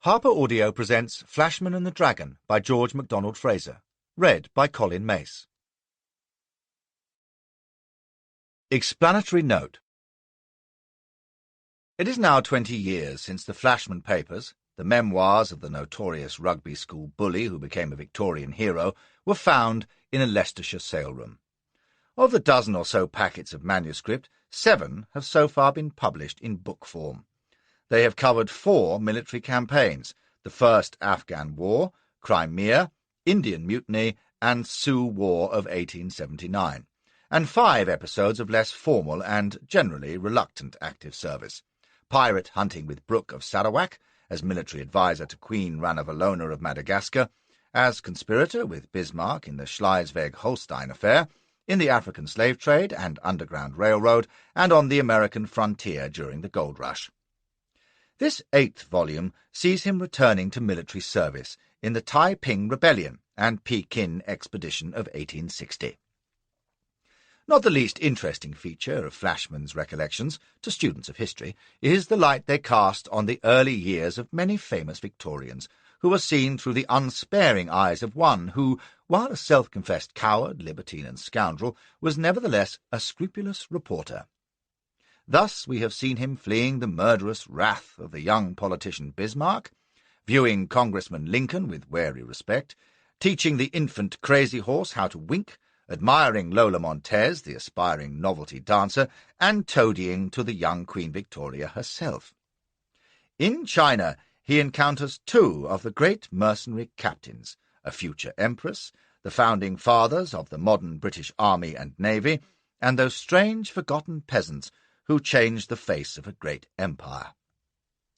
Harper Audio presents Flashman and the Dragon by George MacDonald Fraser, read by Colin Mace. Explanatory Note. It is now 20 years since the Flashman papers, the memoirs of the notorious rugby school bully who became a Victorian hero, were found in a Leicestershire saleroom. Of the dozen or so packets of manuscript, 7 have so far been published in book form. They have covered 4 military campaigns: the First Afghan War, Crimea, Indian Mutiny, and Sioux War of 1879, and 5 episodes of less formal and generally reluctant active service: pirate hunting with Brooke of Sarawak, as military adviser to Queen Ranavalona of Madagascar, as conspirator with Bismarck in the Schleswig-Holstein affair, in the African slave trade and Underground Railroad, and on the American frontier during the Gold Rush. This 8th volume sees him returning to military service in the Taiping Rebellion and Pekin Expedition of 1860. Not the least interesting feature of Flashman's recollections, to students of history, is the light they cast on the early years of many famous Victorians, who are seen through the unsparing eyes of one who, while a self-confessed coward, libertine, and scoundrel, was nevertheless a scrupulous reporter. Thus we have seen him fleeing the murderous wrath of the young politician Bismarck, viewing Congressman Lincoln with wary respect, teaching the infant Crazy Horse how to wink, admiring Lola Montez, the aspiring novelty dancer, and toadying to the young Queen Victoria herself. In China he encounters 2 of the great mercenary captains, a future empress, the founding fathers of the modern British Army and Navy, and those strange forgotten peasants who changed the face of a great empire.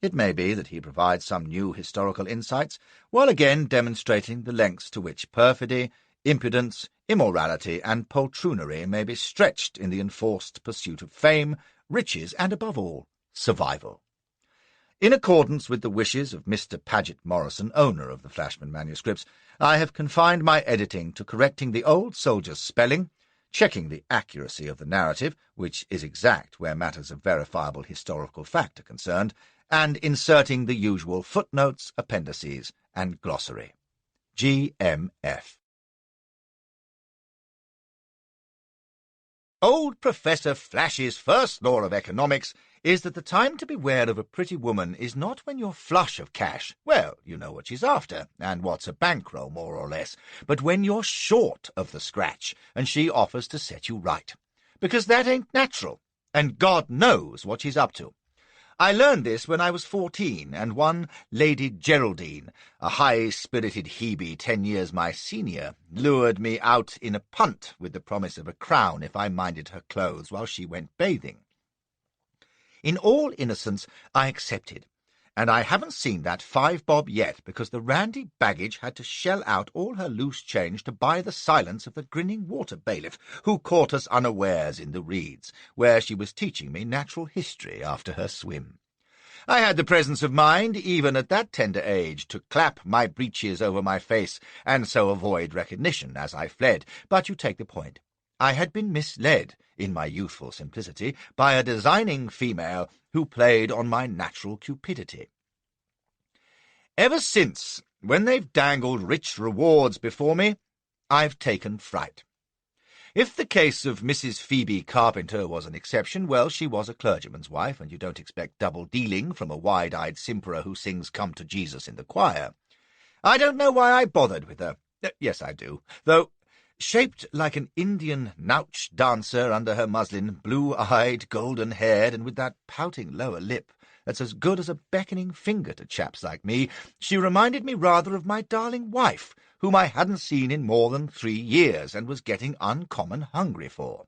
It may be that he provides some new historical insights, while again demonstrating the lengths to which perfidy, impudence, immorality, and poltroonery may be stretched in the enforced pursuit of fame, riches, and, above all, survival. In accordance with the wishes of Mr. Paget Morrison, owner of the Flashman manuscripts, I have confined my editing to correcting the old soldier's spelling, checking the accuracy of the narrative, which is exact where matters of verifiable historical fact are concerned, and inserting the usual footnotes, appendices, and glossary. G.M.F. Old Professor Flash's first law of economics is that the time to beware of a pretty woman is not when you're flush of cash. Well, you know what she's after, and what's a bankroll, more or less, but when you're short of the scratch, and she offers to set you right. Because that ain't natural, and God knows what she's up to. I learned this when I was 14, and one Lady Geraldine, a high-spirited Hebe 10 years my senior, lured me out in a punt with the promise of a crown if I minded her clothes while she went bathing. In all innocence, I accepted, and I haven't seen that 5-bob yet because the randy baggage had to shell out all her loose change to buy the silence of the grinning water bailiff who caught us unawares in the reeds, where she was teaching me natural history after her swim. I had the presence of mind, even at that tender age, to clap my breeches over my face and so avoid recognition as I fled, but you take the point. I had been misled, in my youthful simplicity, by a designing female who played on my natural cupidity. Ever since, when they've dangled rich rewards before me, I've taken fright. If the case of Mrs. Phoebe Carpenter was an exception, well, she was a clergyman's wife, and you don't expect double-dealing from a wide-eyed simperer who sings Come to Jesus in the choir. I don't know why I bothered with her. Yes, I do, though shaped like an Indian nautch dancer under her muslin, blue-eyed, golden-haired, and with that pouting lower lip that's as good as a beckoning finger to chaps like me, she reminded me rather of my darling wife, whom I hadn't seen in more than 3 years, and was getting uncommon hungry for.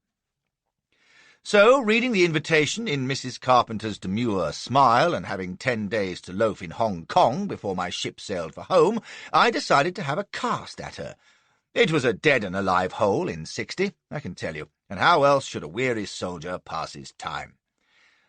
So, reading the invitation in Mrs. Carpenter's demure smile, and having 10 days to loaf in Hong Kong before my ship sailed for home, I decided to have a cast at her. It was a dead-and-alive hole in 60, I can tell you, and how else should a weary soldier pass his time?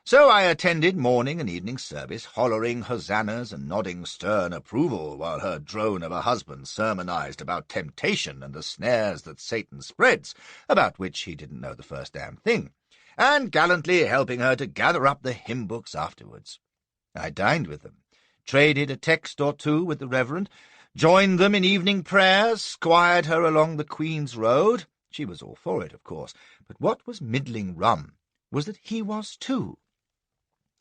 So I attended morning and evening service, hollering hosannas and nodding stern approval, while her drone of a husband sermonized about temptation and the snares that Satan spreads, about which he didn't know the first damn thing, and gallantly helping her to gather up the hymn-books afterwards. I dined with them, traded a text or two with the Reverend, joined them in evening prayers, squired her along the Queen's Road. She was all for it, of course, but what was middling rum was that he was too.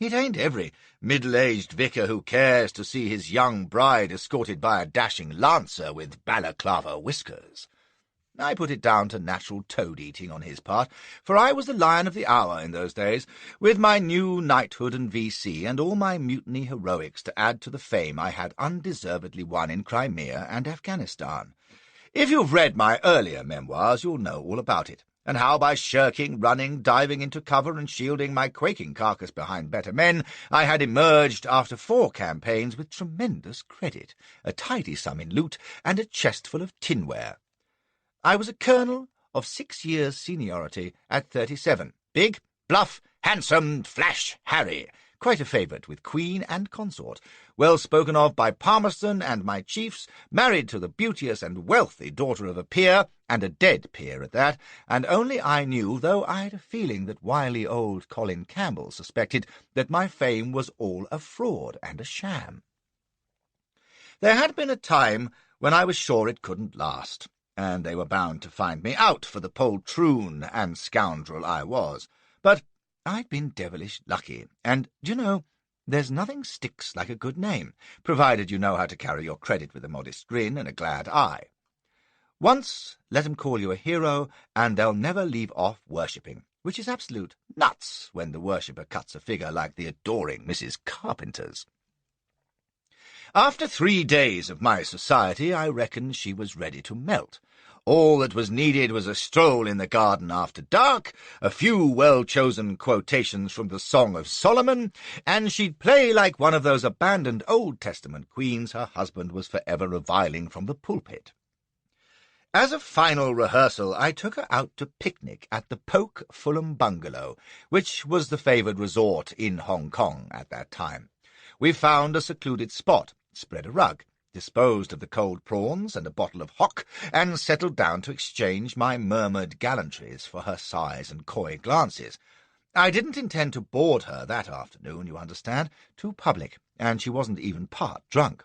It ain't every middle-aged vicar who cares to see his young bride escorted by a dashing lancer with balaclava whiskers. I put it down to natural toad-eating on his part, for I was the lion of the hour in those days, with my new knighthood and V.C. and all my mutiny heroics to add to the fame I had undeservedly won in Crimea and Afghanistan. If you've read my earlier memoirs, you'll know all about it, and how by shirking, running, diving into cover and shielding my quaking carcass behind better men, I had emerged after 4 campaigns with tremendous credit, a tidy sum in loot, and a chestful of tinware. I was a colonel of 6 years' seniority at 37, big, bluff, handsome, flash Harry, quite a favourite with Queen and consort, well spoken of by Palmerston and my chiefs, married to the beauteous and wealthy daughter of a peer, and a dead peer at that, and only I knew, though I had a feeling that wily old Colin Campbell suspected, that my fame was all a fraud and a sham. There had been a time when I was sure it couldn't last, and they were bound to find me out for the poltroon and scoundrel I was. But I'd been devilish lucky, and, do you know, there's nothing sticks like a good name, provided you know how to carry your credit with a modest grin and a glad eye. Once let 'em call you a hero, and they'll never leave off worshipping, which is absolute nuts when the worshipper cuts a figure like the adoring Mrs. Carpenter's. After 3 days of my society, I reckoned she was ready to melt. All that was needed was a stroll in the garden after dark, a few well-chosen quotations from the Song of Solomon, and she'd play like one of those abandoned Old Testament queens her husband was forever reviling from the pulpit. As a final rehearsal, I took her out to picnic at the Poke Fulham Bungalow, which was the favoured resort in Hong Kong at that time. We found a secluded spot, spread a rug, disposed of the cold prawns and a bottle of hock, and settled down to exchange my murmured gallantries for her sighs and coy glances. I didn't intend to board her that afternoon, you understand, too public, and she wasn't even part drunk.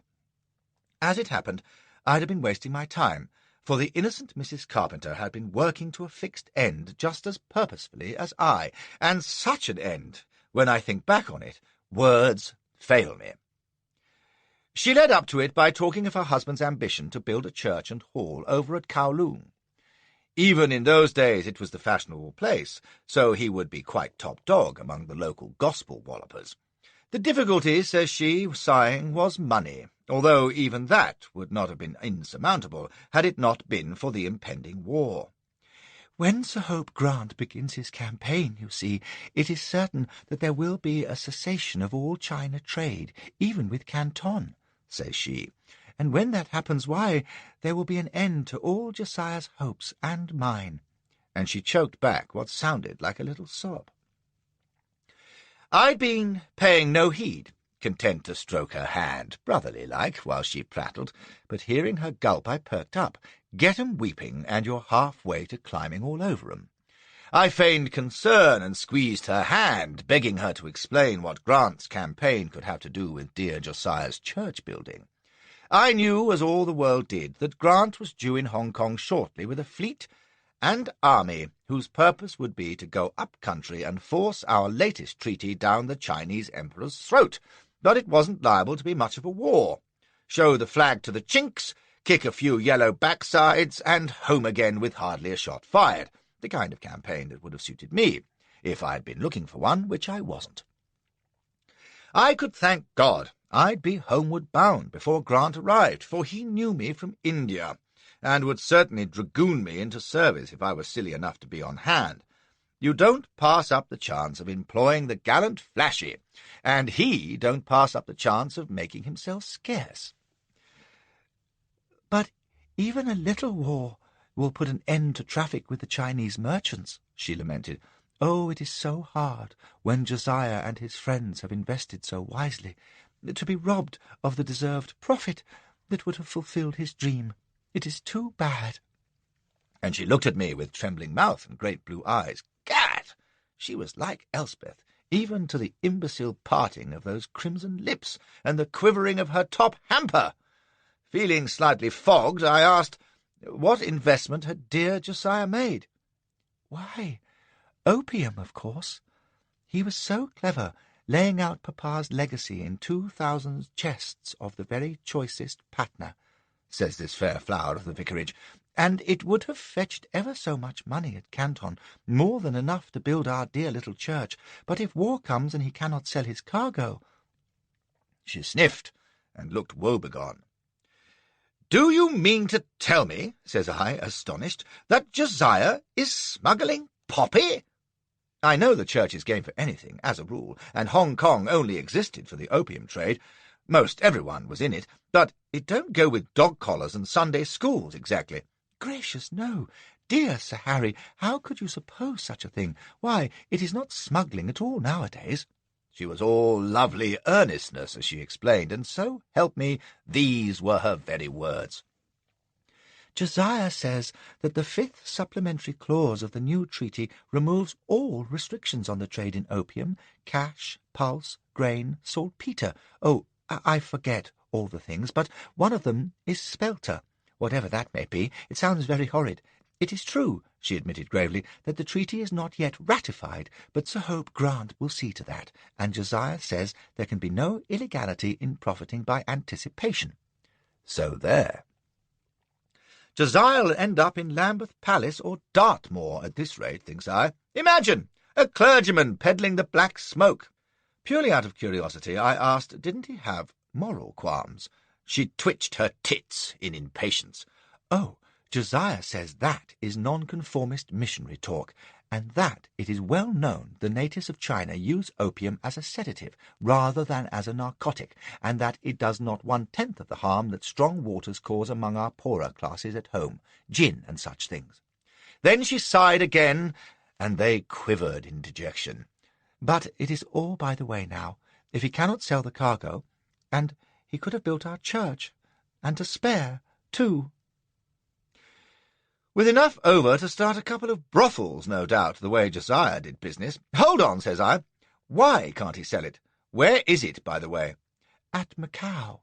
As it happened, I'd have been wasting my time, for the innocent Mrs. Carpenter had been working to a fixed end just as purposefully as I, and such an end, when I think back on it, words fail me. She led up to it by talking of her husband's ambition to build a church and hall over at Kowloon. Even in those days it was the fashionable place, so he would be quite top dog among the local gospel wallopers. The difficulty, says she, sighing, was money, although even that would not have been insurmountable had it not been for the impending war. When Sir Hope Grant begins his campaign, you see, it is certain that there will be a cessation of all China trade, even with Canton, says she, and when that happens, why, there will be an end to all Josiah's hopes and mine. And she choked back what sounded like a little sob. I'd been paying no heed, content to stroke her hand, brotherly-like, while she prattled, but hearing her gulp I perked up. Get 'em weeping, and you're half-way to climbing all over 'em. I feigned concern and squeezed her hand, begging her to explain what Grant's campaign could have to do with dear Josiah's church-building. I knew, as all the world did, that Grant was due in Hong Kong shortly with a fleet and army whose purpose would be to go up-country and force our latest treaty down the Chinese emperor's throat, but it wasn't liable to be much of a war. Show the flag to the Chinks, kick a few yellow backsides, and home again with hardly a shot fired, the kind of campaign that would have suited me, if I had been looking for one, which I wasn't. I could thank God I'd be homeward bound before Grant arrived, for he knew me from India, and would certainly dragoon me into service if I was silly enough to be on hand. You don't pass up the chance of employing the gallant Flashy, and he don't pass up the chance of making himself scarce. But even a little war will put an end to traffic with the Chinese merchants, she lamented. Oh, it is so hard, when Josiah and his friends have invested so wisely, to be robbed of the deserved profit that would have fulfilled his dream. It is too bad. And she looked at me with trembling mouth and great blue eyes. Gad! She was like Elspeth, even to the imbecile parting of those crimson lips and the quivering of her top hamper. Feeling slightly fogged, I asked what investment had dear Josiah made. "Why, opium, of course. He was so clever, laying out Papa's legacy in 2,000 chests of the very choicest Patna," says this fair flower of the vicarage, "and it would have fetched ever so much money at Canton, more than enough to build our dear little church. But if war comes and he cannot sell his cargo—" She sniffed and looked woebegone. "Do you mean to tell me," says I, astonished, "that Josiah is smuggling poppy?" I know the church is game for anything, as a rule, and Hong Kong only existed for the opium trade. Most everyone was in it, but it don't go with dog collars and Sunday schools exactly. "Gracious, no. Dear Sir Harry, how could you suppose such a thing? Why, it is not smuggling at all nowadays." She was all lovely earnestness as she explained, and so help me, these were her very words. "Josiah says that the 5th supplementary clause of the new treaty removes all restrictions on the trade in opium, cash, pulse, grain, saltpetre. Oh, I forget all the things, but one of them is spelter. Whatever that may be, it sounds very horrid. It is true," she admitted gravely, "that the treaty is not yet ratified, but Sir Hope Grant will see to that, and Josiah says there can be no illegality in profiting by anticipation. So there. Josiah'll end up in Lambeth Palace or Dartmoor at this rate, thinks I. Imagine! A clergyman peddling the black smoke. Purely out of curiosity, I asked, didn't he have moral qualms? She twitched her tits in impatience. "Oh, Josiah says that is nonconformist missionary talk, and that it is well known the natives of China use opium as a sedative rather than as a narcotic, and that it does not 1/10 of the harm that strong waters cause among our poorer classes at home, gin and such things." Then she sighed again, and they quivered in dejection. "But it is all by the way now. If he cannot sell the cargo, and he could have built our church, and to spare, too." "With enough over to start a couple of brothels, no doubt, the way Josiah did business. Hold on," says I. "Why can't he sell it? Where is it, by the way?" "At Macau.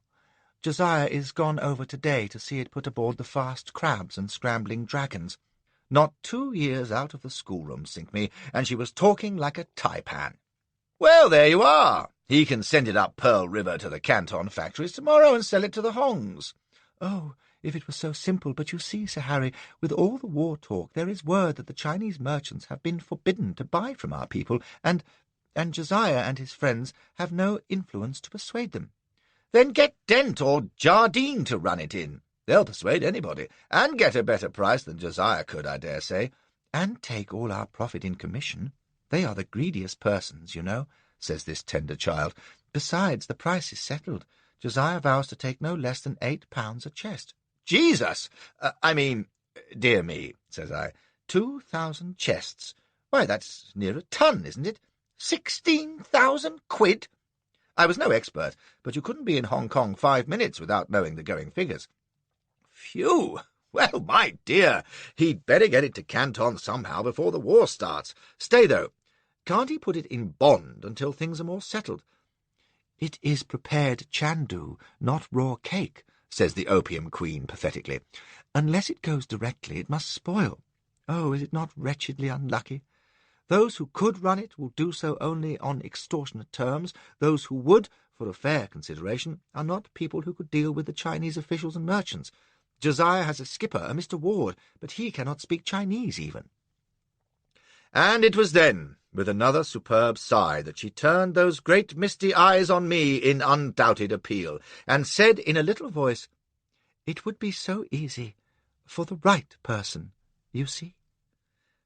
Josiah is gone over today to see it put aboard the fast crabs and scrambling dragons." Not 2 years out of the schoolroom, sink me, and she was talking like a taipan. "Well, there you are. He can send it up Pearl River to the Canton factories tomorrow and sell it to the Hongs." "Oh, if it was so simple, but you see, Sir Harry, with all the war talk, there is word that the Chinese merchants have been forbidden to buy from our people, and Josiah and his friends have no influence to persuade them." "Then get Dent or Jardine to run it in. They'll persuade anybody, and get a better price than Josiah could, I dare say." "And take all our profit in commission. They are the greediest persons, you know," says this tender child. "Besides, the price is settled. Josiah vows to take no less than £8 a chest." "Jesus! Dear me," says I. 2,000 chests. Why, that's near a ton, isn't it? 16,000 quid! I was no expert, but you couldn't be in Hong Kong 5 minutes without knowing the going figures. Phew! Well, my dear, he'd better get it to Canton somehow before the war starts. Stay, though. Can't he put it in bond until things are more settled? "It is prepared chandu, not raw cake," says the opium queen pathetically. "Unless it goes directly, it must spoil. Oh, is it not wretchedly unlucky? Those who could run it will do so only on extortionate terms. Those who would, for a fair consideration, are not people who could deal with the Chinese officials and merchants. Josiah has a skipper, a Mr. Ward, but he cannot speak Chinese even." And it was then, with another superb sigh, that she turned those great misty eyes on me in undoubted appeal, and said in a little voice, "It would be so easy, for the right person, you see."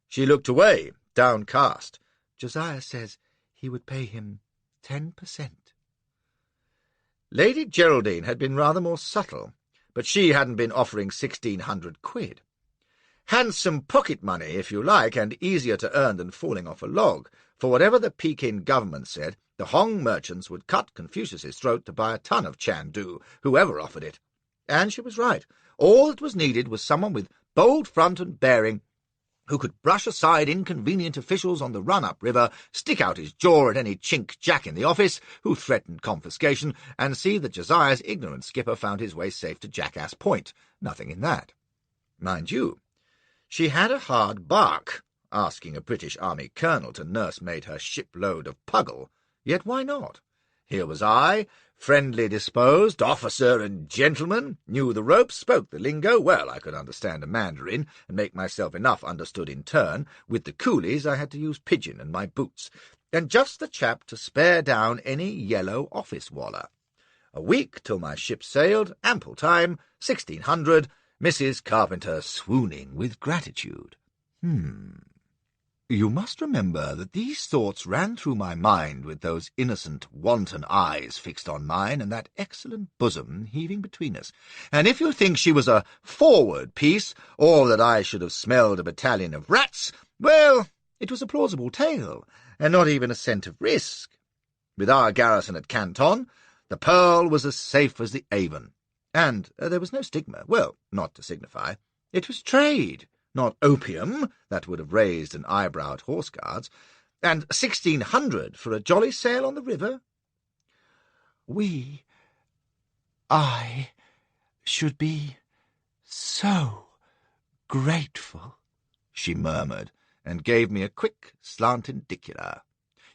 She looked away, downcast. "Josiah says he would pay him 10%. Lady Geraldine had been rather more subtle, but she hadn't been offering 1,600 quid. Handsome pocket money, if you like, and easier to earn than falling off a log, for whatever the Pekin government said, the Hong merchants would cut Confucius's throat to buy a ton of chandu, whoever offered it. And she was right. All that was needed was someone with bold front and bearing, who could brush aside inconvenient officials on the run-up river, stick out his jaw at any chink Jack in the office who threatened confiscation, and see that Josiah's ignorant skipper found his way safe to Jackass Point. Nothing in that. Mind you, she had a hard bark, asking a British Army colonel to nursemaid her shipload of puggle. Yet why not? Here was I, friendly disposed, officer and gentleman, knew the ropes, spoke the lingo, well, I could understand a Mandarin, and make myself enough understood in turn. With the coolies I had to use pidgin and my boots, and just the chap to spare down any yellow office-waller. A week till my ship sailed, ample time, 1600, Mrs. Carpenter swooning with gratitude. You must remember that these thoughts ran through my mind with those innocent, wanton eyes fixed on mine, and that excellent bosom heaving between us. And if you think she was a forward piece, or that I should have smelled a battalion of rats, well, it was a plausible tale, and not even a scent of risk. With our garrison at Canton, the Pearl was as safe as the Avon, and there was no stigma. Well, not to signify. It was trade, not opium, that would have raised an eyebrow at Horse Guards, and 1600 for a jolly sail on the river. I should be so grateful, she murmured, and gave me a quick, slantidicular.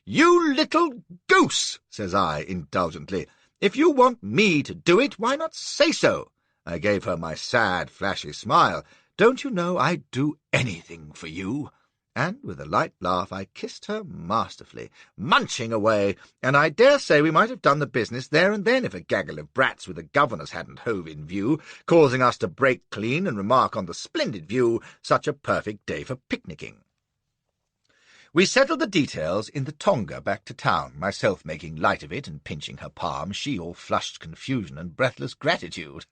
You little goose, says I, indulgently. If you want me to do it, why not say so? I gave her my sad, flashy smile. Don't you know I'd do anything for you? And with a light laugh I kissed her masterfully, munching away, and I dare say we might have done the business there and then if a gaggle of brats with a governess hadn't hove in view, causing us to break clean and remark on the splendid view, such a perfect day for picnicking. We settled the details in the Tonga back to town, myself making light of it and pinching her palm, she all flushed confusion and breathless gratitude.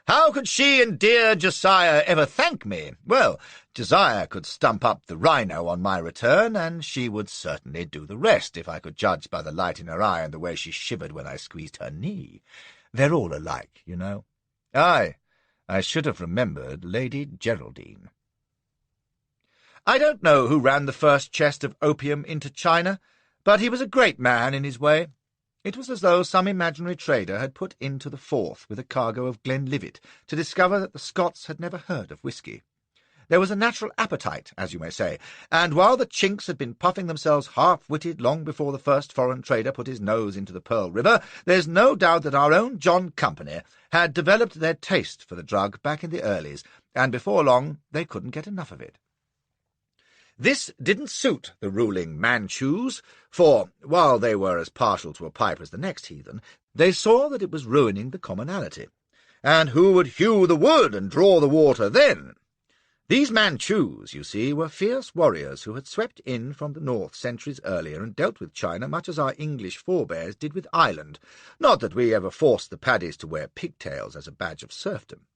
How could she and dear Josiah ever thank me? Well, Josiah could stump up the rhino on my return, and she would certainly do the rest, if I could judge by the light in her eye and the way she shivered when I squeezed her knee. They're all alike, you know. Aye, I should have remembered Lady Geraldine. I don't know who ran the first chest of opium into China, but he was a great man in his way. It was as though some imaginary trader had put into the Forth with a cargo of Glenlivet to discover that the Scots had never heard of whisky. There was a natural appetite, as you may say, and while the Chinks had been puffing themselves half-witted long before the first foreign trader put his nose into the Pearl River, there's no doubt that our own John Company had developed their taste for the drug back in the earlies, and before long they couldn't get enough of it. This didn't suit the ruling Manchus, for, while they were as partial to a pipe as the next heathen, they saw that it was ruining the commonalty. And who would hew the wood and draw the water then? These Manchus, you see, were fierce warriors who had swept in from the north centuries earlier and dealt with China much as our English forebears did with Ireland. Not that we ever forced the paddies to wear pigtails as a badge of serfdom.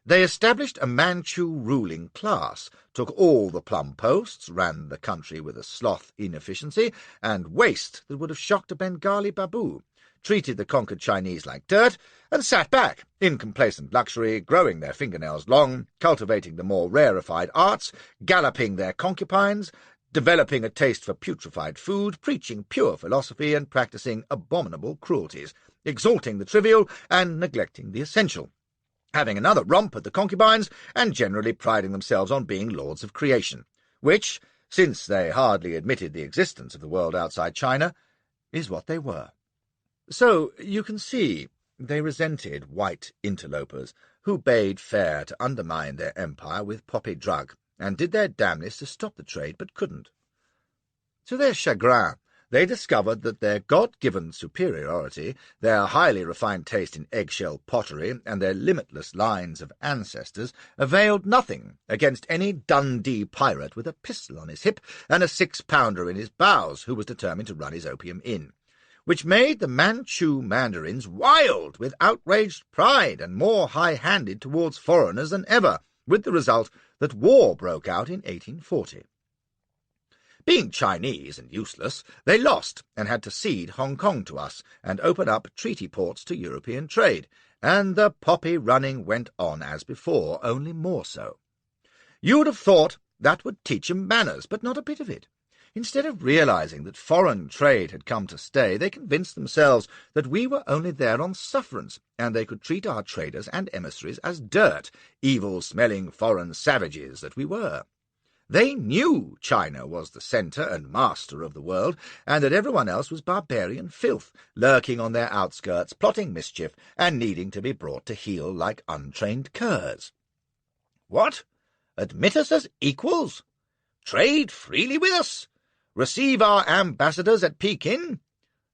They established a Manchu ruling class, took all the plum posts, ran the country with a sloth inefficiency and waste that would have shocked a Bengali babu, treated the conquered Chinese like dirt, and sat back, in complacent luxury, growing their fingernails long, cultivating the more rarefied arts, galloping their concubines, developing a taste for putrefied food, preaching pure philosophy, and practising abominable cruelties, exalting the trivial and neglecting the essential, having another romp at the concubines, and generally priding themselves on being lords of creation, which, since they hardly admitted the existence of the world outside China, is what they were. So you can see they resented white interlopers, who bade fair to undermine their empire with poppy drug, and did their damnedest to stop the trade, but couldn't. To their chagrin, they discovered that their God-given superiority, their highly refined taste in eggshell pottery, and their limitless lines of ancestors availed nothing against any Dundee pirate with a pistol on his hip and a 6-pounder in his bows who was determined to run his opium in, which made the Manchu mandarins wild with outraged pride and more high-handed towards foreigners than ever, with the result that war broke out in 1840. Being Chinese and useless, they lost and had to cede Hong Kong to us and open up treaty ports to European trade, and the poppy running went on as before, only more so. You would have thought That would teach 'em manners, but not a bit of it. Instead of realizing that foreign trade had come to stay, they convinced themselves that we were only there on sufferance, and they could treat our traders and emissaries as dirt, evil-smelling foreign savages that we were. They knew China was the centre and master of the world, and that everyone else was barbarian filth, lurking on their outskirts, plotting mischief, and needing to be brought to heel like untrained curs. What? Admit us as equals? Trade freely with us? Receive our ambassadors at Pekin?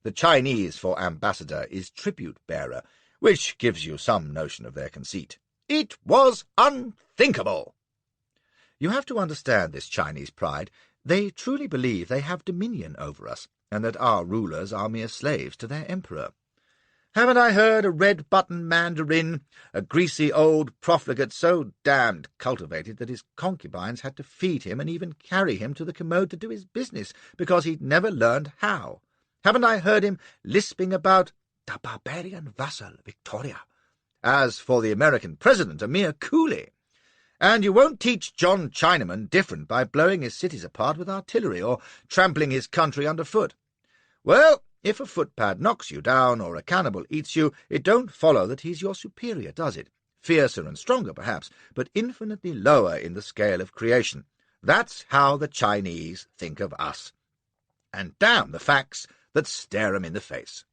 The Chinese for ambassador is tribute-bearer, which gives you some notion of their conceit. It was unthinkable. You have to understand this Chinese pride. They truly believe they have dominion over us, and that our rulers are mere slaves to their emperor. Haven't I heard a red-button mandarin, a greasy old profligate so damned cultivated that his concubines had to feed him and even carry him to the commode to do his business, because he'd never learned how? Haven't I heard him lisping about the barbarian vassal Victoria? As for the American president, a mere coolie. And you won't teach John Chinaman different by blowing his cities apart with artillery or trampling his country underfoot. Well, if a footpad knocks you down or a cannibal eats you, it don't follow that he's your superior, does it? Fiercer and stronger, perhaps, but infinitely lower in the scale of creation. That's how the Chinese think of us. And damn the facts that stare 'em in the face.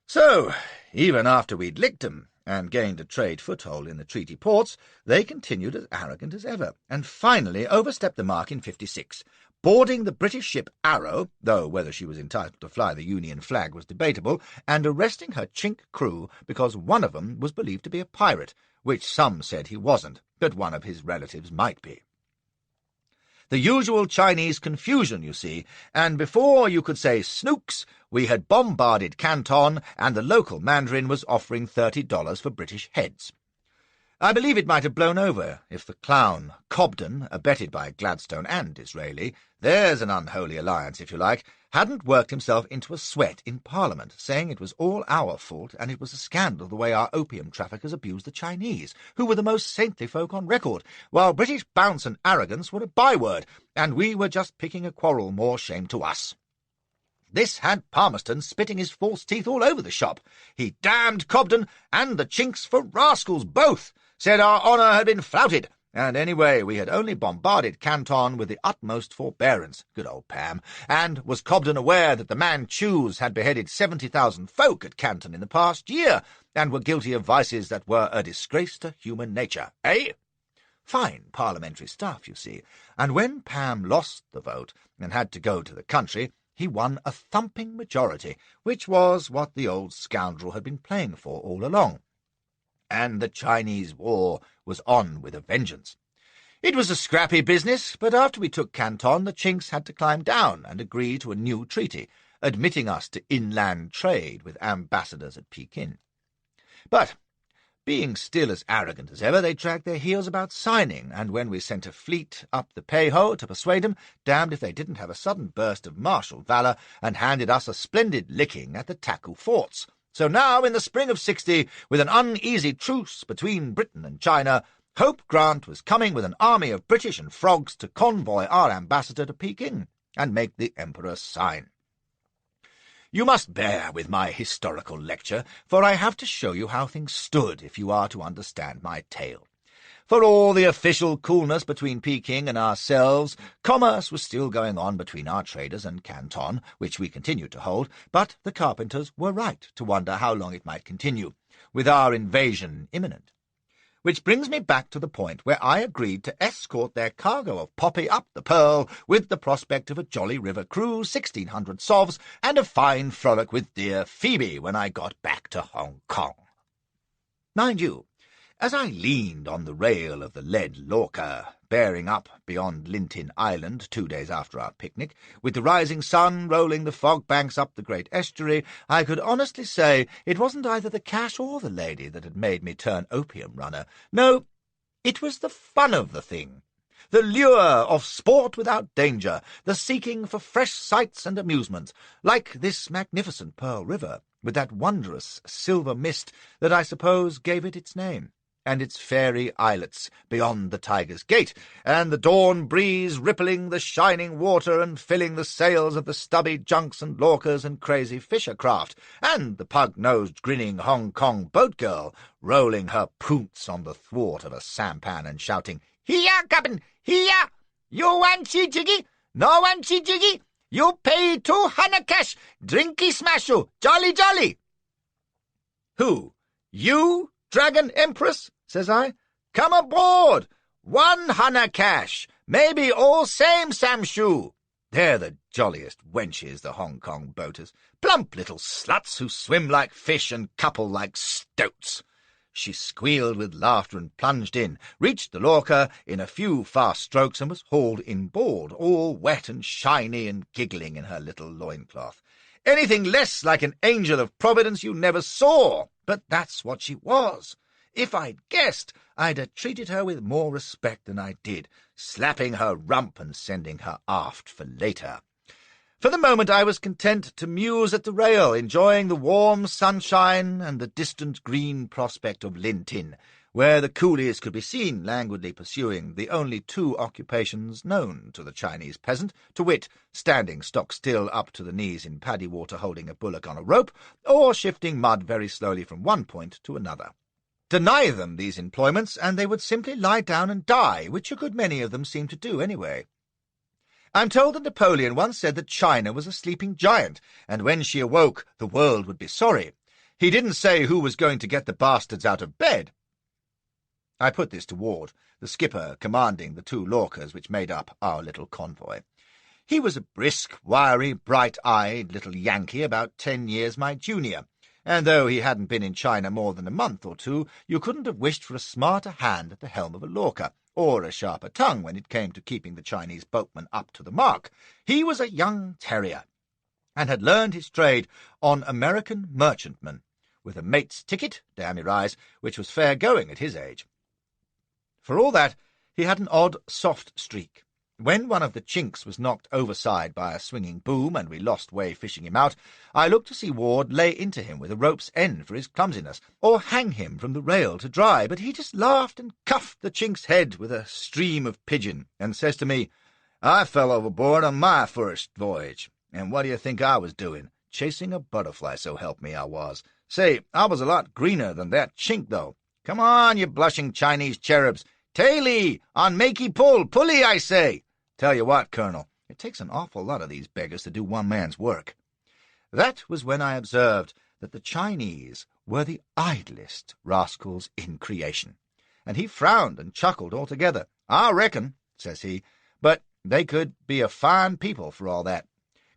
So, even after we'd licked 'em and gained a trade foothold in the treaty ports, they continued as arrogant as ever, and finally overstepped the mark in 56, boarding the British ship Arrow, though whether she was entitled to fly the Union flag was debatable, and arresting her chink crew because one of them was believed to be a pirate, which some said he wasn't, but one of his relatives might be. The usual Chinese confusion, you see, and before you could say snooks, we had bombarded Canton, and the local mandarin was offering $30 for British heads. I believe it might have blown over if the clown Cobden, abetted by Gladstone and Disraeli, there's an unholy alliance if you like, hadn't worked himself into a sweat in Parliament, saying it was all our fault and it was a scandal the way our opium traffickers abused the Chinese, who were the most saintly folk on record, while British bounce and arrogance were a byword, and we were just picking a quarrel, more shame to us. This had Palmerston spitting his false teeth all over the shop. He damned Cobden and the Chinks for rascals both, said our honour had been flouted, and anyway we had only bombarded Canton with the utmost forbearance, good old Pam, and was Cobden aware that the Manchus had beheaded 70,000 folk at Canton in the past year, and were guilty of vices that were a disgrace to human nature, eh? Fine parliamentary stuff, you see, and when Pam lost the vote and had to go to the country, he won a thumping majority, which was what the old scoundrel had been playing for all along. And the Chinese war was on with a vengeance. It was a scrappy business, but after we took Canton, the Chinks had to climb down and agree to a new treaty, admitting us to inland trade with ambassadors at Pekin. But, being still as arrogant as ever, they dragged their heels about signing, and when we sent a fleet up the Peiho to persuade them, damned if they didn't have a sudden burst of martial valour and handed us a splendid licking at the Taku forts. So now, in the spring of '60, with an uneasy truce between Britain and China, Hope Grant was coming with an army of British and frogs to convoy our ambassador to Peking and make the Emperor sign. You must bear with my historical lecture, for I have to show you how things stood if you are to understand my tale. For all the official coolness between Peking and ourselves, commerce was still going on between our traders and Canton, which we continued to hold, but the carpenters were right to wonder how long it might continue, with our invasion imminent. Which brings me back to the point where I agreed to escort their cargo of poppy up the Pearl, with the prospect of a jolly river cruise, 1,600 sovs, and a fine frolic with dear Phoebe when I got back to Hong Kong. Mind you, as I leaned on the rail of the lead Lorca, bearing up beyond Lintin Island 2 days after our picnic, with the rising sun rolling the fog banks up the great estuary, I could honestly say it wasn't either the cash or the lady that had made me turn opium runner. No, it was the fun of the thing. The lure of sport without danger, the seeking for fresh sights and amusements, like this magnificent Pearl River, with that wondrous silver mist that I suppose gave it its name. and its fairy islets beyond the Tiger's Gate, and the dawn breeze rippling the shining water and filling the sails of the stubby junks and lorchas and crazy fisher craft, and the pug-nosed grinning Hong Kong boat girl rolling her poonts on the thwart of a sampan and shouting, "Here, Captain! Here! You want she jiggy? No want she jiggy? You pay 200 cash! Drinky smash you! Jolly jolly!" "Who? You, Dragon Empress?" says I. "Come aboard! 100 cash! Maybe all same Samshu!" They're the jolliest wenches, the Hong Kong boaters. Plump little sluts who swim like fish and couple like stoats. She squealed with laughter and plunged in, reached the lorcha in a few fast strokes, and was hauled inboard, all wet and shiny and giggling in her little loincloth. Anything less like an angel of Providence you never saw, but that's what she was. If I'd guessed, I'd have treated her with more respect than I did, slapping her rump and sending her aft for later. For the moment I was content to muse at the rail, enjoying the warm sunshine and the distant green prospect of Lin Tin, where the coolies could be seen languidly pursuing the only two occupations known to the Chinese peasant, to wit, standing stock-still up to the knees in paddy water holding a bullock on a rope, or shifting mud very slowly from one point to another. Deny them these employments, and they would simply lie down and die, which a good many of them seem to do anyway. I'm told that Napoleon once said that China was a sleeping giant, and when she awoke the world would be sorry. He didn't say who was going to get the bastards out of bed. I put this to Ward, the skipper commanding the two lorchas which made up our little convoy. He was a brisk, wiry, bright-eyed little Yankee about 10 years my junior, and though he hadn't been in China more than a month or two, you couldn't have wished for a smarter hand at the helm of a lorcha, or a sharper tongue when it came to keeping the Chinese boatmen up to the mark. He was a young terrier, and had learned his trade on American merchantmen, with a mate's ticket, damn your eyes, which was fair going at his age. For all that, he had an odd, soft streak. When one of the chinks was knocked overside by a swinging boom and we lost way fishing him out, I looked to see Ward lay into him with a rope's end for his clumsiness, or hang him from the rail to dry, but he just laughed and cuffed the chink's head with a stream of pigeon, and says to me, "I fell overboard on my first voyage, and what do you think I was doing? Chasing a butterfly, so help me I was. Say, I was a lot greener than that chink, though. Come on, you blushing Chinese cherubs. Tailee, on makey pull, pulley, I say. Tell you what, Colonel, it takes an awful lot of these beggars to do one man's work." That was when I observed that the Chinese were the idlest rascals in creation, and he frowned and chuckled altogether. "I reckon," says he, "but they could be a fine people for all that.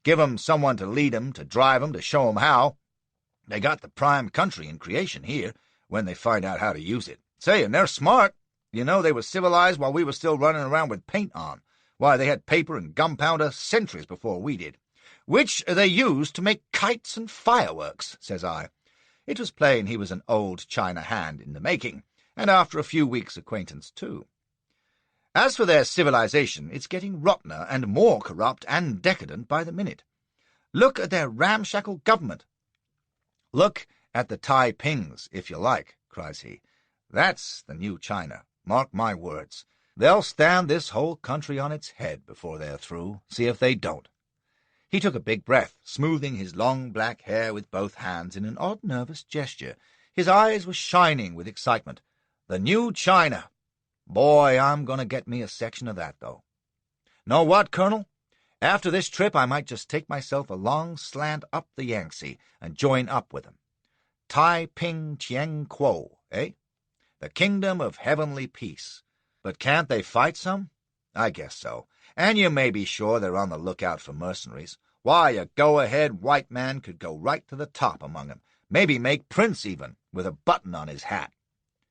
Give 'em someone to lead 'em, to drive 'em, to show 'em how. They got the prime country in creation here, when they find out how to use it. Say, and they're smart. You know, they were civilized while we were still running around with paint on. Why, they had paper and gunpowder centuries before we did, which they used to make kites and fireworks," says I. It was plain he was an old China hand in the making, and after a few weeks' acquaintance too. As for their civilization, it's getting rottener and more corrupt and decadent by the minute. Look at their ramshackle government. "Look at the Taipings, if you like," cries he. "That's the new China, mark my words. They'll stand this whole country on its head before they're through. See if they don't." He took a big breath, smoothing his long black hair with both hands in an odd nervous gesture. His eyes were shining with excitement. "The new China. Boy, I'm going to get me a section of that, though. Know what, Colonel? After this trip I might just take myself a long slant up the Yangtze and join up with them. Tai-ping Tieng Kuo, eh? The kingdom of heavenly peace. But can't they fight some? I guess so. And you may be sure they're on the lookout for mercenaries. Why, a go-ahead white man could go right to the top among 'em, maybe make prince even, with a button on his hat."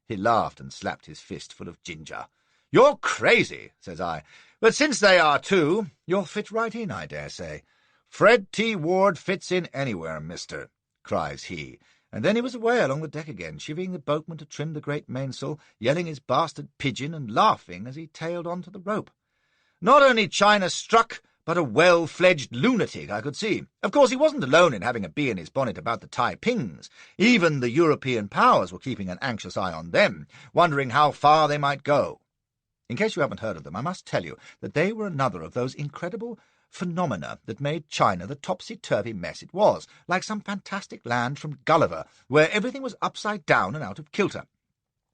He laughed and slapped his fist full of ginger. "You're crazy," says I. "But since they are too, you'll fit right in, I dare say. Fred T. Ward fits in anywhere, mister," cries he. And then he was away along the deck again, chivying the boatman to trim the great mainsail, yelling his bastard pigeon, and laughing as he tailed on to the rope. Not only China struck, but a well-fledged lunatic, I could see. Of course, he wasn't alone in having a bee in his bonnet about the Taipings. Even the European powers were keeping an anxious eye on them, wondering how far they might go. In case you haven't heard of them, I must tell you that they were another of those incredible phenomena that made China the topsy-turvy mess it was, like some fantastic land from Gulliver, where everything was upside down and out of kilter.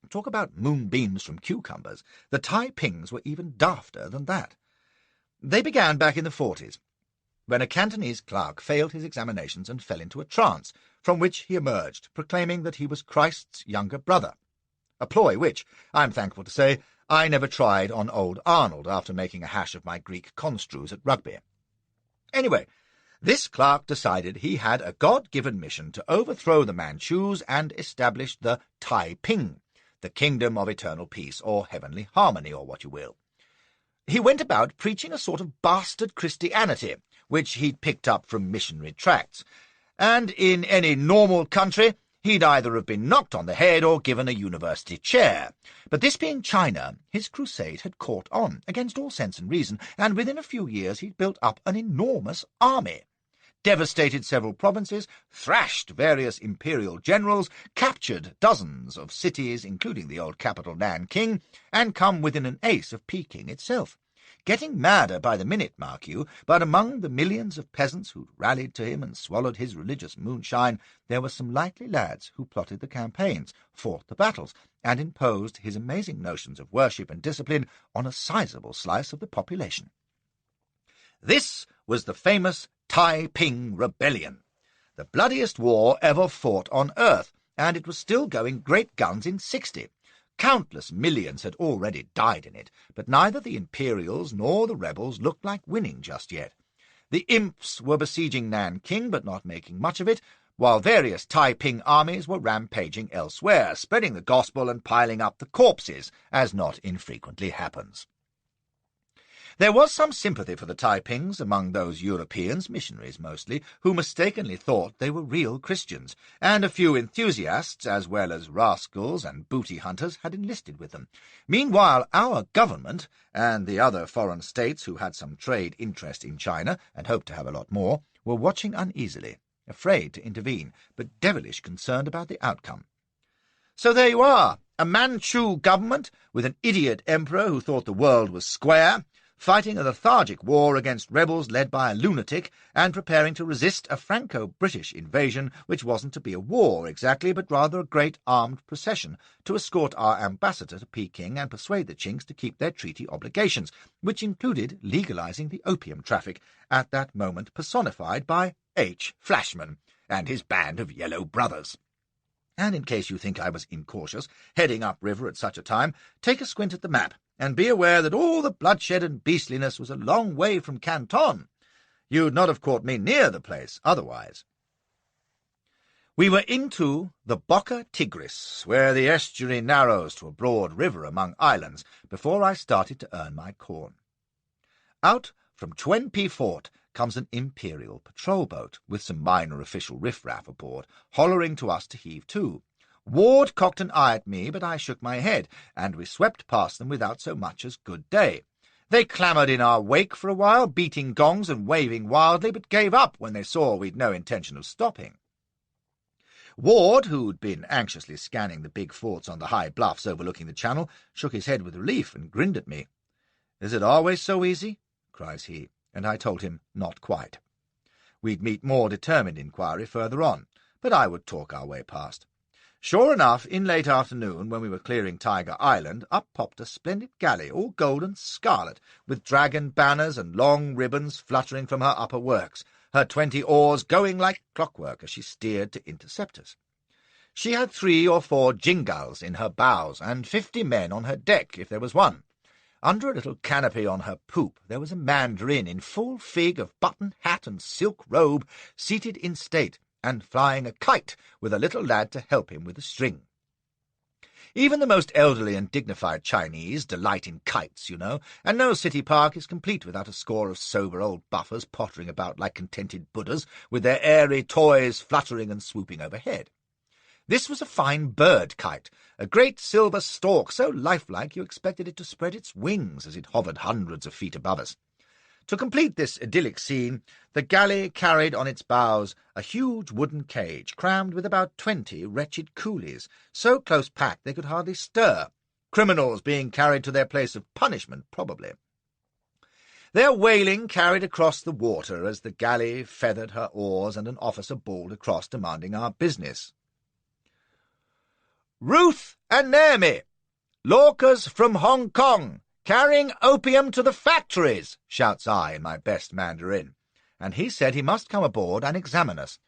Talk about moonbeams from cucumbers. The Taipings were even dafter than that. They began back in the 40s, when a Cantonese clerk failed his examinations and fell into a trance, from which he emerged, proclaiming that he was Christ's younger brother. A ploy which, I am thankful to say, I never tried on old Arnold after making a hash of my Greek construes at Rugby. Anyway, this clerk decided he had a God-given mission to overthrow the Manchus and establish the Taiping, the kingdom of eternal peace, or heavenly harmony, or what you will. He went about preaching a sort of bastard Christianity, which he'd picked up from missionary tracts, and in any normal country he'd either have been knocked on the head or given a university chair. But this being China, his crusade had caught on, against all sense and reason, and within a few years he'd built up an enormous army, devastated several provinces, thrashed various imperial generals, captured dozens of cities, including the old capital Nanking, and come within an ace of Peking itself. Getting madder by the minute, mark you, but among the millions of peasants who'd rallied to him and swallowed his religious moonshine, there were some likely lads who plotted the campaigns, fought the battles, and imposed his amazing notions of worship and discipline on a sizable slice of the population. This was the famous Taiping Rebellion, the bloodiest war ever fought on earth, and it was still going great guns in '60. Countless millions had already died in it, but neither the Imperials nor the rebels looked like winning just yet. The imps were besieging Nanking, but not making much of it, while various Taiping armies were rampaging elsewhere, spreading the gospel and piling up the corpses, as not infrequently happens. There was some sympathy for the Taipings among those Europeans, missionaries mostly, who mistakenly thought they were real Christians, and a few enthusiasts, as well as rascals and booty hunters, had enlisted with them. Meanwhile, our government, and the other foreign states who had some trade interest in China, and hoped to have a lot more, were watching uneasily, afraid to intervene, but devilish concerned about the outcome. So there you are, a Manchu government with an idiot emperor who thought the world was square, fighting a lethargic war against rebels led by a lunatic, and preparing to resist a Franco-British invasion which wasn't to be a war exactly, but rather a great armed procession to escort our ambassador to Peking and persuade the Chinks to keep their treaty obligations, which included legalizing the opium traffic, at that moment personified by Flashman and his band of yellow brothers. And in case you think I was incautious, heading upriver at such a time, take a squint at the map, and be aware that all the bloodshed and beastliness was a long way from Canton. You'd not have caught me near the place otherwise. We were into the Boca Tigris, where the estuary narrows to a broad river among islands, before I started to earn my corn. Out from Chuen Pi Fort comes an imperial patrol boat, with some minor official riffraff aboard, hollering to us to heave to. Ward cocked an eye at me, but I shook my head, and we swept past them without so much as good day. They clamoured in our wake for a while, beating gongs and waving wildly, but gave up when they saw we'd no intention of stopping. Ward, who'd been anxiously scanning the big forts on the high bluffs overlooking the channel, shook his head with relief and grinned at me. "Is it always so easy?" cries he, and I told him not quite. We'd meet more determined inquiry further on, but I would talk our way past. Sure enough, in late afternoon, when we were clearing Tiger Island, up popped a splendid galley, all gold and scarlet, with dragon banners and long ribbons fluttering from her upper works, her 20 oars going like clockwork as she steered to intercept us. She had 3 or 4 jingals in her bows, and 50 men on her deck, if there was one. Under a little canopy on her poop there was a mandarin in full fig of button hat and silk robe, seated in state, and flying a kite with a little lad to help him with the string. Even the most elderly and dignified Chinese delight in kites, you know, and no city park is complete without a score of sober old buffers pottering about like contented Buddhas, with their airy toys fluttering and swooping overhead. This was a fine bird kite, a great silver stalk so lifelike you expected it to spread its wings as it hovered hundreds of feet above us. To complete this idyllic scene, the galley carried on its bows a huge wooden cage crammed with about 20 wretched coolies, so close packed they could hardly stir, criminals being carried to their place of punishment, probably. Their wailing carried across the water as the galley feathered her oars and an officer bawled across demanding our business. "Ruth and Naomi, Lorcas from Hong Kong, carrying opium to the factories," shouts I in my best Mandarin, and he said he must come aboard and examine us.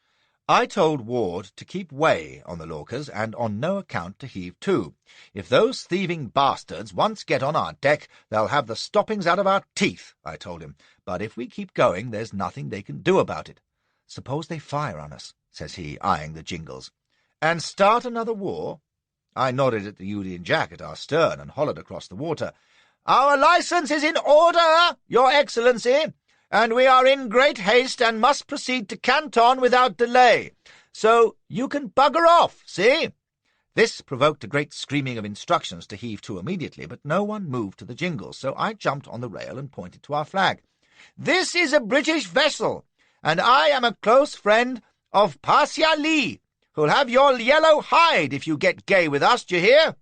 I told Ward to keep way on the Lorcas and on no account to heave to. If those thieving bastards once get on our deck, they'll have the stoppings out of our teeth, I told him. But if we keep going, there's nothing they can do about it. Suppose they fire on us, says he, eyeing the jingles. And start another war? I nodded at the Union Jack at our stern and hollered across the water. Our license is in order, Your Excellency, and we are in great haste and must proceed to Canton without delay. So you can bugger off, see? This provoked a great screaming of instructions to heave to immediately, but no one moved to the jingles, so I jumped on the rail and pointed to our flag. This is a British vessel, and I am a close friend of Passia Lee, who'll have your yellow hide if you get gay with us, d'ye hear?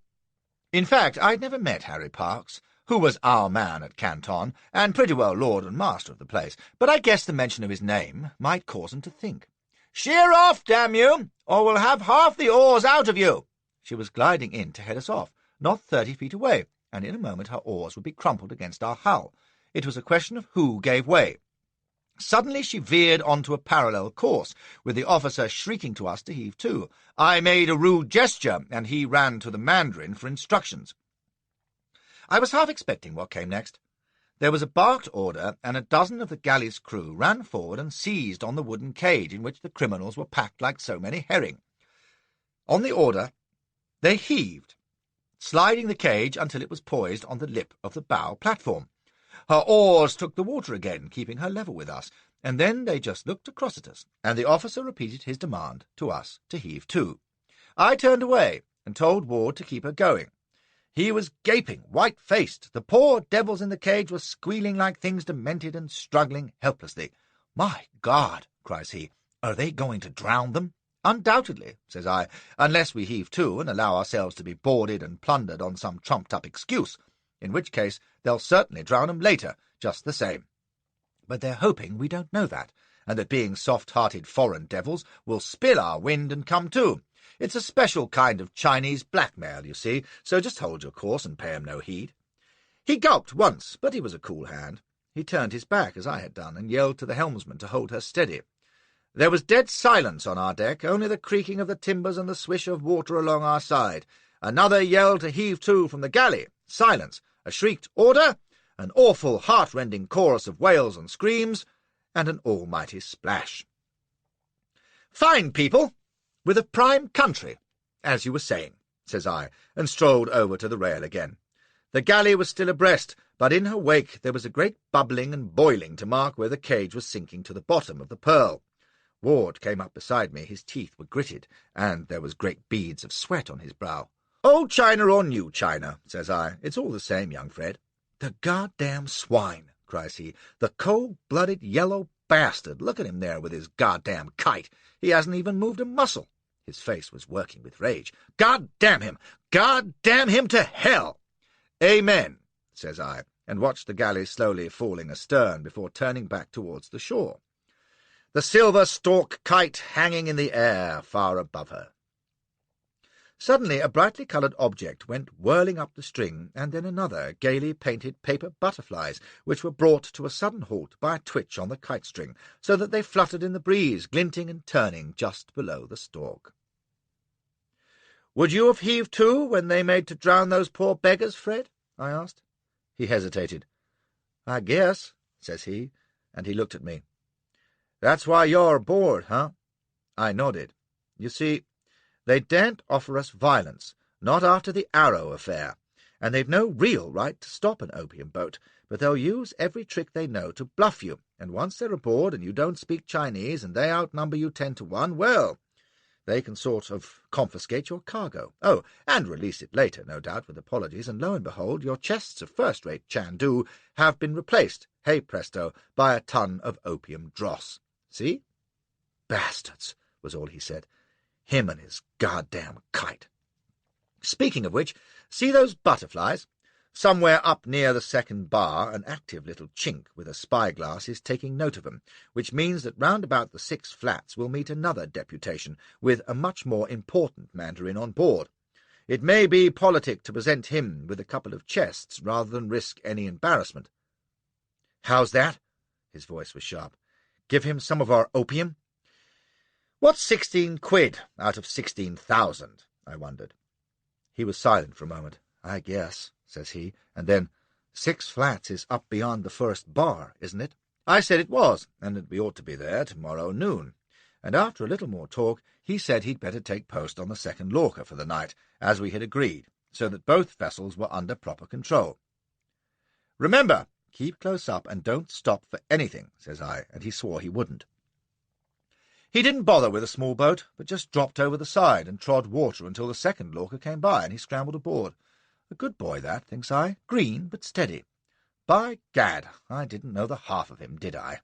In fact, I'd never met Harry Parkes, who was our man at Canton, and pretty well lord and master of the place, but I guess the mention of his name might cause him to think. Sheer off, damn you, or we'll have half the oars out of you. She was gliding in to head us off, not 30 feet away, and in a moment her oars would be crumpled against our hull. It was a question of who gave way. Suddenly she veered onto a parallel course, with the officer shrieking to us to heave to. I made a rude gesture, and he ran to the Mandarin for instructions. I was half expecting what came next. There was a barked order, and a dozen of the galley's crew ran forward and seized on the wooden cage in which the criminals were packed like so many herring. On the order, they heaved, sliding the cage until it was poised on the lip of the bow platform. Her oars took the water again, keeping her level with us, and then they just looked across at us, and the officer repeated his demand to us to heave to. I turned away and told Ward to keep her going. He was gaping, white-faced. The poor devils in the cage were squealing like things demented and struggling helplessly. "My God!" cries he. "Are they going to drown them?" "Undoubtedly," says I, "unless we heave to and allow ourselves to be boarded and plundered on some trumped-up excuse, in which case they'll certainly drown 'em later, just the same. But they're hoping we don't know that, and that being soft-hearted foreign devils will spill our wind and come to. It's a special kind of Chinese blackmail, you see, so just hold your course and pay 'em no heed." He gulped once, but he was a cool hand. He turned his back, as I had done, and yelled to the helmsman to hold her steady. There was dead silence on our deck, only the creaking of the timbers and the swish of water along our side. Another yell to heave to from the galley. Silence. A shrieked order, an awful heart-rending chorus of wails and screams, and an almighty splash. "Fine people, with a prime country, as you were saying," says I, and strolled over to the rail again. The galley was still abreast, but in her wake there was a great bubbling and boiling to mark where the cage was sinking to the bottom of the Pearl. Ward came up beside me. His teeth were gritted, and there was great beads of sweat on his brow. "Old China or new China," says I, "it's all the same, young Fred." "The goddamn swine," cries he, "the cold-blooded yellow bastard. Look at him there with his goddamn kite. He hasn't even moved a muscle." His face was working with rage. "God damn him! God damn him to hell!" "Amen," says I, and watched the galley slowly falling astern before turning back towards the shore. The silver stork kite hanging in the air far above her. Suddenly a brightly coloured object went whirling up the string, and then another, gaily painted paper butterflies, which were brought to a sudden halt by a twitch on the kite-string, so that they fluttered in the breeze, glinting and turning just below the stork. "Would you have heaved to when they made to drown those poor beggars, Fred?" I asked. He hesitated. "I guess," says he, and he looked at me. "That's why you're aboard, huh?" I nodded. "You see, they daren't offer us violence, not after the Arrow affair, and they've no real right to stop an opium boat, but they'll use every trick they know to bluff you, and once they're aboard and you don't speak Chinese and they outnumber you 10 to 1, well, They can sort of confiscate your cargo. Oh, and release it later, no doubt, with apologies, and lo and behold, your chests of first-rate Chandu have been replaced, hey presto, by a ton of opium dross. See? Bastards, was all he said. Him and his goddamn kite. Speaking of which, see those butterflies? Somewhere up near the second bar, an active little chink with a spyglass is taking note of them, which means that round about the 6 flats we'll meet another deputation, with a much more important mandarin on board. It may be politic to present him with a couple of chests rather than risk any embarrassment. How's that? His voice was sharp. Give him some of our opium? What's 16 quid out of 16,000? I wondered. He was silent for a moment. I guess, says he, and then, 6 flats is up beyond the first bar, isn't it? I said it was, and that we ought to be there tomorrow noon. And after a little more talk, he said he'd better take post on the second lorcha for the night, as we had agreed, so that both vessels were under proper control. Remember, keep close up and don't stop for anything, says I, and he swore he wouldn't. He didn't bother with a small boat, but just dropped over the side and trod water until the second lorcha came by, and he scrambled aboard. A good boy, that, thinks I, green but steady. By gad, I didn't know the half of him, did I?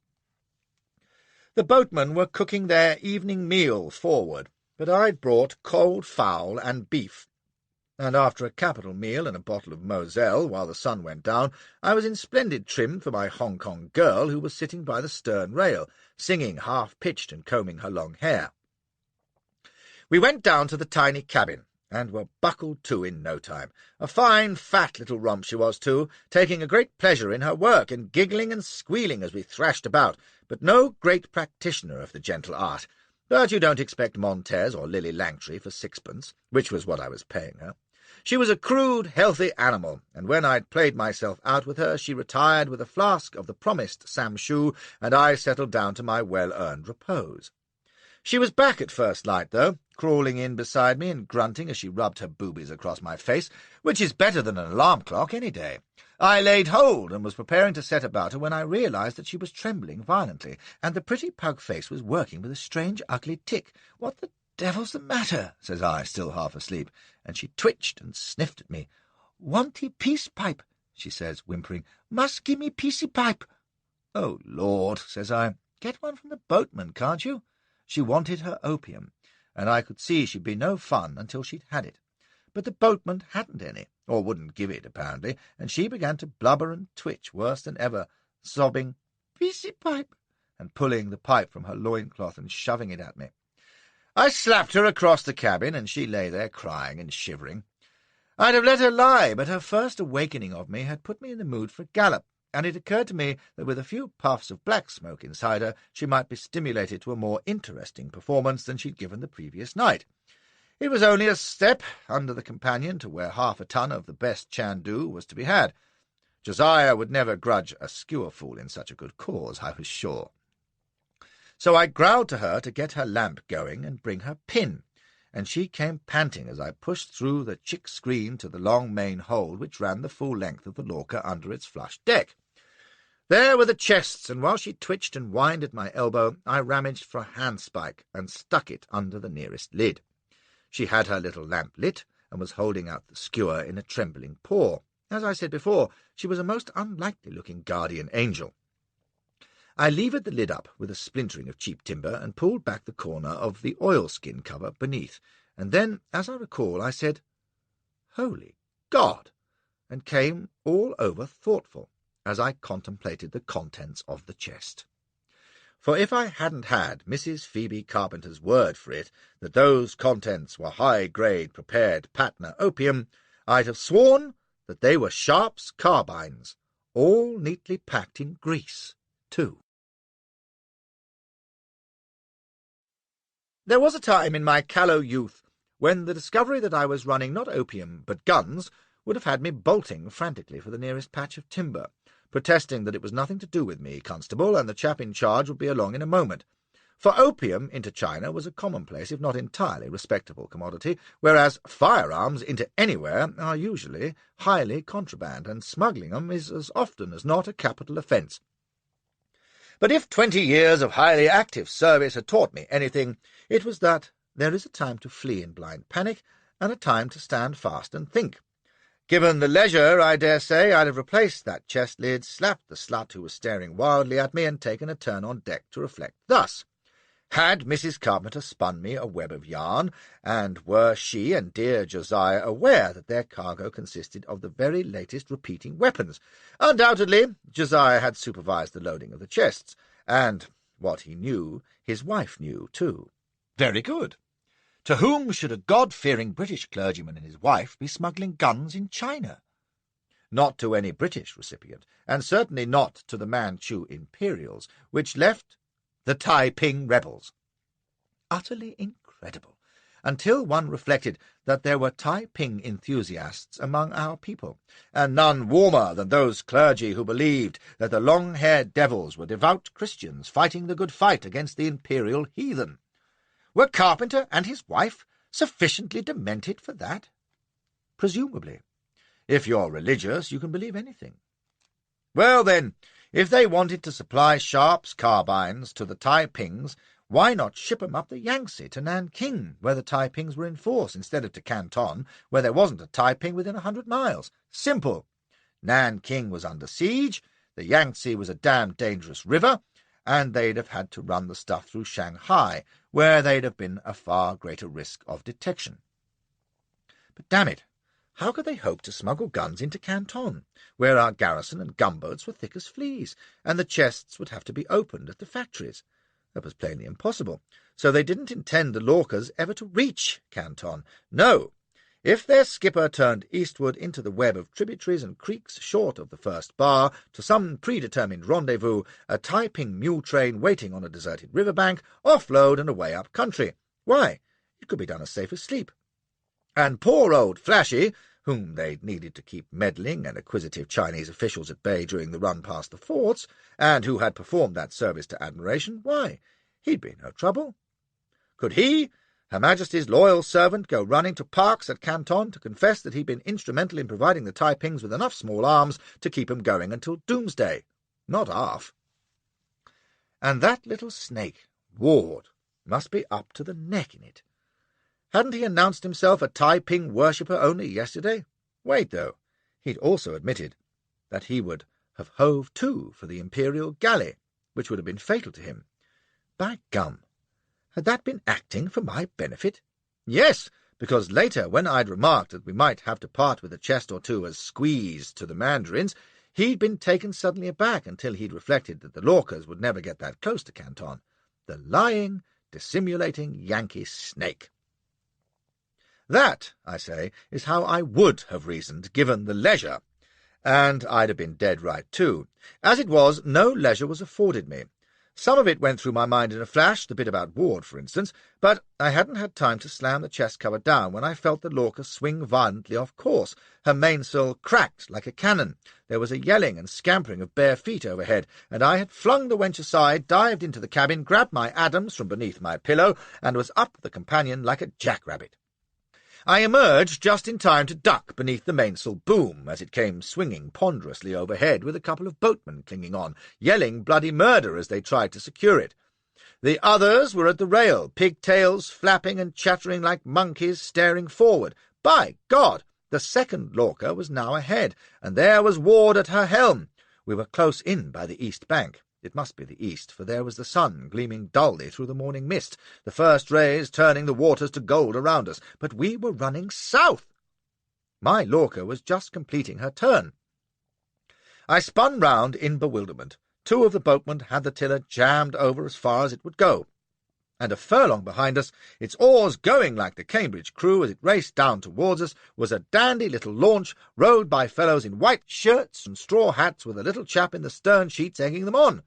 The boatmen were cooking their evening meal forward, but I'd brought cold fowl and beef, and after a capital meal and a bottle of Moselle while the sun went down, I was in splendid trim for my Hong Kong girl, who was sitting by the stern rail, singing half-pitched and combing her long hair. We went down to the tiny cabin, and were buckled to in no time. A fine, fat little romp she was, too, taking a great pleasure in her work, and giggling and squealing as we thrashed about, but no great practitioner of the gentle art. But you don't expect Montez or Lily Langtry for 6pence, which was what I was paying her. She was a crude, healthy animal, and when I'd played myself out with her, she retired with a flask of the promised samshoo, and I settled down to my well-earned repose. She was back at first light, though, crawling in beside me and grunting as she rubbed her boobies across my face, which is better than an alarm clock any day. I laid hold and was preparing to set about her when I realized that she was trembling violently, and the pretty pug face was working with a strange, ugly tic. "What the devil's the matter?" says I, still half asleep, and she twitched and sniffed at me. "Wanty peace pipe," she says, whimpering. "Must gimme piecey pipe." "Oh, Lord," says I, "get one from the boatman, can't you?" She wanted her opium, and I could see she'd be no fun until she'd had it. But the boatman hadn't any, or wouldn't give it, apparently, and she began to blubber and twitch worse than ever, sobbing, "Piecey pipe," and pulling the pipe from her loincloth and shoving it at me. I slapped her across the cabin, and she lay there crying and shivering. I'd have let her lie, but her first awakening of me had put me in the mood for a gallop, and it occurred to me that with a few puffs of black smoke inside her, she might be stimulated to a more interesting performance than she'd given the previous night. It was only a step under the companion to where half a ton of the best Chandu was to be had. Josiah would never grudge a skewer-fool in such a good cause, I was sure. So I growled to her to get her lamp going and bring her pin, and she came panting as I pushed through the chick screen to the long main hold which ran the full length of the lorcha under its flush deck. There were the chests, and while she twitched and whined at my elbow, I rummaged for a handspike and stuck it under the nearest lid. She had her little lamp lit, and was holding out the skewer in a trembling paw. As I said before, she was a most unlikely-looking guardian angel. I levered the lid up with a splintering of cheap timber and pulled back the corner of the oilskin cover beneath, and then, as I recall, I said, "Holy God!" and came all over thoughtful as I contemplated the contents of the chest. For if I hadn't had Mrs. Phoebe Carpenter's word for it that those contents were high-grade prepared Patna opium, I'd have sworn that they were Sharp's carbines, all neatly packed in grease, too. There was a time in my callow youth when the discovery that I was running not opium but guns would have had me bolting frantically for the nearest patch of timber, protesting that it was nothing to do with me, constable, and the chap in charge would be along in a moment. For opium into China was a commonplace, if not entirely respectable commodity, whereas firearms into anywhere are usually highly contraband, and smuggling them is as often as not a capital offence. But if 20 years of highly active service had taught me anything, it was that there is a time to flee in blind panic, and a time to stand fast and think. Given the leisure, I dare say, I'd have replaced that chest lid, slapped the slut who was staring wildly at me, and taken a turn on deck to reflect thus. Had Mrs. Carpenter spun me a web of yarn, and were she and dear Josiah aware that their cargo consisted of the very latest repeating weapons? Undoubtedly, Josiah had supervised the loading of the chests, and what he knew, his wife knew too. Very good. To whom should a God-fearing British clergyman and his wife be smuggling guns in China? Not to any British recipient, and certainly not to the Manchu Imperials, which left the Taiping rebels. Utterly incredible, until one reflected that there were Taiping enthusiasts among our people, and none warmer than those clergy who believed that the long-haired devils were devout Christians fighting the good fight against the imperial heathen. Were Carpenter and his wife sufficiently demented for that? Presumably. If you're religious, you can believe anything. Well, then, if they wanted to supply Sharp's carbines to the Taipings, why not ship 'em up the Yangtze to Nanking, where the Taipings were in force, instead of to Canton, where there wasn't a Taiping within 100 miles? Simple. Nanking was under siege, the Yangtze was a damned dangerous river, and they'd have had to run the stuff through Shanghai, where they'd have been a far greater risk of detection. But damn it, how could they hope to smuggle guns into Canton, where our garrison and gunboats were thick as fleas, and the chests would have to be opened at the factories? That was plainly impossible. So they didn't intend the Lorcas ever to reach Canton. No. If their skipper turned eastward into the web of tributaries and creeks short of the first bar to some predetermined rendezvous, a Taiping mule train waiting on a deserted riverbank, offload and away up country, why, it could be done as safe as sleep. And poor old Flashy, whom they'd needed to keep meddling and acquisitive Chinese officials at bay during the run past the forts, and who had performed that service to admiration, why, he'd be no trouble. Could he, Her Majesty's loyal servant, go running to Parkes at Canton to confess that he'd been instrumental in providing the Taipings with enough small arms to keep 'em going until doomsday? Not half. And that little snake, Ward, must be up to the neck in it. Hadn't he announced himself a Taiping worshipper only yesterday? Wait, though, he'd also admitted that he would have hove to for the Imperial galley, which would have been fatal to him. By gum, had that been acting for my benefit? Yes, because later, when I'd remarked that we might have to part with a chest or two as squeeze to the Mandarins, he'd been taken suddenly aback until he'd reflected that the Lorcas would never get that close to Canton. The lying, dissimulating Yankee snake. That, I say, is how I would have reasoned, given the leisure. And I'd have been dead right, too. As it was, no leisure was afforded me. Some of it went through my mind in a flash, the bit about Ward, for instance, but I hadn't had time to slam the chest cover down when I felt the Lorca swing violently off course. Her mainsail cracked like a cannon. There was a yelling and scampering of bare feet overhead, and I had flung the wench aside, dived into the cabin, grabbed my Adams from beneath my pillow, and was up the companion like a jackrabbit. I emerged just in time to duck beneath the mainsail boom as it came swinging ponderously overhead with a couple of boatmen clinging on, yelling bloody murder as they tried to secure it. The others were at the rail, pigtails flapping and chattering like monkeys staring forward. By God! The second Lorca was now ahead, and there was Ward at her helm. We were close in by the east bank. It must be the east, for there was the sun gleaming dully through the morning mist, the first rays turning the waters to gold around us. But we were running south. My Lorca was just completing her turn. I spun round in bewilderment. Two of the boatmen had the tiller jammed over as far as it would go, and a furlong behind us, its oars going like the Cambridge crew as it raced down towards us, was a dandy little launch rowed by fellows in white shirts and straw hats with a little chap in the stern sheets egging them on.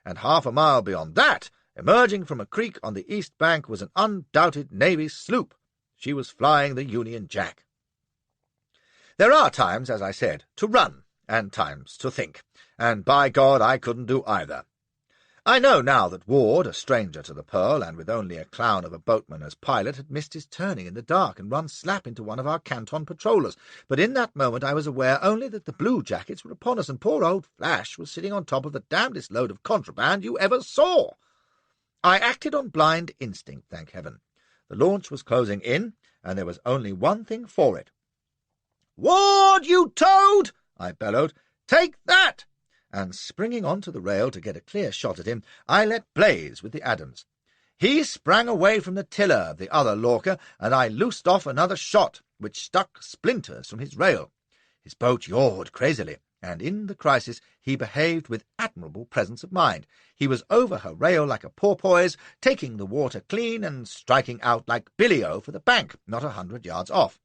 And half a mile beyond that, emerging from a creek on the east bank, was an undoubted Navy sloop. She was flying the Union Jack. There are times, as I said, to run, and times to think, and by God I couldn't do either. I know now that Ward, a stranger to the Pearl, and with only a clown of a boatman as pilot, had missed his turning in the dark and run slap into one of our Canton patrollers, but in that moment I was aware only that the blue jackets were upon us, and poor old Flash was sitting on top of the damnedest load of contraband you ever saw. I acted on blind instinct, thank heaven. The launch was closing in, and there was only one thing for it. "Ward, you toad!" I bellowed. "Take that!" And springing onto the rail to get a clear shot at him, I let blaze with the Adams. He sprang away from the tiller of the other lorcher, and I loosed off another shot, which stuck splinters from his rail. His boat yawed crazily, and in the crisis he behaved with admirable presence of mind. He was over her rail like a porpoise, taking the water clean and striking out like Billy-O for the bank, not 100 yards off.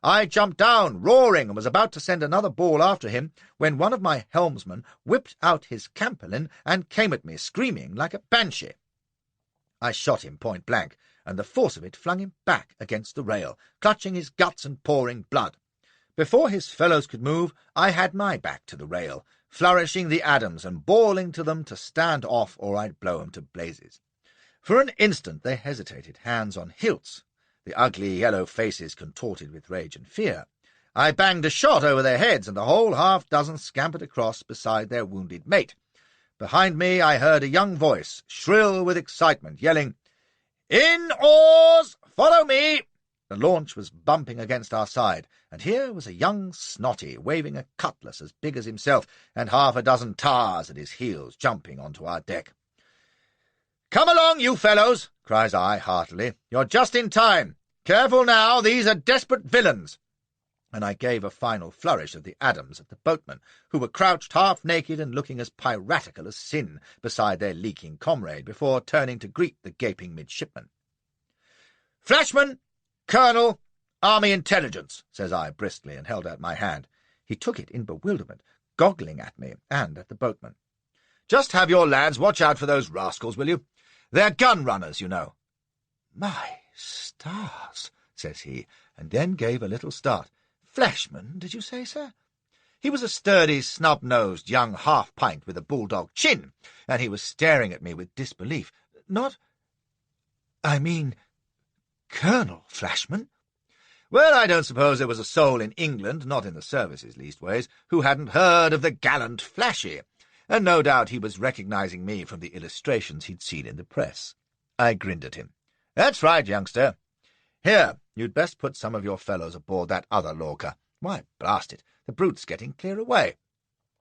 I jumped down, roaring, and was about to send another ball after him, when one of my helmsmen whipped out his camperlin and came at me, screaming like a banshee. I shot him point blank, and the force of it flung him back against the rail, clutching his guts and pouring blood. Before his fellows could move, I had my back to the rail, flourishing the Adams and bawling to them to stand off or I'd blow 'em to blazes. For an instant they hesitated, hands on hilts, the ugly yellow faces contorted with rage and fear. I banged a shot over their heads, and the whole half-dozen scampered across beside their wounded mate. Behind me I heard a young voice, shrill with excitement, yelling, "In oars! Follow me!" The launch was bumping against our side, and here was a young snotty waving a cutlass as big as himself, and half a dozen tars at his heels jumping onto our deck. "Come along, you fellows!" cries I heartily. "You're just in time. Careful now, these are desperate villains." And I gave a final flourish of the Adams at the boatmen, who were crouched half-naked and looking as piratical as sin beside their leaking comrade, before turning to greet the gaping midshipman. "Flashman, Colonel, Army Intelligence," says I briskly, and held out my hand. He took it in bewilderment, goggling at me and at the boatman. "Just have your lads watch out for those rascals, will you? They're gun-runners, you know." "My stars," says he, and then gave a little start. "Flashman, did you say, sir?" He was a sturdy, snub-nosed young half-pint with a bulldog chin, and he was staring at me with disbelief. I mean, Colonel Flashman?" Well, I don't suppose there was a soul in England, not in the services leastways, who hadn't heard of the gallant Flashy, and no doubt he was recognizing me from the illustrations he'd seen in the press. I grinned at him. "That's right, youngster. Here, you'd best put some of your fellows aboard that other lorcher. Why, blast it, the brute's getting clear away."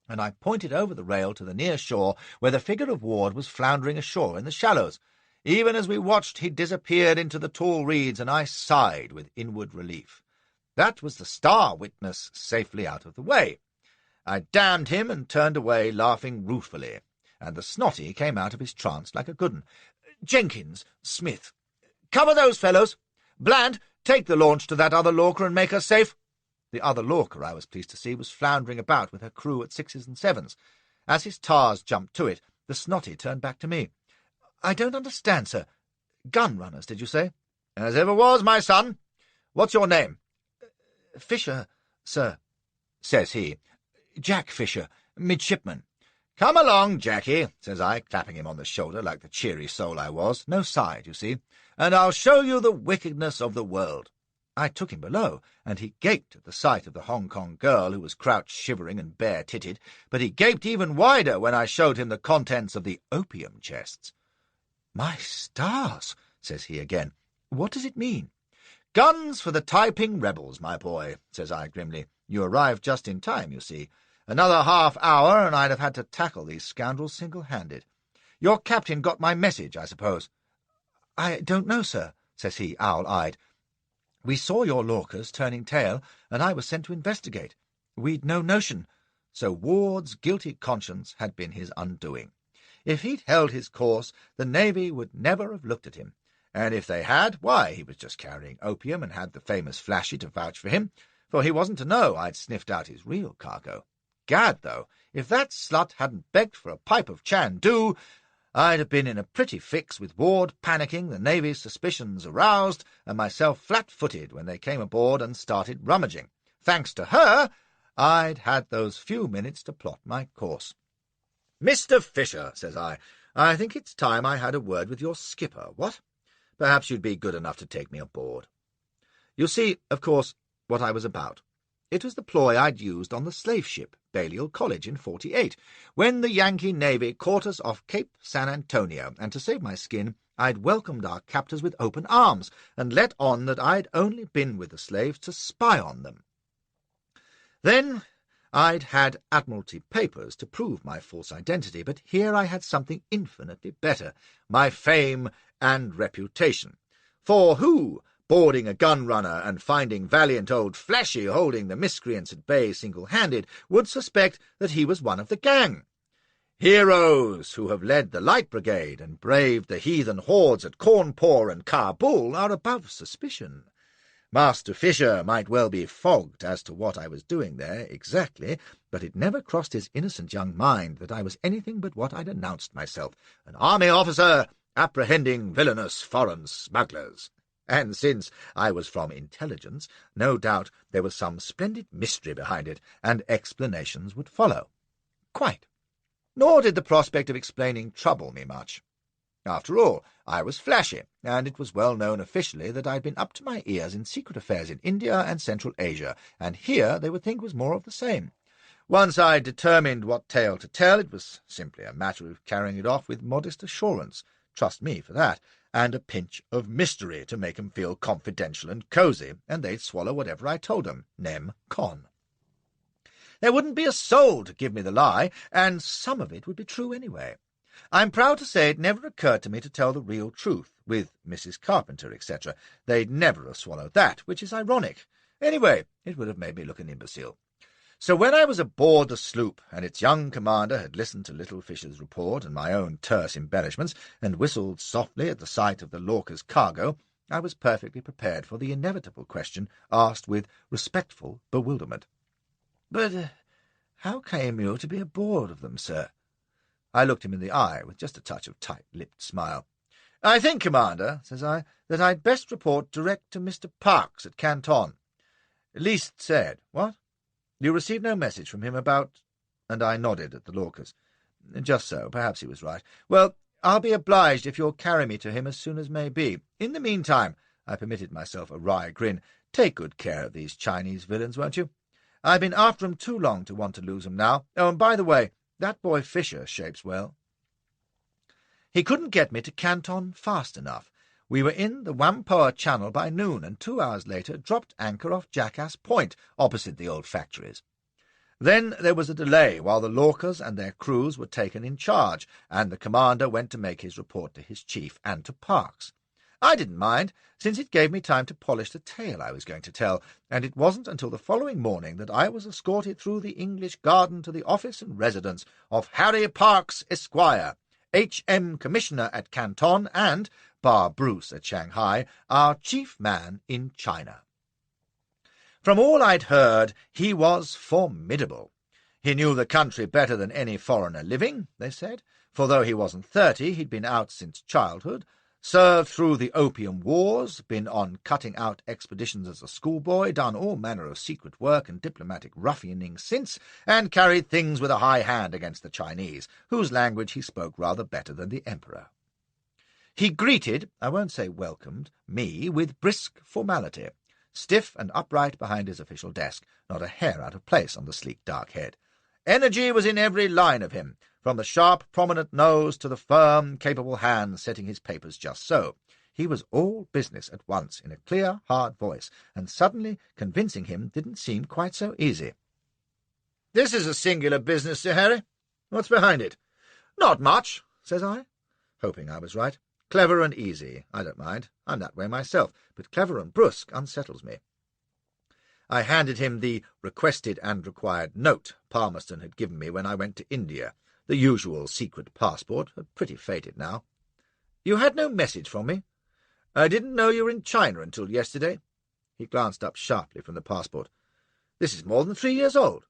And I pointed over the rail to the near shore, where the figure of Ward was floundering ashore in the shallows. Even as we watched, he disappeared into the tall reeds, and I sighed with inward relief. That was the star witness safely out of the way. I damned him and turned away, laughing ruefully, and the snotty came out of his trance like a good 'un. "Jenkins, Smith, cover those fellows. Bland, take the launch to that other lorcher and make her safe." The other lorcher, I was pleased to see, was floundering about with her crew at 6s and 7s. As his tars jumped to it, the snotty turned back to me. "I don't understand, sir. Gun-runners, did you say?" "As ever was, my son. What's your name?" "Fisher, sir," says he. "Jack Fisher, midshipman." "Come along, Jackie," says I, clapping him on the shoulder like the cheery soul I was, no side, you see, "and I'll show you the wickedness of the world." I took him below, and he gaped at the sight of the Hong Kong girl who was crouched shivering and bare-titted, but he gaped even wider when I showed him the contents of the opium chests. "My stars," says he again. "What does it mean?" "Guns for the Taiping rebels, my boy," says I grimly. "You arrived just in time, you see. Another half-hour, and I'd have had to tackle these scoundrels single-handed. Your captain got my message, I suppose?" "I don't know, sir," says he, owl-eyed. "We saw your lorchers turning tail, and I was sent to investigate. We'd no notion." So Ward's guilty conscience had been his undoing. If he'd held his course, the Navy would never have looked at him. And if they had, why, he was just carrying opium and had the famous Flashy to vouch for him, for he wasn't to know I'd sniffed out his real cargo. Gad, though, if that slut hadn't begged for a pipe of Chandu, I'd have been in a pretty fix, with Ward panicking, the Navy's suspicions aroused, and myself flat-footed when they came aboard and started rummaging. Thanks to her, I'd had those few minutes to plot my course. "Mr. Fisher," says I think it's time I had a word with your skipper, what? Perhaps you'd be good enough to take me aboard." You see, of course, what I was about. It was the ploy I'd used on the slave ship, Balliol College, in 48, when the Yankee Navy caught us off Cape San Antonio, and to save my skin, I'd welcomed our captors with open arms, and let on that I'd only been with the slaves to spy on them. Then I'd had Admiralty papers to prove my false identity, but here I had something infinitely better, my fame and reputation. For who, boarding a gun-runner and finding valiant old Flashy holding the miscreants at bay single-handed, would suspect that he was one of the gang? Heroes who have led the Light Brigade and braved the heathen hordes at Cawnpore and Kabul are above suspicion. Master Fisher might well be fogged as to what I was doing there exactly, but it never crossed his innocent young mind that I was anything but what I'd announced myself, an army officer apprehending villainous foreign smugglers. And since I was from intelligence, no doubt there was some splendid mystery behind it, and explanations would follow. Quite. Nor did the prospect of explaining trouble me much. After all, I was Flashy, and it was well known officially that I'd been up to my ears in secret affairs in India and Central Asia, and here they would think was more of the same. Once I'd determined what tale to tell, it was simply a matter of carrying it off with modest assurance, trust me for that, and a pinch of mystery to make 'em feel confidential and cosy, and they'd swallow whatever I told 'em, nem. con. There wouldn't be a soul to give me the lie, and some of it would be true anyway. I'm proud to say it never occurred to me to tell the real truth, with Mrs. Carpenter, etc. They'd never have swallowed that, which is ironic. Anyway, it would have made me look an imbecile. So when I was aboard the sloop, and its young commander had listened to little Fisher's report and my own terse embellishments, and whistled softly at the sight of the Lorca's cargo, I was perfectly prepared for the inevitable question asked with respectful bewilderment. "But how came you to be aboard of them, sir?" I looked him in the eye with just a touch of tight-lipped smile. "I think, Commander," says I, "that I'd best report direct to Mr. Parks at Canton. Least said. What? You received no message from him about—" And I nodded at the Lorcas. "Just so. Perhaps he was right. Well, I'll be obliged if you'll carry me to him as soon as may be. In the meantime," I permitted myself a wry grin, "take good care of these Chinese villains, won't you? I've been after 'em too long to want to lose 'em now. Oh, and by the way, that boy Fisher shapes well." He couldn't get me to Canton fast enough. We were in the Whampoa Channel by noon, and 2 hours later dropped anchor off Jackass Point, opposite the old factories. Then there was a delay while the Lorcas and their crews were taken in charge, and the commander went to make his report to his chief and to Parks. I didn't mind, since it gave me time to polish the tale I was going to tell, and it wasn't until the following morning that I was escorted through the English garden to the office and residence of Harry Parks, Esquire, H.M. Commissioner at Canton, and, bar Bruce at Shanghai, our chief man in China. From all I'd heard, he was formidable. He knew the country better than any foreigner living, they said, for though he wasn't 30, he'd been out since childhood, served through the Opium Wars, been on cutting-out expeditions as a schoolboy, done all manner of secret work and diplomatic ruffianing since, and carried things with a high hand against the Chinese, whose language he spoke rather better than the Emperor. He greeted, I won't say welcomed, me with brisk formality, stiff and upright behind his official desk, not a hair out of place on the sleek dark head. Energy was in every line of him, from the sharp, prominent nose to the firm, capable hand setting his papers just so. He was all business at once, in a clear, hard voice, and suddenly convincing him didn't seem quite so easy. "This is a singular business, Sir Harry. What's behind it?" "Not much," says I, hoping I was right. "Clever and easy. I don't mind. I'm that way myself, but clever and brusque unsettles me." I handed him the requested and required note Palmerston had given me when I went to India, the usual secret passport, pretty faded now. "You had no message from me?" "I didn't know you were in China until yesterday." He glanced up sharply from the passport. "This is more than 3 years old."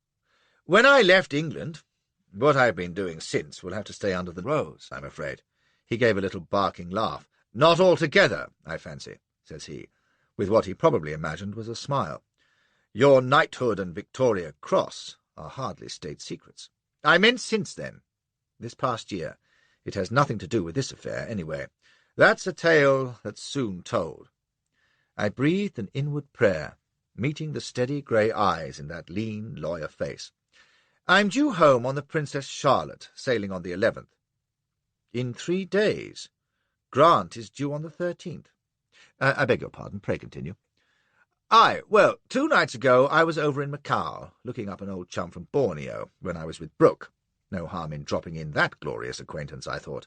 "When I left England, what I've been doing since will have to stay under the rose, I'm afraid." He gave a little barking laugh. "Not altogether, I fancy," says he, with what he probably imagined was a smile. "Your knighthood and Victoria Cross are hardly state secrets." "I meant since then. This past year. It has nothing to do with this affair, anyway. That's a tale that's soon told." I breathed an inward prayer, meeting the steady grey eyes in that lean lawyer face. "I'm due home on the Princess Charlotte, sailing on the 11th. "In 3 days. Grant is due on the 13th. I beg your pardon. Pray continue. Aye, well, 2 nights ago I was over in Macau, looking up an old chum from Borneo, when I was with Brooke. No harm in dropping in that glorious acquaintance, I thought.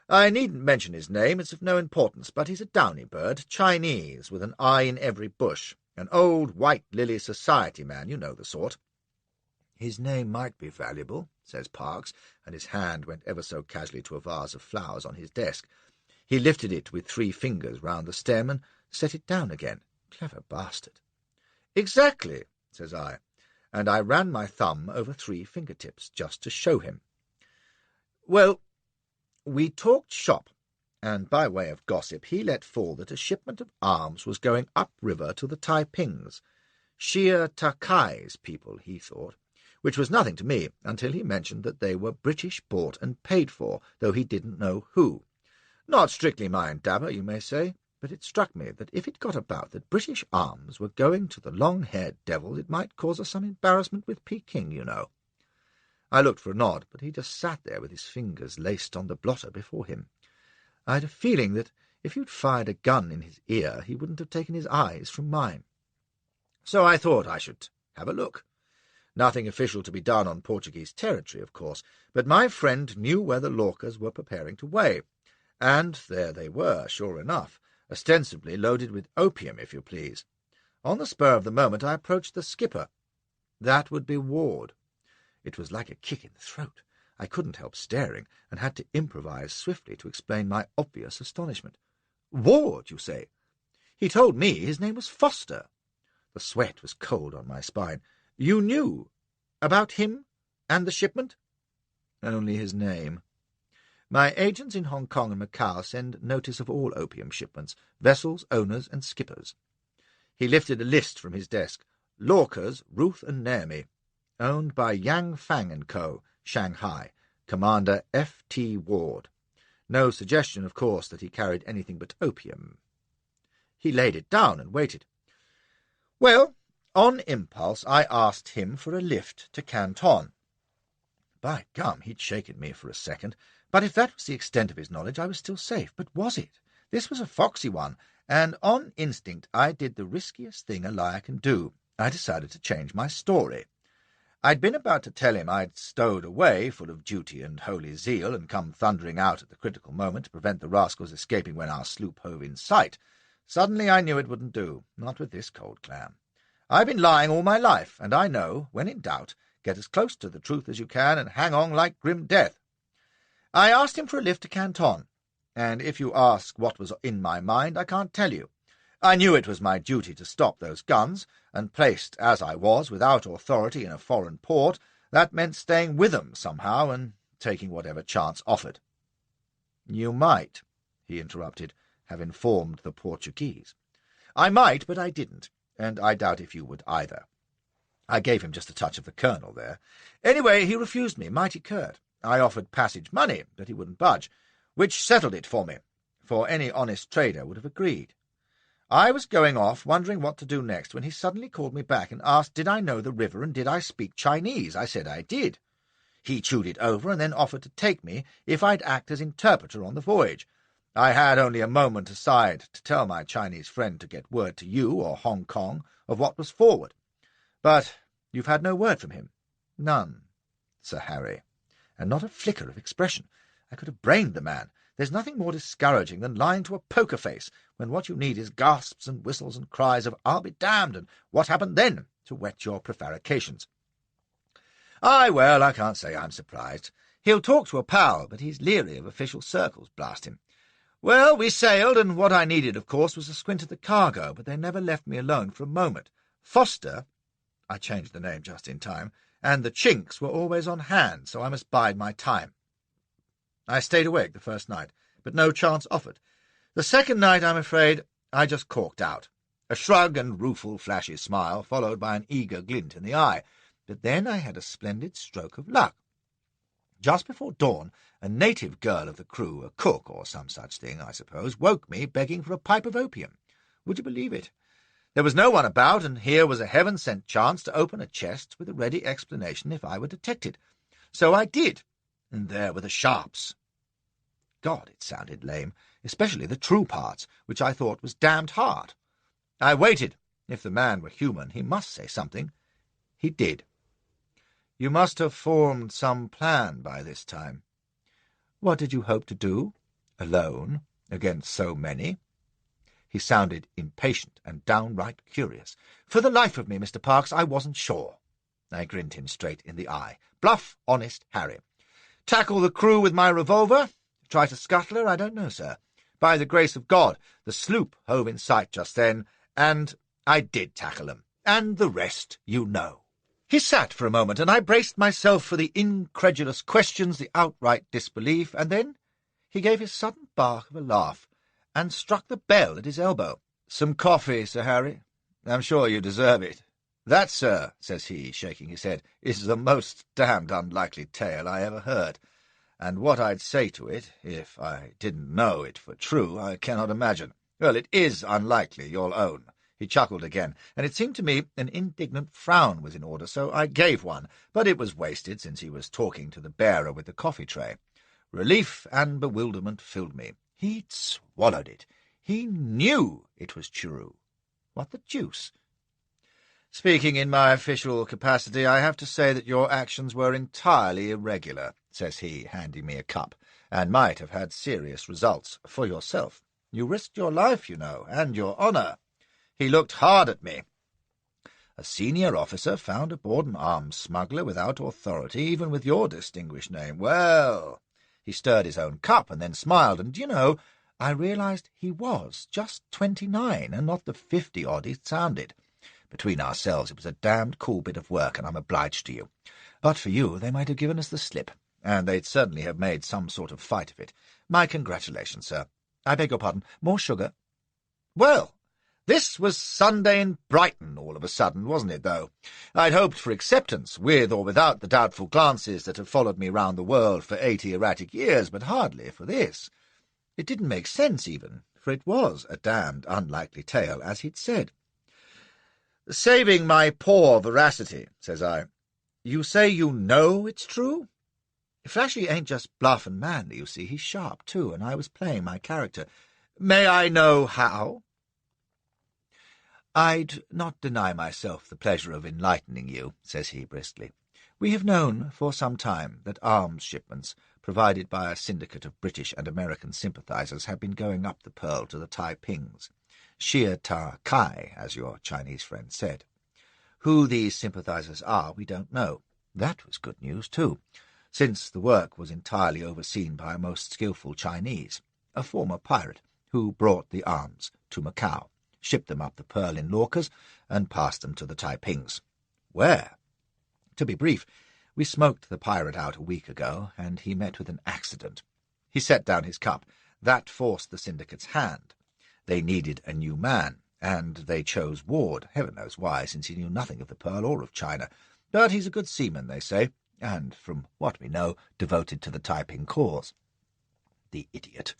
I needn't mention his name, it's of no importance, but he's a downy bird, Chinese, with an eye in every bush, an old white lily society man, you know the sort. His name might be valuable, says Parkes, and his hand went ever so casually to a vase of flowers on his desk. He lifted it with 3 fingers round the stem and set it down again. Clever bastard. Exactly, says I, and I ran my thumb over 3 fingertips, just to show him. Well, we talked shop, and by way of gossip he let fall that a shipment of arms was going upriver to the Taipings, Shia Takai's people, he thought, which was nothing to me until he mentioned that they were British bought and paid for, though he didn't know who. Not strictly my endeavour, you may say, but it struck me that if it got about that British arms were going to the long-haired devil, it might cause us some embarrassment with Peking, you know. I looked for a nod, but he just sat there with his fingers laced on the blotter before him. I had a feeling that if you'd fired a gun in his ear, he wouldn't have taken his eyes from mine. So I thought I should have a look. Nothing official to be done on Portuguese territory, of course, but my friend knew where the Lorcas were preparing to weigh, and there they were, sure enough, ostensibly loaded with opium, if you please. On the spur of the moment I approached the skipper. That would be Ward. It was like a kick in the throat. I couldn't help staring, and had to improvise swiftly to explain my obvious astonishment. Ward, you say? He told me his name was Foster. The sweat was cold on my spine. You knew about him and the shipment? Only his name. My agents in Hong Kong and Macau send notice of all opium shipments, vessels, owners, and skippers. He lifted a list from his desk. Lorcas, Ruth and Naomi. Owned by Yang Fang & Co., Shanghai. Commander F.T. Ward. No suggestion, of course, that he carried anything but opium. He laid it down and waited. Well, on impulse, I asked him for a lift to Canton. By gum, he'd shaken me for a second, but if that was the extent of his knowledge, I was still safe. But was it? This was a foxy one, and on instinct I did the riskiest thing a liar can do. I decided to change my story. I'd been about to tell him I'd stowed away, full of duty and holy zeal, and come thundering out at the critical moment to prevent the rascals escaping when our sloop hove in sight. Suddenly I knew it wouldn't do, not with this cold clam. I've been lying all my life, and I know, when in doubt, get as close to the truth as you can and hang on like grim death. I asked him for a lift to Canton, and if you ask what was in my mind, I can't tell you. I knew it was my duty to stop those guns, and placed as I was, without authority in a foreign port, that meant staying with them somehow and taking whatever chance offered. You might, he interrupted, have informed the Portuguese. I might, but I didn't, and I doubt if you would either. I gave him just a touch of the colonel there. Anyway, he refused me, mighty curt. I offered passage money, but he wouldn't budge, which settled it for me, for any honest trader would have agreed. I was going off, wondering what to do next, when he suddenly called me back and asked did I know the river and did I speak Chinese. I said I did. He chewed it over and then offered to take me if I'd act as interpreter on the voyage. I had only a moment aside to tell my Chinese friend to get word to you or Hong Kong of what was forward. But you've had no word from him? None, Sir Harry, and not a flicker of expression. I could have brained the man. There's nothing more discouraging than lying to a poker face, when what you need is gasps and whistles and cries of "I'll be damned" and "What happened then?" to whet your prevarications. Aye, well, I can't say I'm surprised. He'll talk to a pal, but he's leery of official circles, blast him. Well, we sailed, and what I needed, of course, was a squint at the cargo, but they never left me alone for a moment. Foster, I changed the name just in time, and the Chinks were always on hand, so I must bide my time. I stayed awake the first night, but no chance offered. The second night, I'm afraid, I just corked out. A shrug and rueful flashy smile, followed by an eager glint in the eye. But then I had a splendid stroke of luck. Just before dawn, a native girl of the crew, a cook or some such thing, I suppose, woke me begging for a pipe of opium. Would you believe it? There was no one about, and here was a heaven-sent chance to open a chest with a ready explanation if I were detected. So I did, and there were the sharps. God, it sounded lame, especially the true parts, which I thought was damned hard. I waited. If the man were human, he must say something. He did. You must have formed some plan by this time. What did you hope to do? Alone, against so many? He sounded impatient and downright curious. For the life of me, Mr. Parks, I wasn't sure. I grinned him straight in the eye. Bluff, honest Harry. Tackle the crew with my revolver? Try to scuttle her? I don't know, sir. By the grace of God, the sloop hove in sight just then, and I did tackle 'em. And the rest you know. He sat for a moment, and I braced myself for the incredulous questions, the outright disbelief, and then he gave his sudden bark of a laugh, and struck the bell at his elbow. Some coffee, Sir Harry? I'm sure you deserve it. That, sir, says he, shaking his head, is the most damned unlikely tale I ever heard, and what I'd say to it, if I didn't know it for true, I cannot imagine. Well, it is unlikely, you'll own. He chuckled again, and it seemed to me an indignant frown was in order, so I gave one, but it was wasted, since he was talking to the bearer with the coffee-tray. Relief and bewilderment filled me. He'd swallowed it. He knew it was true. What the deuce? Speaking in my official capacity, I have to say that your actions were entirely irregular, says he, handing me a cup, and might have had serious results for yourself. You risked your life, you know, and your honour. He looked hard at me. A senior officer found aboard an arms smuggler without authority, even with your distinguished name. Well, he stirred his own cup and then smiled, and, you know, I realized he was just 29 and not the 50-odd he'd sounded. Between ourselves, it was a damned cool bit of work, and I'm obliged to you. But for you, they might have given us the slip, and they'd certainly have made some sort of fight of it. My congratulations, sir. I beg your pardon. More sugar? Well, this was Sunday in Brighton all of a sudden, wasn't it, though? I'd hoped for acceptance, with or without the doubtful glances that have followed me round the world for 80 erratic years, but hardly for this. It didn't make sense, even, for it was a damned unlikely tale, as he'd said. Saving my poor veracity, says I, you say you know it's true? Flashy ain't just bluff and manly, you see. He's sharp, too, and I was playing my character. May I know how? I'd not deny myself the pleasure of enlightening you, says he briskly. We have known for some time that arms shipments, provided by a syndicate of British and American sympathizers, have been going up the Pearl to the Taipings. Shia Ta Kai, as your Chinese friend said. Who these sympathizers are, we don't know. That was good news, too, since the work was entirely overseen by a most skilful Chinese, a former pirate, who brought the arms to Macau, shipped them up the Pearl in Lorcas, and passed them to the Taipings. Where? To be brief, we smoked the pirate out a week ago, and he met with an accident. He set down his cup. That forced the syndicate's hand. They needed a new man, and they chose Ward, heaven knows why, since he knew nothing of the Pearl or of China. But he's a good seaman, they say, and, from what we know, devoted to the Taiping cause. The idiot!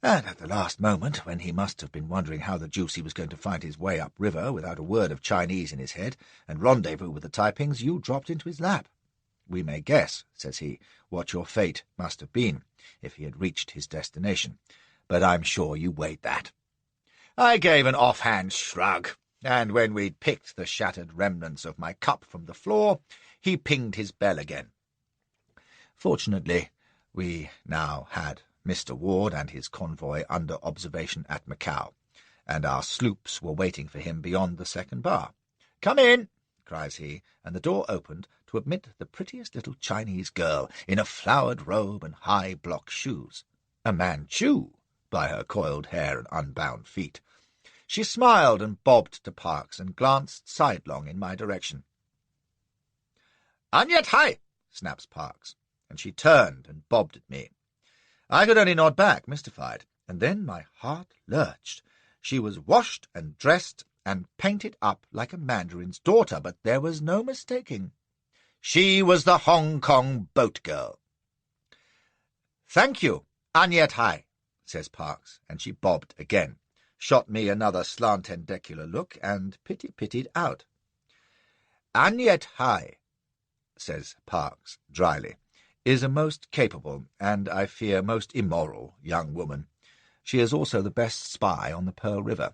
And at the last moment, when he must have been wondering how the deuce he was going to find his way up-river without a word of Chinese in his head, and rendezvous with the Taipings, you dropped into his lap. We may guess, says he, what your fate must have been, if he had reached his destination, but I'm sure you weighed that. I gave an offhand shrug, and when we'd picked the shattered remnants of my cup from the floor, he pinged his bell again. Fortunately, we now had Mr. Ward and his convoy under observation at Macau, and our sloops were waiting for him beyond the second bar. "Come in," cries he, and the door opened to admit the prettiest little Chinese girl in a flowered robe and high block shoes, a Manchu by her coiled hair and unbound feet. She smiled and bobbed to Parks and glanced sidelong in my direction. "Anyet hai!" snaps Parks, and she turned and bobbed at me. I could only nod back, mystified, and then my heart lurched. She was washed and dressed and painted up like a mandarin's daughter, but there was no mistaking. She was the Hong Kong boat girl. "Thank you, Anyet hai," says Parks, and she bobbed again, shot me another slantendecular look, and pity-pitied out. "Anyet hai," says Parks dryly, is a most capable, and I fear most immoral, young woman. She is also the best spy on the Pearl River.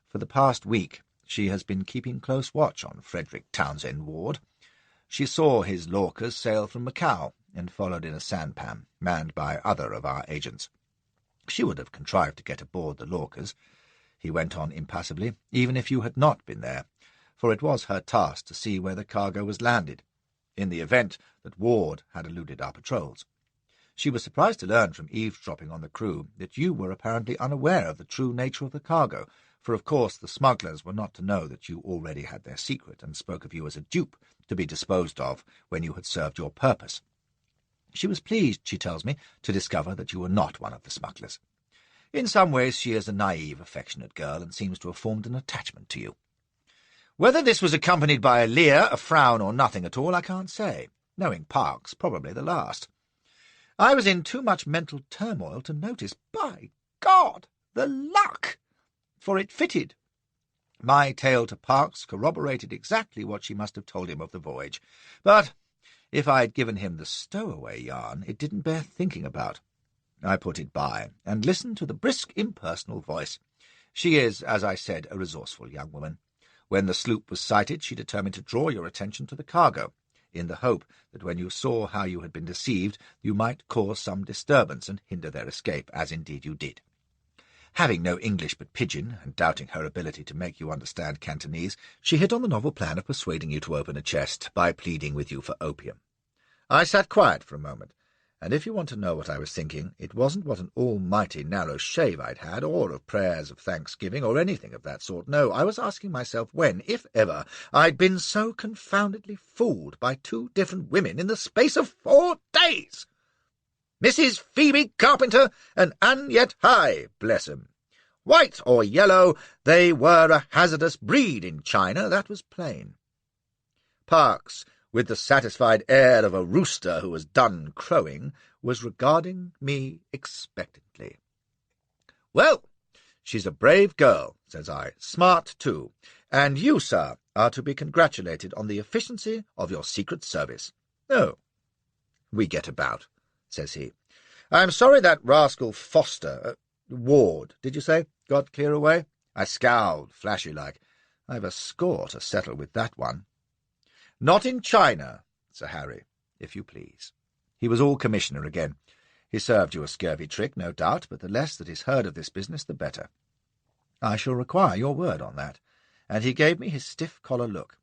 For the past week she has been keeping close watch on Frederick Townsend Ward. She saw his lorchas sail from Macao, and followed in a sampan, manned by other of our agents. She would have contrived to get aboard the lorchas, he went on impassively, even if you had not been there, for it was her task to see where the cargo was landed, in the event that Ward had eluded our patrols. She was surprised to learn from eavesdropping on the crew that you were apparently unaware of the true nature of the cargo, for of course the smugglers were not to know that you already had their secret, and spoke of you as a dupe to be disposed of when you had served your purpose. She was pleased, she tells me, to discover that you were not one of the smugglers. In some ways she is a naive, affectionate girl, and seems to have formed an attachment to you. Whether this was accompanied by a leer, a frown, or nothing at all, I can't say. Knowing Parks, probably the last. I was in too much mental turmoil to notice. By God, the luck! For it fitted. My tale to Parks corroborated exactly what she must have told him of the voyage. But if I had given him the stowaway yarn, it didn't bear thinking about. I put it by, and listened to the brisk, impersonal voice. She is, as I said, a resourceful young woman. When the sloop was sighted, she determined to draw your attention to the cargo, in the hope that when you saw how you had been deceived, you might cause some disturbance and hinder their escape, as indeed you did. Having no English but pidgin, and doubting her ability to make you understand Cantonese, she hit on the novel plan of persuading you to open a chest by pleading with you for opium. I sat quiet for a moment, and if you want to know what I was thinking, it wasn't what an almighty narrow shave I'd had, or of prayers of thanksgiving, or anything of that sort. No, I was asking myself when, if ever, I'd been so confoundedly fooled by two different women in the space of 4 days. Mrs. Phoebe Carpenter and Annette High, bless 'em. White or yellow, they were a hazardous breed in China, that was plain. Parks, with the satisfied air of a rooster who has done crowing, was regarding me expectantly. "Well, she's a brave girl," says I, "smart too, and you, sir, are to be congratulated on the efficiency of your Secret Service." "Oh, we get about," says he. "I'm sorry that rascal Foster, Ward, did you say, got clear away?" I scowled, flashy-like. "I've a score to settle with that one." "Not in China, Sir Harry, if you please." He was all commissioner again. He served you a scurvy trick, no doubt, but the less that is heard of this business, the better. "I shall require your word on that." And he gave me his stiff collar look.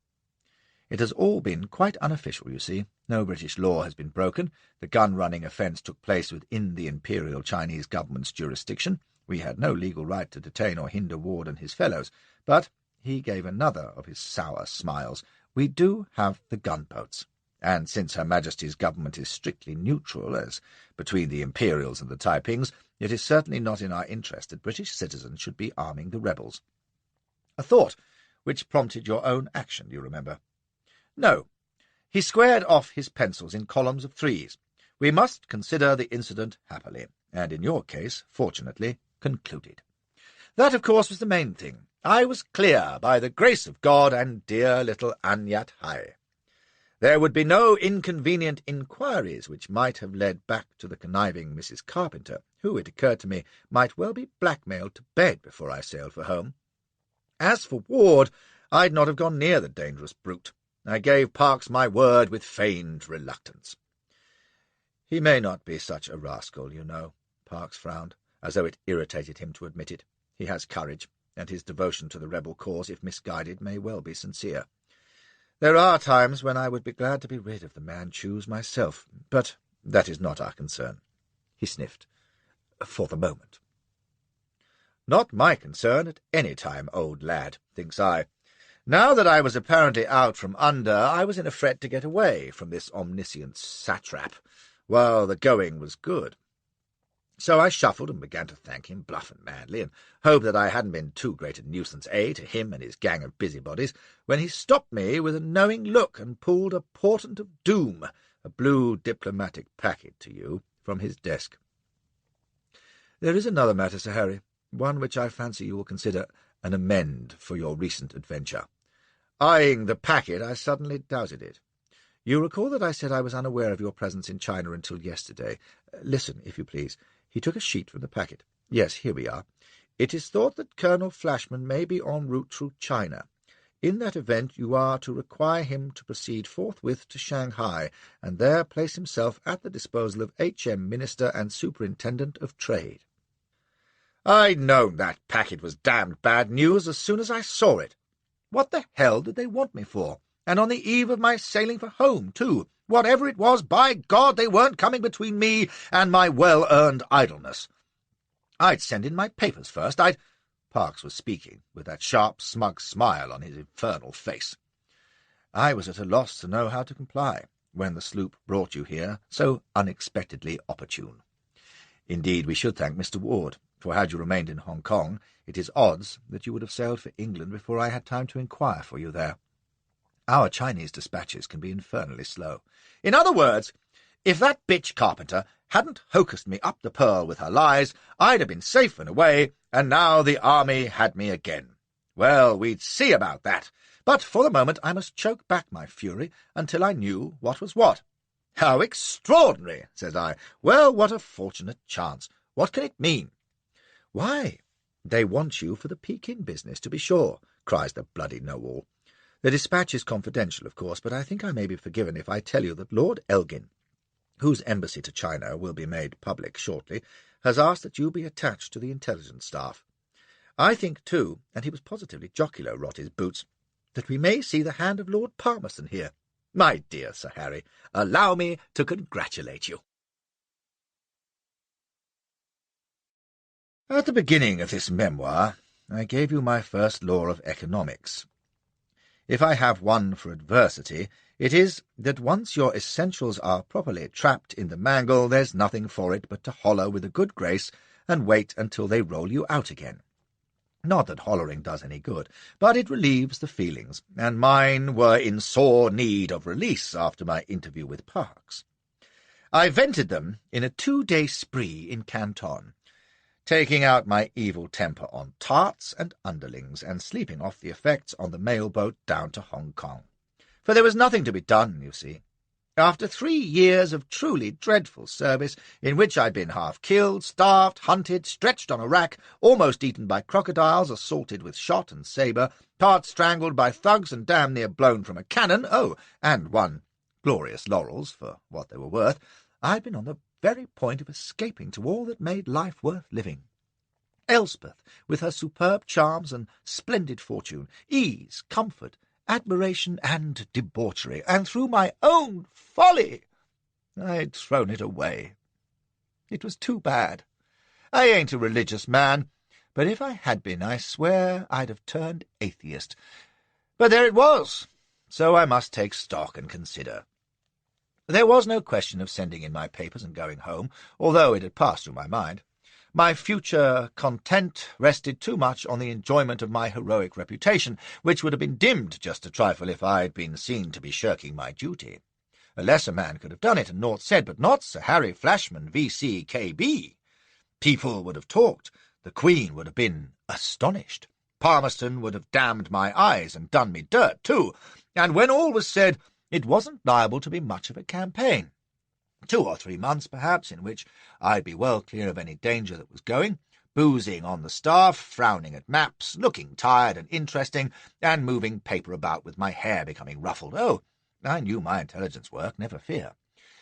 "It has all been quite unofficial, you see. No British law has been broken. The gun-running offence took place within the Imperial Chinese government's jurisdiction. We had no legal right to detain or hinder Ward and his fellows. But," he gave another of his sour smiles, "we do have the gunboats. And since Her Majesty's government is strictly neutral, as between the Imperials and the Taipings, it is certainly not in our interest that British citizens should be arming the rebels." A thought which prompted your own action, you remember. "No." He squared off his pencils in columns of 3s. "We must consider the incident happily, and in your case, fortunately, concluded. That, of course, was the main thing. I was clear, by the grace of God and dear little Annette High. There would be no inconvenient inquiries which might have led back to the conniving Mrs. Carpenter, who, it occurred to me, might well be blackmailed to bed before I sailed for home. As for Ward, I'd not have gone near the dangerous brute. I gave Parks my word with feigned reluctance. "He may not be such a rascal, you know." Parks frowned, as though it irritated him to admit it. "He has courage, and his devotion to the rebel cause, if misguided, may well be sincere. There are times when I would be glad to be rid of the Manchus myself, but that is not our concern." He sniffed. "For the moment." Not my concern at any time, old lad, thinks I. Now that I was apparently out from under, I was in a fret to get away from this omniscient satrap, while the going was good. So I shuffled and began to thank him bluff and manly, and hoped that I hadn't been too great a nuisance, to him and his gang of busybodies, when he stopped me with a knowing look and pulled a portent of doom, a blue diplomatic packet to you, from his desk. "There is another matter, Sir Harry, one which I fancy you will consider an amend for your recent adventure." Eyeing the packet, I suddenly doubted it. You recall that I said I was unaware of your presence in China until yesterday. Listen, if you please. He took a sheet from the packet. Yes, here we are. It is thought that Colonel Flashman may be en route through China. In that event, you are to require him to proceed forthwith to Shanghai, and there place himself at the disposal of H.M. Minister and Superintendent of Trade. I'd known that packet was damned bad news as soon as I saw it. What the hell did they want me for? And on the eve of my sailing for home, too. Whatever it was, by God, they weren't coming between me and my well-earned idleness. I'd send in my papers first. Parks was speaking, with that sharp, smug smile on his infernal face. I was at a loss to know how to comply, when the sloop brought you here, so unexpectedly opportune. Indeed, we should thank Mr. Ward, for had you remained in Hong Kong, it is odds that you would have sailed for England before I had time to inquire for you there. Our Chinese dispatches can be infernally slow. In other words, if that bitch Carpenter hadn't hocussed me up the pearl with her lies, I'd have been safe and away, and now the army had me again. Well, we'd see about that. But for the moment I must choke back my fury until I knew what was what. How extraordinary, says I. Well, what a fortunate chance. What can it mean? Why, they want you for the Pekin business, to be sure, cries the bloody know-all. The dispatch is confidential, of course, but I think I may be forgiven if I tell you that Lord Elgin, whose embassy to China will be made public shortly, has asked that you be attached to the intelligence staff. I think, too, and he was positively jocular, rot his boots, that we may see the hand of Lord Palmerston here. My dear Sir Harry, allow me to congratulate you. At the beginning of this memoir, I gave you my first law of economics. If I have one for adversity, it is that once your essentials are properly trapped in the mangle, there's nothing for it but to holler with a good grace and wait until they roll you out again. Not that hollering does any good, but it relieves the feelings, and mine were in sore need of release after my interview with Parks. I vented them in a 2-day spree in Canton, taking out my evil temper on tarts and underlings, and sleeping off the effects on the mail boat down to Hong Kong. For there was nothing to be done, you see. After 3 years of truly dreadful service, in which I'd been half killed, starved, hunted, stretched on a rack, almost eaten by crocodiles, assaulted with shot and sabre, part strangled by thugs and damn near blown from a cannon, and won glorious laurels for what they were worth, I'd been on the very point of escaping to all that made life worth living. Elspeth, with her superb charms and splendid fortune, ease, comfort, admiration and debauchery, and through my own folly I'd thrown it away. It was too bad. I ain't a religious man, but if I had been, I swear I'd have turned atheist. But there it was, so I must take stock and consider. There was no question of sending in my papers and going home, although it had passed through my mind. My future content rested too much on the enjoyment of my heroic reputation, which would have been dimmed just a trifle if I had been seen to be shirking my duty. A lesser man could have done it, and naught said, but not Sir Harry Flashman, V.C. K.B. People would have talked. The Queen would have been astonished. Palmerston would have damned my eyes and done me dirt, too, and when all was said, it wasn't liable to be much of a campaign. 2 or 3 months, perhaps, in which I'd be well clear of any danger that was going, boozing on the staff, frowning at maps, looking tired and interesting, and moving paper about with my hair becoming ruffled. Oh, I knew my intelligence work, never fear.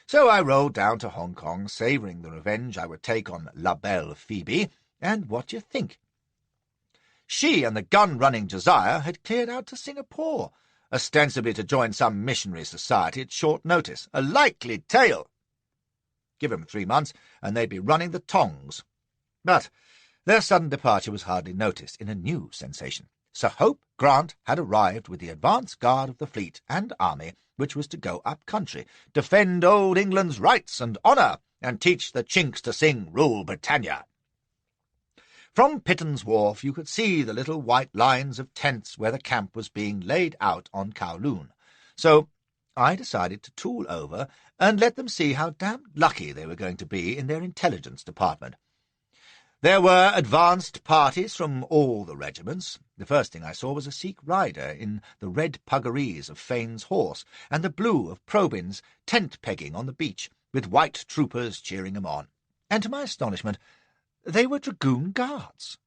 So I rolled down to Hong Kong, savouring the revenge I would take on La Belle Phoebe, and what d'ye think? She and the gun-running Josiah had cleared out to Singapore, ostensibly to join some missionary society at short notice. A likely tale! Give 'em 3 months, and they'd be running the tongs. But their sudden departure was hardly noticed in a new sensation. Sir Hope Grant had arrived with the advance guard of the fleet and army, which was to go up country, defend old England's rights and honour, and teach the Chinks to sing Rule Britannia. From Pitten's Wharf you could see the little white lines of tents where the camp was being laid out on Kowloon. So I decided to tool over and let them see how damned lucky they were going to be in their intelligence department. There were advanced parties from all the regiments. The first thing I saw was a Sikh rider in the red puggarees of Fane's horse and the blue of Probyn's tent-pegging on the beach, with white troopers cheering him on. And to my astonishment, they were dragoon guards.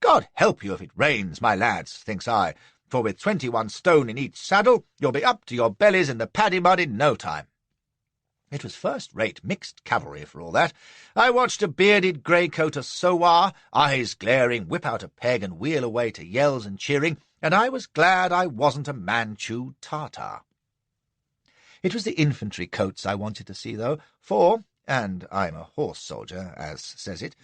God help you if it rains, my lads, thinks I, for with 21 stone in each saddle, you'll be up to your bellies in the paddy mud in no time. It was first-rate mixed cavalry for all that. I watched a bearded grey-coater sowar, eyes glaring, whip out a peg and wheel away to yells and cheering, and I was glad I wasn't a Manchu Tartar. It was the infantry coats I wanted to see, though, for, and I'm a horse soldier, as says it,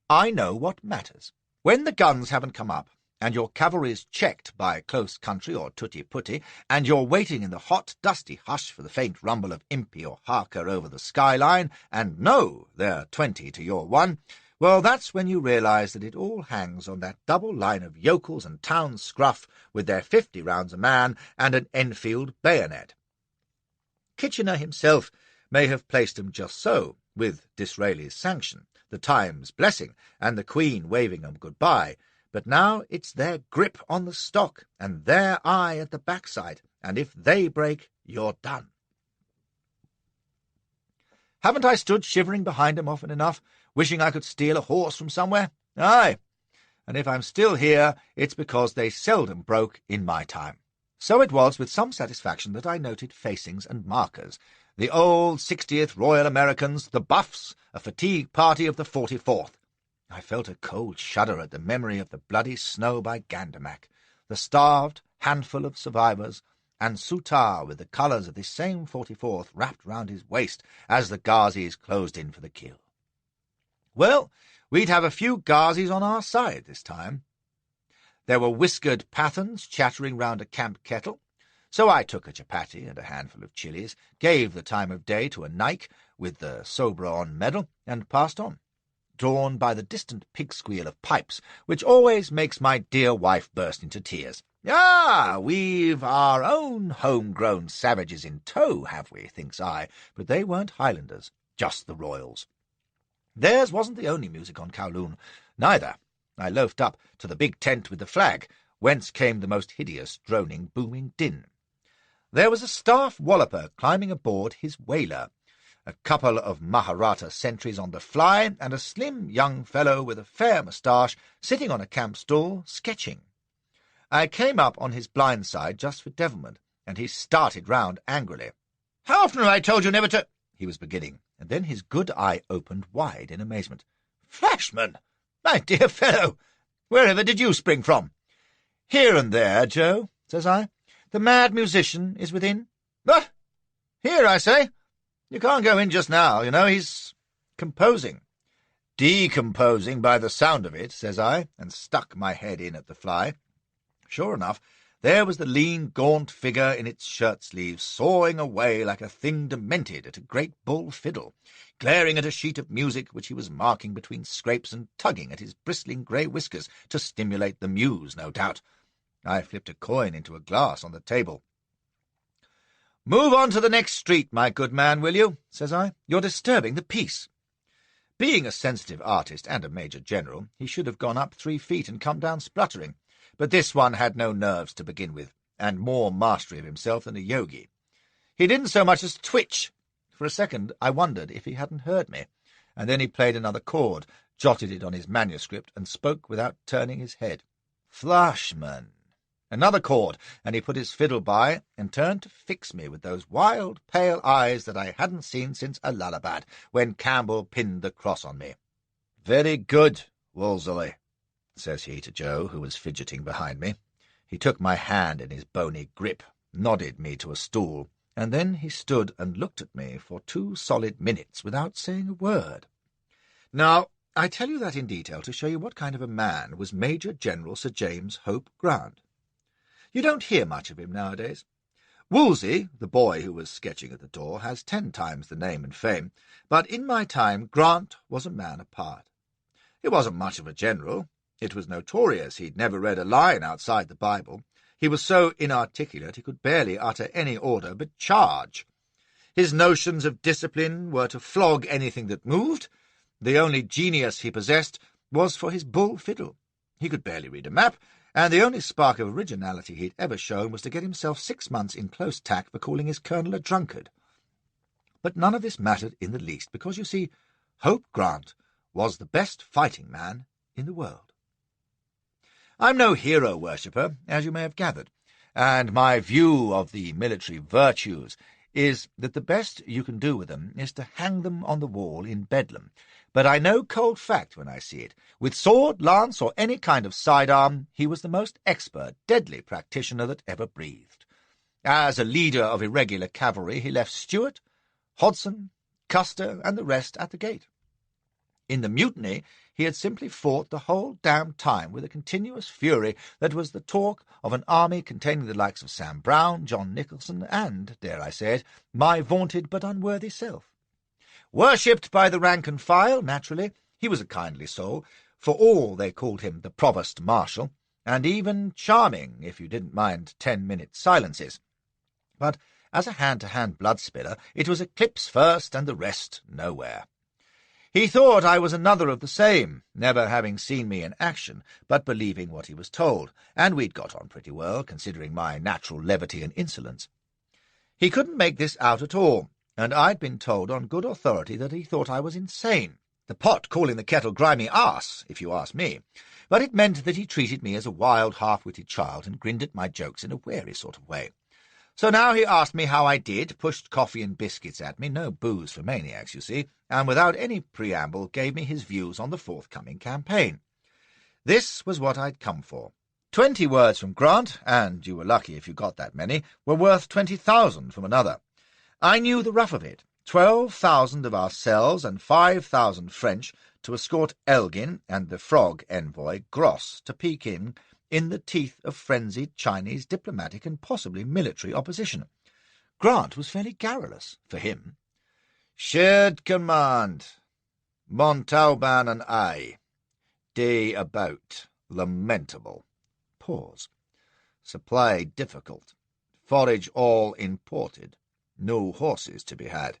I know what matters. When the guns haven't come up, and your cavalry's checked by close country or tutti-putti, and you're waiting in the hot, dusty hush for the faint rumble of Impey or Harker over the skyline, and no, they're 20 to your 1, well, that's when you realise that it all hangs on that double line of yokels and town scruff with their 50 rounds a man and an Enfield bayonet. Kitchener himself may have placed 'em just so, with Disraeli's sanction, the Times' blessing, and the Queen waving 'em good-bye, but now it's their grip on the stock, and their eye at the backside, and if they break, you're done. Haven't I stood shivering behind 'em often enough, wishing I could steal a horse from somewhere? Aye, and if I'm still here, it's because they seldom broke in my time. So it was with some satisfaction that I noted facings and markers. The old 60th Royal Americans, the Buffs, a fatigue party of the 44th. I felt a cold shudder at the memory of the bloody snow by Gandermack, the starved handful of survivors, and Soutar with the colours of this same 44th wrapped round his waist as the Ghazis closed in for the kill. Well, we'd have a few Ghazis on our side this time. There were whiskered Pathans chattering round a camp kettle, so I took a chapati and a handful of chilies, gave the time of day to a Nike with the Sobron medal, and passed on, drawn by the distant pig-squeal of pipes, which always makes my dear wife burst into tears. Ah, we've our own home-grown savages in tow, have we, thinks I, but they weren't Highlanders, just the Royals. Theirs wasn't the only music on Kowloon, neither. I loafed up to the big tent with the flag, whence came the most hideous, droning, booming din. There was a staff walloper climbing aboard his whaler, a couple of Maharata sentries on the fly, and a slim young fellow with a fair moustache sitting on a camp stool, sketching. I came up on his blind side just for devilment, and he started round angrily. "How often have I told you never to—" he was beginning, and then his good eye opened wide in amazement. "Flashman! My dear fellow! Wherever did you spring from?" "Here and there, Joe," says I. "The mad musician is within." "What? Here, I say? You can't go in just now, you know. He's composing." "Decomposing by the sound of it," says I, and stuck my head in at the fly. Sure enough, there was the lean, gaunt figure in its shirt-sleeves, sawing away like a thing demented at a great bull fiddle, glaring at a sheet of music which he was marking between scrapes and tugging at his bristling grey whiskers to stimulate the muse, no doubt. I flipped a coin into a glass on the table. "Move on to the next street, my good man, will you?" says I. "You're disturbing the peace." Being a sensitive artist and a major general, he should have gone up 3 feet and come down spluttering, but this one had no nerves to begin with, and more mastery of himself than a yogi. He didn't so much as twitch. For a second I wondered if he hadn't heard me, and then he played another chord, jotted it on his manuscript, and spoke without turning his head. "Flashman." Another chord, and he put his fiddle by and turned to fix me with those wild, pale eyes that I hadn't seen since Allahabad, when Campbell pinned the cross on me. "Very good, Wolseley," says he to Joe, who was fidgeting behind me. He took my hand in his bony grip, nodded me to a stool, and then he stood and looked at me for 2 solid minutes without saying a word. Now, I tell you that in detail to show you what kind of a man was Major General Sir James Hope Grant. You don't hear much of him nowadays. Wolsey, the boy who was sketching at the door, has 10 times the name and fame, but in my time Grant was a man apart. He wasn't much of a general. It was notorious he'd never read a line outside the Bible. He was so inarticulate he could barely utter any order but charge. His notions of discipline were to flog anything that moved. The only genius he possessed was for his bull fiddle. He could barely read a map, and the only spark of originality he'd ever shown was to get himself 6 months in close tack for calling his colonel a drunkard. But none of this mattered in the least, because, you see, Hope Grant was the best fighting man in the world. I'm no hero worshipper, as you may have gathered, and my view of the military virtues is that the best you can do with them is to hang them on the wall in Bedlam. But I know cold fact when I see it. With sword, lance, or any kind of sidearm, he was the most expert, deadly practitioner that ever breathed. As a leader of irregular cavalry, he left Stuart, Hodson, Custer, and the rest at the gate. In the mutiny, he had simply fought the whole damned time with a continuous fury that was the talk of an army containing the likes of Sam Brown, John Nicholson, and, dare I say it, my vaunted but unworthy self. Worshipped by the rank and file, naturally, he was a kindly soul, for all they called him the Provost Marshal, and even charming, if you didn't mind 10-minute silences. But as a hand-to-hand blood-spiller, it was eclipse first and the rest nowhere. He thought I was another of the same, never having seen me in action, but believing what he was told, and we'd got on pretty well, considering my natural levity and insolence. He couldn't make this out at all, and I'd been told on good authority that he thought I was insane, the pot calling the kettle grimy arse, if you ask me. But it meant that he treated me as a wild, half-witted child and grinned at my jokes in a wary sort of way. So now he asked me how I did, pushed coffee and biscuits at me, no booze for maniacs, you see, and without any preamble gave me his views on the forthcoming campaign. This was what I'd come for. 20 words from Grant, and you were lucky if you got that many, were worth 20,000 from another. I knew the rough of it. 12,000 of ourselves and 5,000 French to escort Elgin and the frog envoy Gross to Peking in the teeth of frenzied Chinese diplomatic and possibly military opposition. Grant was fairly garrulous, for him. Shared command. Montauban and I. Day about. Lamentable. Pause. Supply difficult. Forage all imported. No horses to be had.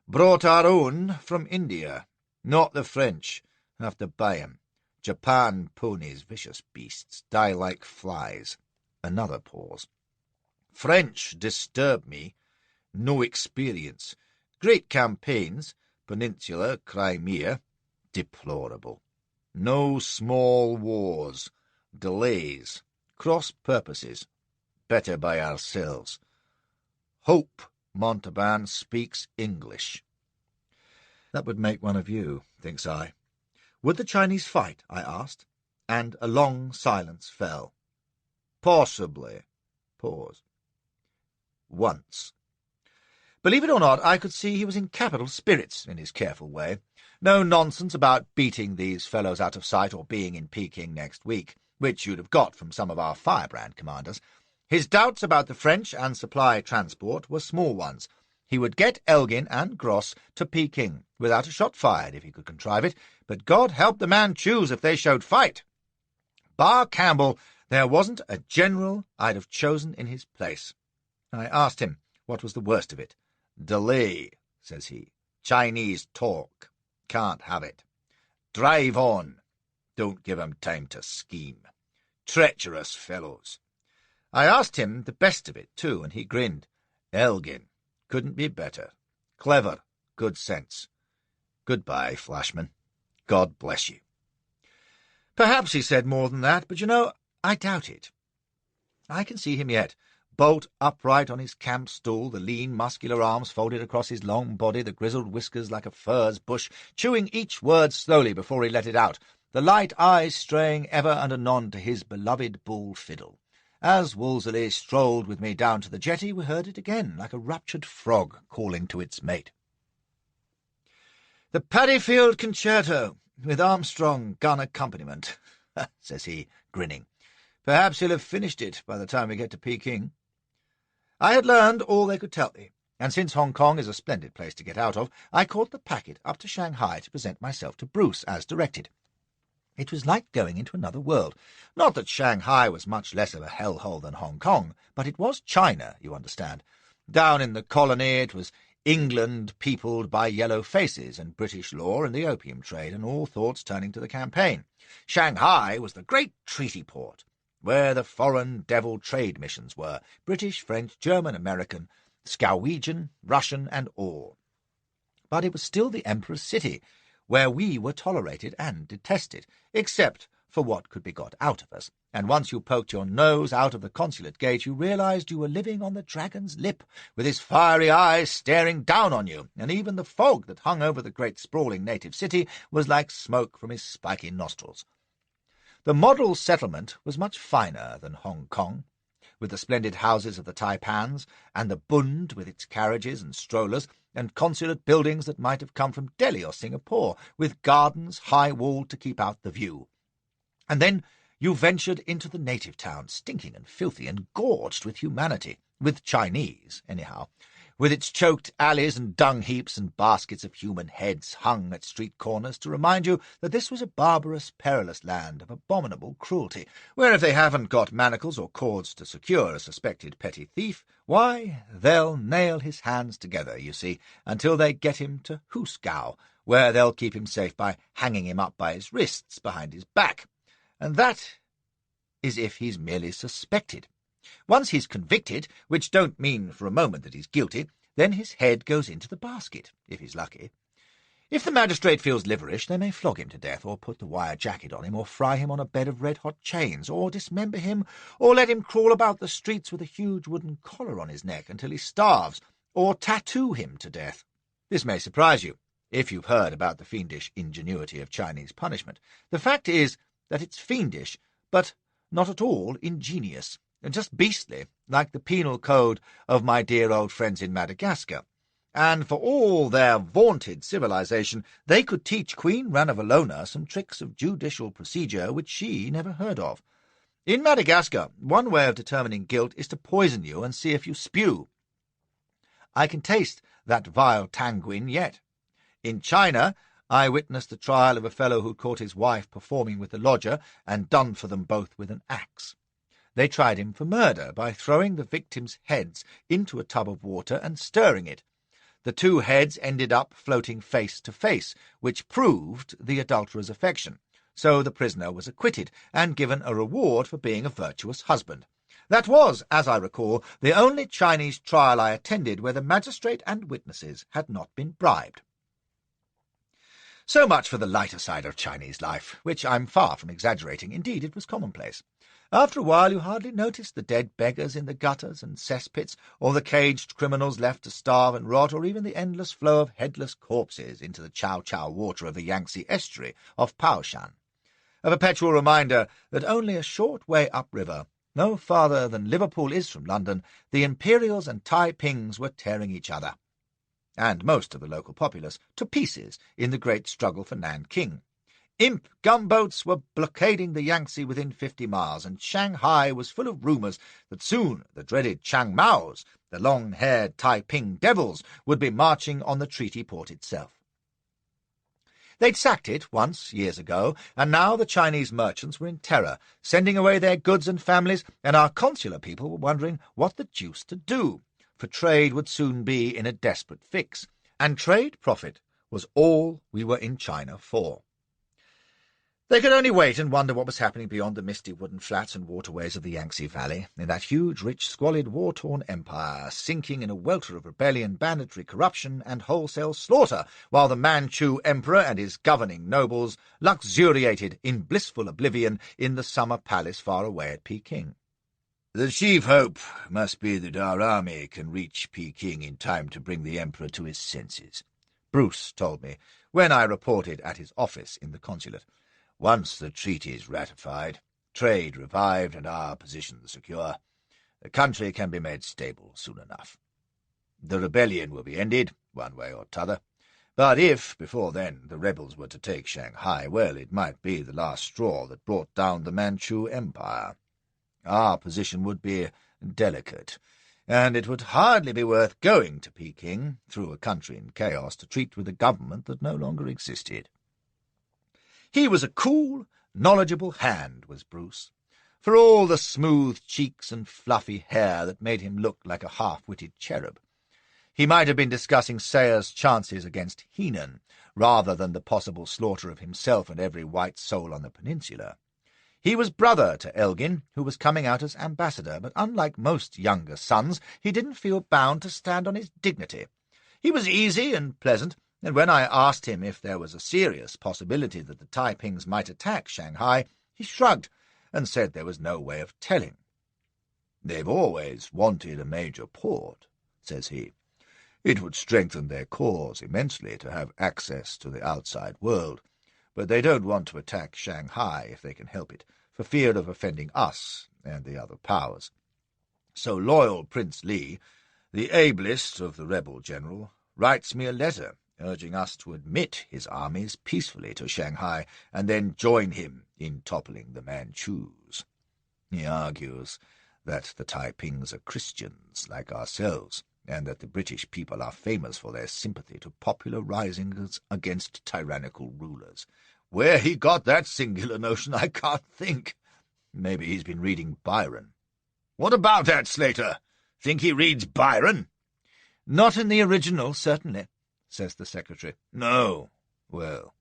Brought our own from India. Not the French. Have to buy 'em. Japan ponies, vicious beasts, die like flies. Another pause. French disturb me. No experience. Great campaigns. Peninsula, Crimea. Deplorable. No small wars. Delays. Cross purposes. Better by ourselves. Hope Montauban speaks English. That would make one of you, thinks I. Would the Chinese fight? I asked, and a long silence fell. Possibly. Pause. Once. Believe it or not, I could see he was in capital spirits in his careful way. No nonsense about beating these fellows out of sight or being in Peking next week, which you'd have got from some of our firebrand commanders. His doubts about the French and supply transport were small ones. He would get Elgin and Gross to Peking, without a shot fired if he could contrive it, but God help the man choose if they showed fight. Bar Campbell, there wasn't a general I'd have chosen in his place. I asked him what was the worst of it. Delay, says he. Chinese talk. Can't have it. Drive on. Don't give 'em time to scheme. Treacherous fellows. I asked him the best of it, too, and he grinned. Elgin. Couldn't be better. Clever. Good sense. Goodbye, Flashman. God bless you. Perhaps he said more than that, but, you know, I doubt it. I can see him yet, bolt upright on his camp stool, the lean, muscular arms folded across his long body, the grizzled whiskers like a furze bush, chewing each word slowly before he let it out, the light eyes straying ever and anon to his beloved bull fiddle. As Wolseley strolled with me down to the jetty, we heard it again, like a ruptured frog calling to its mate. The Paddyfield Concerto, with Armstrong gun accompaniment, says he, grinning. Perhaps he'll have finished it by the time we get to Peking. I had learned all they could tell me, and since Hong Kong is a splendid place to get out of, I caught the packet up to Shanghai to present myself to Bruce, as directed. It was like going into another world. Not that Shanghai was much less of a hellhole than Hong Kong, but it was China, you understand. Down in the colony it was England peopled by yellow faces and British law and the opium trade, and all thoughts turning to the campaign. Shanghai was the great treaty port, where the foreign devil trade missions were, British, French, German, American, Scandinavian, Russian, and all. But it was still the Emperor's city, where we were tolerated and detested, except for what could be got out of us, and once you poked your nose out of the consulate gate, you realized you were living on the dragon's lip, with his fiery eyes staring down on you, and even the fog that hung over the great sprawling native city was like smoke from his spiky nostrils. The model settlement was much finer than Hong Kong, with the splendid houses of the taipans, and the Bund with its carriages and strollers, and consulate buildings that might have come from Delhi or Singapore, with gardens high-walled to keep out the view. And then you ventured into the native town, stinking and filthy and gorged with humanity, with Chinese, anyhow, with its choked alleys and dung-heaps and baskets of human heads hung at street corners to remind you that this was a barbarous, perilous land of abominable cruelty, where if they haven't got manacles or cords to secure a suspected petty thief, why, they'll nail his hands together, you see, until they get him to Hoosgow, where they'll keep him safe by hanging him up by his wrists behind his back. And that is if he's merely suspected. Once he's convicted, which don't mean for a moment that he's guilty, then his head goes into the basket, if he's lucky. If the magistrate feels liverish, they may flog him to death, or put the wire jacket on him, or fry him on a bed of red-hot chains, or dismember him, or let him crawl about the streets with a huge wooden collar on his neck until he starves, or tattoo him to death. This may surprise you, if you've heard about the fiendish ingenuity of Chinese punishment. The fact is that it's fiendish, but not at all ingenious, and just beastly, like the penal code of my dear old friends in Madagascar. And for all their vaunted civilization, they could teach Queen Ranavalona some tricks of judicial procedure which she never heard of. In Madagascar, one way of determining guilt is to poison you and see if you spew. I can taste that vile tanguin yet. In China, I witnessed the trial of a fellow who caught his wife performing with the lodger and done for them both with an axe. They tried him for murder by throwing the victims' heads into a tub of water and stirring it. The two heads ended up floating face to face, which proved the adulterer's affection. So the prisoner was acquitted and given a reward for being a virtuous husband. That was, as I recall, the only Chinese trial I attended where the magistrate and witnesses had not been bribed. So much for the lighter side of Chinese life, which I'm far from exaggerating. Indeed, it was commonplace. After a while you hardly noticed the dead beggars in the gutters and cesspits, or the caged criminals left to starve and rot, or even the endless flow of headless corpses into the chow-chow water of the Yangtze estuary off Paoshan. A perpetual reminder that only a short way upriver, no farther than Liverpool is from London, the Imperials and Taipings were tearing each other, and most of the local populace, to pieces in the great struggle for Nanking. Imp gunboats were blockading the Yangtze within 50 miles, and Shanghai was full of rumours that soon the dreaded Chiang Maos, the long-haired Taiping devils, would be marching on the treaty port itself. They'd sacked it once, years ago, and now the Chinese merchants were in terror, sending away their goods and families, and our consular people were wondering what the deuce to do, for trade would soon be in a desperate fix, and trade profit was all we were in China for. They could only wait and wonder what was happening beyond the misty wooden flats and waterways of the Yangtze Valley, in that huge, rich, squalid, war-torn empire, sinking in a welter of rebellion, banditry, corruption, and wholesale slaughter, while the Manchu emperor and his governing nobles luxuriated in blissful oblivion in the summer palace far away at Peking. The chief hope must be that our army can reach Peking in time to bring the emperor to his senses, Bruce told me when I reported at his office in the consulate. Once the treaty is ratified, trade revived, and our position secure, the country can be made stable soon enough. The rebellion will be ended, one way or t'other, but if, before then, the rebels were to take Shanghai, well, it might be the last straw that brought down the Manchu Empire. Our position would be delicate, and it would hardly be worth going to Peking, through a country in chaos, to treat with a government that no longer existed. He was a cool, knowledgeable hand, was Bruce, for all the smooth cheeks and fluffy hair that made him look like a half-witted cherub. He might have been discussing Sayre's chances against Heenan, rather than the possible slaughter of himself and every white soul on the peninsula. He was brother to Elgin, who was coming out as ambassador, but unlike most younger sons, he didn't feel bound to stand on his dignity. He was easy and pleasant, and when I asked him if there was a serious possibility that the Taipings might attack Shanghai, he shrugged and said there was no way of telling. "They've always wanted a major port," says he. "It would strengthen their cause immensely to have access to the outside world, but they don't want to attack Shanghai if they can help it, for fear of offending us and the other powers. So loyal Prince Li, the ablest of the rebel general, writes me a letter urging us to admit his armies peacefully to Shanghai and then join him in toppling the Manchus. He argues that the Taipings are Christians like ourselves, and that the British people are famous for their sympathy to popular risings against tyrannical rulers. Where he got that singular notion I can't think. Maybe he's been reading Byron." "What about that, Slater? Think he reads Byron?" "Not in the original, certainly," says the secretary. "No. Well,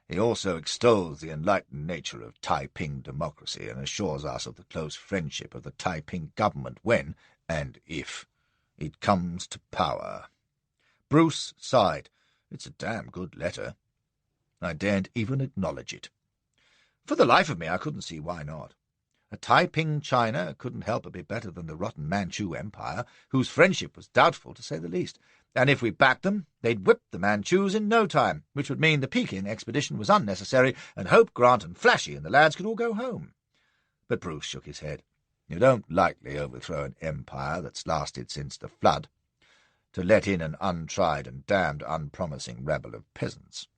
he also extols the enlightened nature of Taiping democracy and assures us of the close friendship of the Taiping government when, and if, it comes to power." Bruce sighed. "It's a damn good letter." I daren't even acknowledge it. For the life of me, I couldn't see why not. A Taiping China couldn't help but be better than the rotten Manchu Empire, whose friendship was doubtful, to say the least. And if we backed them, they'd whip the Manchus in no time, which would mean the Peking expedition was unnecessary, and Hope, Grant, and Flashy and the lads could all go home. But Bruce shook his head. "You don't lightly overthrow an empire that's lasted since the flood, to let in an untried and damned unpromising rabble of peasants.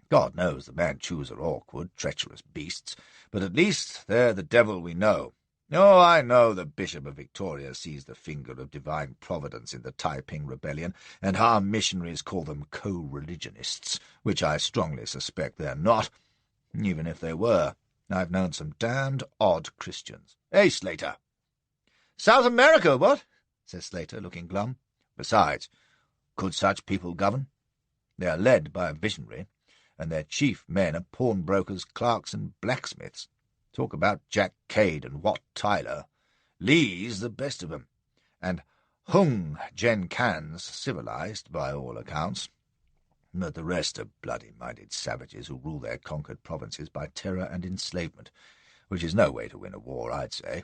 God knows the Manchus are awkward, treacherous beasts, but at least they're the devil we know. Oh, I know the Bishop of Victoria sees the finger of divine providence in the Taiping rebellion, and our missionaries call them co-religionists, which I strongly suspect they're not, even if they were. I've known some damned odd Christians. Hey, Slater?" "South America, what?" says Slater, looking glum. "Besides, could such people govern? They are led by a visionary, and their chief men are pawnbrokers, clerks, and blacksmiths. Talk about Jack Cade and Wat Tyler. Lee's the best of 'em, and Hung Jenkan's civilized by all accounts. But the rest are bloody-minded savages who rule their conquered provinces by terror and enslavement, which is no way to win a war, I'd say.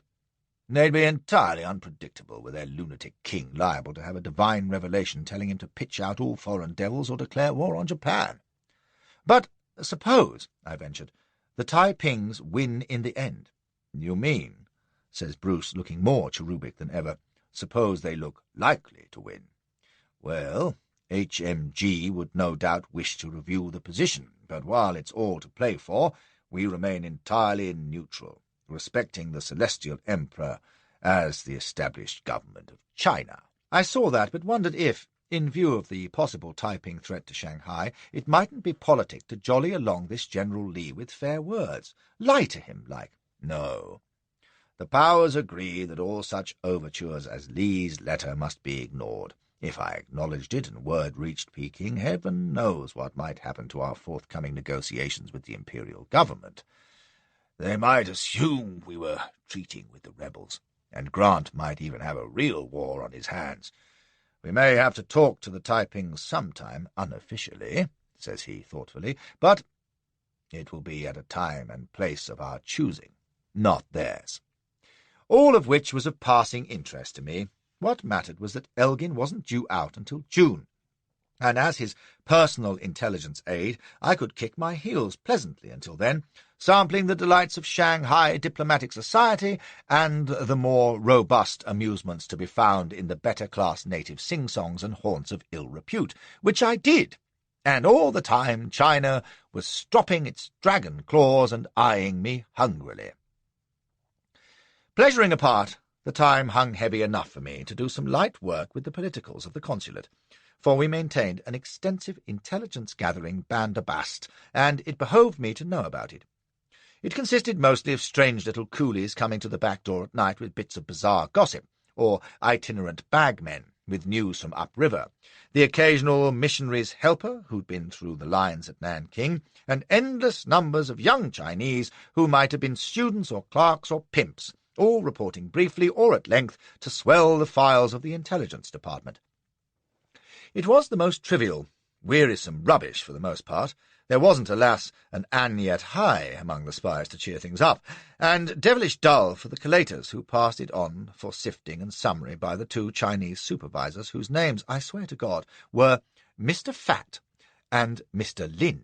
They'd be entirely unpredictable, with their lunatic king liable to have a divine revelation telling him to pitch out all foreign devils or declare war on Japan." "But suppose," I ventured, "the Taipings win in the end." "You mean," says Bruce, looking more cherubic than ever, "suppose they look likely to win. Well, HMG would no doubt wish to review the position, but while it's all to play for, we remain entirely neutral, respecting the Celestial Emperor as the established government of China." I saw that, but wondered if, in view of the possible Taiping threat to Shanghai, it mightn't be politic to jolly along this General Li with fair words. Lie to him, like. No. The powers agree that all such overtures as Li's letter must be ignored. If I acknowledged it and word reached Peking, heaven knows what might happen to our forthcoming negotiations with the imperial government. They might assume we were treating with the rebels, and Grant might even have a real war on his hands. "We may have to talk to the Taipings sometime, unofficially," says he thoughtfully, "but it will be at a time and place of our choosing, not theirs." All of which was of passing interest to me. What mattered was that Elgin wasn't due out until June, and as his personal intelligence aide, I could kick my heels pleasantly until then, sampling the delights of Shanghai diplomatic society and the more robust amusements to be found in the better-class native sing-songs and haunts of ill repute, which I did, and all the time China was stropping its dragon claws and eyeing me hungrily. Pleasuring apart, the time hung heavy enough for me to do some light work with the politicals of the consulate, for we maintained an extensive intelligence-gathering bandabast, and it behoved me to know about it. It consisted mostly of strange little coolies coming to the back door at night with bits of bizarre gossip, or itinerant bagmen, with news from upriver, the occasional missionary's helper who'd been through the lines at Nanking, and endless numbers of young Chinese who might have been students or clerks or pimps, all reporting briefly or at length to swell the files of the intelligence department. It was the most trivial, wearisome rubbish for the most part. There wasn't, alas, an An Yet Hai among the spies to cheer things up, and devilish dull for the collators who passed it on for sifting and summary by the two Chinese supervisors whose names, I swear to God, were Mr. Fat and Mr. Lin.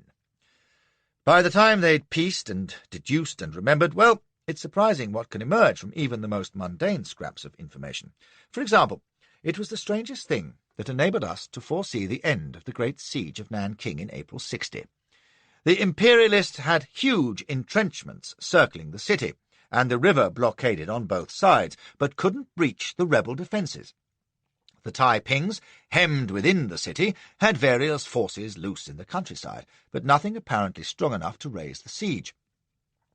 By the time they'd pieced and deduced and remembered, well, it's surprising what can emerge from even the most mundane scraps of information. For example, it was the strangest thing that enabled us to foresee the end of the great siege of Nanking in April 60. The Imperialists had huge entrenchments circling the city, and the river blockaded on both sides, but couldn't breach the rebel defences. The Taipings, hemmed within the city, had various forces loose in the countryside, but nothing apparently strong enough to raise the siege.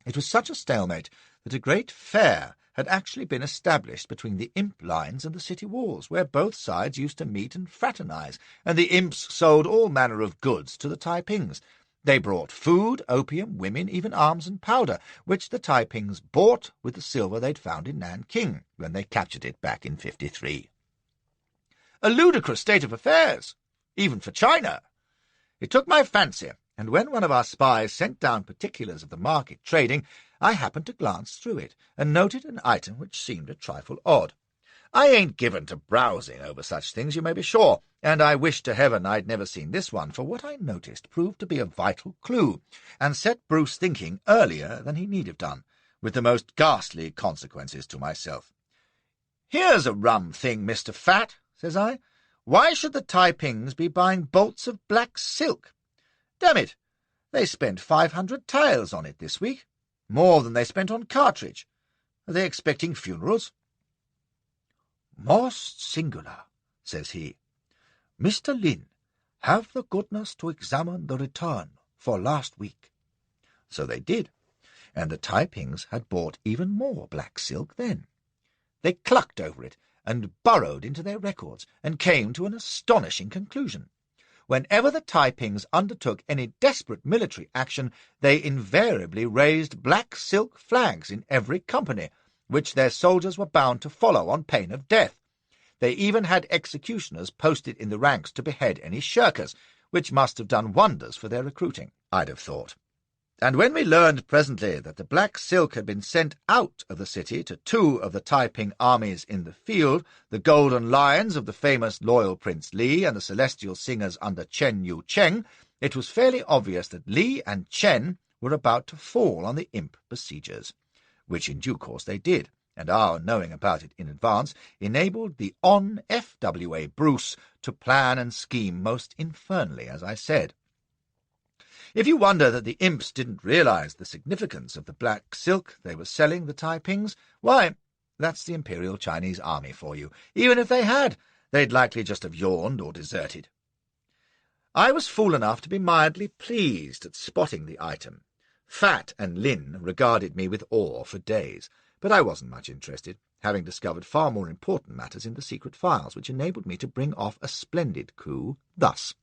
It was such a stalemate that a great fair had actually been established between the imp lines and the city walls, where both sides used to meet and fraternize, and the imps sold all manner of goods to the Taipings. They brought food, opium, women, even arms and powder, which the Taipings bought with the silver they'd found in Nanking when they captured it back in 53. A ludicrous state of affairs, even for China. It took my fancy, and when one of our spies sent down particulars of the market trading, I happened to glance through it, and noted an item which seemed a trifle odd. I ain't given to browsing over such things, you may be sure, and I wish to heaven I'd never seen this one, for what I noticed proved to be a vital clue, and set Bruce thinking earlier than he need have done, with the most ghastly consequences to myself. "Here's a rum thing, Mr. Fat," says I. "Why should the Taipings be buying bolts of black silk? Damn it, they spent 500 taels on it this week, more than they spent on cartridge. Are they expecting funerals?" "Most singular," says he. "Mr. Lin, have the goodness to examine the return for last week." So they did, and the Taipings had bought even more black silk then. They clucked over it, and burrowed into their records, and came to an astonishing conclusion. Whenever the Taipings undertook any desperate military action, they invariably raised black silk flags in every company, which their soldiers were bound to follow on pain of death. They even had executioners posted in the ranks to behead any shirkers, which must have done wonders for their recruiting, I'd have thought. And when we learned presently that the black silk had been sent out of the city to two of the Taiping armies in the field, the Golden Lions of the famous loyal Prince Li and the Celestial Singers under Chen Yu Cheng, it was fairly obvious that Li and Chen were about to fall on the imp besiegers, which in due course they did, and our knowing about it in advance enabled the F.W.A. Bruce to plan and scheme most infernally, as I said. If you wonder that the imps didn't realize the significance of the black silk they were selling the Taipings, why, that's the Imperial Chinese Army for you. Even if they had, they'd likely just have yawned or deserted. I was fool enough to be mildly pleased at spotting the item. Fat and Lin regarded me with awe for days, but I wasn't much interested, having discovered far more important matters in the secret files, which enabled me to bring off a splendid coup thus.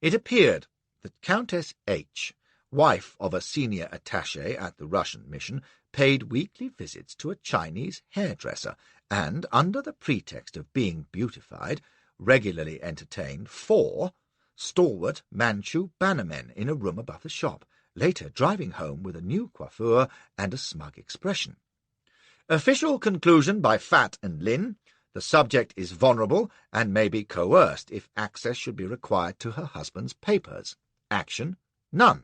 It appeared that Countess H., wife of a senior attaché at the Russian mission, paid weekly visits to a Chinese hairdresser, and, under the pretext of being beautified, regularly entertained 4 stalwart Manchu bannermen in a room above the shop, later driving home with a new coiffure and a smug expression. Official conclusion by Fat and Lin: the subject is vulnerable and may be coerced if access should be required to her husband's papers. Action: none.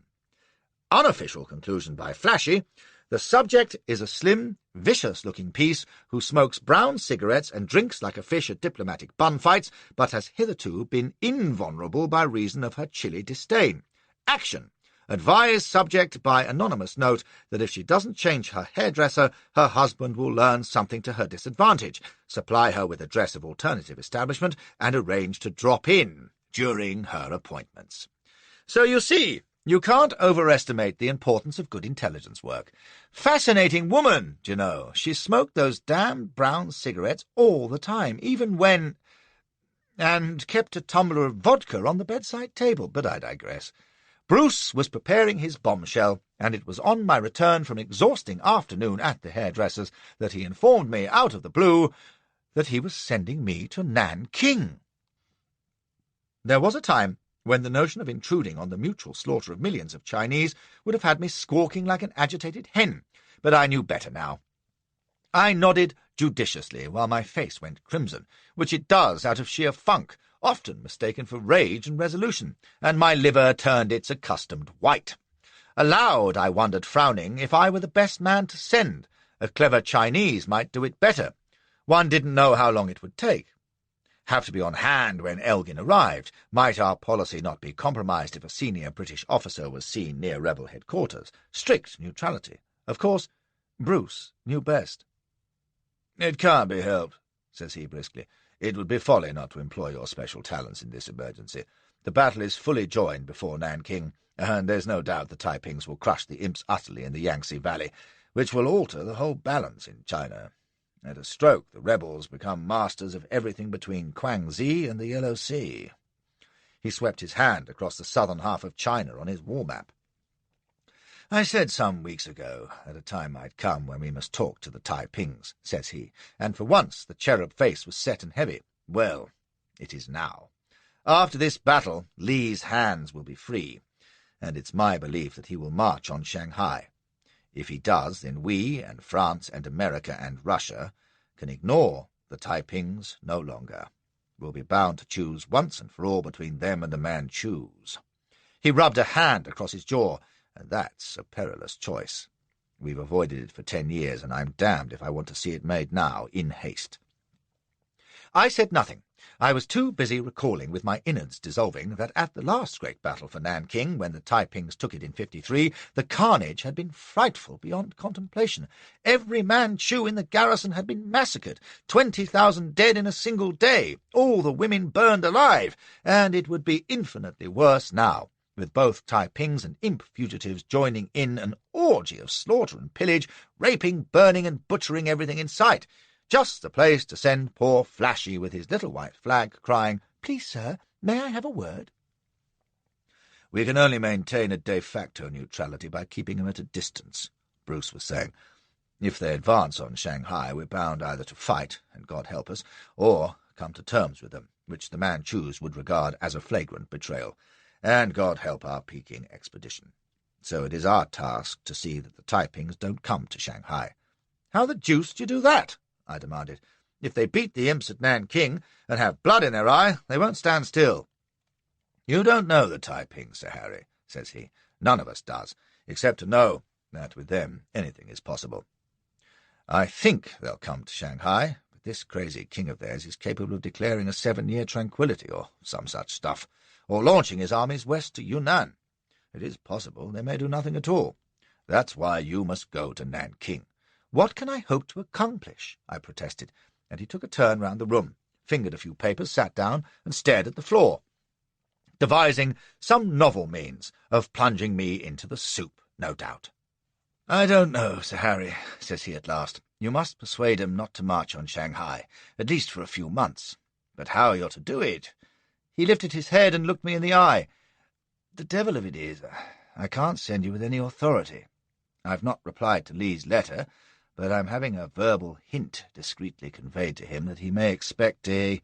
Unofficial conclusion by Flashy: the subject is a slim, vicious-looking piece who smokes brown cigarettes and drinks like a fish at diplomatic bun-fights, but has hitherto been invulnerable by reason of her chilly disdain. Action: advise subject by anonymous note that if she doesn't change her hairdresser, her husband will learn something to her disadvantage, supply her with address of alternative establishment, and arrange to drop in during her appointments. So you see, You can't overestimate the importance of good intelligence work. Fascinating woman, do you know. She smoked those damned brown cigarettes all the time, even when... and kept a tumbler of vodka on the bedside table, but I digress. Bruce was preparing his bombshell, and it was on my return from an exhausting afternoon at the hairdresser's that he informed me, out of the blue, that he was sending me to Nanking. There was a time when the notion of intruding on the mutual slaughter of millions of Chinese would have had me squawking like an agitated hen, but I knew better now. I nodded judiciously while my face went crimson, which it does out of sheer funk, often mistaken for rage and resolution, and my liver turned its accustomed white. Aloud I wondered, frowning, if I were the best man to send. A clever Chinese might do it better. One didn't know how long it would take. Have to be on hand when Elgin arrived. Might our policy not be compromised if a senior British officer was seen near rebel headquarters? Strict neutrality. Of course, Bruce knew best. "It can't be helped," says he briskly. "It would be folly not to employ your special talents in this emergency. The battle is fully joined before Nanking, and there's no doubt the Taipings will crush the imps utterly in the Yangtze Valley, which will alter the whole balance in China. At a stroke, the rebels become masters of everything between Guangxi and the Yellow Sea." He swept his hand across the southern half of China on his war map. "I said some weeks ago that a time might come when we must talk to the Taipings," says he, and for once the cherub face was set and heavy. "Well, it is now. After this battle, Li's hands will be free, and it's my belief that he will march on Shanghai. If he does, then we, and France and America and Russia, can ignore the Taipings no longer. We'll be bound to choose once and for all between them and the Manchus." He rubbed a hand across his jaw, and that's a perilous choice. We've avoided it for 10 years, and I'm damned if I want to see it made now, in haste. I said nothing. I was too busy recalling, with my innards dissolving, that at the last great battle for Nanking, when the Taipings took it in 53, the carnage had been frightful beyond contemplation. Every Manchu in the garrison had been massacred, 20,000 dead in a single day, all the women burned alive, and it would be infinitely worse now, with both Taipings and imp fugitives joining in an orgy of slaughter and pillage, raping, burning, and butchering everything in sight. Just the place to send poor Flashy with his little white flag, crying, "Please, sir, may I have a word?" "We can only maintain a de facto neutrality by keeping him at a distance," Bruce was saying. "If they advance on Shanghai, we're bound either to fight, and God help us, or come to terms with them, which the Manchus would regard as a flagrant betrayal, and God help our Peking expedition. So it is our task to see that the Taipings don't come to Shanghai." "How the deuce do you do that?" I demanded. "If they beat the imps at Nanking and have blood in their eye, they won't stand still." "You don't know the Taiping, Sir Harry," says he. "None of us does, except to know that with them anything is possible. I think they'll come to Shanghai, but this crazy king of theirs is capable of declaring a 7-year tranquility or some such stuff, or launching his armies west to Yunnan. It is possible they may do nothing at all. That's why you must go to Nanking." "What can I hope to accomplish?" I protested, and he took a turn round the room, fingered a few papers, sat down, and stared at the floor, devising some novel means of plunging me into the soup, no doubt. "I don't know, Sir Harry," says he at last. "You must persuade him not to march on Shanghai, at least for a few months. But how you're to do it—" He lifted his head and looked me in the eye. "The devil of it is, I can't send you with any authority. I've not replied to Li's letter, but I'm having a verbal hint discreetly conveyed to him that he may expect an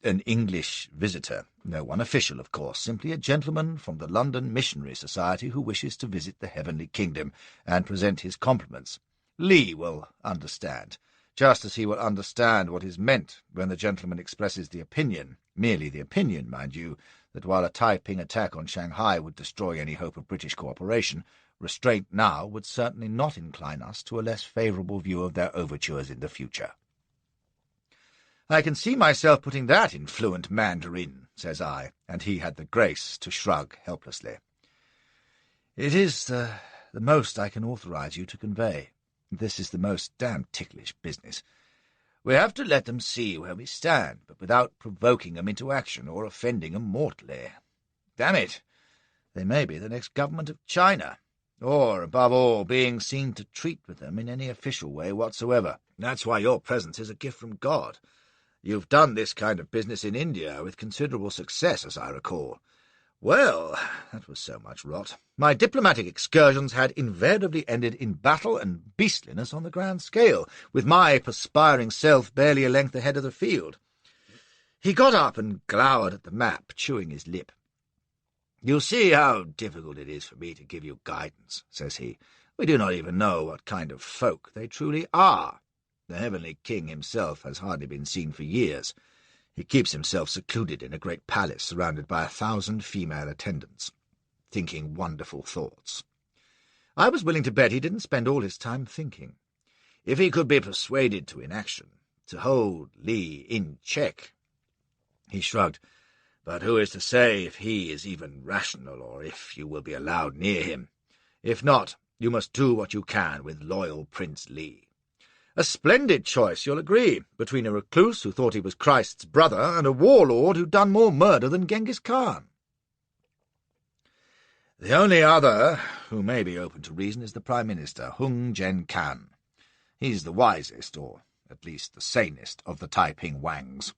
English visitor. No one official, of course, simply a gentleman from the London Missionary Society who wishes to visit the Heavenly Kingdom and present his compliments. Li will understand, just as he will understand what is meant when the gentleman expresses the opinion, merely the opinion, mind you, that while a Taiping attack on Shanghai would destroy any hope of British cooperation, restraint now would certainly not incline us to a less favourable view of their overtures in the future." "I can see myself putting that in fluent Mandarin," says I, and he had the grace to shrug helplessly. "It is the most I can authorize you to convey. This is the most damn ticklish business. We have to let them see where we stand, but without provoking them into action or offending them mortally. Damn it! They may be the next government of China, or, above all, being seen to treat with them in any official way whatsoever. That's why your presence is a gift from God. You've done this kind of business in India with considerable success, as I recall. Well, that was so much rot. My diplomatic excursions had invariably ended in battle and beastliness on the grand scale, with my perspiring self barely a length ahead of the field. He got up and glowered at the map, chewing his lip. "You see how difficult it is for me to give you guidance," says he. "We do not even know what kind of folk they truly are. The Heavenly King himself has hardly been seen for years. He keeps himself secluded in a great palace surrounded by 1,000 female attendants, thinking wonderful thoughts." I was willing to bet he didn't spend all his time thinking. If he could be persuaded to inaction, to hold Li in check. He shrugged. "But who is to say if he is even rational, or if you will be allowed near him? If not, you must do what you can with loyal Prince Li. A splendid choice, you'll agree, between a recluse who thought he was Christ's brother and a warlord who'd done more murder than Genghis Khan." "The only other who may be open to reason is the Prime Minister, Hung Jen-kan. He's the wisest, or at least the sanest, of the Taiping Wangs.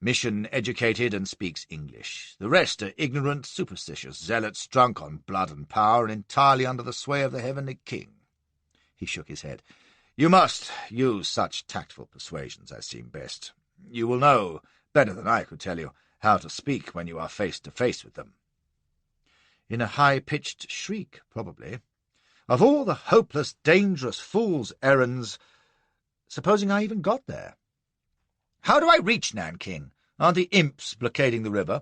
Mission-educated and speaks English. The rest are ignorant, superstitious zealots drunk on blood and power and entirely under the sway of the Heavenly King." He shook his head. "You must use such tactful persuasions as seem best. You will know, better than I could tell you, how to speak when you are face to face with them." In a high-pitched shriek, probably. Of all the hopeless, dangerous fool's errands, supposing I even got there. "How do I reach Nanking? Aren't the imps blockading the river?"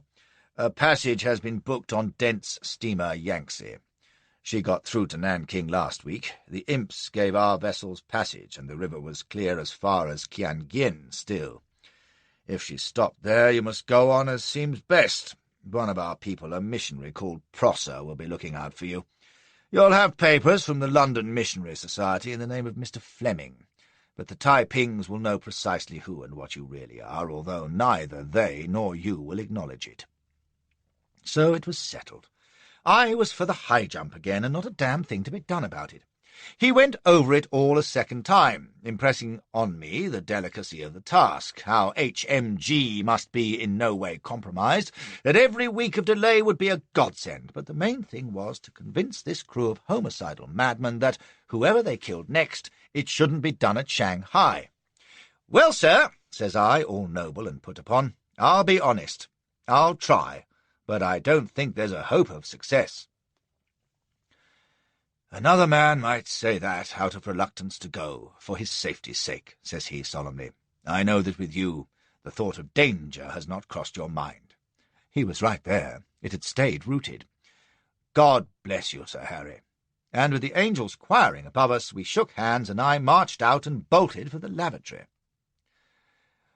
"A passage has been booked on Dent's steamer Yangtze. She got through to Nanking last week. The imps gave our vessels passage, and the river was clear as far as Kiangyin still. If she stopped there, you must go on as seems best. One of our people, a missionary called Prosser, will be looking out for you. You'll have papers from the London Missionary Society in the name of Mr. Fleming, but the Taipings will know precisely who and what you really are, although neither they nor you will acknowledge it." So it was settled. I was for the high jump again, and not a damn thing to be done about it. He went over it all a second time, impressing on me the delicacy of the task, how HMG must be in no way compromised, that every week of delay would be a godsend, but the main thing was to convince this crew of homicidal madmen that, whoever they killed next, it shouldn't be done at Shanghai. "Well, sir," says I, all noble and put upon, "I'll be honest. I'll try, but I don't think there's a hope of success." "Another man might say that out of reluctance to go, for his safety's sake," says he solemnly. "I know that with you the thought of danger has not crossed your mind." He was right there. It had stayed rooted. "God bless you, Sir Harry." And with the angels choiring above us, we shook hands, and I marched out and bolted for the lavatory.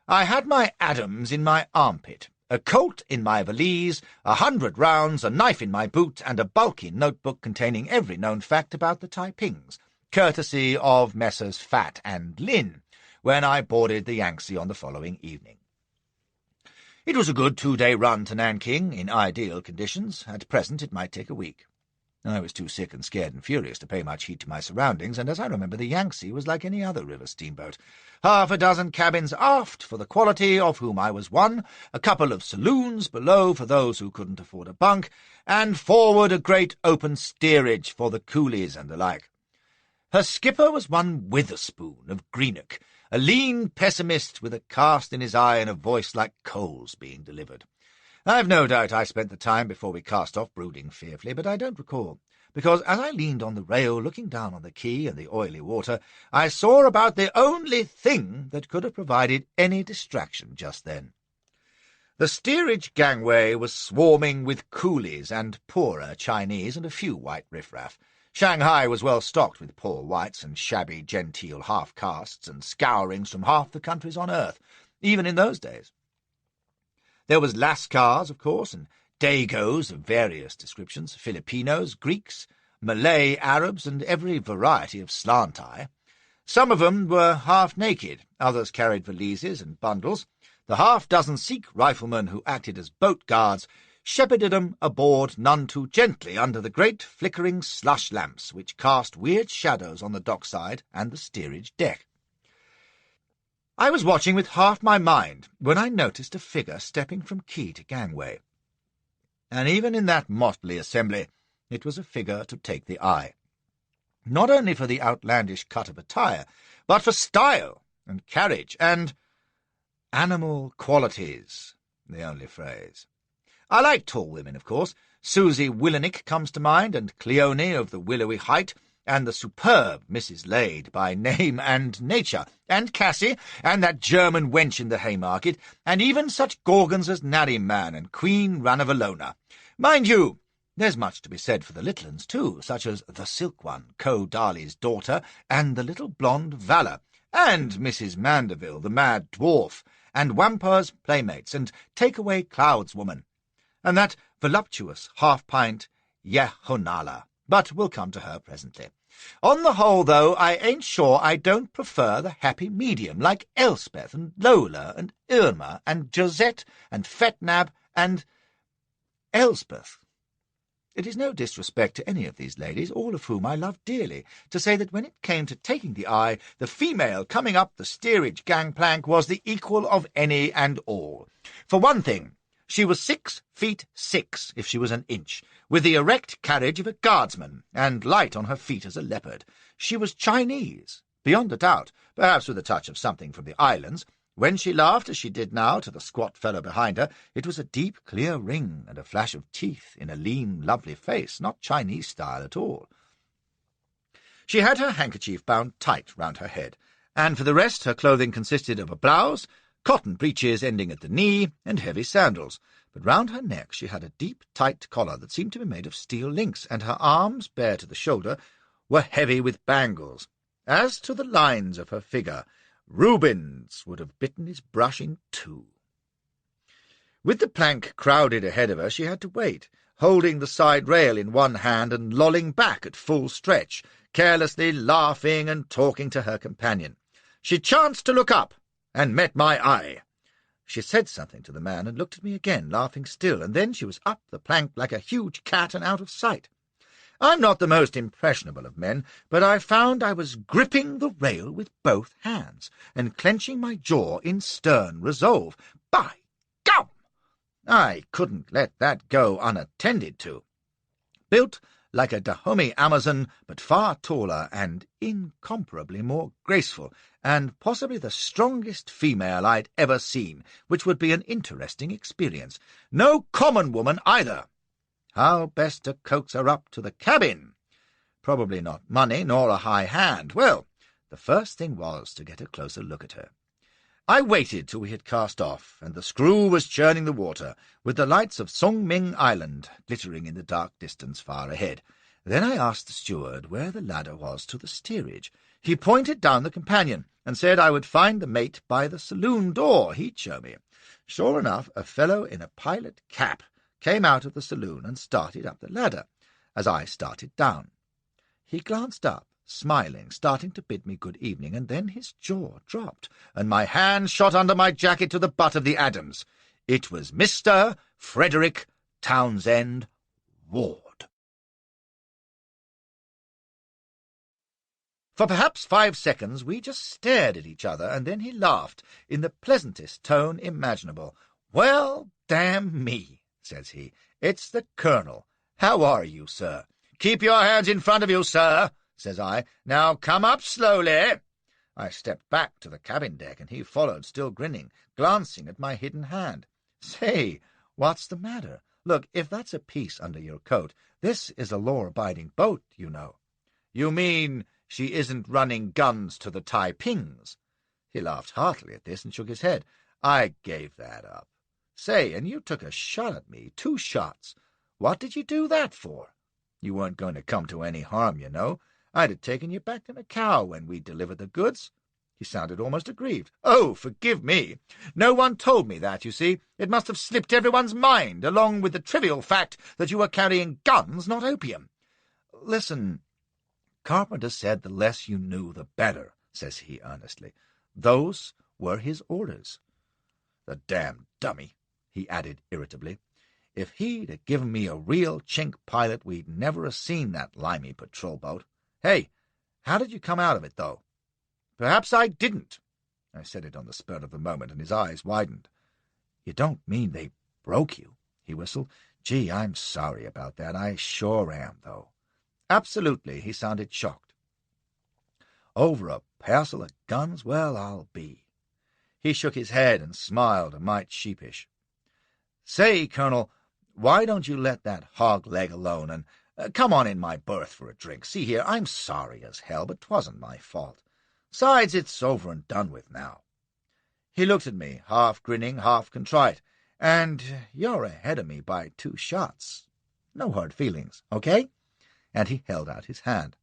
I had my Adams in my armpit, a Colt in my valise, 100 rounds, a knife in my boot, and a bulky notebook containing every known fact about the Taipings, courtesy of Messrs. Fat and Lin, when I boarded the Yangtze on the following evening. It was a good 2-day run to Nanking, in ideal conditions. At present it might take a week. I was too sick and scared and furious to pay much heed to my surroundings, and as I remember, the Yangtze was like any other river steamboat. 6 cabins aft for the quality, of whom I was one, a couple of saloons below for those who couldn't afford a bunk, and forward a great open steerage for the coolies and the like. Her skipper was one Witherspoon of Greenock, a lean pessimist with a cast in his eye and a voice like coals being delivered. I've no doubt I spent the time before we cast off brooding fearfully, but I don't recall, because as I leaned on the rail looking down on the quay and the oily water, I saw about the only thing that could have provided any distraction just then. The steerage gangway was swarming with coolies and poorer Chinese and a few white riffraff. Shanghai was well stocked with poor whites and shabby genteel half-castes and scourings from half the countries on earth, even in those days. There was Lascars, of course, and Dagos of various descriptions, Filipinos, Greeks, Malay Arabs, and every variety of slant-eye. Some of them were half-naked, others carried valises and bundles. The half-dozen Sikh riflemen who acted as boat guards shepherded 'em aboard none too gently under the great flickering slush lamps which cast weird shadows on the dockside and the steerage deck. I was watching with half my mind when I noticed a figure stepping from quay to gangway. And even in that motley assembly it was a figure to take the eye. Not only for the outlandish cut of attire, but for style and carriage and animal qualities, the only phrase. I like tall women, of course. Susie Willenick comes to mind, and Cleone of the willowy height, and the superb Mrs. Lade by name and nature, and Cassie, and that German wench in the Haymarket, and even such gorgons as Narryman and Queen Ranavalona. Mind you, there's much to be said for the little uns, too, such as the Silk One, Co. Darley's daughter, and the little blonde Valor, and Mrs. Mandeville, the Mad Dwarf, and Wampo's Playmates, and Take-Away Clouds Woman, and that voluptuous half-pint Yehonala. But we'll come to her presently. On the whole, though, I ain't sure I don't prefer the happy medium, like Elspeth and Lola and Irma and Josette and Fetnab and Elspeth. It is no disrespect to any of these ladies, all of whom I love dearly, to say that when it came to taking the eye, the female coming up the steerage gangplank was the equal of any and all. For one thing, she was 6 feet 6, if she was an inch, with the erect carriage of a guardsman, and light on her feet as a leopard. She was Chinese, beyond a doubt, perhaps with a touch of something from the islands. When she laughed, as she did now, to the squat fellow behind her, it was a deep, clear ring and a flash of teeth in a lean, lovely face, not Chinese style at all. She had her handkerchief bound tight round her head, and for the rest her clothing consisted of a blouse, cotton breeches ending at the knee, and heavy sandals, but round her neck she had a deep, tight collar that seemed to be made of steel links, and her arms, bare to the shoulder, were heavy with bangles. As to the lines of her figure, Rubens would have bitten his brush in two. With the plank crowded ahead of her, she had to wait, holding the side rail in one hand and lolling back at full stretch, carelessly laughing and talking to her companion. She chanced to look up, and met my eye. She said something to the man and looked at me again, laughing still, and then she was up the plank like a huge cat and out of sight. I'm not the most impressionable of men, but I found I was gripping the rail with both hands, and clenching my jaw in stern resolve. By gum! I couldn't let that go unattended to. Built like a Dahomey Amazon, but far taller and incomparably more graceful, and possibly the strongest female I'd ever seen, which would be an interesting experience. No common woman either. How best to coax her up to the cabin? Probably not money, nor a high hand. Well, the first thing was to get a closer look at her. I waited till we had cast off, and the screw was churning the water, with the lights of Song Ming Island glittering in the dark distance far ahead. Then I asked the steward where the ladder was to the steerage. He pointed down the companion, and said I would find the mate by the saloon door. He'd show me. Sure enough, a fellow in a pilot cap came out of the saloon and started up the ladder, as I started down. He glanced up, smiling, starting to bid me good evening, and then his jaw dropped, and my hand shot under my jacket to the butt of the Adams. It was Mr. Frederick Townsend Ward. For perhaps 5 seconds we just stared at each other, and then he laughed in the pleasantest tone imaginable. "Well, damn me," says he, "it's the Colonel. How are you, sir?" "Keep your hands in front of you, sir," says I. "Now come up slowly." I stepped back to the cabin deck, and he followed, still grinning, glancing at my hidden hand. "Say, what's the matter? Look, if that's a piece under your coat, this is a law-abiding boat, you know." "You mean she isn't running guns to the Taipings?" He laughed heartily at this and shook his head. "I gave that up. Say, and you took a shot at me, 2 shots. What did you do that for? You weren't going to come to any harm, you know. I'd have taken you back to Macau when we delivered the goods." He sounded almost aggrieved. "Oh, forgive me. No one told me that, you see. It must have slipped everyone's mind, along with the trivial fact that you were carrying guns, not opium." "Listen, Carpenter said the less you knew, the better," says he earnestly. "Those were his orders." "The damned dummy," he added irritably. If he'd have given me a real Chink pilot, we'd never have seen that limey patrol boat. Hey, how did you come out of it, though? Perhaps I didn't. I said it on the spur of the moment, and his eyes widened. You don't mean they broke you? He whistled. Gee, I'm sorry about that. I sure am, though. Absolutely, he sounded shocked. Over a parcel of guns? Well, I'll be. He shook his head and smiled a mite sheepish. Say, Colonel, why don't you let that hog leg alone and come on in my berth for a drink? See here, I'm sorry as hell, but 'twasn't my fault. Besides, it's over and done with now. He looked at me, half grinning, half contrite. And you're ahead of me by 2 shots. No hard feelings, okay? And he held out his hand.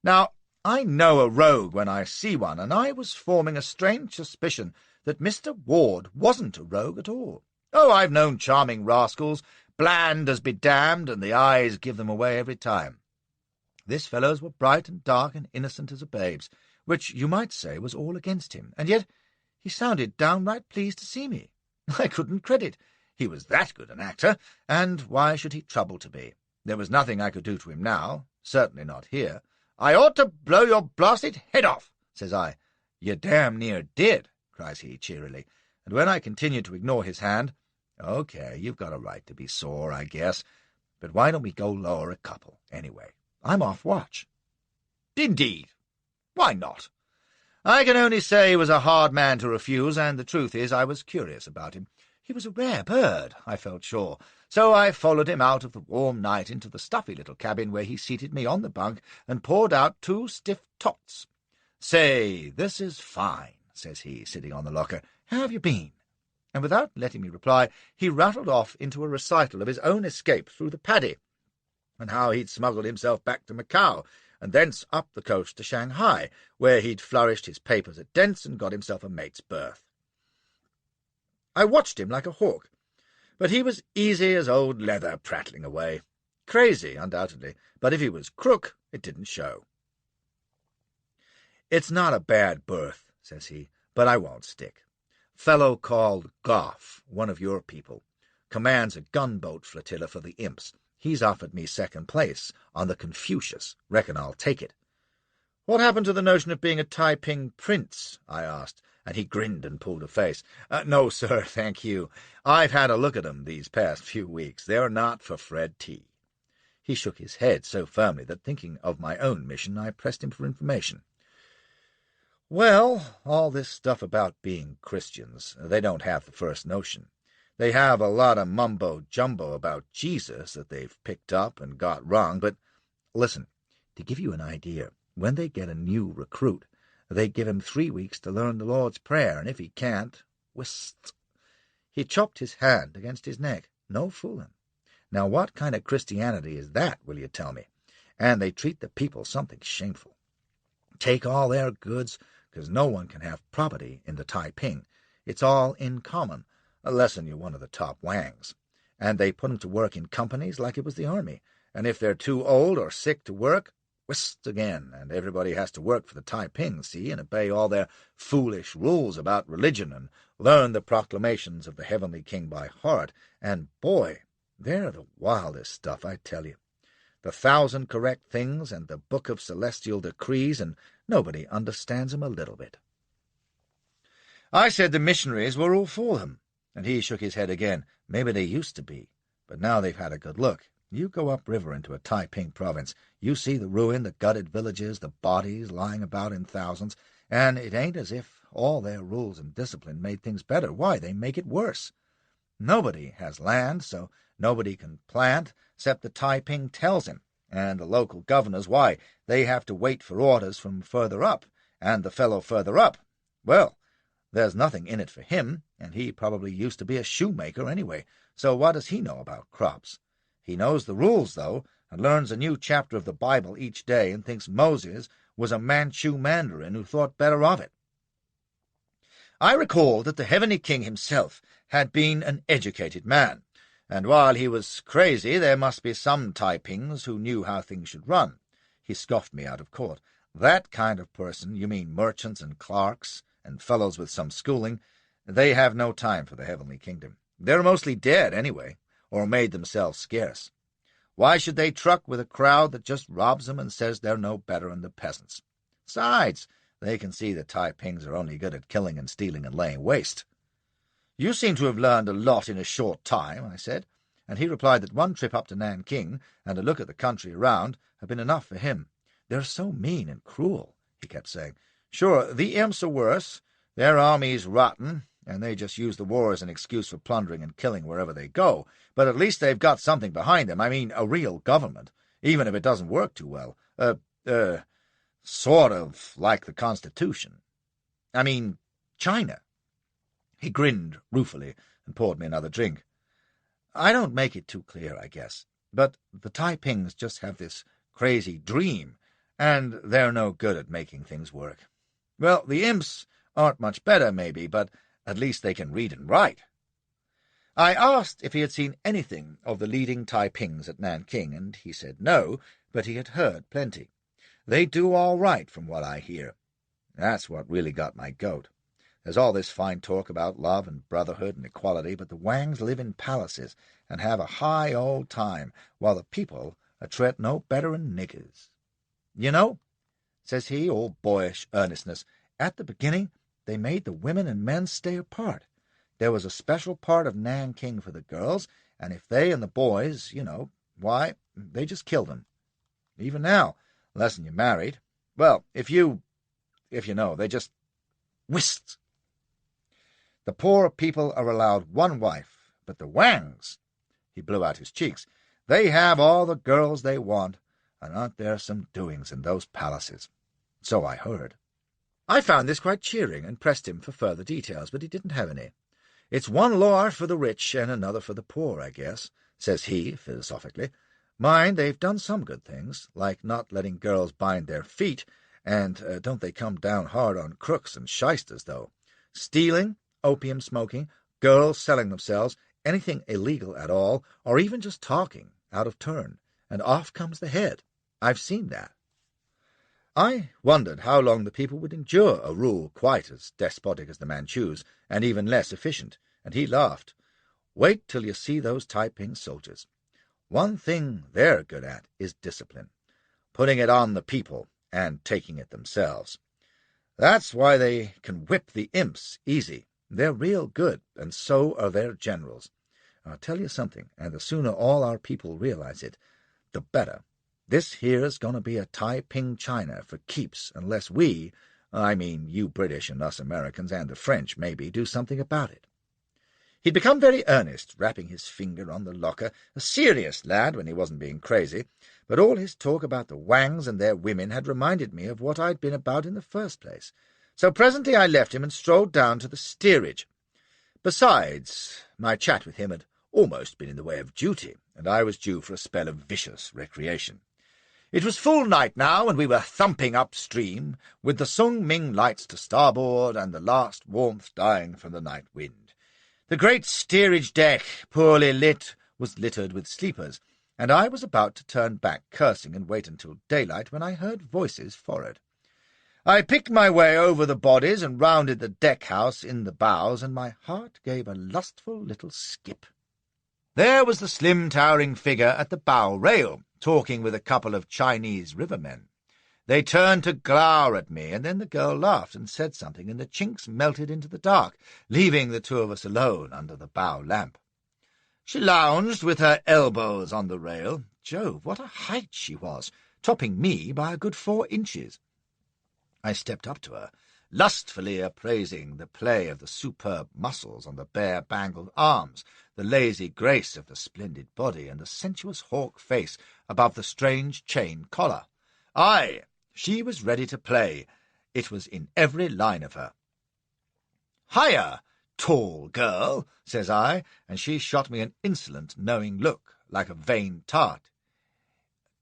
Now, I know a rogue when I see one, and I was forming a strange suspicion that Mr. Ward wasn't a rogue at all. Oh, I've known charming rascals, bland as be damned, and the eyes give them away every time. This fellow's were bright and dark and innocent as a babe's, which you might say was all against him, and yet he sounded downright pleased to see me. I couldn't credit. He was that good an actor, and why should he trouble to be? There was nothing I could do to him now, certainly not here. I ought to blow your blasted head off, says I. You damn near did, cries he cheerily, and when I continued to ignore his hand, okay, you've got a right to be sore, I guess, but why don't we go lower a couple, anyway? I'm off watch. Indeed. Why not? I can only say he was a hard man to refuse, and the truth is I was curious about him. He was a rare bird, I felt sure, so I followed him out of the warm night into the stuffy little cabin where he seated me on the bunk and poured out 2 stiff tots. Say, this is fine, says he, sitting on the locker. How have you been? And without letting me reply, he rattled off into a recital of his own escape through the Paddy, and how he'd smuggled himself back to Macau, and thence up the coast to Shanghai, where he'd flourished his papers at Dent's and got himself a mate's berth. I watched him like a hawk, but he was easy as old leather, prattling away. Crazy, undoubtedly, but if he was crook, it didn't show. It's not a bad berth, says he, but I won't stick. Fellow called Goff, one of your people, commands a gunboat flotilla for the Imps. He's offered me 2nd place on the Confucius. Reckon I'll take it. What happened to the notion of being a Taiping prince? I asked, and he grinned and pulled a face. No, sir, thank you. I've had a look at 'em these past few weeks. They're not for Fred T. He shook his head so firmly that, thinking of my own mission, I pressed him for information. Well, all this stuff about being Christians, they don't have the first notion. They have a lot of mumbo-jumbo about Jesus that they've picked up and got wrong, but listen, to give you an idea, when they get a new recruit, they give him 3 weeks to learn the Lord's Prayer, and if he can't, whist. He chopped his hand against his neck. No fooling. Now what kind of Christianity is that, will you tell me? And they treat the people something shameful. Take all their goods, 'cause no one can have property in the Taiping. It's all in common, unless you're one of the top wangs. And they put 'em to work in companies like it was the army, and if they're too old or sick to work, whist again, and everybody has to work for the Taiping, see, and obey all their foolish rules about religion and learn the proclamations of the Heavenly King by heart. And, boy, they're the wildest stuff, I tell you. The 1,000 correct things and the book of celestial decrees, and nobody understands 'em a little bit. I said the missionaries were all for them, and he shook his head again. Maybe they used to be, but now they've had a good look. You go upriver into a Taiping province, you see the ruin, the gutted villages, the bodies lying about in thousands, and it ain't as if all their rules and discipline made things better. Why, they make it worse. Nobody has land, so nobody can plant, except the Taiping tells him, and the local governors, why, they have to wait for orders from further up, and the fellow further up, well, there's nothing in it for him, and he probably used to be a shoemaker anyway, so what does he know about crops? He knows the rules, though, and learns a new chapter of the Bible each day and thinks Moses was a Manchu mandarin who thought better of it. I recall that the Heavenly King himself had been an educated man, and while he was crazy, there must be some Taipings who knew how things should run. He scoffed me out of court. That kind of person, you mean merchants and clerks, and fellows with some schooling, they have no time for the Heavenly Kingdom. They're mostly dead, anyway, or made themselves scarce. Why should they truck with a crowd that just robs them and says they're no better than the peasants? Besides, they can see that Taipings are only good at killing and stealing and laying waste. You seem to have learned a lot in a short time, I said, and he replied that one trip up to Nanking and a look at the country around had been enough for him. They're so mean and cruel, he kept saying. Sure, the imps are worse. Their army's rotten, and they just use the war as an excuse for plundering and killing wherever they go. But at least they've got something behind them. I mean, a real government, even if it doesn't work too well. Sort of like the Constitution. I mean, China. He grinned ruefully and poured me another drink. I don't make it too clear, I guess, but the Taipings just have this crazy dream, and they're no good at making things work. Well, the imps aren't much better, maybe, but at least they can read and write. I asked if he had seen anything of the leading Taipings at Nanking, and he said no, but he had heard plenty. They do all right, from what I hear. That's what really got my goat. There's all this fine talk about love and brotherhood and equality, but the Wangs live in palaces and have a high old time, while the people are treated no better than niggers. You know, says he, all boyish earnestness, at the beginning they made the women and men stay apart. There was a special part of Nanking for the girls, and if they and the boys, why, they just killed them. Even now, unless you're married. Well, if you know, they just whist. The poor people are allowed one wife, but the Wangs, he blew out his cheeks, they have all the girls they want, and aren't there some doings in those palaces? So I heard. I found this quite cheering, and pressed him for further details, but he didn't have any. It's one law for the rich and another for the poor, I guess, says he, philosophically. Mind, they've done some good things, like not letting girls bind their feet, and don't they come down hard on crooks and shysters, though. Stealing, opium smoking, girls selling themselves, anything illegal at all, or even just talking, out of turn, and off comes the head. I've seen that. I wondered how long the people would endure a rule quite as despotic as the Manchus, and even less efficient, and he laughed. Wait till you see those Taiping soldiers. One thing they're good at is discipline, putting it on the people and taking it themselves. That's why they can whip the imps easy. They're real good, and so are their generals. I'll tell you something, and the sooner all our people realize it, the better. This here's going to be a Taiping China for keeps, unless we, I mean you British and us Americans and the French, maybe, do something about it. He'd become very earnest, rapping his finger on the locker, a serious lad when he wasn't being crazy, but all his talk about the Wangs and their women had reminded me of what I'd been about in the first place. So presently I left him and strolled down to the steerage. Besides, my chat with him had almost been in the way of duty, and I was due for a spell of vicious recreation. It was full night now, and we were thumping upstream, with the Sung Ming lights to starboard and the last warmth dying from the night wind. The great steerage deck, poorly lit, was littered with sleepers, and I was about to turn back, cursing, and wait until daylight, when I heard voices for'ard. I picked my way over the bodies and rounded the deck-house in the bows, and my heart gave a lustful little skip. There was the slim, towering figure at the bow rail, talking with a couple of Chinese rivermen. They turned to glower at me, and then the girl laughed and said something, and the chinks melted into the dark, leaving the two of us alone under the bow lamp. She lounged with her elbows on the rail. Jove, what a height she was, topping me by a good 4 inches. I stepped up to her, lustfully appraising the play of the superb muscles on the bare bangled arms, the lazy grace of the splendid body, and the sensuous hawk face above the strange chain collar. Aye, she was ready to play. It was in every line of her. "Hiya, tall girl," says I, and she shot me an insolent, knowing look, like a vain tart.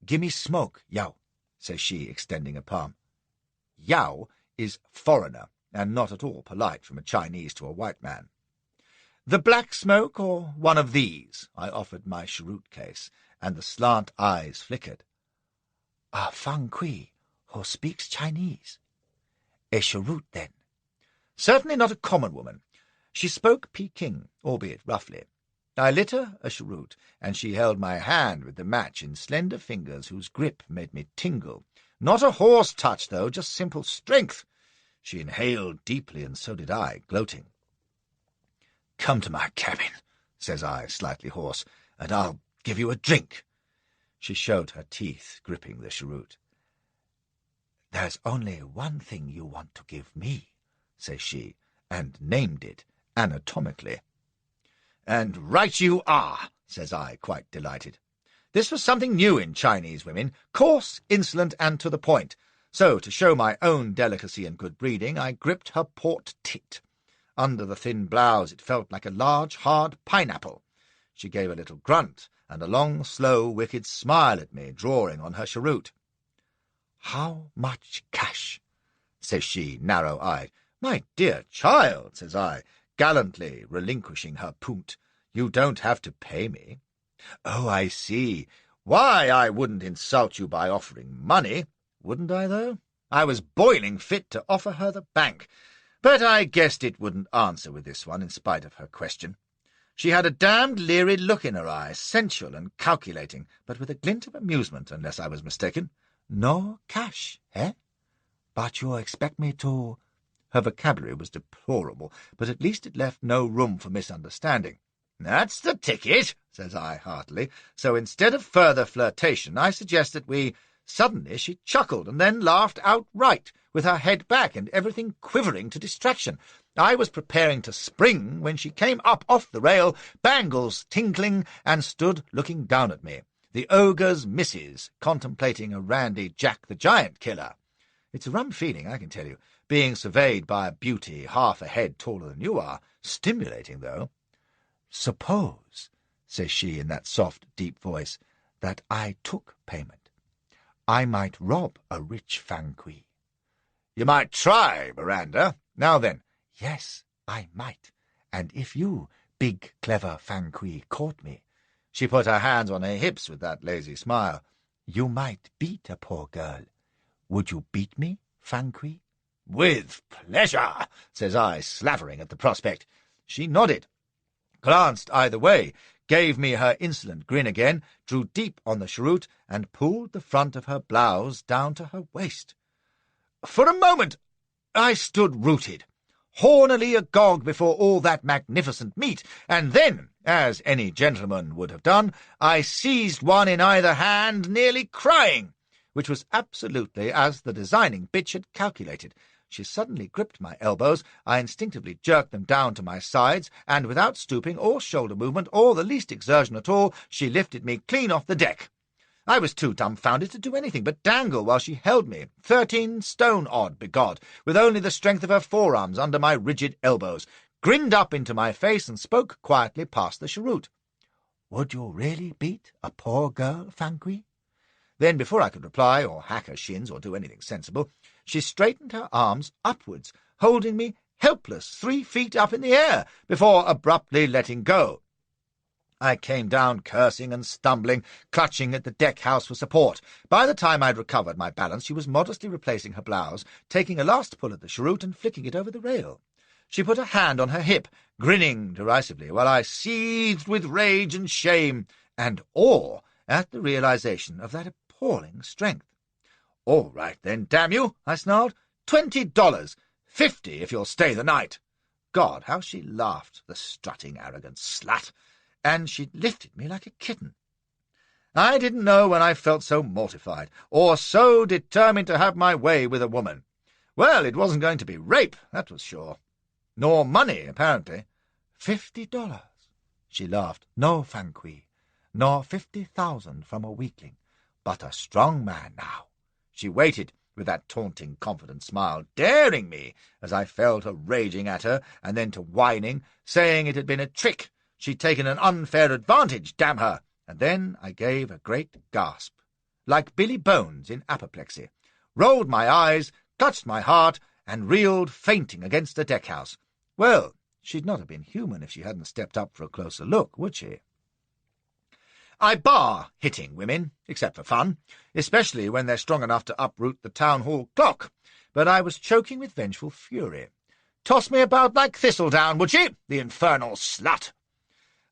"Gimme smoke, Yao," says she, extending a palm. Yao is foreigner, and not at all polite from a Chinese to a white man. "The black smoke, or one of these?" I offered my cheroot case, and the slant eyes flickered. "Fang Kui, who speaks Chinese?" "A cheroot, then." Certainly not a common woman. She spoke Peking, albeit roughly. I lit her a cheroot, and she held my hand with the match in slender fingers whose grip made me tingle. Not a horse touch, though, just simple strength. She inhaled deeply, and so did I, gloating. "Come to my cabin," says I, slightly hoarse, "and I'll give you a drink." She showed her teeth, gripping the cheroot. "There's only one thing you want to give me," says she, and named it anatomically. "And right you are," says I, quite delighted. This was something new in Chinese women, coarse, insolent, and to the point. So, to show my own delicacy and good breeding, I gripped her port tit. Under the thin blouse it felt like a large, hard pineapple. She gave a little grunt, and a long, slow, wicked smile at me, drawing on her cheroot. "How much cash?" says she, narrow-eyed. "My dear child," says I, gallantly relinquishing her punt, "you don't have to pay me." "Oh, I see. Why, I wouldn't insult you by offering money. Wouldn't I, though?" I was boiling fit to offer her the bank, but I guessed it wouldn't answer with this one, in spite of her question. She had a damned leery look in her eyes, sensual and calculating, but with a glint of amusement, unless I was mistaken. "No cash, eh? But you expect me to—" Her vocabulary was deplorable, but at least it left no room for misunderstanding. "That's the ticket," says I heartily. So instead of further flirtation, I suggest that we— Suddenly she chuckled, and then laughed outright, with her head back and everything quivering to distraction. I was preparing to spring when she came up off the rail, bangles tinkling, and stood looking down at me, the ogre's missus, contemplating a randy Jack the Giant killer. It's a rum feeling, I can tell you, being surveyed by a beauty half a head taller than you are. Stimulating, though. "Suppose," says she in that soft, deep voice, "that I took payment. I might rob a rich Fan Kui." "You might try, Miranda. Now then." "Yes, I might. And if you, big, clever Fan Kui, caught me," she put her hands on her hips with that lazy smile, "you might beat a poor girl. Would you beat me, Fan Kui?" "With pleasure," says I, slavering at the prospect. She nodded, glanced either way, gave me her insolent grin again, drew deep on the cheroot, and pulled the front of her blouse down to her waist. For a moment I stood rooted, hornily agog before all that magnificent meat, and then, as any gentleman would have done, I seized one in either hand, nearly crying, which was absolutely as the designing bitch had calculated. She suddenly gripped my elbows. I instinctively jerked them down to my sides, and without stooping or shoulder movement or the least exertion at all, she lifted me clean off the deck. I was too dumbfounded to do anything but dangle while she held me, 13 stone odd, begod, with only the strength of her forearms under my rigid elbows, grinned up into my face, and spoke quietly past the cheroot. "Would you really beat a poor girl, Fan Kui?" Then, before I could reply, or hack her shins, or do anything sensible, she straightened her arms upwards, holding me helpless 3 feet up in the air, before abruptly letting go. I came down cursing and stumbling, clutching at the deck-house for support. By the time I'd recovered my balance, she was modestly replacing her blouse, taking a last pull at the cheroot, and flicking it over the rail. She put a hand on her hip, grinning derisively, while I seethed with rage and shame and awe at the realization of that appalling strength. "All right, then, damn you," I snarled. $20, $50 if you'll stay the night." God, how she laughed, the strutting, arrogant slut, and she lifted me like a kitten. I didn't know when I felt so mortified, or so determined to have my way with a woman. Well, it wasn't going to be rape, that was sure. Nor money, apparently. $50, she laughed. "No, Fan Kui, nor 50,000 from a weakling, but a strong man now." She waited, with that taunting, confident smile, daring me, as I fell to raging at her, and then to whining, saying it had been a trick. She'd taken an unfair advantage, damn her! And then I gave a great gasp, like Billy Bones in apoplexy, rolled my eyes, clutched my heart, and reeled fainting against the deck-house. Well, she'd not have been human if she hadn't stepped up for a closer look, would she? I bar hitting women, except for fun, especially when they're strong enough to uproot the town-hall clock, but I was choking with vengeful fury. Toss me about like thistledown, would she, the infernal slut?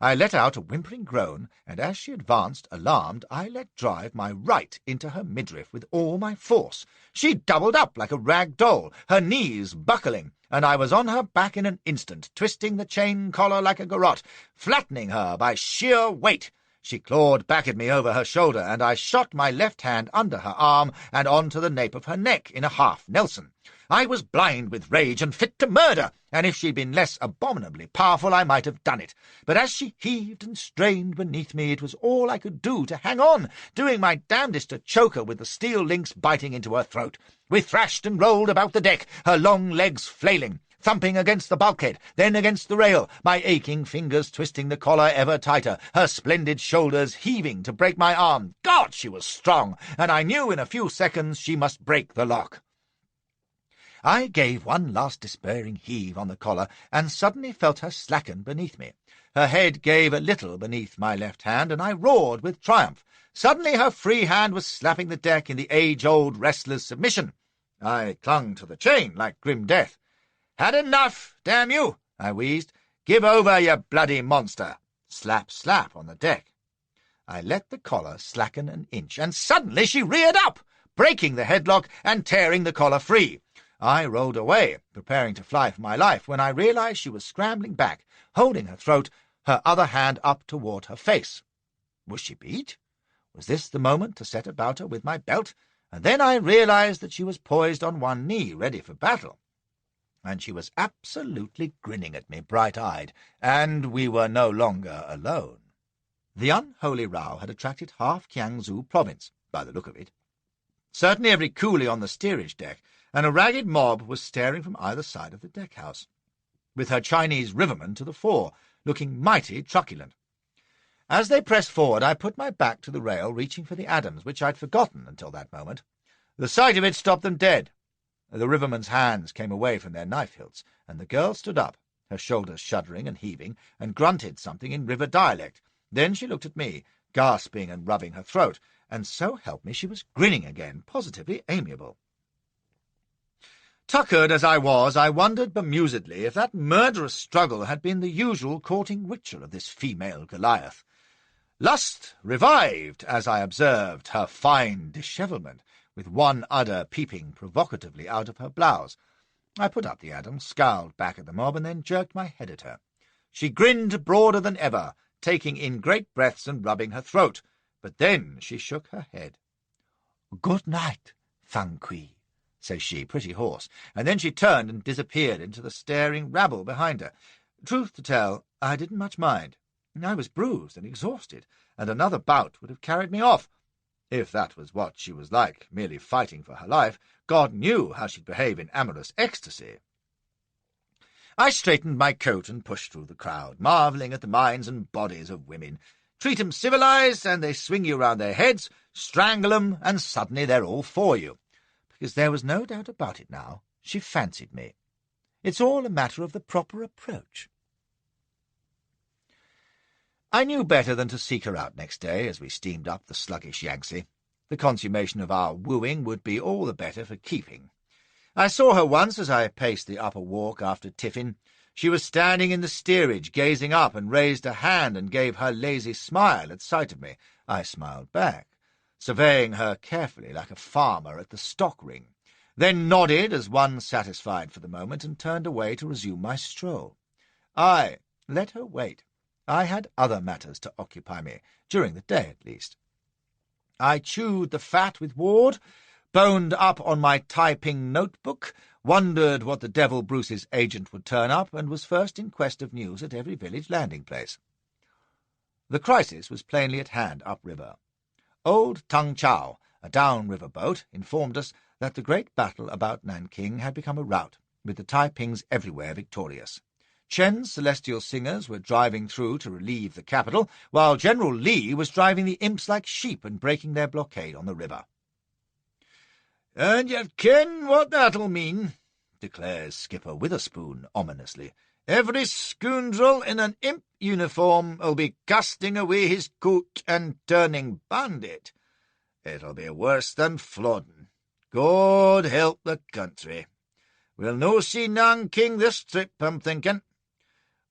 I let out a whimpering groan, and as she advanced, alarmed, I let drive my right into her midriff with all my force. She doubled up like a rag doll, her knees buckling, and I was on her back in an instant, twisting the chain collar like a garrote, flattening her by sheer weight. She clawed back at me over her shoulder, and I shot my left hand under her arm and on to the nape of her neck in a half-Nelson. I was blind with rage and fit to murder, and if she'd been less abominably powerful I might have done it. But as she heaved and strained beneath me, it was all I could do to hang on, doing my damnedest to choke her with the steel links biting into her throat. We thrashed and rolled about the deck, her long legs flailing, thumping against the bulkhead, then against the rail, my aching fingers twisting the collar ever tighter, her splendid shoulders heaving to break my arm. God, she was strong, and I knew in a few seconds she must break the lock. I gave one last despairing heave on the collar, and suddenly felt her slacken beneath me. Her head gave a little beneath my left hand, and I roared with triumph. Suddenly her free hand was slapping the deck in the age-old wrestler's submission. I clung to the chain like grim death. "Had enough, damn you!" I wheezed. "Give over, you bloody monster!" Slap, slap on the deck. I let the collar slacken an inch, and suddenly she reared up, breaking the headlock and tearing the collar free. I rolled away, preparing to fly for my life, when I realized she was scrambling back, holding her throat, her other hand up toward her face. Was she beat? Was this the moment to set about her with my belt? And then I realized that she was poised on one knee, ready for battle. And she was absolutely grinning at me, bright-eyed, and we were no longer alone. The unholy row had attracted half Kiangsu province, by the look of it. Certainly every coolie on the steerage deck, and a ragged mob was staring from either side of the deck-house, with her Chinese rivermen to the fore, looking mighty truculent. As they pressed forward, I put my back to the rail, reaching for the Adams, which I'd forgotten until that moment. The sight of it stopped them dead. The rivermen's hands came away from their knife hilts, and the girl stood up, her shoulders shuddering and heaving, and grunted something in river dialect. Then she looked at me, gasping and rubbing her throat, and so help me she was grinning again, positively amiable. Tuckered as I was, I wondered bemusedly if that murderous struggle had been the usual courting ritual of this female Goliath. Lust revived as I observed her fine dishevelment, with one udder peeping provocatively out of her blouse. I put up the Adams, scowled back at the mob, and then jerked my head at her. She grinned broader than ever, taking in great breaths and rubbing her throat, but then she shook her head. "Good night, Fang Kui," says she, pretty hoarse, and then she turned and disappeared into the staring rabble behind her. Truth to tell, I didn't much mind. I was bruised and exhausted, and another bout would have carried me off. If that was what she was like, merely fighting for her life, God knew how she'd behave in amorous ecstasy. I straightened my coat and pushed through the crowd, marvelling at the minds and bodies of women. Treat 'em civilized, and they swing you round their heads, strangle 'em, and suddenly they're all for you. Because there was no doubt about it now, she fancied me. It's all a matter of the proper approach. I knew better than to seek her out next day as we steamed up the sluggish Yangtze. The consummation of our wooing would be all the better for keeping. I saw her once as I paced the upper walk after tiffin. She was standing in the steerage, gazing up, and raised a hand and gave her lazy smile at sight of me. I smiled back, surveying her carefully like a farmer at the stock ring, then nodded as one satisfied for the moment, and turned away to resume my stroll. I let her wait. I had other matters to occupy me, during the day at least. I chewed the fat with Ward, boned up on my Taiping notebook, wondered what the devil Bruce's agent would turn up, and was first in quest of news at every village landing-place. The crisis was plainly at hand upriver. Old Tung Chau, a downriver boat, informed us that the great battle about Nanking had become a rout, with the Taipings everywhere victorious. Chen's celestial singers were driving through to relieve the capital, while General Li was driving the imps like sheep and breaking their blockade on the river. "And you ken what that'll mean," declares Skipper Witherspoon ominously. "Every scoundrel in an imp uniform'll be casting away his coat and turning bandit. It'll be worse than Flodden. God help the country. We'll no see Nanking this trip, I'm thinking.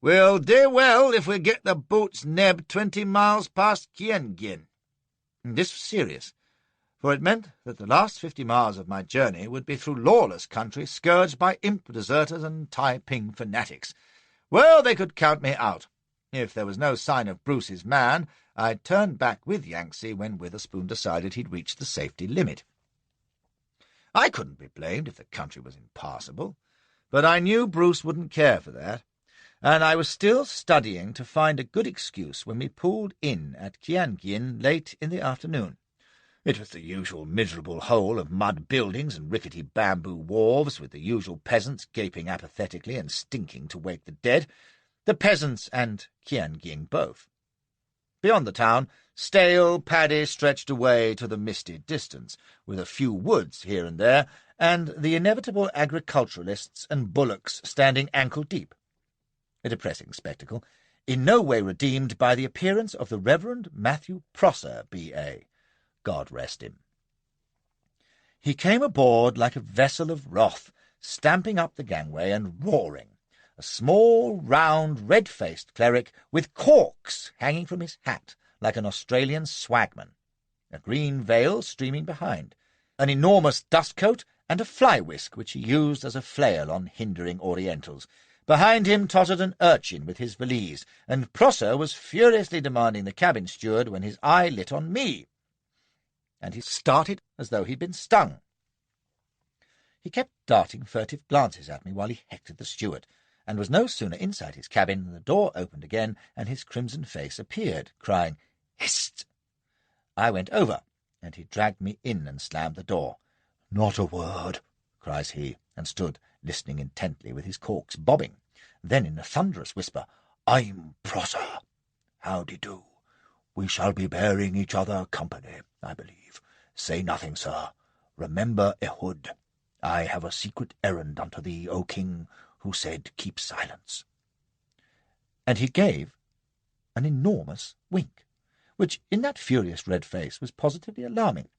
We'll do well if we get the boat's neb 20 miles past Kiengin. This was serious, for it meant that the last 50 miles of my journey would be through lawless country scourged by imp deserters and Taiping fanatics. Well, they could count me out. If there was no sign of Bruce's man, I'd turn back with Yangtze when Witherspoon decided he'd reached the safety limit. I couldn't be blamed if the country was impassable, but I knew Bruce wouldn't care for that, and I was still studying to find a good excuse when we pulled in at Kiangin late in the afternoon. It was the usual miserable hole of mud buildings and rickety bamboo wharves, with the usual peasants gaping apathetically and stinking to wake the dead, the peasants and Kiangin both. Beyond the town, stale paddy stretched away to the misty distance, with a few woods here and there, and the inevitable agriculturalists and bullocks standing ankle-deep. A depressing spectacle, in no way redeemed by the appearance of the Reverend Matthew Prosser, B.A. God rest him. He came aboard like a vessel of wrath, stamping up the gangway and roaring, a small, round, red-faced cleric with corks hanging from his hat like an Australian swagman, a green veil streaming behind, an enormous dust-coat, and a fly-whisk which he used as a flail on hindering Orientals. Behind him tottered an urchin with his valise, and Prosser was furiously demanding the cabin steward when his eye lit on me, and he started as though he'd been stung. He kept darting furtive glances at me while he hectored the steward, and was no sooner inside his cabin than the door opened again and his crimson face appeared, crying, "Hist!" I went over, and he dragged me in and slammed the door. "Not a word," cries he, and stood listening intently with his corks bobbing. Then in a thunderous whisper, "I'm Prosser. Howdy-do. We shall be bearing each other company, I believe. Say nothing, sir. Remember Ehud. I have a secret errand unto thee, O king, who said keep silence." And he gave an enormous wink, which in that furious red face was positively alarming.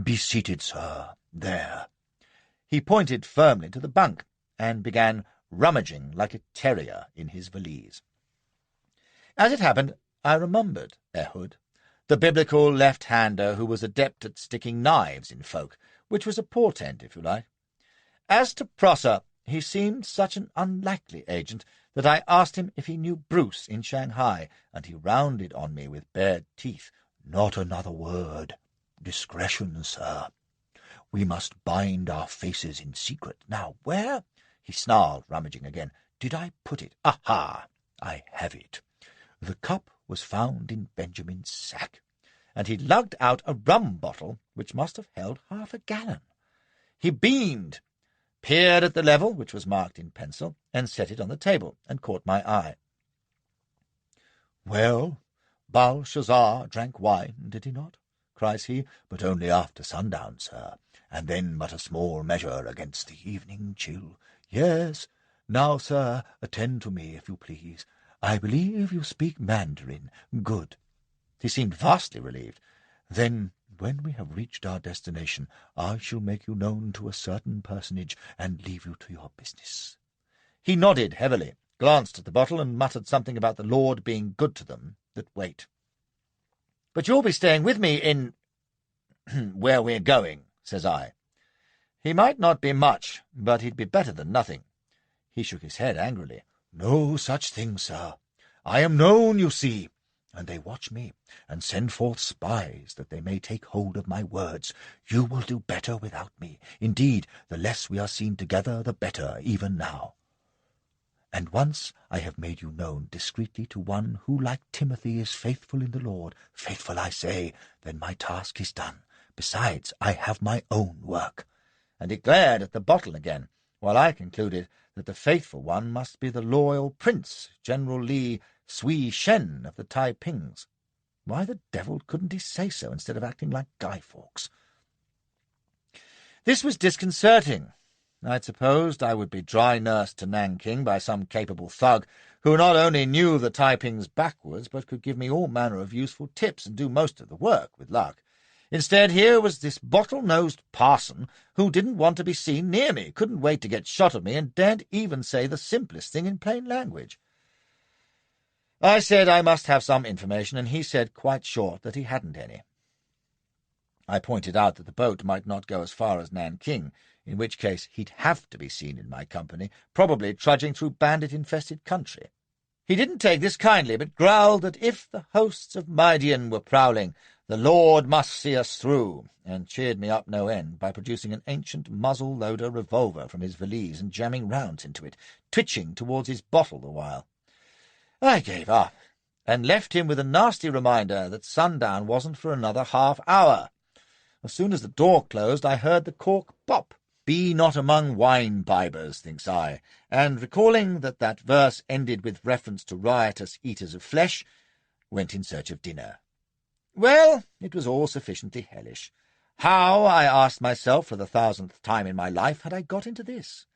"Be seated, sir. There." He pointed firmly to the bunk, and began rummaging like a terrier in his valise. As it happened, I remembered Ehud, the biblical left-hander who was adept at sticking knives in folk, which was a portent, if you like. As to Prosser, he seemed such an unlikely agent that I asked him if he knew Bruce in Shanghai, and he rounded on me with bared teeth. "Not another word. Discretion, sir. We must bind our faces in secret. Now, where," he snarled, rummaging again, "did I put it? Aha! I have it. The cup was found in Benjamin's sack," and he lugged out a rum bottle which must have held half a gallon. He beamed, peered at the level, which was marked in pencil, and set it on the table, and caught my eye. "Well, Belshazzar drank wine, did he not?" cries he, "but only after sundown, sir, and then but a small measure against the evening chill. Yes. Now, sir, attend to me, if you please. I believe you speak Mandarin. Good." He seemed vastly relieved. "Then, when we have reached our destination, I shall make you known to a certain personage and leave you to your business." He nodded heavily, glanced at the bottle, and muttered something about the Lord being good to them that wait. "But you'll be staying with me in where we're going," says I. He might not be much, but he'd be better than nothing. He shook his head angrily. "No such thing, sir. I am known, you see, and they watch me, and send forth spies that they may take hold of my words. You will do better without me. Indeed, the less we are seen together, the better, even now. And once I have made you known discreetly to one who, like Timothy, is faithful in the Lord, faithful, I say, then my task is done. Besides, I have my own work." And he glared at the bottle again, while I concluded that the faithful one must be the loyal prince, General Li Sui Shen of the Taipings. Why the devil couldn't he say so instead of acting like Guy Fawkes? This was disconcerting. I'd supposed I would be dry-nursed to Nanking by some capable thug who not only knew the Taipings backwards, but could give me all manner of useful tips and do most of the work, with luck. Instead, here was this bottle-nosed parson who didn't want to be seen near me, couldn't wait to get shot of me, and daren't even say the simplest thing in plain language. I said I must have some information, and he said quite short that he hadn't any. I pointed out that the boat might not go as far as Nanking, in which case he'd have to be seen in my company, probably trudging through bandit-infested country. He didn't take this kindly, but growled that if the hosts of Midian were prowling, the Lord must see us through, and cheered me up no end by producing an ancient muzzle-loader revolver from his valise and jamming rounds into it, twitching towards his bottle the while. I gave up, and left him with a nasty reminder that sundown wasn't for another half hour. As soon as the door closed, I heard the cork pop. Be not among wine-bibbers, thinks I, and recalling that that verse ended with reference to riotous eaters of flesh, went in search of dinner. Well, it was all sufficiently hellish. How, I asked myself for the 1000th time in my life, had I got into this?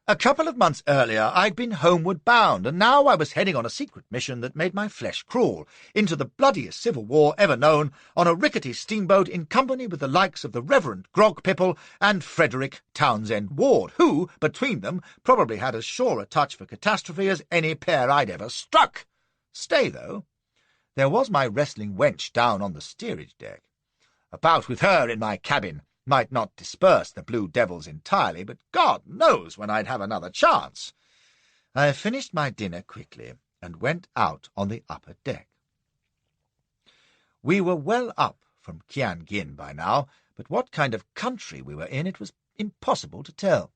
A couple of months earlier I'd been homeward bound, and now I was heading on a secret mission that made my flesh crawl, into the bloodiest civil war ever known, on a rickety steamboat in company with the likes of the Reverend Grog Pipple and Frederick Townsend Ward, who, between them, probably had as sure a touch for catastrophe as any pair I'd ever struck. Stay, though. There was my wrestling wench down on the steerage deck. A bout with her in my cabin might not disperse the blue devils entirely, but God knows when I'd have another chance. I finished my dinner quickly and went out on the upper deck. We were well up from Kiangin by now, but what kind of country we were in it was impossible to tell.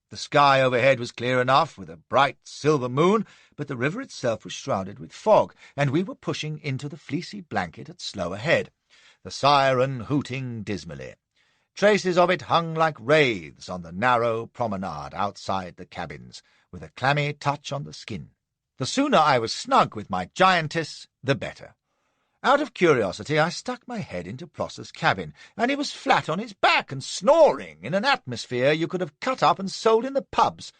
The sky overhead was clear enough, with a bright silver moon, but the river itself was shrouded with fog, and we were pushing into the fleecy blanket at slow ahead, the siren hooting dismally. Traces of it hung like wraiths on the narrow promenade outside the cabins, with a clammy touch on the skin. The sooner I was snug with my giantess, the better. Out of curiosity, I stuck my head into Prosser's cabin, and he was flat on his back and snoring in an atmosphere you could have cut up and sold in the pubs.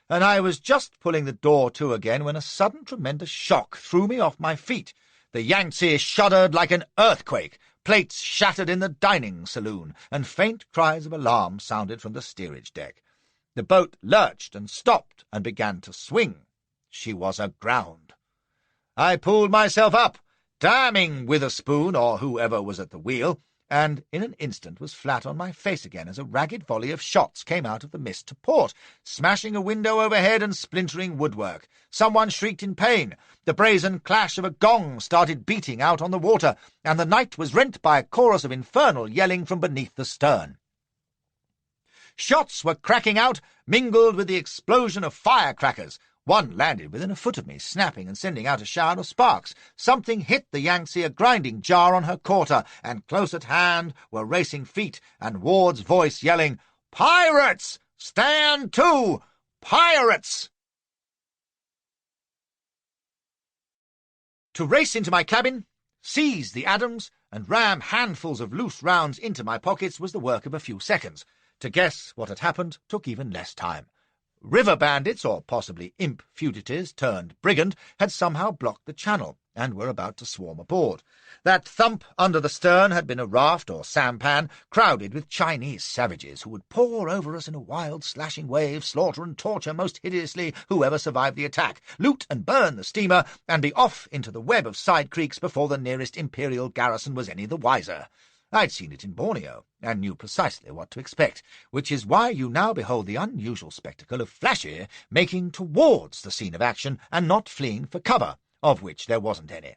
And I was just pulling the door to again when a sudden tremendous shock threw me off my feet. The Yangtze shuddered like an earthquake. Plates shattered in the dining saloon, and faint cries of alarm sounded from the steerage deck. The boat lurched and stopped and began to swing. She was aground. I pulled myself up, damning Witherspoon or whoever was at the wheel, and in an instant was flat on my face again as a ragged volley of shots came out of the mist to port, smashing a window overhead and splintering woodwork. Someone shrieked in pain. The brazen clash of a gong started beating out on the water, and the night was rent by a chorus of infernal yelling from beneath the stern. Shots were cracking out, mingled with the explosion of firecrackers. One landed within a foot of me, snapping and sending out a shower of sparks. Something hit the Yangtze a grinding jar on her quarter, and close at hand were racing feet, and Ward's voice yelling, "Pirates! Stand to! Pirates!" To race into my cabin, seize the Adams, and ram handfuls of loose rounds into my pockets was the work of a few seconds. To guess what had happened took even less time. River bandits, or possibly imp fugitives turned brigand, had somehow blocked the channel, and were about to swarm aboard. That thump under the stern had been a raft or sampan crowded with Chinese savages who would pour over us in a wild slashing wave, slaughter and torture most hideously whoever survived the attack, loot and burn the steamer, and be off into the web of side creeks before the nearest imperial garrison was any the wiser. I'd seen it in Borneo, and knew precisely what to expect, which is why you now behold the unusual spectacle of Flashy making towards the scene of action and not fleeing for cover, of which there wasn't any.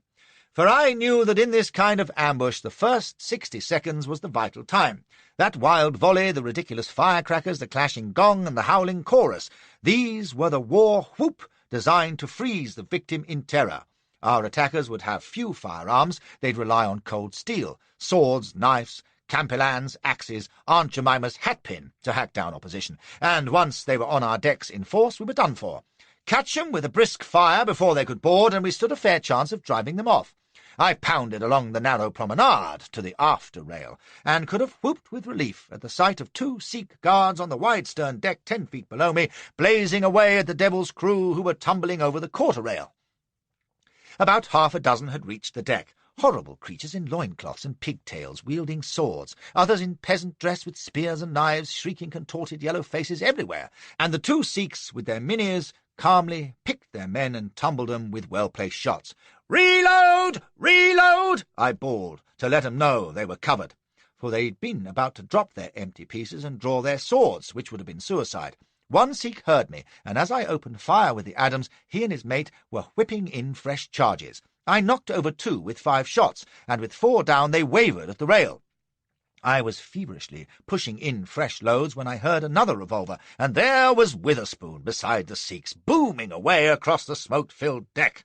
For I knew that in this kind of ambush the first 60 seconds was the vital time. That wild volley, the ridiculous firecrackers, the clashing gong, and the howling chorus, these were the war whoop designed to freeze the victim in terror. Our attackers would have few firearms. They'd rely on cold steel, swords, knives, campilans, axes, Aunt Jemima's hatpin to hack down opposition, and once they were on our decks in force, we were done for. Catch 'em with a brisk fire before they could board, and we stood a fair chance of driving them off. I pounded along the narrow promenade to the after rail, and could have whooped with relief at the sight of 2 Sikh guards on the wide stern deck 10 feet below me, blazing away at the devil's crew who were tumbling over the quarter rail. About half a dozen had reached the deck, horrible creatures in loincloths and pigtails, wielding swords, others in peasant dress with spears and knives, shrieking contorted yellow faces everywhere, and the 2 Sikhs with their minis calmly picked their men and tumbled them with well-placed shots. "Reload! Reload!" I bawled, to let 'em know they were covered, for they'd been about to drop their empty pieces and draw their swords, which would have been suicide. One Sikh heard me, and as I opened fire with the Adams, he and his mate were whipping in fresh charges. I knocked over 2 with 5 shots, and with 4 down they wavered at the rail. I was feverishly pushing in fresh loads when I heard another revolver, and there was Witherspoon beside the Sikhs, booming away across the smoke-filled deck.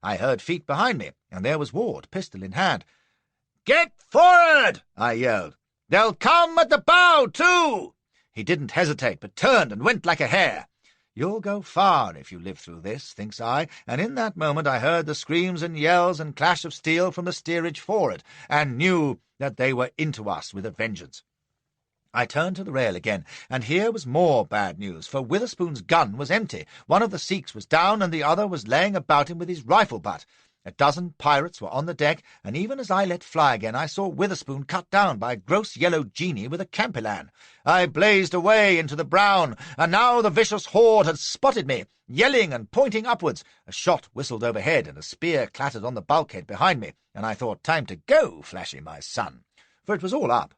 I heard feet behind me, and there was Ward, pistol in hand. "Get forward!" I yelled. "They'll come at the bow, too!" He didn't hesitate, but turned and went like a hare. You'll go far if you live through this, thinks I, and in that moment I heard the screams and yells and clash of steel from the steerage forward, and knew that they were into us with a vengeance. I turned to the rail again, and here was more bad news, for Witherspoon's gun was empty. One of the Sikhs was down, and the other was laying about him with his rifle butt. A dozen pirates were on the deck, and even as I let fly again, I saw Witherspoon cut down by a gross yellow genie with a campilan. I blazed away into the brown, and now the vicious horde had spotted me, yelling and pointing upwards. A shot whistled overhead, and a spear clattered on the bulkhead behind me, and I thought, time to go, Flashy, my son, for it was all up.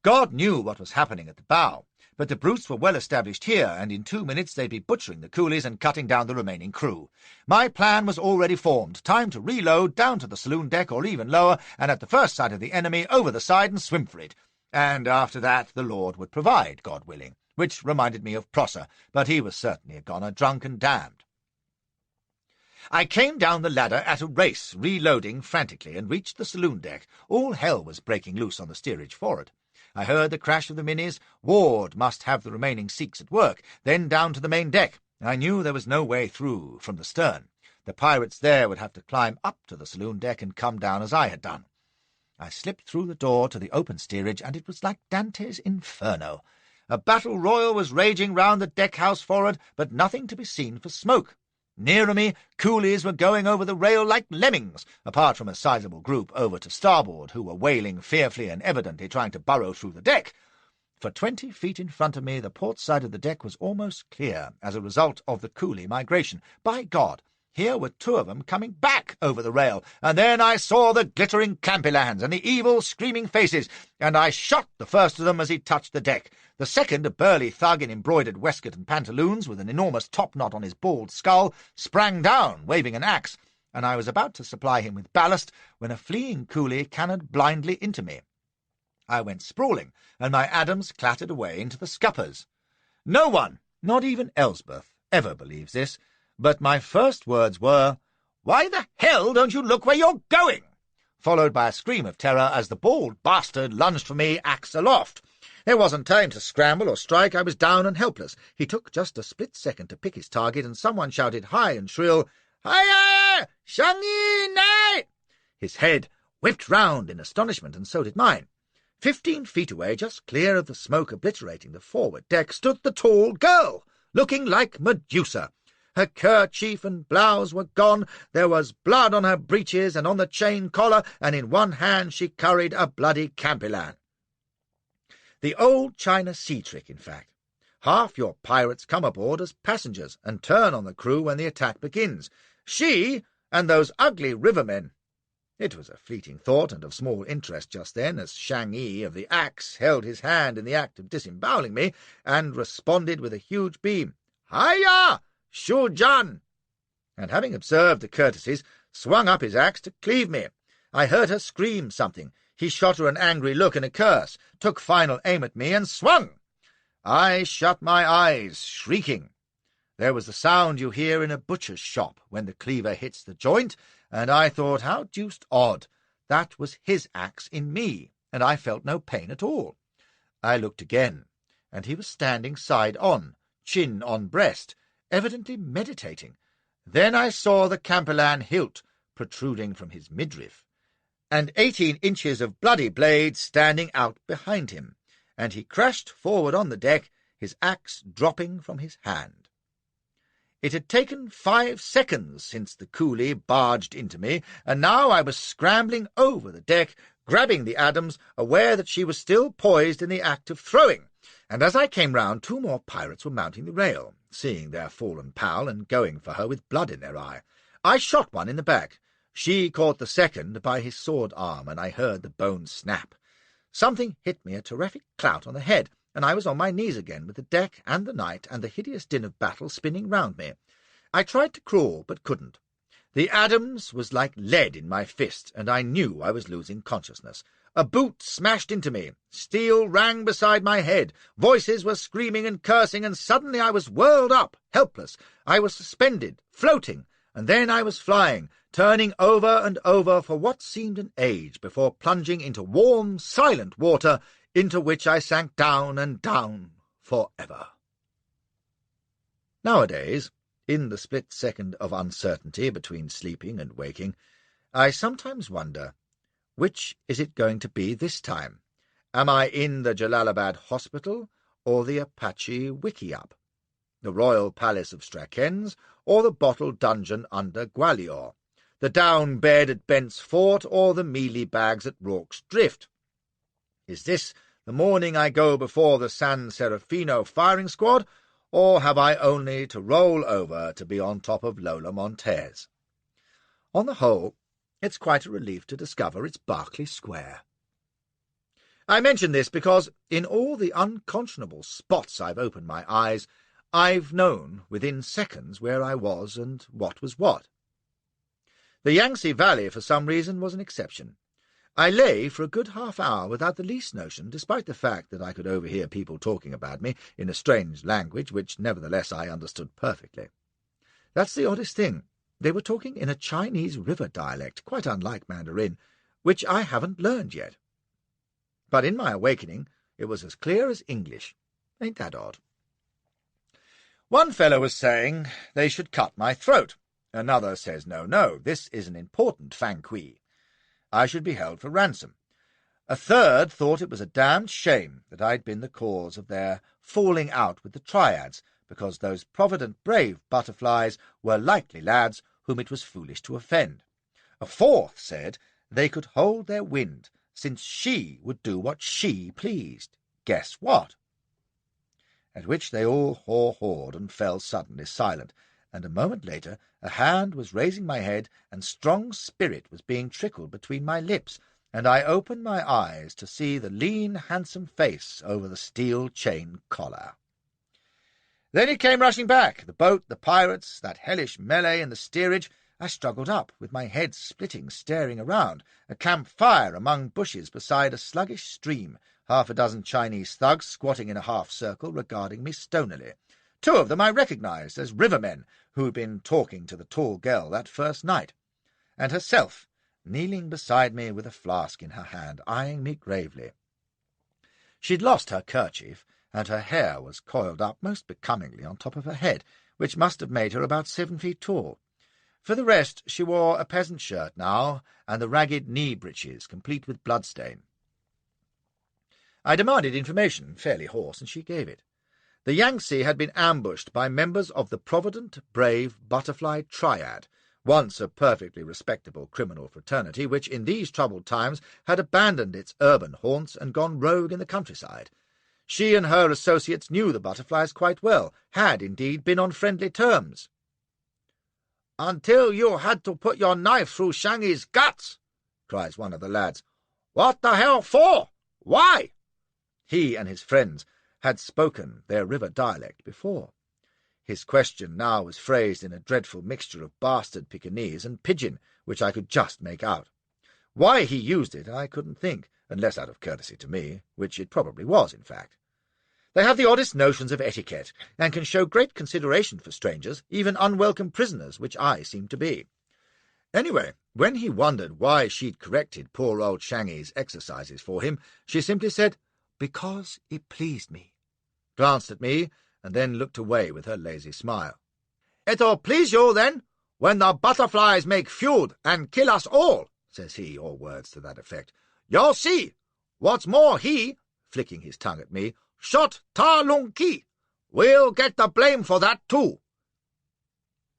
God knew what was happening at the bow, but the brutes were well established here, and in 2 minutes they'd be butchering the coolies and cutting down the remaining crew. My plan was already formed. Time to reload down to the saloon deck or even lower, and at the first sight of the enemy, over the side and swim for it. And after that the Lord would provide, God willing, which reminded me of Prosser, but he was certainly a goner, drunk and damned. I came down the ladder at a race, reloading frantically, and reached the saloon deck. All hell was breaking loose on the steerage forward. I heard the crash of the minis. Ward must have the remaining Sikhs at work. Then down to the main deck. I knew there was no way through from the stern. The pirates there would have to climb up to the saloon deck and come down as I had done. I slipped through the door to the open steerage, and it was like Dante's Inferno. A battle royal was raging round the deck-house forward, but nothing to be seen for smoke. Nearer me, coolies were going over the rail like lemmings, apart from a sizable group over to starboard who were wailing fearfully and evidently trying to burrow through the deck. For 20 feet in front of me, the port side of the deck was almost clear as a result of the coolie migration. By God, here were 2 of them coming back over the rail, and then I saw the glittering campilans and the evil, screaming faces, and I shot the first of them as he touched the deck. The second, a burly thug in embroidered waistcoat and pantaloons, with an enormous top-knot on his bald skull, sprang down, waving an axe, and I was about to supply him with ballast when a fleeing coolie cannoned blindly into me. I went sprawling, and my Adams clattered away into the scuppers. No one, not even Elsbeth, ever believes this, but my first words were, "Why the hell don't you look where you're going?" followed by a scream of terror as the bald bastard lunged for me, axe aloft. There wasn't time to scramble or strike. I was down and helpless. He took just a split second to pick his target, and someone shouted high and shrill, "Hiya! Shangi Nai!" His head whipped round in astonishment, and so did mine. 15 feet away, just clear of the smoke obliterating the forward deck, stood the tall girl, looking like Medusa. Her kerchief and blouse were gone. There was blood on her breeches and on the chain collar, and in one hand she carried a bloody campilan. The old China sea trick, in fact. Half your pirates come aboard as passengers and turn on the crew when the attack begins. She and those ugly rivermen. It was a fleeting thought and of small interest just then, as Shang-Yi of the axe held his hand in the act of disemboweling me, and responded with a huge beam, "Hiya! Shu-Jan!" and having observed the courtesies, swung up his axe to cleave me. I heard her scream something. He shot her an angry look and a curse, took final aim at me, and swung. I shut my eyes, shrieking. There was the sound you hear in a butcher's shop when the cleaver hits the joint, and I thought, how deuced odd. That was his axe in me, and I felt no pain at all. I looked again, and he was standing side on, chin on breast, evidently meditating. Then I saw the campilan hilt protruding from his midriff, and 18 inches of bloody blade standing out behind him, and he crashed forward on the deck, his axe dropping from his hand. It had taken 5 seconds since the coolie barged into me, and now I was scrambling over the deck, grabbing the Adams, aware that she was still poised in the act of throwing, and as I came round, 2 more pirates were mounting the rail. seeing their fallen pal and going for her with blood in their eye. I shot one in the back. She caught the second by his sword arm, and I heard the bone snap. Something hit me a terrific clout on the head, and I was on my knees again with the deck and the night and the hideous din of battle spinning round me. I tried to crawl, but couldn't. The Adams was like lead in my fist, and I knew I was losing consciousness. A boot smashed into me. Steel rang beside my head. Voices were screaming and cursing, and suddenly I was whirled up, helpless. I was suspended, floating, and then I was flying, turning over and over for what seemed an age before plunging into warm, silent water, into which I sank down and down forever. Nowadays, in the split second of uncertainty between sleeping and waking, I sometimes wonder, which is it going to be this time? Am I in the Jalalabad hospital or the Apache wickiup? The royal palace of Strakenz or the bottle dungeon under Gwalior? The down bed at Bent's Fort or the mealy bags at Rorke's Drift? Is this the morning I go before the San Serafino firing squad, or have I only to roll over to be on top of Lola Montez? On the whole, it's quite a relief to discover it's Berkeley Square. I mention this because, in all the unconscionable spots I've opened my eyes, I've known within seconds where I was and what was what. The Yangtze Valley, for some reason, was an exception. I lay for a good half-hour without the least notion, despite the fact that I could overhear people talking about me in a strange language which nevertheless I understood perfectly. That's the oddest thing. They were talking in a Chinese river dialect, quite unlike Mandarin, which I haven't learned yet. But in my awakening it was as clear as English. Ain't that odd? One fellow was saying they should cut my throat. Another says, no, this is an important fanqui. I should be held for ransom. A third thought it was a damned shame that I'd been the cause of their falling out with the triads, because those provident brave butterflies were likely lads whom it was foolish to offend. A fourth said they could hold their wind, since she would do what she pleased. Guess what? At which they all haw-hawed and fell suddenly silent, and a moment later a hand was raising my head, and strong spirit was being trickled between my lips, and I opened my eyes to see the lean, handsome face over the steel-chain collar. Then it came rushing back, the boat, the pirates, that hellish melee in the steerage. I struggled up, with my head splitting, staring around, a camp fire among bushes beside a sluggish stream, 6 Chinese thugs squatting in a half-circle regarding me stonily. 2 of them I recognized as rivermen who'd been talking to the tall girl that first night, and herself, kneeling beside me with a flask in her hand, eyeing me gravely. She'd lost her kerchief, and her hair was coiled up most becomingly on top of her head, which must have made her about 7 feet tall. For the rest, she wore a peasant shirt now, and the ragged knee-breeches, complete with bloodstain. I demanded information, fairly hoarse, and she gave it. The Yangtze had been ambushed by members of the Provident Brave Butterfly Triad, once a perfectly respectable criminal fraternity, which in these troubled times had abandoned its urban haunts and gone rogue in the countryside. She and her associates knew the butterflies quite well, had indeed been on friendly terms. "Until you had to put your knife through Shangy's guts," cries one of the lads. "What the hell for? Why?" He and his friends had spoken their river dialect before. His question now was phrased in a dreadful mixture of bastard Pekingese and pidgin, which I could just make out. Why he used it I couldn't think, unless out of courtesy to me, which it probably was, in fact. They have the oddest notions of etiquette, and can show great consideration for strangers, even unwelcome prisoners, which I seem to be. Anyway, when he wondered why she'd corrected poor old Shangy's exercises for him, she simply said, "Because it pleased me," glanced at me, and then looked away with her lazy smile. "It'll please you, then, when the butterflies make feud and kill us all," says he, or words to that effect. "You'll see. What's more, he," flicking his tongue at me, "shot Ta Lung Ki. We'll get the blame for that, too."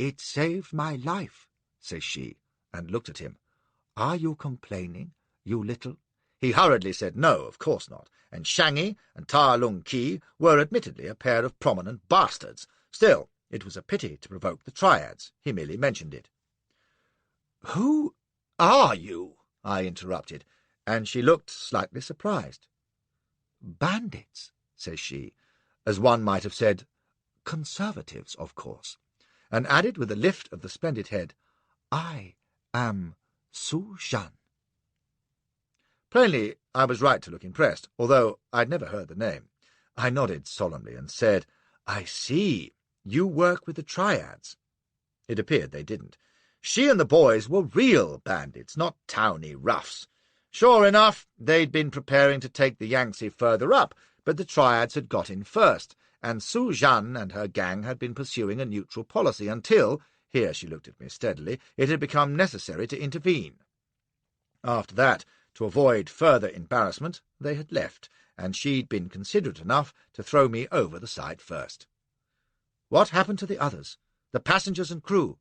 "It saved my life," says she, and looked at him. "Are you complaining, you little—" He hurriedly said no, of course not, and Shangy and Ta Lung Ki were admittedly a pair of prominent bastards, Still, it was a pity to provoke the triads. He merely mentioned it. "Who are you?" I interrupted, and she looked slightly surprised. "Bandits," says she, as one might have said, "conservatives, of course," and added with a lift of the splendid head, "I am Su Zhan." Plainly, I was right to look impressed, although I'd never heard the name. I nodded solemnly and said, "I see. You work with the triads." It appeared they didn't. She and the boys were real bandits, not towny roughs. Sure enough, they'd been preparing to take the Yangtze further up, but the triads had got in first, and Su Zhan and her gang had been pursuing a neutral policy until, here she looked at me steadily, it had become necessary to intervene. After that, to avoid further embarrassment, they had left, and she'd been considerate enough to throw me over the side first. "What happened to the others? The passengers and crew?"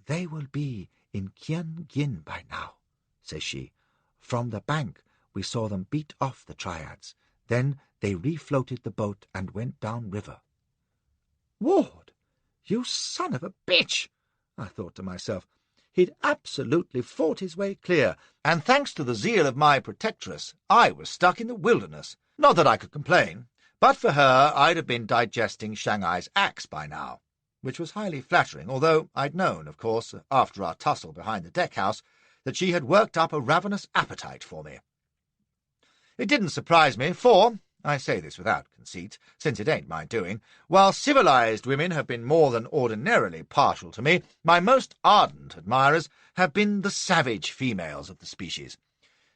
"They will be in Qian by now," says she. "From the bank we saw them beat off the triads. Then they refloated the boat and went down river." "Ward, you son of a bitch!" I thought to myself. He'd absolutely fought his way clear, and thanks to the zeal of my protectress, I was stuck in the wilderness. Not that I could complain. But for her, I'd have been digesting Shanghai's axe by now, which was highly flattering, although I'd known, of course, after our tussle behind the deck-house, that she had worked up a ravenous appetite for me. It didn't surprise me, for, I say this without conceit, since it ain't my doing, while civilized women have been more than ordinarily partial to me, my most ardent admirers have been the savage females of the species.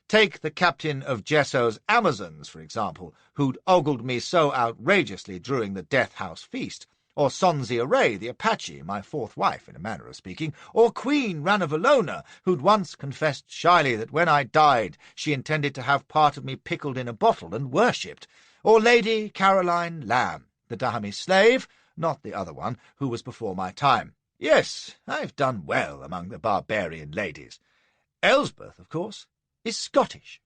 Take the captain of Jesso's Amazons, for example, who'd ogled me so outrageously during the death-house feast, or Sonzia Ray, the Apache, my fourth wife, in a manner of speaking, or Queen Ranavalona, who'd once confessed shyly that when I died she intended to have part of me pickled in a bottle and worshipped, or Lady Caroline Lamb, the Dahomey slave, not the other one, who was before my time. Yes, I've done well among the barbarian ladies. Elsbeth, of course, is Scottish.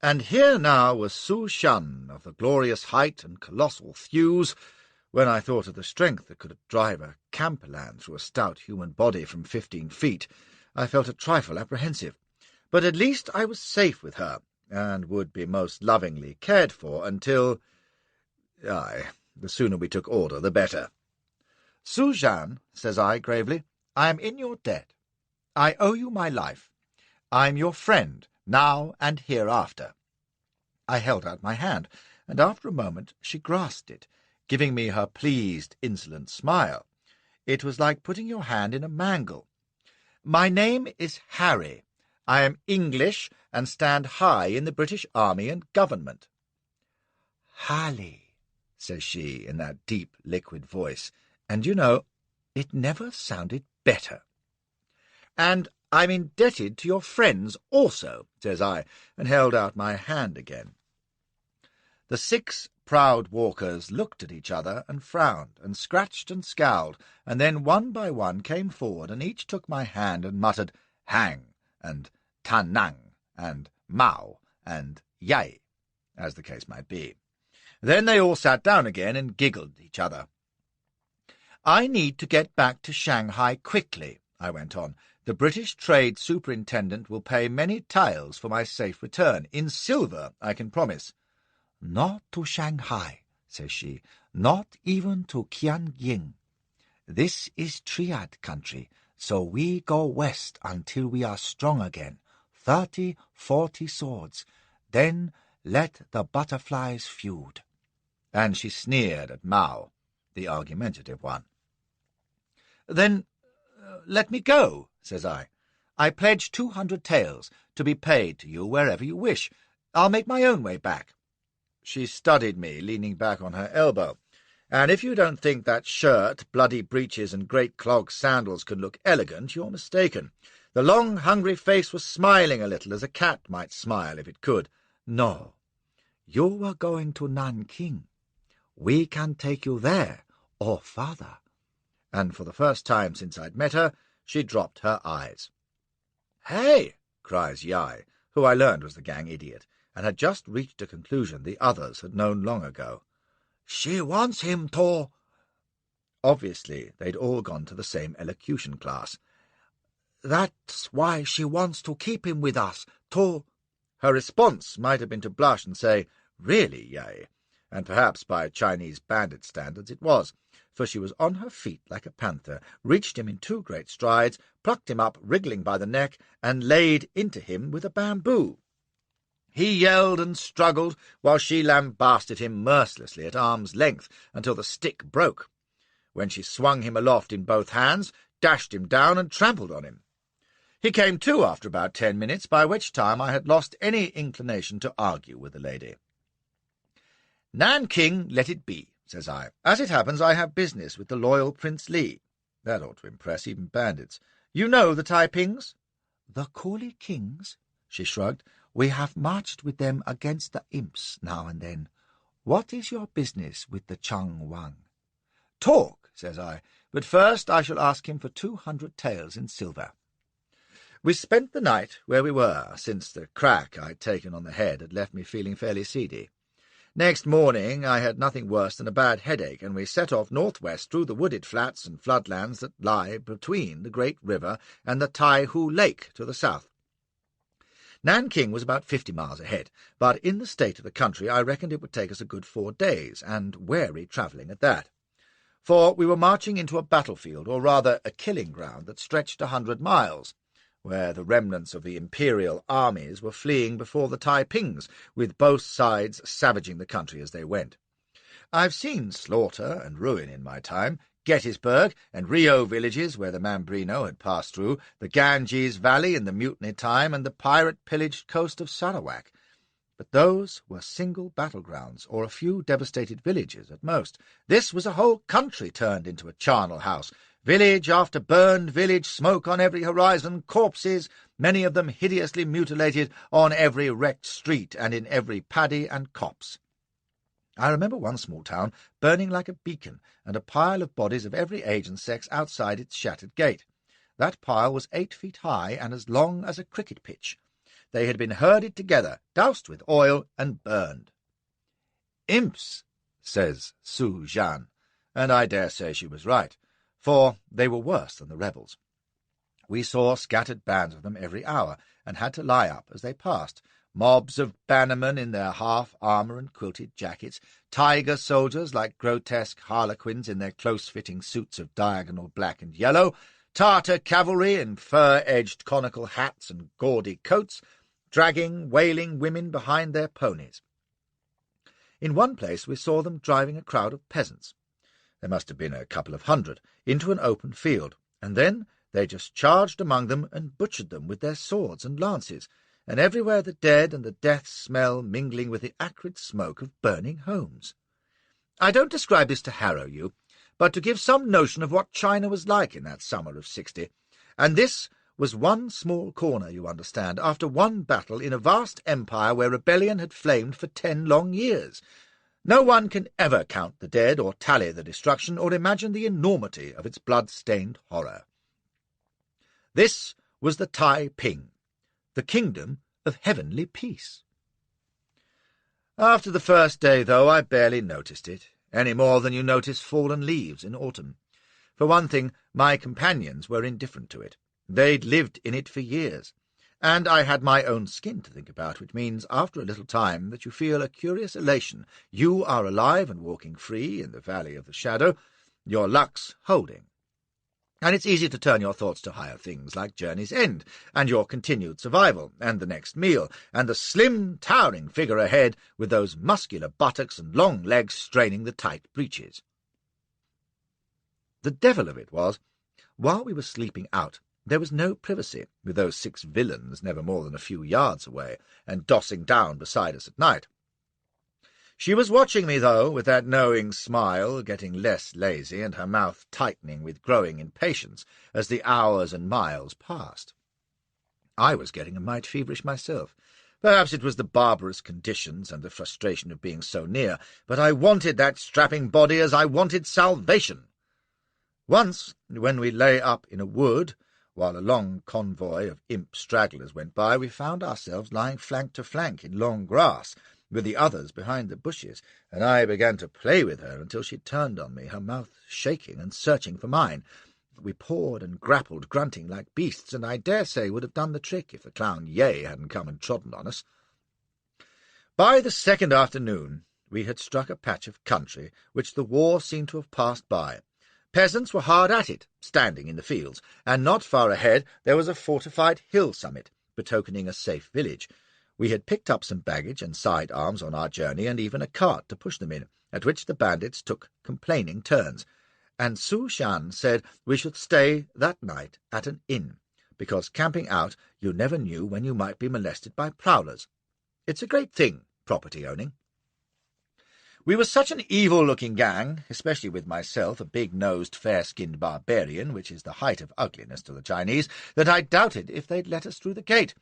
And here now was Su Zhan, of the glorious height and colossal thews. When I thought of the strength that could drive a camperland through a stout human body from 15 feet, I felt a trifle apprehensive. But at least I was safe with her, and would be most lovingly cared for until— the sooner we took order, the better. "Su Zhan," says I gravely, "I am in your debt. I owe you my life. I'm your friend, now and hereafter." I held out my hand, and after a moment she grasped it, giving me her pleased, insolent smile. It was like putting your hand in a mangle. "My name is Harry. I am English, and stand high in the British Army and Government." "Harley," says she, in that deep, liquid voice, and, you know, it never sounded better. "And I'm indebted to your friends also," says I, and held out my hand again. The 6 proud walkers looked at each other and frowned, and scratched and scowled, and then one by one came forward, and each took my hand and muttered "Hang," and "Tanang," and "Mao," and "Yay," as the case might be. Then they all sat down again and giggled at each other. "I need to get back to Shanghai quickly," I went on. "The British Trade Superintendent will pay many taels for my safe return, in silver, I can promise." "Not to Shanghai," says she, "not even to Qian. This is triad country, so we go west until we are strong again, 30, 40 swords. Then let the butterflies feud." And she sneered at Mao, the argumentative one. "Then let me go," says I. "I pledge 200 taels to be paid to you wherever you wish. I'll make my own way back." She studied me, leaning back on her elbow. "And if you don't think that shirt, bloody breeches, and great clog sandals can look elegant, you're mistaken." The long, hungry face was smiling a little, as a cat might smile if it could. "No, you are going to Nanking. We can take you there, or farther." And for the first time since I'd met her, she dropped her eyes. "Hey!" cries Yai, who I learned was the gang idiot, and had just reached a conclusion the others had known long ago. "She wants him to—" Obviously, they'd all gone to the same elocution class. "That's why she wants to keep him with us, to—" Her response might have been to blush and say, "Really, yea?" And perhaps by Chinese bandit standards it was, for she was on her feet like a panther, reached him in 2 great strides, plucked him up, wriggling by the neck, and laid into him with a bamboo. He yelled and struggled, while she lambasted him mercilessly at arm's length until the stick broke, when she swung him aloft in both hands, dashed him down, and trampled on him. He came to after about 10 minutes, by which time I had lost any inclination to argue with the lady. "Nanking, let it be," says I. "As it happens, I have business with the loyal Prince Li." That ought to impress even bandits. "You know the Taipings?" "The Coolie Kings?" She shrugged. "We have marched with them against the imps now and then. What is your business with the Chang Wang?" "Talk," says I, "but first I shall ask him for 200 taels in silver." We spent the night where we were, since the crack I'd taken on the head had left me feeling fairly seedy. Next morning I had nothing worse than a bad headache, and we set off northwest through the wooded flats and floodlands that lie between the great river and the Tai-Hu Lake to the south. Nanking was about 50 miles ahead, but in the state of the country I reckoned it would take us a good 4 days, and wary travelling at that. For we were marching into a battlefield, or rather a killing ground, that stretched 100 miles, where the remnants of the imperial armies were fleeing before the Taipings, with both sides savaging the country as they went. I've seen slaughter and ruin in my time, Gettysburg and Rio villages where the Mambrino had passed through, the Ganges Valley in the Mutiny time, and the pirate-pillaged coast of Sarawak. But those were single battlegrounds, or a few devastated villages at most. This was a whole country turned into a charnel house. Village after burned village, smoke on every horizon, corpses, many of them hideously mutilated, on every wrecked street and in every paddy and copse. I remember one small town burning like a beacon, and a pile of bodies of every age and sex outside its shattered gate. That pile was 8 feet high and as long as a cricket pitch. They had been herded together, doused with oil, and burned. "Imps," says Su Zhan, and I dare say she was right, for they were worse than the rebels. We saw scattered bands of them every hour, and had to lie up as they passed. Mobs of bannermen in their half-armour and quilted jackets, tiger soldiers like grotesque harlequins in their close-fitting suits of diagonal black and yellow, Tartar cavalry in fur-edged conical hats and gaudy coats, dragging wailing women behind their ponies. In one place we saw them driving a crowd of peasants. There must have been a couple of hundred, into an open field, and then they just charged among them and butchered them with their swords and lances, and everywhere the dead and the death smell mingling with the acrid smoke of burning homes. I don't describe this to harrow you, but to give some notion of what China was like in that summer of '60, and this was one small corner, you understand, after one battle in a vast empire where rebellion had flamed for 10 long years. No one can ever count the dead, or tally the destruction, or imagine the enormity of its blood-stained horror. This was the Tai-Ping, the kingdom of heavenly peace. After the first day, though, I barely noticed it, any more than you notice fallen leaves in autumn. For one thing, my companions were indifferent to it. They'd lived in it for years, and I had my own skin to think about, which means, after a little time, that you feel a curious elation. You are alive and walking free in the valley of the shadow, your luck's holding. And it's easy to turn your thoughts to higher things, like journey's end, and your continued survival, and the next meal, and the slim, towering figure ahead, with those muscular buttocks and long legs straining the tight breeches. The devil of it was, while we were sleeping out, there was no privacy, with those 6 villains never more than a few yards away, and dossing down beside us at night. She was watching me, though, with that knowing smile, getting less lazy, and her mouth tightening with growing impatience as the hours and miles passed. I was getting a mite feverish myself. Perhaps it was the barbarous conditions and the frustration of being so near, but I wanted that strapping body as I wanted salvation. Once, when we lay up in a wood, while a long convoy of imp stragglers went by, we found ourselves lying flank to flank in long grass, with the others behind the bushes, and I began to play with her until she turned on me, her mouth shaking and searching for mine. We pawed and grappled, grunting like beasts, and I dare say would have done the trick if the clown Yeh hadn't come and trodden on us. By the second afternoon we had struck a patch of country which the war seemed to have passed by. Peasants were hard at it, standing in the fields, and not far ahead there was a fortified hill summit, betokening a safe village. We had picked up some baggage and side-arms on our journey, and even a cart to push them in, at which the bandits took complaining turns, and Su Shan said we should stay that night at an inn, because camping out you never knew when you might be molested by prowlers. It's a great thing, property-owning. We were such an evil-looking gang, especially with myself, a big-nosed, fair-skinned barbarian, which is the height of ugliness to the Chinese, that I doubted if they'd let us through the gate.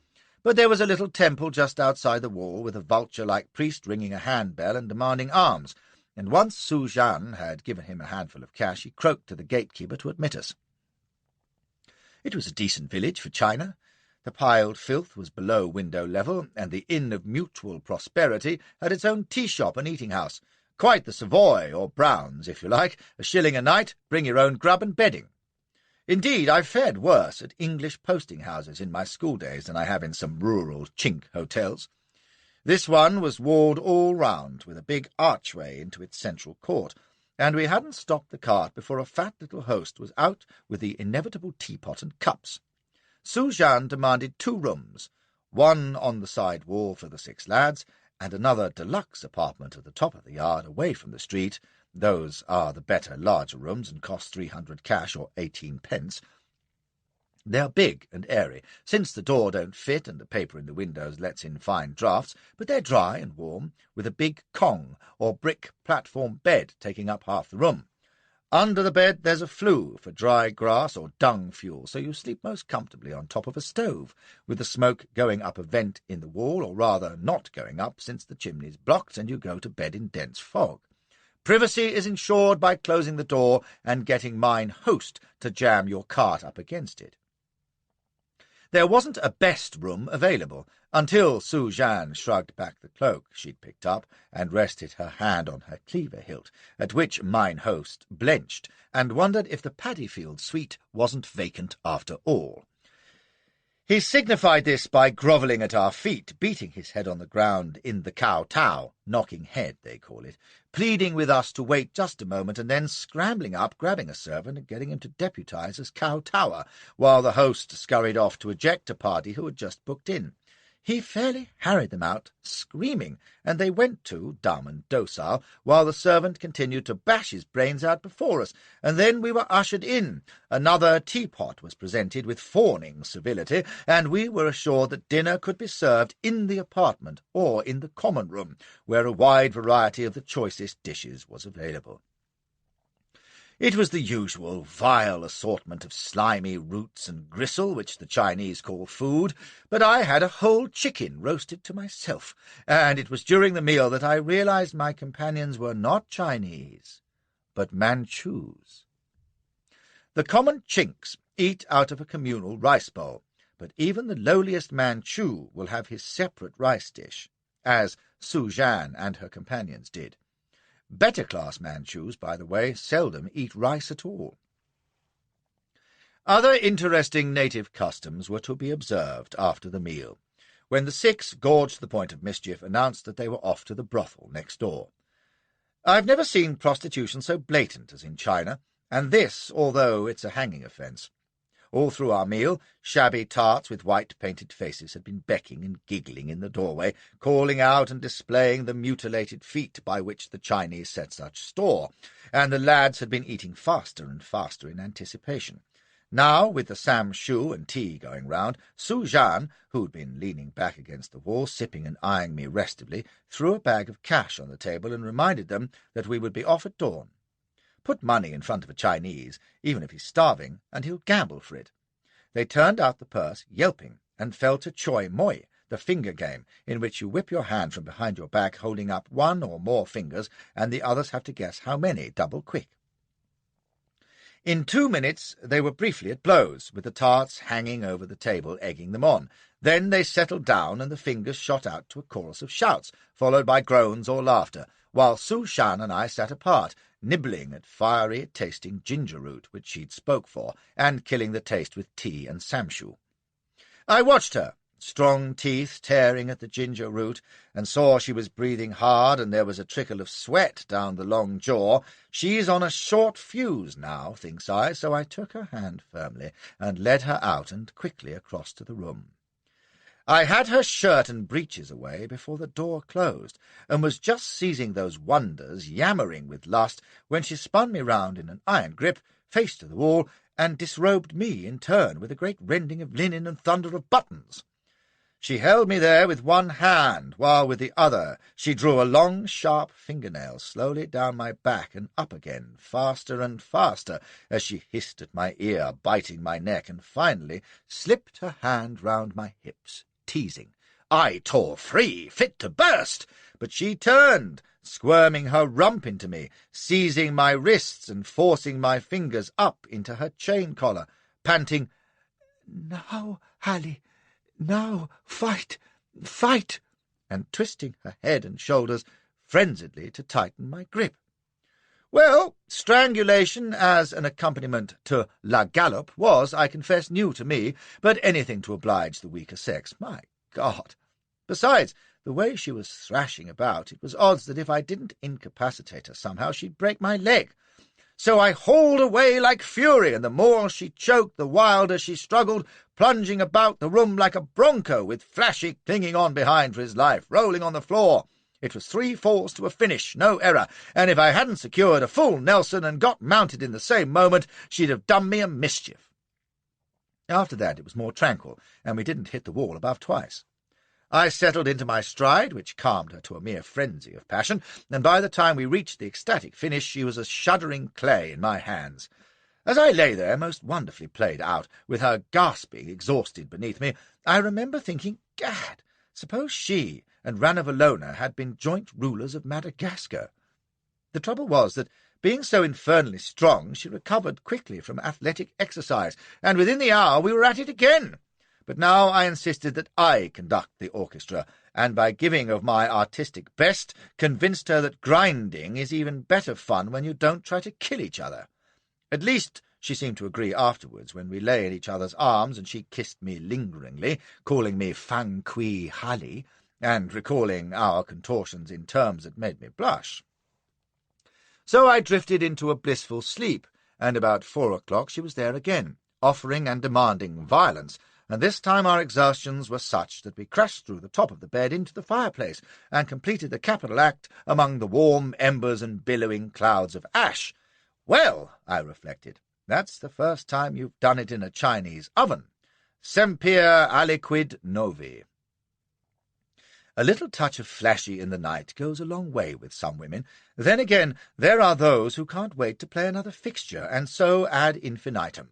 But there was a little temple just outside the wall, with a vulture-like priest ringing a handbell and demanding alms, and once Su Zhan had given him a handful of cash, he croaked to the gatekeeper to admit us. It was a decent village for China. The piled filth was below window level, and the Inn of Mutual Prosperity had its own tea-shop and eating-house. Quite the Savoy, or Brown's, if you like, a shilling a night, bring your own grub and bedding. Indeed, I fared worse at English posting-houses in my school days than I have in some rural chink hotels. This one was walled all round, with a big archway into its central court, and we hadn't stopped the cart before a fat little host was out with the inevitable teapot and cups. Su Zhan demanded 2 rooms, one on the side wall for the 6 lads, and another deluxe apartment at the top of the yard, away from the street. Those are the better, larger rooms, and cost 300 cash, or 18 pence. They are big and airy, since the door don't fit and the paper in the windows lets in fine draughts, but they're dry and warm, with a big kong, or brick platform bed, taking up half the room. Under the bed there's a flue for dry grass or dung fuel, so you sleep most comfortably on top of a stove, with the smoke going up a vent in the wall, or rather not going up, since the chimney's blocked and you go to bed in dense fog. Privacy is ensured by closing the door and getting mine host to jam your cart up against it. There wasn't a best room available, until Su Zhan shrugged back the cloak she'd picked up and rested her hand on her cleaver hilt, at which mine host blenched and wondered if the Paddyfield suite wasn't vacant after all. He signified this by grovelling at our feet, beating his head on the ground in the kowtow, knocking head, they call it, pleading with us to wait just a moment, and then scrambling up, grabbing a servant and getting him to deputize as kowtower, while the host scurried off to eject a party who had just booked in. He fairly harried them out, screaming, and they went to, dumb and docile, while the servant continued to bash his brains out before us, and then we were ushered in. Another teapot was presented with fawning civility, and we were assured that dinner could be served in the apartment or in the common room, where a wide variety of the choicest dishes was available. It was the usual vile assortment of slimy roots and gristle, which the Chinese call food, but I had a whole chicken roasted to myself, and it was during the meal that I realized my companions were not Chinese, but Manchus. The common Chinks eat out of a communal rice bowl, but even the lowliest Manchu will have his separate rice dish, as Su Zhan and her companions did. Better-class Manchus, by the way, seldom eat rice at all. Other interesting native customs were to be observed after the meal, when the 6, gorged to the point of mischief, announced that they were off to the brothel next door. I've never seen prostitution so blatant as in China, and this, although it's a hanging offence. All through our meal, shabby tarts with white-painted faces had been becking and giggling in the doorway, calling out and displaying the mutilated feet by which the Chinese set such store, and the lads had been eating faster and faster in anticipation. Now, with the Sam Shu and tea going round, Su Zhan, who'd been leaning back against the wall, sipping and eyeing me restively, threw a bag of cash on the table and reminded them that we would be off at dawn. Put money in front of a Chinese, even if he's starving, and he'll gamble for it. They turned out the purse, yelping, and fell to choi moi, the finger game, in which you whip your hand from behind your back, holding up 1 or more fingers, and the others have to guess how many, double quick. In 2 minutes they were briefly at blows, with the tarts hanging over the table, egging them on. Then they settled down, and the fingers shot out to a chorus of shouts, followed by groans or laughter, while Su Shan and I sat apart, nibbling at fiery-tasting ginger root, which she'd spoke for, and killing the taste with tea and samshu. I watched her, strong teeth tearing at the ginger root, and saw she was breathing hard, and there was a trickle of sweat down the long jaw. She's on a short fuse now, thinks I, so I took her hand firmly and led her out and quickly across to the room. I had her shirt and breeches away before the door closed, and was just seizing those wonders, yammering with lust, when she spun me round in an iron grip, face to the wall, and disrobed me in turn with a great rending of linen and thunder of buttons. She held me there with one hand, while with the other she drew a long, sharp fingernail slowly down my back and up again, faster and faster, as she hissed at my ear, biting my neck, and finally slipped her hand round my hips, teasing. I tore free, fit to burst, but she turned, squirming her rump into me, seizing my wrists and forcing my fingers up into her chain collar, panting, "Now, Hallie, now, fight, fight," and twisting her head and shoulders frenziedly to tighten my grip. Well, strangulation as an accompaniment to La Galop was, I confess, new to me, but anything to oblige the weaker sex. My God! Besides, the way she was thrashing about, it was odds that if I didn't incapacitate her somehow, she'd break my leg. So I hauled away like fury, and the more she choked, the wilder she struggled, plunging about the room like a bronco, with Flashy clinging on behind for his life, rolling on the floor. It was 3 falls to a finish, no error, and if I hadn't secured a full Nelson and got mounted in the same moment, she'd have done me a mischief. After that it was more tranquil, and we didn't hit the wall above twice. I settled into my stride, which calmed her to a mere frenzy of passion, and by the time we reached the ecstatic finish she was as shuddering clay in my hands. As I lay there, most wonderfully played out, with her gasping, exhausted beneath me, I remember thinking, Gad, suppose she and Ranavalona had been joint rulers of Madagascar. The trouble was that, being so infernally strong, she recovered quickly from athletic exercise, and within the hour we were at it again. But now I insisted that I conduct the orchestra, and by giving of my artistic best, convinced her that grinding is even better fun when you don't try to kill each other. At least she seemed to agree afterwards, when we lay in each other's arms, and she kissed me lingeringly, calling me Fang Kui Hali, and recalling our contortions in terms that made me blush. So I drifted into a blissful sleep, and about 4 o'clock she was there again, offering and demanding violence, and this time our exertions were such that we crashed through the top of the bed into the fireplace, and completed the capital act among the warm embers and billowing clouds of ash. Well, I reflected, that's the first time you've done it in a Chinese oven. Semper aliquid novi. A little touch of Flashy in the night goes a long way with some women. Then again, there are those who can't wait to play another fixture, and so ad infinitum.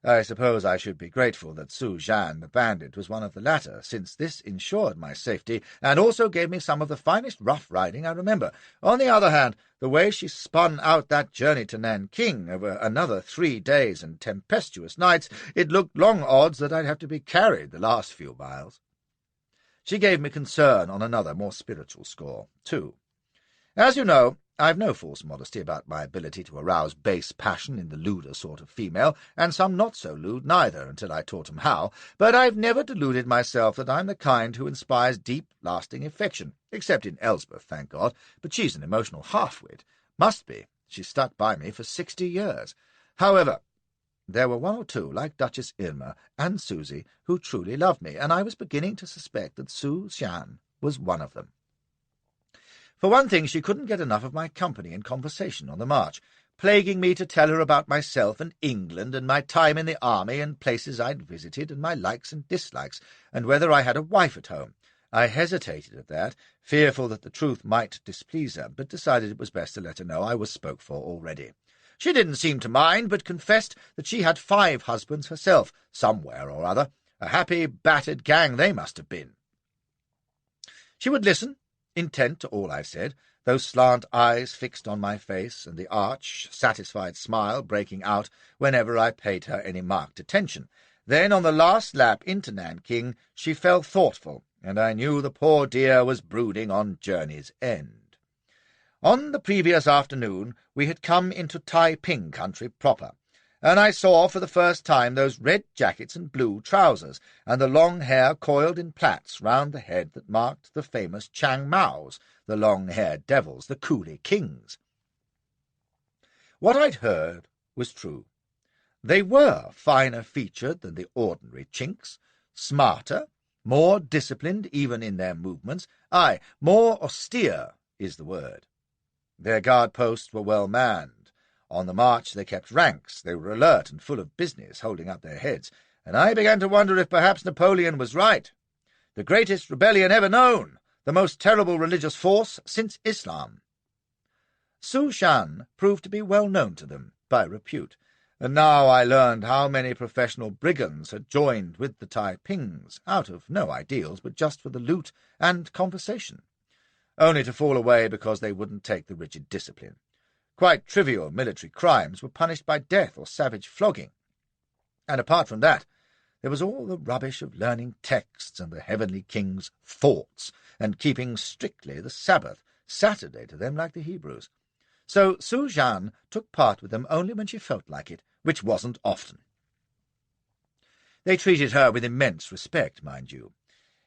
I suppose I should be grateful that Su Zhan, the bandit, was one of the latter, since this ensured my safety, and also gave me some of the finest rough riding I remember. On the other hand, the way she spun out that journey to Nanking over another 3 days and tempestuous nights, it looked long odds that I'd have to be carried the last few miles. She gave me concern on another, more spiritual score, too. As you know, I've no false modesty about my ability to arouse base passion in the lewder sort of female, and some not so lewd neither, until I taught 'em how, but I've never deluded myself that I'm the kind who inspires deep, lasting affection, except in Elsbeth, thank God, but she's an emotional half-wit. Must be. She's stuck by me for 60 years. However, there were 1 or 2, like Duchess Irma and Susie, who truly loved me, and I was beginning to suspect that Su Xian was one of them. For one thing, she couldn't get enough of my company and conversation on the march, plaguing me to tell her about myself and England and my time in the army and places I'd visited and my likes and dislikes, and whether I had a wife at home. I hesitated at that, fearful that the truth might displease her, but decided it was best to let her know I was spoke for already. She didn't seem to mind, but confessed that she had 5 husbands herself, somewhere or other. A happy, battered gang they must have been. She would listen, intent to all I said, those slant eyes fixed on my face, and the arch, satisfied smile breaking out whenever I paid her any marked attention. Then, on the last lap into Nanking, she fell thoughtful, and I knew the poor dear was brooding on journey's end. On the previous afternoon we had come into Taiping country proper, and I saw for the first time those red jackets and blue trousers, and the long hair coiled in plaits round the head that marked the famous Chang Maos, the long-haired devils, the coolie kings. What I'd heard was true. They were finer featured than the ordinary Chinks, smarter, more disciplined even in their movements, aye, more austere is the word. Their guard-posts were well manned. On the march they kept ranks, they were alert and full of business, holding up their heads, and I began to wonder if perhaps Napoleon was right. The greatest rebellion ever known, the most terrible religious force since Islam. Su Shan proved to be well known to them, by repute, and now I learned how many professional brigands had joined with the Taipings, out of no ideals, but just for the loot and conversation, only to fall away because they wouldn't take the rigid discipline. Quite trivial military crimes were punished by death or savage flogging. And apart from that, there was all the rubbish of learning texts and the heavenly king's thoughts, and keeping strictly the Sabbath, Saturday to them like the Hebrews. So Su Zhan took part with them only when she felt like it, which wasn't often. They treated her with immense respect, mind you.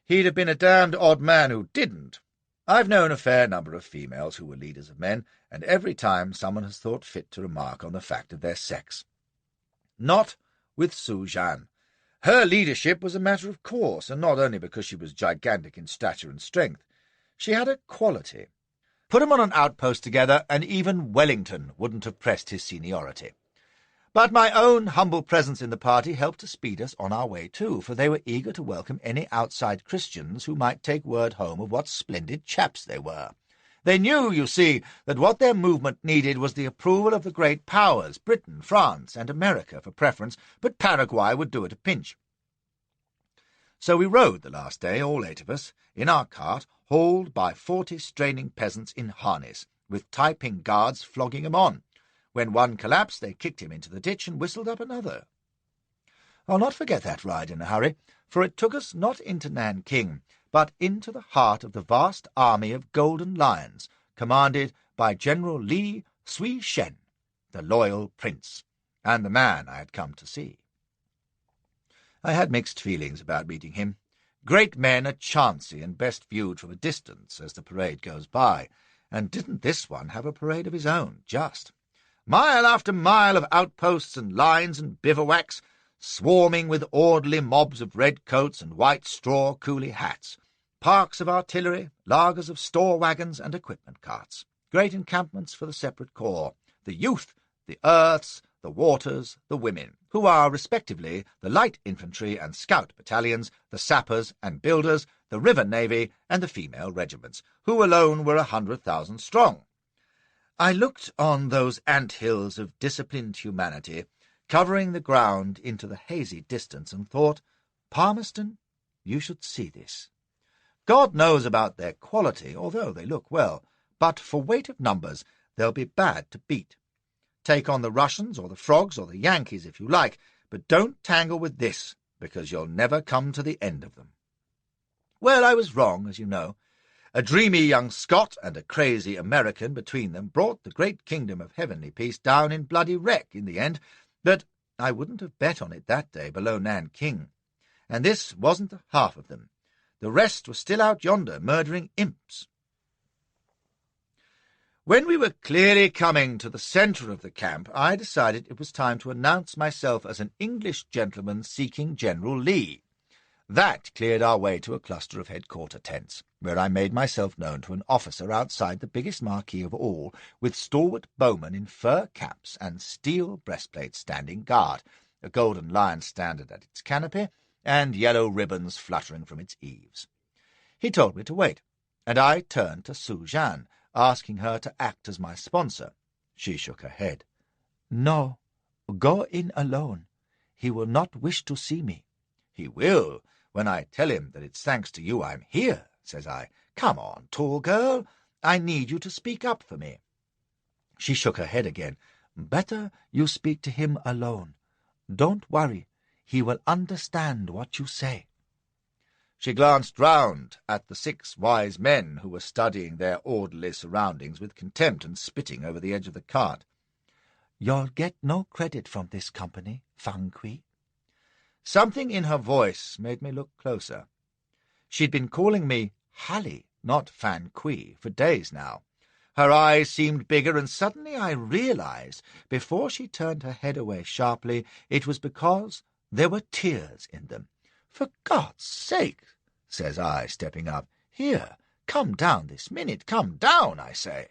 He'd have been a damned odd man who didn't. I've known a fair number of females who were leaders of men, and every time someone has thought fit to remark on the fact of their sex. Not with Su Zhan. Her leadership was a matter of course, and not only because she was gigantic in stature and strength. She had a quality. Put 'em on an outpost together, and even Wellington wouldn't have pressed his seniority. But my own humble presence in the party helped to speed us on our way too, for they were eager to welcome any outside Christians who might take word home of what splendid chaps they were. They knew, you see, that what their movement needed was the approval of the great powers, Britain, France, and America for preference, but Paraguay would do at a pinch. So we rode the last day, all 8 of us, in our cart, hauled by 40 straining peasants in harness, with Taiping guards flogging 'em on. When one collapsed, they kicked him into the ditch and whistled up another. I'll not forget that ride in a hurry, for it took us not into Nanking, but into the heart of the vast army of Golden Lions, commanded by General Li Sui Shen, the loyal prince, and the man I had come to see. I had mixed feelings about meeting him. Great men are chancy and best viewed from a distance as the parade goes by, and didn't this one have a parade of his own, just? Mile after mile of outposts and lines and bivouacs, swarming with orderly mobs of red coats and white straw coolie hats, parks of artillery, lagers of store wagons and equipment carts, great encampments for the separate corps, the youth, the earths, the waters, the women, who are, respectively, the light infantry and scout battalions, the sappers and builders, the river navy, and the female regiments, who alone were 100,000 strong. I looked on those ant-hills of disciplined humanity, covering the ground into the hazy distance, and thought, Palmerston, you should see this. God knows about their quality, although they look well, but for weight of numbers they'll be bad to beat. Take on the Russians or the Frogs or the Yankees if you like, but don't tangle with this, because you'll never come to the end of them. Well, I was wrong, as you know. A dreamy young Scot and a crazy American between them brought the great kingdom of heavenly peace down in bloody wreck in the end, but I wouldn't have bet on it that day below Nanking. And this wasn't the half of them. The rest were still out yonder, murdering imps. When we were clearly coming to the centre of the camp, I decided it was time to announce myself as an English gentleman seeking General Lee. That cleared our way to a cluster of headquarter tents, where I made myself known to an officer outside the biggest marquee of all, with stalwart bowmen in fur caps and steel breastplates standing guard, a Golden Lion standard at its canopy, and yellow ribbons fluttering from its eaves. He told me to wait, and I turned to Su Zhan, asking her to act as my sponsor. She shook her head. No, go in alone. He will not wish to see me. He will, when I tell him that it's thanks to you I'm here, says I. Come on, tall girl. I need you to speak up for me." She shook her head again. "Better you speak to him alone. Don't worry. He will understand what you say." She glanced round at the 6 wise men who were studying their orderly surroundings with contempt and spitting over the edge of the cart. "You'll get no credit from this company, Fang Kui." Something in her voice made me look closer. She'd been calling me Hallie, not Fan Kui, for days now. Her eyes seemed bigger, and suddenly I realized, before she turned her head away sharply, it was because there were tears in them. "For God's sake," says I, stepping up. "Here, come down this minute. Come down, I say."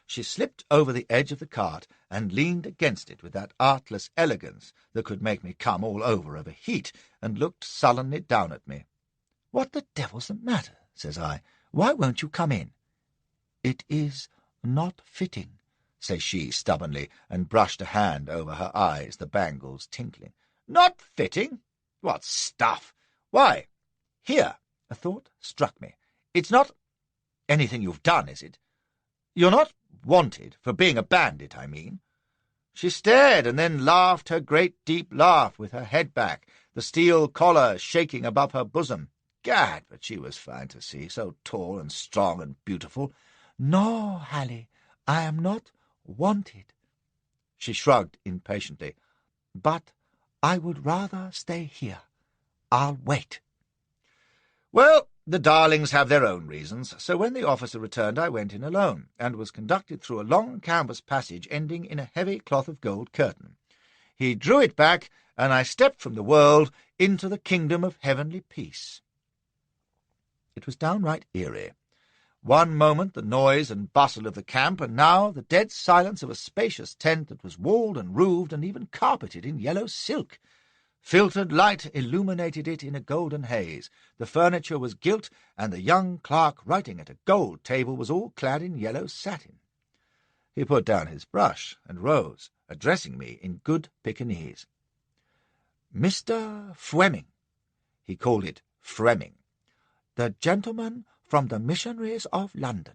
She slipped over the edge of the cart and leaned against it with that artless elegance that could make me come all over of a heat, and looked sullenly down at me. "What the devil's the matter?" says I. "Why won't you come in?" "It is not fitting," says she stubbornly, and brushed a hand over her eyes, the bangles tinkling. "Not fitting? What stuff! Why, here," a thought struck me. "It's not anything you've done, is it? You're not wanted for being a bandit, I mean." She stared and then laughed her great deep laugh with her head back, the steel collar shaking above her bosom. Gad, but she was fine to see, so tall and strong and beautiful. "No, Hallie, I am not wanted." She shrugged impatiently. "But I would rather stay here. I'll wait." Well, the darlings have their own reasons, so when the officer returned I went in alone, and was conducted through a long canvas passage ending in a heavy cloth of gold curtain. He drew it back, and I stepped from the world into the kingdom of heavenly peace. It was downright eerie. One moment the noise and bustle of the camp, and now the dead silence of a spacious tent that was walled and roofed and even carpeted in yellow silk. Filtered light illuminated it in a golden haze. The furniture was gilt, and the young clerk writing at a gold table was all clad in yellow satin. He put down his brush and rose, addressing me in good Pekingese. "Mr. Fleming," he called it Freming, "the gentleman from the missionaries of London."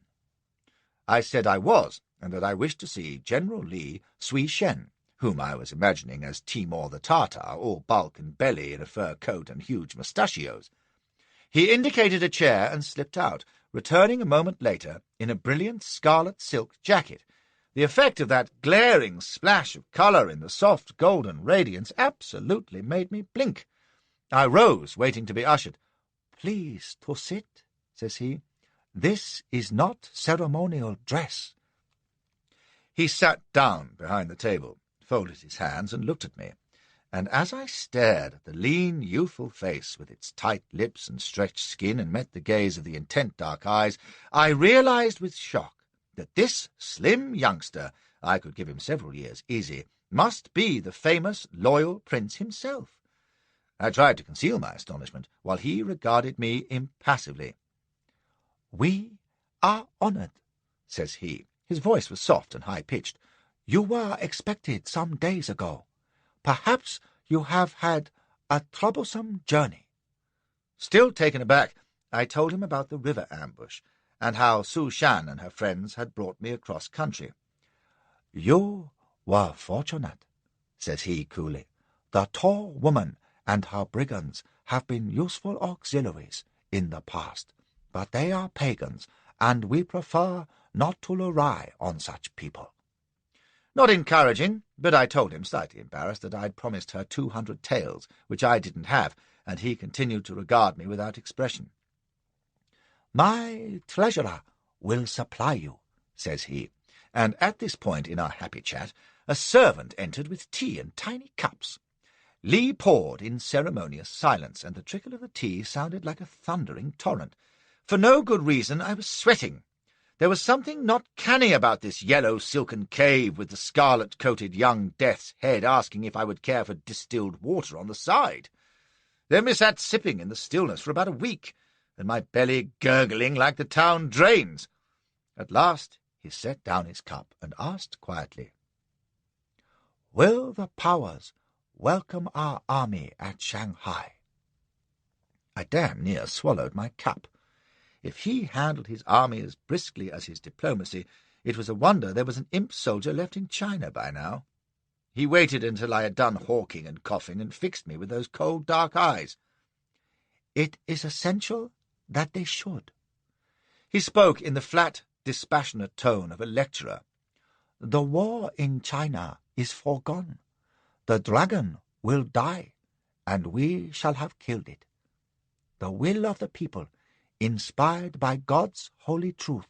I said I was, and that I wished to see General Li Sui Shen, whom I was imagining as Timur the Tartar, all bulk and belly in a fur coat and huge mustachios. He indicated a chair and slipped out, returning a moment later in a brilliant scarlet silk jacket. The effect of that glaring splash of colour in the soft golden radiance absolutely made me blink. I rose, waiting to be ushered. "Please to sit," says he. "This is not ceremonial dress." He sat down behind the table, folded his hands, and looked at me. And as I stared at the lean, youthful face with its tight lips and stretched skin and met the gaze of the intent dark eyes, I realized with shock that this slim youngster, I could give him several years easy, must be the famous loyal prince himself. I tried to conceal my astonishment, while he regarded me impassively. "We are honored," says he. His voice was soft and high-pitched. "You were expected some days ago. Perhaps you have had a troublesome journey." Still taken aback, I told him about the river ambush, and how Su Shan and her friends had brought me across country. "You were fortunate," says he coolly. "The tall woman and her brigands have been useful auxiliaries in the past, but they are pagans, and we prefer not to rely on such people." Not encouraging, but I told him, slightly embarrassed, that I'd promised her 200 taels, which I didn't have, and he continued to regard me without expression. "My treasurer will supply you," says he, and at this point in our happy chat a servant entered with tea and tiny cups. Li poured in ceremonious silence, and the trickle of the tea sounded like a thundering torrent. For no good reason I was sweating. There was something not canny about this yellow silken cave with the scarlet-coated young death's head asking if I would care for distilled water on the side. Then we sat sipping in the stillness for about a week, and my belly gurgling like the town drains. At last he set down his cup and asked quietly, "Will the powers welcome our army at Shanghai?" I damn near swallowed my cup. If he handled his army as briskly as his diplomacy, it was a wonder there was an imp soldier left in China by now. He waited until I had done hawking and coughing and fixed me with those cold, dark eyes. It is essential that they should. He spoke in the flat, dispassionate tone of a lecturer. The war in China is foregone. The dragon will die, and we shall have killed it. The will of the people, inspired by God's holy truth,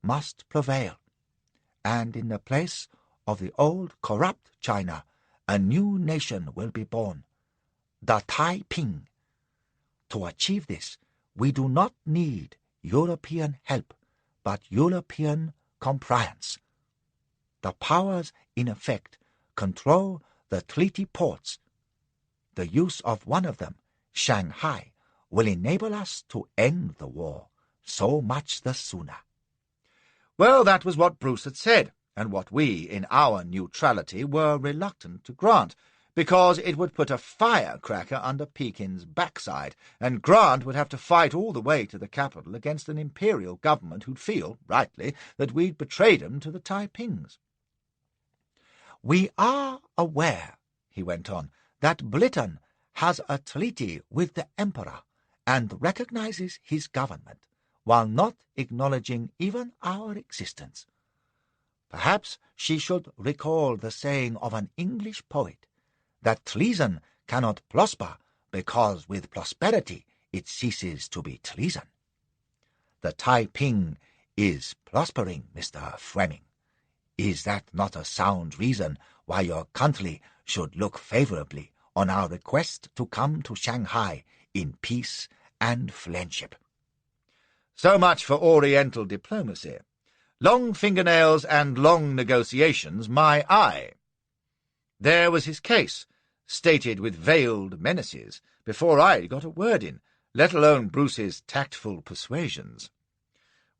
must prevail, and in the place of the old corrupt China, a new nation will be born, the Taiping. To achieve this, we do not need European help, but European compliance. The powers in effect control the treaty ports. The use of one of them, Shanghai, will enable us to end the war so much the sooner. Well, that was what Bruce had said, and what we, in our neutrality, were reluctant to grant, because it would put a firecracker under Pekin's backside, and Grant would have to fight all the way to the capital against an imperial government who'd feel, rightly, that we'd betrayed him to the Taipings. We are aware, he went on, that Britain has a treaty with the Emperor and recognizes his government, while not acknowledging even our existence. Perhaps she should recall the saying of an English poet, that treason cannot prosper because with prosperity it ceases to be treason. The Taiping is prospering, Mr. Fleming. Is that not a sound reason why your country should look favorably on our request to come to Shanghai in peace and friendship? So much for Oriental diplomacy. Long fingernails and long negotiations, my eye. There was his case, stated with veiled menaces, before I got a word in, let alone Bruce's tactful persuasions.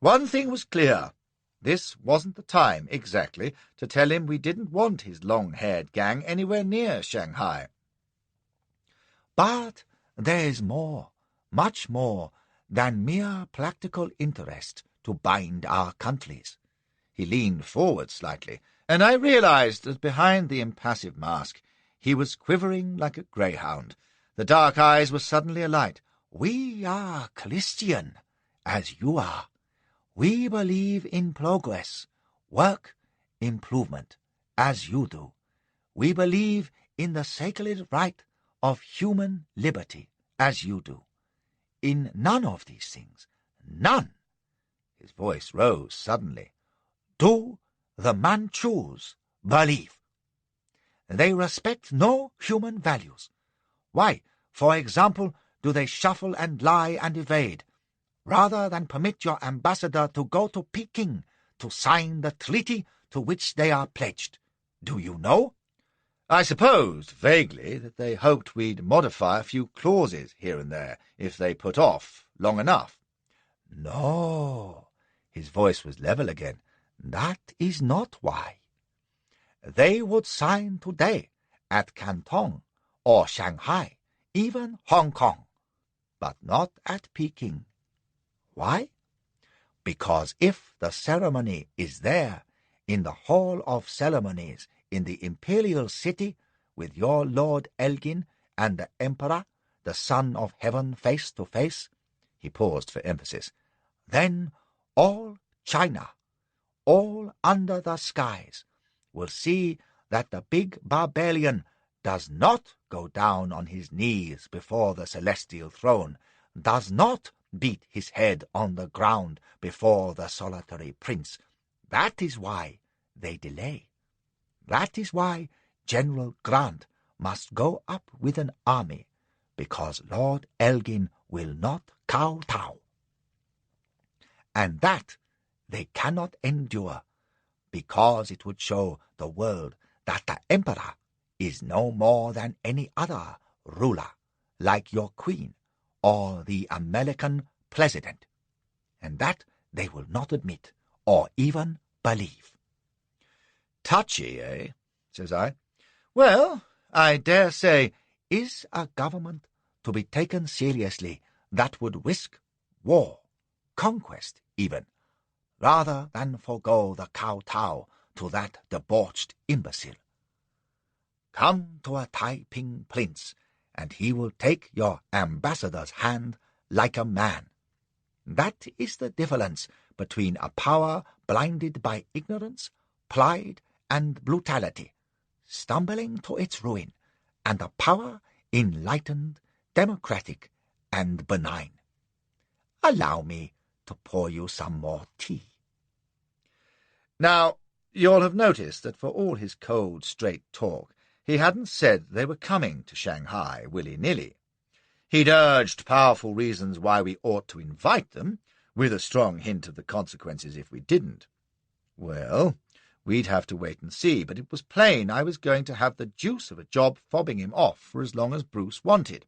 One thing was clear. This wasn't the time, exactly, to tell him we didn't want his long-haired gang anywhere near Shanghai. But there is more, much more, than mere practical interest to bind our countries. He leaned forward slightly, and I realized that behind the impassive mask he was quivering like a greyhound. The dark eyes were suddenly alight. We are Christian, as you are. We believe in progress, work, improvement, as you do. We believe in the sacred right of human liberty, as you do. In none of these things, none, his voice rose suddenly, do the Manchus believe. They respect no human values. Why, for example, do they shuffle and lie and evade, rather than permit your ambassador to go to Peking to sign the treaty to which they are pledged? Do you know? I supposed, vaguely, that they hoped we'd modify a few clauses here and there, if they put off long enough. No, his voice was level again. That is not why. They would sign today at Canton or Shanghai, even Hong Kong, but not at Peking. Why? Because if the ceremony is there, in the Hall of Ceremonies in the imperial city, with your Lord Elgin and the Emperor, the Son of Heaven, face to face, he paused for emphasis, then all China, all under the skies, will see that the big barbarian does not go down on his knees before the celestial throne, does not beat his head on the ground before the solitary prince. That is why they delay. That is why General Grant must go up with an army, because Lord Elgin will not kowtow. And that they cannot endure, because it would show the world that the Emperor is no more than any other ruler, like your Queen or the American President, and that they will not admit or even believe. Touchy, eh? Says I. Well, I dare say, is a government to be taken seriously that would risk war, conquest even, rather than forego the kowtow to that debauched imbecile. Come to a Taiping prince, and he will take your ambassador's hand like a man. That is the difference between a power blinded by ignorance, pride, and brutality, stumbling to its ruin, and a power enlightened, democratic, and benign. Allow me to pour you some more tea. Now, you'll have noticed that for all his cold, straight talk, he hadn't said they were coming to Shanghai willy-nilly. He'd urged powerful reasons why we ought to invite them, with a strong hint of the consequences if we didn't. Well, we'd have to wait and see, but it was plain I was going to have the deuce of a job fobbing him off for as long as Bruce wanted.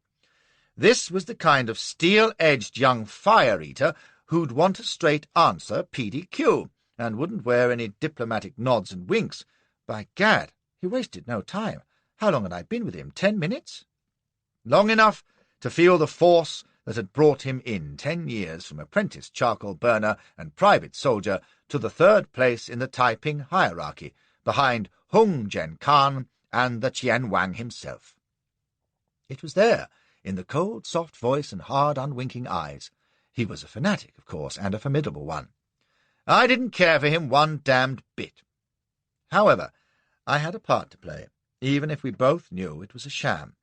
This was the kind of steel-edged young fire-eater who'd want a straight answer PDQ, and wouldn't wear any diplomatic nods and winks. By gad, he wasted no time. How long had I been with him? 10 minutes? Long enough to feel the force that had brought him in 10 years from apprentice charcoal burner and private soldier to the third place in the Taiping hierarchy, behind Hung Jen Khan and the Chien Wang himself. It was there, in the cold, soft voice and hard, unwinking eyes. He was a fanatic, of course, and a formidable one. I didn't care for him one damned bit. However, I had a part to play, even if we both knew it was a sham.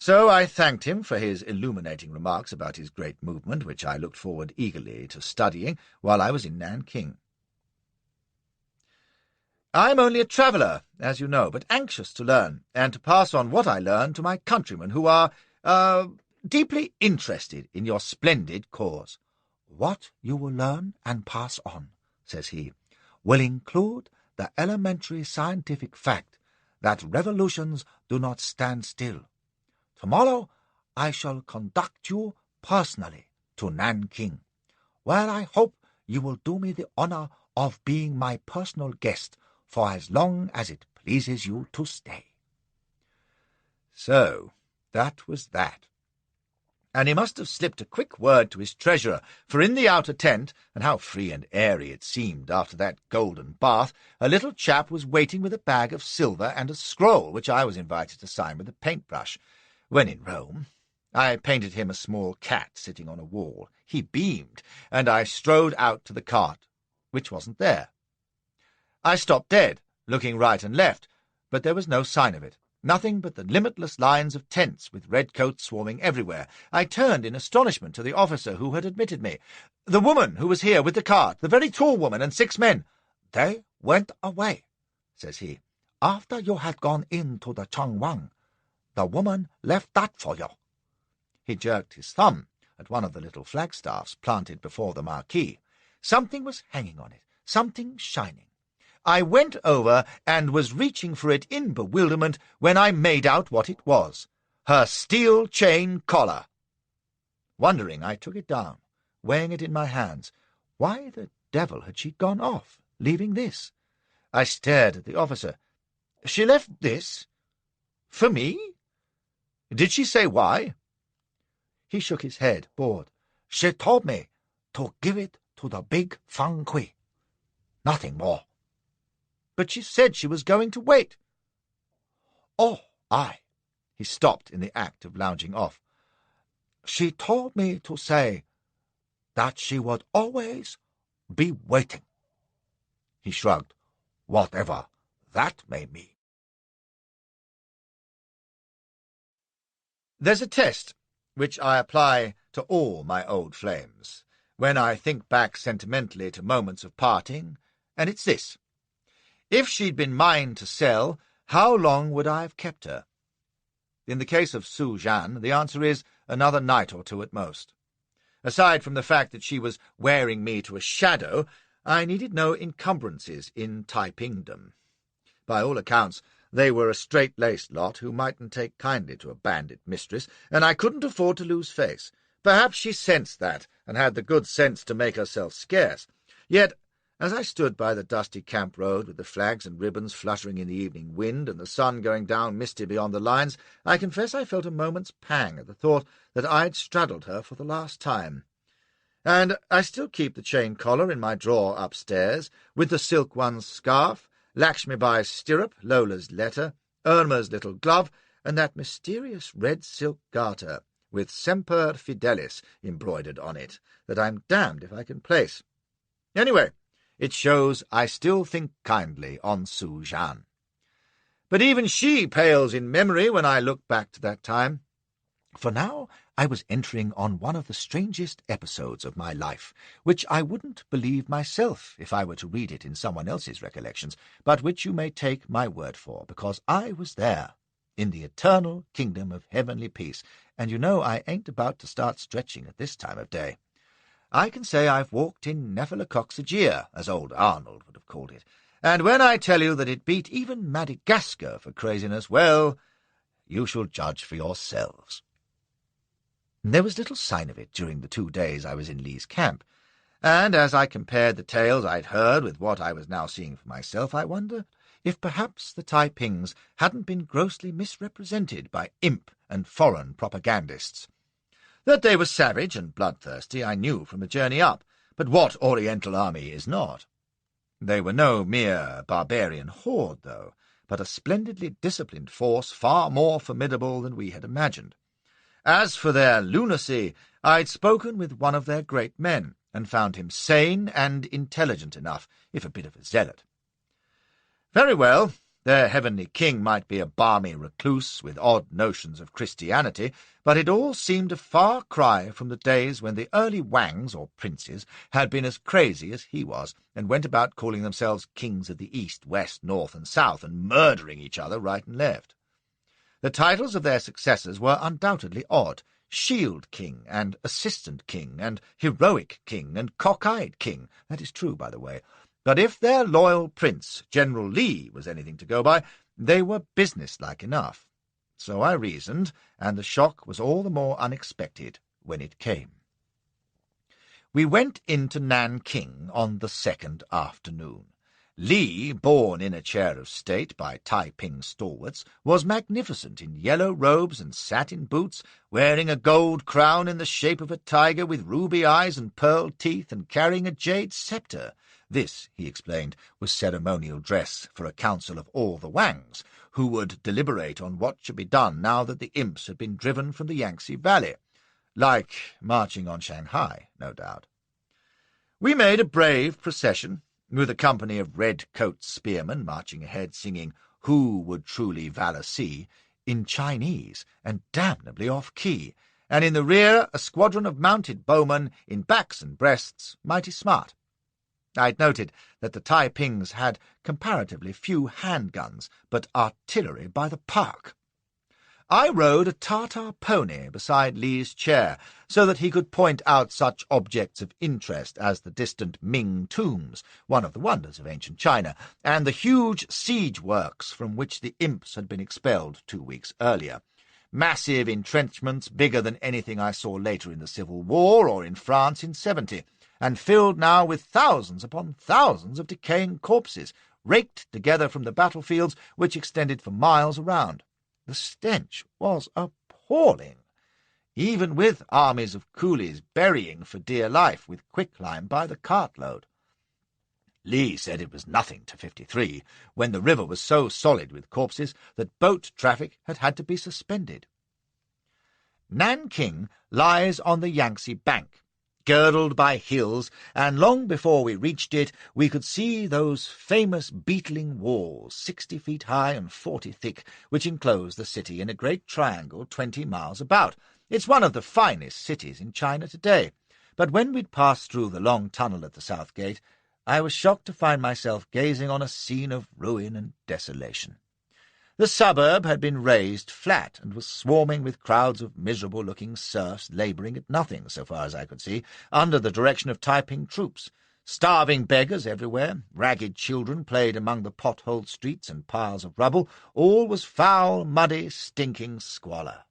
So I thanked him for his illuminating remarks about his great movement, which I looked forward eagerly to studying while I was in Nanking. I'm only a traveller, as you know, but anxious to learn, and to pass on what I learn to my countrymen, who are, deeply interested in your splendid cause. What you will learn and pass on, says he, will include the elementary scientific fact that revolutions do not stand still. Tomorrow I shall conduct you personally to Nanking, where I hope you will do me the honor of being my personal guest for as long as it pleases you to stay. So that was that. And he must have slipped a quick word to his treasurer, for in the outer tent, and how free and airy it seemed after that golden bath, a little chap was waiting with a bag of silver and a scroll, which I was invited to sign with a paintbrush. When in Rome, I painted him a small cat sitting on a wall. He beamed, and I strode out to the cart, which wasn't there. I stopped dead, looking right and left, but there was no sign of it. Nothing but the limitless lines of tents, with redcoats swarming everywhere. I turned in astonishment to the officer who had admitted me. The woman who was here with the cart, the very tall woman, and 6 men. They went away, says he, after you had gone into the Changwang. The woman left that for you. He jerked his thumb at one of the little flagstaffs planted before the marquee. Something was hanging on it, something shining. I went over and was reaching for it in bewilderment when I made out what it was. Her steel chain collar. Wondering, I took it down, weighing it in my hands. Why the devil had she gone off, leaving this? I stared at the officer. She left this? For me? Did she say why? He shook his head, bored. She told me to give it to the big Fang Kui. Nothing more. But she said she was going to wait. Oh, aye. He stopped in the act of lounging off. She told me to say that she would always be waiting. He shrugged, whatever that may mean. There's a test which I apply to all my old flames, when I think back sentimentally to moments of parting, and it's this. If she'd been mine to sell, how long would I have kept her? In the case of Su Zhan, the answer is another night or two at most. Aside from the fact that she was wearing me to a shadow, I needed no encumbrances in Taipingdom. By all accounts, they were a straight-laced lot who mightn't take kindly to a bandit mistress, and I couldn't afford to lose face. Perhaps she sensed that, and had the good sense to make herself scarce. Yet, as I stood by the dusty camp road with the flags and ribbons fluttering in the evening wind and the sun going down misty beyond the lines, I confess I felt a moment's pang at the thought that I'd straddled her for the last time. And I still keep the chain collar in my drawer upstairs, with the silk one's scarf, Lakshmibai's stirrup, Lola's letter, Irma's little glove, and that mysterious red silk garter, with Semper Fidelis embroidered on it, that I'm damned if I can place. Anyway, it shows I still think kindly on Su Zhan. But even she pales in memory when I look back to that time. For now I was entering on one of the strangest episodes of my life, which I wouldn't believe myself if I were to read it in someone else's recollections, but which you may take my word for, because I was there, in the eternal kingdom of heavenly peace, and you know I ain't about to start stretching at this time of day. I can say I've walked in Nephilococcygia, as old Arnold would have called it, and when I tell you that it beat even Madagascar for craziness, well, you shall judge for yourselves. There was little sign of it during the 2 days I was in Lee's camp, and as I compared the tales I'd heard with what I was now seeing for myself, I wondered if perhaps the Taipings hadn't been grossly misrepresented by imp and foreign propagandists. That they were savage and bloodthirsty I knew from the journey up, but what Oriental army is not? They were no mere barbarian horde, though, but a splendidly disciplined force far more formidable than we had imagined. As for their lunacy, I'd spoken with one of their great men, and found him sane and intelligent enough, if a bit of a zealot. Very well, their heavenly king might be a balmy recluse with odd notions of Christianity, but it all seemed a far cry from the days when the early Wangs, or princes, had been as crazy as he was, and went about calling themselves kings of the East, West, North, and South, and murdering each other right and left. The titles of their successors were undoubtedly odd: Shield King, and Assistant King, and Heroic King, and Cockeyed King. That is true, by the way. But if their loyal prince, General Lee, was anything to go by, they were businesslike enough. So I reasoned, and the shock was all the more unexpected when it came. We went into Nanking on the second afternoon. Lee, borne in a chair of state by Taiping stalwarts, was magnificent in yellow robes and satin boots, wearing a gold crown in the shape of a tiger with ruby eyes and pearl teeth, and carrying a jade sceptre. This, he explained, was ceremonial dress for a council of all the Wangs, who would deliberate on what should be done now that the imps had been driven from the Yangtze Valley. Like marching on Shanghai, no doubt. We made a brave procession, with a company of red-coat spearmen marching ahead singing "Who Would Truly Valour See" in Chinese and damnably off-key, and in the rear a squadron of mounted bowmen in backs and breasts, mighty smart. I'd noted that the Taipings had comparatively few handguns, but artillery by the park. I rode a Tartar pony beside Lee's chair, so that he could point out such objects of interest as the distant Ming tombs, one of the wonders of ancient China, and the huge siege works from which the imps had been expelled 2 weeks earlier. Massive entrenchments, bigger than anything I saw later in the Civil War or in France in '70, and filled now with thousands upon thousands of decaying corpses, raked together from the battlefields which extended for miles around. The stench was appalling, even with armies of coolies burying for dear life with quicklime by the cartload. Lee said it was nothing to '53, when the river was so solid with corpses that boat traffic had had to be suspended. Nanking lies on the Yangtze bank, girdled by hills, and long before we reached it we could see those famous beetling walls, 60 feet high and 40 thick, which enclose the city in a great triangle 20 miles about. It's one of the finest cities in China today, but when we'd passed through the long tunnel at the south gate, I was shocked to find myself gazing on a scene of ruin and desolation. The suburb had been raised flat and was swarming with crowds of miserable-looking serfs labouring at nothing, so far as I could see, under the direction of Taiping troops. Starving beggars everywhere, ragged children played among the potholed streets and piles of rubble. All was foul, muddy, stinking squalor.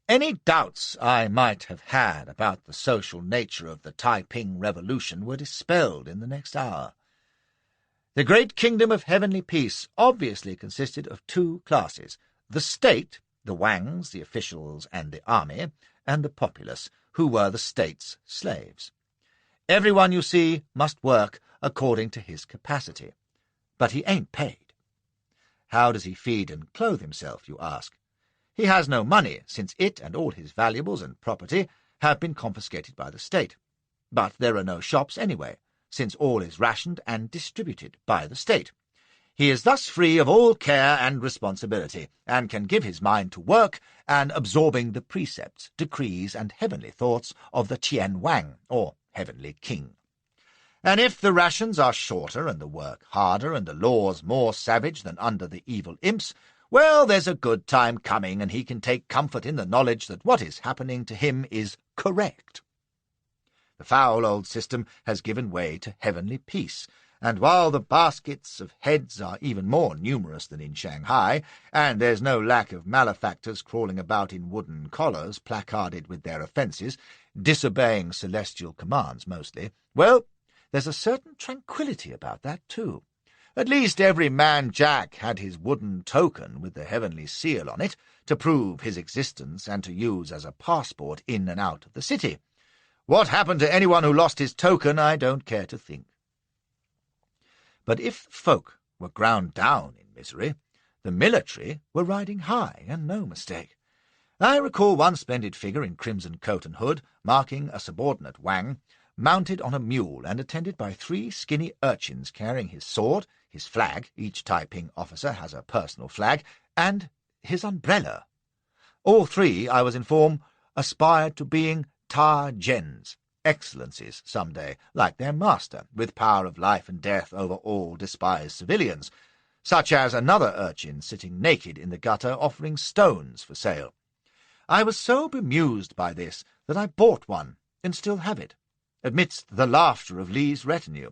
Any doubts I might have had about the social nature of the Taiping Revolution were dispelled in the next hour. The great kingdom of heavenly peace obviously consisted of 2 classes: the state, the Wangs, the officials and the army, and the populace, who were the state's slaves. Everyone, you see, must work according to his capacity. But he ain't paid. How does he feed and clothe himself, you ask? He has no money, since it and all his valuables and property have been confiscated by the state. But there are no shops anyway, since all is rationed and distributed by the state. He is thus free of all care and responsibility, and can give his mind to work and absorbing the precepts, decrees, and heavenly thoughts of the Tien Wang, or heavenly king. And if the rations are shorter and the work harder and the laws more savage than under the evil imps, well, there's a good time coming, and he can take comfort in the knowledge that what is happening to him is correct. The foul old system has given way to heavenly peace, and while the baskets of heads are even more numerous than in Shanghai, and there's no lack of malefactors crawling about in wooden collars placarded with their offences, disobeying celestial commands mostly, well, there's a certain tranquillity about that too. At least every man Jack had his wooden token with the heavenly seal on it to prove his existence and to use as a passport in and out of the city. What happened to anyone who lost his token, I don't care to think. But if folk were ground down in misery, the military were riding high, and no mistake. I recall one splendid figure in crimson coat and hood, marking a subordinate Wang, mounted on a mule and attended by 3 skinny urchins carrying his sword, his flag — each Taiping officer has a personal flag — and his umbrella. All 3, I was informed, aspired to being Ta-gens, excellencies some day, like their master, with power of life and death over all despised civilians, such as another urchin sitting naked in the gutter offering stones for sale. I was so bemused by this that I bought one, and still have it, amidst the laughter of Li's retinue.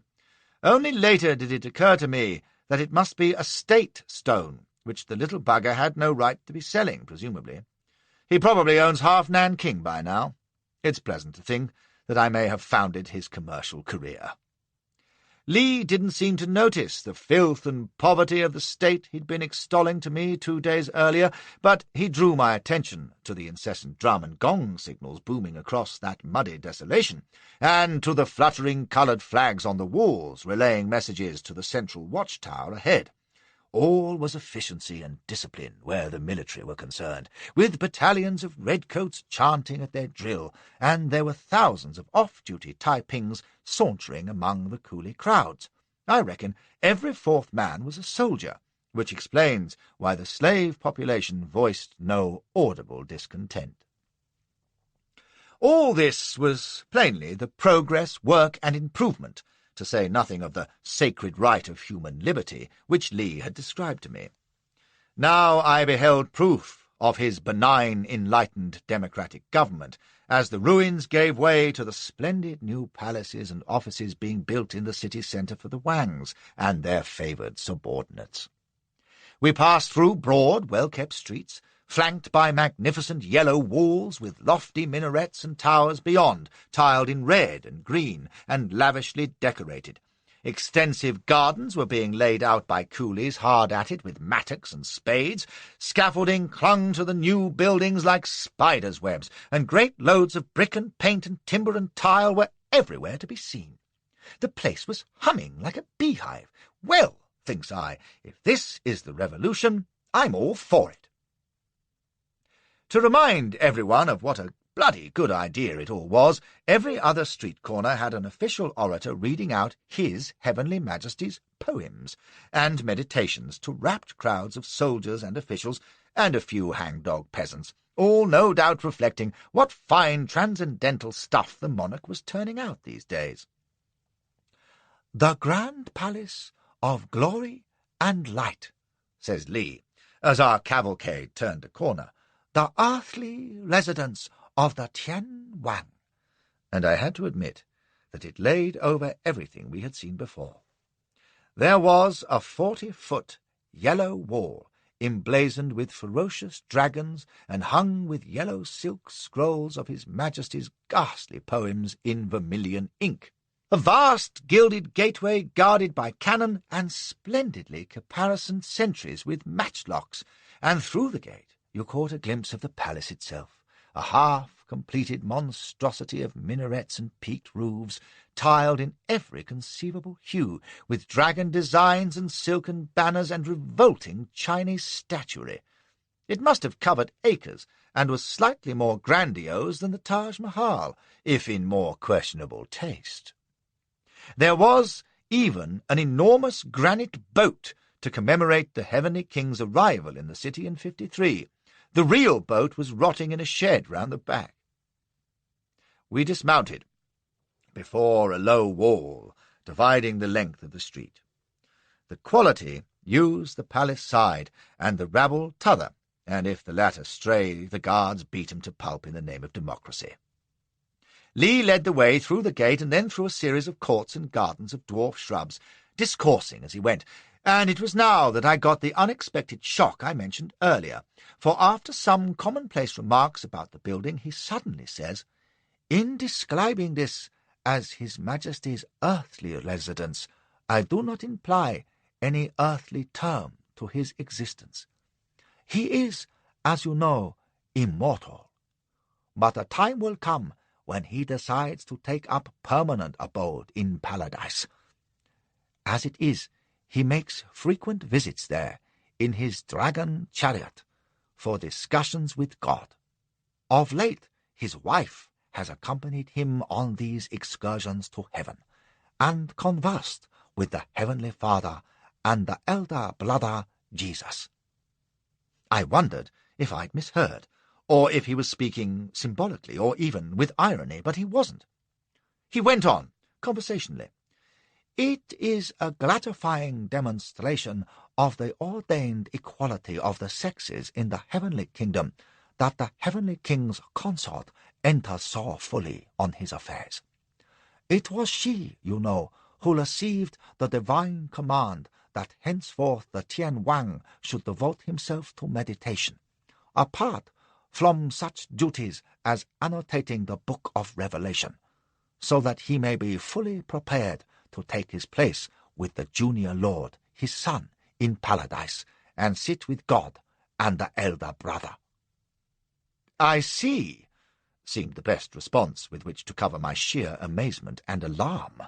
Only later did it occur to me that it must be a state stone, which the little bugger had no right to be selling, presumably. He probably owns half Nanking by now. It's pleasant to think that I may have founded his commercial career. Li didn't seem to notice the filth and poverty of the state he'd been extolling to me 2 days earlier, but he drew my attention to the incessant drum and gong signals booming across that muddy desolation, and to the fluttering coloured flags on the walls relaying messages to the central watchtower ahead. All was efficiency and discipline where the military were concerned, with battalions of redcoats chanting at their drill, and there were thousands of off-duty Taipings sauntering among the coolie crowds. I reckon every 4th man was a soldier, which explains why the slave population voiced no audible discontent. All this was plainly the progress, work, and improvement, to say nothing of the sacred right of human liberty, which Li had described to me. Now I beheld proof of his benign, enlightened democratic government, as the ruins gave way to the splendid new palaces and offices being built in the city centre for the Wangs and their favoured subordinates. We passed through broad, well-kept streets, flanked by magnificent yellow walls with lofty minarets and towers beyond, tiled in red and green and lavishly decorated. Extensive gardens were being laid out by coolies hard at it with mattocks and spades. Scaffolding clung to the new buildings like spiders' webs, and great loads of brick and paint and timber and tile were everywhere to be seen. The place was humming like a beehive. Well, thinks I, if this is the revolution, I'm all for it. To remind everyone of what a bloody good idea it all was, every other street corner had an official orator reading out His Heavenly Majesty's poems and meditations to rapt crowds of soldiers and officials and a few hangdog peasants, all no doubt reflecting what fine transcendental stuff the monarch was turning out these days. "The grand palace of glory and light," says Li, as our cavalcade turned a corner, "the earthly residence of the Tien Wang," and I had to admit that it laid over everything we had seen before. There was a 40-foot yellow wall, emblazoned with ferocious dragons and hung with yellow silk scrolls of His Majesty's ghastly poems in vermilion ink. A vast gilded gateway guarded by cannon and splendidly caparisoned sentries with matchlocks, and through the gate you caught a glimpse of the palace itself, a half half-completed monstrosity of minarets and peaked roofs, tiled in every conceivable hue, with dragon designs and silken banners and revolting Chinese statuary. It must have covered acres, and was slightly more grandiose than the Taj Mahal, if in more questionable taste. There was even an enormous granite boat to commemorate the Heavenly King's arrival in the city in 53. The real boat was rotting in a shed round the back. We dismounted before a low wall dividing the length of the street. The quality used the palace side, and the rabble t'other, and if the latter stray, the guards beat 'em to pulp in the name of democracy. Lee led the way through the gate and then through a series of courts and gardens of dwarf shrubs, discoursing as he went, and it was now that I got the unexpected shock I mentioned earlier, for after some commonplace remarks about the building, he suddenly says, "In describing this as His Majesty's earthly residence, I do not imply any earthly term to his existence. He is, as you know, immortal. But a time will come when he decides to take up permanent abode in paradise. As it is, he makes frequent visits there in his dragon chariot for discussions with God. Of late, his wife has accompanied him on these excursions to heaven, and conversed with the Heavenly Father and the elder brother Jesus." I wondered if I'd misheard, or if he was speaking symbolically, or even with irony, but he wasn't. He went on, conversationally. "It is a gratifying demonstration of the ordained equality of the sexes in the heavenly kingdom that the Heavenly King's consort enters so fully on his affairs. It was she, you know, who received the divine command that henceforth the Tian Wang should devote himself to meditation, apart from such duties as annotating the Book of Revelation, so that he may be fully prepared to take his place with the junior lord, his son, in paradise, and sit with God and the elder brother." "I see," seemed the best response with which to cover my sheer amazement and alarm.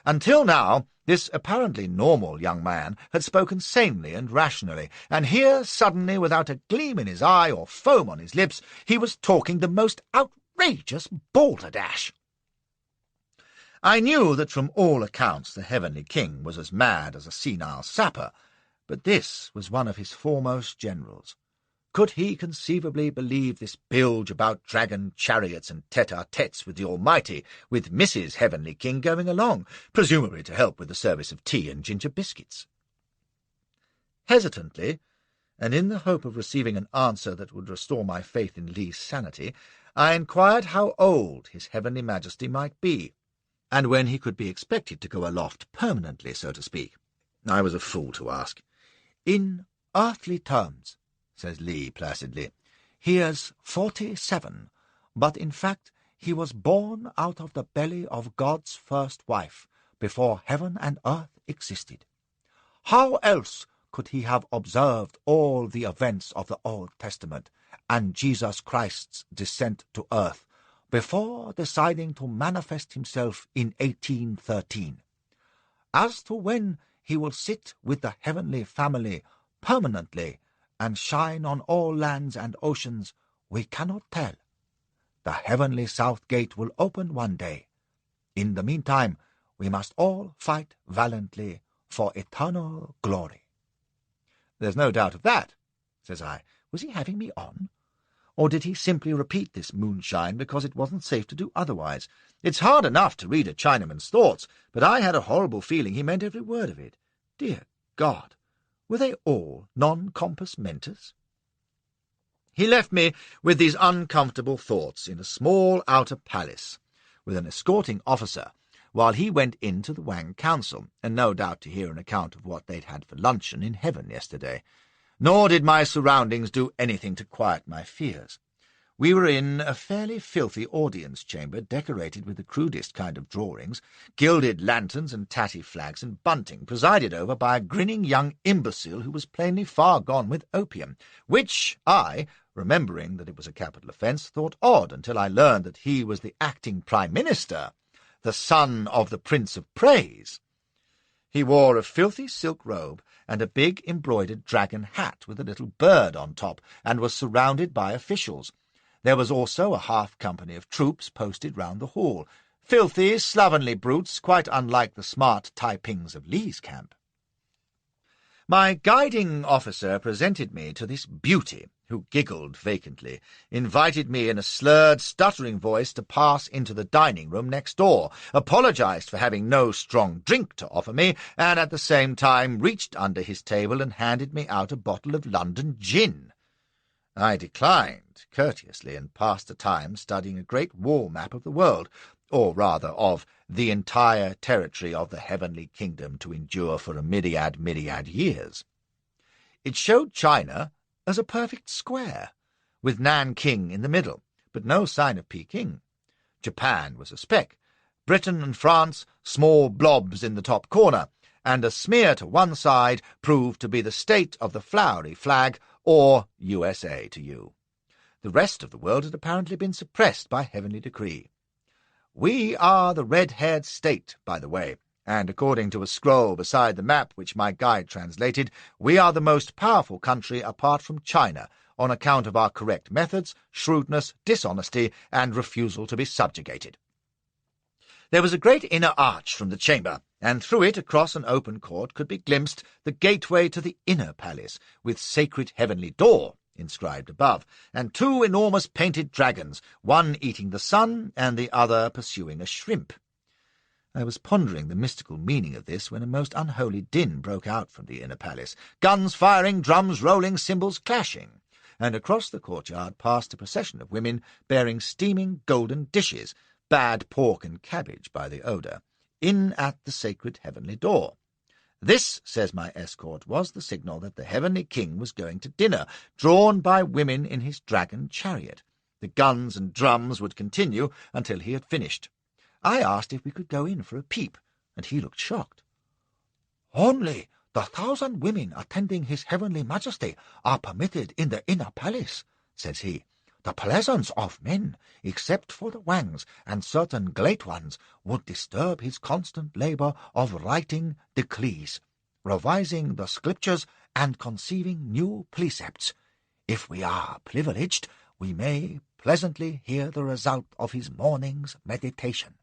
Until now, this apparently normal young man had spoken sanely and rationally, and here, suddenly, without a gleam in his eye or foam on his lips, he was talking the most outrageous balderdash. I knew that from all accounts the Heavenly King was as mad as a senile sapper, but this was one of his foremost generals. Could he conceivably believe this bilge about dragon chariots and tete-a-tetes with the Almighty, with Mrs. Heavenly King going along, presumably to help with the service of tea and ginger biscuits? Hesitantly, and in the hope of receiving an answer that would restore my faith in Lee's sanity, I inquired how old His Heavenly Majesty might be, and when he could be expected to go aloft permanently, so to speak. I was a fool to ask. "In earthly terms," says Lee placidly, "he is 47, but in fact he was born out of the belly of God's first wife, before heaven and earth existed. How else could he have observed all the events of the Old Testament and Jesus Christ's descent to earth, before deciding to manifest himself in 1813? As to when he will sit with the heavenly family permanently and shine on all lands and oceans, we cannot tell. The heavenly south gate will open one day. In the meantime, we must all fight valiantly for eternal glory." "There's no doubt of that," says I. Was he having me on? Or did he simply repeat this moonshine because it wasn't safe to do otherwise? It's hard enough to read a Chinaman's thoughts, but I had a horrible feeling he meant every word of it. Dear God! Were they all non-compos mentis? He left me with these uncomfortable thoughts in a small outer palace, with an escorting officer, while he went into the Wang Council, and no doubt to hear an account of what they'd had for luncheon in heaven yesterday. Nor did my surroundings do anything to quiet my fears. We were in a fairly filthy audience chamber decorated with the crudest kind of drawings, gilded lanterns and tatty flags and bunting, presided over by a grinning young imbecile who was plainly far gone with opium, which I, remembering that it was a capital offence, thought odd until I learned that he was the acting Prime Minister, the son of the Prince of Praise. He wore a filthy silk robe and a big embroidered dragon hat with a little bird on top, and was surrounded by officials. There was also a half-company of troops posted round the hall, filthy, slovenly brutes, quite unlike the smart Taipings of Lee's camp. My guiding officer presented me to this beauty, who giggled vacantly, invited me in a slurred, stuttering voice to pass into the dining-room next door, apologized for having no strong drink to offer me, and at the same time reached under his table and handed me out a bottle of London gin. I declined courteously and passed the time studying a great war map of the world, or rather of the entire territory of the heavenly kingdom to endure for a myriad years. It showed China as a perfect square, with Nanking in the middle, but no sign of Peking. Japan was a speck, Britain and France small blobs in the top corner, and a smear to one side proved to be the state of the flowery flag, or USA to you. The rest of the world had apparently been suppressed by heavenly decree. We are the red-haired state, by the way, and according to a scroll beside the map which my guide translated, we are the most powerful country apart from China, on account of our correct methods, shrewdness, dishonesty, and refusal to be subjugated. There was a great inner arch from the chamber, and through it, across an open court, could be glimpsed the gateway to the inner palace, with sacred heavenly door inscribed above, and two enormous painted dragons, one eating the sun and the other pursuing a shrimp. I was pondering the mystical meaning of this when a most unholy din broke out from the inner palace, guns firing, drums rolling, cymbals clashing, and across the courtyard passed a procession of women bearing steaming golden dishes, bad pork and cabbage by the odour, in at the sacred heavenly door. This, says my escort, was the signal that the heavenly king was going to dinner, drawn by women in his dragon chariot. The guns and drums would continue until he had finished. I asked if we could go in for a peep, and he looked shocked. "Only the 1,000 women attending his heavenly majesty are permitted in the inner palace," says he. "The presence of men, except for the Wangs and certain great ones, would disturb his constant labour of writing decrees, revising the scriptures, and conceiving new precepts. If we are privileged, we may pleasantly hear the result of his morning's meditation."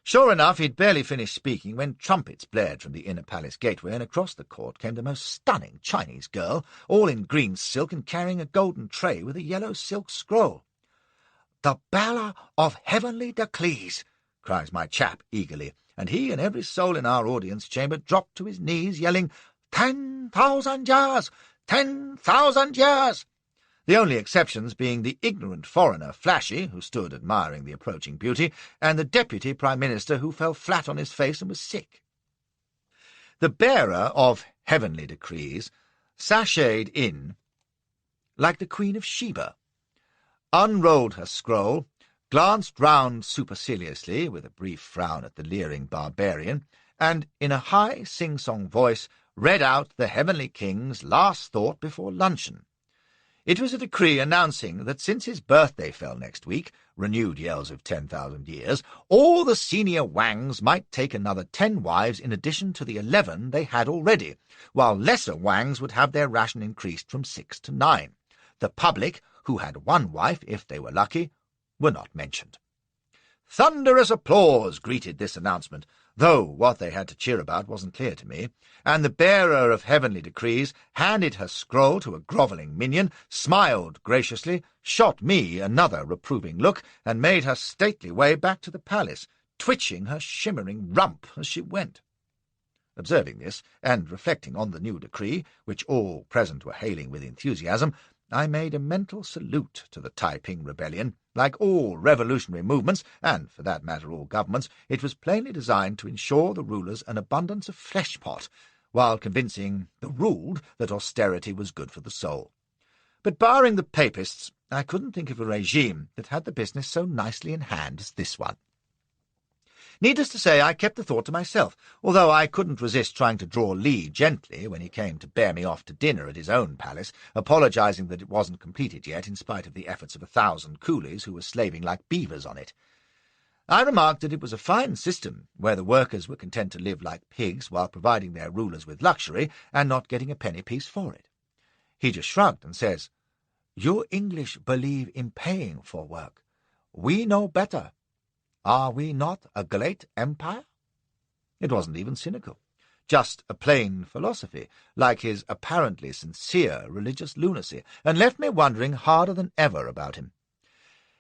Sure enough, he'd barely finished speaking when trumpets blared from the inner palace gateway, and across the court came the most stunning Chinese girl, all in green silk and carrying a golden tray with a yellow silk scroll. "The bearer of heavenly decrees," cries my chap eagerly, and he and every soul in our audience chamber dropped to his knees, yelling, 10,000 years! 10,000 years! The only exceptions being the ignorant foreigner Flashy, who stood admiring the approaching beauty, and the Deputy Prime Minister, who fell flat on his face and was sick. The bearer of heavenly decrees sashayed in like the Queen of Sheba, unrolled her scroll, glanced round superciliously with a brief frown at the leering barbarian, and in a high sing-song voice read out the heavenly king's last thought before luncheon. It was a decree announcing that since his birthday fell next week, renewed yells of 10,000 years, all the senior Wangs might take another 10 wives in addition to the 11 they had already, while lesser Wangs would have their ration increased from 6 to 9. The public, who had 1 wife if they were lucky, were not mentioned. Thunderous applause greeted this announcement, though what they had to cheer about wasn't clear to me, and the bearer of heavenly decrees handed her scroll to a grovelling minion, smiled graciously, shot me another reproving look, and made her stately way back to the palace, twitching her shimmering rump as she went. Observing this, and reflecting on the new decree, which all present were hailing with enthusiasm, I made a mental salute to the Taiping Rebellion. Like all revolutionary movements, and for that matter all governments, it was plainly designed to ensure the rulers an abundance of flesh-pot, while convincing the ruled that austerity was good for the soul. But barring the Papists, I couldn't think of a regime that had the business so nicely in hand as this one. Needless to say, I kept the thought to myself, although I couldn't resist trying to draw Lee gently when he came to bear me off to dinner at his own palace, apologizing that it wasn't completed yet, in spite of the efforts of 1,000 coolies who were slaving like beavers on it. I remarked that it was a fine system, where the workers were content to live like pigs while providing their rulers with luxury and not getting a penny piece for it. He just shrugged and says, "You English believe in paying for work. We know better. Are we not a great empire?" It wasn't even cynical, just a plain philosophy, like his apparently sincere religious lunacy, and left me wondering harder than ever about him.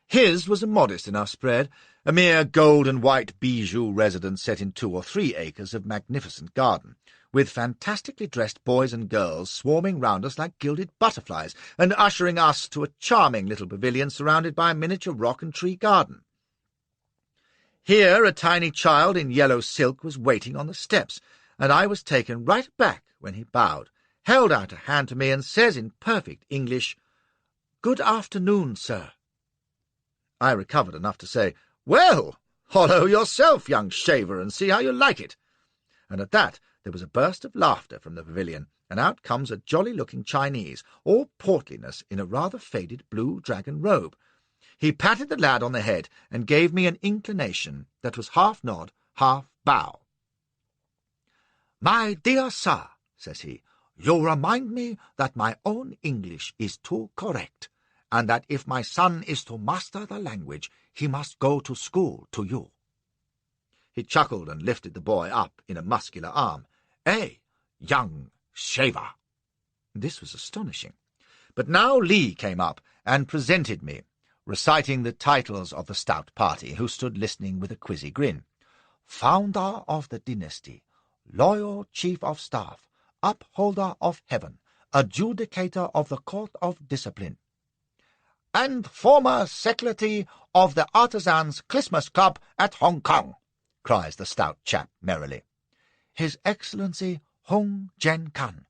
His was a modest enough spread, a mere gold and white bijou residence set in 2 or 3 acres of magnificent garden, with fantastically dressed boys and girls swarming round us like gilded butterflies, and ushering us to a charming little pavilion surrounded by a miniature rock and tree garden. Here a tiny child in yellow silk was waiting on the steps, and I was taken right aback when he bowed, held out a hand to me, and says in perfect English, "Good afternoon, sir." I recovered enough to say, "Well, hollo yourself, young shaver, and see how you like it." And at that there was a burst of laughter from the pavilion, and out comes a jolly-looking Chinese, all portliness in a rather faded blue dragon robe. He patted the lad on the head and gave me an inclination that was half nod, half bow. "My dear sir," says he, "you remind me that my own English is too correct, and that if my son is to master the language, he must go to school to you." He chuckled and lifted the boy up in a muscular arm. "Eh, young shaver." This was astonishing. But now Lee came up and presented me, reciting the titles of the stout party, who stood listening with a quizzy grin. "Founder of the dynasty, loyal chief of staff, upholder of heaven, adjudicator of the court of discipline, and former secretary of the Artisans' Christmas Club at Hong Kong," cries the stout chap merrily. "His Excellency Hung Jen Kan,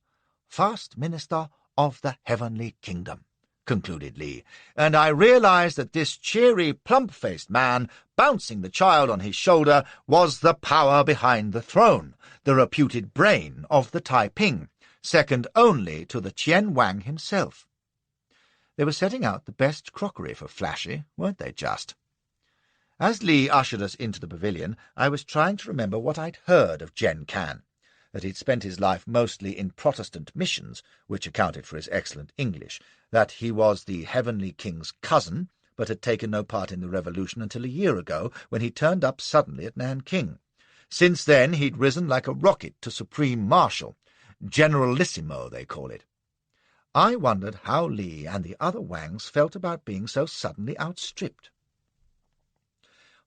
First Minister of the Heavenly Kingdom," concluded Lee, and I realized that this cheery, plump-faced man, bouncing the child on his shoulder, was the power behind the throne, the reputed brain of the Taiping, second only to the Chien Wang himself. They were setting out the best crockery for Flashy, weren't they just? As Lee ushered us into the pavilion, I was trying to remember what I'd heard of Jen Kan, that he'd spent his life mostly in Protestant missions, which accounted for his excellent English, that he was the Heavenly King's cousin, but had taken no part in the revolution until a year ago, when he turned up suddenly at Nanking. Since then he'd risen like a rocket to Supreme Marshal, Generalissimo they call it. I wondered how Lee and the other Wangs felt about being so suddenly outstripped.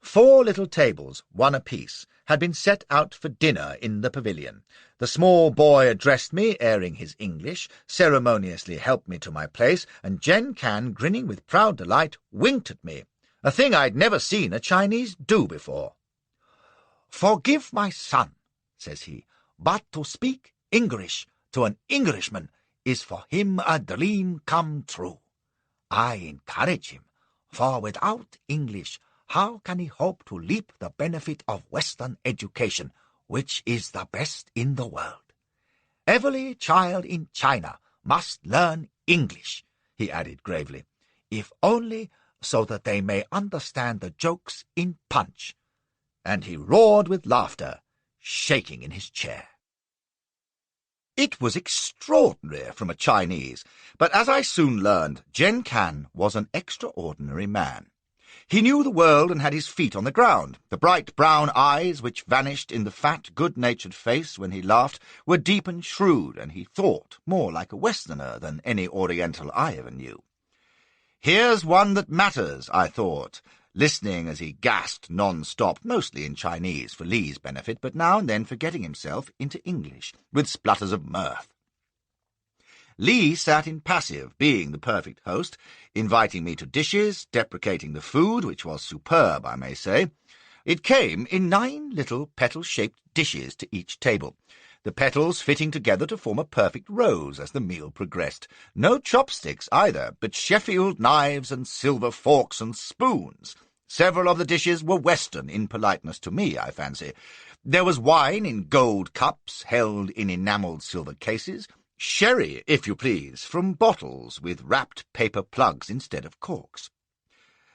4 little tables, 1 apiece, had been set out for dinner in the pavilion. The small boy addressed me, airing his English, ceremoniously helped me to my place, and Jen Kan, grinning with proud delight, winked at me, a thing I'd never seen a Chinese do before. "Forgive my son," says he, "but to speak English to an Englishman is for him a dream come true. I encourage him, for without English, how can he hope to reap the benefit of Western education, which is the best in the world? Every child in China must learn English," he added gravely, "if only so that they may understand the jokes in Punch." And he roared with laughter, shaking in his chair. It was extraordinary from a Chinese, but as I soon learned, Jen Kan was an extraordinary man. He knew the world and had his feet on the ground. The bright brown eyes, which vanished in the fat, good-natured face when he laughed, were deep and shrewd, and he thought more like a Westerner than any Oriental I ever knew. Here's one that matters, I thought, listening as he gasped non-stop, mostly in Chinese for Lee's benefit, but now and then forgetting himself into English, with splutters of mirth. Lee sat impassive, being the perfect host, inviting me to dishes, deprecating the food, which was superb, I may say. It came in 9 little petal-shaped dishes to each table. the petals fitting together to form a perfect rose as the meal progressed. No chopsticks either, but Sheffield knives and silver forks and spoons. Several of the dishes were Western in politeness to me, I fancy. There was wine in gold cups held in enamelled silver cases, sherry, if you please, from bottles with wrapped paper plugs instead of corks.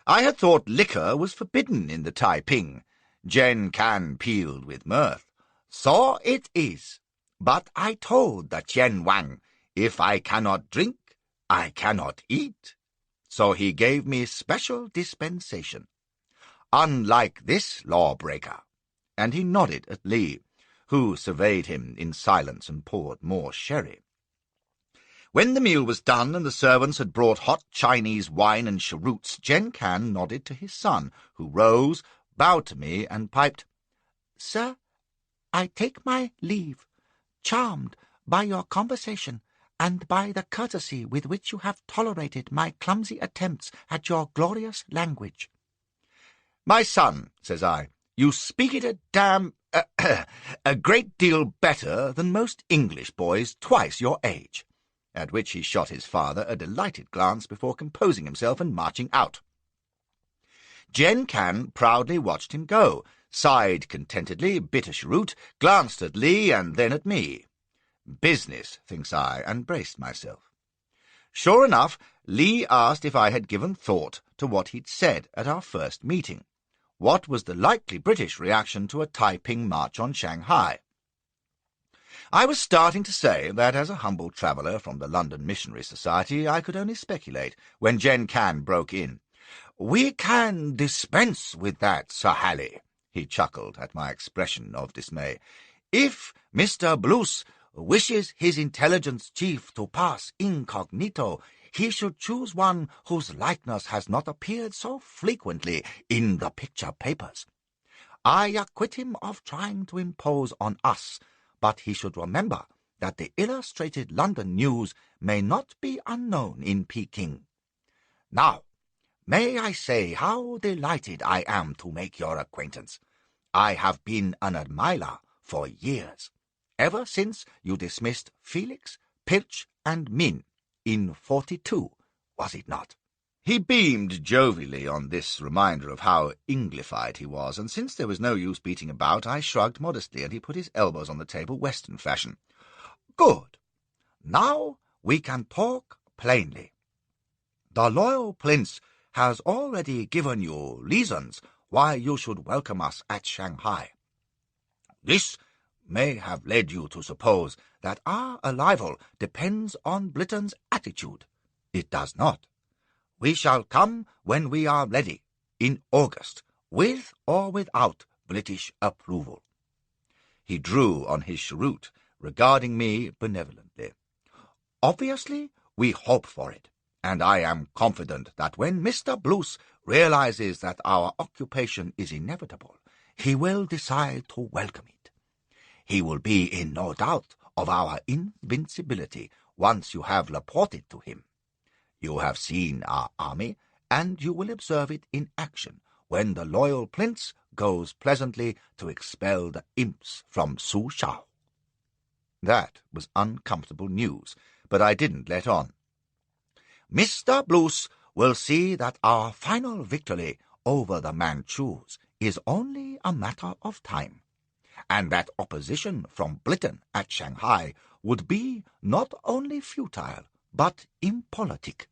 I had thought liquor was forbidden in the Taiping. Jen Kan pealed with mirth. So it is. But I told the Chen Wang, if I cannot drink, I cannot eat. So he gave me special dispensation. Unlike this lawbreaker. And he nodded at Li, who surveyed him in silence and poured more sherry. When the meal was done and the servants had brought hot Chinese wine and cheroots, Jen Kan nodded to his son, who rose, bowed to me, and piped, "Sir, I take my leave, charmed by your conversation and by the courtesy with which you have tolerated my clumsy attempts at your glorious language." "My son," says I, "you speak it a great deal better than most English boys twice your age." At which he shot his father a delighted glance before composing himself and marching out. Jen Kan proudly watched him go, sighed contentedly, bit a cheroot, glanced at Li and then at me. Business, thinks I, and braced myself. Sure enough, Li asked if I had given thought to what he'd said at our first meeting. What was the likely British reaction to a Taiping march on Shanghai? I was starting to say that as a humble traveller from the London Missionary Society I could only speculate, when Jen Kan broke in. "We can dispense with that, Sir Halley," he chuckled at my expression of dismay. "If Mr. Blues wishes his intelligence chief to pass incognito, he should choose one whose likeness has not appeared so frequently in the picture papers. I acquit him of trying to impose on us, but he should remember that the Illustrated London News may not be unknown in Peking. Now, may I say how delighted I am to make your acquaintance? I have been an admirer for years, ever since you dismissed Felix, Pilch, and Min in 42, was it not?" He beamed jovially on this reminder of how Englified he was, and since there was no use beating about, I shrugged modestly, and he put his elbows on the table Western fashion. "Good. Now we can talk plainly. The loyal prince has already given you reasons why you should welcome us at Shanghai. This may have led you to suppose that our arrival depends on Britain's attitude. It does not. We shall come when we are ready, in August, with or without British approval." He drew on his cheroot, regarding me benevolently. "Obviously, we hope for it, and I am confident that when Mr. Blues realizes that our occupation is inevitable, he will decide to welcome it. He will be in no doubt of our invincibility once you have reported to him. You have seen our army, and you will observe it in action when the loyal prince goes pleasantly to expel the imps from Su Shao." That was uncomfortable news, but I didn't let on. "Mr. Blues will see that our final victory over the Manchus is only a matter of time, and that opposition from Britain at Shanghai would be not only futile, but impolitic.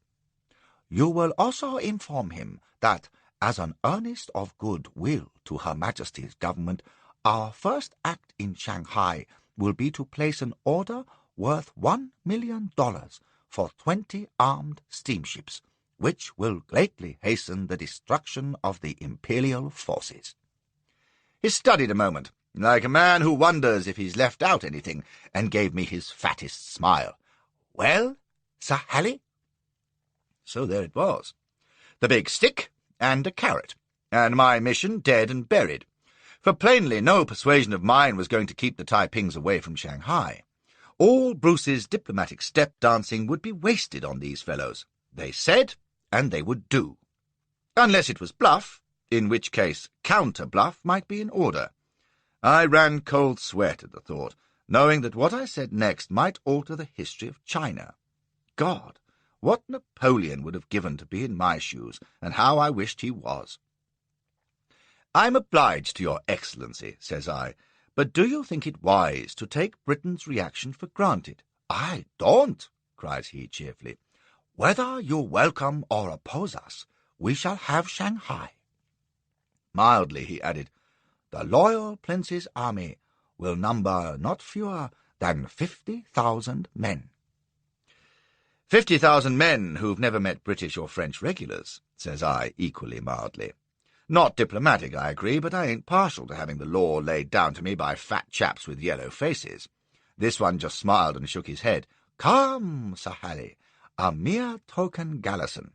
You will also inform him that, as an earnest of good will to Her Majesty's government, our first act in Shanghai will be to place an order worth $1 million for 20 armed steamships, which will greatly hasten the destruction of the imperial forces." He studied a moment, like a man who wonders if he's left out anything, and gave me his fattest smile. "Well, Sir Halley?" So there it was. The big stick and a carrot, and my mission dead and buried. For plainly no persuasion of mine was going to keep the Taipings away from Shanghai. All Bruce's diplomatic step-dancing would be wasted on these fellows. They said, and they would do. Unless it was bluff, in which case counter-bluff might be in order. I ran cold sweat at the thought. knowing that what I said next might alter the history of China. God, what Napoleon would have given to be in my shoes, and how I wished he was. "I'm obliged to your Excellency," says I, "but do you think it wise to take Britain's reaction for granted?" "I don't," cries he cheerfully. "Whether you welcome or oppose us, we shall have Shanghai." Mildly he added, "The loyal Prince's army will number not fewer than 50,000 men." 50,000 men who've never met British or French regulars, says I, equally mildly. Not diplomatic, I agree, but I ain't partial to having the law laid down to me by fat chaps with yellow faces. This one just smiled and shook his head. "Come, Sir Harry, a mere token garrison.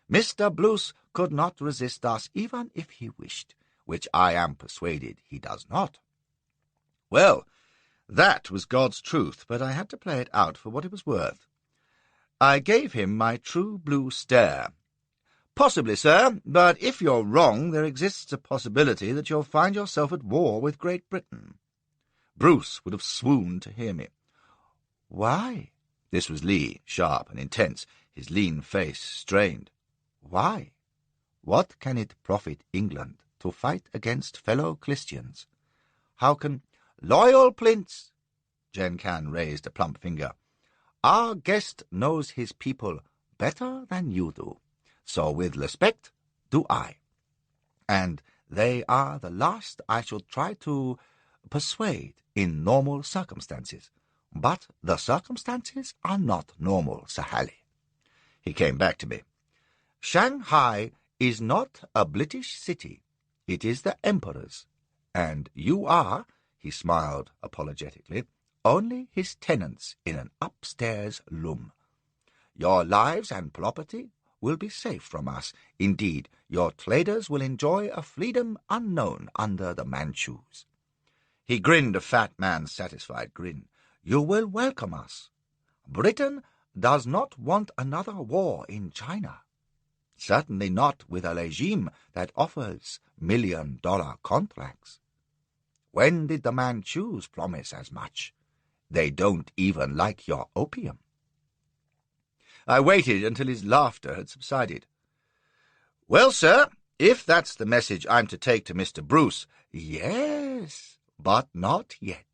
Mr. Bruce could not resist us even if he wished, which I am persuaded he does not." Well, that was God's truth, but I had to play it out for what it was worth. I gave him my true blue stare. "Possibly, sir, but if you're wrong, there exists a possibility that you'll find yourself at war with Great Britain." Bruce would have swooned to hear me. "Why?" This was Lee, sharp and intense, his lean face strained. "Why? What can it profit England to fight against fellow Christians? How can—" "Loyal Prince!" Jen Can raised a plump finger. "Our guest knows his people better than you do, so with respect do I. And they are the last I should try to persuade in normal circumstances. But the circumstances are not normal, Sir Harry." He came back to me. "Shanghai is not a British city. It is the Emperor's. And you are," he smiled apologetically, "only his tenants in an upstairs room. Your lives and property will be safe from us. Indeed, your traders will enjoy a freedom unknown under the Manchus." He grinned a fat man's satisfied grin. "You will welcome us. Britain does not want another war in China. Certainly not with a regime that offers million-dollar contracts. When did the Manchus promise as much? They don't even like your opium." I waited until his laughter had subsided. "Well, sir, if that's the message I'm to take to Mr. Bruce—" "Yes, but not yet."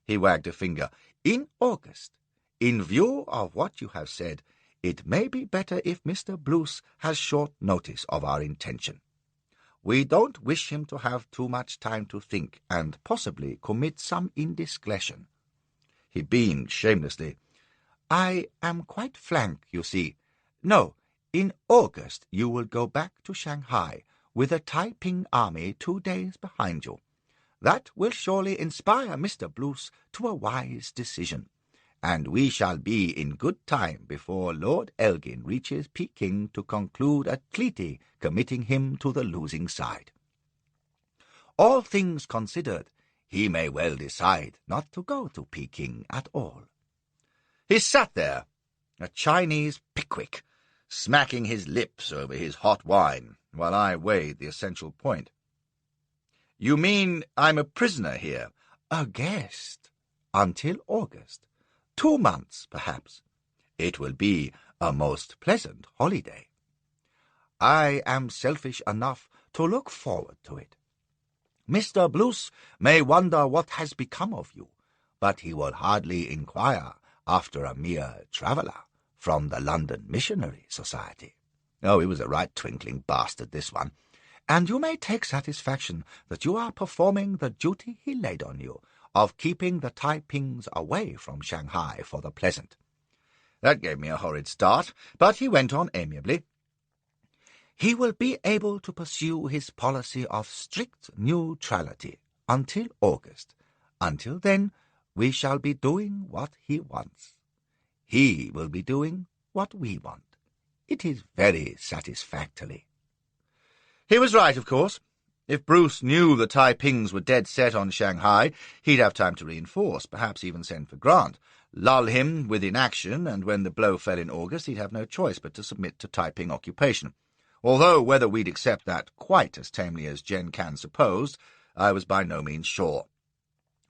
He wagged a finger. "In August, in view of what you have said, it may be better if Mr. Bruce has short notice of our intention. We don't wish him to have too much time to think and possibly commit some indiscretion." He beamed shamelessly. "I am quite frank, you see. No, in August you will go back to Shanghai with a Taiping army 2 days behind you. That will surely inspire Mr. Bruce to a wise decision, and we shall be in good time before Lord Elgin reaches Peking to conclude a treaty committing him to the losing side. All things considered, he may well decide not to go to Peking at all." He sat there, a Chinese Pickwick, smacking his lips over his hot wine, while I weighed the essential point. "You mean I'm a prisoner here?" "A guest, until August. 2 months, perhaps. It will be a most pleasant holiday. I am selfish enough to look forward to it. Mr. Bruce may wonder what has become of you, but he will hardly inquire after a mere traveller from the London Missionary Society." Oh, he was a right twinkling bastard, this one. "And you may take satisfaction that you are performing the duty he laid on you, of keeping the Taipings away from Shanghai for the present." That gave me a horrid start, but he went on amiably. "He will be able to pursue his policy of strict neutrality until August. Until then, we shall be doing what he wants. He will be doing what we want. It is very satisfactory." He was right, of course. If Bruce knew the Taipings were dead set on Shanghai, he'd have time to reinforce, perhaps even send for Grant, lull him with inaction, and when the blow fell in August, he'd have no choice but to submit to Taiping occupation. Although whether we'd accept that quite as tamely as Jen Can supposed, I was by no means sure.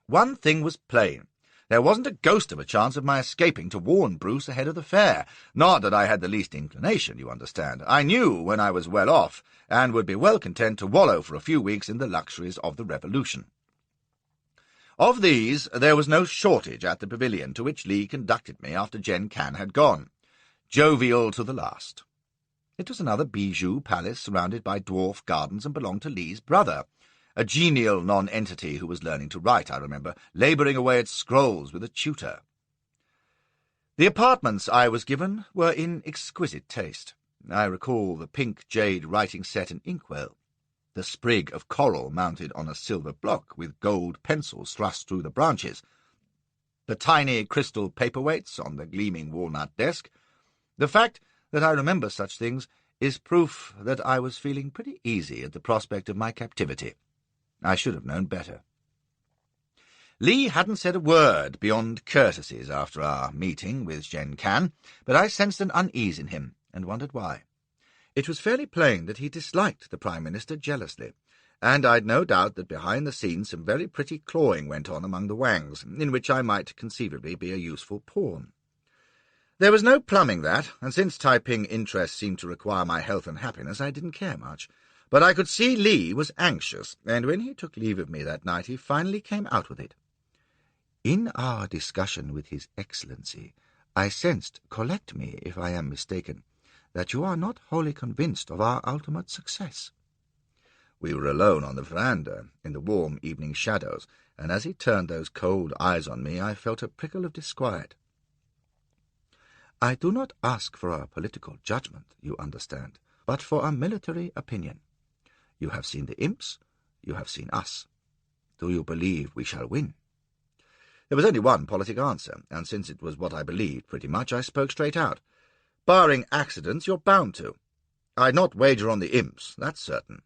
One thing was plain. There wasn't a ghost of a chance of my escaping to warn Bruce ahead of the fair. Not that I had the least inclination, you understand. I knew when I was well off, and would be well content to wallow for a few weeks in the luxuries of the Revolution. Of these there was no shortage at the pavilion to which Lee conducted me after Gen Can had gone, jovial to the last. It was another bijou palace surrounded by dwarf gardens and belonged to Lee's brother, a genial non-entity who was learning to write, I remember, labouring away at scrolls with a tutor. The apartments I was given were in exquisite taste. I recall the pink jade writing set and inkwell, the sprig of coral mounted on a silver block with gold pencils thrust through the branches, the tiny crystal paperweights on the gleaming walnut desk. The fact that I remember such things is proof that I was feeling pretty easy at the prospect of my captivity. I should have known better. Lee hadn't said a word beyond courtesies after our meeting with Gen Can, but I sensed an unease in him, and wondered why. It was fairly plain that he disliked the Prime Minister jealously, and I'd no doubt that behind the scenes some very pretty clawing went on among the Wangs, in which I might conceivably be a useful pawn. There was no plumbing that, and since Taiping interests seemed to require my health and happiness, I didn't care much. But I could see Lee was anxious, and when he took leave of me that night he finally came out with it. In our discussion with His Excellency, I sensed, correct me if I am mistaken, that you are not wholly convinced of our ultimate success. We were alone on the veranda, in the warm evening shadows, and as he turned those cold eyes on me, I felt a prickle of disquiet. I do not ask for a political judgment, you understand, but for a military opinion. You have seen the imps, you have seen us. Do you believe we shall win? There was only one politic answer, and since it was what I believed pretty much, I spoke straight out. Barring accidents, you're bound to. I'd not wager on the imps, that's certain.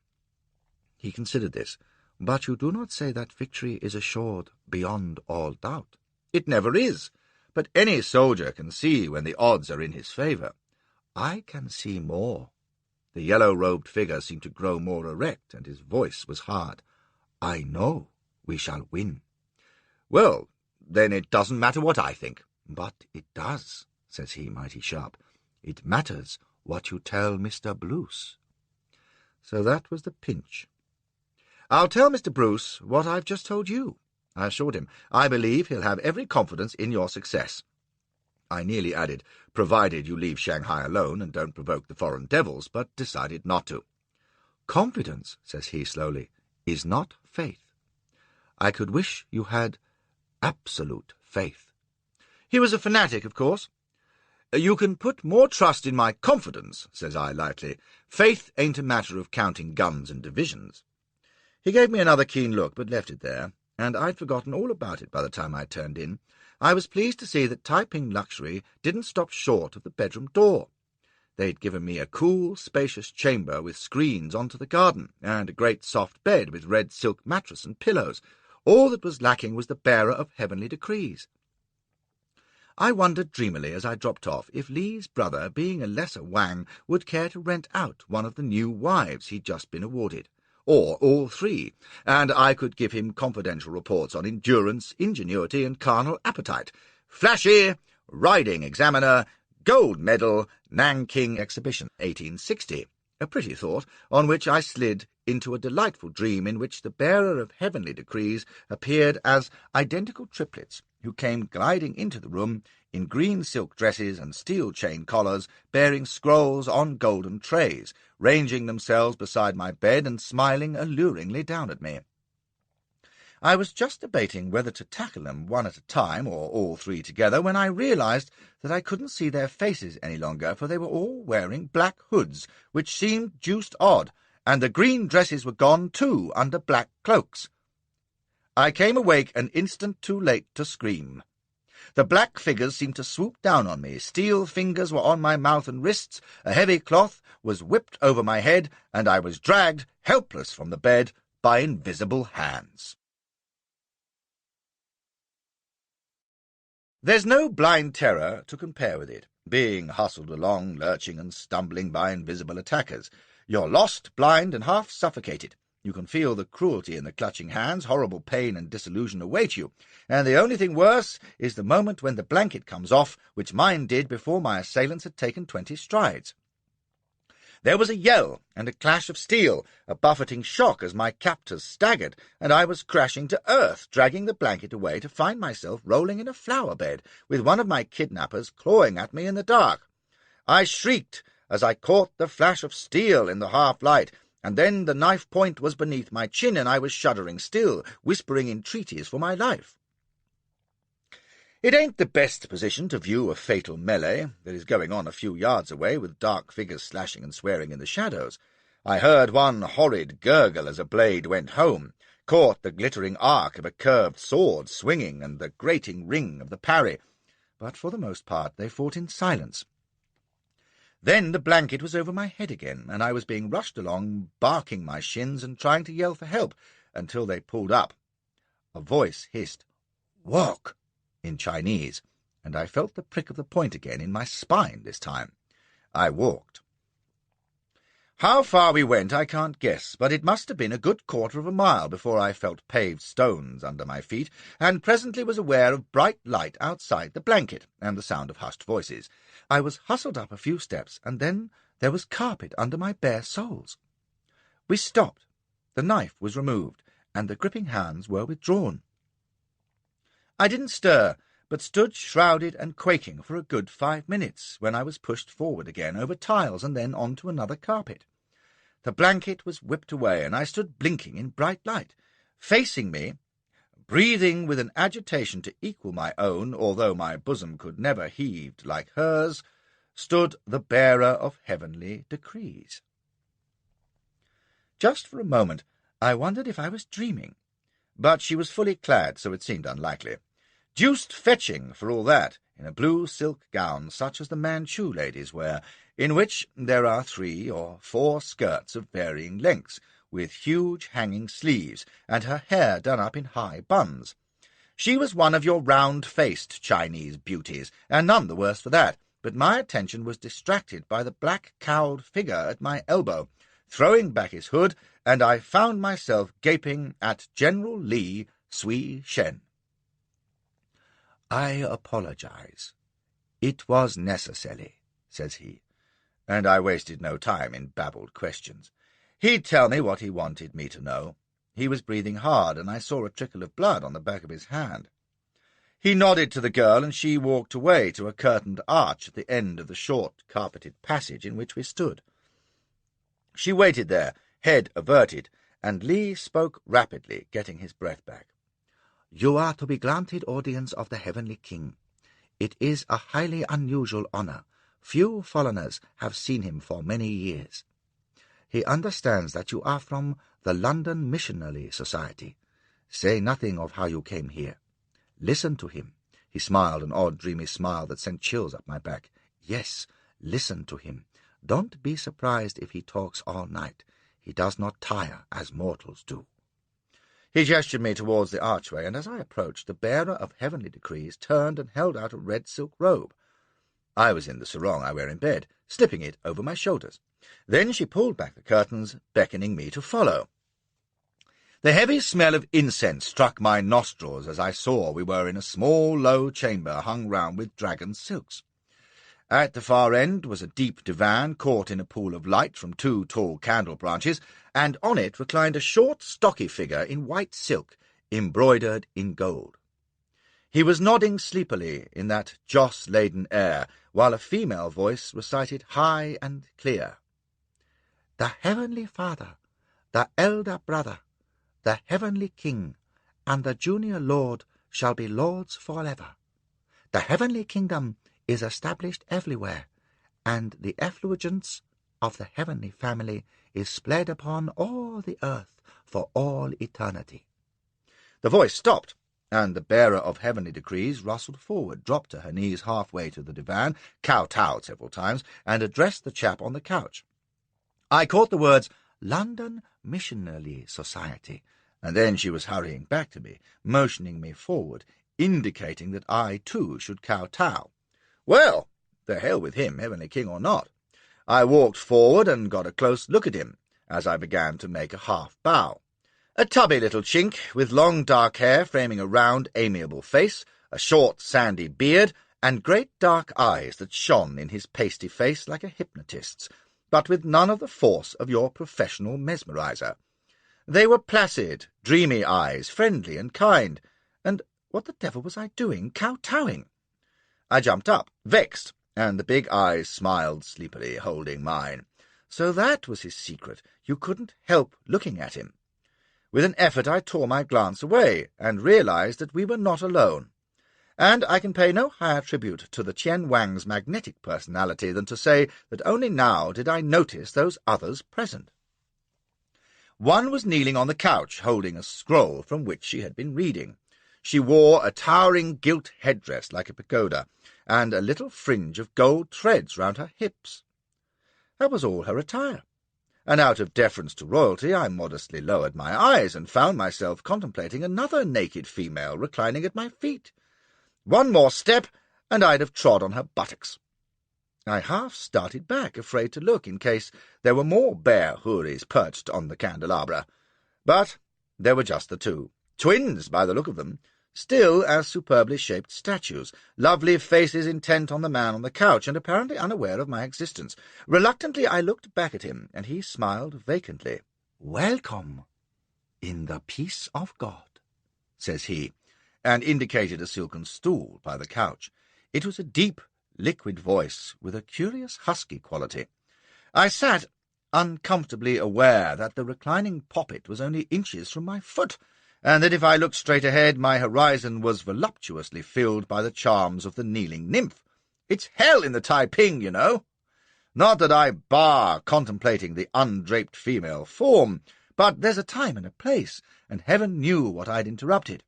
He considered this. But you do not say that victory is assured beyond all doubt. It never is, but any soldier can see when the odds are in his favour. I can see more. The yellow-robed figure seemed to grow more erect, and his voice was hard. I know we shall win. Well, then it doesn't matter what I think. But it does, says he, mighty sharp. It matters what you tell Mr. Bruce. So that was the pinch. I'll tell Mr. Bruce what I've just told you, I assured him. I believe he'll have every confidence in your success. I nearly added, provided you leave Shanghai alone and don't provoke the foreign devils, but decided not to. Confidence, says he slowly, is not faith. I could wish you had absolute faith. He was a fanatic, of course. You can put more trust in my confidence, says I lightly. Faith ain't a matter of counting guns and divisions. He gave me another keen look, but left it there, and I'd forgotten all about it by the time I turned in. I was pleased to see that Taiping luxury didn't stop short of the bedroom door. They'd given me a cool, spacious chamber with screens onto the garden, and a great soft bed with red silk mattress and pillows. All that was lacking was the bearer of heavenly decrees. I wondered dreamily as I dropped off if Lee's brother, being a lesser Wang, would care to rent out one of the new wives he'd just been awarded, or all three, and I could give him confidential reports on endurance, ingenuity, and carnal appetite. Flashy, riding examiner, gold medal, Nanking exhibition, 1860. A pretty thought, on which I slid into a delightful dream in which the bearer of heavenly decrees appeared as identical triplets who came gliding into the room in green silk dresses and steel chain collars, bearing scrolls on golden trays, ranging themselves beside my bed and smiling alluringly down at me. I was just debating whether to tackle them one at a time or all three together when I realized that I couldn't see their faces any longer, for they were all wearing black hoods, which seemed deuced odd, and the green dresses were gone too under black cloaks. I came awake an instant too late to scream. The black figures seemed to swoop down on me. Steel fingers were on my mouth and wrists, a heavy cloth was whipped over my head, and I was dragged, helpless, from the bed by invisible hands. There's no blind terror to compare with it, being hustled along, lurching and stumbling by invisible attackers. You're lost, blind, and half suffocated. You can feel the cruelty in the clutching hands, horrible pain and disillusion await you, and the only thing worse is the moment when the blanket comes off, which mine did before my assailants had taken 20 strides. There was a yell and a clash of steel, a buffeting shock as my captors staggered, and I was crashing to earth, dragging the blanket away to find myself rolling in a flower bed, with one of my kidnappers clawing at me in the dark. I shrieked as I caught the flash of steel in the half-light, and then the knife point was beneath my chin, and I was shuddering still, whispering entreaties for my life. It ain't the best position to view a fatal melee that is going on a few yards away, with dark figures slashing and swearing in the shadows. I heard one horrid gurgle as a blade went home, caught the glittering arc of a curved sword swinging and the grating ring of the parry, but for the most part they fought in silence. Then the blanket was over my head again, and I was being rushed along, barking my shins and trying to yell for help, until they pulled up. A voice hissed, "Walk!" in Chinese, and I felt the prick of the point again in my spine this time. I walked. How far we went I can't guess, but it must have been a good quarter of a mile before I felt paved stones under my feet, and presently was aware of bright light outside the blanket and the sound of hushed voices. I was hustled up a few steps, and then there was carpet under my bare soles. We stopped. The knife was removed, and the gripping hands were withdrawn. I didn't stir, but stood shrouded and quaking for a good 5 minutes, when I was pushed forward again over tiles and then on to another carpet. The blanket was whipped away, and I stood blinking in bright light. Facing me, breathing with an agitation to equal my own, although my bosom could never heave like hers, stood the bearer of heavenly decrees. Just for a moment I wondered if I was dreaming, but she was fully clad, so it seemed unlikely. Deuced fetching, for all that, in a blue silk gown such as the Manchu ladies wear, in which there are 3 or 4 skirts of varying lengths, with huge hanging sleeves, and her hair done up in high buns. She was one of your round-faced Chinese beauties, and none the worse for that, but my attention was distracted by the black-cowled figure at my elbow, throwing back his hood, and I found myself gaping at General Li Sui Shen. "I apologize. It was necessary," says he, and I wasted no time in babbled questions. He'd tell me what he wanted me to know. He was breathing hard, and I saw a trickle of blood on the back of his hand. He nodded to the girl, and she walked away to a curtained arch at the end of the short, carpeted passage in which we stood. She waited there, head averted, and Li spoke rapidly, getting his breath back. "You are to be granted audience of the Heavenly King. It is a highly unusual honor. Few foreigners have seen him for many years. He understands that you are from the London Missionary Society. Say nothing of how you came here. Listen to him." He smiled an odd, dreamy smile that sent chills up my back. "Yes, listen to him. Don't be surprised if he talks all night. He does not tire as mortals do." He gestured me towards the archway, and as I approached, the bearer of heavenly decrees turned and held out a red silk robe. I was in the sarong I wear in bed, slipping it over my shoulders. Then she pulled back the curtains, beckoning me to follow. The heavy smell of incense struck my nostrils as I saw we were in a small, low chamber hung round with dragon silks. At the far end was a deep divan caught in a pool of light from 2 tall candle branches, and on it reclined a short, stocky figure in white silk, embroidered in gold. He was nodding sleepily in that joss-laden air, while a female voice recited high and clear, "The Heavenly Father, the Elder Brother, the Heavenly King, and the Junior Lord shall be lords forever. The Heavenly Kingdom is established everywhere, and the effulgence of the heavenly family is spread upon all the earth for all eternity." The voice stopped, and the bearer of heavenly decrees rustled forward, dropped to her knees halfway to the divan, kowtowed several times, and addressed the chap on the couch. I caught the words, "London Missionary Society," and then she was hurrying back to me, motioning me forward, indicating that I, too, should kowtow. Well, the hell with him, Heavenly King or not. I walked forward and got a close look at him, as I began to make a half bow. A tubby little chink, with long dark hair framing a round, amiable face, a short, sandy beard, and great dark eyes that shone in his pasty face like a hypnotist's, but with none of the force of your professional mesmerizer. They were placid, dreamy eyes, friendly and kind, and what the devil was I doing, kowtowing? I jumped up, vexed, and the big eyes smiled sleepily, holding mine. So that was his secret. You couldn't help looking at him. With an effort I tore my glance away, and realized that we were not alone. And I can pay no higher tribute to the Chien Wang's magnetic personality than to say that only now did I notice those others present. One was kneeling on the couch, holding a scroll from which she had been reading. She wore a towering gilt headdress like a pagoda, and a little fringe of gold threads round her hips. That was all her attire, and out of deference to royalty I modestly lowered my eyes and found myself contemplating another naked female reclining at my feet. One more step, and I'd have trod on her buttocks. I half started back, afraid to look in case there were more bare houris perched on the candelabra. But there were just the two, twins by the look of them, still as superbly shaped statues, lovely faces intent on the man on the couch, and apparently unaware of my existence. Reluctantly I looked back at him, and he smiled vacantly. "Welcome, in the peace of God," says he, and indicated a silken stool by the couch. It was a deep, liquid voice with a curious husky quality. I sat, uncomfortably aware that the reclining poppet was only inches from my foot, and that if I looked straight ahead my horizon was voluptuously filled by the charms of the kneeling nymph. It's hell in the Taiping, you know. Not that I bar contemplating the undraped female form, but there's a time and a place, and heaven knew what I'd interrupted.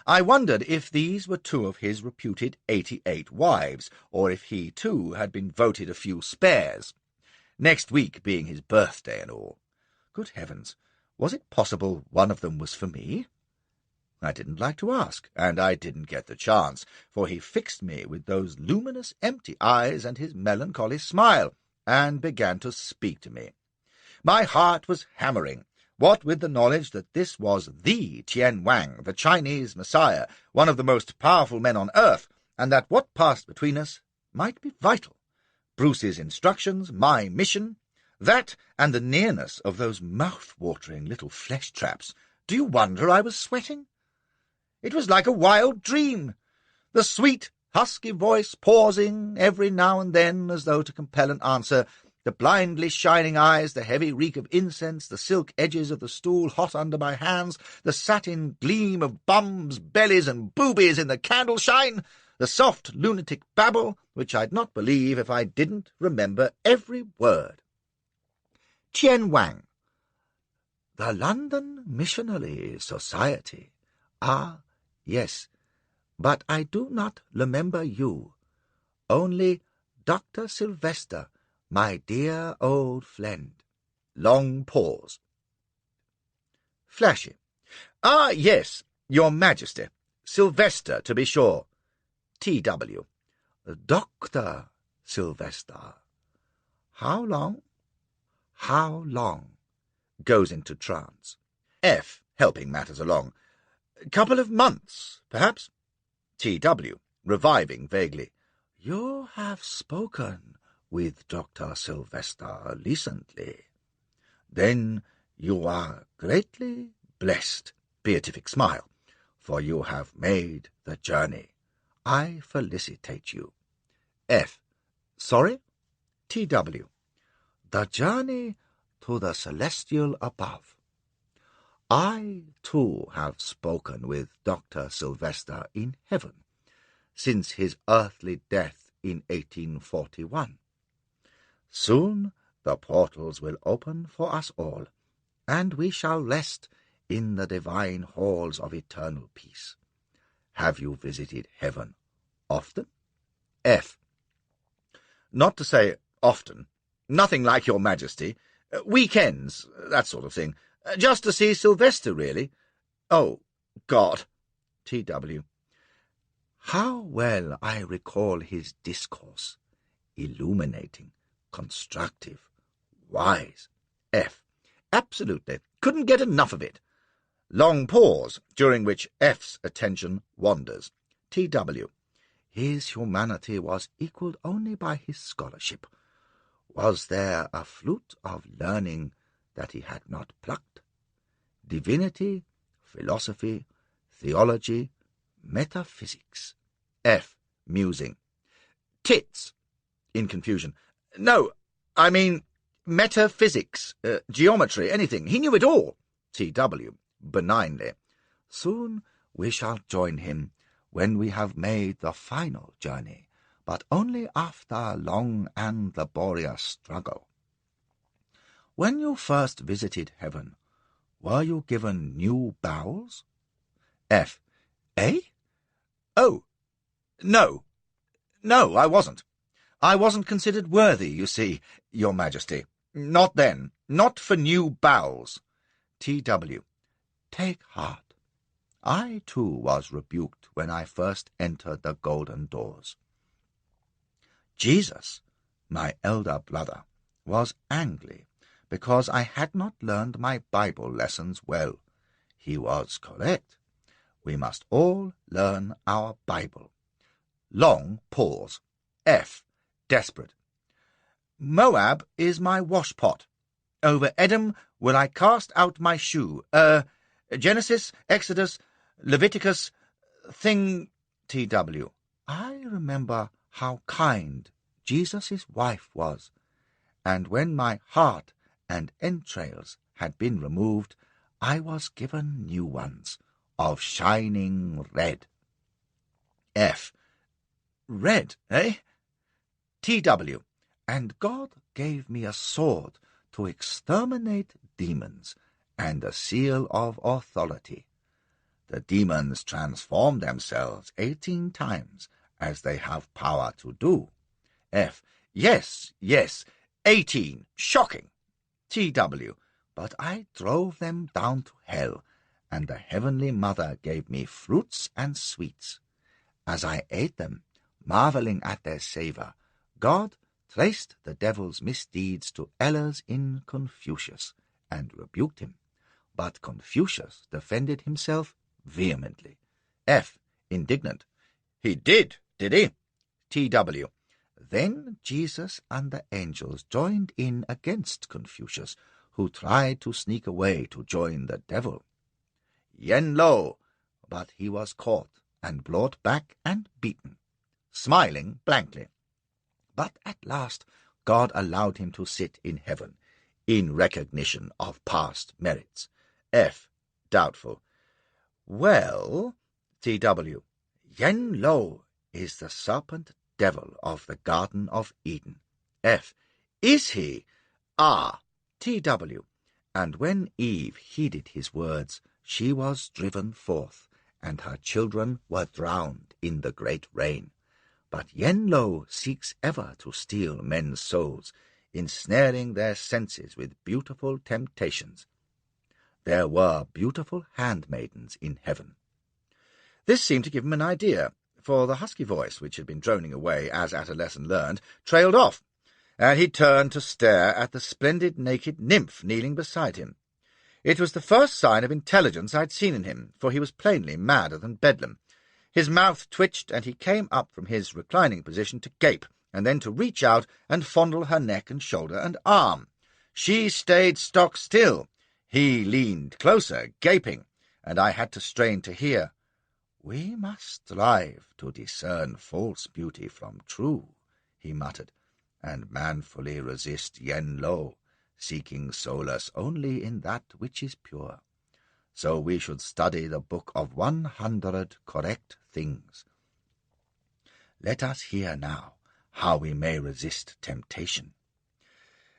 I wondered if these were two of his reputed 88 wives, or if he, too, had been voted a few spares, next week being his birthday and all. Good heavens, was it possible one of them was for me? I didn't like to ask, and I didn't get the chance, for he fixed me with those luminous, empty eyes and his melancholy smile, and began to speak to me. My heart was hammering, what with the knowledge that this was the Chien Wang, the Chinese Messiah, one of the most powerful men on earth, and that what passed between us might be vital. Bruce's instructions, my mission, that and the nearness of those mouth-watering little flesh-traps. Do you wonder I was sweating? It was like a wild dream. The sweet, husky voice pausing every now and then as though to compel an answer, the blindly shining eyes, the heavy reek of incense, the silk edges of the stool hot under my hands, the satin gleam of bums, bellies, and boobies in the candle shine, the soft lunatic babble, which I'd not believe if I didn't remember every word. Chien Wang. The London Missionary Society. Ah, yes, but I do not remember you. Only Dr. Sylvester, my dear old friend. Long pause. Flashy. Ah, yes, Your Majesty. Sylvester, to be sure. T.W. Dr. Sylvester. How long? How long? Goes into trance. F. Helping matters along. Couple of months, perhaps. T.W. Reviving vaguely. You have spoken with Dr. Sylvester recently. Then you are greatly blessed, beatific smile, for you have made the journey. I felicitate you. F. Sorry? T.W. The journey to the celestial above. I, too, have spoken with Dr. Sylvester in heaven, since his earthly death in 1841. Soon the portals will open for us all, and we shall rest in the divine halls of eternal peace. Have you visited heaven often? F. Not to say often. Nothing like Your Majesty. Weekends, that sort of thing. Just to see Sylvester, really. Oh, God. T.W. How well I recall his discourse. Illuminating, constructive, wise. F. Absolutely. Couldn't get enough of it. Long pause, during which F's attention wanders. T.W. His humanity was equalled only by his scholarship. Was there a flute of learning that he had not plucked? Divinity, philosophy, theology, metaphysics. F. Musing. Tits. In confusion. No, I mean metaphysics, geometry, anything. He knew it all. T.W. Benignly. Soon we shall join him when we have made the final journey, but only after long and laborious struggle. When you first visited heaven, were you given new bowels? F. Eh? Oh, no. No, I wasn't. I wasn't considered worthy, you see, Your Majesty. Not then. Not for new bowels. T.W. Take heart. I, too, was rebuked when I first entered the golden doors. Jesus, my elder brother, was angry because I had not learned my Bible lessons well. He was correct. We must all learn our Bible. Long pause. F. Desperate. Moab is my washpot. Over Edom will I cast out my shoe. Genesis, Exodus, Leviticus, thing... T.W. I remember how kind Jesus' wife was, and when my heart and entrails had been removed, I was given new ones, of shining red. F. Red, eh? T.W. And God gave me a sword to exterminate demons, and a seal of authority. The demons transform themselves 18 times, as they have power to do. F. Yes, 18. Shocking. T.W. But I drove them down to hell, and the Heavenly Mother gave me fruits and sweets. As I ate them, marveling at their savour, God traced the devil's misdeeds to Ehlers in Confucius, and rebuked him. But Confucius defended himself vehemently. F. Indignant. He did he? T.W. Then Jesus and the angels joined in against Confucius, who tried to sneak away to join the devil. Yen Lo, but he was caught and brought back and beaten, smiling blankly. But at last God allowed him to sit in heaven, in recognition of past merits. F. Doubtful. Well, T.W. Yen Lo is the serpent devil of the Garden of Eden. F. Is he? Ah, T.W. And when Eve heeded his words, she was driven forth, and her children were drowned in the great rain. But Yen Lo seeks ever to steal men's souls, ensnaring their senses with beautiful temptations. There were beautiful handmaidens in heaven. This seemed to give him an idea, for the husky voice, which had been droning away as at a lesson learned, trailed off, and he turned to stare at the splendid naked nymph kneeling beside him. It was the first sign of intelligence I had seen in him, for he was plainly madder than Bedlam. His mouth twitched, and he came up from his reclining position to gape, and then to reach out and fondle her neck and shoulder and arm. She stayed stock still. He leaned closer, gaping, and I had to strain to hear. "We must strive to discern false beauty from true," he muttered, "and manfully resist Yen Lo, seeking solace only in that which is pure. So we should study the book of 100 correct things. Let us hear now how we may resist temptation."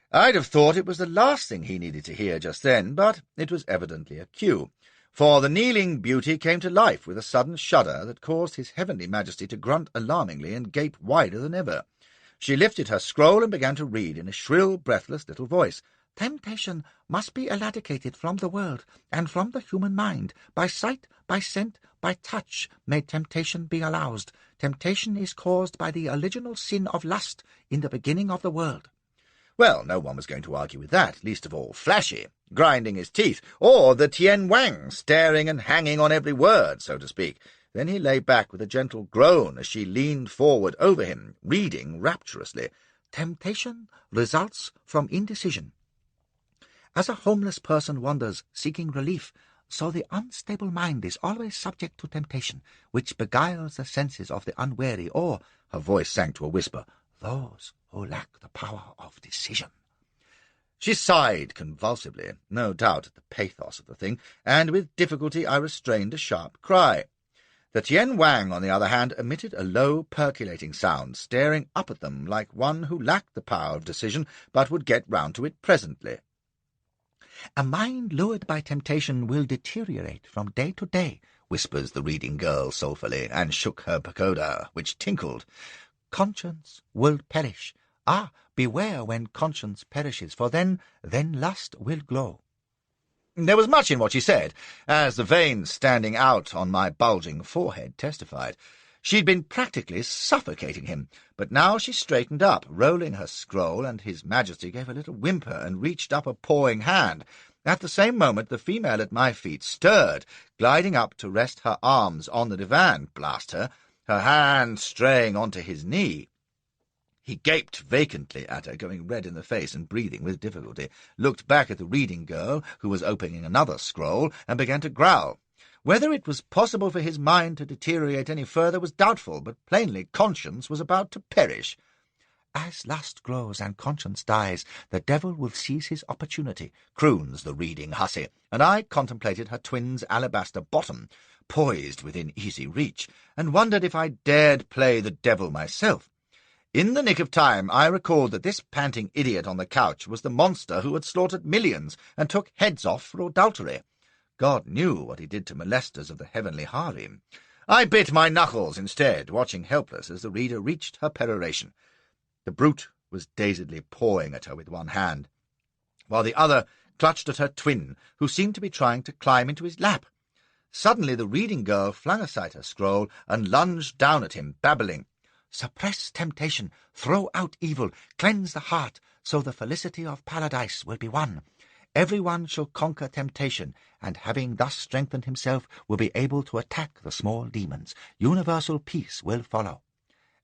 I'd have thought it was the last thing he needed to hear just then, but it was evidently a cue, for the kneeling beauty came to life with a sudden shudder that caused his heavenly majesty to grunt alarmingly and gape wider than ever. She lifted her scroll and began to read in a shrill, breathless little voice. "Temptation must be eradicated from the world and from the human mind. By sight, by scent, by touch may temptation be aroused. Temptation is caused by the original sin of lust in the beginning of the world." Well, no one was going to argue with that, least of all Flashy, grinding his teeth, or the Tien Wang, staring and hanging on every word, so to speak. Then he lay back with a gentle groan as she leaned forward over him, reading rapturously. Temptation results from indecision. As a homeless person wanders, seeking relief, so the unstable mind is always subject to temptation, which beguiles the senses of the unwary, or, her voice sank to a whisper, those who lack the power of decision. She sighed convulsively, no doubt at the pathos of the thing, and with difficulty I restrained a sharp cry. The Tien Wang, on the other hand, emitted a low, percolating sound, staring up at them like one who lacked the power of decision, but would get round to it presently. A mind lured by temptation will deteriorate from day to day, whispers the reading girl soulfully, and shook her pagoda, which tinkled. Conscience will perish. Ah, beware when conscience perishes, for then lust will glow. There was much in what she said, as the veins standing out on my bulging forehead testified. She'd been practically suffocating him, but now she straightened up, rolling her scroll, and His Majesty gave a little whimper and reached up a pawing hand. At the same moment the female at my feet stirred, gliding up to rest her arms on the divan, blast her hand straying onto his knee. He gaped vacantly at her, going red in the face and breathing with difficulty, looked back at the reading girl, who was opening another scroll, and began to growl. Whether it was possible for his mind to deteriorate any further was doubtful, but plainly conscience was about to perish. As lust grows and conscience dies, the devil will seize his opportunity, croons the reading hussy, and I contemplated her twin's alabaster bottom, poised within easy reach, and wondered if I dared play the devil myself. In the nick of time I recalled that this panting idiot on the couch was the monster who had slaughtered millions and took heads off for adultery. God knew what he did to molesters of the heavenly harem. I bit my knuckles instead, watching helpless as the reader reached her peroration. The brute was dazedly pawing at her with one hand, while the other clutched at her twin, who seemed to be trying to climb into his lap. Suddenly the reading girl flung aside her scroll and lunged down at him, babbling, Suppress temptation, throw out evil, cleanse the heart, so the felicity of paradise will be won. Everyone shall conquer temptation, and having thus strengthened himself, will be able to attack the small demons. Universal peace will follow.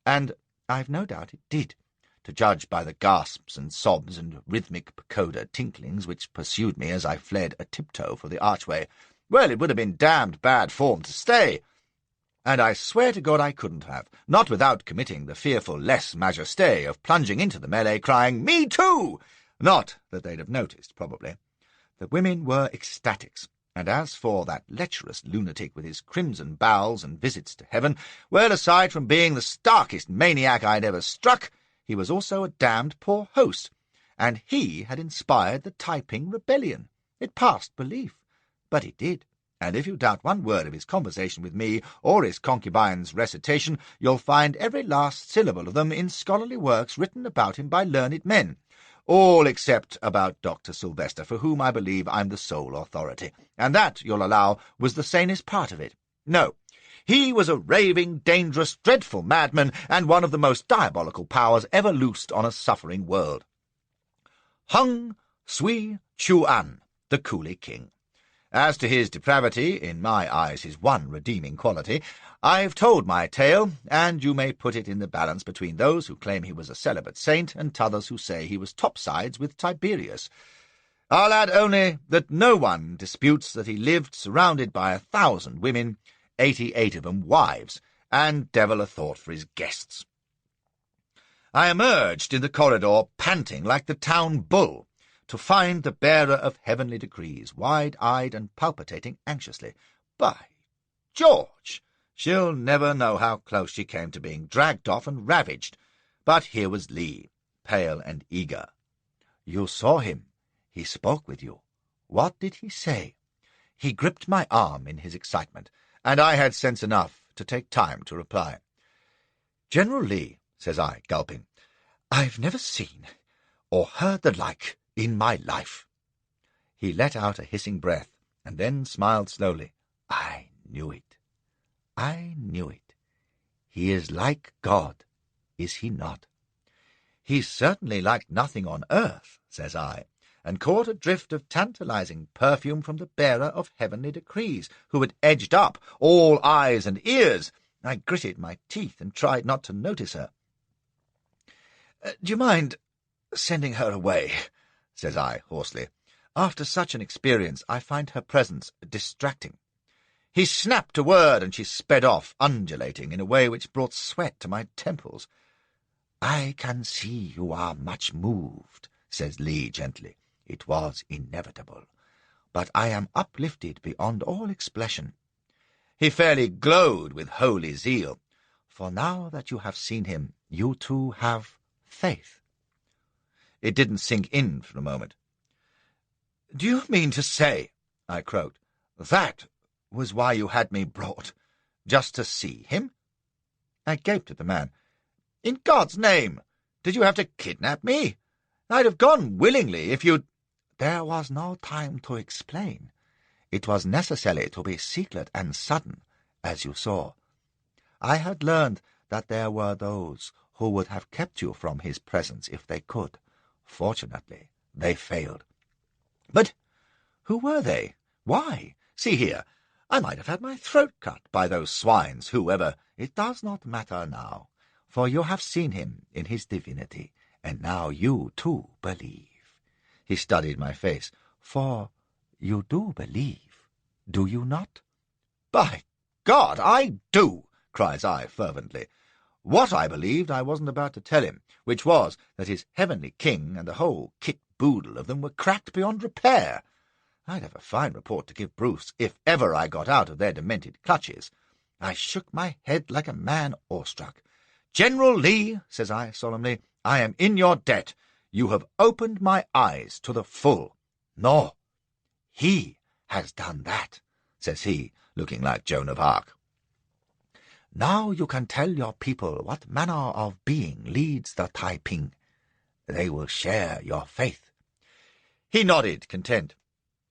And I've no doubt it did, to judge by the gasps and sobs and rhythmic pagoda tinklings which pursued me as I fled a tiptoe for the archway. Well, it would have been damned bad form to stay. And I swear to God I couldn't have, not without committing the fearful lèse-majesté of plunging into the melee, crying, Me too! Not that they'd have noticed, probably. The women were ecstatics, and as for that lecherous lunatic with his crimson bowels and visits to heaven, well, aside from being the starkest maniac I'd ever struck, he was also a damned poor host, and he had inspired the Taiping Rebellion. It passed belief, but it did. And if you doubt one word of his conversation with me, or his concubine's recitation, you'll find every last syllable of them in scholarly works written about him by learned men, all except about Dr. Sylvester, for whom I believe I'm the sole authority, and that, you'll allow, was the sanest part of it. No, he was a raving, dangerous, dreadful madman, and one of the most diabolical powers ever loosed on a suffering world. Hung Sui Chuan, the Coolie King. As to his depravity, in my eyes his one redeeming quality, I've told my tale, and you may put it in the balance between those who claim he was a celibate saint and t'others who say he was topsides with Tiberius. I'll add only that no one disputes that he lived surrounded by 1,000 women, 88 of them wives, and devil a thought for his guests. I emerged in the corridor panting like the town bull, to find the bearer of heavenly decrees, wide-eyed and palpitating anxiously. By George! She'll never know how close she came to being dragged off and ravaged. But here was Lee, pale and eager. You saw him. He spoke with you. What did he say? He gripped my arm in his excitement, and I had sense enough to take time to reply. General Lee, says I, gulping, I've never seen or heard the like in my life. He let out a hissing breath, and then smiled slowly. I knew it. I knew it. He is like God, is he not? "He's certainly like nothing on earth," says I, and caught a drift of tantalizing perfume from the bearer of heavenly decrees, who had edged up, all eyes and ears. I gritted my teeth and tried not to notice her. "Do you mind sending her away?" says I hoarsely. "After such an experience, I find her presence distracting." He snapped a word, and she sped off, undulating in a way which brought sweat to my temples. "I can see you are much moved," says Lee gently. "It was inevitable. But I am uplifted beyond all expression." He fairly glowed with holy zeal. "For now that you have seen him, you too have faith." It didn't sink in for a moment. "Do you mean to say," I croaked, "that was why you had me brought? Just to see him?" I gaped at the man. "In God's name, did you have to kidnap me? I'd have gone willingly if you'd—" "There was no time to explain. It was necessary to be secret and sudden, as you saw. I had learned that there were those who would have kept you from his presence if they could. Fortunately, they failed." "But who were they? Why? See here, I might have had my throat cut by those swines, whoever—" "It does not matter now, for you have seen him in his divinity, and now you too believe." He studied my face. "For you do believe, do you not?" "By God, I do!" cries I fervently. What I believed I wasn't about to tell him, which was that his heavenly king and the whole kit-boodle of them were cracked beyond repair. I'd have a fine report to give Bruce if ever I got out of their demented clutches. I shook my head like a man awestruck. "General Lee," says I solemnly, "I am in your debt. You have opened my eyes to the full." "No, he has done that," says he, looking like Joan of Arc. "Now you can tell your people what manner of being leads the Taiping. They will share your faith." He nodded, content.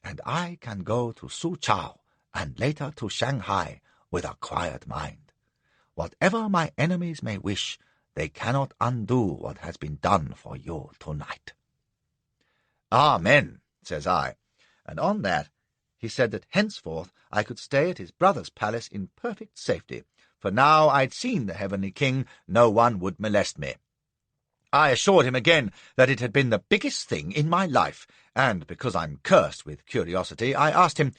"And I can go to Suzhou and later to Shanghai with a quiet mind. Whatever my enemies may wish, they cannot undo what has been done for you tonight." "Amen," says I, and on that he said that henceforth I could stay at his brother's palace in perfect safety, for now I'd seen the heavenly king, no one would molest me. I assured him again that it had been the biggest thing in my life, and because I'm cursed with curiosity, I asked him,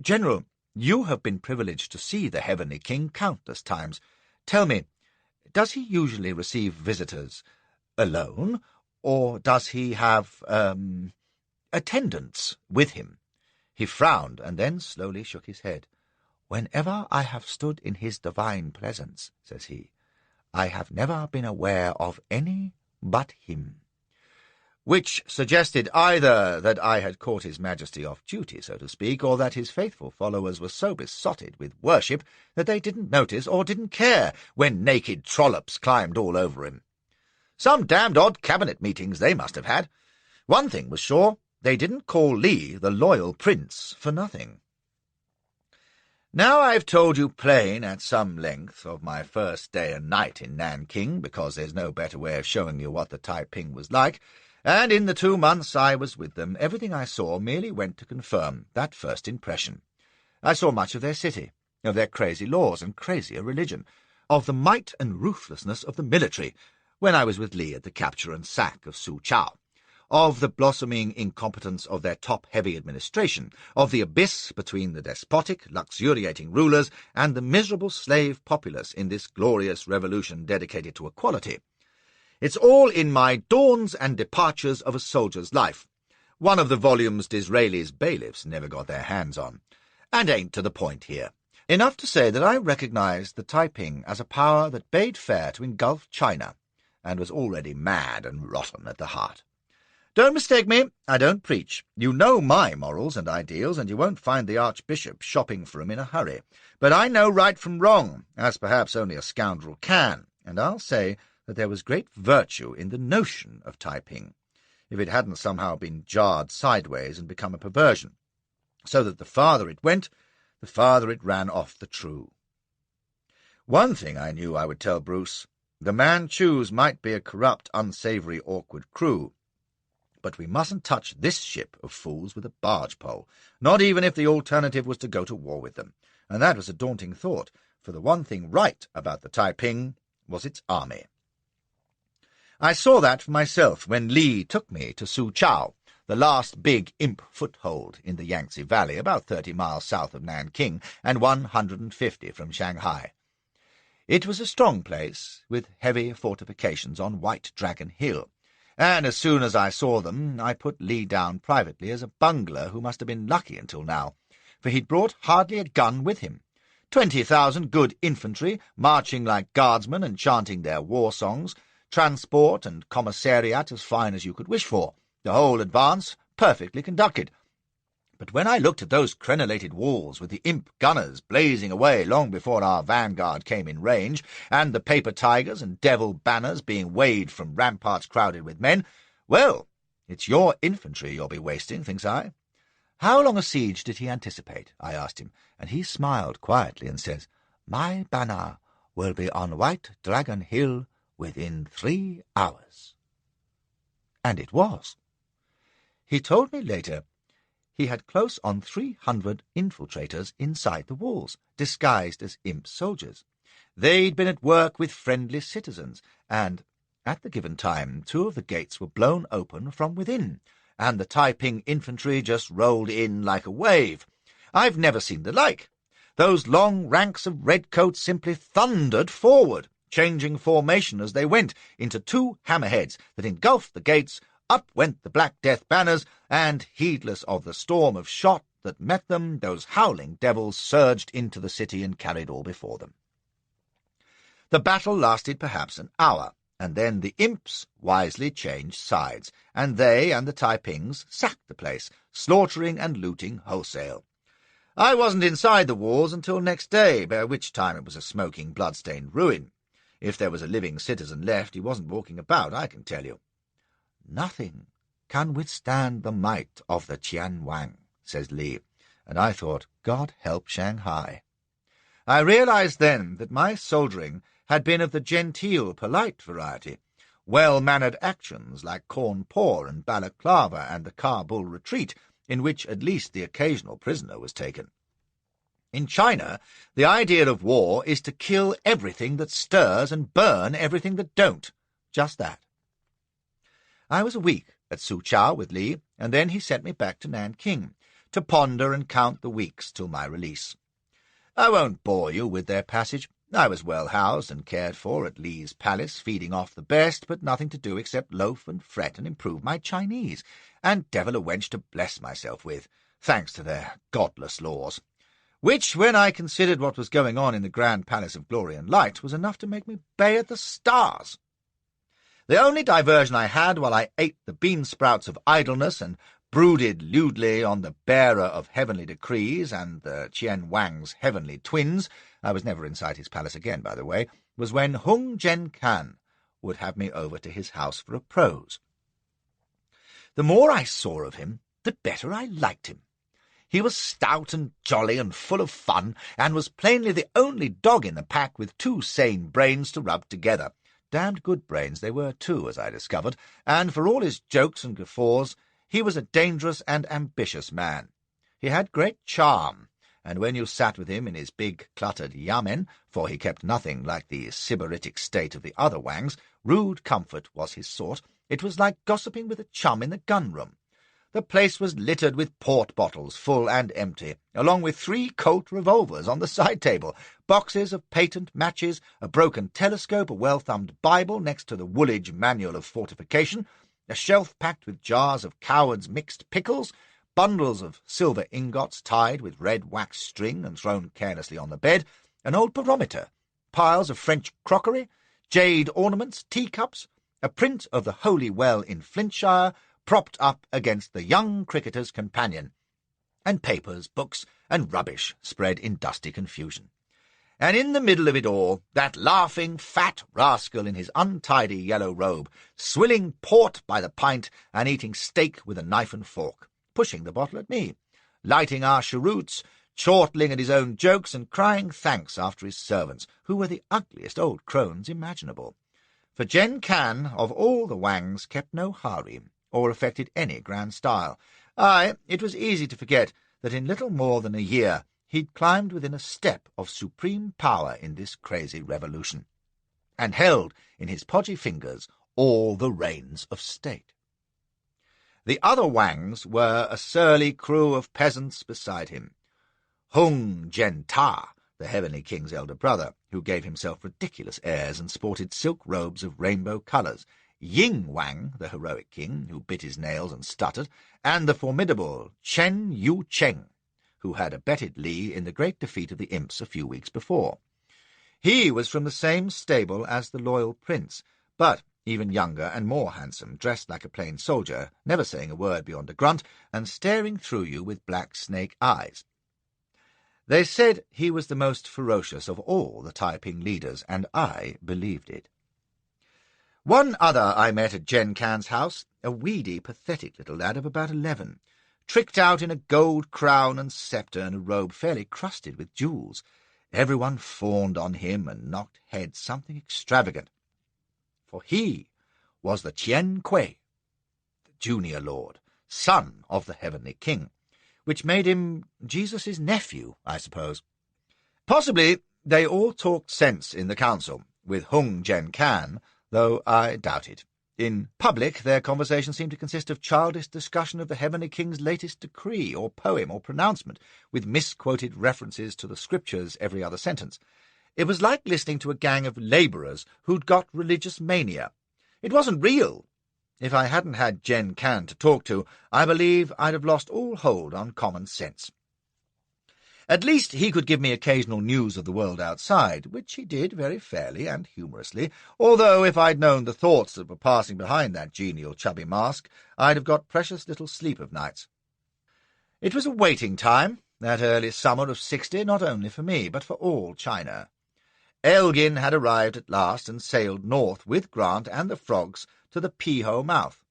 "General, you have been privileged to see the heavenly king countless times. Tell me, does he usually receive visitors alone, or does he have, attendants with him?" He frowned, and then slowly shook his head. "Whenever I have stood in his divine presence," says he, "I have never been aware of any but him." Which suggested either that I had caught his majesty off duty, so to speak, or that his faithful followers were so besotted with worship that they didn't notice or didn't care when naked trollops climbed all over him. Some damned odd cabinet meetings they must have had. One thing was sure, they didn't call Lee the loyal prince for nothing. Now I've told you plain at some length of my first day and night in Nanking, because there's no better way of showing you what the Taiping was like, and in the 2 months I was with them, everything I saw merely went to confirm that first impression. I saw much of their city, of their crazy laws and crazier religion, of the might and ruthlessness of the military, when I was with Lee at the capture and sack of Suzhou, of the blossoming incompetence of their top-heavy administration, of the abyss between the despotic, luxuriating rulers and the miserable slave populace in this glorious revolution dedicated to equality. It's all in my Dawns and Departures of a Soldier's Life, one of the volumes Disraeli's bailiffs never got their hands on, and ain't to the point here. Enough to say that I recognized the Taiping as a power that bade fair to engulf China, and was already mad and rotten at the heart. Don't mistake me, I don't preach. You know my morals and ideals, and you won't find the Archbishop shopping for 'em in a hurry. But I know right from wrong, as perhaps only a scoundrel can, and I'll say that there was great virtue in the notion of Taiping, if it hadn't somehow been jarred sideways and become a perversion, so that the farther it went, the farther it ran off the true. One thing I knew I would tell Bruce. The Manchus might be a corrupt, unsavoury, awkward crew, but we mustn't touch this ship of fools with a barge pole, not even if the alternative was to go to war with them. And that was a daunting thought, for the one thing right about the Taiping was its army. I saw that for myself when Li took me to Soochow, the last big imp foothold in the Yangtze Valley, about 30 miles south of Nanking and 150 from Shanghai. It was a strong place, with heavy fortifications on White Dragon Hill, and as soon as I saw them I put Li down privately as a bungler who must have been lucky until now, for he'd brought hardly a gun with him. 20,000 good infantry, marching like guardsmen and chanting their war songs, transport and commissariat as fine as you could wish for, the whole advance perfectly conducted. But when I looked at those crenellated walls with the imp gunners blazing away long before our vanguard came in range, and the paper tigers and devil banners being waved from ramparts crowded with men, well, it's your infantry you'll be wasting, thinks I. How long a siege did he anticipate? I asked him, and he smiled quietly and says, My banner will be on White Dragon Hill within 3 hours. And it was. He told me later he had close on 300 infiltrators inside the walls, disguised as imp soldiers. They'd been at work with friendly citizens, and at the given time 2 of the gates were blown open from within, and the Taiping infantry just rolled in like a wave. I've never seen the like. Those long ranks of redcoats simply thundered forward, changing formation as they went into 2 hammerheads that engulfed the gates. Up went the Black Death banners, and, heedless of the storm of shot that met them, those howling devils surged into the city and carried all before them. The battle lasted perhaps an hour, and then the imps wisely changed sides, and they and the Taipings sacked the place, slaughtering and looting wholesale. I wasn't inside the walls until next day, by which time it was a smoking, blood-stained ruin. If there was a living citizen left, he wasn't walking about, I can tell you. Nothing can withstand the might of the Tianwang, says Li, and I thought, God help Shanghai. I realized then that my soldiering had been of the genteel, polite variety, well-mannered actions like Cawnpore and Balaclava and the Kabul retreat, in which at least the occasional prisoner was taken. In China, the idea of war is to kill everything that stirs and burn everything that don't. Just that. I was a week at Soochow with Li, and then he sent me back to Nanking, to ponder and count the weeks till my release. I won't bore you with their passage. I was well housed and cared for at Li's palace, feeding off the best, but nothing to do except loaf and fret and improve my Chinese, and devil a wench to bless myself with, thanks to their godless laws, which, when I considered what was going on in the Grand Palace of Glory and Light, was enough to make me bay at the stars. The only diversion I had while I ate the bean sprouts of idleness and brooded lewdly on the bearer of heavenly decrees and the Chien Wang's heavenly twins — I was never inside his palace again, by the way — was when Hung Jen Kan would have me over to his house for a prose. The more I saw of him, the better I liked him. He was stout and jolly and full of fun, and was plainly the only dog in the pack with 2 sane brains to rub together. Damned good brains they were, too, as I discovered, and for all his jokes and guffaws, he was a dangerous and ambitious man. He had great charm, and when you sat with him in his big cluttered yamen, for he kept nothing like the sybaritic state of the other Wangs, rude comfort was his sort, it was like gossiping with a chum in the gun-room. The place was littered with port bottles, full and empty, along with 3 Colt revolvers on the side table, boxes of patent matches, a broken telescope, a well-thumbed Bible next to the Woolwich Manual of Fortification, a shelf packed with jars of Coward's mixed pickles, bundles of silver ingots tied with red wax string and thrown carelessly on the bed, an old barometer, piles of French crockery, jade ornaments, teacups, a print of the Holy Well in Flintshire, propped up against the Young Cricketer's Companion, and papers, books, and rubbish spread in dusty confusion. And in the middle of it all, that laughing, fat rascal in his untidy yellow robe, swilling port by the pint and eating steak with a knife and fork, pushing the bottle at me, lighting our cheroots, chortling at his own jokes, and crying thanks after his servants, who were the ugliest old crones imaginable. For Jen Kan, of all the Wangs, kept no harem, or affected any grand style. Aye, it was easy to forget that in little more than a year he'd climbed within a step of supreme power in this crazy revolution, and held in his podgy fingers all the reins of state. The other Wangs were a surly crew of peasants beside him. Hung Jen-ta, the Heavenly King's elder brother, who gave himself ridiculous airs and sported silk robes of rainbow colours, Ying Wang, the heroic king, who bit his nails and stuttered, and the formidable Chen Yu-cheng, who had abetted Li in the great defeat of the imps a few weeks before. He was from the same stable as the loyal prince, but even younger and more handsome, dressed like a plain soldier, never saying a word beyond a grunt, and staring through you with black snake eyes. They said he was the most ferocious of all the Taiping leaders, and I believed it. One other I met at Jen Kan's house, a weedy, pathetic little lad of about 11, tricked out in a gold crown and sceptre and a robe fairly crusted with jewels. Everyone fawned on him and knocked heads something extravagant. For he was the Tien Kui, the junior lord, son of the Heavenly King, which made him Jesus' nephew, I suppose. Possibly they all talked sense in the council, with Hung Jen Kan, though I doubt it. In public their conversation seemed to consist of childish discussion of the Heavenly King's latest decree, or poem, or pronouncement, with misquoted references to the Scriptures every other sentence. It was like listening to a gang of labourers who'd got religious mania. It wasn't real. If I hadn't had Jen Kan to talk to, I believe I'd have lost all hold on common sense. At least he could give me occasional news of the world outside, which he did very fairly and humorously, although if I'd known the thoughts that were passing behind that genial chubby mask, I'd have got precious little sleep of nights. It was a waiting time, that early summer of '60, not only for me, but for all China. Elgin had arrived at last and sailed north with Grant and the frogs to the Peiho mouth,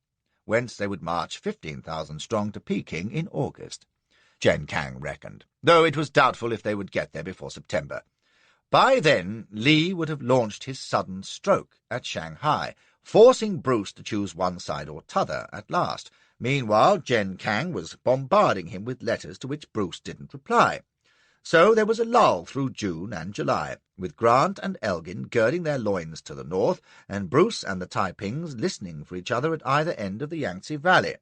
whence they would march 15,000 strong to Peking in August. Jen Kan reckoned, though it was doubtful if they would get there before September. By then, Li would have launched his sudden stroke at Shanghai, forcing Bruce to choose one side or t'other at last. Meanwhile, Jen Kan was bombarding him with letters to which Bruce didn't reply. So there was a lull through June and July, with Grant and Elgin girding their loins to the north, and Bruce and the Taipings listening for each other at either end of the Yangtze Valley.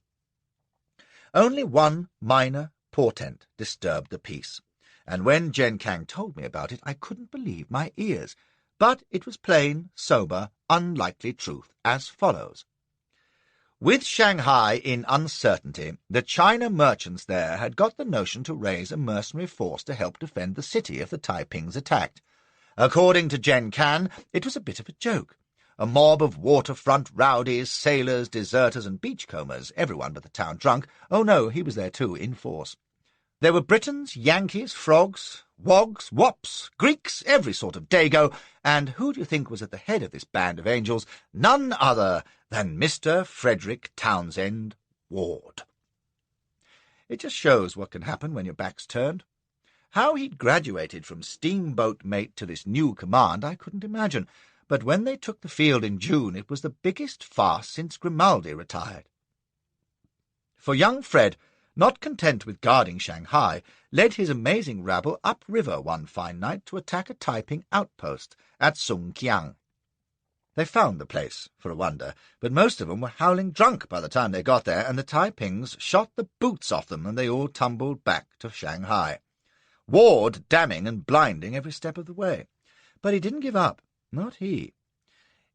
Only one minor portent disturbed the peace, and when Jen Kan told me about it, I couldn't believe my ears. But it was plain, sober, unlikely truth, as follows. With Shanghai in uncertainty, the China merchants there had got the notion to raise a mercenary force to help defend the city if the Taipings attacked. According to Jen Kan, it was a bit of a joke. A mob of waterfront rowdies, sailors, deserters, and beachcombers, everyone but the town drunk. Oh no, he was there too, in force. There were Britons, Yankees, frogs, wogs, wops, Greeks, every sort of dago, and who do you think was at the head of this band of angels? None other than Mr. Frederick Townsend Ward. It just shows what can happen when your back's turned. How he'd graduated from steamboat mate to this new command I couldn't imagine, but when they took the field in June it was the biggest farce since Grimaldi retired. For young Fred, not content with guarding Shanghai, led his amazing rabble upriver one fine night to attack a Taiping outpost at Songqiang. They found the place, for a wonder, but most of them were howling drunk by the time they got there, and the Taipings shot the boots off them, and they all tumbled back to Shanghai. Ward damning and blinding every step of the way. But he didn't give up, not he.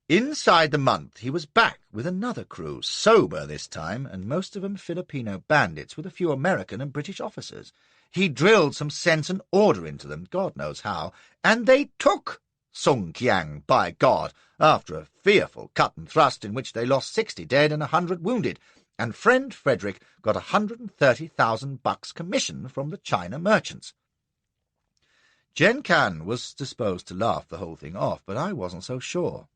Inside the month he was back with another crew, sober this time, and most of them Filipino bandits with a few American and British officers. He drilled some sense and order into them, God knows how, and they took Songqiang, by God, after a fearful cut and thrust in which they lost 60 dead and 100 wounded, and friend Frederick got $130,000 commission from the China merchants. Jen Kan was disposed to laugh the whole thing off, but I wasn't so sure.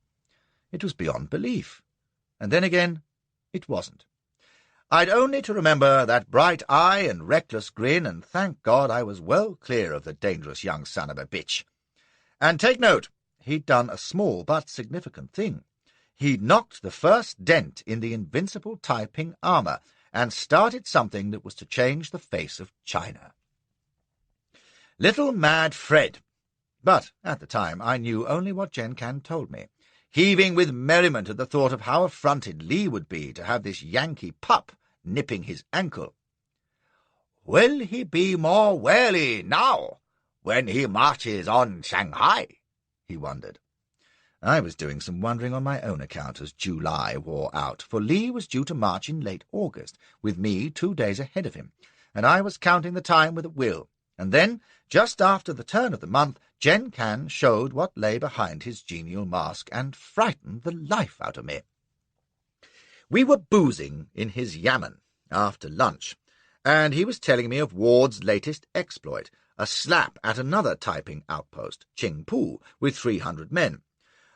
It was beyond belief. And then again, it wasn't. I'd only to remember that bright eye and reckless grin, and thank God I was well clear of the dangerous young son of a bitch. And take note, he'd done a small but significant thing. He'd knocked the first dent in the invincible Taiping armor and started something that was to change the face of China. Little Mad Fred. But at the time I knew only what Jen Can told me, heaving with merriment at the thought of how affronted Lee would be to have this Yankee pup nipping his ankle. "Will he be more wary now, when he marches on Shanghai?" he wondered. I was doing some wondering on my own account as July wore out, for Lee was due to march in late August, with me 2 days ahead of him, and I was counting the time with a will. And then, just after the turn of the month, Jen Can showed what lay behind his genial mask and frightened the life out of me. We were boozing in his yamen after lunch, and he was telling me of Ward's latest exploit, a slap at another Taiping outpost, Qingpu, with 300 men.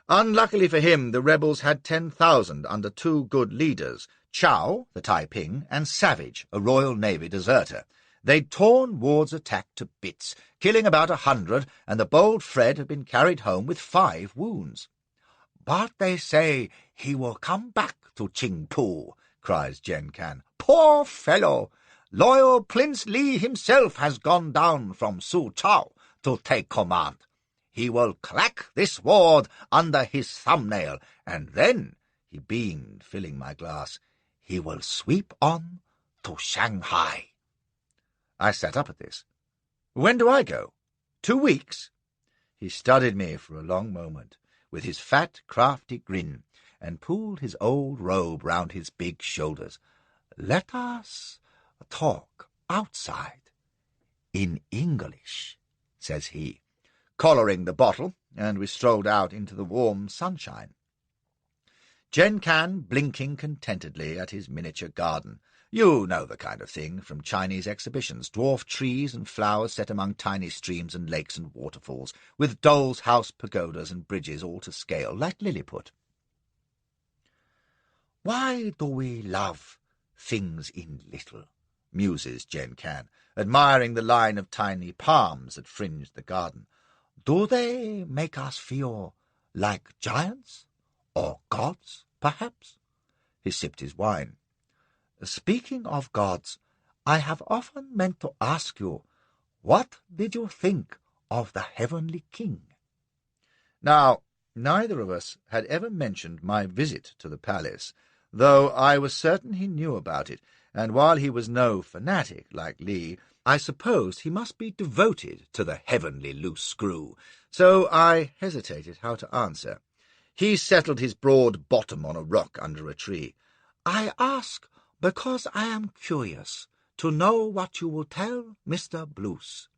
Unluckily for him, the rebels had 10,000 under 2 good leaders, Chow, the Taiping, and Savage, a Royal Navy deserter. They'd torn Ward's attack to bits, killing about 100, and the bold Fred had been carried home with 5 wounds. "But they say he will come back to Qingpu," cries Jen Can. "Poor fellow! Loyal Prince Li himself has gone down from Su Chao to take command. He will crack this Ward under his thumbnail, and then," he beamed, filling my glass, "he will sweep on to Shanghai." I sat up at this. "When do I go? 2 weeks?" He studied me for a long moment, with his fat, crafty grin, and pulled his old robe round his big shoulders. "Let us talk outside, in English," says he, collaring the bottle, and we strolled out into the warm sunshine. Jen Can blinking contentedly at his miniature garden. You know the kind of thing from Chinese exhibitions, dwarf trees and flowers set among tiny streams and lakes and waterfalls, with doll's house pagodas and bridges all to scale, like Lilliput. "Why do we love things in little?" muses Jen Can, admiring the line of tiny palms that fringed the garden. "Do they make us feel like giants? Or gods, perhaps?" He sipped his wine. "Speaking of gods, I have often meant to ask you, what did you think of the Heavenly King?" Now, neither of us had ever mentioned my visit to the palace, though I was certain he knew about it, and while he was no fanatic like Lee, I supposed he must be devoted to the heavenly loose screw, so I hesitated how to answer. He settled his broad bottom on a rock under a tree. "I ask because I am curious to know what you will tell Mr. Blues."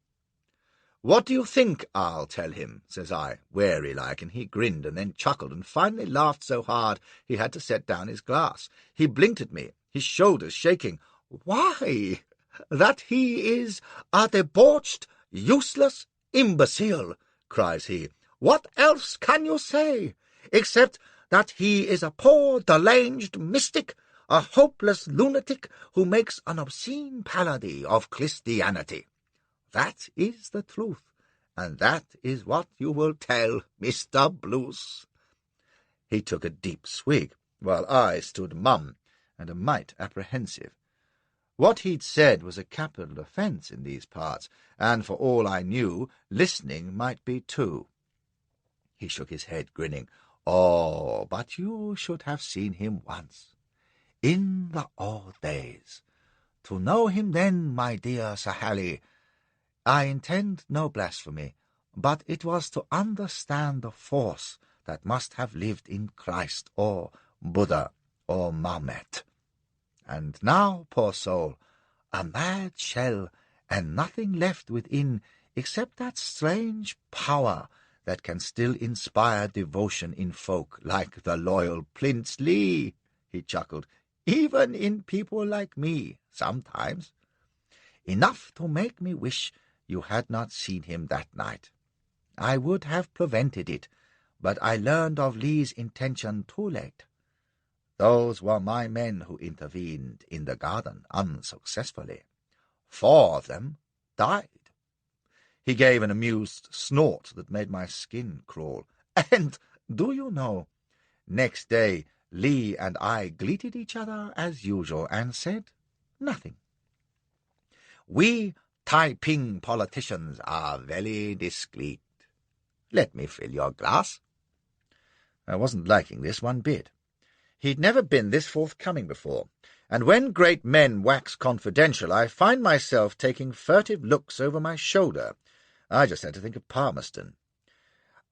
"What do you think I'll tell him?" says I, wary-like, and he grinned and then chuckled and finally laughed so hard he had to set down his glass. He blinked at me, his shoulders shaking. "Why, that he is a debauched, useless imbecile," cries he. "What else can you say, except that he is a poor, deranged mystic, a hopeless lunatic who makes an obscene parody of Christianity? That is the truth, and that is what you will tell Mr. Blues." He took a deep swig, while I stood mum and a mite apprehensive. What he'd said was a capital offence in these parts, and for all I knew, listening might be too. He shook his head, grinning. "Oh, but you should have seen him once, in the old days. To know him then, my dear Sir Harry, I intend no blasphemy, but it was to understand the force that must have lived in Christ, or Buddha, or Mahomet. And now, poor soul, a mad shell, and nothing left within except that strange power that can still inspire devotion in folk like the loyal Prince Lee," he chuckled, "even in people like me, sometimes. Enough to make me wish you had not seen him that night. I would have prevented it, but I learned of Lee's intention too late. Those were my men who intervened in the garden unsuccessfully. 4 of them died." He gave an amused snort that made my skin crawl. "And, do you know, Next day, Li and I greeted each other as usual and said nothing. We Taiping politicians are very discreet. Let me fill your glass. I wasn't liking this one bit. He'd never been this forthcoming before, and when great men wax confidential, I find myself taking furtive looks over my shoulder. I just had to think of Palmerston.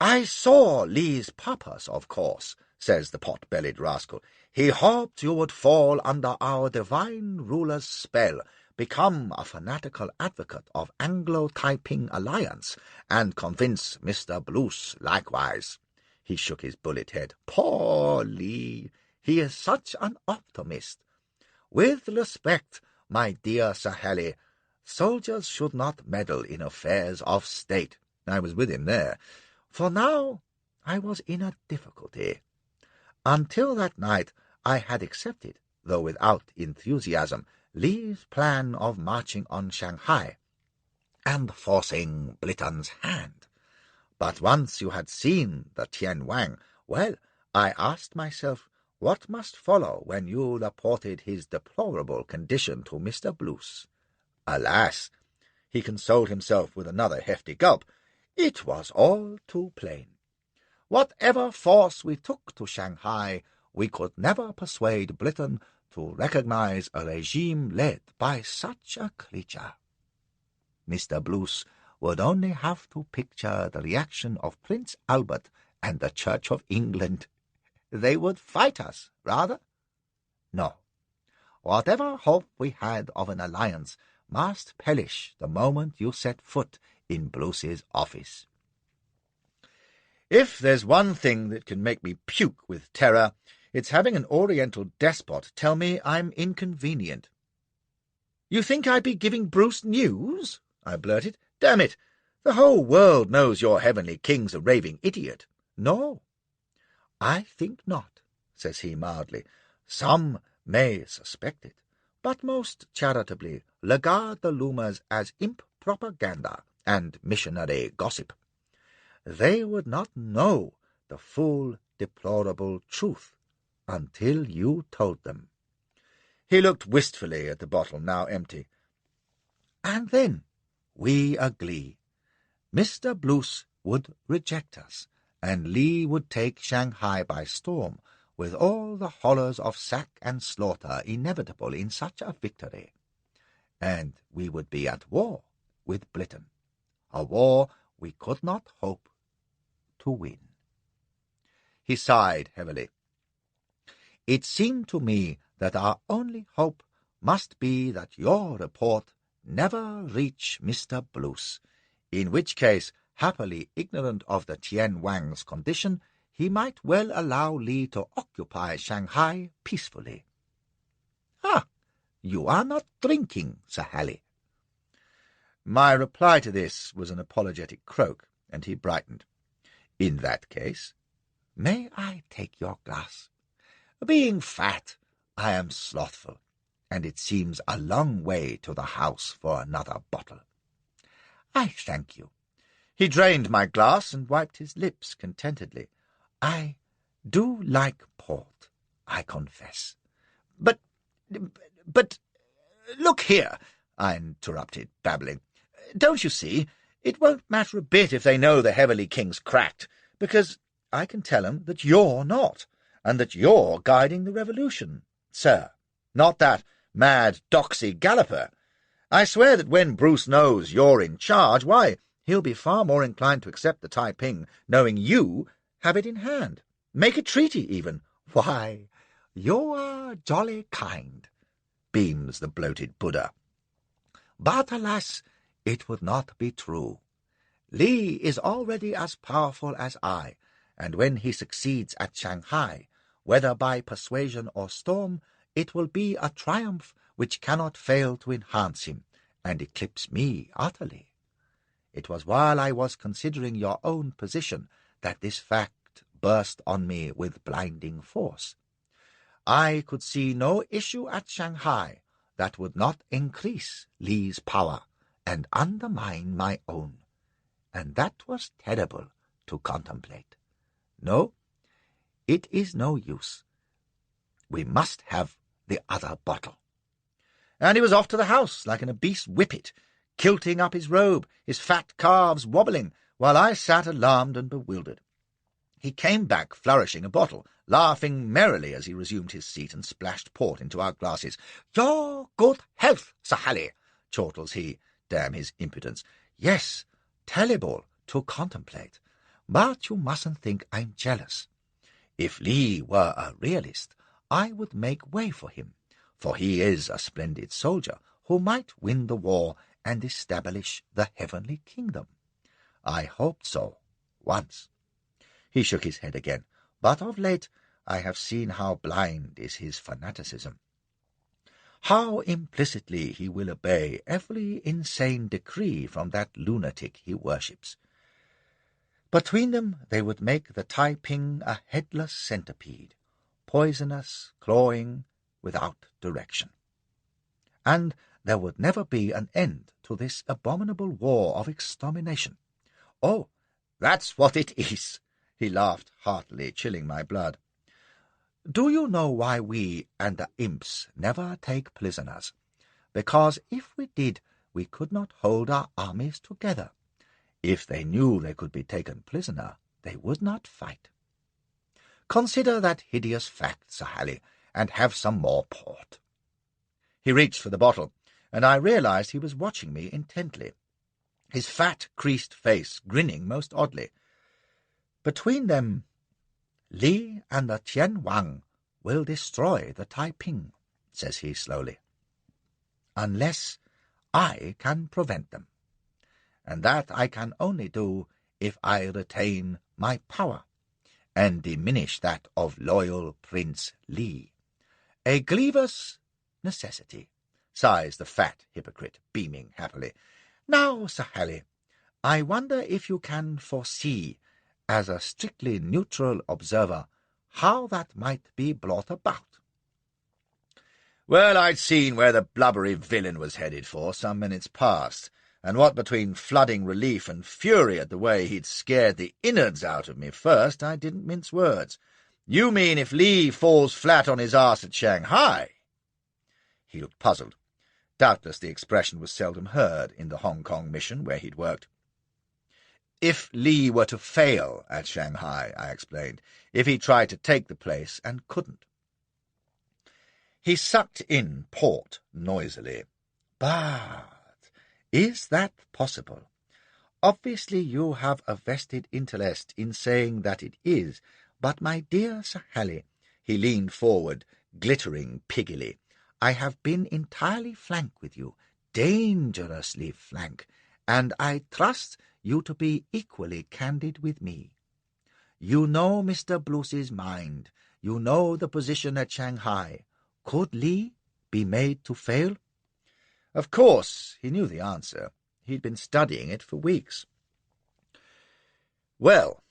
"I saw Lee's purpose, of course," says the pot-bellied rascal. "He hoped you would fall under our divine ruler's spell, become a fanatical advocate of Anglo-Taiping alliance, and convince Mr. Bruce likewise." He shook his bullet head. "Poor Lee! He is such an optimist. With respect, my dear Sir Harry, soldiers should not meddle in affairs of state." I was with him there. For now I was in a difficulty. Until that night I had accepted, though without enthusiasm, Lee's plan of marching on Shanghai and forcing Britain's hand. But once you had seen the Tian Wang, well, I asked myself what must follow when you reported his deplorable condition to Mr. Bruce. Alas! He consoled himself with another hefty gulp. It was all too plain. Whatever force we took to Shanghai, we could never persuade Britain to recognize a regime led by such a creature. Mr. Bruce would only have to picture the reaction of Prince Albert and the Church of England. They would fight us, rather. No. Whatever hope we had of an alliance must perish the moment you set foot in Bruce's office. If there's one thing that can make me puke with terror, it's having an Oriental despot tell me I'm inconvenient. "You think I'd be giving Bruce news?" I blurted. "Damn it, the whole world knows your heavenly king's a raving idiot." "No, I think not," says he mildly. "Some may suspect it, but most charitably regard the rumours as imp propaganda and missionary gossip. They would not know the full, deplorable truth until you told them." He looked wistfully at the bottle, now empty. "And then we agree. Mr. Bruce would reject us, and Lee would take Shanghai by storm, with all the horrors of sack and slaughter inevitable in such a victory. And we would be at war with Britain, a war we could not hope to win." He sighed heavily. "It seemed to me that our only hope must be that your report never reach Mr. Bruce, in which case, happily ignorant of the Tian Wang's condition, he might well allow Li to occupy Shanghai peacefully." "Ah, you are not drinking, Sir Harry." My reply to this was an apologetic croak, and he brightened. "In that case, may I take your glass? Being fat, I am slothful, and it seems a long way to the house for another bottle." "I thank you." He drained my glass and wiped his lips contentedly. "I do like port, I confess." But, look here," I interrupted, babbling. "Don't you see? It won't matter a bit if they know the Heavenly King's cracked, because I can tell 'em that you're not, and that you're guiding the revolution, sir, not that mad doxy galloper. I swear that when Bruce knows you're in charge, why, he'll be far more inclined to accept the Taiping, knowing you have it in hand. Make a treaty, even." "Why, you are jolly kind," beams the bloated Buddha. "But, alas, it would not be true. Li is already as powerful as I, and when he succeeds at Shanghai, whether by persuasion or storm, it will be a triumph which cannot fail to enhance him, and eclipse me utterly. It was while I was considering your own position that this fact burst on me with blinding force. I could see no issue at Shanghai that would not increase Li's power and undermine my own, and that was terrible to contemplate. No, It is no use. We must have the other bottle. And he was off to the house like an obese whippet, kilting up his robe, his fat calves wobbling, while I sat alarmed and bewildered. He came back flourishing a bottle, laughing merrily as he resumed his seat and splashed port into our glasses. "Your good health, Sir Harry," chortles he. Damn his impudence. "Yes, terrible to contemplate. But you mustn't think I'm jealous. If Lee were a realist, I would make way for him, for he is a splendid soldier who might win the war and establish the heavenly kingdom. I hoped so, once." He shook his head again. "But of late I have seen how blind is his fanaticism. How implicitly he will obey every insane decree from that lunatic he worships. Between them they would make the Taiping a headless centipede, poisonous, clawing, without direction. And there would never be an end to this abominable war of extermination. Oh, that's what it is!" He laughed heartily, chilling my blood. "Do you know why we and the imps never take prisoners? Because if we did, we could not hold our armies together. If they knew they could be taken prisoner, they would not fight. Consider that hideous fact, Sir Harry, and have some more port." He reached for the bottle, and I realized he was watching me intently, his fat, creased face grinning most oddly. "Between them, Li and the Tian Wang will destroy the Taiping," says he slowly, "unless I can prevent them. And that I can only do if I retain my power, and diminish that of loyal Prince Li. A grievous necessity," sighs the fat hypocrite, beaming happily. "Now, Sir Harry, I wonder if you can foresee, as a strictly neutral observer, how that might be brought about." Well, I'd seen where the blubbery villain was headed for some minutes past, and what between flooding relief and fury at the way he'd scared the innards out of me first, I didn't mince words. "You mean if Lee falls flat on his arse at Shanghai?" He looked puzzled. Doubtless the expression was seldom heard in the Hong Kong mission where he'd worked. "If Lee were to fail at Shanghai," I explained, "if he tried to take the place and couldn't." He sucked in port noisily. "But is that possible? Obviously you have a vested interest in saying that it is, but my dear Sir Harry," he leaned forward, glittering piggily, "I have been entirely frank with you, dangerously frank, and I trust you to be equally candid with me. You know Mr. Bruce's mind. You know the position at Shanghai. Could Lee be made to fail?" Of course, he knew the answer. He'd been studying it for weeks. "Well,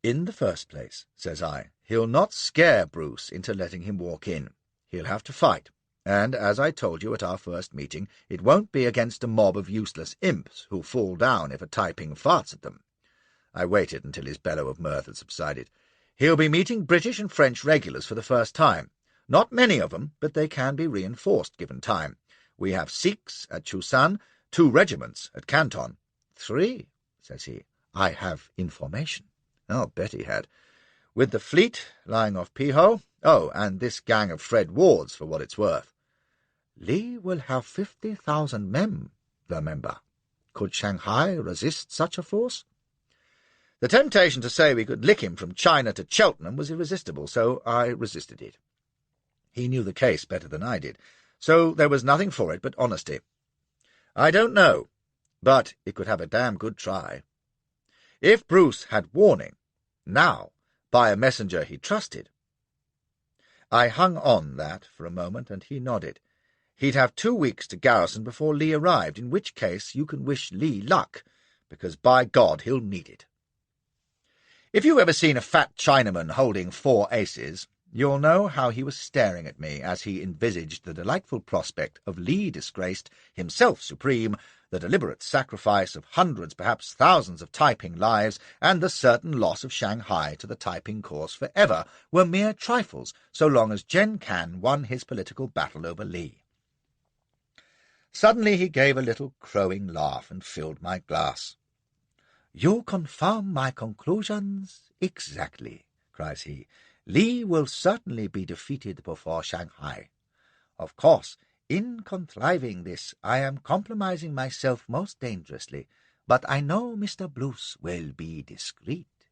in the first place," says I, "he'll not scare Bruce into letting him walk in. He'll have to fight. And, as I told you at our first meeting, it won't be against a mob of useless imps who fall down if a Taiping farts at them." I waited until his bellow of mirth had subsided. "He'll be meeting British and French regulars for the first time. Not many of them, but they can be reinforced given time. We have Sikhs at Chusan, 2 regiments at Canton." "3, says he. "I have information." I'll bet he had. "With the fleet lying off Piho. Oh, and this gang of Fred Ward's for what it's worth." "Lee will have 50,000 men, remember. Could Shanghai resist such a force?" The temptation to say we could lick him from China to Cheltenham was irresistible, so I resisted it. He knew the case better than I did, so there was nothing for it but honesty. "I don't know, but it could have a damn good try. If Bruce had warning, now, by a messenger he trusted." I hung on that for a moment, and he nodded. He'd have 2 weeks to garrison before Lee arrived, in which case you can wish Lee luck, because by God he'll need it. If you've ever seen a fat Chinaman holding 4 aces, you'll know how he was staring at me as he envisaged the delightful prospect of Lee disgraced, himself supreme, the deliberate sacrifice of hundreds, perhaps thousands of Taiping lives, and the certain loss of Shanghai to the Taiping cause forever were mere trifles so long as Jen Kan won his political battle over Li. Suddenly he gave a little crowing laugh and filled my glass. "You confirm my conclusions exactly," cries he. "Li will certainly be defeated before Shanghai. Of course, in contriving this, I am compromising myself most dangerously, but I know Mr. Blues will be discreet.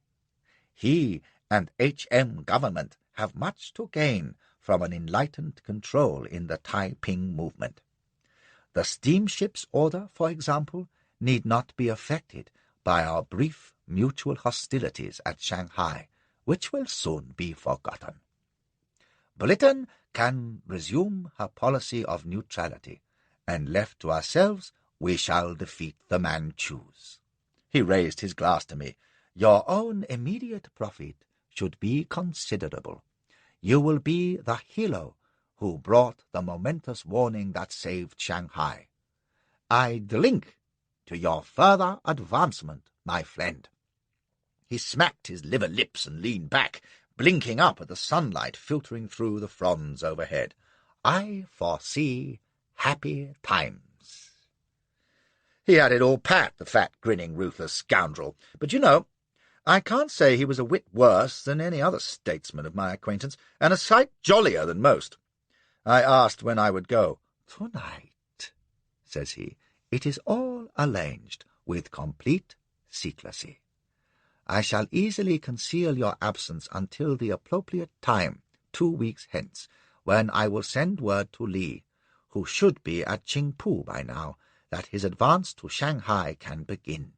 He and HM government have much to gain from an enlightened control in the Taiping movement. The steamship's order, for example, need not be affected by our brief mutual hostilities at Shanghai, which will soon be forgotten. Britain can resume her policy of neutrality, and left to ourselves we shall defeat the Manchus." He raised his glass to me. "Your own immediate profit should be considerable. You will be the hero who brought the momentous warning that saved Shanghai. I drink to your further advancement, my friend." He smacked his liver lips and leaned back, blinking up at the sunlight filtering through the fronds overhead. "I foresee happy times." He had it all pat, the fat, grinning, ruthless scoundrel. But, you know, I can't say he was a whit worse than any other statesman of my acquaintance, and a sight jollier than most. I asked when I would go. "Tonight," says he. "It is all arranged with complete secrecy. I shall easily conceal your absence until the appropriate time, 2 weeks hence, when I will send word to Li, who should be at Qingpu by now, that his advance to Shanghai can begin."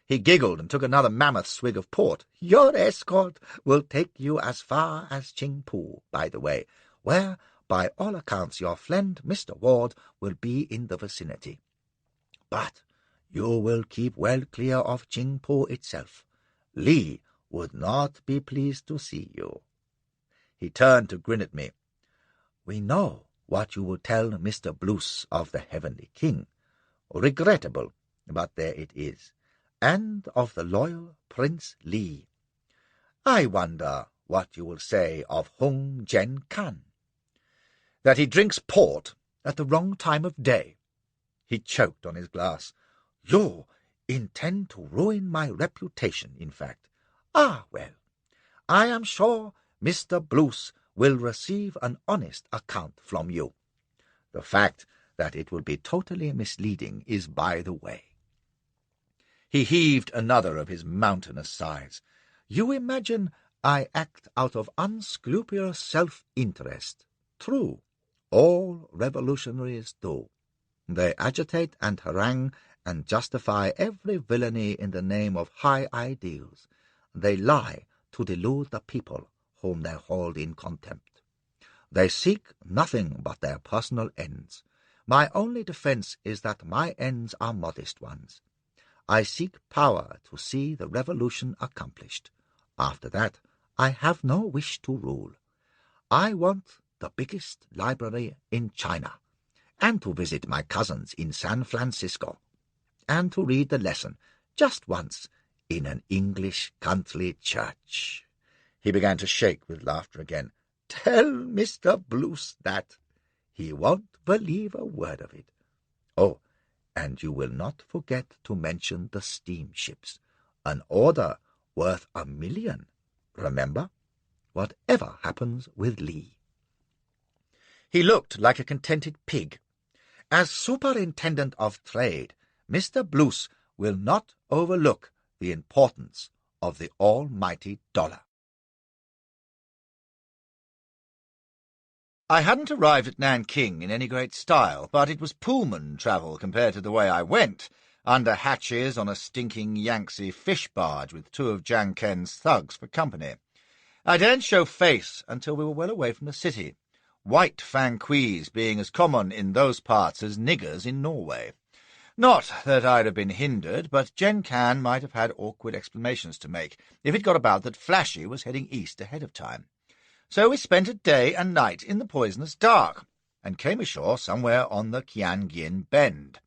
He giggled and took another mammoth swig of port. "Your escort will take you as far as Qingpu, by the way, where, by all accounts, your friend Mr. Ward will be in the vicinity. But you will keep well clear of Qingpu itself. Li would not be pleased to see you." He turned to grin at me. "We know what you will tell Mr. Blues of the Heavenly King. Regrettable, but there it is. And of the loyal Prince Li. I wonder what you will say of Hung Jen Kan. That he drinks port at the wrong time of day." He choked on his glass. "You intend to ruin my reputation, in fact. Ah, well, I am sure Mr. Blues will receive an honest account from you. The fact that it will be totally misleading is by the way." He heaved another of his mountainous sighs. "You imagine I act out of unscrupulous self-interest. True, all revolutionaries do. They agitate and harangue and justify every villainy in the name of high ideals. They lie to delude the people whom they hold in contempt. They seek nothing but their personal ends. My only defense is that my ends are modest ones. I seek power to see the revolution accomplished. After that, I have no wish to rule. I want the biggest library in China, and to visit my cousins in San Francisco, and to read the lesson just once in an English country church." He began to shake with laughter again. "Tell Mr. Blues that. He won't believe a word of it. Oh, and you will not forget to mention the steamships. An order worth $1 million. Remember, whatever happens with Li." He looked like a contented pig. "As Superintendent of Trade, Mr. Blues will not overlook the importance of the almighty dollar." I hadn't arrived at Nanking in any great style, but it was Pullman travel compared to the way I went, under hatches on a stinking Yangtze fish barge with 2 of Jiang Ken's thugs for company. I daren't show face until we were well away from the city, white fanquees being as common in those parts as niggers in Norway. Not that I'd have been hindered, but Jen Kan might have had awkward explanations to make if it got about that Flashy was heading east ahead of time. So we spent a day and night in the poisonous dark, and came ashore somewhere on the Qiangyin Bend.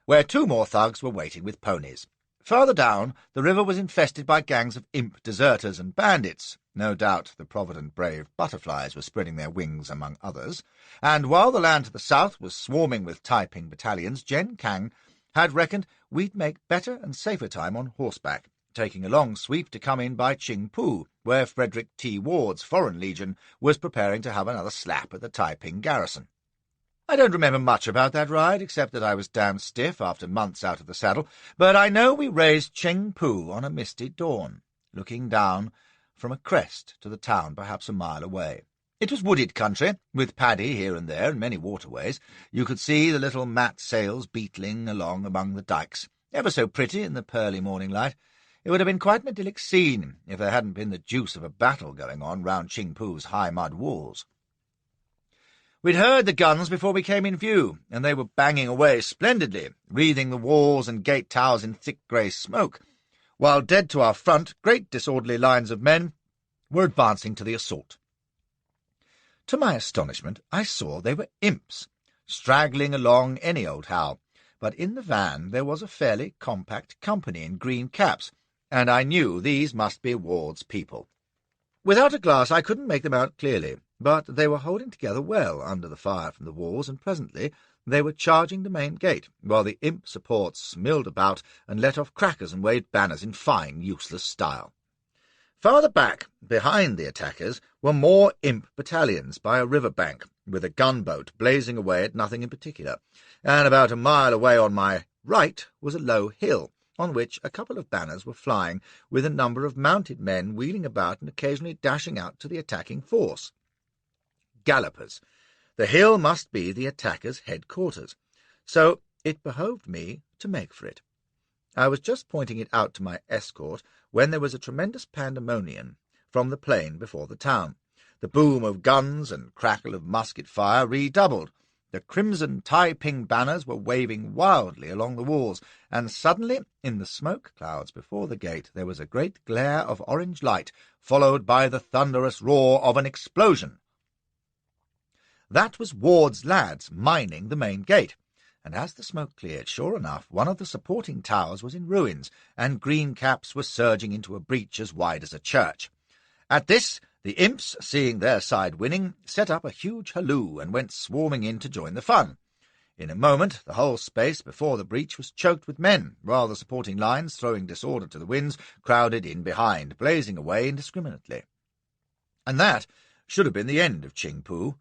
where 2 more thugs were waiting with ponies. Further down, the river was infested by gangs of imp deserters and bandits. No doubt the provident brave butterflies were spreading their wings among others, and while the land to the south was swarming with Taiping battalions, Jen Kang had reckoned we'd make better and safer time on horseback, taking a long sweep to come in by Qingpu, where Frederick T. Ward's Foreign Legion was preparing to have another slap at the Taiping garrison. I don't remember much about that ride, except that I was damn stiff after months out of the saddle, but I know we raised Qingpu on a misty dawn, looking down from a crest to the town perhaps a mile away. It was wooded country, with paddy here and there and many waterways. You could see the little mat sails beetling along among the dikes, ever so pretty in the pearly morning light. It would have been quite an idyllic scene if there hadn't been the deuce of a battle going on round Qingpu's high mud walls. We'd heard the guns before we came in view, and they were banging away splendidly, wreathing the walls and gate towers in thick grey smoke, while dead to our front, great disorderly lines of men were advancing to the assault. To my astonishment, I saw they were imps, straggling along any old how, but in the van there was a fairly compact company in green caps, and I knew these must be Ward's people. Without a glass I couldn't make them out clearly, but they were holding together well under the fire from the walls, and presently they were charging the main gate, while the imp supports milled about and let off crackers and waved banners in fine, useless style. Farther back, behind the attackers, were more imp battalions by a river bank, with a gunboat blazing away at nothing in particular, and about a mile away on my right was a low hill, on which a couple of banners were flying, with a number of mounted men wheeling about and occasionally dashing out to the attacking force. Gallopers. The hill must be the attackers' headquarters, so it behoved me to make for it. I was just pointing it out to my escort when there was a tremendous pandemonium from the plain before the town. The boom of guns and crackle of musket fire redoubled. The crimson Taiping banners were waving wildly along the walls, and suddenly, in the smoke clouds before the gate, there was a great glare of orange light, followed by the thunderous roar of an explosion. That was Ward's lads mining the main gate, and as the smoke cleared, sure enough, one of the supporting towers was in ruins, and green caps were surging into a breach as wide as a church. At this, the imps, seeing their side winning, set up a huge halloo and went swarming in to join the fun. In a moment the whole space before the breach was choked with men, while the supporting lines, throwing disorder to the winds, crowded in behind, blazing away indiscriminately. And that should have been the end of Qingpu.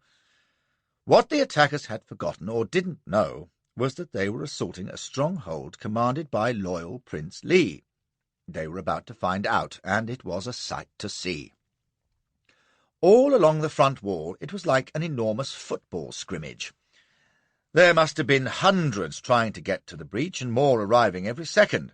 What the attackers had forgotten, or didn't know, was that they were assaulting a stronghold commanded by loyal Prince Li. They were about to find out, and it was a sight to see. All along the front wall it was like an enormous football scrimmage. There must have been hundreds trying to get to the breach, and more arriving every second.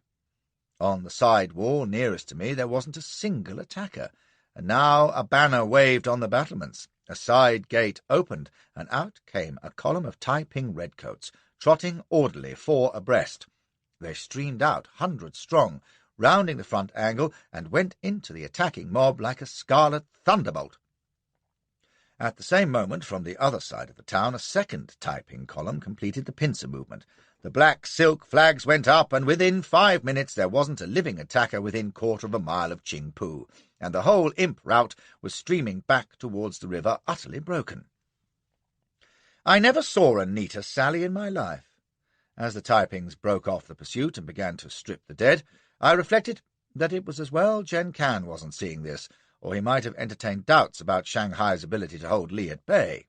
On the side wall nearest to me there wasn't a single attacker, and now a banner waved on the battlements. A side gate opened, and out came a column of Taiping redcoats, trotting orderly 4 abreast. They streamed out, hundreds strong, rounding the front angle, and went into the attacking mob like a scarlet thunderbolt. At the same moment, from the other side of the town, a second Taiping column completed the pincer movement. The black silk flags went up, and within 5 minutes there wasn't a living attacker within 1/4 of a mile of Qingpu, and the whole imp rout was streaming back towards the river, utterly broken. I never saw a neater sally in my life. As the Taipings broke off the pursuit and began to strip the dead, I reflected that it was as well Jen Kan wasn't seeing this, or he might have entertained doubts about Shanghai's ability to hold Li at bay.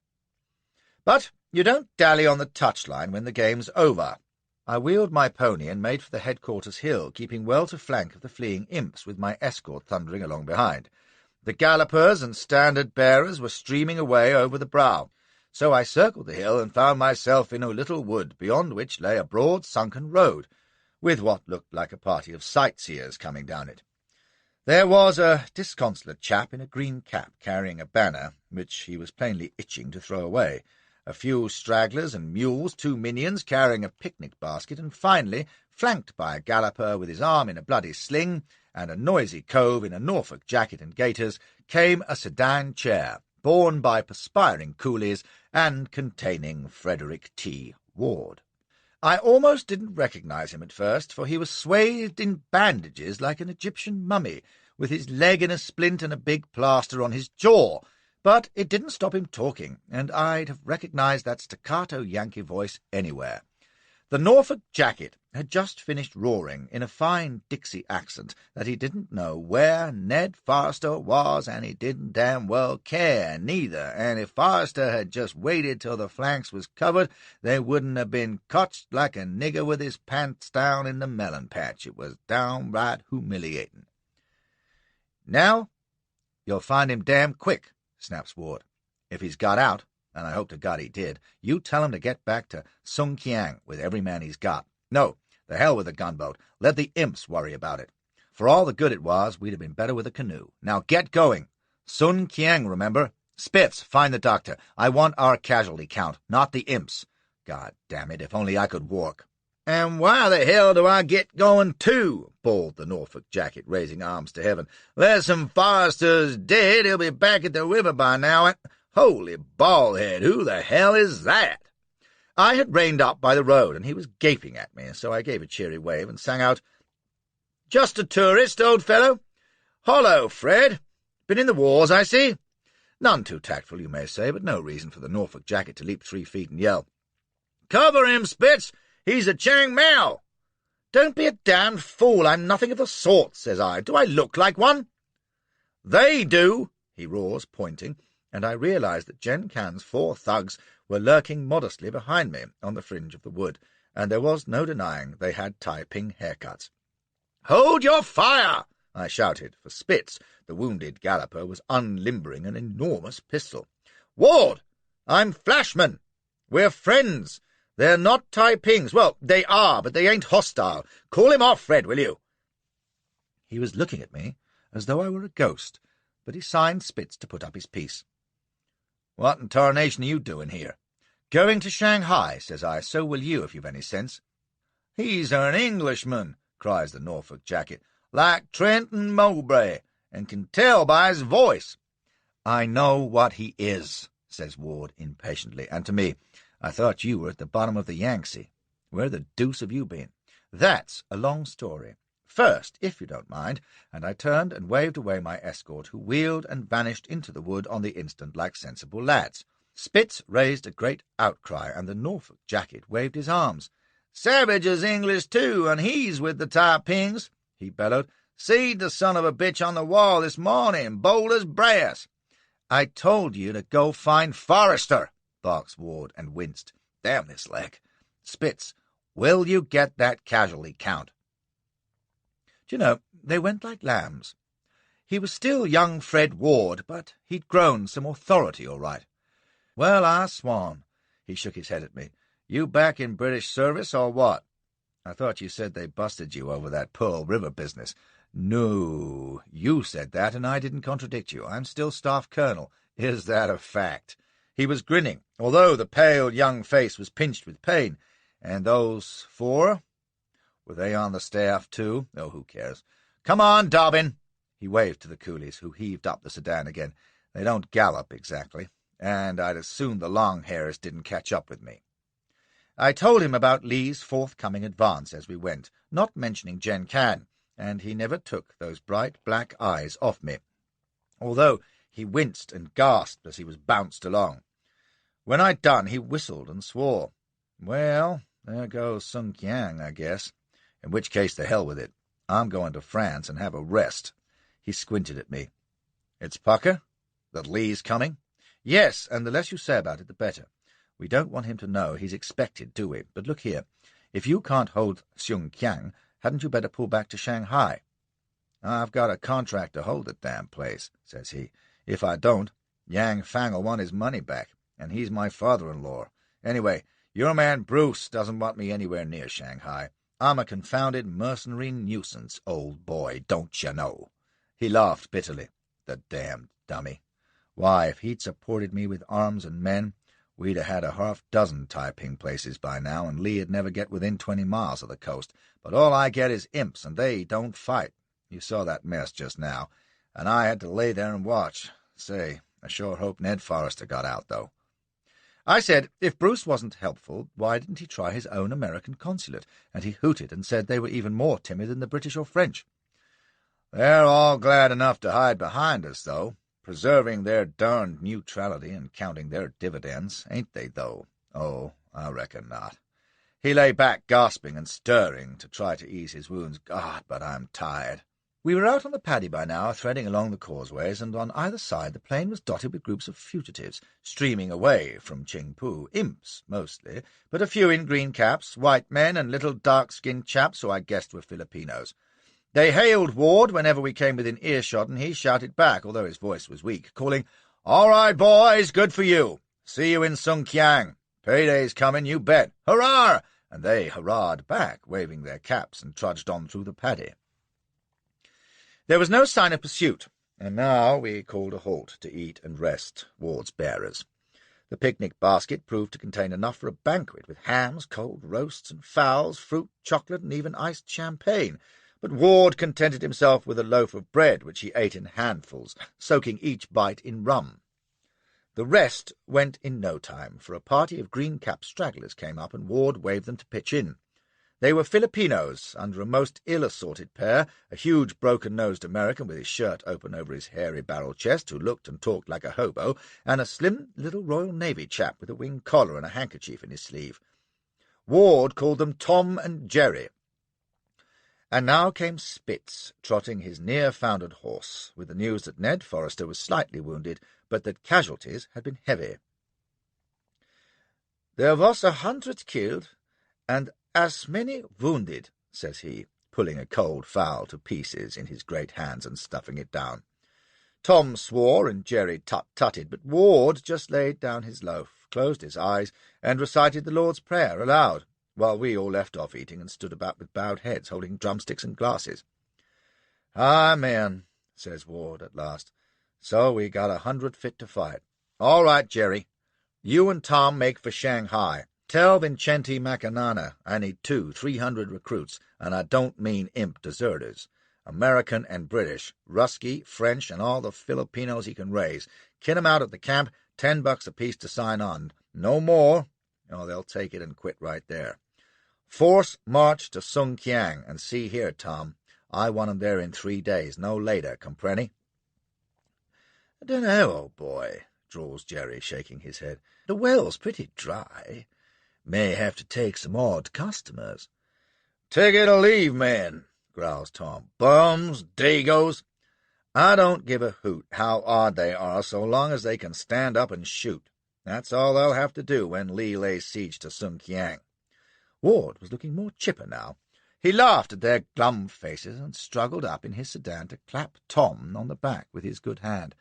But you don't dally on the touchline when the game's over. I wheeled my pony and made for the headquarters hill, keeping well to flank of the fleeing imps, with my escort thundering along behind. The gallopers and standard-bearers were streaming away over the brow, so I circled the hill and found myself in a little wood, beyond which lay a broad sunken road, with what looked like a party of sightseers coming down it. There was a disconsolate chap in a green cap carrying a banner, which he was plainly itching to throw away, a few stragglers and mules, 2 minions carrying a picnic basket, and finally, flanked by a galloper with his arm in a bloody sling, and a noisy cove in a Norfolk jacket and gaiters, came a sedan chair, borne by perspiring coolies and containing Frederick T. Ward. I almost didn't recognize him at first, for he was swathed in bandages like an Egyptian mummy, with his leg in a splint and a big plaster on his jaw. But it didn't stop him talking, and I'd have recognized that staccato Yankee voice anywhere. The Norfolk jacket had just finished roaring in a fine Dixie accent that he didn't know where Ned Forrester was, and he didn't damn well care neither, and if Forrester had just waited till the flanks was covered, they wouldn't have been cotched like a nigger with his pants down in the melon patch. It was downright humiliating. "Now, you'll find him damn quick," snaps Ward. "If he's got out, and I hope to God he did, you tell him to get back to Sung Kiang with every man he's got. No, the hell with the gunboat. Let the imps worry about it. For all the good it was, we'd have been better with a canoe. Now get going. Sun Kiang, remember? Spitz, find the doctor. I want our casualty count, not the imps. God damn it, if only I could walk." "And why the hell do I get going too?" bawled the Norfolk jacket, raising arms to heaven. "Less'n Forrester's dead, he'll be back at the river by now, and holy baldhead, who the hell is that?" I had reined up by the road, and he was gaping at me, so I gave a cheery wave and sang out, "Just a tourist, old fellow. Hollo, Fred. Been in the wars, I see." None too tactful, you may say, but no reason for the Norfolk jacket to leap 3 feet and yell, "Cover him, Spitz! He's a Chang Mao." "Don't be a damned fool. I'm nothing of the sort," says I. "Do I look like one?" "They do," he roars, pointing, and I realized that Jen Can's 4 thugs were lurking modestly behind me on the fringe of the wood, and there was no denying they had Taiping haircuts. "Hold your fire!" I shouted, for Spitz, the wounded galloper, was unlimbering an enormous pistol. "Ward, I'm Flashman. We're friends. They're not Taipings. Well, they are, but they ain't hostile. Call him off, Fred, will you?" He was looking at me as though I were a ghost, but he signed Spitz to put up his piece. "What in tarnation are you doing here?" "Going to Shanghai," says I. "So will you, if you've any sense." "He's an Englishman," cries the Norfolk jacket, "like Trent and Mowbray, and can tell by his voice." "I know what he is," says Ward impatiently, and to me, "I thought you were at the bottom of the Yangtze. Where the deuce have you been?" "That's a long story. First, if you don't mind," and I turned and waved away my escort, who wheeled and vanished into the wood on the instant like sensible lads. Spitz raised a great outcry, and the Norfolk jacket waved his arms. "Savage is English too, and he's with the Taipings," he bellowed. "Seed the son of a bitch on the wall this morning, bold as brass." "I told you to go find Forrester," barks Ward, and winced. "Damn this leg. Spitz, will you get that casualty count?" Do you know, they went like lambs. He was still young Fred Ward, but he'd grown some authority all right. "Well, I swan," he shook his head at me. "You back in British service, or what? I thought you said they busted you over that Pearl River business." "No, you said that, and I didn't contradict you. I'm still staff colonel." "Is that a fact?" He was grinning, although the pale young face was pinched with pain. "And those 4? Were they on the staff too? Oh, who cares? Come on, Dobbin." He waved to the coolies, who heaved up the sedan again. "They don't gallop exactly, and I'd as soon the long hairs didn't catch up with me." I told him about Lee's forthcoming advance as we went, not mentioning Jen Can, and he never took those bright black eyes off me, although he winced and gasped as he was bounced along. When I'd done, he whistled and swore. "Well, there goes Sun Kiang, I guess. In which case, the hell with it. I'm going to France and have a rest." He squinted at me. "It's pucker? That Lee's coming?" "Yes, and the less you say about it, the better. We don't want him to know he's expected, do we? But look here, if you can't hold Sung Kiang, hadn't you better pull back to Shanghai?" "I've got a contract to hold the damn place," says he. "If I don't, Yang Fang'll want his money back, and he's my father-in-law. Anyway, your man Bruce doesn't want me anywhere near Shanghai. I'm a confounded mercenary nuisance, old boy, don't you know?" He laughed bitterly. The damned dummy. Why, if he'd supported me with arms and men, we'd have had a half-dozen Taiping places by now, and Lee'd never get within 20 miles of the coast. But all I get is imps, and they don't fight. You saw that mess just now, and I had to lay there and watch. Say, I sure hope Ned Forrester got out, though. I said if Bruce wasn't helpful, why didn't he try his own American consulate? And he hooted and said they were even more timid than the British or French. They're all glad enough to hide behind us, though, preserving their darned neutrality and counting their dividends, ain't they, though? Oh, I reckon not. He lay back, gasping and stirring to try to ease his wounds. God, but I'm tired. We were out on the paddy by now, threading along the causeways, and on either side the plain was dotted with groups of fugitives, streaming away from Chingpu, imps mostly, but a few in green caps, white men and little dark-skinned chaps who I guessed were Filipinos. They hailed Ward whenever we came within earshot, and he shouted back, although his voice was weak, calling, "All right, boys, good for you. See you in Sungkyang. Payday's coming, you bet. Hurrah!" And they hurrahed back, waving their caps, and trudged on through the paddy. There was no sign of pursuit, and now we called a halt to eat and rest, Ward's bearers. The picnic basket proved to contain enough for a banquet, with hams, cold roasts and fowls, fruit, chocolate, and even iced champagne. But Ward contented himself with a loaf of bread, which he ate in handfuls, soaking each bite in rum. The rest went in no time, for a party of green-capped stragglers came up, and Ward waved them to pitch in. They were Filipinos, under a most ill-assorted pair, a huge broken-nosed American with his shirt open over his hairy barrel chest, who looked and talked like a hobo, and a slim little Royal Navy chap with a wing collar and a handkerchief in his sleeve. Ward called them Tom and Jerry. And now came Spitz, trotting his near-foundered horse, with the news that Ned Forrester was slightly wounded, but that casualties had been heavy. "There was 100 killed, and as many wounded," says he, pulling a cold fowl to pieces in his great hands and stuffing it down. Tom swore and Jerry tut-tutted, but Ward just laid down his loaf, closed his eyes, and recited the Lord's Prayer aloud, while we all left off eating and stood about with bowed heads, holding drumsticks and glasses. "Amen," says Ward at last. "So we got 100 fit to fight. All right, Jerry. You and Tom make for Shanghai. Tell Vincenti Macanana I need 300 recruits, and I don't mean imp deserters. American and British, Rusky, French, and all the Filipinos he can raise. Kit 'em out at the camp, $10 apiece to sign on. No more. Oh, they'll take it and quit right there. Force march to Sungkyang, and see here, Tom, I want 'em there in 3 days, no later, compreni?" "I dunno, old boy," drawls Jerry, shaking his head. "The well's pretty dry. May have to take some odd customers." "Take it or leave, man," growls Tom. "Bums, dagos. I don't give a hoot how odd they are so long as they can stand up and shoot. That's all they'll have to do when Lee lays siege to Sungkyang." Ward was looking more chipper now. He laughed at their glum faces and struggled up in his sedan to clap Tom on the back with his good hand.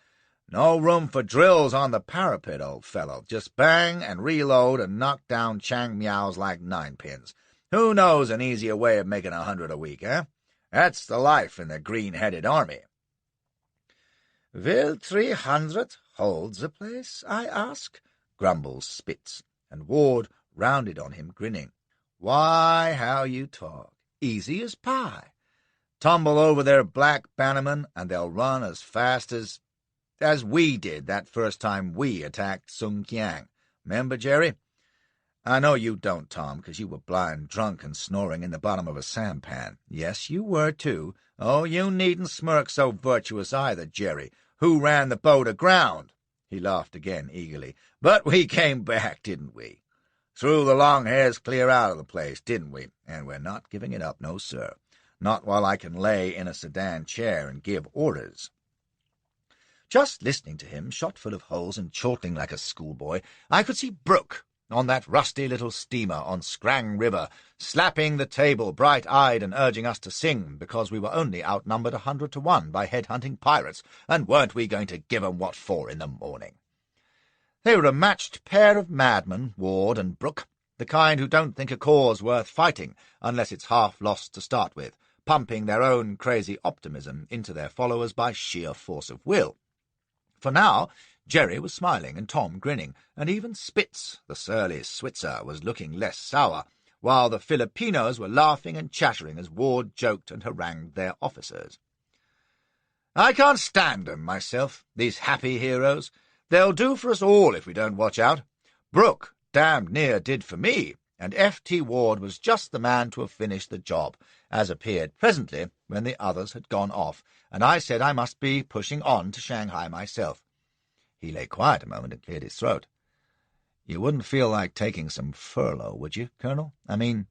"No room for drills on the parapet, old fellow. Just bang and reload and knock down Chang Miaos like ninepins. Who knows an easier way of making 100 a week, eh? That's the life in the green-headed army." "Will 300 hold the place, I ask?" grumbles Spitz, and Ward rounded on him, grinning. "Why, how you talk. Easy as pie. Tumble over their black bannermen, and they'll run as fast as we did that first time we attacked Sungkyang. 'Member, Jerry? I know you don't, Tom, because you were blind drunk and snoring in the bottom of a sampan. Yes, you were, too. Oh, you needn't smirk so virtuous either, Jerry. Who ran the boat aground?" He laughed again eagerly. "But we came back, didn't we? Threw the long hairs clear out of the place, didn't we? And we're not giving it up, no, sir. Not while I can lay in a sedan chair and give orders." Just listening to him, shot full of holes and chortling like a schoolboy, I could see Brooke on that rusty little steamer on Scrang River, slapping the table, bright-eyed and urging us to sing, because we were only outnumbered 100 to 1 by head-hunting pirates, and weren't we going to give 'em what for in the morning? They were a matched pair of madmen, Ward and Brooke, the kind who don't think a cause worth fighting unless it's half lost to start with, pumping their own crazy optimism into their followers by sheer force of will. For now, Jerry was smiling and Tom grinning, and even Spitz, the surly Switzer, was looking less sour, while the Filipinos were laughing and chattering as Ward joked and harangued their officers. "I can't stand 'em myself, these happy heroes. They'll do for us all if we don't watch out. Brooke damned near did for me, and F.T. Ward was just the man to have finished the job, as appeared presently when the others had gone off, and I said I must be pushing on to Shanghai myself. He lay quiet a moment and cleared his throat. "You wouldn't feel like taking some furlough, would you, Colonel? I mean,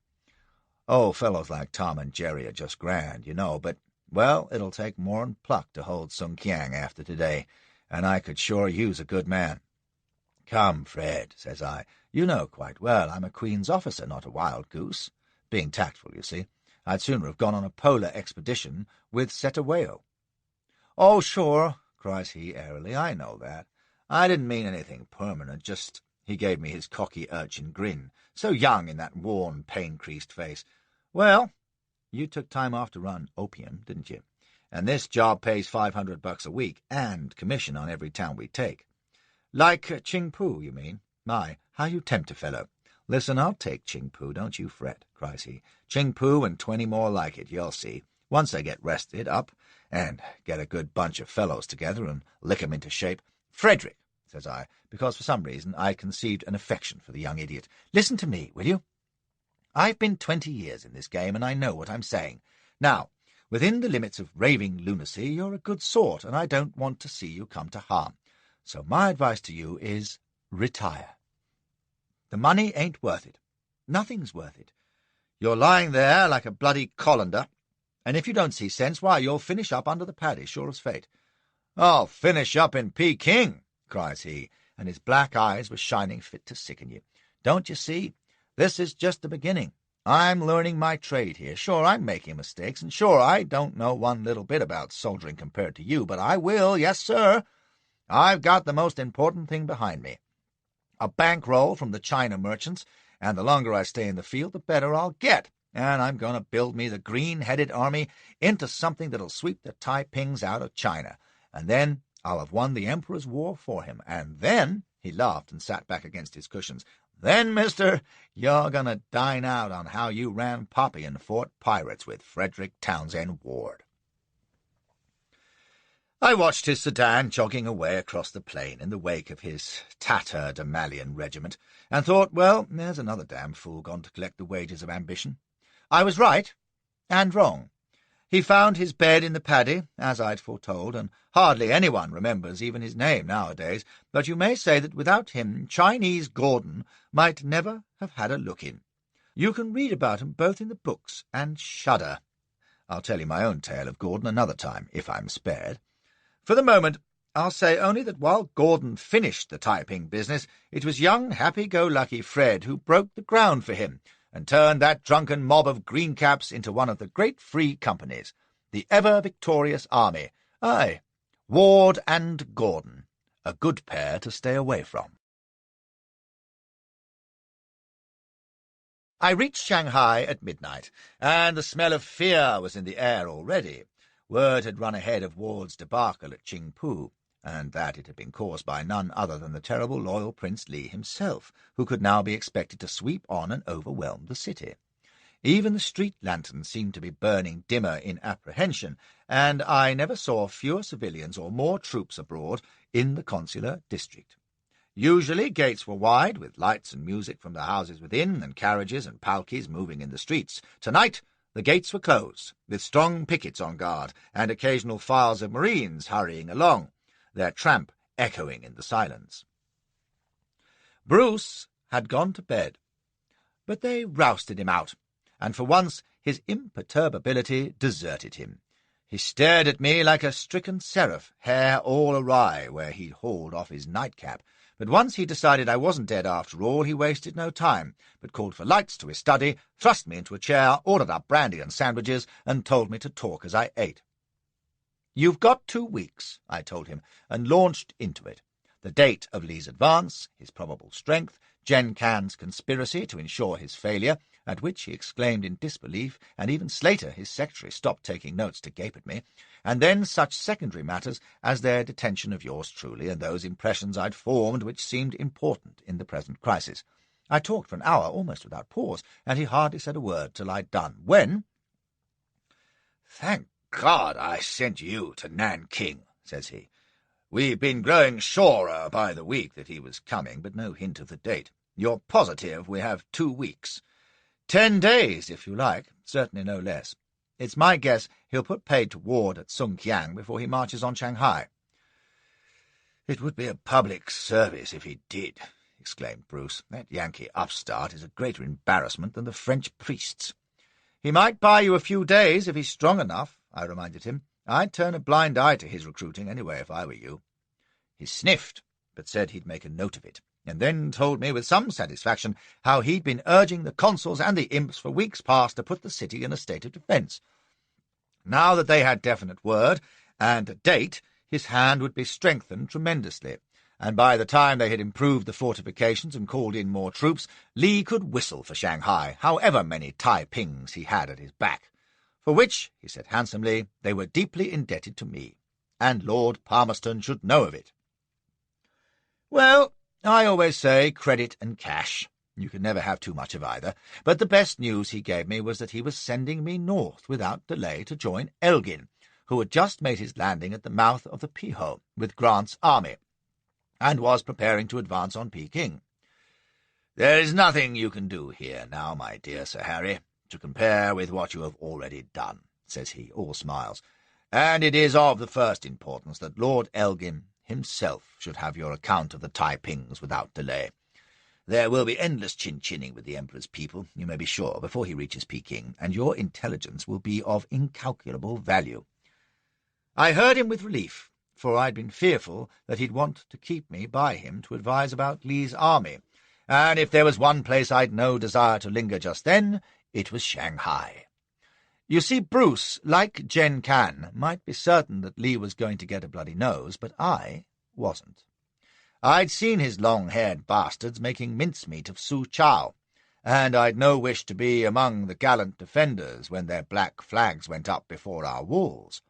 fellows like Tom and Jerry are just grand, you know, but, well, it'll take more'n pluck to hold Sung Kiang after today, and I could sure use a good man." "Come, Fred," says I, "you know quite well I'm a Queen's officer, not a wild goose. Being tactful, you see. I'd sooner have gone on a polar expedition with Setaweo." "Oh, sure," cries he airily, "I know that. I didn't mean anything permanent, just—" He gave me his cocky urchin grin, so young in that worn, pain-creased face. "Well, you took time off to run opium, didn't you? And this job pays $500 a week, and commission on every town we take." "Like Chingpu, you mean? My, how you tempt a fellow. Listen, I'll take Chingpu, don't you fret," cries he. "Chingpu and 20 more like it, you'll see, once I get rested up, and get a good bunch of fellows together and lick 'em into shape. Frederick," says I, because for some reason I conceived an affection for the young idiot, "listen to me, will you? I've been 20 years in this game, and I know what I'm saying. Now, within the limits of raving lunacy, you're a good sort, and I don't want to see you come to harm. So my advice to you is retire. The money ain't worth it. Nothing's worth it. You're lying there like a bloody colander, and if you don't see sense, why, you'll finish up under the paddy, sure as fate." "I'll finish up in Peking," cries he, and his black eyes were shining fit to sicken you. "Don't you see? This is just the beginning. I'm learning my trade here. Sure, I'm making mistakes, and sure, I don't know one little bit about soldiering compared to you, but I will, yes, sir. I've got the most important thing behind me, a bankroll from the China merchants, and the longer I stay in the field, the better I'll get, and I'm going to build me the green-headed army into something that'll sweep the Taipings out of China, and then I'll have won the Emperor's war for him, and then—" he laughed and sat back against his cushions, "then, mister, you're going to dine out on how you ran Poppy in Fort Pirates with Frederick Townsend Ward." I watched his sedan jogging away across the plain in the wake of his tatterdemalion regiment, and thought, well, there's another damn fool gone to collect the wages of ambition. I was right and wrong. He found his bed in the paddy, as I'd foretold, and hardly anyone remembers even his name nowadays, but you may say that without him Chinese Gordon might never have had a look-in. You can read about him both in the books and shudder. I'll tell you my own tale of Gordon another time, if I'm spared. For the moment, I'll say only that while Gordon finished the Taiping business, it was young happy-go-lucky Fred who broke the ground for him, and turned that drunken mob of greencaps into one of the great free companies, the ever-victorious army. Aye, Ward and Gordon, a good pair to stay away from. I reached Shanghai at midnight, and the smell of fear was in the air already. Word had run ahead of Ward's debacle at Chingpu, and that it had been caused by none other than the terrible loyal Prince Li himself, who could now be expected to sweep on and overwhelm the city. Even the street lanterns seemed to be burning dimmer in apprehension, and I never saw fewer civilians or more troops abroad in the consular district. Usually gates were wide, with lights and music from the houses within, and carriages and palkis moving in the streets. Tonight the gates were closed, with strong pickets on guard, and occasional files of marines hurrying along, their tramp echoing in the silence. Bruce had gone to bed, but they rousted him out, and for once his imperturbability deserted him. He stared at me like a stricken seraph, hair all awry where he'd hauled off his nightcap. But once he decided I wasn't dead after all, he wasted no time, but called for lights to his study, thrust me into a chair, ordered up brandy and sandwiches, and told me to talk as I ate. "You've got 2 weeks," I told him, and launched into it. The date of Lee's advance, his probable strength, Gen Can's conspiracy to ensure his failure, at which he exclaimed in disbelief, and even Slater, his secretary, stopped taking notes to gape at me, and then such secondary matters as their detention of yours truly, and those impressions I'd formed which seemed important in the present crisis. I talked for an hour, almost without pause, and he hardly said a word till I'd done, when— "Thank God I sent you to Nanking," says he. We've been growing surer by the week that he was coming, but no hint of the date. You're positive we have 2 weeks? 10 days, if you like, certainly no less. It's my guess he'll put paid to ward at Sungkiang before he marches on Shanghai." "It would be a public service if he did," exclaimed Bruce. "That Yankee upstart is a greater embarrassment than the French priests." "He might buy you a few days if he's strong enough," I reminded him. "I'd turn a blind eye to his recruiting anyway if I were you." He sniffed, but said he'd make a note of it, and then told me with some satisfaction how he'd been urging the consuls and the imps for weeks past to put the city in a state of defence. Now that they had definite word and a date, his hand would be strengthened tremendously, and by the time they had improved the fortifications and called in more troops, Li could whistle for Shanghai, however many Taipings he had at his back. For which, he said handsomely, they were deeply indebted to me, and Lord Palmerston should know of it. Well, I always say credit and cash. You can never have too much of either, but the best news he gave me was that he was sending me north without delay to join Elgin, who had just made his landing at the mouth of the Piho with Grant's army, and was preparing to advance on Peking. "There is nothing you can do here now, my dear Sir Harry, to compare with what you have already done," says he, all smiles, "and it is of the first importance that Lord Elgin himself should have your account of the Taipings without delay. There will be endless chin-chinning with the Emperor's people, you may be sure, before he reaches Peking, and your intelligence will be of incalculable value." I heard him with relief, for I'd been fearful that he'd want to keep me by him to advise about Li's army, and if there was one place I'd no desire to linger just then, it was Shanghai. You see, Bruce, like Jen Can, might be certain that Li was going to get a bloody nose, but I wasn't. I'd seen his long-haired bastards making mincemeat of Su Chao, and I'd no wish to be among the gallant defenders when their black flags went up before our walls.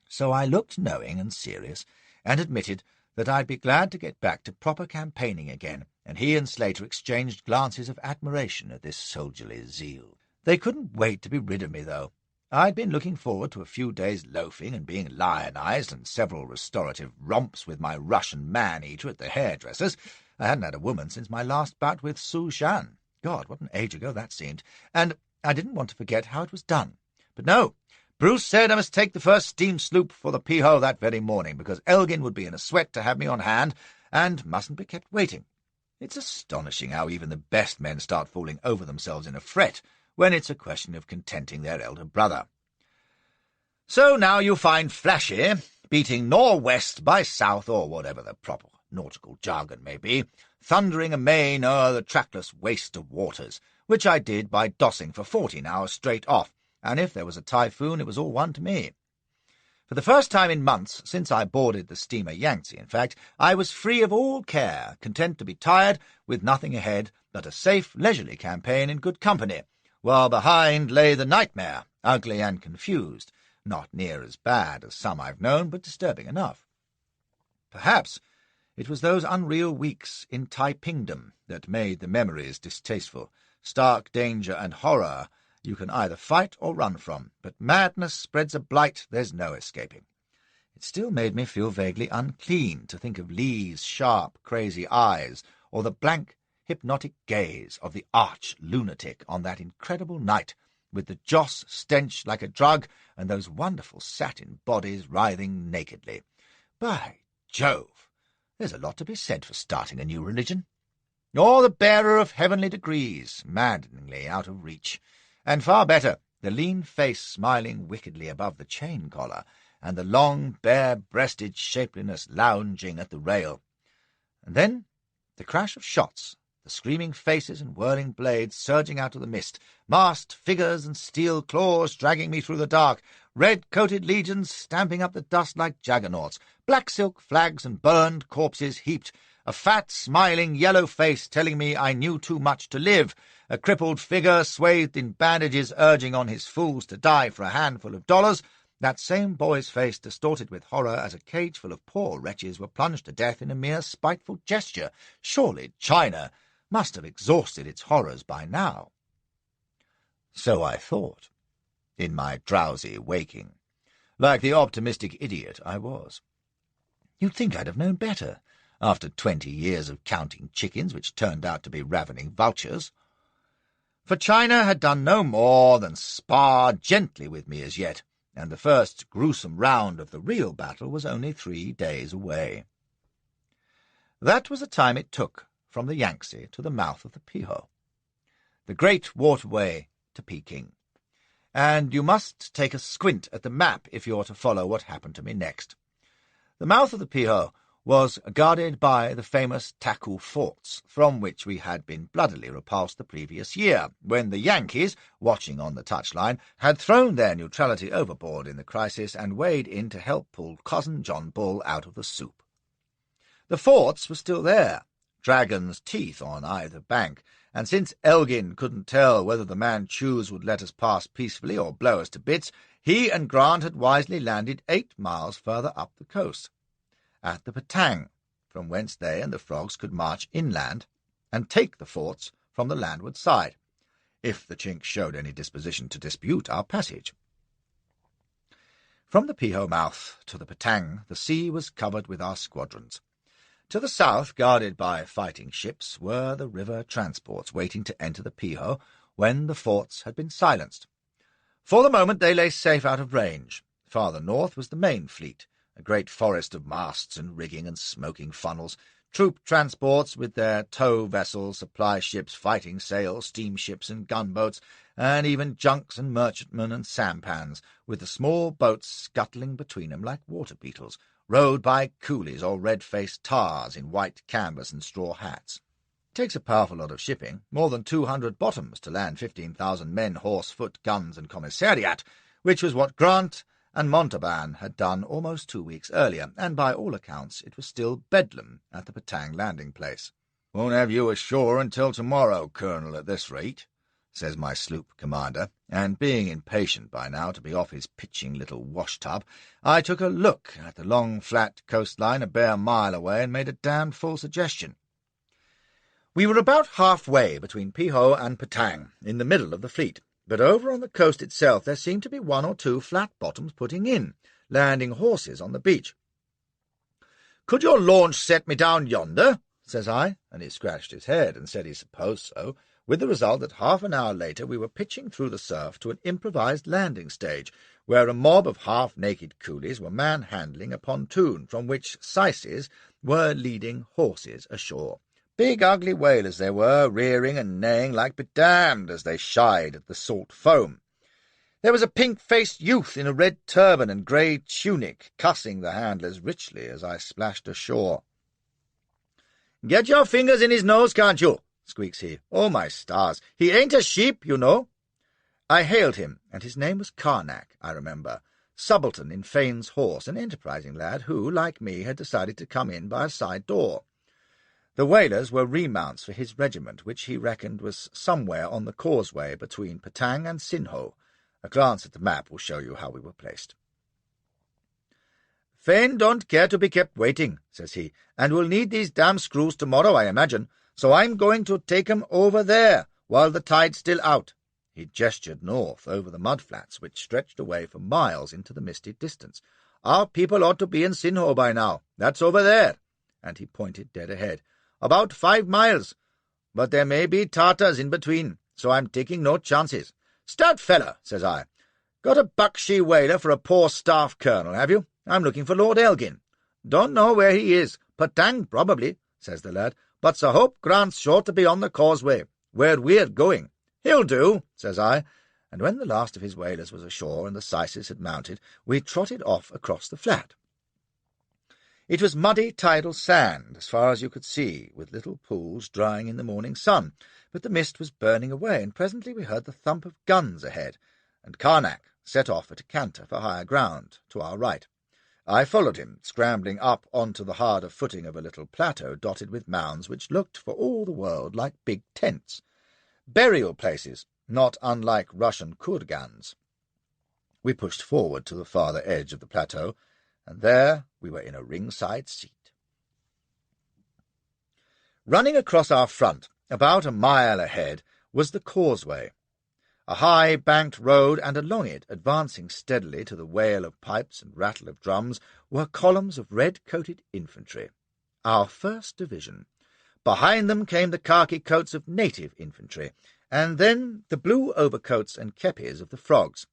So I looked knowing and serious, and admitted that I'd be glad to get back to proper campaigning again, and he and Slater exchanged glances of admiration at this soldierly zeal. They couldn't wait to be rid of me, though. I'd been looking forward to a few days loafing and being lionized, and several restorative romps with my Russian man-eater at the hairdresser's. I hadn't had a woman since my last bout with Su Shan. God, what an age ago that seemed. And I didn't want to forget how it was done. But no, Bruce said I must take the first steam sloop for the Piho that very morning, because Elgin would be in a sweat to have me on hand, and mustn't be kept waiting. It's astonishing how even the best men start falling over themselves in a fret when it's a question of contenting their elder brother. So now you find Flashy beating nor-west by south, or whatever the proper nautical jargon may be, thundering amain o'er the trackless waste of waters, which I did by dossing for 14 hours straight off, and if there was a typhoon it was all one to me. For the first time in months, since I boarded the steamer Yangtze, in fact, I was free of all care, content to be tired, with nothing ahead but a safe, leisurely campaign in good company, while behind lay the nightmare, ugly and confused, not near as bad as some I've known, but disturbing enough. Perhaps it was those unreal weeks in Taipingdom that made the memories distasteful. Stark danger and horror you can either fight or run from, but madness spreads a blight there's no escaping. It still made me feel vaguely unclean to think of Li's sharp, crazy eyes, or the blank, hypnotic gaze of the arch-lunatic on that incredible night, with the joss stench like a drug and those wonderful satin bodies writhing nakedly. By Jove, there's a lot to be said for starting a new religion. Or the bearer of heavenly degrees, maddeningly out of reach. And far better, the lean face smiling wickedly above the chain collar, and the long, bare-breasted shapeliness lounging at the rail. And then the crash of shots, the screaming faces and whirling blades surging out of the mist, masked figures and steel claws dragging me through the dark, red-coated legions stamping up the dust like juggernauts, black silk flags and burned corpses heaped, a fat, smiling yellow face telling me I knew too much to live, a crippled figure swathed in bandages urging on his fools to die for a handful of dollars, that same boy's face distorted with horror as a cage full of poor wretches were plunged to death in a mere spiteful gesture. Surely China must have exhausted its horrors by now. So I thought, in my drowsy waking, like the optimistic idiot I was. You'd think I'd have known better, after 20 years of counting chickens which turned out to be ravening vultures. For China had done no more than spar gently with me as yet, and the first gruesome round of the real battle was only 3 days away. That was the time it took from the Yangtze to the mouth of the Peiho, the great waterway to Peking. And you must take a squint at the map if you're to follow what happened to me next. The mouth of the Peiho was guarded by the famous Taku forts, from which we had been bloodily repulsed the previous year, when the Yankees, watching on the touchline, had thrown their neutrality overboard in the crisis and weighed in to help pull Cousin John Bull out of the soup. The forts were still there, dragon's teeth on either bank, and since Elgin couldn't tell whether the Manchus would let us pass peacefully or blow us to bits, he and Grant had wisely landed 8 miles further up the coast, at the Patang, from whence they and the frogs could march inland and take the forts from the landward side, if the Chinks showed any disposition to dispute our passage. From the Peiho mouth to the Patang, the sea was covered with our squadrons. To the south, guarded by fighting ships, were the river transports waiting to enter the Peiho when the forts had been silenced. For the moment they lay safe out of range. Farther north was the main fleet, a great forest of masts and rigging and smoking funnels, troop transports with their tow vessels, supply ships, fighting sails, steamships and gunboats, and even junks and merchantmen and sampans, with the small boats scuttling between them like water beetles, rowed by coolies or red-faced tars in white canvas and straw hats. It takes a powerful lot of shipping, more than 200 bottoms, to land 15,000 men, horse, foot, guns, and commissariat, which was what Grant and Montauban had done almost 2 weeks earlier, and by all accounts it was still bedlam at the Patang landing-place. "Won't have you ashore until tomorrow, Colonel, at this rate," says my sloop commander, and being impatient by now to be off his pitching little wash-tub, I took a look at the long flat coastline a bare mile away and made a damned full suggestion. We were about halfway between Peiho and Patang, in the middle of the fleet, but over on the coast itself there seemed to be 1 or 2 flat bottoms putting in, landing horses on the beach. "Could your launch set me down yonder?" says I, and he scratched his head and said he supposed so, with the result that half an hour later we were pitching through the surf to an improvised landing stage, where a mob of half-naked coolies were manhandling a pontoon from which syces were leading horses ashore. Big ugly whalers they were, rearing and neighing like bedamned as they shied at the salt foam. There was a pink-faced youth in a red turban and grey tunic, cussing the handlers richly as I splashed ashore. "Get your fingers in his nose, can't you?" squeaks he. "Oh, my stars, he ain't a sheep, you know." I hailed him, and his name was Carnac, I remember, subaltern in Fane's horse, an enterprising lad who, like me, had decided to come in by a side door. The whalers were remounts for his regiment, which he reckoned was somewhere on the causeway between Patang and Sinho. A glance at the map will show you how we were placed. "Fane don't care to be kept waiting," says he, "and will need these damn screws tomorrow, I imagine, so I'm going to take 'em over there while the tide's still out." He gestured north over the mudflats, which stretched away for miles into the misty distance. "Our people ought to be in Sinho by now. That's over there," and he pointed dead ahead. "About 5 miles, but there may be Tartars in between, so I'm taking no chances." "Stout fella," says I. "Got a Bakshi whaler for a poor staff colonel, have you? I'm looking for Lord Elgin." "Don't know where he is. Patang, probably," says the lad, "but Sir Hope Grant's sure to be on the causeway, where we're going." "He'll do," says I, and when the last of his whalers was ashore and the syces had mounted, we trotted off across the flat. It was muddy tidal sand as far as you could see, with little pools drying in the morning sun, but the mist was burning away, and presently we heard the thump of guns ahead, and Carnac set off at a canter for higher ground to our right. I followed him, scrambling up onto the harder footing of a little plateau dotted with mounds which looked for all the world like big tents, burial places not unlike Russian kurgans. We pushed forward to the farther edge of the plateau, and there we were in a ringside seat. Running across our front, about a mile ahead, was the causeway. A high-banked road, and along it, advancing steadily to the wail of pipes and rattle of drums, were columns of red-coated infantry. Our first division. Behind them came the khaki coats of native infantry, and then the blue overcoats and kepis of the frogs.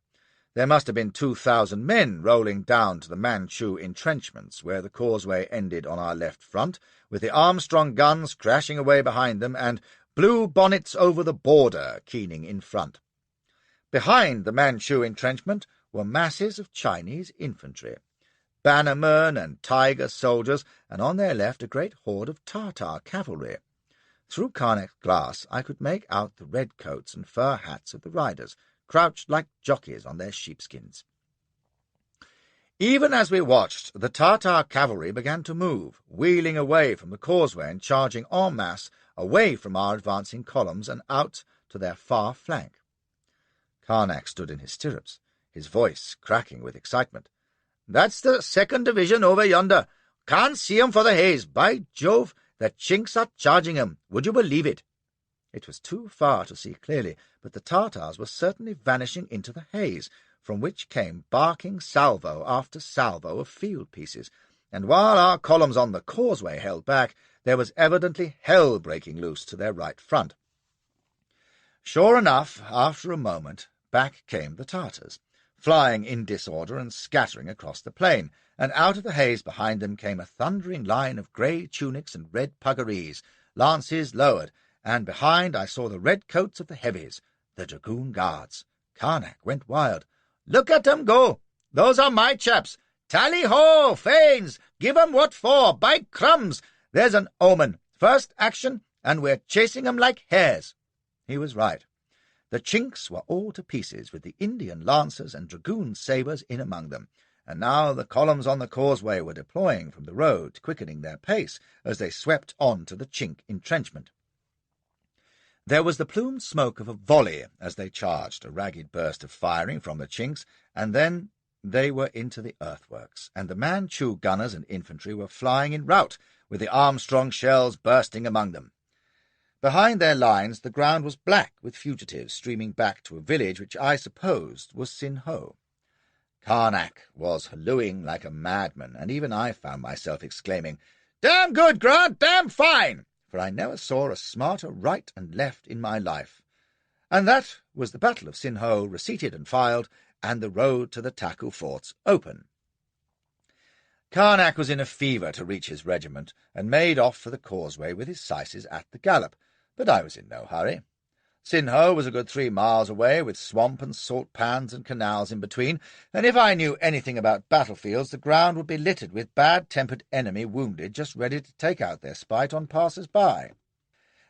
There must have been 2,000 men rolling down to the Manchu entrenchments, where the causeway ended on our left front, with the Armstrong guns crashing away behind them, and blue bonnets over the border keening in front. Behind the Manchu entrenchment were masses of Chinese infantry, bannermen and tiger soldiers, and on their left a great horde of Tartar cavalry. Through Karnak's glass I could make out the red coats and fur hats of the riders, crouched like jockeys on their sheepskins. Even as we watched, the Tartar cavalry began to move, wheeling away from the causeway and charging en masse away from our advancing columns and out to their far flank. Karnak stood in his stirrups, his voice cracking with excitement. "That's the 2nd Division over yonder. Can't see 'em for the haze. By Jove, the Chinks are charging 'em. Would you believe it?" It was too far to see clearly, but the Tartars were certainly vanishing into the haze, from which came barking salvo after salvo of field pieces, and while our columns on the causeway held back, there was evidently hell breaking loose to their right front. Sure enough, after a moment, back came the Tartars, flying in disorder and scattering across the plain, and out of the haze behind them came a thundering line of grey tunics and red puggarees, lances lowered, and behind I saw the red coats of the heavies, the dragoon guards. Karnak went wild. "Look at 'em go! Those are my chaps! Tally-ho, Fanes! Give 'em what for! By crumbs! There's an omen! First action, and we're chasing 'em like hares!" He was right. The Chinks were all to pieces, with the Indian lancers and dragoon sabres in among them, and now the columns on the causeway were deploying from the road, quickening their pace as they swept on to the Chink entrenchment. There was the plumed smoke of a volley as they charged, a ragged burst of firing from the Chinks, and then they were into the earthworks, and the Manchu gunners and infantry were flying in rout, with the Armstrong shells bursting among them. Behind their lines the ground was black with fugitives streaming back to a village which I supposed was Sin-ho. Karnak was hallooing like a madman, and even I found myself exclaiming, "Damn good, Grant, damn fine!" for I never saw a smarter right and left in my life. And that was the Battle of Sin-ho reseated and filed, and the road to the Taku forts open. Karnak was in a fever to reach his regiment, and made off for the causeway with his syces at the gallop, but I was in no hurry. Sin-ho was a good 3 miles away, with swamp and salt pans and canals in between, and if I knew anything about battlefields, the ground would be littered with bad-tempered enemy wounded just ready to take out their spite on passers-by.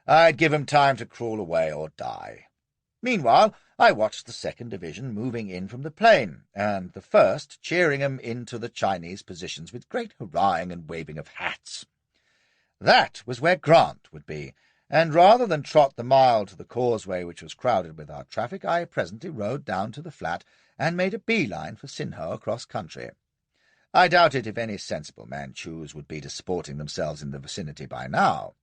I'd give 'em time to crawl away or die. Meanwhile, I watched the 2nd Division moving in from the plain, and the 1st cheering 'em into the Chinese positions with great hurrahing and waving of hats. That was where Grant would be, and rather than trot the mile to the causeway which was crowded with our traffic, I presently rode down to the flat and made a bee-line for Sin-ho across country. I doubted if any sensible Manchus would be disporting themselves in the vicinity by now.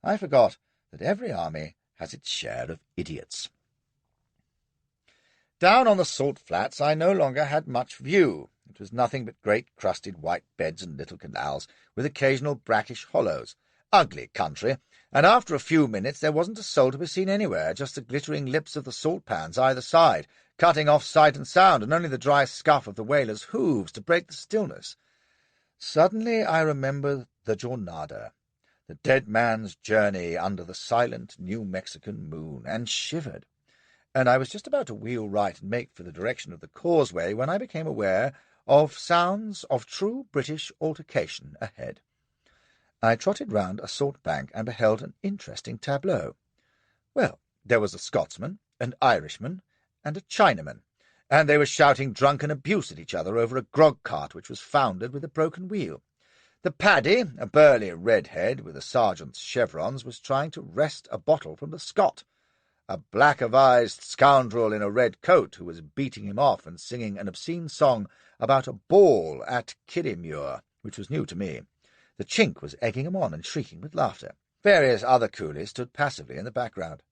I forgot that every army has its share of idiots. Down on the salt flats I no longer had much view. It was nothing but great crusted white beds and little canals, with occasional brackish hollows. Ugly country, and after a few minutes there wasn't a soul to be seen anywhere, just the glittering lips of the salt pans either side, cutting off sight and sound, and only the dry scuff of the whalers' hooves to break the stillness. Suddenly I remembered the Jornada, the dead man's journey under the silent New Mexican moon, and shivered, and I was just about to wheel right and make for the direction of the causeway when I became aware of sounds of true British altercation ahead. I trotted round a salt bank and beheld an interesting tableau. Well, there was a Scotsman, an Irishman, and a Chinaman, and they were shouting drunken abuse at each other over a grog-cart which was foundered with a broken wheel. The Paddy, a burly redhead with a sergeant's chevrons, was trying to wrest a bottle from the Scot. A black-avised scoundrel in a red coat who was beating him off and singing an obscene song about a ball at Kirriemuir, which was new to me. The Chink was egging him on and shrieking with laughter. Various other coolies stood passively in the background.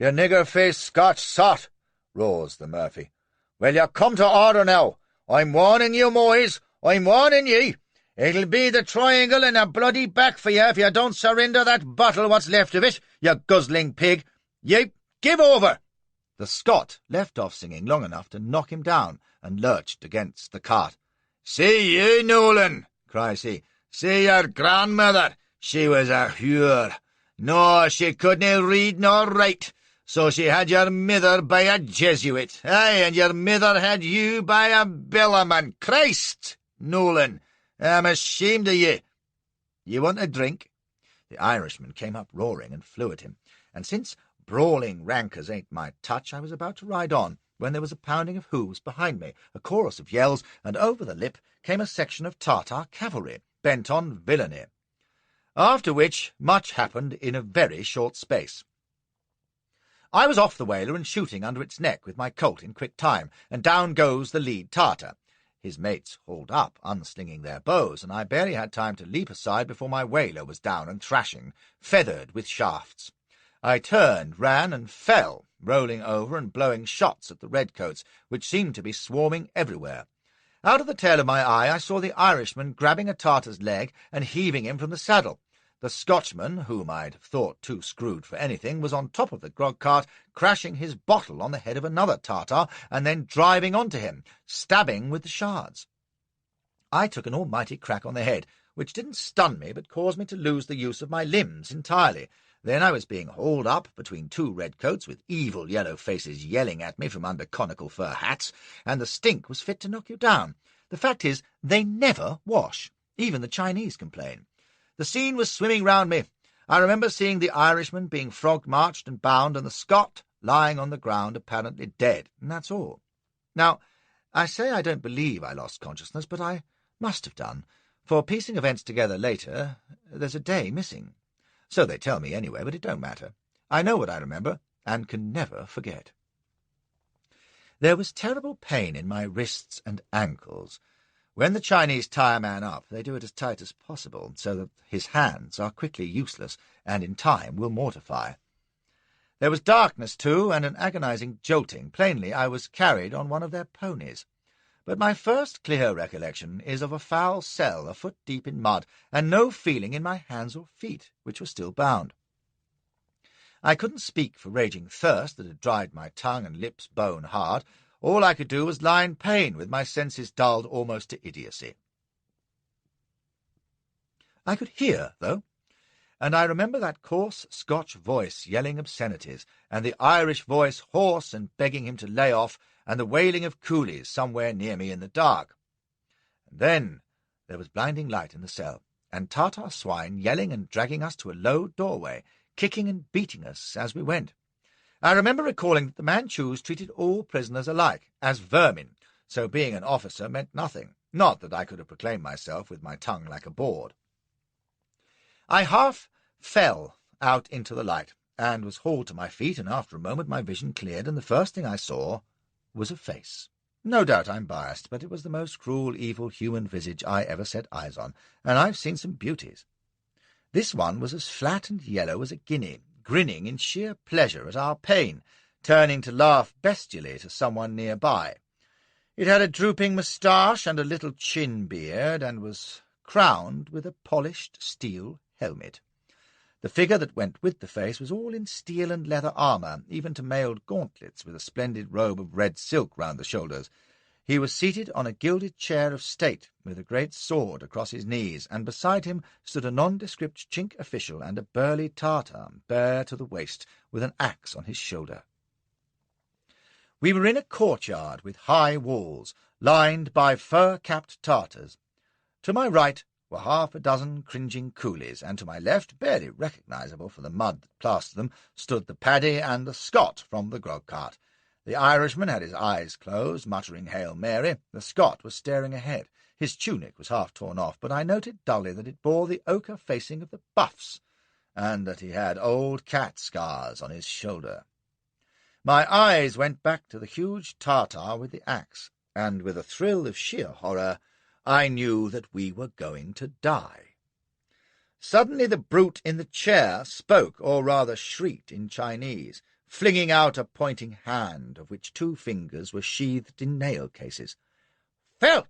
"You nigger-faced Scotch sot," roars the Murphy. "Well, you come to order now. I'm warning you, moys. I'm warning ye. It'll be the triangle and a bloody back for you if you don't surrender that bottle what's left of it, you guzzling pig. Ye give over." The Scot left off singing long enough to knock him down and lurched against the cart. "See ye, Nolan," cries he. "See your grandmother. She was a hure. No, she couldn't read nor write. So she had your mither by a Jesuit. Aye, and your mither had you by a Bellaman. Christ, Nolan, I'm ashamed of ye. You want a drink?" The Irishman came up roaring and flew at him, and since brawling rankers ain't my touch, I was about to ride on, when there was a pounding of hoofs behind me, a chorus of yells, and over the lip came a section of Tartar cavalry, bent on villainy. After which much happened in a very short space. I was off the whaler and shooting under its neck with my Colt in quick time, and down goes the lead Tartar. His mates hauled up, unslinging their bows, and I barely had time to leap aside before my whaler was down and thrashing, feathered with shafts. I turned, ran, and fell, rolling over and blowing shots at the redcoats, which seemed to be swarming everywhere. Out of the tail of my eye I saw the Irishman grabbing a Tartar's leg and heaving him from the saddle. The Scotchman, whom I'd thought too screwed for anything, was on top of the grog-cart, crashing his bottle on the head of another Tartar, and then driving onto him, stabbing with the shards. I took an almighty crack on the head, which didn't stun me, but caused me to lose the use of my limbs entirely. Then I was being hauled up between two redcoats with evil yellow faces yelling at me from under conical fur hats, and the stink was fit to knock you down. The fact is, they never wash. Even the Chinese complain. The scene was swimming round me. I remember seeing the Irishman being frog-marched and bound, and the Scot lying on the ground apparently dead, and that's all. Now, I say I don't believe I lost consciousness, but I must have done, for piecing events together later, there's a day missing. So they tell me anyway, but it don't matter. I know what I remember, and can never forget. There was terrible pain in my wrists and ankles. When the Chinese tie a man up, they do it as tight as possible, so that his hands are quickly useless, and in time will mortify. There was darkness, too, and an agonizing jolting. Plainly, I was carried on one of their ponies. But my first clear recollection is of a foul cell, a foot deep in mud, and no feeling in my hands or feet, which were still bound. I couldn't speak for raging thirst that had dried my tongue and lips bone hard. All I could do was lie in pain, with my senses dulled almost to idiocy. I could hear, though, and I remember that coarse Scotch voice yelling obscenities, and the Irish voice hoarse and begging him to lay off, and the wailing of coolies somewhere near me in the dark. And then there was blinding light in the cell, and Tartar swine yelling and dragging us to a low doorway, kicking and beating us as we went. I remember recalling that the Manchus treated all prisoners alike, as vermin, so being an officer meant nothing, not that I could have proclaimed myself with my tongue like a board. I half fell out into the light, and was hauled to my feet, and after a moment my vision cleared, and the first thing I saw was a face. No doubt I'm biased, but it was the most cruel, evil human visage I ever set eyes on, and I've seen some beauties. This one was as flat and yellow as a guinea, grinning in sheer pleasure at our pain, turning to laugh bestially to someone near-by. It had a drooping moustache and a little chin-beard, and was crowned with a polished steel helmet. The figure that went with the face was all in steel and leather armour, even to mailed gauntlets, with a splendid robe of red silk round the shoulders. He was seated on a gilded chair of state, with a great sword across his knees, and beside him stood a nondescript Chink official and a burly Tartar, bare to the waist, with an axe on his shoulder. We were in a courtyard with high walls, lined by fur-capped Tartars. To my right were half a dozen cringing coolies, and to my left, barely recognisable for the mud that plastered them, stood the Paddy and the Scot from the grog-cart. The Irishman had his eyes closed, muttering Hail Mary. The Scot was staring ahead. His tunic was half torn off, but I noted dully that it bore the ochre facing of the buffs, and that he had old cat scars on his shoulder. My eyes went back to the huge Tartar with the axe, and with a thrill of sheer horror I knew that we were going to die. Suddenly the brute in the chair spoke, or rather shrieked in Chinese. flinging out a pointing hand, of which 2 fingers were sheathed in nail cases. "Filth!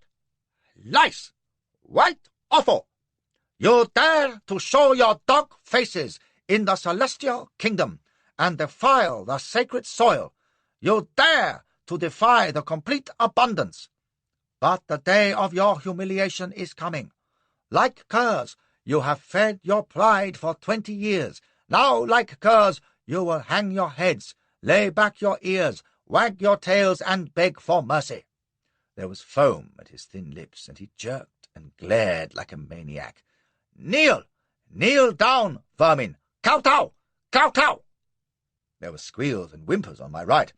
Lice! White offal! You dare to show your dog faces in the celestial kingdom and defile the sacred soil. You dare to defy the complete abundance. But the day of your humiliation is coming. Like curs, you have fed your pride for 20 years. Now, like curs, you will hang your heads, lay back your ears, wag your tails, and beg for mercy." There was foam at his thin lips, and he jerked and glared like a maniac. "Kneel! Kneel down, vermin! Kowtow! Kowtow!" There were squeals and whimpers on my right.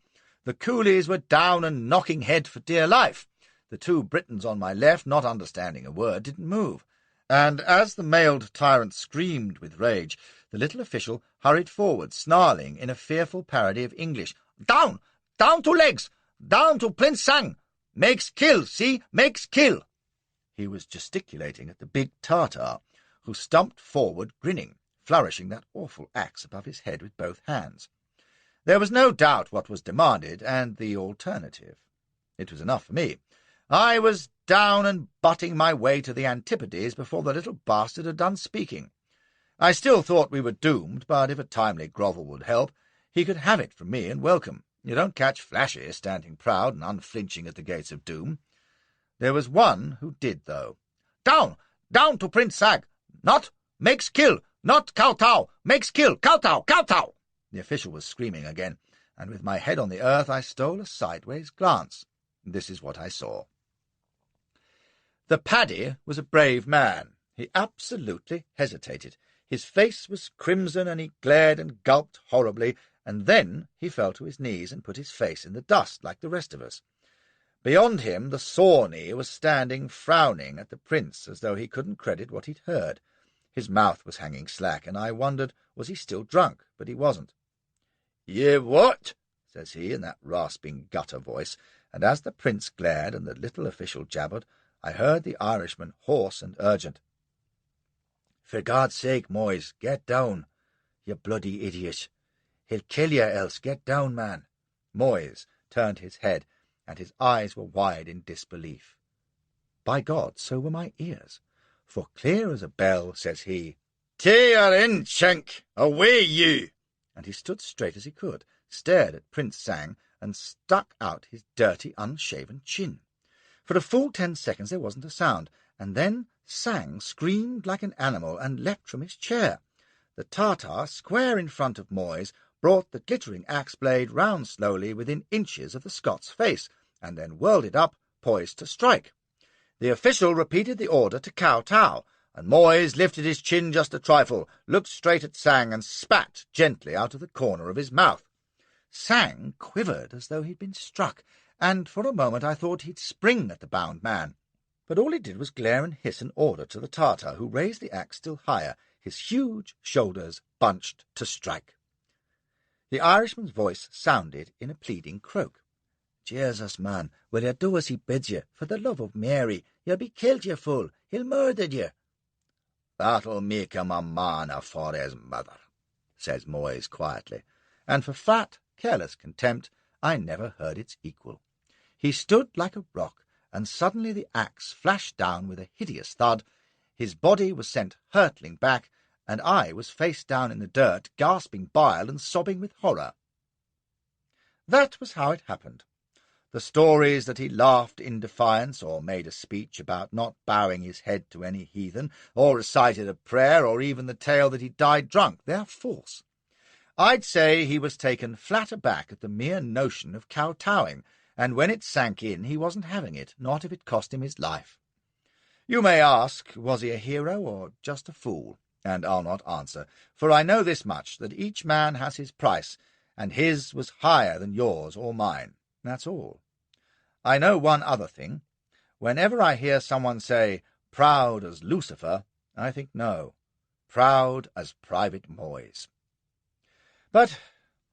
The coolies were down and knocking head for dear life. The 2 Britons on my left, not understanding a word, didn't move. And as the mailed tyrant screamed with rage, the little official hurried forward, snarling in a fearful parody of English. "Down! Down to legs! Down to Prince Sang! Makes kill, see? Makes kill!" He was gesticulating at the big Tartar, who stumped forward grinning, flourishing that awful axe above his head with both hands. There was no doubt what was demanded, and the alternative. It was enough for me. I was down and butting my way to the Antipodes before the little bastard had done speaking. I still thought we were doomed, but if a timely grovel would help, he could have it from me and welcome. You don't catch Flashy standing proud and unflinching at the gates of doom. There was one who did, though. "Down! Down to Prince Sag! Not makes kill! Not kowtow! Makes kill! Kowtow! Kowtow!" The official was screaming again, and with my head on the earth I stole a sideways glance. This is what I saw. The Paddy was a brave man. He absolutely hesitated. His face was crimson, and he glared and gulped horribly, and then he fell to his knees and put his face in the dust like the rest of us. Beyond him the Sawney was standing frowning at the prince as though he couldn't credit what he'd heard. His mouth was hanging slack, and I wondered, was he still drunk? But he wasn't. "Ye what?" says he in that rasping gutter voice, and as the prince glared and the little official jabbered, I heard the Irishman hoarse and urgent. "For God's sake, Moyes, get down, you bloody idiot. He'll kill you else. Get down, man." Moyes turned his head, and his eyes were wide in disbelief. By God, so were my ears, for clear as a bell says he, "Tay her in, Shank! Away you!" And he stood straight as he could, stared at Prince Sang, and stuck out his dirty, unshaven chin. For a full 10 seconds there wasn't a sound, and then Sang screamed like an animal and leapt from his chair. The Tartar, square in front of Moyes, brought the glittering axe-blade round slowly within inches of the Scot's face, and then whirled it up, poised to strike. The official repeated the order to kowtow, and Moyes lifted his chin just a trifle, looked straight at Sang, and spat gently out of the corner of his mouth. Sang quivered as though he'd been struck, and for a moment I thought he'd spring at the bound man. But all he did was glare and hiss an order to the Tartar, who raised the axe still higher, his huge shoulders bunched to strike. The Irishman's voice sounded in a pleading croak. "Jesus, man, will you do as he bids you? For the love of Mary, you'll be killed, you fool. He'll murder you." "That'll make him a man afore his mother," says Moyes quietly, and for fat, careless contempt I never heard its equal. He stood like a rock, and suddenly the axe flashed down with a hideous thud. His body was sent hurtling back, and I was face down in the dirt, gasping bile and sobbing with horror. That was how it happened. The stories that he laughed in defiance, or made a speech about not bowing his head to any heathen, or recited a prayer, or even the tale that he died drunk, they're false. I'd say he was taken flat aback at the mere notion of kowtowing, and when it sank in he wasn't having it, not if it cost him his life. You may ask, was he a hero or just a fool? And I'll not answer, for I know this much, that each man has his price, and his was higher than yours or mine. That's all. I know one other thing. Whenever I hear someone say, "proud as Lucifer," I think no, proud as Private Moyes. But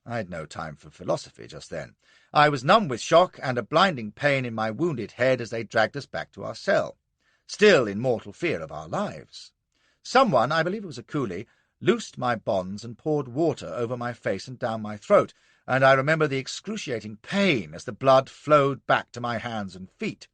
I'd no time for philosophy just then. I was numb with shock and a blinding pain in my wounded head as they dragged us back to our cell, still in mortal fear of our lives. Someone, I believe it was a coolie, loosed my bonds and poured water over my face and down my throat, and I remember the excruciating pain as the blood flowed back to my hands and feet.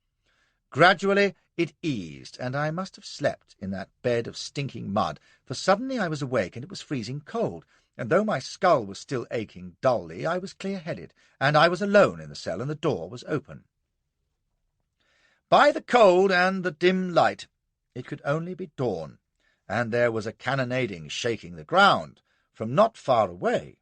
Gradually it eased, and I must have slept in that bed of stinking mud, for suddenly I was awake and it was freezing cold, and though my skull was still aching dully, I was clear-headed, and I was alone in the cell, and the door was open. By the cold and the dim light, it could only be dawn, and there was a cannonading shaking the ground from not far away.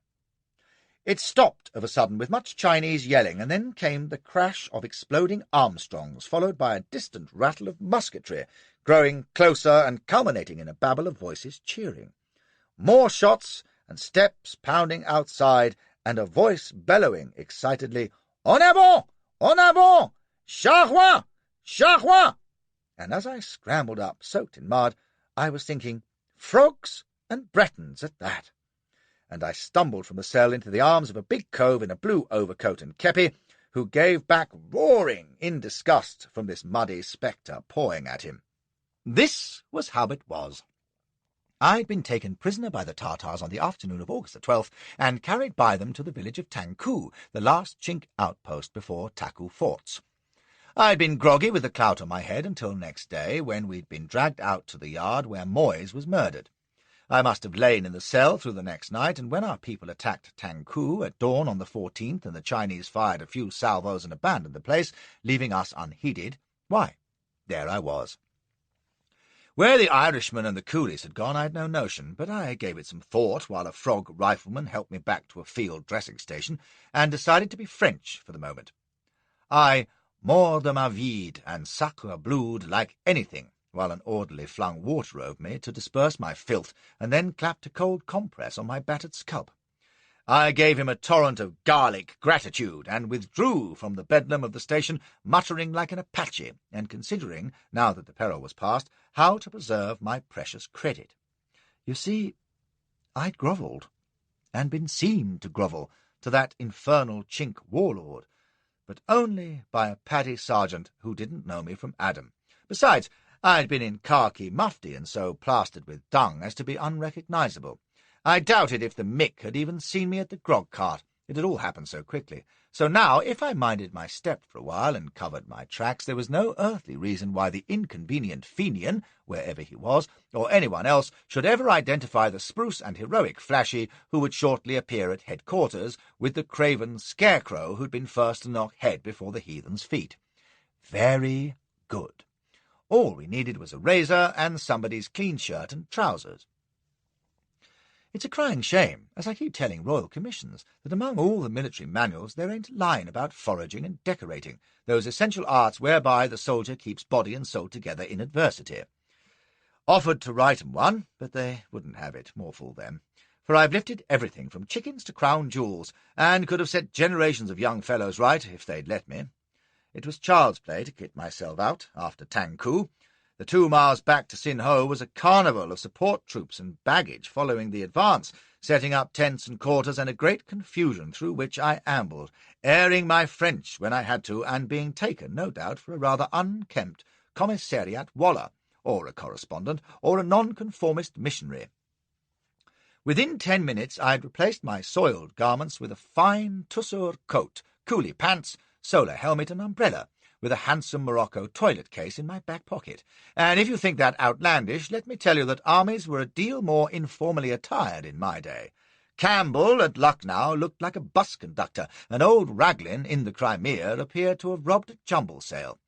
It stopped of a sudden with much Chinese yelling, and then came the crash of exploding Armstrongs, followed by a distant rattle of musketry, growing closer and culminating in a babble of voices cheering. More shots and steps pounding outside, and a voice bellowing excitedly, "En avant! En avant! Charroi! Charroi!" And as I scrambled up, soaked in mud, I was thinking, frogs and Bretons at that. And I stumbled from the cell into the arms of a big cove in a blue overcoat and kepi, who gave back roaring in disgust from this muddy spectre pawing at him. This was how it was. I'd been taken prisoner by the Tartars on the afternoon of August the 12th, and carried by them to the village of Tangku, the last Chink outpost before Taku forts. I'd been groggy with the clout on my head until next day, when we'd been dragged out to the yard where Moyes was murdered. I must have lain in the cell through the next night, and when our people attacked Tangku at dawn on the 14th, and the Chinese fired a few salvos and abandoned the place, leaving us unheeded, why, there I was. Where the Irishmen and the coolies had gone, I'd no notion, but I gave it some thought while a frog rifleman helped me back to a field dressing station, and decided to be French for the moment. I mord de ma vide and sacre blood like anything, while an orderly flung water over me to disperse my filth, and then clapped a cold compress on my battered scalp. I gave him a torrent of garlic gratitude, and withdrew from the bedlam of the station, muttering like an Apache, and considering, now that the peril was past, how to preserve my precious credit. You see, I'd grovelled, and been seen to grovel, to that infernal Chink warlord, but only by a paddy sergeant who didn't know me from Adam. Besides, I'd been in khaki mufti, and so plastered with dung as to be unrecognisable. I doubted if the Mick had even seen me at the grog-cart. It had all happened so quickly. So now, if I minded my step for a while and covered my tracks, there was no earthly reason why the inconvenient Fenian, wherever he was, or anyone else, should ever identify the spruce and heroic Flashy who would shortly appear at headquarters with the craven scarecrow who'd been first to knock head before the heathen's feet. Very good. All we needed was a razor and somebody's clean shirt and trousers. It's a crying shame, as I keep telling Royal Commissions, that among all the military manuals there ain't a line about foraging and decorating, those essential arts whereby the soldier keeps body and soul together in adversity. Offered to write 'em one, but they wouldn't have it, more fool them, for I've lifted everything from chickens to crown jewels, and could have set generations of young fellows right if they'd let me. It was child's play to kit myself out after Tangku. The 2 miles back to Sin Ho was a carnival of support troops and baggage following the advance, setting up tents and quarters, and a great confusion through which I ambled, airing my French when I had to, and being taken, no doubt, for a rather unkempt commissariat wallah, or a correspondent, or a nonconformist missionary. Within 10 minutes I had replaced my soiled garments with a fine tussore coat, coolie pants, solar helmet and umbrella, with a handsome Morocco toilet case in my back pocket. And if you think that outlandish, let me tell you that armies were a deal more informally attired in my day. Campbell at Lucknow looked like a bus conductor, and old Raglan in the Crimea appeared to have robbed a jumble sale.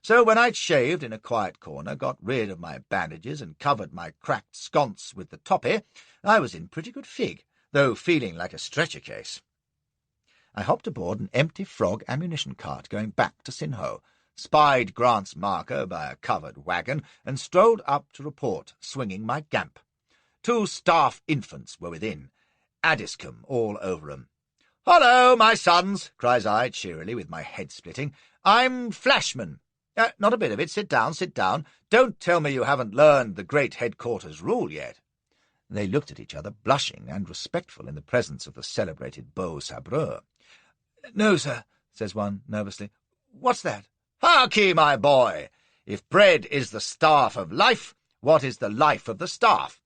So when I'd shaved in a quiet corner, got rid of my bandages, and covered my cracked sconce with the toppy, I was in pretty good fig, though feeling like a stretcher case. I hopped aboard an empty frog ammunition cart going back to Sin Ho, spied Grant's marker by a covered wagon, and strolled up to report, swinging my gamp. 2 staff infants were within, Addiscombe all over 'em. "Hullo, my sons!" cries I cheerily, with my head splitting. "I'm Flashman." "Not a bit of it. Sit down, sit down. Don't tell me you haven't learned the great headquarters rule yet." They looked at each other, blushing and respectful in the presence of the celebrated beau sabreur. "No, sir," says one nervously. "What's that?" "Harkee, my boy! If bread is the staff of life, what is the life of the staff?"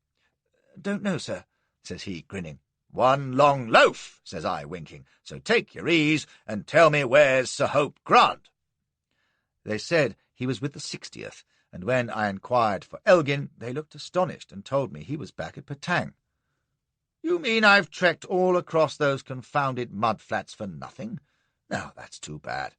"Don't know, sir," says he, grinning. "One long loaf," says I, winking, "so take your ease and tell me where's Sir Hope Grant." They said he was with the 60th, and when I inquired for Elgin, they looked astonished and told me he was back at Patang. "You mean I've trekked all across those confounded mud-flats for nothing? Now, that's too bad.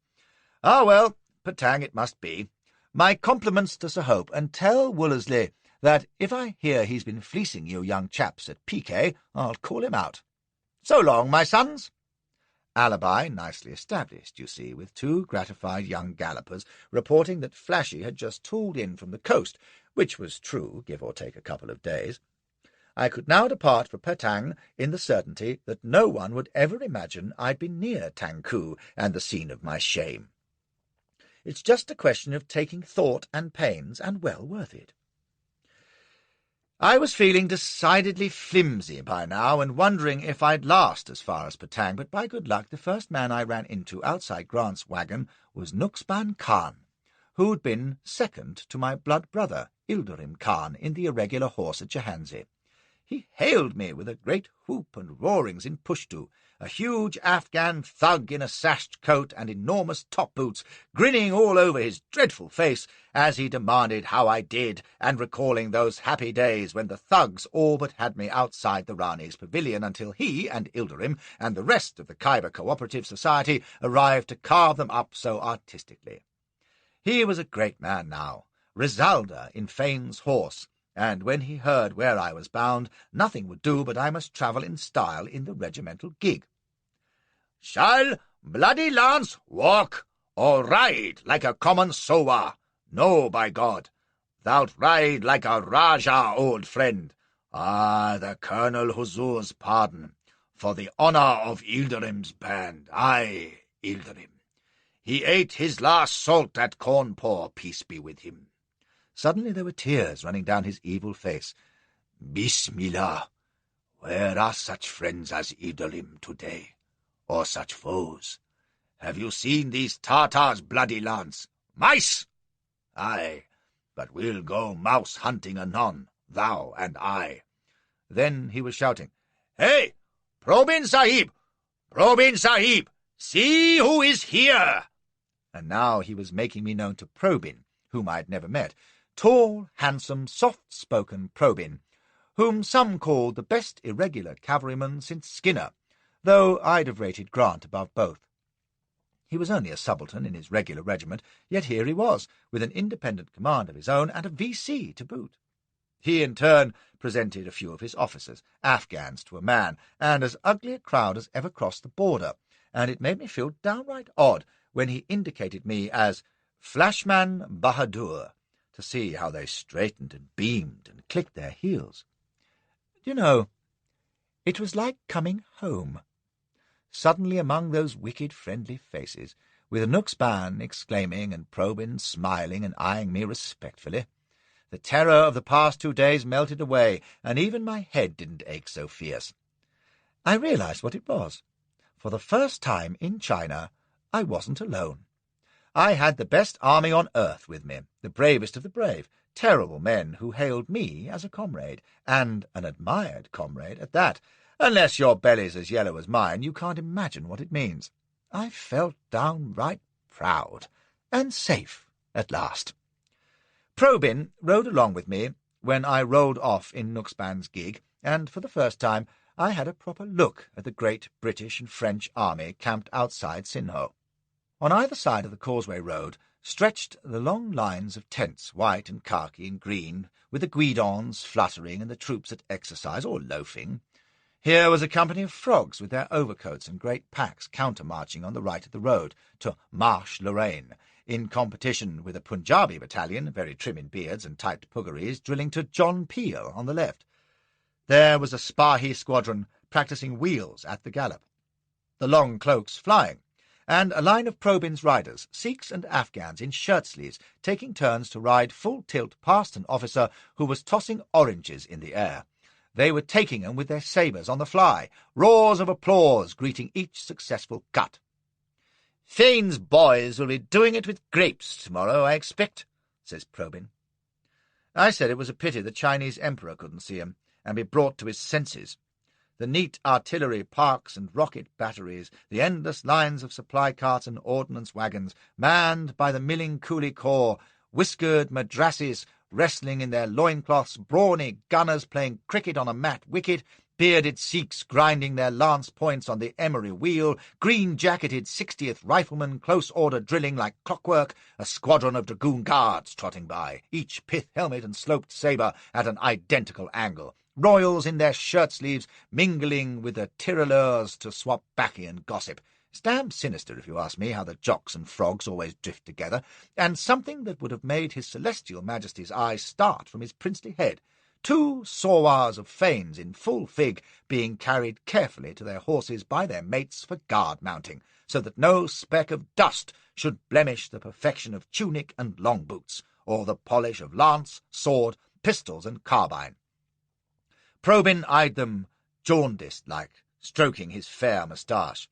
Ah, well, Patang it must be. My compliments to Sir Hope, and tell Wollersley that if I hear he's been fleecing you young chaps at piquet, I'll call him out. So long, my sons." Alibi nicely established, you see, with two gratified young gallopers reporting that Flashy had just tooled in from the coast, which was true, give or take a couple of days. I could now depart for Patang in the certainty that no one would ever imagine I'd been near Tangku and the scene of my shame. It's just a question of taking thought and pains, and well worth it. I was feeling decidedly flimsy by now, and wondering if I'd last as far as Patang, but by good luck the first man I ran into outside Grant's wagon was Nuxban Khan, who'd been second to my blood brother, Ilderim Khan, in the irregular horse at Jahansi. He hailed me with a great whoop and roarings in Pushtu, a huge Afghan thug in a sashed coat and enormous top boots, grinning all over his dreadful face as he demanded how I did, and recalling those happy days when the thugs all but had me outside the Rani's pavilion until he and Ilderim and the rest of the Khyber Cooperative Society arrived to carve them up so artistically. He was a great man now, Rizalda in Fane's horse, and when he heard where I was bound, nothing would do but I must travel in style in the regimental gig. "Shall Bloody Lance walk or ride like a common sowa? No, by God, thou'lt ride like a Rajah, old friend. Ah, the Colonel Huzur's pardon, for the honour of Ilderim's band. Aye, Ilderim. He ate his last salt at Cawnpore, peace be with him." Suddenly there were tears running down his evil face. "Bismillah, where are such friends as Ilderim today? Or such foes? Have you seen these Tartars, Bloody Lance? Mice? Aye, but we'll go mouse-hunting anon, thou and I." Then he was shouting, "Hey, Probin Sahib! Probin Sahib! See who is here!" And now he was making me known to Probin, whom I had never met, tall, handsome, soft-spoken Probin, whom some called the best irregular cavalryman since Skinner, though I'd have rated Grant above both. He was only a subaltern in his regular regiment, yet here he was, with an independent command of his own and a V.C. to boot. He in turn presented a few of his officers, Afghans to a man, and as ugly a crowd as ever crossed the border, and it made me feel downright odd when he indicated me as Flashman Bahadur, to see how they straightened and beamed and clicked their heels. You know, it was like coming home. Suddenly among those wicked friendly faces, with Nuxban exclaiming and Probin smiling and eyeing me respectfully, the terror of the past 2 days melted away, and even my head didn't ache so fierce. I realized what it was. For the first time in China, I wasn't alone. I had the best army on earth with me, the bravest of the brave, terrible men who hailed me as a comrade, and an admired comrade at that. Unless your belly's as yellow as mine, you can't imagine what it means. I felt downright proud, and safe at last. Probin rode along with me when I rolled off in Nuxban's gig, and for the first time I had a proper look at the great British and French army camped outside Sinho. On either side of the Causeway Road stretched the long lines of tents, white and khaki and green, with the guidons fluttering and the troops at exercise or loafing. Here was a company of frogs with their overcoats and great packs counter-marching on the right of the road to Marche Lorraine, in competition with a Punjabi battalion, very trim in beards and tight puggarees, drilling to John Peel on the left. There was a Spahi squadron practising wheels at the gallop, the long cloaks flying, and a line of Probin's riders, Sikhs and Afghans in shirt-sleeves, taking turns to ride full tilt past an officer who was tossing oranges in the air. They were taking them with their sabres on the fly, roars of applause greeting each successful cut. "Fane's boys will be doing it with grapes tomorrow, I expect," says Probin. I said it was a pity the Chinese emperor couldn't see him and be brought to his senses. the neat artillery parks and rocket batteries, the endless lines of supply carts and ordnance wagons, manned by the milling coolie corps, whiskered madrassis wrestling in their loincloths, brawny gunners playing cricket on a mat wicket, bearded Sikhs grinding their lance points on the emery wheel, green-jacketed 60th Riflemen close-order drilling like clockwork, a squadron of dragoon guards trotting by, each pith helmet and sloped sabre at an identical angle, royals in their shirt-sleeves mingling with the tirailleurs to swap baccy and gossip. It's damned sinister, if you ask me, how the jocks and frogs always drift together, and something that would have made his celestial majesty's eyes start from his princely head. 2 sawars of fanes in full fig being carried carefully to their horses by their mates for guard mounting, so that no speck of dust should blemish the perfection of tunic and long boots, or the polish of lance, sword, pistols, and carbine. Probyn eyed them jaundiced-like, stroking his fair moustache.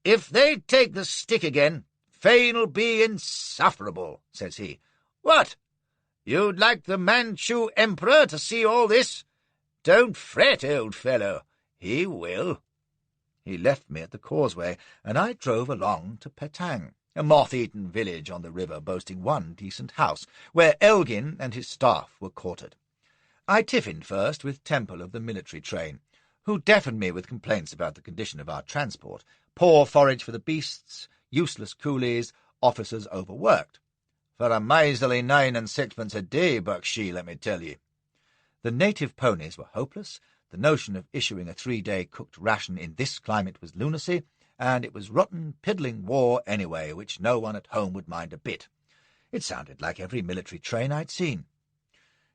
"If they take the stick again, Fane'll be insufferable," says he. "What? You'd like the Manchu Emperor to see all this? Don't fret, old fellow. He will." He left me at the causeway, and I drove along to Petang, a moth-eaten village on the river boasting one decent house, where Elgin and his staff were quartered. I tiffined first with Temple of the military train, who deafened me with complaints about the condition of our transport, poor forage for the beasts, useless coolies, officers overworked. "For a miserly 9 and 6pence a day, Buckshee, let me tell ye." The native ponies were hopeless, the notion of issuing a 3-day cooked ration in this climate was lunacy, and it was rotten, piddling war anyway, which no one at home would mind a bit. It sounded like every military train I'd seen.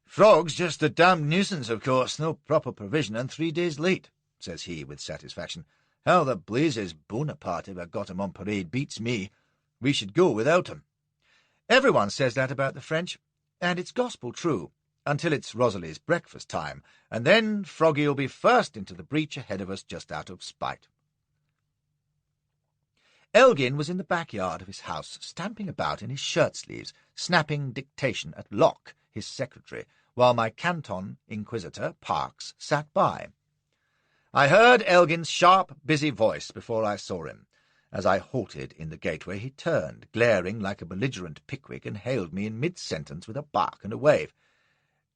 "Frog's just a damned nuisance, of course, no proper provision and 3 days late," says he with satisfaction. "How the blazes Bonaparte ever got 'em on parade beats me. We should go without 'em." Everyone says that about the French, and it's gospel true, until it's Rosalie's breakfast time, and then Froggy'll be first into the breach ahead of us just out of spite. Elgin was in the backyard of his house, stamping about in his shirt-sleeves, snapping dictation at Locke, his secretary, while my canton inquisitor, Parkes, sat by. I heard Elgin's sharp, busy voice before I saw him. As I halted in the gateway, he turned, glaring like a belligerent Pickwick, and hailed me in mid-sentence with a bark and a wave.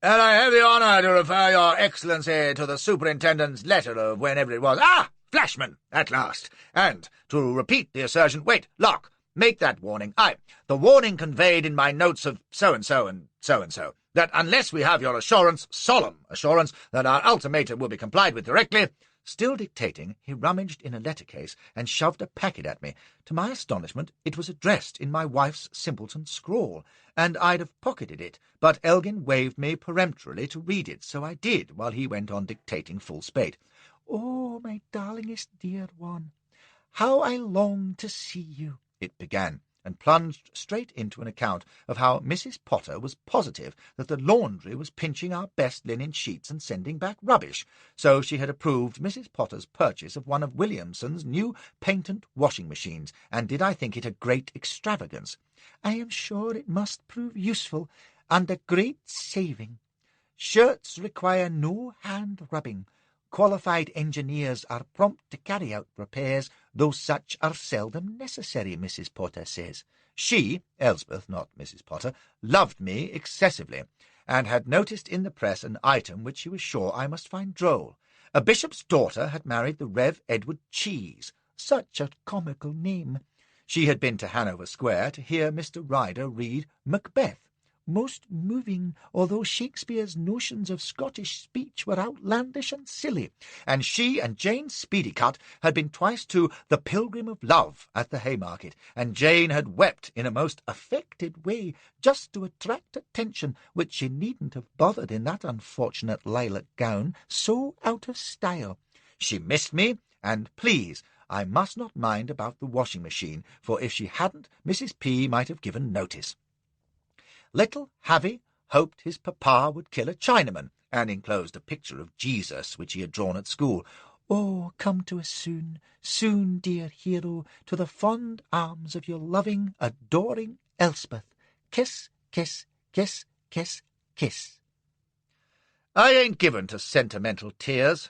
"And I have the honour to refer your Excellency to the superintendent's letter of whenever it was. Ah! Flashman, at last! And, to repeat the assertion— Wait, Locke, make that warning. Aye, the warning conveyed in my notes of so-and-so and so-and-so, that unless we have your assurance, solemn assurance, that our ultimatum will be complied with directly—" Still dictating, he rummaged in a letter-case and shoved a packet at me. To my astonishment, it was addressed in my wife's simpleton scrawl, and I'd have pocketed it, but Elgin waved me peremptorily to read it, so I did, while he went on dictating full spate. "Oh, my darlingest dear one, how I long to see you," it began, and plunged straight into an account of how Mrs. Potter was positive that the laundry was pinching our best linen sheets and sending back rubbish, so she had approved Mrs. Potter's purchase of one of Williamson's new patent washing machines, and did I think it a great extravagance. "I am sure it must prove useful, and a great saving. Shirts require no hand-rubbing. Qualified engineers are prompt to carry out repairs, though such are seldom necessary, Mrs. Potter says." She, Elspeth, not Mrs. Potter, loved me excessively, and had noticed in the press an item which she was sure I must find droll. A bishop's daughter had married the Rev. Edward Cheese. Such a comical name. She had been to Hanover Square to hear Mr. Ryder read Macbeth. Most moving, although Shakespeare's notions of Scottish speech were outlandish and silly, and she and Jane Speedycut had been twice to The Pilgrim of Love at the Haymarket, and Jane had wept in a most affected way just to attract attention, which she needn't have bothered in that unfortunate lilac gown, so out of style. She missed me, and please, I must not mind about the washing machine, for if she hadn't, Mrs. P. might have given notice. Little Havy hoped his papa would kill a Chinaman, and enclosed a picture of Jesus which he had drawn at school. "Oh, come to us soon, soon, dear hero, to the fond arms of your loving, adoring Elspeth. Kiss, kiss, kiss, kiss, kiss." I ain't given to sentimental tears.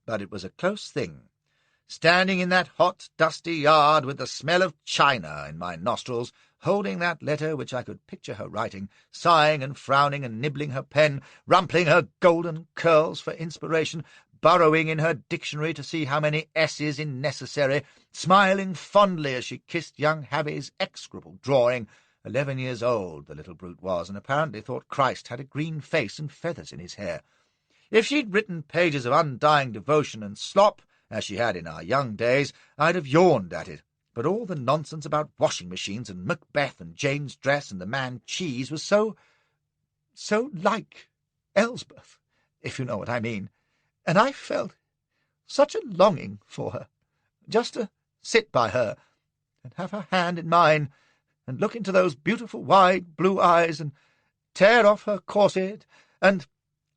but it was a close thing. Standing in that hot, dusty yard with the smell of China in my nostrils, holding that letter which I could picture her writing, sighing and frowning and nibbling her pen, rumpling her golden curls for inspiration, burrowing in her dictionary to see how many S's in necessary, smiling fondly as she kissed young Harry's execrable drawing. 11 years old, the little brute was, and apparently thought Christ had a green face and feathers in his hair. If she'd written pages of undying devotion and slop, as she had in our young days, I'd have yawned at it. But all the nonsense about washing machines and Macbeth and Jane's dress and the man cheese was so like Elsbeth, if you know what I mean. And I felt such a longing for her, just to sit by her and have her hand in mine and look into those beautiful wide blue eyes and tear off her corset and—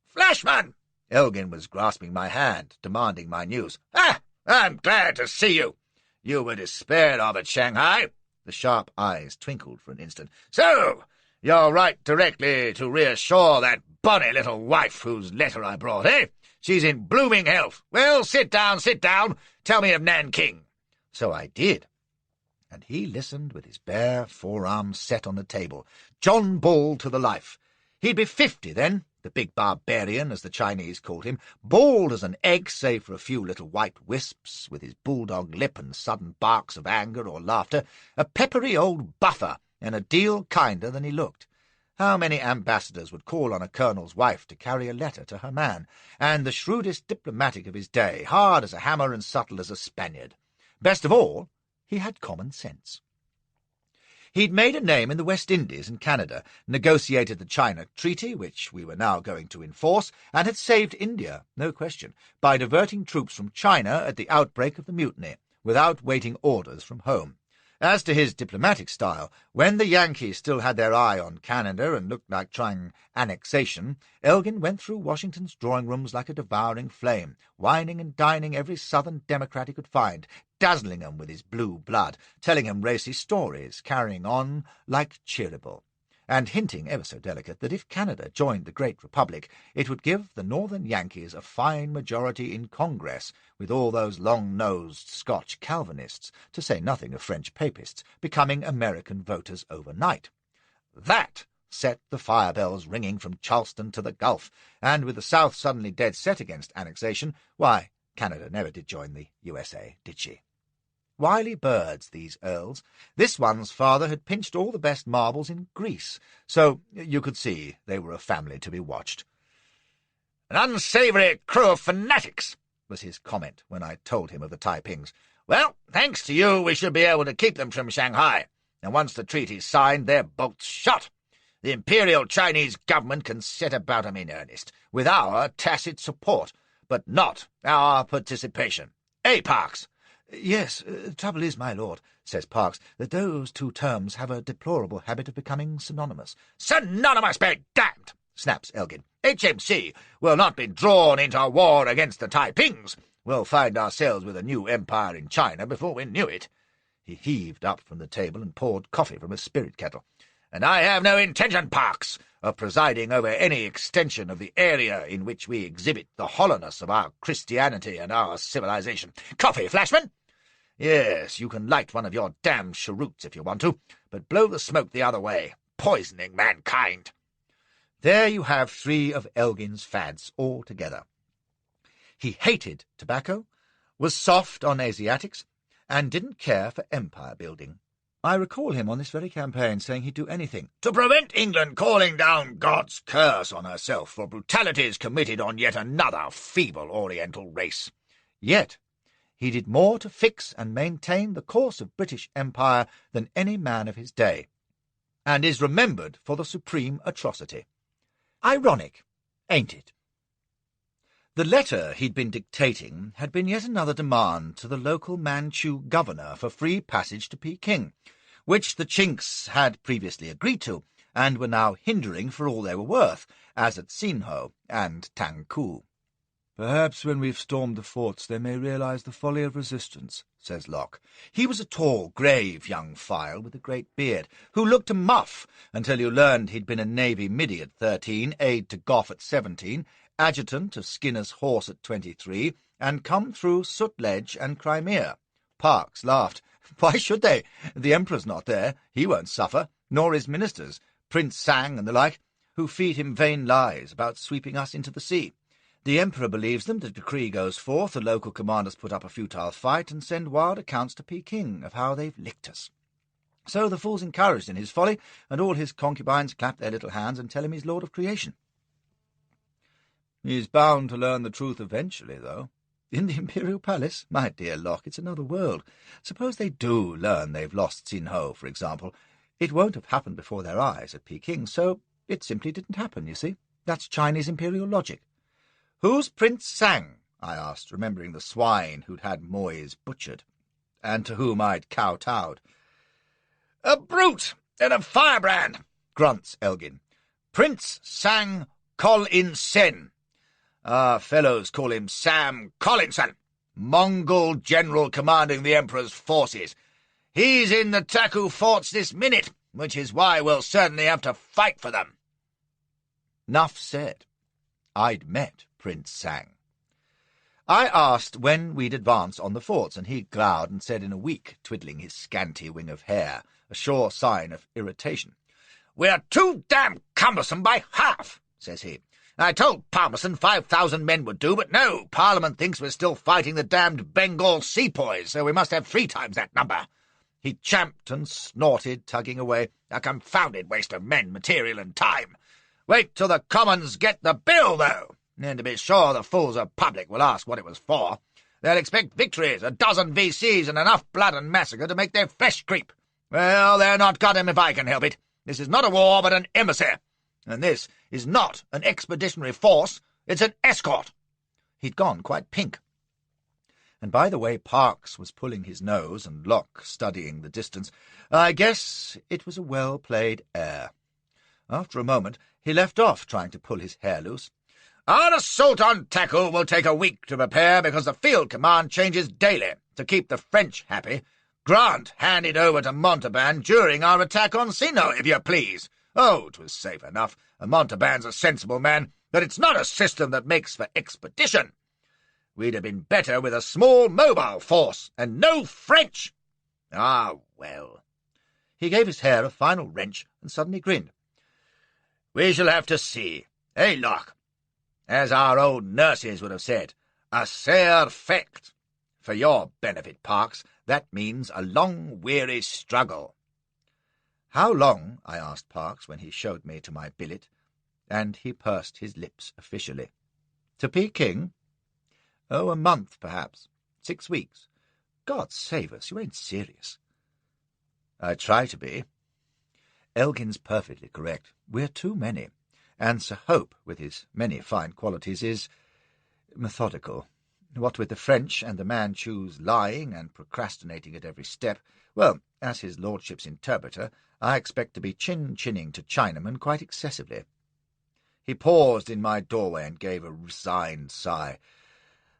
"Flashman!" Elgin was grasping my hand, demanding my news. "Ah, I'm glad to see you. You were despaired of at Shanghai." The sharp eyes twinkled for an instant. "So, you'll write directly to reassure that bonny little wife whose letter I brought, eh? She's in blooming health. Well, sit down, sit down. Tell me of Nanking." So I did, and he listened with his bare forearms set on the table, John Bull to the life. He'd be 50 then, the big barbarian, as the Chinese called him, bald as an egg save for a few little white wisps, with his bulldog lip and sudden barks of anger or laughter, a peppery old buffer, and a deal kinder than he looked. How many ambassadors would call on a colonel's wife to carry a letter to her man, and the shrewdest diplomatic of his day, hard as a hammer and subtle as a Spaniard. Best of all, he had common sense. He'd made a name in the West Indies and Canada, negotiated the China Treaty, which we were now going to enforce, and had saved India, no question, by diverting troops from China at the outbreak of the mutiny, without waiting orders from home. As to his diplomatic style, when the Yankees still had their eye on Canada and looked like trying annexation, Elgin went through Washington's drawing-rooms like a devouring flame, whining and dining every Southern Democrat he could find, dazzling 'em with his blue blood, telling 'em racy stories, carrying on like Cheeryble, and hinting, ever so delicate, that if Canada joined the Great Republic, it would give the Northern Yankees a fine majority in Congress, with all those long-nosed Scotch Calvinists, to say nothing of French Papists, becoming American voters overnight. That set the fire-bells ringing from Charleston to the Gulf, and with the South suddenly dead set against annexation, why, Canada never did join the USA, did she? Wily birds, these earls. This one's father had pinched all the best marbles in Greece, so you could see they were a family to be watched. "An unsavoury crew of fanatics," was his comment when I told him of the Taipings. "Well, thanks to you, we should be able to keep them from Shanghai, and once the treaty's signed, their bolt's shot. The Imperial Chinese government can set about 'em in earnest, with our tacit support, but not our participation. Eh, Parks?" "Yes, the trouble is, my lord," says Parks, "that those two terms have a deplorable habit of becoming synonymous." "Synonymous be damned!" snaps Elgin. "HMC will not be drawn into a war against the Taipings. We'll find ourselves with a new empire in China before we knew it." He heaved up from the table and poured coffee from a spirit kettle. "And I have no intention, Parks, of presiding over any extension of the area in which we exhibit the hollowness of our Christianity and our civilization. Coffee, Flashman? Yes, you can light one of your damned cheroots if you want to, but blow the smoke the other way, poisoning mankind." There you have 3 of Elgin's fads all together. He hated tobacco, was soft on Asiatics, and didn't care for empire building. I recall him on this very campaign saying he'd do anything to prevent England calling down God's curse on herself for brutalities committed on yet another feeble Oriental race. Yet he did more to fix and maintain the course of British Empire than any man of his day, and is remembered for the supreme atrocity. Ironic, ain't it? The letter he'd been dictating had been yet another demand to the local Manchu governor for free passage to Peking, which the Chinks had previously agreed to, and were now hindering for all they were worth, as at Sinho and Tangku. "Perhaps when we've stormed the forts they may realize the folly of resistance," says Locke. He was a tall, grave young file with a great beard, who looked a muff until you learned he'd been a Navy middy at 13, aide to Gough at 17, adjutant of Skinner's horse at 23, and come through Sutlej and Crimea. Parkes laughed. Why should they? The Emperor's not there. He won't suffer, nor his ministers, Prince Sang and the like, who feed him vain lies about sweeping us into the sea. The Emperor believes them, the decree goes forth, the local commanders put up a futile fight and send wild accounts to Peking of how they've licked us. So the fool's encouraged in his folly, and all his concubines clap their little hands and tell him he's lord of creation. He's bound to learn the truth eventually, though. In the Imperial Palace? My dear Locke, it's another world. Suppose they do learn they've lost Xinhou, for example. It won't have happened before their eyes at Peking, so it simply didn't happen, you see. That's Chinese imperial logic. Who's Prince Sang? I asked, remembering the swine who'd had Moyes butchered, and to whom I'd kowtowed. A brute and a firebrand, grunts Elgin. Prince Sang Kol-in Sen. Our fellows call him Sam Collinson, Mongol general commanding the Emperor's forces. He's in the Taku forts this minute, which is why we'll certainly have to fight for them. Nuff said. I'd met Prince Sang. I asked when we'd advance on the forts, and he growled and said in a week, twiddling his scanty wing of hair, a sure sign of irritation. We're too damn cumbersome by half, says he. I told Palmerston 5,000 men would do, but no, Parliament thinks we're still fighting the damned Bengal sepoys, so we must have 3 times that number. He champed and snorted, tugging away, a confounded waste of men, material and time. Wait till the Commons get the bill, though, and to be sure the fools of public will ask what it was for. They'll expect victories, a dozen VCs, and enough blood and massacre to make their flesh creep. Well, they're not got him if I can help it. This is not a war, but an embassy. And this is not an expeditionary force, it's an escort. He'd gone quite pink. And by the way Parkes was pulling his nose and Locke studying the distance, I guess it was a well-played air. After a moment, he left off trying to pull his hair loose. Our assault on Taku will take a week to prepare because the field command changes daily to keep the French happy. Grant handed over to Montauban during our attack on Sino, if you please. Oh, 'twas safe enough, and Montauban's a sensible man, but it's not a system that makes for expedition. We'd have been better with a small mobile force, and no French. Ah, well. He gave his hair a final wrench and suddenly grinned. We shall have to see. Eh, Locke? As our old nurses would have said, a sair fecht. For your benefit, Parkes, that means a long, weary struggle. How long? I asked Parkes when he showed me to my billet, and he pursed his lips officially. To Peking? Oh, a month, perhaps. 6 weeks. God save us, you ain't serious. I try to be. Elgin's perfectly correct. We're too many, and Sir Hope, with his many fine qualities, is methodical. What with the French and the Manchus lying and procrastinating at every step, well, as his lordship's interpreter, I expect to be chin-chinning to Chinamen quite excessively. He paused in my doorway and gave a resigned sigh.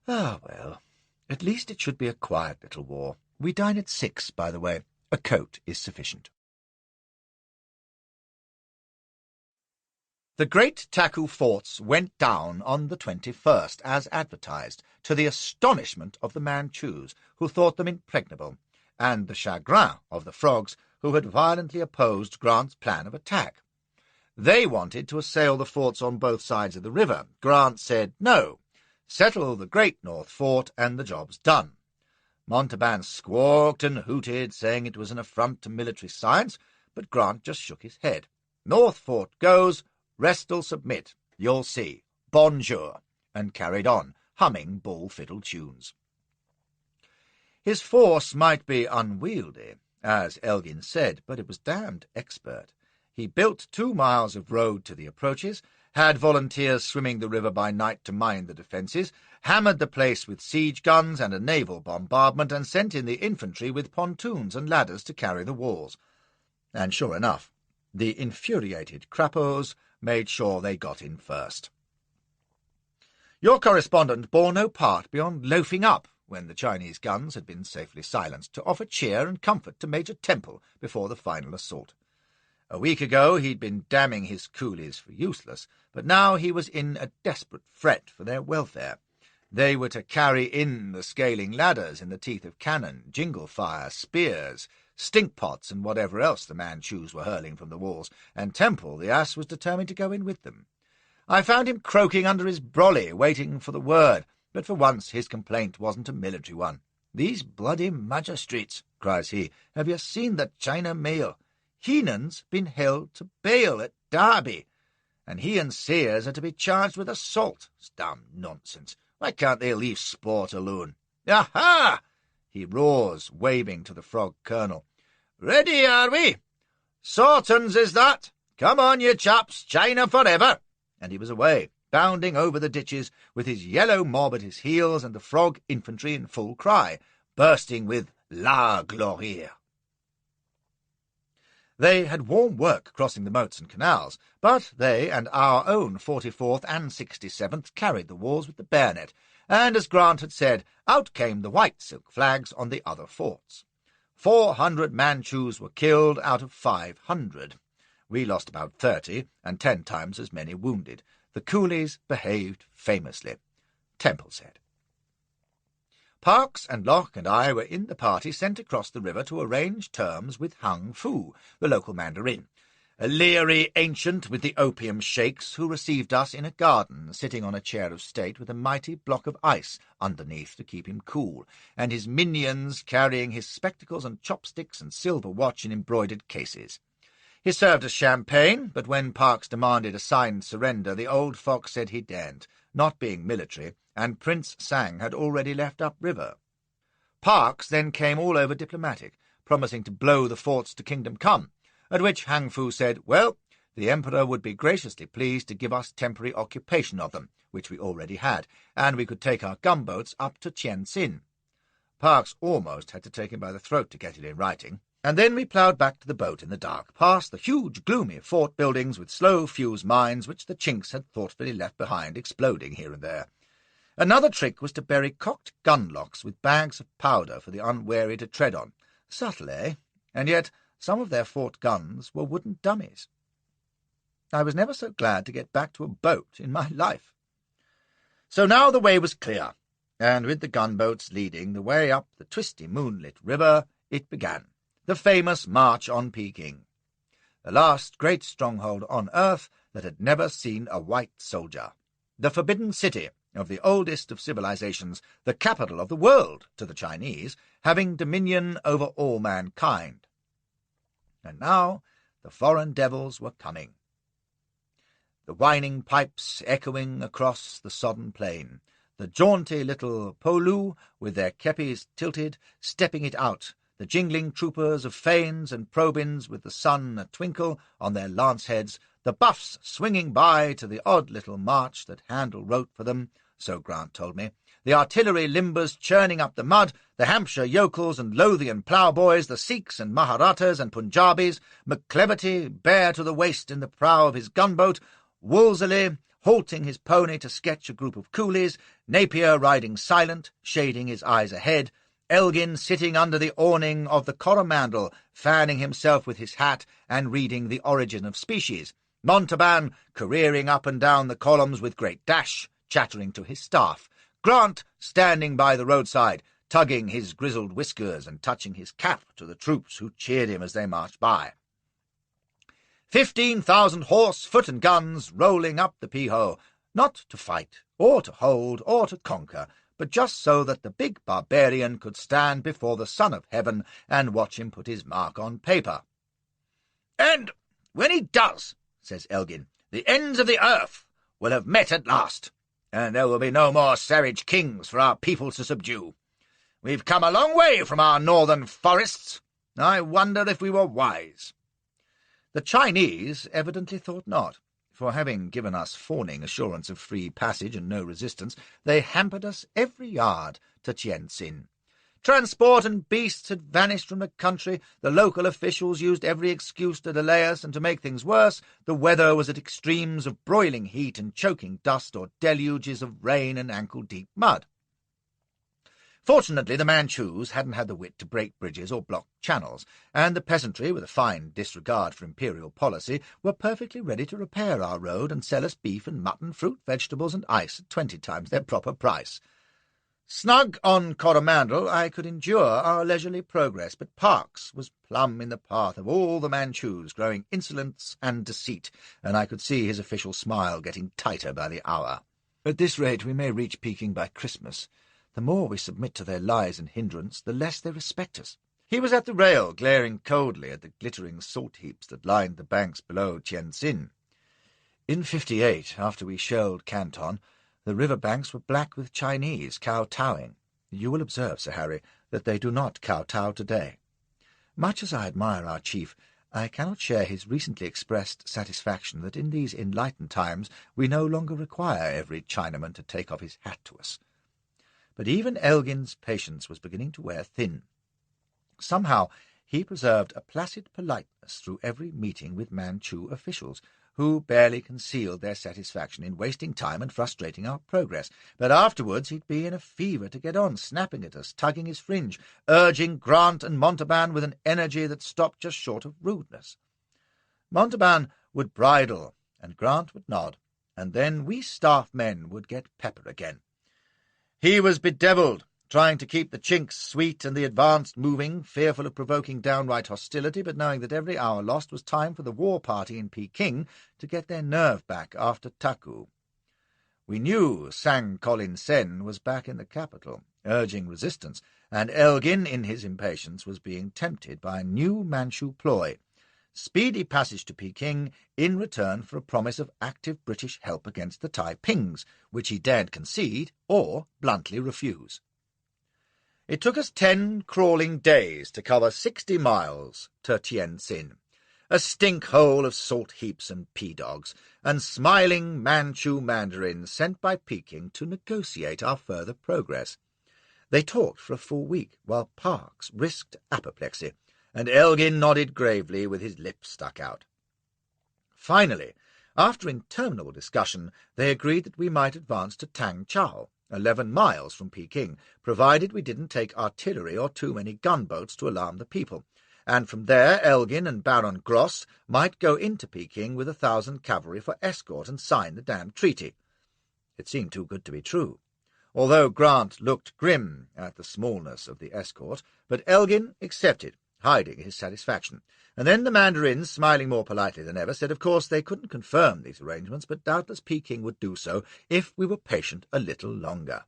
Ah, well, at least it should be a quiet little war. We dine at 6, by the way. A coat is sufficient. The great Taku forts went down on the 21st, as advertised, to the astonishment of the Manchus, who thought them impregnable, and the chagrin of the Frogs, who had violently opposed Grant's plan of attack. They wanted to assail the forts on both sides of the river. Grant said no. Settle the great North Fort, and the job's done. Montauban squawked and hooted, saying it was an affront to military science, but Grant just shook his head. North Fort goes, rest'll submit, you'll see, bonjour, and carried on, humming bull-fiddle tunes. His force might be unwieldy, as Elgin said, but it was damned expert. He built 2 miles of road to the approaches, had volunteers swimming the river by night to mind the defences, hammered the place with siege guns and a naval bombardment, and sent in the infantry with pontoons and ladders to carry the walls. And sure enough, the infuriated Crapos made sure they got in first. Your correspondent bore no part beyond loafing up when the Chinese guns had been safely silenced, to offer cheer and comfort to Major Temple before the final assault. A week ago he'd been damning his coolies for useless, but now he was in a desperate fret for their welfare. They were to carry in the scaling ladders in the teeth of cannon, jingle fire, spears, stink-pots, and whatever else the Manchus were hurling from the walls, and Temple, the ass, was determined to go in with them. I found him croaking under his brolly, waiting for the word, but for once his complaint wasn't a military one. "These bloody magistrates," cries he, "have you seen the China mail? Heenan's been held to bail at Derby, and he and Sears are to be charged with assault. It's damn nonsense. Why can't they leave sport alone? Aha!" he roars, waving to the Frog Colonel. "Ready, are we? Sawtons is that? Come on, you chaps, China forever!" And he was away, bounding over the ditches, with his yellow mob at his heels and the Frog infantry in full cry, bursting with La Gloire. They had warm work crossing the moats and canals, but they and our own 44th and 67th carried the walls with the bayonet, and, as Grant had said, out came the white silk flags on the other forts. 400 Manchus were killed out of 500. We lost about 30, and 10 times as many wounded. The coolies behaved famously, Temple said. Parkes and Locke and I were in the party sent across the river to arrange terms with Hung Fu, the local mandarin, a leery ancient with the opium shakes, who received us in a garden, sitting on a chair of state with a mighty block of ice underneath to keep him cool, and his minions carrying his spectacles and chopsticks and silver watch in embroidered cases. He served us champagne, but when Parkes demanded a signed surrender, the old fox said he daren't, not being military, and Prince Sang had already left upriver. Parkes then came all over diplomatic, promising to blow the forts to kingdom come, at which Hang Fu said, well, the Emperor would be graciously pleased to give us temporary occupation of them, which we already had, and we could take our gunboats up to Tientsin. Parkes almost had to take him by the throat to get it in writing, and then we ploughed back to the boat in the dark, past the huge, gloomy fort buildings with slow fuse mines which the Chinks had thoughtfully left behind, exploding here and there. Another trick was to bury cocked gun-locks with bags of powder for the unwary to tread on. Subtle, eh? And yet some of their fort guns were wooden dummies. I was never so glad to get back to a boat in my life. So now the way was clear, and with the gunboats leading the way up the twisty moonlit river, it began, the famous march on Peking, the last great stronghold on earth that had never seen a white soldier, the forbidden city of the oldest of civilizations, the capital of the world to the Chinese, having dominion over all mankind. And now the foreign devils were coming. The whining pipes echoing across the sodden plain, the jaunty little polus with their kepis tilted, stepping it out, the jingling troopers of Fanes and Probins with the sun a-twinkle on their lance-heads, the buffs swinging by to the odd little march that Handel wrote for them, so Grant told me, the artillery limbers churning up the mud, the Hampshire yokels and Lothian ploughboys, the Sikhs and Maharathas and Punjabis, McCleverty bare to the waist in the prow of his gunboat, Wolseley halting his pony to sketch a group of coolies, Napier riding silent, shading his eyes ahead, Elgin sitting under the awning of the Coromandel, fanning himself with his hat and reading The Origin of Species, Montauban careering up and down the columns with great dash, chattering to his staff, Grant standing by the roadside, tugging his grizzled whiskers and touching his cap to the troops who cheered him as they marched by. 15,000 horse, foot, and guns rolling up the Piho, not to fight, or to hold, or to conquer, but just so that the big barbarian could stand before the Son of Heaven and watch him put his mark on paper. "And when he does," says Elgin, "the ends of the earth will have met at last, and there will be no more savage kings for our people to subdue. We've come a long way from our northern forests. I wonder if we were wise." The Chinese evidently thought not, for having given us fawning assurance of free passage and no resistance, they hampered us every yard to Tientsin. Transport and beasts had vanished from the country, the local officials used every excuse to delay us, and to make things worse, the weather was at extremes of broiling heat and choking dust, or deluges of rain and ankle-deep mud. Fortunately, the Manchus hadn't had the wit to break bridges or block channels, and the peasantry, with a fine disregard for imperial policy, were perfectly ready to repair our road and sell us beef and mutton, fruit, vegetables, and ice at 20 times their proper price. Snug on Coromandel, I could endure our leisurely progress, but Parkes was plumb in the path of all the Manchus, growing insolence and deceit, and I could see his official smile getting tighter by the hour. At this rate we may reach Peking by Christmas. The more we submit to their lies and hindrance, the less they respect us. He was at the rail, glaring coldly at the glittering salt heaps that lined the banks below Tientsin. In 58, after we shelled Canton, the river banks were black with Chinese kowtowing. You will observe, Sir Harry, that they do not kowtow today. Much as I admire our chief, I cannot share his recently expressed satisfaction that in these enlightened times we no longer require every Chinaman to take off his hat to us. But even Elgin's patience was beginning to wear thin. Somehow he preserved a placid politeness through every meeting with Manchu officials, who barely concealed their satisfaction in wasting time and frustrating our progress. But afterwards he'd be in a fever to get on, snapping at us, tugging his fringe, urging Grant and Montauban with an energy that stopped just short of rudeness. Montauban would bridle, and Grant would nod, and then we staff men would get pepper again. He was bedevilled, trying to keep the Chinks sweet and the advanced moving, fearful of provoking downright hostility, but knowing that every hour lost was time for the war party in Peking to get their nerve back after Taku. We knew Sang Colin Sen was back in the capital, urging resistance, and Elgin, in his impatience, was being tempted by a new Manchu ploy, speedy passage to Peking in return for a promise of active British help against the Taipings, which he dared concede or bluntly refuse. It took us 10 crawling days to cover 60 miles to Tientsin, a stink-hole of salt heaps and pea-dogs, and smiling Manchu mandarins sent by Peking to negotiate our further progress. They talked for a full week, while Parkes risked apoplexy, and Elgin nodded gravely with his lips stuck out. Finally, after interminable discussion, they agreed that we might advance to Tangchao, 11 miles from Peking, provided we didn't take artillery or too many gunboats to alarm the people, and from there Elgin and Baron Gross might go into Peking with 1,000 cavalry for escort and sign the damned treaty. It seemed too good to be true, although Grant looked grim at the smallness of the escort, but Elgin accepted, hiding his satisfaction. And then the mandarins, smiling more politely than ever, said of course they couldn't confirm these arrangements, but doubtless Peking would do so if we were patient a little longer.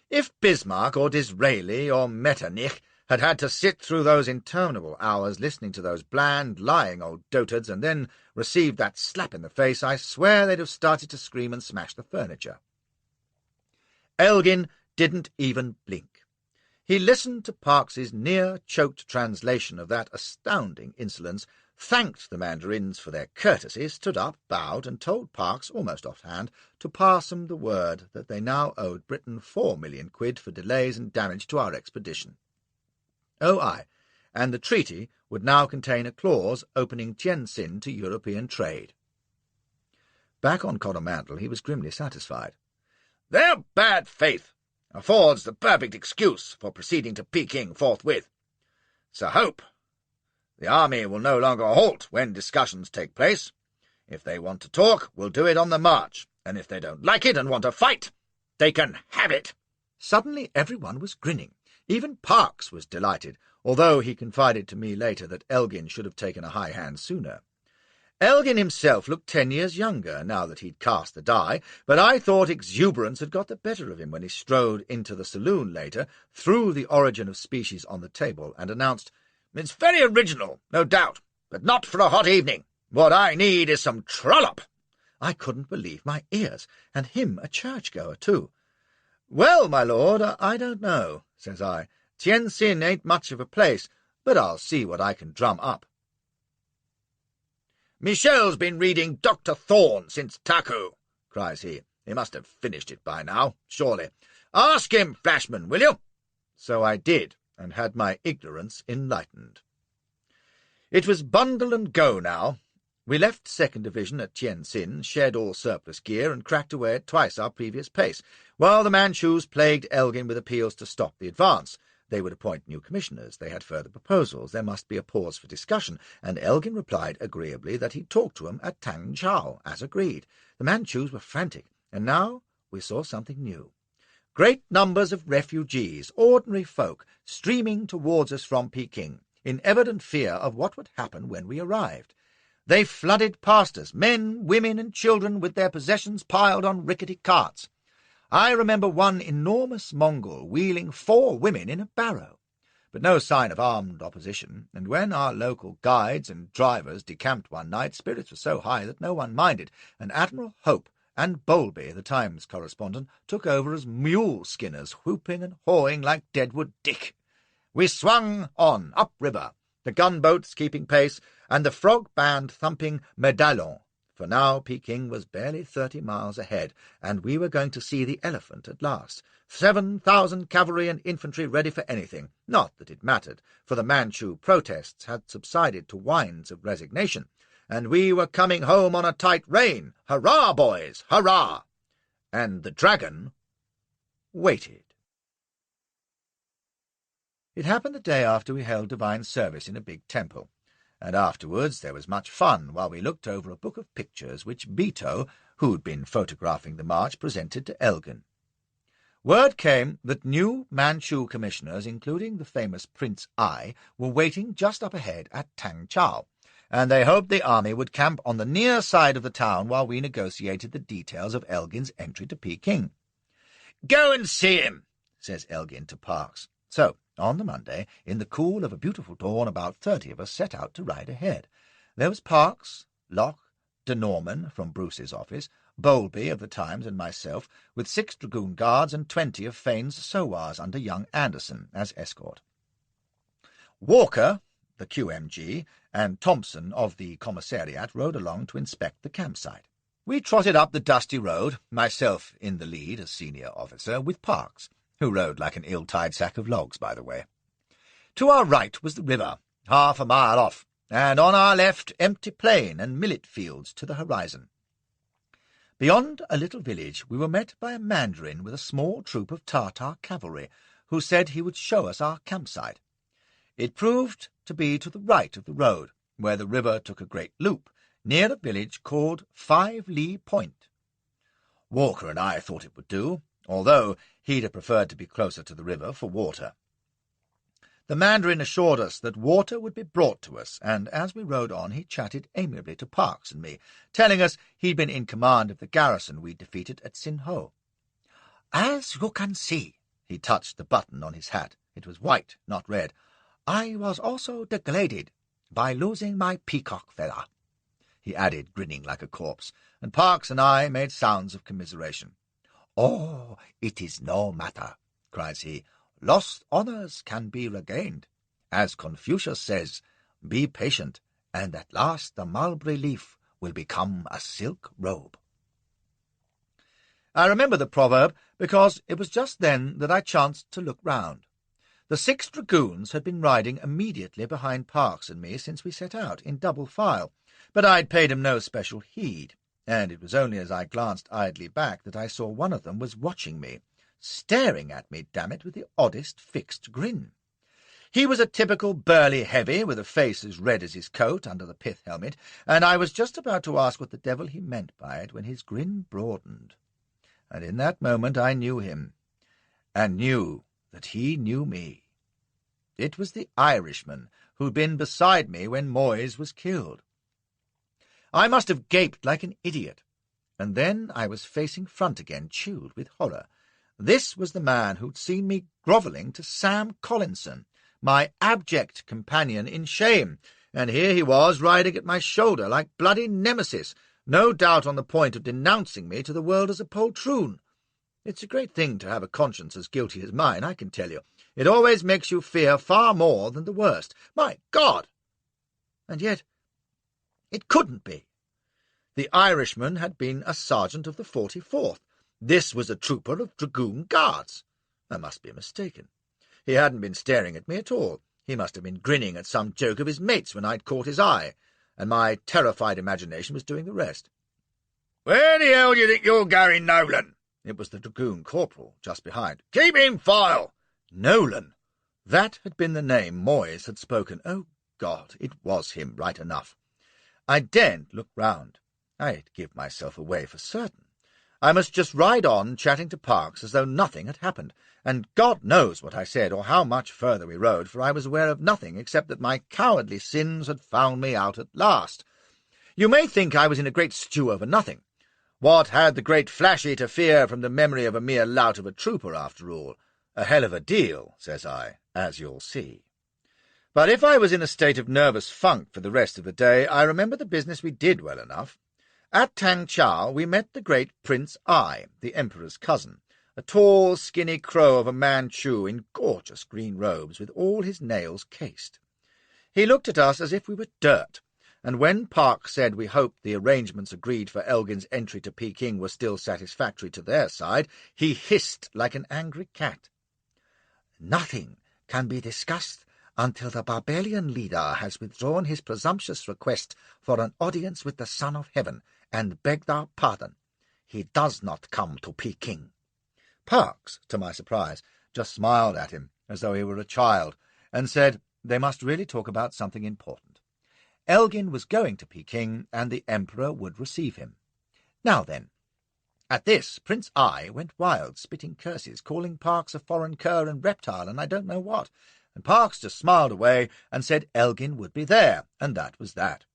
If Bismarck or Disraeli or Metternich had had to sit through those interminable hours listening to those bland, lying old dotards and then received that slap in the face, I swear they'd have started to scream and smash the furniture. Elgin didn't even blink. He listened to Parkes's near-choked translation of that astounding insolence, thanked the mandarins for their courtesy, stood up, bowed, and told Parkes, almost offhand, to pass them the word that they now owed Britain 4 million quid for delays and damage to our expedition. Oh, aye, and the treaty would now contain a clause opening Tientsin to European trade. Back on Coromandel, he was grimly satisfied. Their bad faith affords the perfect excuse for proceeding to Peking forthwith. So hope the army will no longer halt when discussions take place. If they want to talk, we'll do it on the march, and if they don't like it and want to fight, they can have it. Suddenly everyone was grinning. Even Parkes was delighted, although he confided to me later that Elgin should have taken a high hand sooner. Elgin himself looked 10 years younger now that he'd cast the die, but I thought exuberance had got the better of him when he strode into the saloon later, threw the Origin of Species on the table, and announced, It's very original, no doubt, but not for a hot evening. What I need is some trollop. I couldn't believe my ears, and him a churchgoer too. Well, my lord, I don't know, says I. Tientsin ain't much of a place, but I'll see what I can drum up. Michel's been reading Dr. Thorne since Taku, cries he. He must have finished it by now, surely. Ask him, Flashman, will you? So I did, and had my ignorance enlightened. It was bundle and go now. We left 2nd Division at Tientsin, shed all surplus gear, and cracked away at twice our previous pace, while the Manchus plagued Elgin with appeals to stop the advance. They would appoint new commissioners. They had further proposals. There must be a pause for discussion, and Elgin replied agreeably that he'd talk to him at Tang Chau, as agreed. The Manchus were frantic, and now we saw something new. Great numbers of refugees, ordinary folk, streaming towards us from Peking, in evident fear of what would happen when we arrived. They flooded past us, men, women, and children, with their possessions piled on rickety carts. I remember one enormous Mongol wheeling 4 women in a barrow, but no sign of armed opposition, and when our local guides and drivers decamped one night, spirits were so high that no one minded, and Admiral Hope and Bowlby, the Times correspondent, took over as mule skinners, whooping and hawing like Deadwood Dick. We swung on, upriver, the gunboats keeping pace, and the frog band thumping Medallon, for now Peking was barely 30 miles ahead, and we were going to see the elephant at last. 7,000 cavalry and infantry ready for anything. Not that it mattered, for the Manchu protests had subsided to whines of resignation, and we were coming home on a tight rein. Hurrah, boys, hurrah! And the dragon waited. It happened the day after we held divine service in a big temple, and afterwards there was much fun while we looked over a book of pictures which Beto, who'd been photographing the march, presented to Elgin. Word came that new Manchu commissioners, including the famous Prince Ai, were waiting just up ahead at Tang Chau, and they hoped the army would camp on the near side of the town while we negotiated the details of Elgin's entry to Peking. "Go and see him," says Elgin to Parks. So, on the Monday, in the cool of a beautiful dawn, about 30 of us set out to ride ahead. There was Parks, Locke, de Norman from Bruce's office, Bowlby of the Times, and myself, with 6 dragoon guards and 20 of Fane's sowars under young Anderson as escort. Walker, the QMG, and Thompson of the commissariat rode along to inspect the campsite. We trotted up the dusty road, myself in the lead as senior officer, with Parks, who rode like an ill-tied sack of logs, by the way. To our right was the river, half a mile off, and on our left empty plain and millet fields to the horizon. Beyond a little village we were met by a mandarin with a small troop of Tartar cavalry, who said he would show us our campsite. It proved to be to the right of the road, where the river took a great loop, near a village called 5 Li Point. Walker and I thought it would do, although he'd have preferred to be closer to the river for water. The mandarin assured us that water would be brought to us, and as we rode on he chatted amiably to Parks and me, telling us he'd been in command of the garrison we defeated at Sinho. "As you can see," he touched the button on his hat. It was white, not red. "I was also degraded by losing my peacock feather," he added, grinning like a corpse, and Parks and I made sounds of commiseration. "Oh, it is no matter," cries he. "Lost honours can be regained. As Confucius says, be patient, and at last the mulberry leaf will become a silk robe." I remember the proverb because it was just then that I chanced to look round. The 6 dragoons had been riding immediately behind Parks and me since we set out, in double file, but I'd paid him no special heed, and it was only as I glanced idly back that I saw one of them was watching me, staring at me, damn it, with the oddest fixed grin. He was a typical burly heavy, with a face as red as his coat under the pith helmet, and I was just about to ask what the devil he meant by it when his grin broadened. And in that moment I knew him, and knew that he knew me. It was the Irishman who'd been beside me when Moyes was killed. I must have gaped like an idiot, and then I was facing front again, chilled with horror. This was the man who'd seen me grovelling to Sam Collinson, my abject companion in shame, and here he was riding at my shoulder like bloody Nemesis, no doubt on the point of denouncing me to the world as a poltroon. It's a great thing to have a conscience as guilty as mine, I can tell you. It always makes you fear far more than the worst. My God! And yet it couldn't be. The Irishman had been a sergeant of the 44th. This was a trooper of dragoon guards. I must be mistaken. He hadn't been staring at me at all. He must have been grinning at some joke of his mates when I'd caught his eye. and my terrified imagination was doing the rest. "Where the hell do you think you're going, Nolan?" It was the dragoon corporal just behind. "Keep in file!" Nolan! That had been the name Moyes had spoken. Oh, God, it was him, right enough. I daren't look round. I'd give myself away for certain. I must just ride on chatting to Parks as though nothing had happened, and God knows what I said or how much further we rode, for I was aware of nothing except that my cowardly sins had found me out at last. You may think I was in a great stew over nothing. What had the great Flashy to fear from the memory of a mere lout of a trooper, after all? A hell of a deal, says I, as you'll see. But if I was in a state of nervous funk for the rest of the day, I remember the business we did well enough. At Tang Chau we met the great Prince Ai, the Emperor's cousin, a tall, skinny crow of a Manchu in gorgeous green robes, with all his nails cased. He looked at us as if we were dirt, and when Park said we hoped the arrangements agreed for Elgin's entry to Peking were still satisfactory to their side, he hissed like an angry cat. "Nothing can be discussed until the barbarian leader has withdrawn his presumptuous request for an audience with the Son of Heaven and begged our pardon. He does not come to Peking." Parks, to my surprise, just smiled at him as though he were a child, and said they must really talk about something important. Elgin was going to Peking, and the Emperor would receive him. Now then. At this, Prince Ai went wild, spitting curses, calling Parks a foreign cur and reptile, and I don't know what, and Parks just smiled away and said Elgin would be there, and that was that.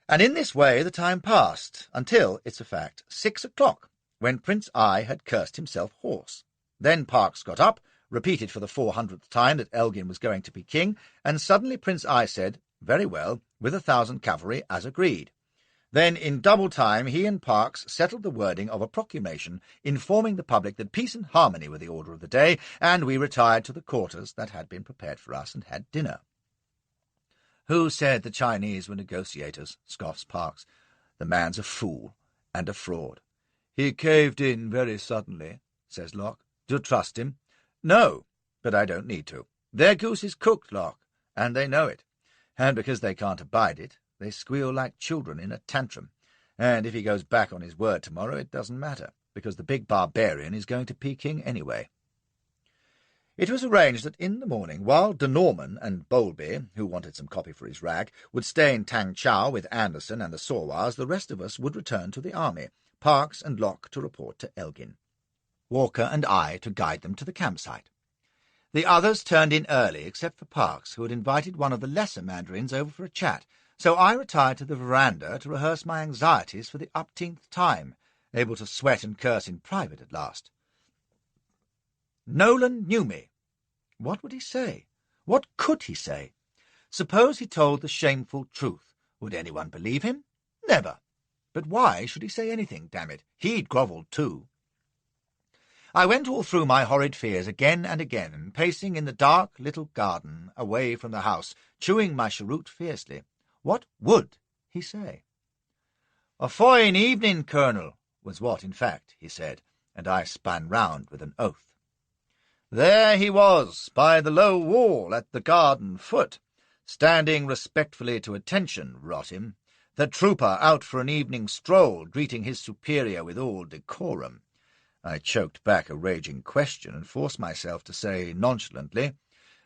And in this way the time passed, until, it's a fact, 6 o'clock, when Prince Ai had cursed himself hoarse. Then Parks got up, repeated for the 400th time that Elgin was going to be king, and suddenly Prince Ai said, "Very well, with 1,000 cavalry, as agreed." Then, in double time, he and Parks settled the wording of a proclamation informing the public that peace and harmony were the order of the day, and we retired to the quarters that had been prepared for us and had dinner. "Who said the Chinese were negotiators?" scoffs Parks. "The man's a fool and a fraud." "He caved in very suddenly," says Locke. "Do you trust him?" "No, but I don't need to. Their goose is cooked, Locke, and they know it. And because they can't abide it, they squeal like children in a tantrum. And if he goes back on his word tomorrow, it doesn't matter, because the big barbarian is going to Peking anyway." It was arranged that in the morning, while De Norman and Bowlby, who wanted some copy for his rag, would stay in Tang Chau with Anderson and the Sawars, the rest of us would return to the army, Parks and Locke to report to Elgin, Walker and I to guide them to the campsite. The others turned in early, except for Parks, who had invited one of the lesser mandarins over for a chat, so I retired to the veranda to rehearse my anxieties for the upteenth time, able to sweat and curse in private at last. Nolan knew me. What would he say? What could he say? Suppose he told the shameful truth. Would anyone believe him? Never. But why should he say anything, damn it? He'd grovelled too. I went all through my horrid fears again and again, pacing in the dark little garden away from the house, chewing my cheroot fiercely. What would he say? "A fine evening, Colonel," was what, in fact, he said, and I span round with an oath. There he was, by the low wall at the garden foot, standing respectfully to attention, rot him, the trooper out for an evening stroll, greeting his superior with all decorum. I choked back a raging question and forced myself to say nonchalantly,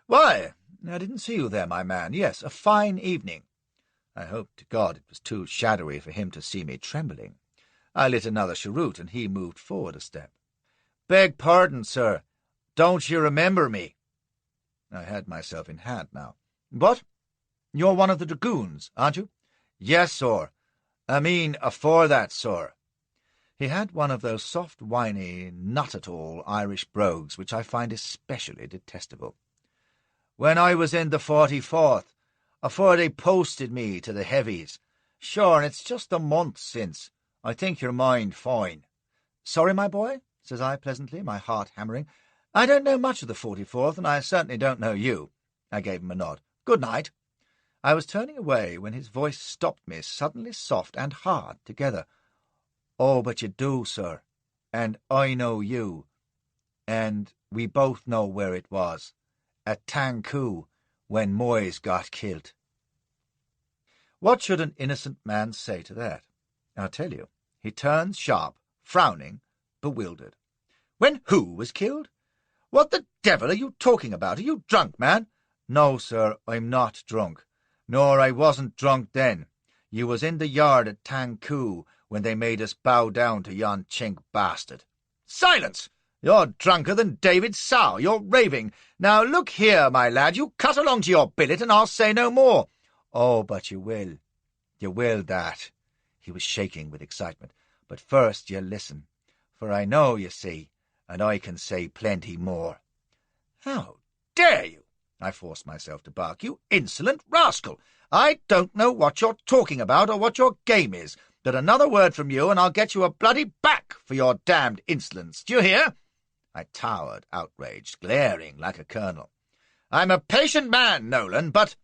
"Why, I didn't see you there, my man. Yes, a fine evening." I hoped to God it was too shadowy for him to see me trembling. I lit another cheroot, and he moved forward a step. "Beg pardon, sir. Don't you remember me?" I had myself in hand now. "What? You're one of the dragoons, aren't you?" "Yes, sir. I mean, afore that, sir." He had one of those soft, whiny, not-at-all Irish brogues which I find especially detestable. "When I was in the 44th, afore they posted me to the heavies. Sure, and it's just a month since. I think your mind fine." "Sorry, my boy," says I pleasantly, my heart hammering. "I don't know much of the 44th, and I certainly don't know you." I gave him a nod. "Good night." I was turning away when his voice stopped me, suddenly soft and hard together. "Oh, but you do, sir, and I know you, and we both know where it was, at Tangku, when Moyes got killed." What should an innocent man say to that? I'll tell you. He turns sharp, frowning, bewildered. When who was killed? What the devil are you talking about? Are you drunk, man? No, sir, I'm not drunk. Nor I wasn't drunk then. You was in the yard at Tangku when they made us bow down to yon chink bastard. Silence! You're drunker than David's sow. You're raving. Now look here, my lad, you cut along to your billet and I'll say no more. Oh, but you will. You will that. He was shaking with excitement. But first you'll listen. For I know, you see, and I can say plenty more. How dare you? I forced myself to bark. You insolent rascal! I don't know what you're talking about or what your game is, but another word from you and I'll get you a bloody back for your damned insolence. Do you hear? I towered, outraged, glaring like a colonel. I'm a patient man, Nolan, but...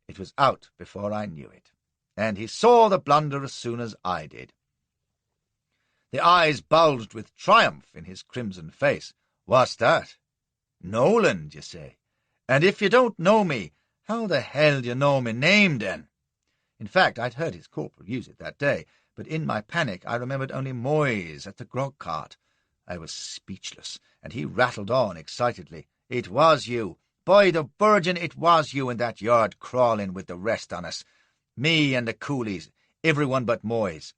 It was out before I knew it, and he saw the blunder as soon as I did. The eyes bulged with triumph in his crimson face. What's that? Nolan, d'ye say? And if you don't know me, how the hell do you know me name, then? In fact, I'd heard his corporal use it that day, but in my panic I remembered only Moyes at the grog-cart. I was speechless, and he rattled on excitedly. It was you. By the Virgin, it was you in that yard crawling with the rest on us. Me and the coolies, everyone but Moyes.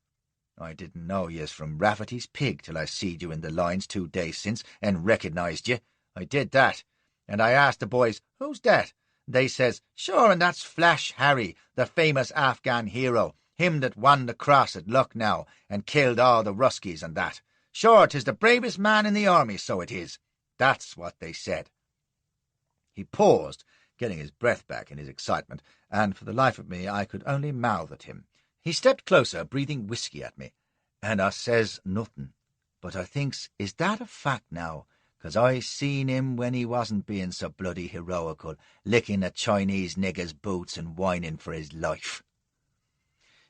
I didn't know yez from Rafferty's pig till I seed you in the lines 2 days since and recognised ye. I did that, and I asked the boys, who's that? They says, sure, and that's Flash Harry, the famous Afghan hero, him that won the cross at Lucknow and killed all the Ruskies and that. Sure, 'tis the bravest man in the army, so it is. That's what they said. He paused, getting his breath back in his excitement, and for the life of me I could only mouth at him. He stepped closer, breathing whisky at me, and I says nothing. But I thinks, is that a fact now? 'Cause I seen him when he wasn't being so bloody heroical, licking a Chinese nigger's boots and whining for his life.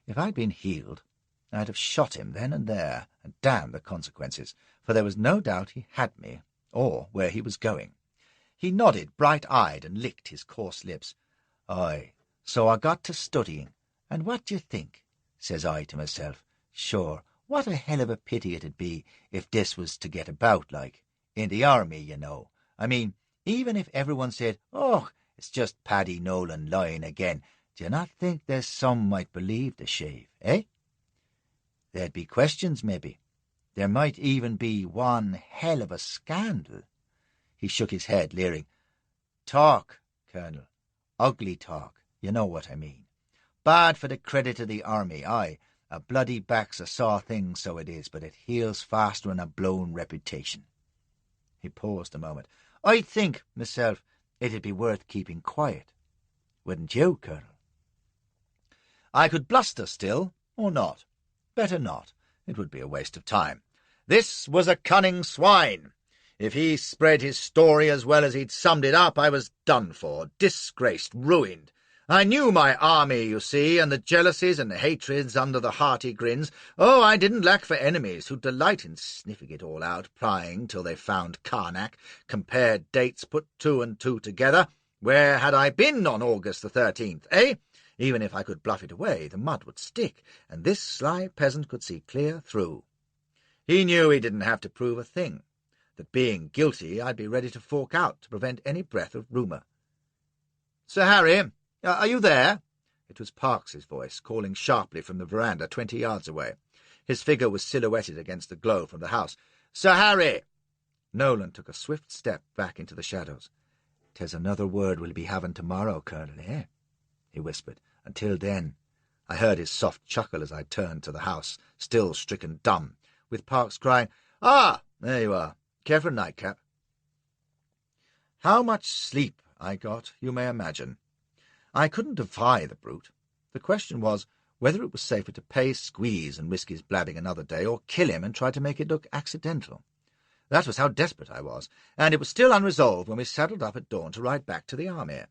If I'd been healed, I'd have shot him then and there, and damn the consequences, for there was no doubt he had me, or where he was going. He nodded, bright-eyed, and licked his coarse lips. Aye, so I got to studying, and what d'ye think? Says I to myself, sure, what a hell of a pity it'd be if this was to get about like. In the army, you know. I mean, even if everyone said, oh, it's just Paddy Nolan lying again, do you not think there's some might believe the shave, eh? There'd be questions, maybe. There might even be one hell of a scandal. He shook his head, leering. Talk, Colonel. Ugly talk. You know what I mean. Bad for the credit of the army, aye. A bloody back's a sore thing, so it is, but it heals faster than a blown reputation. He paused a moment. I think, myself, it'd be worth keeping quiet. Wouldn't you, Colonel? I could bluster still, or not. Better not. It would be a waste of time. This was a cunning swine. If he spread his story as well as he'd summed it up, I was done for, disgraced, ruined. I knew my army, you see, and the jealousies and the hatreds under the hearty grins. Oh, I didn't lack for enemies who'd delight in sniffing it all out, prying till they found Karnak, compared dates, put 2 and 2 together. Where had I been on August the 13th, eh? Even if I could bluff it away, the mud would stick, and this sly peasant could see clear through. He knew he didn't have to prove a thing, that being guilty I'd be ready to fork out to prevent any breath of rumour. Sir Harry, are you there? It was Parks's voice, calling sharply from the veranda 20 yards away. His figure was silhouetted against the glow from the house. Sir Harry! Nolan took a swift step back into the shadows. "'Tis another word we'll be having tomorrow, Colonel, eh?" he whispered. "Until then." I heard his soft chuckle as I turned to the house, still stricken dumb, with Parks crying, "Ah, there you are. Care for a nightcap?" How much sleep I got, you may imagine. I couldn't defy the brute. The question was whether it was safer to pay Squeeze and risk his blabbing another day, or kill him and try to make it look accidental. That was how desperate I was, and it was still unresolved when we saddled up at dawn to ride back to the army.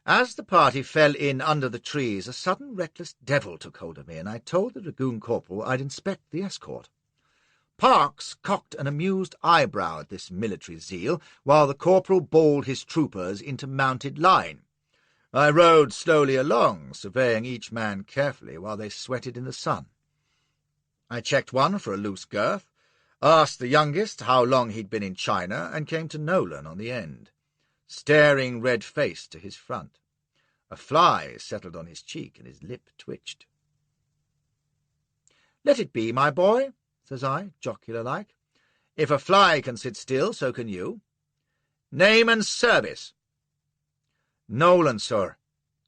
As the party fell in under the trees, a sudden reckless devil took hold of me, and I told the dragoon corporal I'd inspect the escort. Parks cocked an amused eyebrow at this military zeal, while the corporal bawled his troopers into mounted line. I rode slowly along, surveying each man carefully while they sweated in the sun. I checked one for a loose girth, asked the youngest how long he'd been in China, and came to Nolan on the end, staring red-faced to his front. A fly settled on his cheek, and his lip twitched. "Let it be, my boy," says I, jocular-like. "If a fly can sit still, so can you. Name and service." "Nolan, sir.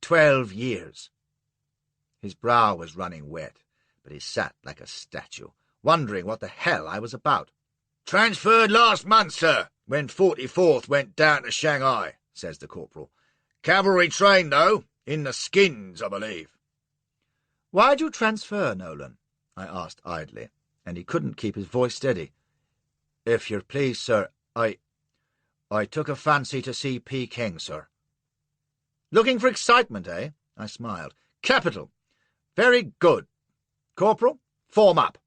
12 years." His brow was running wet, but he sat like a statue, wondering what the hell I was about. "Transferred last month, sir, when 44th went down to Shanghai," says the corporal. "Cavalry train, though, in the skins, I believe." "Why'd you transfer, Nolan?" I asked idly, and he couldn't keep his voice steady. "If you're pleased, sir, I took a fancy to see Peking, sir." "Looking for excitement, eh?" I smiled. "Capital. Very good. Corporal, form up."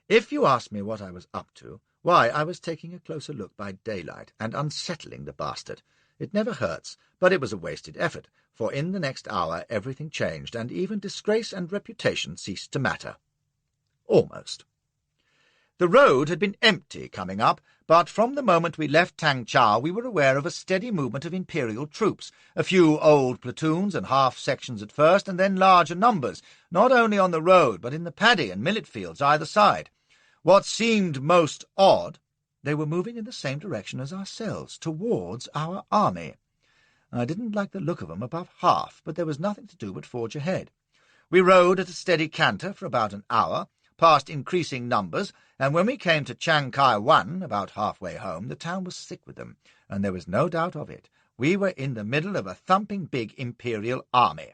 If you ask me what I was up to, why, I was taking a closer look by daylight and unsettling the bastard. It never hurts, but it was a wasted effort, for in the next hour everything changed, and even disgrace and reputation ceased to matter. Almost. The road had been empty coming up, but from the moment we left Tangchow we were aware of a steady movement of Imperial troops, a few old platoons and half-sections at first, and then larger numbers, not only on the road but in the paddy and millet fields either side. What seemed most odd, they were moving in the same direction as ourselves, towards our army. I didn't like the look of them above half, but there was nothing to do but forge ahead. We rode at a steady canter for about an hour, past increasing numbers, and when we came to Chiang Kai-1, about halfway home, the town was sick with them, and there was no doubt of it. We were in the middle of a thumping big Imperial army.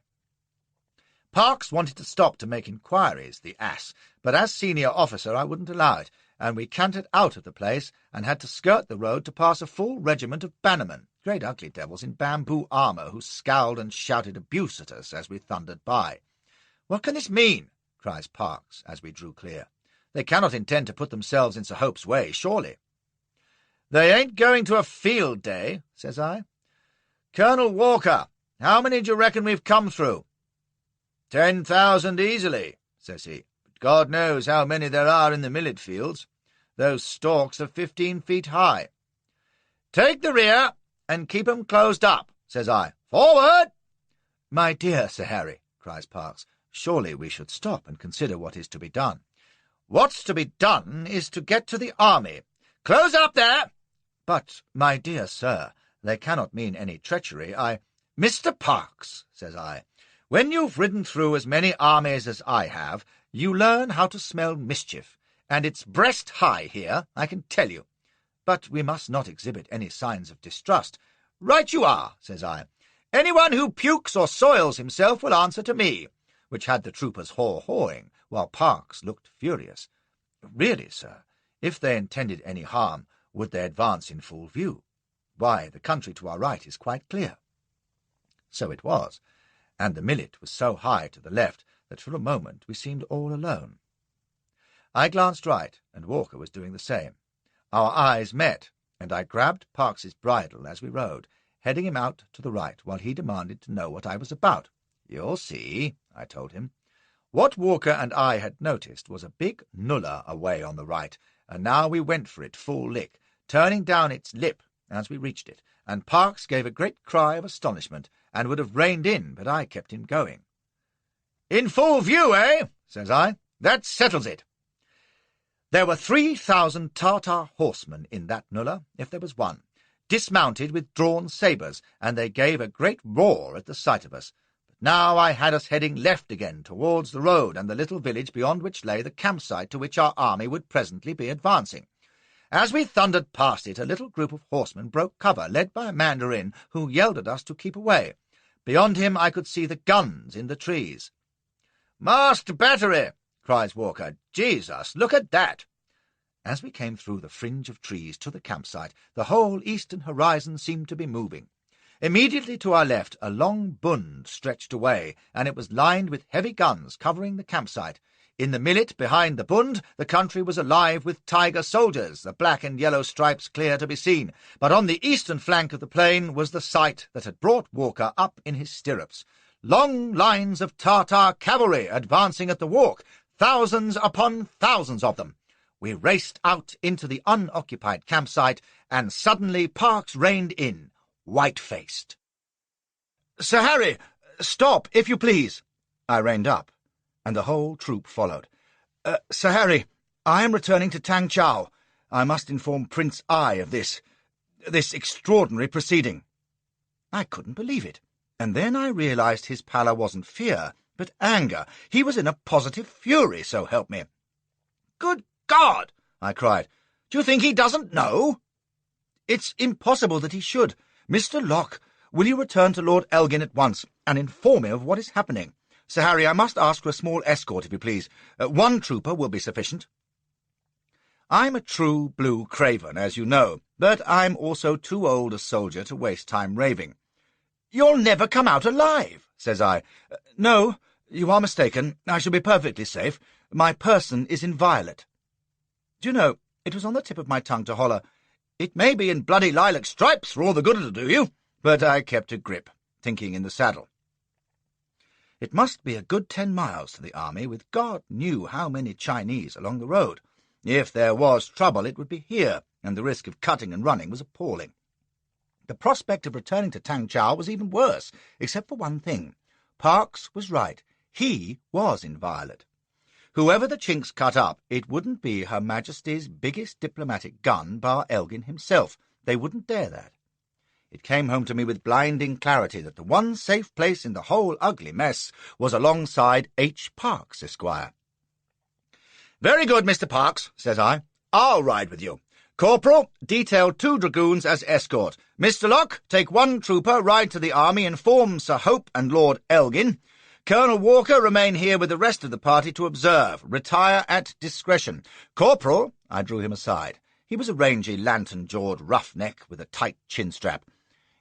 Parks wanted to stop to make inquiries, the ass, but as senior officer I wouldn't allow it, and we cantered out of the place and had to skirt the road to pass a full regiment of bannermen, great ugly devils in bamboo armour, who scowled and shouted abuse at us as we thundered by. "What can this mean?" cries Parks as we drew clear. "They cannot intend to put themselves in Sir Hope's way, surely." "They ain't going to a field day," says I. "Colonel Walker, how many do you reckon we've come through?" 10,000 easily," says he. "But God knows how many there are in the millet fields. Those stalks are 15 feet high." "Take the rear and keep 'em closed up," says I. "Forward!" "My dear Sir Harry," cries Parks, "surely we should stop and consider what is to be done." "What's to be done is to get to the army. Close up there!" "But, my dear sir, they cannot mean any treachery. "Mr. Parks," says I, "when you've ridden through as many armies as I have, you learn how to smell mischief, and it's breast high here, I can tell you. But we must not exhibit any signs of distrust." "Right you are," says I. "Anyone who pukes or soils himself will answer to me," which had the troopers haw-hawing, while Parks looked furious. "Really, sir, if they intended any harm, would they advance in full view? Why, the country to our right is quite clear." So it was, and the millet was so high to the left that for a moment we seemed all alone. I glanced right, and Walker was doing the same. Our eyes met, and I grabbed Parks's bridle as we rode, heading him out to the right, while he demanded to know what I was about. "You'll see," I told him. What Walker and I had noticed was a big nullah away on the right, and now we went for it full lick, turning down its lip as we reached it, and Parks gave a great cry of astonishment, and would have reined in, but I kept him going. "In full view, eh?" says I. "That settles it." There were 3,000 Tartar horsemen in that nullah, if there was one, dismounted with drawn sabres, and they gave a great roar at the sight of us. But now I had us heading left again towards the road and the little village beyond which lay the campsite to which our army would presently be advancing. As we thundered past it, a little group of horsemen broke cover, led by a mandarin who yelled at us to keep away. Beyond him I could see the guns in the trees. "Masked battery!" cries Walker. "Jesus, look at that!" As we came through the fringe of trees to the campsite, the whole eastern horizon seemed to be moving. Immediately to our left a long bund stretched away, and it was lined with heavy guns covering the campsite. In the millet behind the Bund, the country was alive with tiger soldiers, the black and yellow stripes clear to be seen. But on the eastern flank of the plain was the sight that had brought Walker up in his stirrups. Long lines of Tartar cavalry advancing at the walk, thousands upon thousands of them. We raced out into the unoccupied campsite, and suddenly Parks reined in, white-faced. "Sir Harry, stop, if you please." I reined up, and the whole troop followed. "Sir Harry, I am returning to Tang Chau. I must inform Prince I of this extraordinary proceeding." I couldn't believe it, and then I realized his pallor wasn't fear, but anger. He was in a positive fury, so help me. "Good God!" I cried. "Do you think he doesn't know?" "It's impossible that he should. Mr. Locke, will you return to Lord Elgin at once, and inform him of what is happening? Sir Harry, I must ask for a small escort, if you please. 1 trooper will be sufficient." I'm a true blue craven, as you know, but I'm also too old a soldier to waste time raving. "You'll never come out alive," says I. "No, you are mistaken. I shall be perfectly safe. My person is inviolate." Do you know, it was on the tip of my tongue to holler, "It may be in bloody lilac stripes for all the good it'll do you," but I kept a grip, thinking in the saddle. It must be a good 10 miles to the army, with God knew how many Chinese along the road. If there was trouble, it would be here, and the risk of cutting and running was appalling. The prospect of returning to Tang Chau was even worse, except for one thing. Parks was right. He was inviolate. Whoever the Chinks cut up, it wouldn't be Her Majesty's biggest diplomatic gun, bar Elgin himself. They wouldn't dare that. It came home to me with blinding clarity that the one safe place in the whole ugly mess was alongside H. Parks, Esquire. "Very good, Mr. Parks," says I. "I'll ride with you. Corporal, detail 2 dragoons as escort. Mr. Locke, take 1 trooper, ride to the army, inform Sir Hope and Lord Elgin. Colonel Walker, remain here with the rest of the party to observe. Retire at discretion. Corporal," I drew him aside. He was a rangy, lantern-jawed roughneck with a tight chin-strap.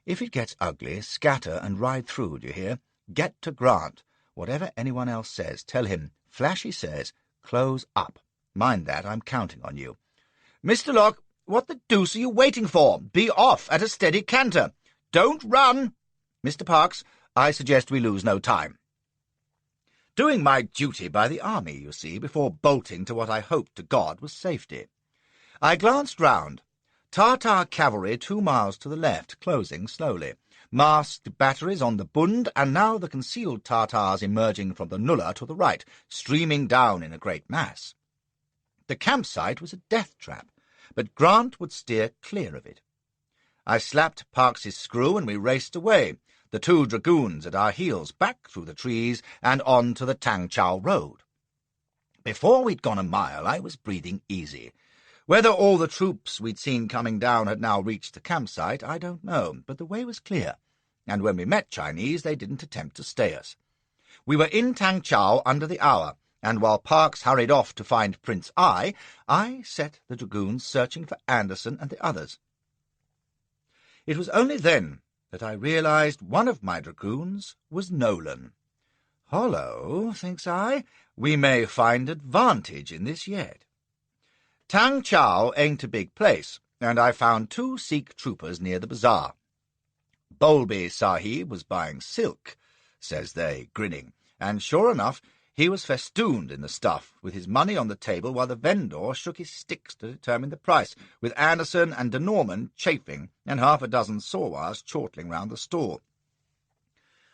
"If it gets ugly, scatter and ride through, do you hear? Get to Grant. Whatever anyone else says, tell him, Flashy says, close up. Mind that, I'm counting on you. Mr. Locke, what the deuce are you waiting for? Be off at a steady canter. Don't run. Mr. Parks, I suggest we lose no time." Doing my duty by the army, you see, before bolting to what I hoped to God was safety. I glanced round. Tartar cavalry 2 miles to the left, closing slowly. Masked batteries on the Bund, and now the concealed Tartars emerging from the nullah to the right, streaming down in a great mass. The campsite was a death trap, but Grant would steer clear of it. I slapped Parks's screw, and we raced away, the 2 dragoons at our heels, back through the trees and on to the Tang Chau road. Before we'd gone a mile, I was breathing easy. Whether all the troops we'd seen coming down had now reached the campsite, I don't know, but the way was clear, and when we met Chinese, they didn't attempt to stay us. We were in Tang Chau under the hour, and while Parks hurried off to find Prince I set the dragoons searching for Anderson and the others. It was only then that I realized one of my dragoons was Nolan. Hollow, thinks I, we may find advantage in this yet. Tang Chau ain't a big place, and I found 2 Sikh troopers near the bazaar. Bowlby Sahib was buying silk, says they, grinning, and sure enough, he was festooned in the stuff, with his money on the table while the vendor shook his sticks to determine the price, with Anderson and de Norman chafing and 6 sawars chortling round the store.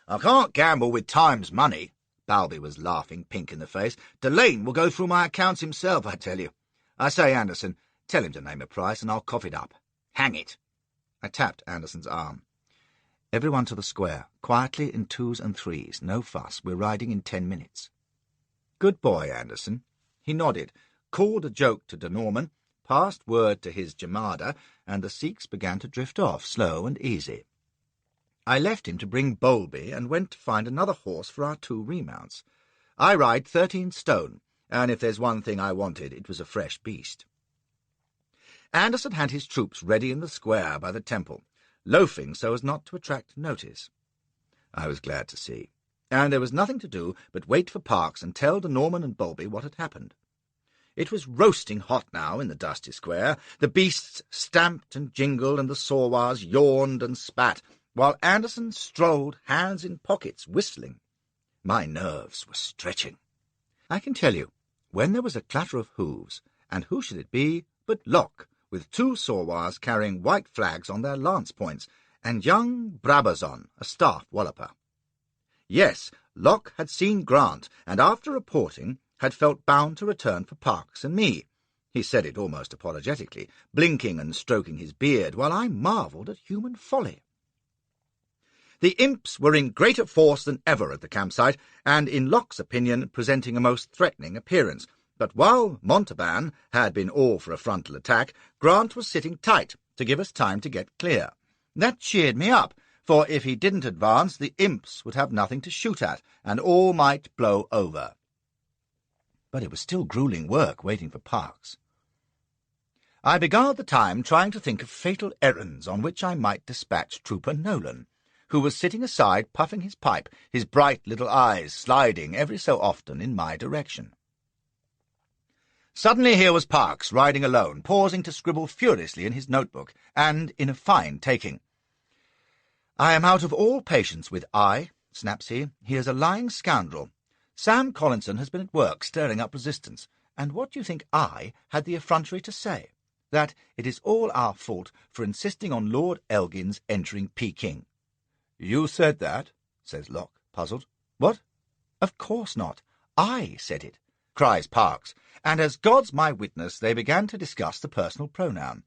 "I can't gamble with time's money," Bowlby was laughing, pink in the face. "Delane will go through my accounts himself, I tell you. I say, Anderson, tell him to name a price and I'll cough it up. Hang it." I tapped Anderson's arm. "Everyone to the square, quietly in 2s and 3s, no fuss, we're riding in 10 minutes. "Good boy, Anderson." He nodded, called a joke to de Norman, passed word to his Jamada, and the Sikhs began to drift off, slow and easy. I left him to bring Bowlby and went to find another horse for our 2 remounts. I ride 13 stone, and if there's one thing I wanted, it was a fresh beast. Anderson had his troops ready in the square by the temple, loafing so as not to attract notice. I was glad to see. and there was nothing to do but wait for Parks and tell de Norman and Bowlby what had happened. It was roasting hot now in the dusty square. The beasts stamped and jingled, and the sawwars yawned and spat, while Anderson strolled, hands in pockets, whistling. My nerves were stretching. I can tell you, when there was a clatter of hooves, and who should it be but Locke, with 2 sawwars carrying white flags on their lance points, and young Brabazon, a staff walloper. Yes, Locke had seen Grant, and after reporting had felt bound to return for Parks and me. He said it almost apologetically, blinking and stroking his beard, while I marvelled at human folly. The imps were in greater force than ever at the campsite, and in Locke's opinion presenting a most threatening appearance. But while Montalban had been all for a frontal attack, Grant was sitting tight to give us time to get clear. That cheered me up, for if he didn't advance, the imps would have nothing to shoot at, and all might blow over. But it was still gruelling work waiting for Parks. I beguiled the time trying to think of fatal errands on which I might dispatch Trooper Nolan, who was sitting aside puffing his pipe, his bright little eyes sliding every so often in my direction. Suddenly here was Parks, riding alone, pausing to scribble furiously in his notebook, and in a fine taking. "I am out of all patience with I," snaps he. "He is a lying scoundrel. Sam Collinson has been at work stirring up resistance, and what do you think I had the effrontery to say? That it is all our fault for insisting on Lord Elgin's entering Peking." "You said that?" says Locke, puzzled. "What? Of course not. I said it," cries Parks, and as God's my witness they began to discuss the personal pronoun.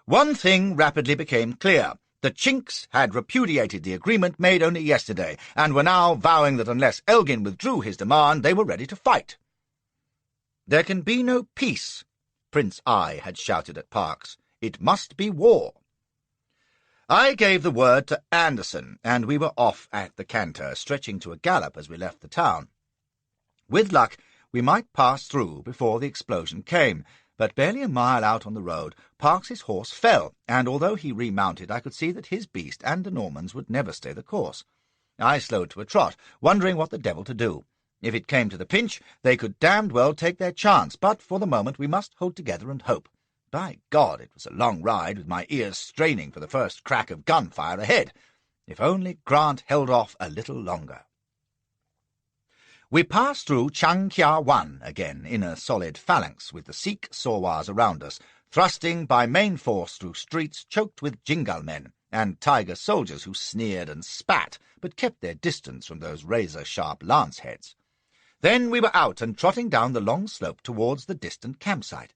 One thing rapidly became clear. The Chinks had repudiated the agreement made only yesterday, and were now vowing that unless Elgin withdrew his demand, they were ready to fight. "There can be no peace," Prince I had shouted at Parks. "It must be war." I gave the word to Anderson, and we were off at the canter, stretching to a gallop as we left the town. With luck, we might pass through before the explosion came, but barely a mile out on the road, Parks's horse fell, and although he remounted, I could see that his beast and de Norman's would never stay the course. I slowed to a trot, wondering what the devil to do. If it came to the pinch, they could damned well take their chance, but for the moment we must hold together and hope. By God, it was a long ride, with my ears straining for the first crack of gunfire ahead. If only Grant held off a little longer. We passed through Changkia-Wan again in a solid phalanx, with the Sikh sawwars around us, thrusting by main force through streets choked with Jingal men, and tiger soldiers who sneered and spat, but kept their distance from those razor-sharp lance-heads. Then we were out and trotting down the long slope towards the distant campsite.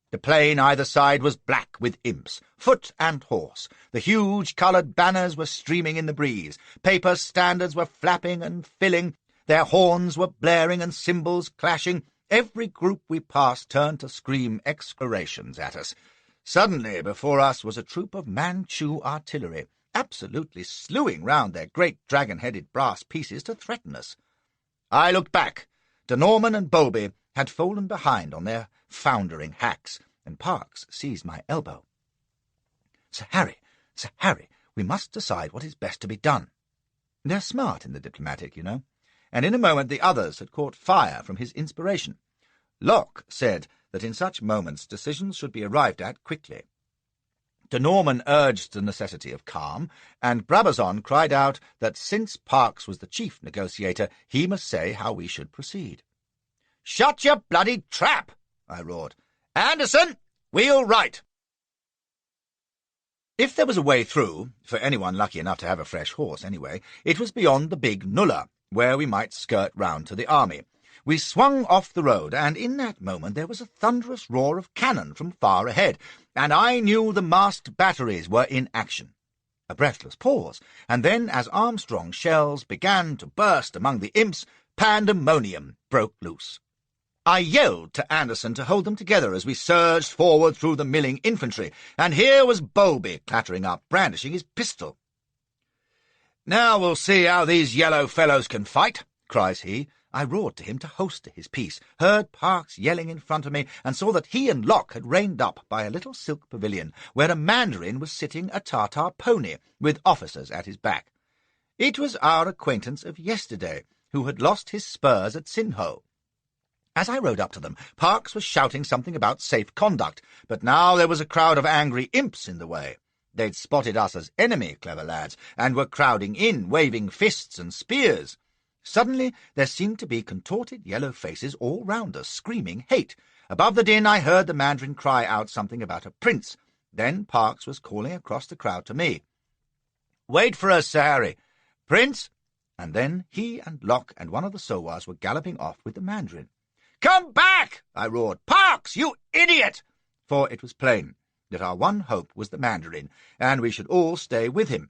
The plain either side was black with imps, foot and horse. The huge coloured banners were streaming in the breeze. Paper standards were flapping and filling. Their horns were blaring and cymbals clashing. Every group we passed turned to scream execrations at us. Suddenly before us was a troop of Manchu artillery, absolutely slewing round their great dragon-headed brass pieces to threaten us. I looked back. De Norman and Bowlby had fallen behind on their foundering hacks, and Parks seized my elbow. Sir Harry, we must decide what is best to be done." They're smart in the diplomatic, you know, and in a moment the others had caught fire from his inspiration. Locke said that in such moments decisions should be arrived at quickly. De Norman urged the necessity of calm, and Brabazon cried out that since Parks was the chief negotiator, he must say how we should proceed. "Shut your bloody trap!" I roared. "Anderson, wheel right!" If there was a way through, for anyone lucky enough to have a fresh horse anyway, it was beyond the big nullah, where we might skirt round to the army. We swung off the road, and in that moment there was a thunderous roar of cannon from far ahead, and I knew the masked batteries were in action. A breathless pause, and then as Armstrong's shells began to burst among the imps, pandemonium broke loose. I yelled to Anderson to hold them together as we surged forward through the milling infantry, and here was Bowlby clattering up, brandishing his pistol. "Now we'll see how these yellow fellows can fight," cries he. I roared to him to holster his piece, heard Parks yelling in front of me, and saw that he and Locke had reined up by a little silk pavilion, where a mandarin was sitting a Tartar pony, with officers at his back. It was our acquaintance of yesterday, who had lost his spurs at Sinho. As I rode up to them, Parks was shouting something about safe conduct, but now there was a crowd of angry imps in the way. They'd spotted us as enemy, clever lads, and were crowding in, waving fists and spears. Suddenly there seemed to be contorted yellow faces all round us, screaming hate. Above the din I heard the Mandarin cry out something about a prince. Then Parks was calling across the crowd to me. "Wait for us, Sir Harry. Prince!" And then he and Locke and one of the Sowars were galloping off with the Mandarin. "Come back!" I roared. "Parks, you idiot!" For it was plain that our one hope was the Mandarin, and we should all stay with him.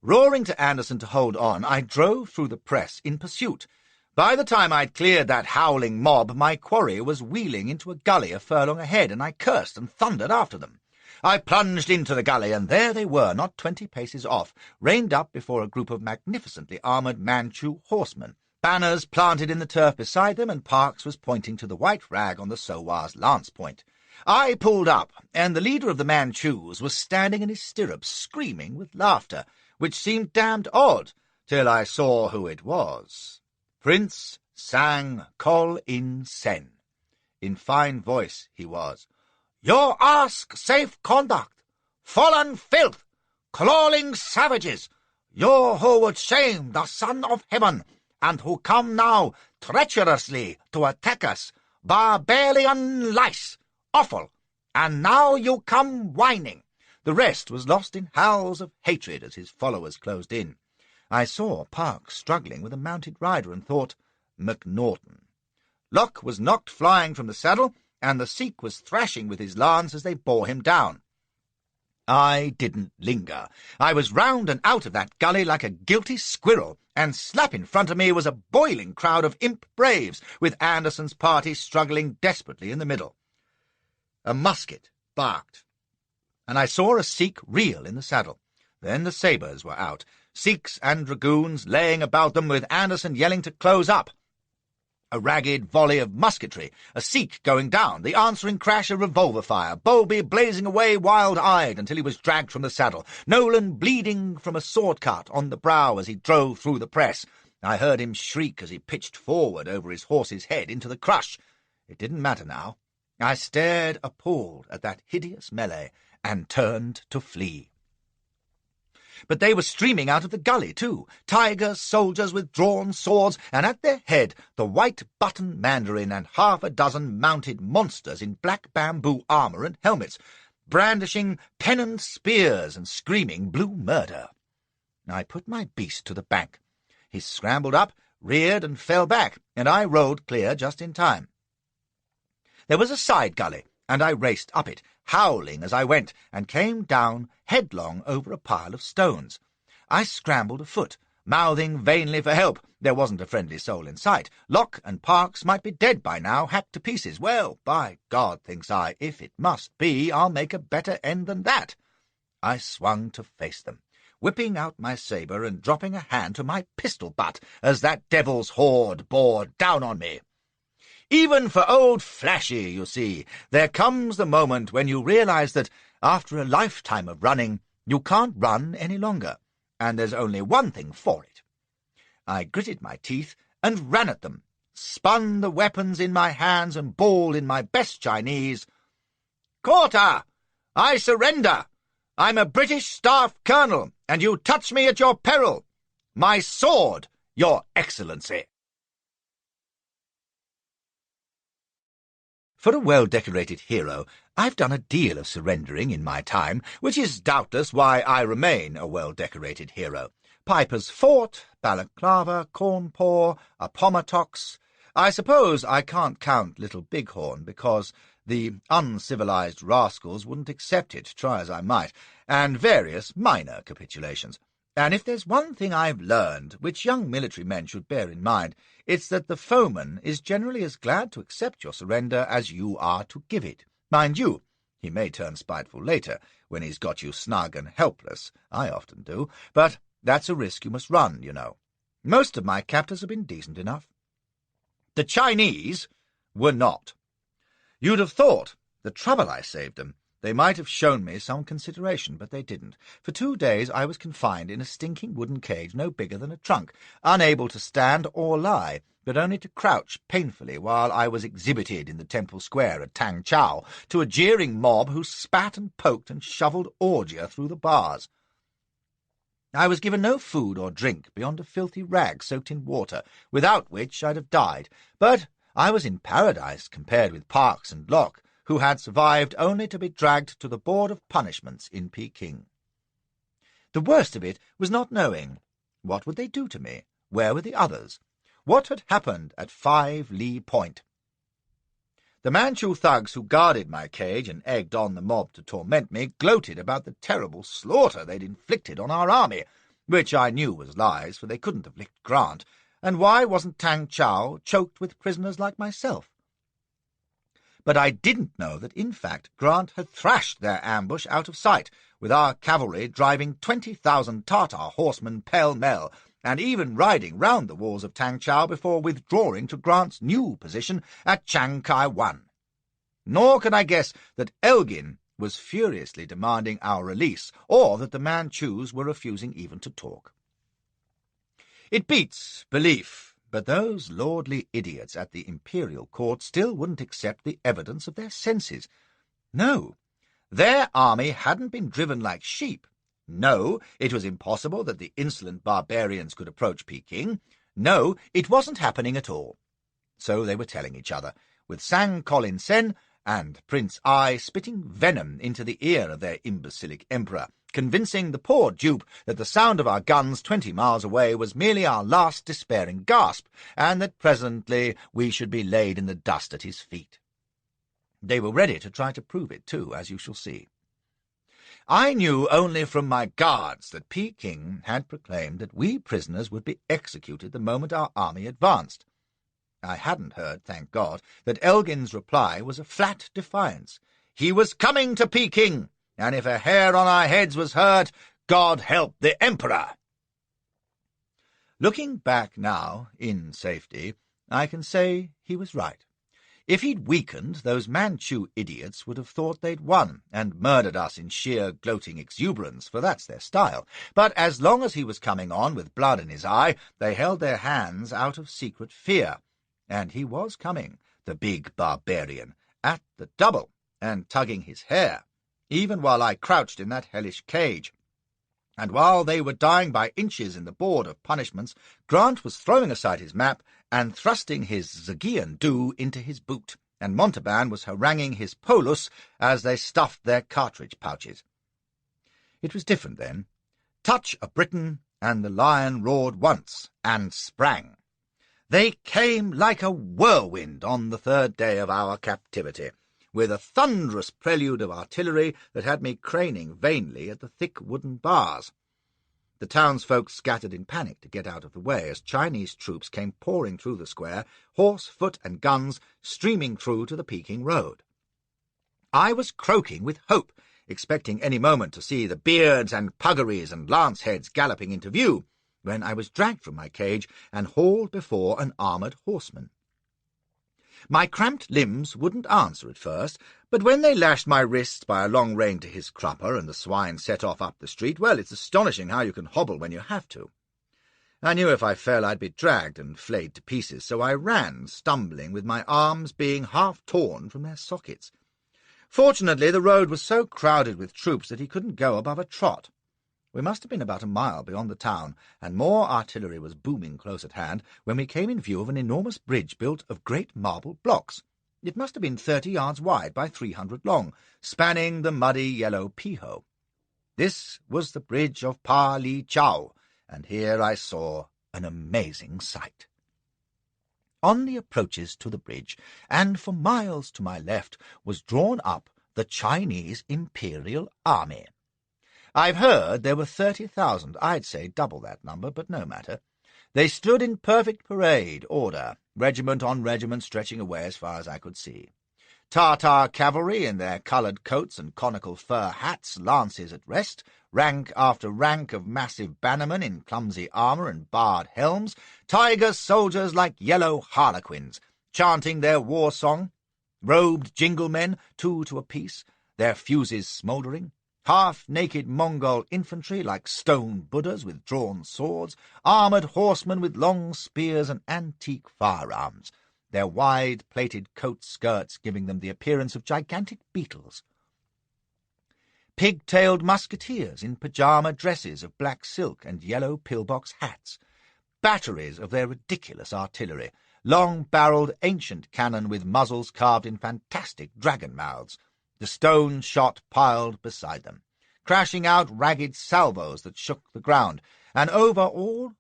Roaring to Anderson to hold on, I drove through the press in pursuit. By the time I'd cleared that howling mob, my quarry was wheeling into a gully a furlong ahead, and I cursed and thundered after them. I plunged into the gully, and there they were, not 20 paces off, reined up before a group of magnificently armoured Manchu horsemen, banners planted in the turf beside them, and Parks was pointing to the white rag on the Sowar's lance point. I pulled up, and the leader of the Manchus was standing in his stirrups, screaming with laughter, which seemed damned odd, till I saw who it was. Prince Sang Kol In Sen. In fine voice he was. "You ask safe conduct, fallen filth, clawing savages, you who would shame the Son of Heaven, and who come now treacherously to attack us, barbarian lice, awful, and now you come whining." The rest was lost in howls of hatred as his followers closed in. I saw Parks struggling with a mounted rider and thought, MacNaughton. Locke was knocked flying from the saddle, and the Sikh was thrashing with his lance as they bore him down. I didn't linger. I was round and out of that gully like a guilty squirrel, and slap in front of me was a boiling crowd of imp braves, with Anderson's party struggling desperately in the middle. A musket barked, and I saw a Sikh reel in the saddle. Then the sabres were out, Sikhs and dragoons laying about them, with Anderson yelling to close up. A ragged volley of musketry, a Sikh going down, the answering crash of revolver fire, Bowlby blazing away wild-eyed until he was dragged from the saddle, Nolan bleeding from a sword cut on the brow as he drove through the press. I heard him shriek as he pitched forward over his horse's head into the crush. It didn't matter now. I stared appalled at that hideous melee and turned to flee. But they were streaming out of the gully, too, tigers, soldiers with drawn swords, and at their head the white-button Mandarin and half a dozen mounted monsters in black bamboo armour and helmets, brandishing pennoned spears and screaming blue murder. I put my beast to the bank. He scrambled up, reared, and fell back, and I rode clear just in time. There was a side gully, and I raced up it, howling as I went, and came down headlong over a pile of stones. I scrambled afoot, mouthing vainly for help. There wasn't a friendly soul in sight. Locke and Parks might be dead by now, hacked to pieces. Well, by God, thinks I, if it must be, I'll make a better end than that. I swung to face them, whipping out my sabre and dropping a hand to my pistol butt as that devil's horde bore down on me. Even for old Flashy, you see, there comes the moment when you realize that, after a lifetime of running, you can't run any longer, and there's only one thing for it. I gritted my teeth and ran at them, spun the weapons in my hands and bawled in my best Chinese, "Quarter! I surrender! I'm a British staff colonel, and you touch me at your peril! My sword, your excellency!" For a well-decorated hero, I've done a deal of surrendering in my time, which is doubtless why I remain a well-decorated hero. Piper's Fort, Balaclava, Cawnpore, Appomattox. I suppose I can't count Little Bighorn, because the uncivilized rascals wouldn't accept it, try as I might, and various minor capitulations. And if there's one thing I've learned, which young military men should bear in mind, it's that the foeman is generally as glad to accept your surrender as you are to give it. Mind you, he may turn spiteful later, when he's got you snug and helpless. I often do, but that's a risk you must run, you know. Most of my captors have been decent enough. The Chinese were not. You'd have thought the trouble I saved them They might have shown me some consideration, but they didn't. For 2 days I was confined in a stinking wooden cage no bigger than a trunk, unable to stand or lie, but only to crouch painfully while I was exhibited in the Temple Square at Tang Chau to a jeering mob who spat and poked and shovelled ordure through the bars. I was given no food or drink beyond a filthy rag soaked in water, without which I'd have died, but I was in paradise compared with Parkes and Locke, who had survived only to be dragged to the Board of Punishments in Peking. The worst of it was not knowing. What would they do to me? Where were the others? What had happened at 5 Lee Point? The Manchu thugs who guarded my cage and egged on the mob to torment me gloated about the terrible slaughter they'd inflicted on our army, which I knew was lies, for they couldn't have licked Grant, and why wasn't Tang Chau choked with prisoners like myself? But I didn't know that, in fact, Grant had thrashed their ambush out of sight, with our cavalry driving 20,000 Tartar horsemen pell-mell, and even riding round the walls of Tang Chau before withdrawing to Grant's new position at Chiang Kai-wan. Nor can I guess that Elgin was furiously demanding our release, or that the Manchus were refusing even to talk. It beats belief, but those lordly idiots at the imperial court still wouldn't accept the evidence of their senses. No, their army hadn't been driven like sheep. No, it was impossible that the insolent barbarians could approach Peking. No, it wasn't happening at all. So they were telling each other, with Sang Colin Sen and Prince Ai spitting venom into the ear of their imbecilic emperor, convincing the poor dupe that the sound of our guns 20 miles away was merely our last despairing gasp, and that presently we should be laid in the dust at his feet. They were ready to try to prove it, too, as you shall see. I knew only from my guards that Peking had proclaimed that we prisoners would be executed the moment our army advanced. I hadn't heard, thank God, that Elgin's reply was a flat defiance. He was coming to Peking, and if a hair on our heads was hurt, God help the Emperor. Looking back now, in safety, I can say he was right. If he'd weakened, those Manchu idiots would have thought they'd won, and murdered us in sheer gloating exuberance, for that's their style. But as long as he was coming on with blood in his eye, they held their hands out of secret fear. And he was coming, the big barbarian, at the double, and tugging his hair, even while I crouched in that hellish cage. And while they were dying by inches in the Board of Punishments, Grant was throwing aside his map and thrusting his Zagian do into his boot, and Montauban was haranguing his polus as they stuffed their cartridge pouches. It was different then. Touch a Briton, and the lion roared once, and sprang. They came like a whirlwind on the 3rd day of our captivity, with a thunderous prelude of artillery that had me craning vainly at the thick wooden bars. The townsfolk scattered in panic to get out of the way as Chinese troops came pouring through the square, horse, foot, and guns streaming through to the Peking road. I was croaking with hope, expecting any moment to see the beards and puggaries and lance-heads galloping into view, when I was dragged from my cage and hauled before an armoured horseman. My cramped limbs wouldn't answer at first, but when they lashed my wrists by a long rein to his crupper and the swine set off up the street, well, it's astonishing how you can hobble when you have to. I knew if I fell I'd be dragged and flayed to pieces, so I ran, stumbling, with my arms being half torn from their sockets. Fortunately, the road was so crowded with troops that he couldn't go above a trot. We must have been about a mile beyond the town, and more artillery was booming close at hand when we came in view of an enormous bridge built of great marble blocks. It must have been 30 yards wide by 300 long, spanning the muddy yellow Piho. This was the bridge of Pa Li Chau, and here I saw an amazing sight. On the approaches to the bridge, and for miles to my left, was drawn up the Chinese Imperial Army. I've heard there were 30,000, I'd say double that number, but no matter. They stood in perfect parade order, regiment on regiment stretching away as far as I could see. Tartar cavalry in their coloured coats and conical fur hats, lances at rest, rank after rank of massive bannermen in clumsy armour and barred helms, tiger soldiers like yellow harlequins, chanting their war song, robed jinglemen, 2 to a piece, their fuses smouldering, half-naked Mongol infantry like stone Buddhas with drawn swords, armoured horsemen with long spears and antique firearms, their wide-plaited coat-skirts giving them the appearance of gigantic beetles. Pig-tailed musketeers in pyjama dresses of black silk and yellow pillbox hats, batteries of their ridiculous artillery, long-barrelled ancient cannon with muzzles carved in fantastic dragon mouths, the stone shot piled beside them, crashing out ragged salvos that shook the ground, and over all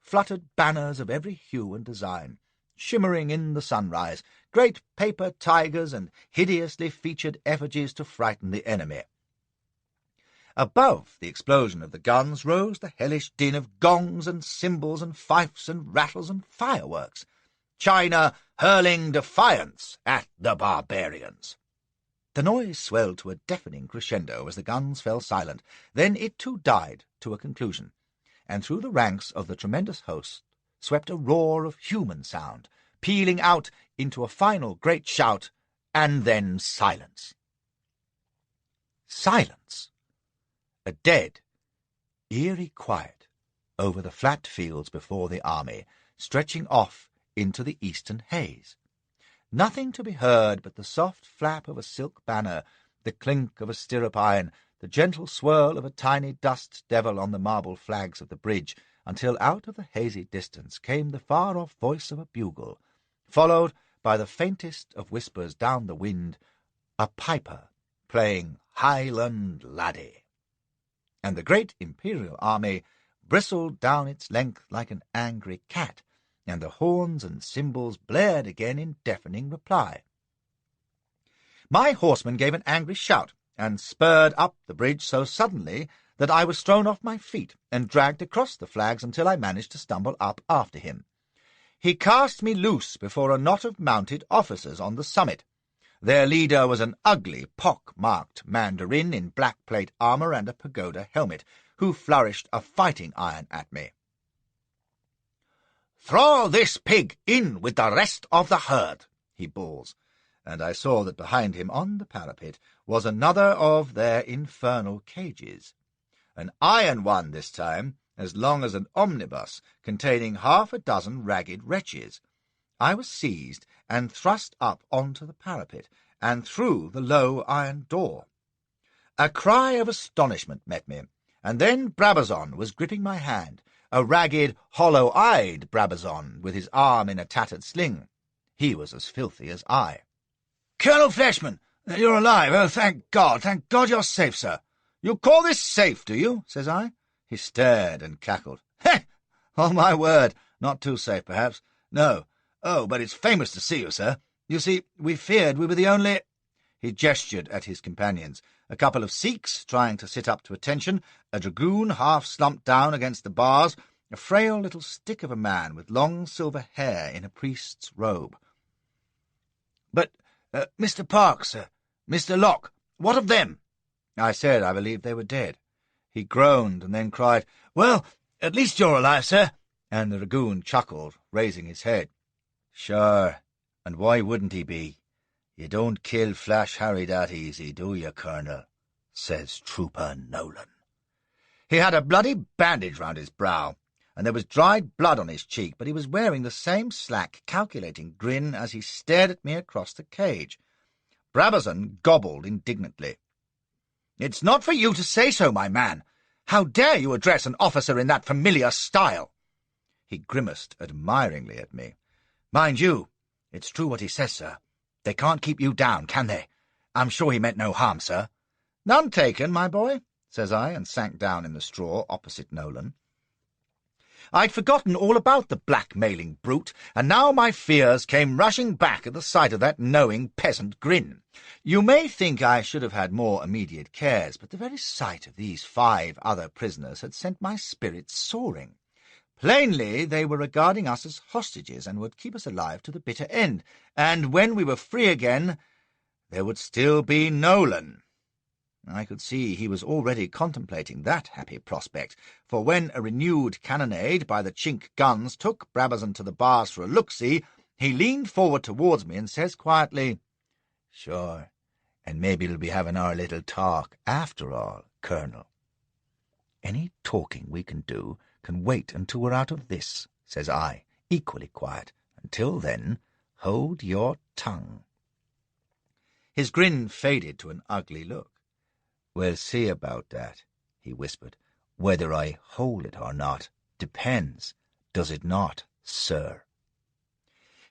fluttered banners of every hue and design, shimmering in the sunrise, great paper tigers and hideously featured effigies to frighten the enemy. Above the explosion of the guns rose the hellish din of gongs and cymbals and fifes and rattles and fireworks, China hurling defiance at the barbarians. The noise swelled to a deafening crescendo as the guns fell silent. Then it too died to a conclusion, and through the ranks of the tremendous host swept a roar of human sound, pealing out into a final great shout, and then silence. Silence. A dead, eerie quiet over the flat fields before the army, stretching off into the eastern haze. Nothing to be heard but the soft flap of a silk banner, the clink of a stirrup iron, the gentle swirl of a tiny dust devil on the marble flags of the bridge, until out of the hazy distance came the far-off voice of a bugle, followed by the faintest of whispers down the wind, a piper playing Highland Laddie. And the great imperial army bristled down its length like an angry cat, and the horns and cymbals blared again in deafening reply. My horseman gave an angry shout, and spurred up the bridge so suddenly that I was thrown off my feet and dragged across the flags until I managed to stumble up after him. He cast me loose before a knot of mounted officers on the summit. Their leader was an ugly, pock-marked mandarin in black plate armour and a pagoda helmet, who flourished a fighting iron at me. "Throw this pig in with the rest of the herd," he bawls, and I saw that behind him on the parapet was another of their infernal cages, an iron one this time, as long as an omnibus, containing half a dozen ragged wretches. I was seized and thrust up onto the parapet and through the low iron door. A cry of astonishment met me, and then Brabazon was gripping my hand, a ragged, hollow-eyed Brabazon, with his arm in a tattered sling. He was as filthy as I. "Colonel Flashman, you're alive. Oh, thank God you're safe, sir." "You call this safe, do you?" says I. He stared and cackled. "Heh! On my word, not too safe, perhaps. No. Oh, but it's famous to see you, sir. You see, we feared we were the only—" He gestured at his companions, a couple of Sikhs trying to sit up to attention, a dragoon half-slumped down against the bars, a frail little stick of a man with long silver hair in a priest's robe. "But, Mr. Parks, Mr. Locke, what of them?" I said I believed they were dead. He groaned and then cried, "Well, at least you're alive, sir," and the dragoon chuckled, raising his head. "Sure, and why wouldn't he be? You don't kill Flash Harry that easy, do you, Colonel?" says Trooper Nolan. He had a bloody bandage round his brow, and there was dried blood on his cheek, but he was wearing the same slack, calculating grin as he stared at me across the cage. Brabazon gobbled indignantly. "It's not for you to say so, my man. How dare you address an officer in that familiar style?" He grimaced admiringly at me. "Mind you, it's true what he says, sir. They can't keep you down, can they? I'm sure he meant no harm, sir." "None taken, my boy," says I, and sank down in the straw opposite Nolan. I'd forgotten all about the blackmailing brute, and now my fears came rushing back at the sight of that knowing peasant grin. You may think I should have had more immediate cares, but the very sight of these 5 other prisoners had sent my spirits soaring. Plainly they were regarding us as hostages and would keep us alive to the bitter end, and when we were free again, there would still be Nolan. I could see he was already contemplating that happy prospect, for when a renewed cannonade by the Chink guns took Brabazon to the bars for a look-see, he leaned forward towards me and says quietly, "Sure, and maybe we'll be having our little talk after all, Colonel." "Any talking we can do can wait until we're out of this," says I, equally quiet. "Until then, hold your tongue." His grin faded to an ugly look. "We'll see about that," he whispered. "Whether I hold it or not depends, does it not, sir?"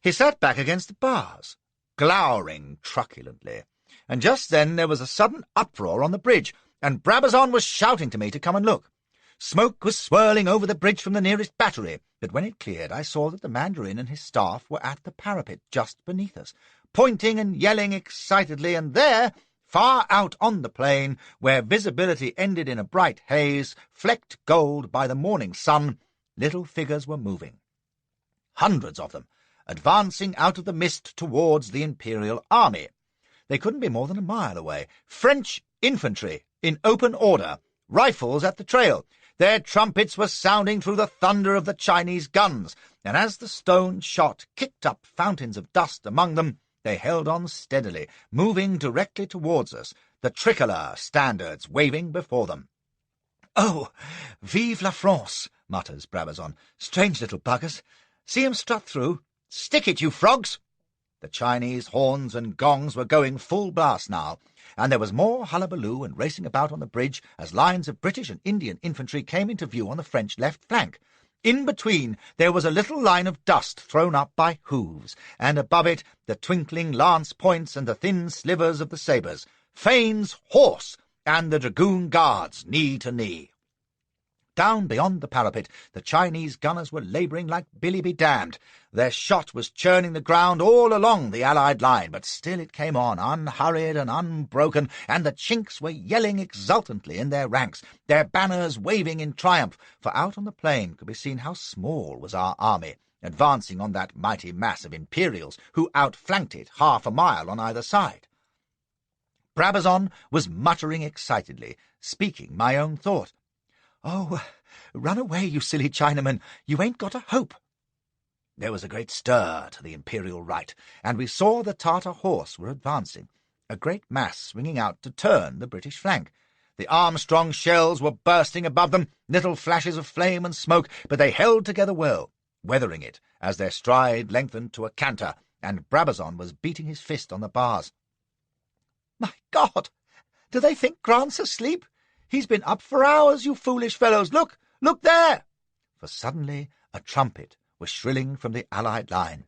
He sat back against the bars, glowering truculently, and just then there was a sudden uproar on the bridge, and Brabazon was shouting to me to come and look. Smoke was swirling over the bridge from the nearest battery, but when it cleared I saw that the Mandarin and his staff were at the parapet just beneath us, pointing and yelling excitedly, and there, far out on the plain, where visibility ended in a bright haze, flecked gold by the morning sun, little figures were moving. Hundreds of them, advancing out of the mist towards the Imperial army. They couldn't be more than a mile away. French infantry, in open order, rifles at the trail. Their trumpets were sounding through the thunder of the Chinese guns, and as the stone shot kicked up fountains of dust among them, they held on steadily, moving directly towards us, the tricolour standards waving before them. "Oh, vive la France!" mutters Brabazon. "Strange little buggers. See 'em strut through. Stick it, you frogs!" The Chinese horns and gongs were going full blast now, and there was more hullabaloo and racing about on the bridge as lines of British and Indian infantry came into view on the French left flank. In between there was a little line of dust thrown up by hooves, and above it the twinkling lance points and the thin slivers of the sabres, Fane's horse, and the dragoon guards knee to knee. Down beyond the parapet the Chinese gunners were labouring like Billy be damned. Their shot was churning the ground all along the Allied line, but still it came on, unhurried and unbroken, and the Chinks were yelling exultantly in their ranks, their banners waving in triumph, for out on the plain could be seen how small was our army, advancing on that mighty mass of Imperials, who outflanked it half a mile on either side. Brabazon was muttering excitedly, speaking my own thought. "Oh, run away, you silly Chinaman. You ain't got a hope." There was a great stir to the Imperial right, and we saw the Tartar horse were advancing, a great mass swinging out to turn the British flank. The Armstrong shells were bursting above them, little flashes of flame and smoke, but they held together well, weathering it as their stride lengthened to a canter, and Brabazon was beating his fist on the bars. "My God! Do they think Grant's asleep? He's been up for hours, you foolish fellows. Look! Look there!" For suddenly a trumpet was shrilling from the Allied line,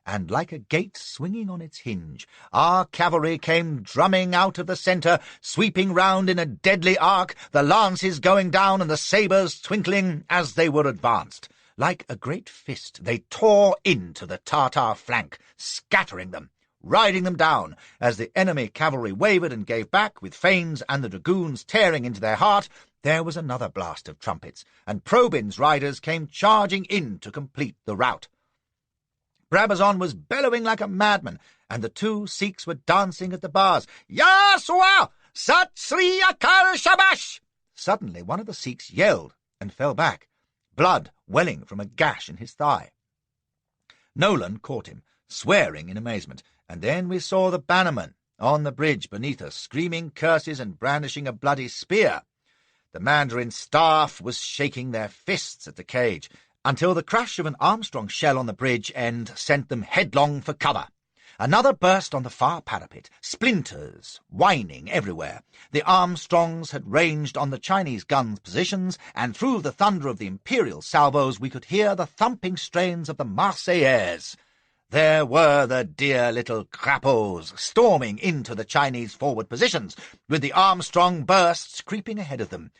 and like a gate swinging on its hinge, our cavalry came drumming out of the centre, sweeping round in a deadly arc, the lances going down and the sabres twinkling as they were advanced. Like a great fist they tore into the Tartar flank, scattering them, riding them down, as the enemy cavalry wavered and gave back, with Fane's and the dragoons tearing into their heart. There was another blast of trumpets, and Probyn's riders came charging in to complete the rout. Brabazon was bellowing like a madman, and the two Sikhs were dancing at the bars. "Ya Swa! Sat Sri Akal Shabash!" Suddenly one of the Sikhs yelled and fell back, blood welling from a gash in his thigh. Nolan caught him, swearing in amazement, and then we saw the bannerman on the bridge beneath us, screaming curses and brandishing a bloody spear. The Mandarin's staff was shaking their fists at the cage, until the crash of an Armstrong shell on the bridge end sent them headlong for cover. Another burst on the far parapet, splinters whining everywhere. The Armstrongs had ranged on the Chinese guns' positions, and through the thunder of the Imperial salvos we could hear the thumping strains of the Marseillaise. There were the dear little crapauds storming into the Chinese forward positions, with the Armstrong bursts creeping ahead of them.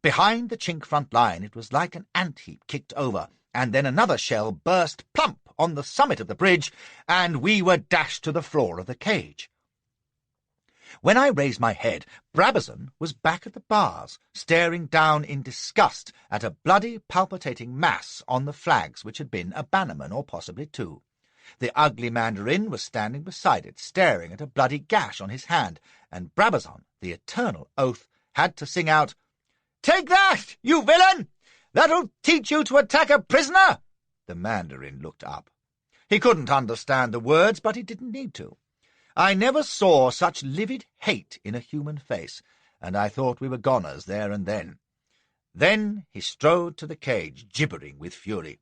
Behind the Chink front line it was like an ant-heap kicked over, and then another shell burst plump on the summit of the bridge, and we were dashed to the floor of the cage. When I raised my head, Brabazon was back at the bars, staring down in disgust at a bloody, palpitating mass on the flags which had been a bannerman or possibly two. The ugly Mandarin was standing beside it, staring at a bloody gash on his hand, and Brabazon, the eternal oath, had to sing out, "Take that, you villain! That'll teach you to attack a prisoner!" The Mandarin looked up. He couldn't understand the words, but he didn't need to. I never saw such livid hate in a human face, and I thought we were goners there and then. Then he strode to the cage, gibbering with fury.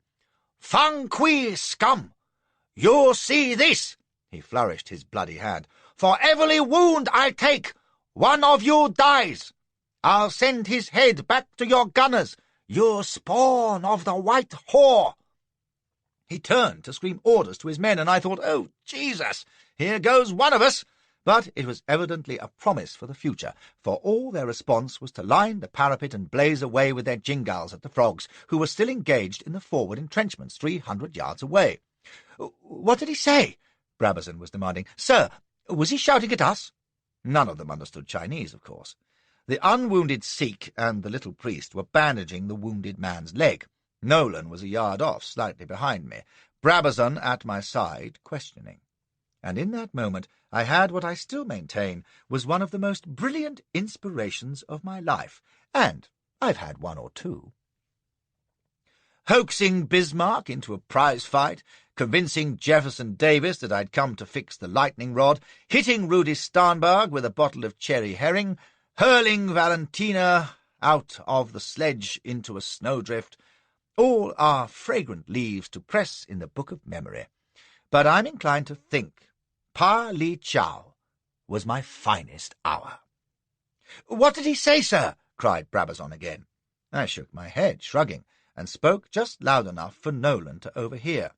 "Fang Kui, scum! You see this!" He flourished his bloody hand. "For every wound I take, one of you dies. I'll send his head back to your gunners, you spawn of the white whore." He turned to scream orders to his men, and I thought, oh, Jesus, here goes one of us. But it was evidently a promise for the future, for all their response was to line the parapet and blaze away with their jingals at the frogs, who were still engaged in the forward entrenchments 300 yards away. "What did he say?" Brabazon was demanding. "Sir, was he shouting at us?" None of them understood Chinese, of course. The unwounded Sikh and the little priest were bandaging the wounded man's leg. Nolan was a yard off, slightly behind me, Brabazon at my side, questioning. And in that moment I had what I still maintain was one of the most brilliant inspirations of my life, and I've had one or two. Hoaxing Bismarck into a prize fight, convincing Jefferson Davis that I'd come to fix the lightning rod, hitting Rudy Starnberg with a bottle of cherry herring, hurling Valentina out of the sledge into a snowdrift, all are fragrant leaves to press in the book of memory. But I'm inclined to think Pa Li Chow was my finest hour. "What did he say, sir?" cried Brabazon again. I shook my head, shrugging, and spoke just loud enough for Nolan to overhear.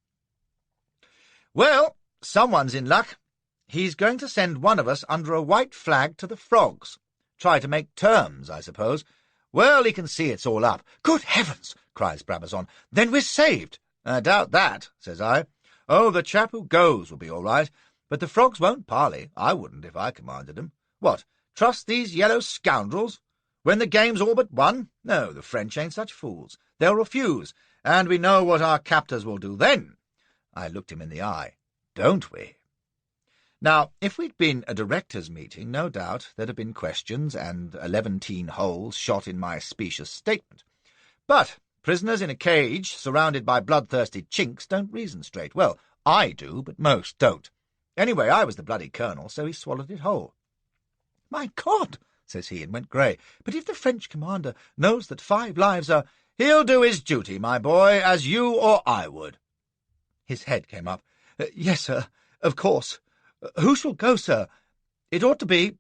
"Well, someone's in luck. He's going to send one of us under a white flag to the frogs. Try to make terms, I suppose. Well, he can see it's all up." "Good heavens!" cries Brabazon. "Then we're saved." "I doubt that," says I. "Oh, the chap who goes will be all right, but the frogs won't parley. I wouldn't if I commanded them. What, trust these yellow scoundrels? When the game's all but won? No, the French ain't such fools. They'll refuse, and we know what our captors will do then." I looked him in the eye. "Don't we?" Now, if we'd been a directors' meeting, no doubt there'd have been questions and 11 holes shot in my specious statement. But prisoners in a cage, surrounded by bloodthirsty chinks, don't reason straight. Well, I do, but most don't. Anyway, I was the bloody colonel, so he swallowed it whole. "My God," says he, and went grey. "But if the French commander knows that 5 lives are—" "He'll do his duty, my boy, as you or I would." His head came up. "Yes, sir, of course. Who shall go, sir? It ought to be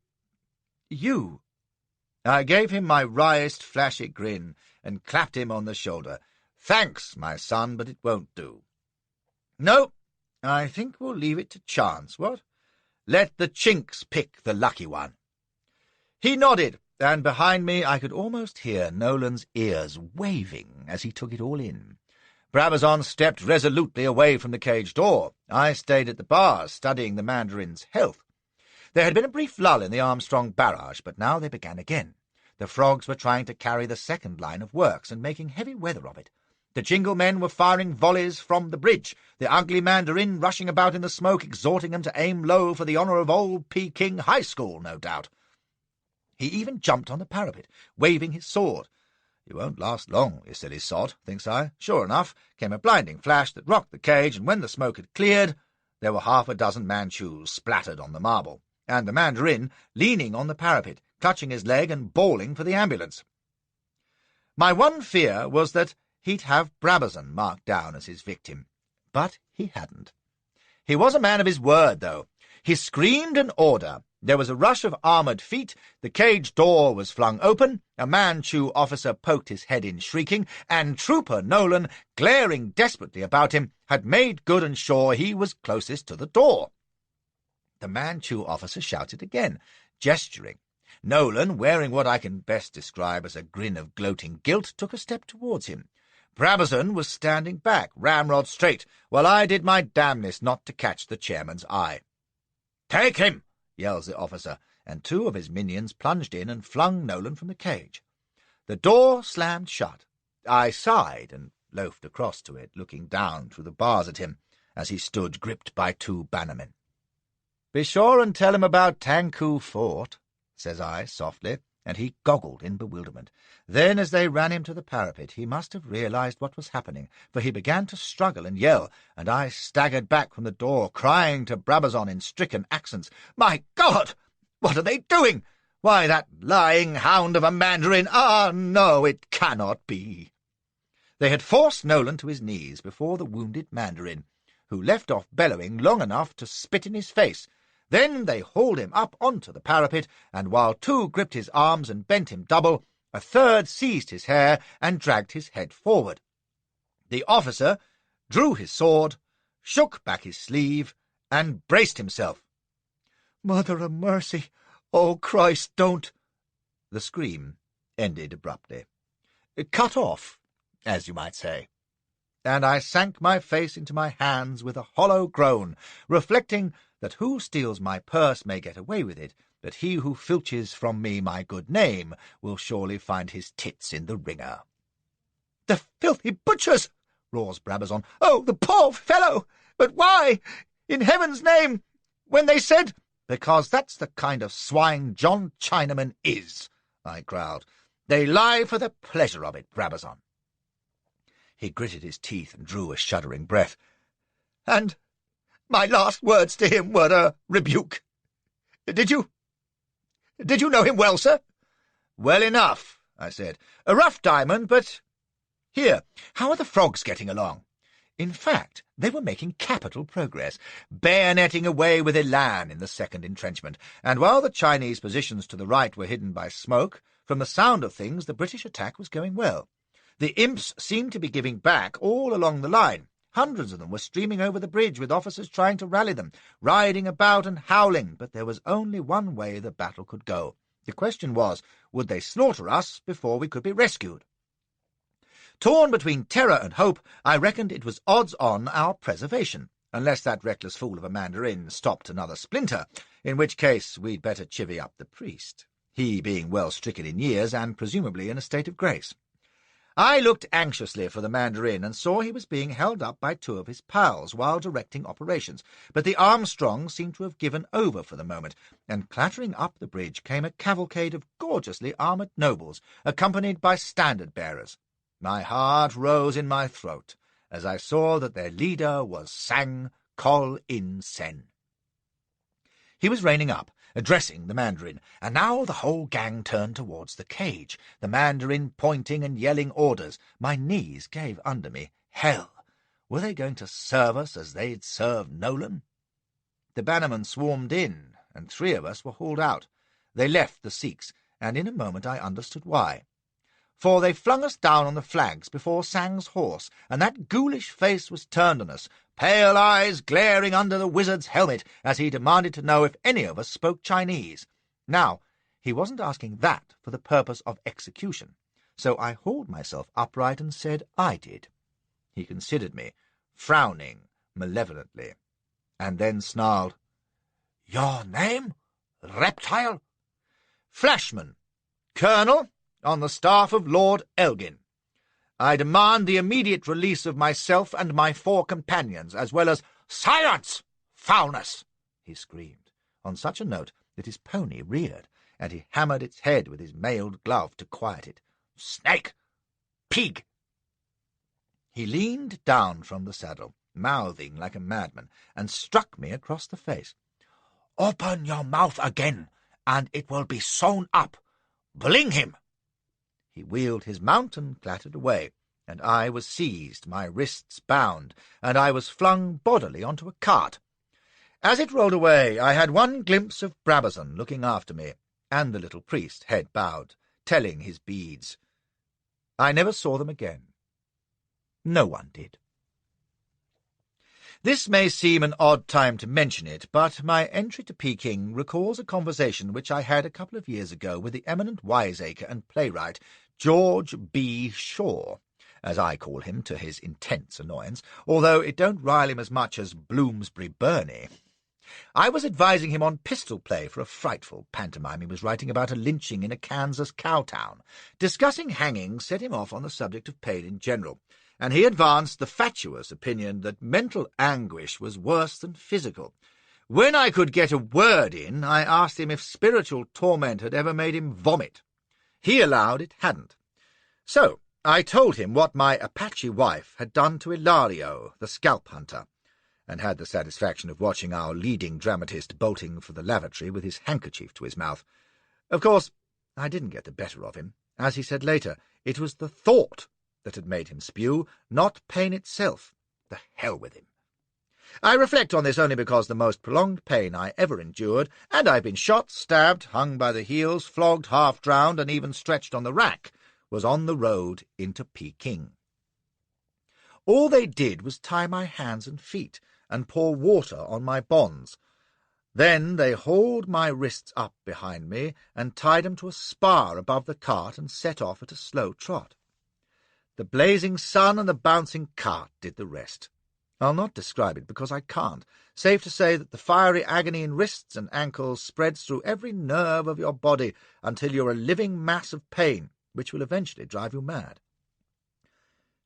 you." I gave him my wryest flashy grin and clapped him on the shoulder. "Thanks, my son, but it won't do. No, I think we'll leave it to chance, what? Let the chinks pick the lucky one." He nodded, and behind me I could almost hear Nolan's ears waving as he took it all in. Brabazon stepped resolutely away from the cage door. I stayed at the bars, studying the Mandarin's health. There had been a brief lull in the Armstrong barrage, but now they began again. The frogs were trying to carry the second line of works and making heavy weather of it. The jingle men were firing volleys from the bridge, the ugly Mandarin rushing about in the smoke, exhorting them to aim low for the honour of old Peking High School, no doubt. He even jumped on the parapet, waving his sword. "You won't last long, you silly sod," thinks I. Sure enough, came a blinding flash that rocked the cage, and when the smoke had cleared, there were 6 Manchus splattered on the marble, and the Mandarin leaning on the parapet, clutching his leg and bawling for the ambulance. My one fear was that he'd have Brabazon marked down as his victim, but he hadn't. He was a man of his word, though. He screamed an order. There was a rush of armoured feet, the cage door was flung open, a Manchu officer poked his head in shrieking, and Trooper Nolan, glaring desperately about him, had made good and sure he was closest to the door. The Manchu officer shouted again, gesturing. Nolan, wearing what I can best describe as a grin of gloating guilt, took a step towards him. Brabazon was standing back, ramrod straight, while I did my damnedest not to catch the chairman's eye. "Take him!" yells the officer, and 2 of his minions plunged in and flung Nolan from the cage. The door slammed shut. I sighed and loafed across to it, looking down through the bars at him as he stood gripped by 2 bannermen. "Be sure and tell him about Tangku Fort," says I softly, and he goggled in bewilderment. Then, as they ran him to the parapet, he must have realized what was happening, for he began to struggle and yell, and I staggered back from the door, crying to Brabazon in stricken accents, "My God! What are they doing? Why, that lying hound of a mandarin! Ah, no, it cannot be!" They had forced Nolan to his knees before the wounded mandarin, who left off bellowing long enough to spit in his face. Then they hauled him up onto the parapet, and while two gripped his arms and bent him double, a third seized his hair and dragged his head forward. The officer drew his sword, shook back his sleeve, and braced himself. "Mother of mercy! Oh, Christ, don't—" The scream ended abruptly. Cut off, as you might say. And I sank my face into my hands with a hollow groan, reflecting that who steals my purse may get away with it, but he who filches from me my good name will surely find his tits in the wringer. "The filthy butchers!" roars Brabazon. "Oh, the poor fellow! But why, in heaven's name, when they said—" "Because that's the kind of swine John Chinaman is," I growled. "They lie for the pleasure of it, Brabazon." He gritted his teeth and drew a shuddering breath. "And my last words to him were a rebuke. Did you know him well, sir?" "Well enough," I said. "A rough diamond, but— Here, how are the frogs getting along?" In fact, they were making capital progress, bayoneting away with elan in the second entrenchment, and while the Chinese positions to the right were hidden by smoke, from the sound of things the British attack was going well. The imps seemed to be giving back all along the line. Hundreds of them were streaming over the bridge, with officers trying to rally them, riding about and howling, but there was only one way the battle could go. The question was, would they slaughter us before we could be rescued? Torn between terror and hope, I reckoned it was odds-on our preservation, unless that reckless fool of a mandarin stopped another splinter, in which case we'd better chivvy up the priest, he being well stricken in years and presumably in a state of grace. I looked anxiously for the mandarin and saw he was being held up by two of his pals while directing operations, but the Armstrongs seemed to have given over for the moment, and clattering up the bridge came a cavalcade of gorgeously armoured nobles, accompanied by standard-bearers. My heart rose in my throat as I saw that their leader was Sang Kol In Sen. He was reining up, addressing the mandarin, and now the whole gang turned towards the cage, the mandarin pointing and yelling orders. My knees gave under me. Hell! Were they going to serve us as they'd served Nolan? The bannermen swarmed in, and 3 of us were hauled out. They left the Sikhs, and in a moment I understood why. For they flung us down on the flags before Sang's horse, and that ghoulish face was turned on us, pale eyes glaring under the wizard's helmet, as he demanded to know if any of us spoke Chinese. Now, he wasn't asking that for the purpose of execution, so I hauled myself upright and said I did. He considered me, frowning malevolently, and then snarled, "Your name, reptile?" "Flashman, Colonel, on the staff of Lord Elgin. I demand the immediate release of myself and my 4 companions, as well as—" "Silence, foulness!" he screamed, on such a note that his pony reared, and he hammered its head with his mailed glove to quiet it. "Snake! Pig!" He leaned down from the saddle, mouthing like a madman, and struck me across the face. "Open your mouth again, and it will be sewn up. Bring him!" He wheeled his mount and clattered away, and I was seized, my wrists bound, and I was flung bodily onto a cart. As it rolled away, I had one glimpse of Brabazon looking after me, and the little priest, head bowed, telling his beads. I never saw them again. No one did. This may seem an odd time to mention it, but my entry to Peking recalls a conversation which I had a couple of years ago with the eminent wiseacre and playwright George B. Shaw, as I call him to his intense annoyance, although it don't rile him as much as Bloomsbury Burney. I was advising him on pistol play for a frightful pantomime he was writing about a lynching in a Kansas cow town. Discussing hanging set him off on the subject of pain in general, and he advanced the fatuous opinion that mental anguish was worse than physical. When I could get a word in, I asked him if spiritual torment had ever made him vomit. He allowed it hadn't. So I told him what my Apache wife had done to Ilario, the scalp hunter, and had the satisfaction of watching our leading dramatist bolting for the lavatory with his handkerchief to his mouth. Of course, I didn't get the better of him. As he said later, it was the thought that had made him spew, not pain itself. The hell with him. I reflect on this only because the most prolonged pain I ever endured, and I've been shot, stabbed, hung by the heels, flogged, half-drowned, and even stretched on the rack, was on the road into Peking. All they did was tie my hands and feet and pour water on my bonds. Then they hauled my wrists up behind me and tied them to a spar above the cart and set off at a slow trot. The blazing sun and the bouncing cart did the rest. I'll not describe it because I can't, save to say that the fiery agony in wrists and ankles spreads through every nerve of your body until you're a living mass of pain, which will eventually drive you mad.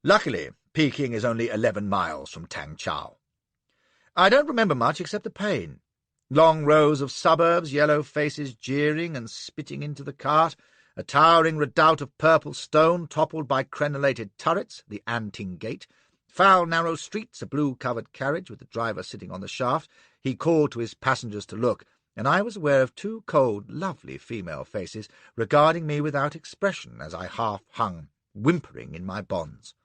Luckily, Peking is only 11 miles from Tangchao. I don't remember much except the pain. Long rows of suburbs, yellow faces jeering and spitting into the cart, a towering redoubt of purple stone toppled by crenellated turrets, the Anting Gate, foul narrow streets, a blue-covered carriage with the driver sitting on the shaft. He called to his passengers to look, and I was aware of 2 cold, lovely female faces regarding me without expression as I half hung, whimpering in my bonds.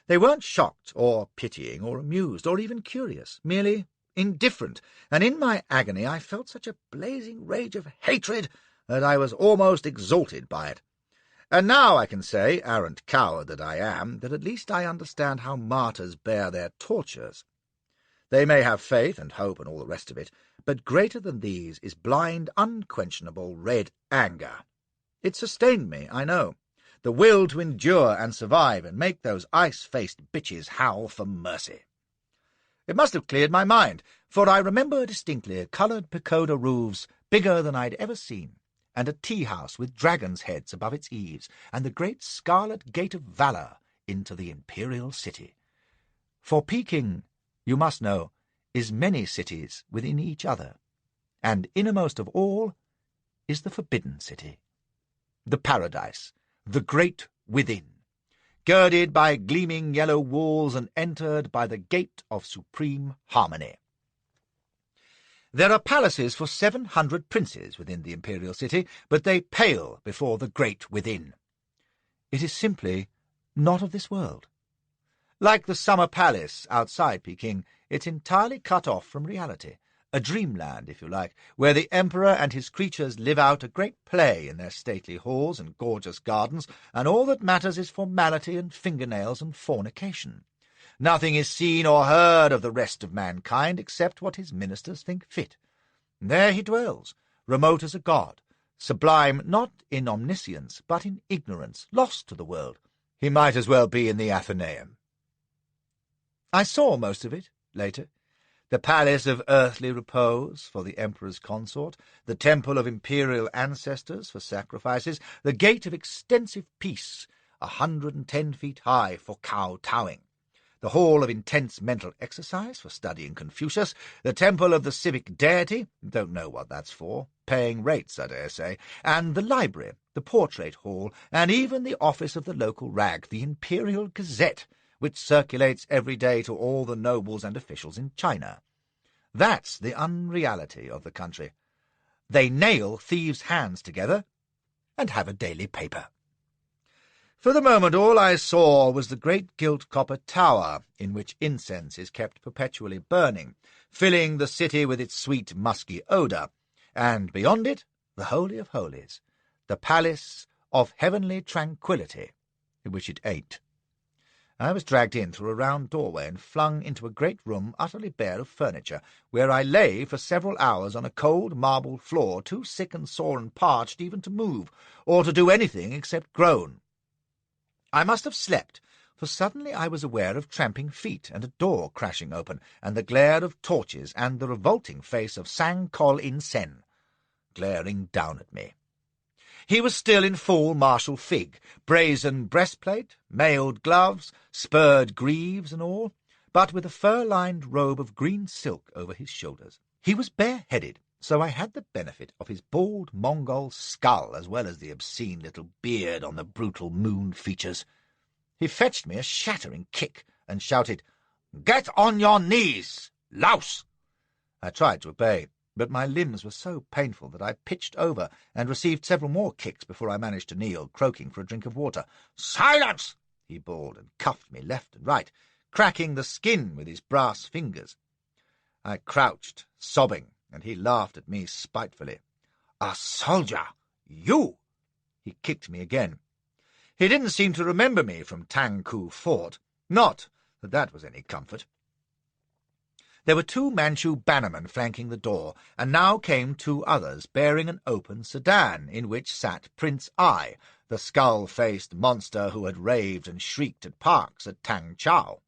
They weren't shocked or pitying or amused or even curious, merely indifferent, and in my agony I felt such a blazing rage of hatred that I was almost exalted by it. And now I can say, arrant coward that I am, that at least I understand how martyrs bear their tortures. They may have faith and hope and all the rest of it, but greater than these is blind, unquenchable red anger. It sustained me, I know, the will to endure and survive and make those ice-faced bitches howl for mercy. It must have cleared my mind, for I remember distinctly coloured pagoda roofs bigger than I'd ever seen, and a tea-house with dragons' heads above its eaves, and the great scarlet gate of valour into the imperial city. For Peking, you must know, is many cities within each other, and innermost of all is the Forbidden City, the Paradise, the Great Within, girded by gleaming yellow walls and entered by the Gate of Supreme Harmony. There are palaces for 700 princes within the imperial city, but they pale before the Great Within. It is simply not of this world. Like the Summer Palace outside Peking, it's entirely cut off from reality, a dreamland, if you like, where the emperor and his creatures live out a great play in their stately halls and gorgeous gardens, and all that matters is formality and fingernails and fornication. Nothing is seen or heard of the rest of mankind except what his ministers think fit. There he dwells, remote as a god, sublime not in omniscience but in ignorance, lost to the world. He might as well be in the Athenaeum. I saw most of it later. The palace of earthly repose for the emperor's consort, the temple of imperial ancestors for sacrifices, the gate of extensive peace, 110 feet high for kowtowing, the hall of intense mental exercise for studying Confucius, the temple of the civic deity, don't know what that's for, paying rates, I dare say, and the library, the portrait hall, and even the office of the local rag, the Imperial Gazette, which circulates every day to all the nobles and officials in China. That's the unreality of the country. They nail thieves' hands together and have a daily paper. For the moment all I saw was the great gilt copper tower, in which incense is kept perpetually burning, filling the city with its sweet musky odour, and beyond it the Holy of Holies, the palace of heavenly tranquillity, which it ain't. I was dragged in through a round doorway and flung into a great room utterly bare of furniture, where I lay for several hours on a cold marble floor, too sick and sore and parched even to move, or to do anything except groan. I must have slept, for suddenly I was aware of tramping feet and a door crashing open, and the glare of torches and the revolting face of Sang Kol In Sen glaring down at me. He was still in full martial fig, brazen breastplate, mailed gloves, spurred greaves and all, but with a fur-lined robe of green silk over his shoulders. He was bare-headed, so I had the benefit of his bald Mongol skull as well as the obscene little beard on the brutal moon features. He fetched me a shattering kick and shouted, "Get on your knees, louse!" I tried to obey, but my limbs were so painful that I pitched over and received several more kicks before I managed to kneel, croaking for a drink of water. "Silence!" he bawled, and cuffed me left and right, cracking the skin with his brass fingers. I crouched, sobbing, and he laughed at me spitefully. "A soldier! You!" He kicked me again. He didn't seem to remember me from Tangku Fort. Not that that was any comfort. There were 2 Manchu bannermen flanking the door, and now came 2 others, bearing an open sedan, in which sat Prince I, the skull-faced monster who had raved and shrieked at Parks at Tang Chau.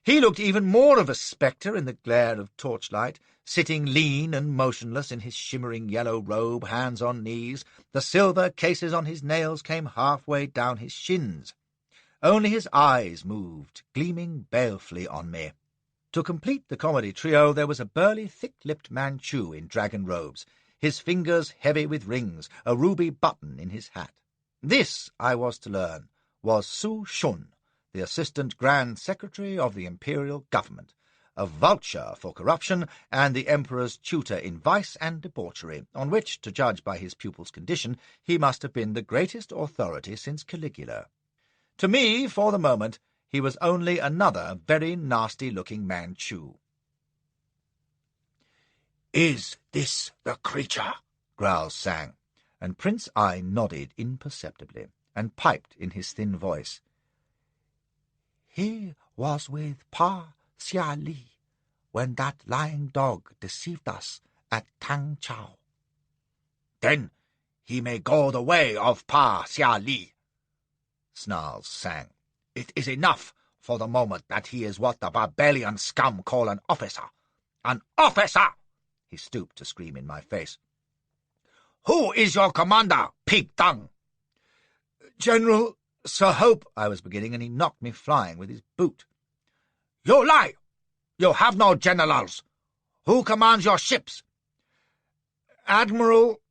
He looked even more of a spectre in the glare of torchlight, sitting lean and motionless in his shimmering yellow robe, hands on knees. The silver cases on his nails came halfway down his shins. Only his eyes moved, gleaming balefully on me. To complete the comedy trio, there was a burly, thick-lipped Manchu in dragon robes, his fingers heavy with rings, a ruby button in his hat. This, I was to learn, was Su Shun, the Assistant Grand Secretary of the Imperial Government, a vulture for corruption and the Emperor's tutor in vice and debauchery, on which, to judge by his pupil's condition, he must have been the greatest authority since Caligula. To me, for the moment, he was only another very nasty-looking Manchu. "Is this the creature?" growled Sang, and Prince I nodded imperceptibly, and piped in his thin voice. "He was with Pa Xia Li when that lying dog deceived us at Tang Chau." "Then he may go the way of Pa Xia Li," snarls Sang. "It is enough for the moment that he is what the barbarian scum call an officer. An officer!" He stooped to scream in my face. "Who is your commander, pig tongue?" "General Sir Hope," I was beginning, and he knocked me flying with his boot. "You lie! You have no generals. Who commands your ships?" "Admiral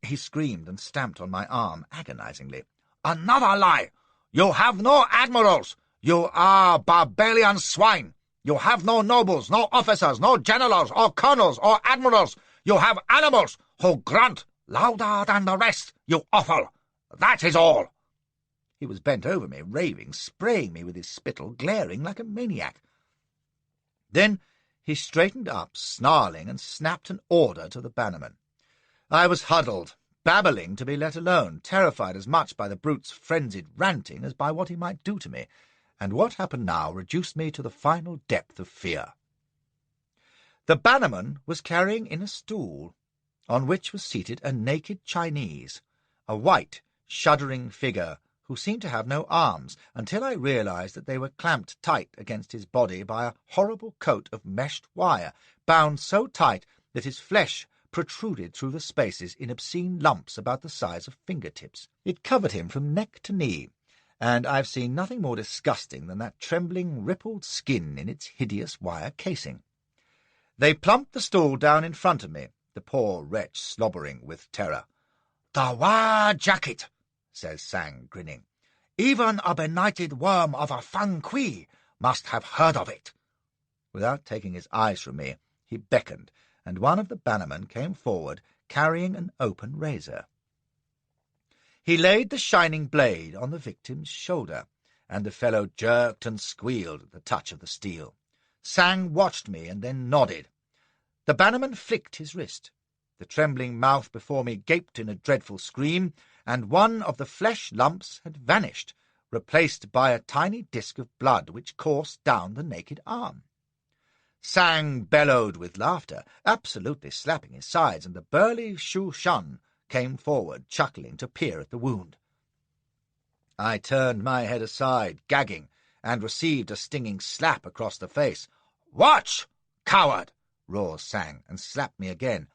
he screamed and stamped on my arm agonizingly. "Another lie! You have no admirals! You are barbarian swine! You have no nobles, no officers, no generals, or colonels, or admirals! You have animals who grunt louder than the rest, you offal! That is all!" He was bent over me, raving, spraying me with his spittle, glaring like a maniac. Then he straightened up, snarling, and snapped an order to the bannerman. I was huddled, babbling to be let alone, terrified as much by the brute's frenzied ranting as by what he might do to me, and what happened now reduced me to the final depth of fear. The bannerman was carrying in a stool, on which was seated a naked Chinese, a white, shuddering figure who seemed to have no arms, until I realized that they were clamped tight against his body by a horrible coat of meshed wire, bound so tight that his flesh protruded through the spaces in obscene lumps about the size of fingertips. It covered him from neck to knee, and I've seen nothing more disgusting than that trembling, rippled skin in its hideous wire casing. They plumped the stool down in front of me, the poor wretch slobbering with terror. "The wire jacket," says Sang, grinning. "Even a benighted worm of a Fang Kui must have heard of it." Without taking his eyes from me, he beckoned, and one of the bannermen came forward, carrying an open razor. He laid the shining blade on the victim's shoulder, and the fellow jerked and squealed at the touch of the steel. Sang watched me and then nodded. The bannerman flicked his wrist. The trembling mouth before me gaped in a dreadful scream, and one of the flesh lumps had vanished, replaced by a tiny disk of blood which coursed down the naked arm. Sang bellowed with laughter, absolutely slapping his sides, and the burly Shu Shun came forward, chuckling, to peer at the wound. I turned my head aside, gagging, and received a stinging slap across the face. "Watch, coward!" roars Sang, and slapped me again.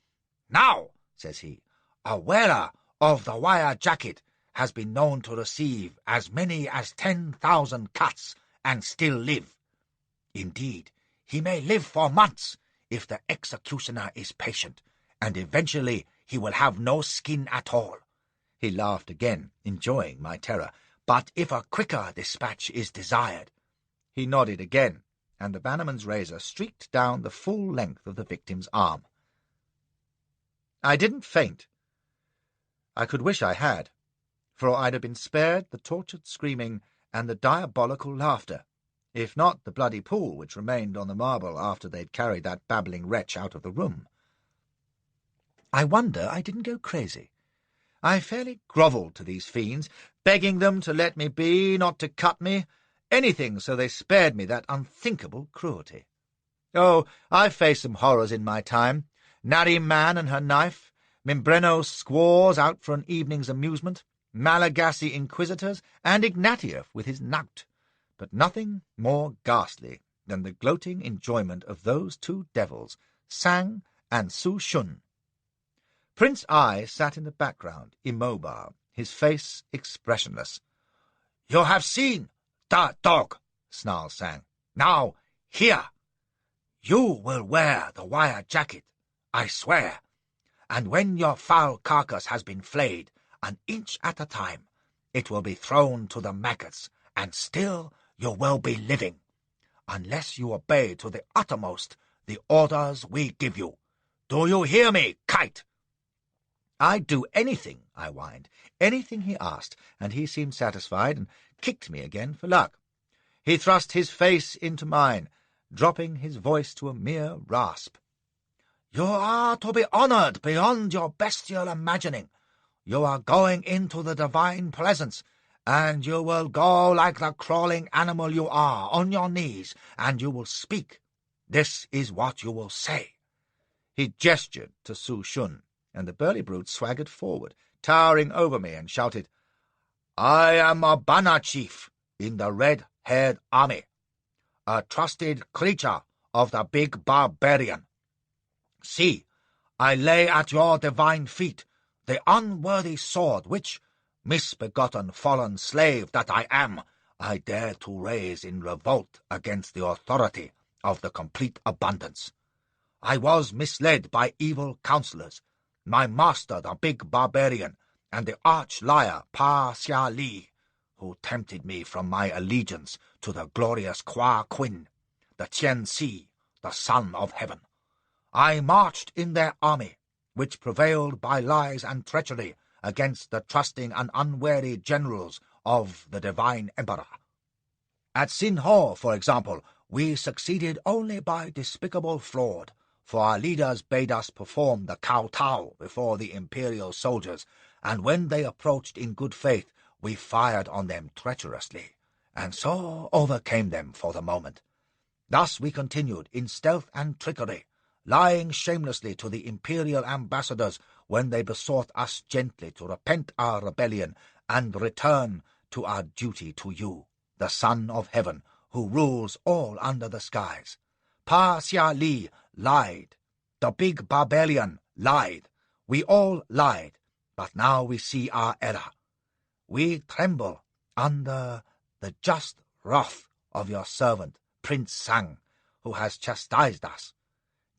"Now," says he, "a wearer of the wire jacket has been known to receive as many as 10,000 cuts and still live. Indeed, he may live for months if the executioner is patient, and eventually he will have no skin at all." He laughed again, enjoying my terror. "But if a quicker dispatch is desired—" He nodded again, and the bannerman's razor streaked down the full length of the victim's arm. I didn't faint. I could wish I had, for I'd have been spared the tortured screaming and the diabolical laughter, if not the bloody pool which remained on the marble after they'd carried that babbling wretch out of the room. I wonder I didn't go crazy. I fairly grovelled to these fiends, begging them to let me be, not to cut me, anything so they spared me that unthinkable cruelty. Oh, I've faced some horrors in my time. Nari Man and her knife, Mimbreno squaws out for an evening's amusement, Malagasy inquisitors, and Ignatieff with his knout, but nothing more ghastly than the gloating enjoyment of those two devils, Sang and Su Shun. Prince Ai sat in the background, immobile, his face expressionless. "You have seen the dog," snarled Sang. "Now, here! You will wear the wire jacket, I swear, and when your foul carcass has been flayed, an inch at a time, it will be thrown to the maggots, and still you will be living, unless you obey to the uttermost the orders we give you. Do you hear me, kite?" "I'd do anything," I whined, "anything he asked," and he seemed satisfied and kicked me again for luck. He thrust his face into mine, dropping his voice to a mere rasp. "You are to be honoured beyond your bestial imagining. You are going into the divine presence, and you will go like the crawling animal you are, on your knees, and you will speak. This is what you will say." He gestured to Su Shun, and the burly brute swaggered forward, towering over me, and shouted, "I am a banner chief in the red-haired army, a trusted creature of the big barbarian. See, I lay at your divine feet the unworthy sword which, misbegotten fallen slave that I am, I dare to raise in revolt against the authority of the complete abundance. I was misled by evil counselors, my master the big barbarian, and the arch-liar Pa Xia Li, who tempted me from my allegiance to the glorious Kwa Quin, the Qian Si, the Son of Heaven. I marched in their army, which prevailed by lies and treachery against the trusting and unwary generals of the divine emperor. At Sin Ho, for example, we succeeded only by despicable fraud, for our leaders bade us perform the kowtow before the imperial soldiers, and when they approached in good faith, we fired on them treacherously, and so overcame them for the moment. Thus we continued in stealth and trickery, lying shamelessly to the imperial ambassadors when they besought us gently to repent our rebellion and return to our duty to you, the Son of Heaven, who rules all under the skies. Pa Xia Li lied. The big barbarian lied. We all lied, but now we see our error. We tremble under the just wrath of your servant, Prince Sang, who has chastised us.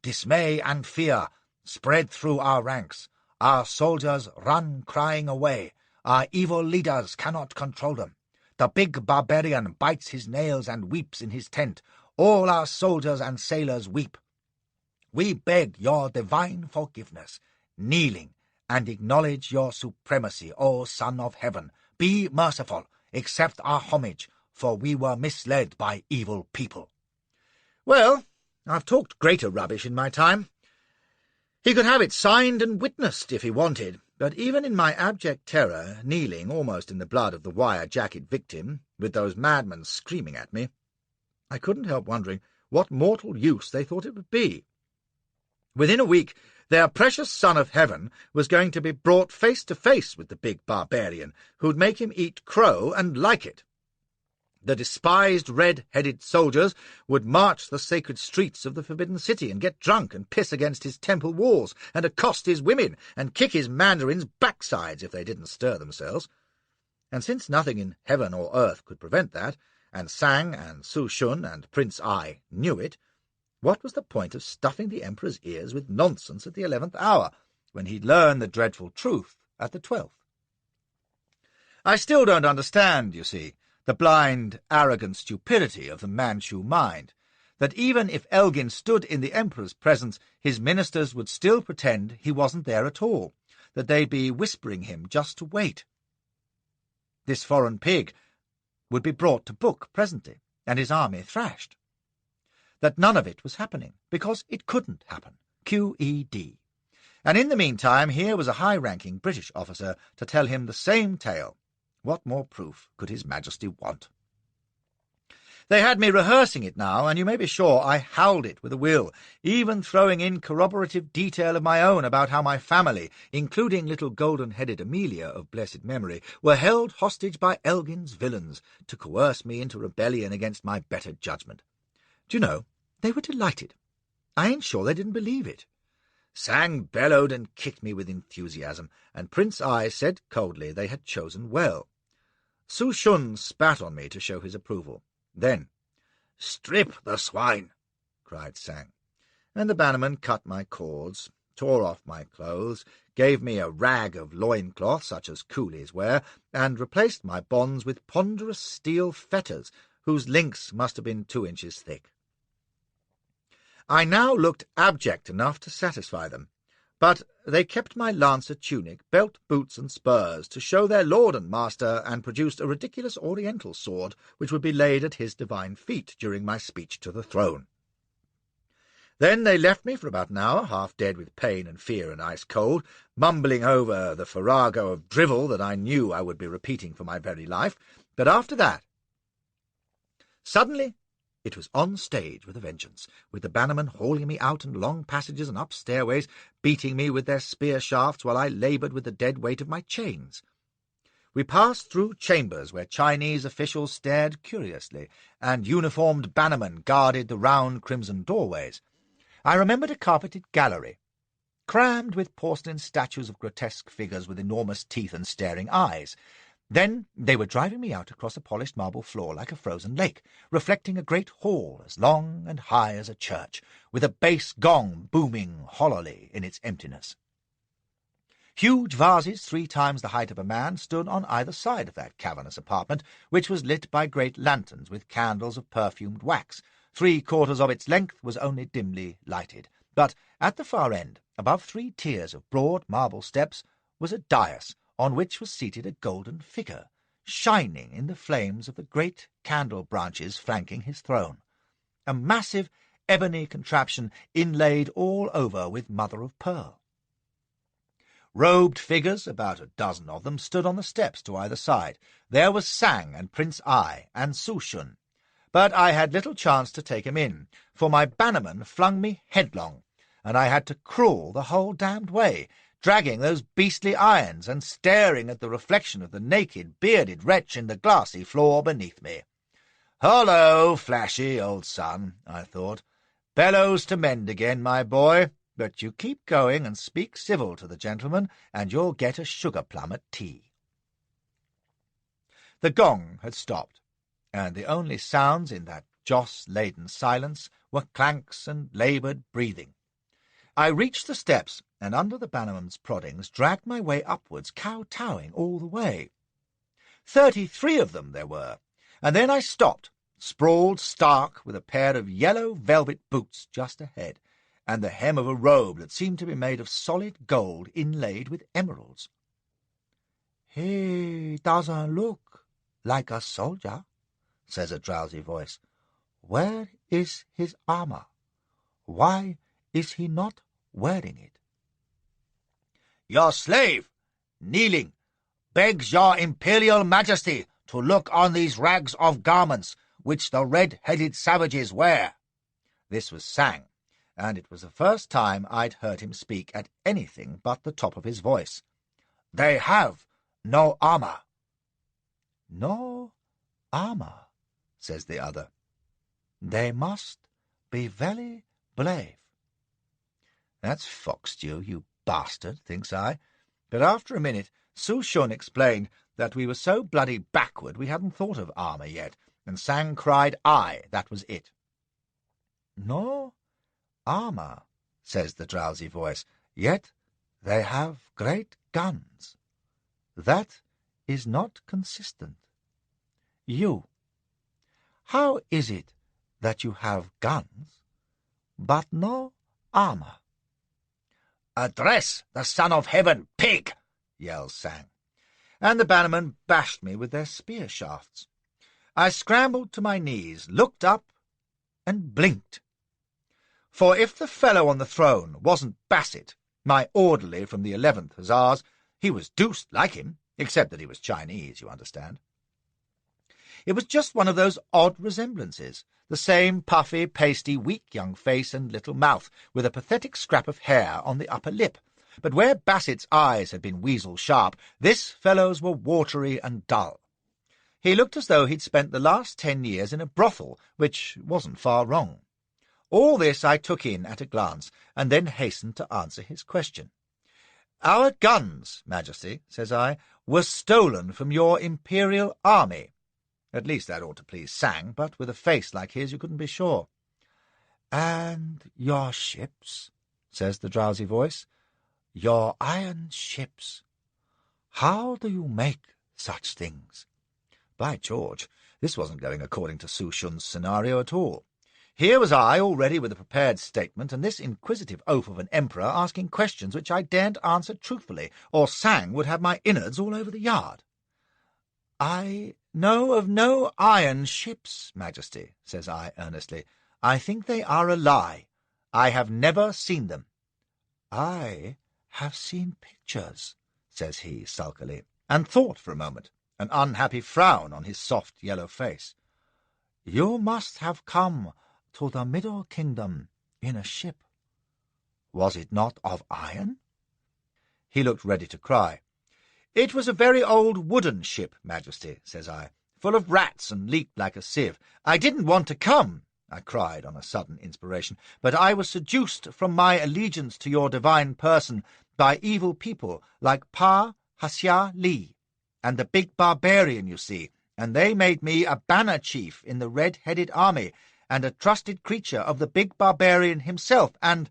Dismay and fear spread through our ranks. Our soldiers run crying away. Our evil leaders cannot control them. The big barbarian bites his nails and weeps in his tent. All our soldiers and sailors weep. We beg your divine forgiveness, kneeling, and acknowledge your supremacy, O Son of Heaven. Be merciful, accept our homage, for we were misled by evil people. Well, I've talked greater rubbish in my time. He could have it signed and witnessed if he wanted, but even in my abject terror, kneeling almost in the blood of the wire-jacket victim, with those madmen screaming at me, I couldn't help wondering what mortal use they thought it would be. Within a week, their precious Son of Heaven was going to be brought face to face with the big barbarian, who'd make him eat crow and like it. The despised red-headed soldiers would march the sacred streets of the Forbidden City and get drunk and piss against his temple walls and accost his women and kick his mandarins' backsides if they didn't stir themselves. And since nothing in heaven or earth could prevent that, and Sang and Su Shun and Prince Ai knew it, What was the point of stuffing the Emperor's ears with nonsense at the 11th hour, when he'd learned the dreadful truth at the 12th? I still don't understand, you see, the blind, arrogant stupidity of the Manchu mind, that even if Elgin stood in the Emperor's presence, his ministers would still pretend he wasn't there at all, that they'd be whispering him just to wait. This foreign pig would be brought to book presently, and his army thrashed. That none of it was happening, because it couldn't happen. QED. And in the meantime, here was a high-ranking British officer to tell him the same tale. What more proof could His Majesty want? They had me rehearsing it now, and you may be sure I howled it with a will, even throwing in corroborative detail of my own about how my family, including little golden-headed Amelia of blessed memory, were held hostage by Elgin's villains to coerce me into rebellion against my better judgment. Do you know, they were delighted. I ain't sure they didn't believe it. Sang bellowed and kicked me with enthusiasm, and Prince Ai said coldly they had chosen well. Su Shun spat on me to show his approval. Then, "Strip the swine!" cried Sang, and the bannerman cut my cords, tore off my clothes, gave me a rag of loincloth such as coolies wear, and replaced my bonds with ponderous steel fetters whose links must have been 2 inches thick. I now looked abject enough to satisfy them, but they kept my lancer tunic, belt, boots, and spurs to show their lord and master, and produced a ridiculous oriental sword which would be laid at his divine feet during my speech to the throne. Then they left me for about an hour, half dead with pain and fear and ice-cold, mumbling over the farrago of drivel that I knew I would be repeating for my very life. But after that, suddenly, it was on stage with a vengeance, with the bannermen hauling me out and along passages and up stairways, beating me with their spear shafts while I laboured with the dead weight of my chains. We passed through chambers where Chinese officials stared curiously, and uniformed bannermen guarded the round crimson doorways. I remembered a carpeted gallery, crammed with porcelain statues of grotesque figures with enormous teeth and staring eyes. Then they were driving me out across a polished marble floor like a frozen lake, reflecting a great hall as long and high as a church, with a bass gong booming hollowly in its emptiness. Huge vases 3 times the height of a man stood on either side of that cavernous apartment, which was lit by great lanterns with candles of perfumed wax. 3/4 of its length was only dimly lighted, but at the far end, above 3 tiers of broad marble steps, was a dais, on which was seated a golden figure, shining in the flames of the great candle branches flanking his throne, a massive ebony contraption inlaid all over with mother-of-pearl. Robed figures, about a dozen of them, stood on the steps to either side. There was Sang and Prince Ai and Su Shun, but I had little chance to take him in, for my bannerman flung me headlong, and I had to crawl the whole damned way, dragging those beastly irons and staring at the reflection of the naked, bearded wretch in the glassy floor beneath me. "Hullo, Flashy, old son," I thought. "Bellows to mend again, my boy, but you keep going and speak civil to the gentleman, and you'll get a sugar-plum at tea." The gong had stopped, and the only sounds in that joss-laden silence were clanks and laboured breathing. I reached the steps, and under the bannerman's proddings dragged my way upwards, kowtowing all the way. 33 of them there were, and then I stopped, sprawled stark, with a pair of yellow velvet boots just ahead, and the hem of a robe that seemed to be made of solid gold inlaid with emeralds. "He doesn't look like a soldier," says a drowsy voice. "Where is his armour? Why is he not wearing it?" "Your slave, kneeling, begs your Imperial Majesty to look on these rags of garments which the red-headed savages wear." This was Sang, and it was the first time I'd heard him speak at anything but the top of his voice. "They have no armour." "No armour," says the other. "They must be very brave." "That's fox-stew, you bastard," thinks I. But after a minute, Su Shun explained that we were so bloody backward we hadn't thought of armour yet, and Sang cried aye, that was it. "No armour, says the drowsy voice, yet they have great guns. That is not consistent. You, how is it that you have guns, but no armour? "Address the Son of Heaven, pig!" yells Sang, and the bannermen bashed me with their spear shafts. I scrambled to my knees, looked up, and blinked. For if the fellow on the throne wasn't Bassett, my orderly from the 11th Hussars, he was deuced like him, except that he was Chinese, you understand. It was just one of those odd resemblances, the same puffy, pasty, weak young face and little mouth, with a pathetic scrap of hair on the upper lip. But where Bassett's eyes had been weasel-sharp, this fellow's were watery and dull. He looked as though he'd spent the last 10 years in a brothel, which wasn't far wrong. All this I took in at a glance, and then hastened to answer his question. "Our guns, Majesty," says I, "were stolen from your imperial army." At least that ought to please Sang, but with a face like his you couldn't be sure. "And your ships," says the drowsy voice, "your iron ships. How do you make such things?" By George, this wasn't going according to Su Shun's scenario at all. Here was I, already with a prepared statement, and this inquisitive oaf of an emperor asking questions which I daren't answer truthfully, or Sang would have my innards all over the yard. "I know of no iron ships, Majesty," says I earnestly. "I think they are a lie. I have never seen them." "I have seen pictures," says he sulkily, and thought for a moment, an unhappy frown on his soft yellow face. "You must have come to the Middle Kingdom in a ship. Was it not of iron?" He looked ready to cry. "It was a very old wooden ship, Majesty," says I, "full of rats and leaked like a sieve. I didn't want to come," I cried on a sudden inspiration, "but I was seduced from my allegiance to your divine person by evil people like Pa Hasya Li and the big barbarian, you see, and they made me a banner chief in the red-headed army and a trusted creature of the big barbarian himself, and—"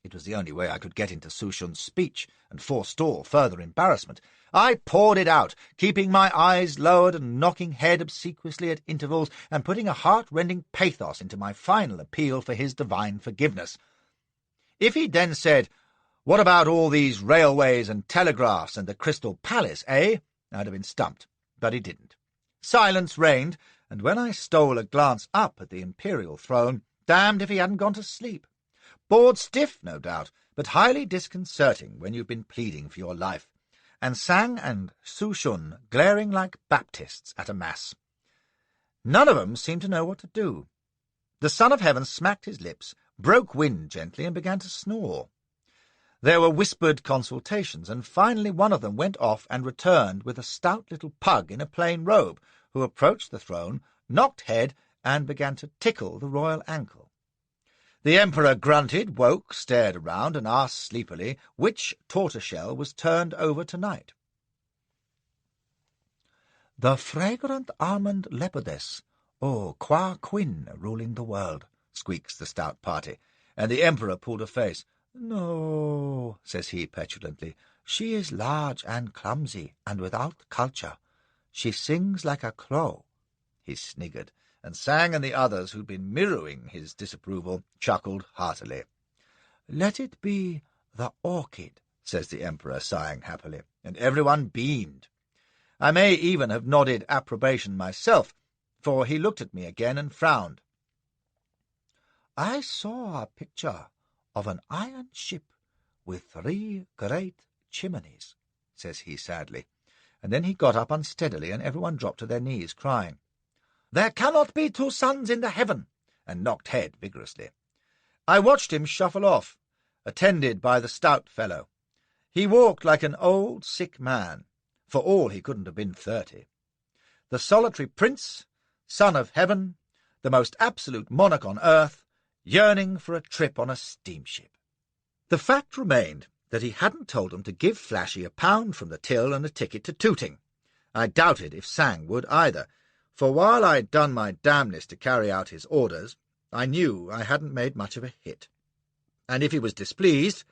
It was the only way I could get into Su Shun's speech and forestall further embarrassment. I poured it out, keeping my eyes lowered and knocking head obsequiously at intervals, and putting a heart-rending pathos into my final appeal for his divine forgiveness. If he'd then said, "What about all these railways and telegraphs and the Crystal Palace, eh?" I'd have been stumped, but he didn't. Silence reigned, and when I stole a glance up at the imperial throne, damned if he hadn't gone to sleep. Bored stiff, no doubt, but highly disconcerting when you've been pleading for your life, and Sang and Su Shun glaring like Baptists at a mass. None of 'em seemed to know what to do. The Son of Heaven smacked his lips, broke wind gently, and began to snore. There were whispered consultations, and finally one of them went off and returned with a stout little pug in a plain robe, who approached the throne, knocked head, and began to tickle the royal ankle. The Emperor grunted, woke, stared around, and asked sleepily which tortoiseshell was turned over tonight. "The fragrant almond leopardess, Qua Quinn, ruling the world," squeaks the stout party, and the Emperor pulled a face. "No," says he petulantly, "she is large and clumsy, and without culture. She sings like a crow." He sniggered, and Sang and the others, who'd been mirroring his disapproval, chuckled heartily. "Let it be the orchid," says the Emperor, sighing happily, and everyone beamed. I may even have nodded approbation myself, for he looked at me again and frowned. "I saw a picture of an iron ship with 3 great chimneys," says he sadly, and then he got up unsteadily, and everyone dropped to their knees, crying, "There cannot be 2 suns in the heaven," and knocked head vigorously. I watched him shuffle off, attended by the stout fellow. He walked like an old, sick man, for all he couldn't have been 30. The solitary prince, Son of Heaven, the most absolute monarch on earth, yearning for a trip on a steamship. The fact remained that he hadn't told them to give Flashy £1 from the till and a ticket to Tooting. I doubted if Sang would either, for while I'd done my damnedest to carry out his orders, I knew I hadn't made much of a hit. And if he was displeased,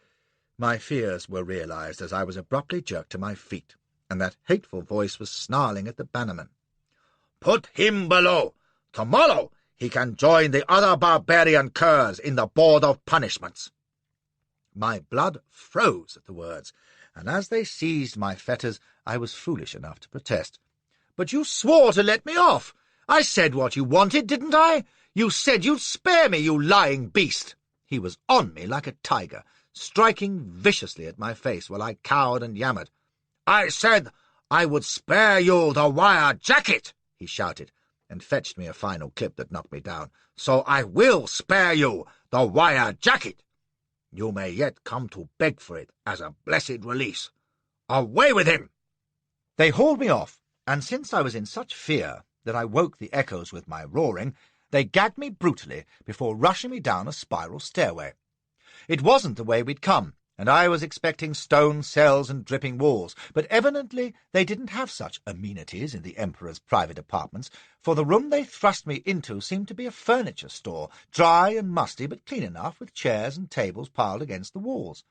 my fears were realized as I was abruptly jerked to my feet, and that hateful voice was snarling at the bannerman. "Put him below! Tomorrow he can join the other barbarian curs in the Board of Punishments." My blood froze at the words, and as they seized my fetters, I was foolish enough to protest. "But you swore to let me off! I said what you wanted, didn't I? You said you'd spare me, you lying beast!" He was on me like a tiger, striking viciously at my face while I cowered and yammered. "I said I would spare you the wire jacket," he shouted, and fetched me a final clip that knocked me down. "So I will spare you the wire jacket. You may yet come to beg for it as a blessed release. Away with him!" They hauled me off, and since I was in such fear that I woke the echoes with my roaring, they gagged me brutally before rushing me down a spiral stairway. It wasn't the way we'd come, and I was expecting stone cells and dripping walls, but evidently they didn't have such amenities in the Emperor's private apartments, for the room they thrust me into seemed to be a furniture store, dry and musty but clean enough, with chairs and tables piled against the walls.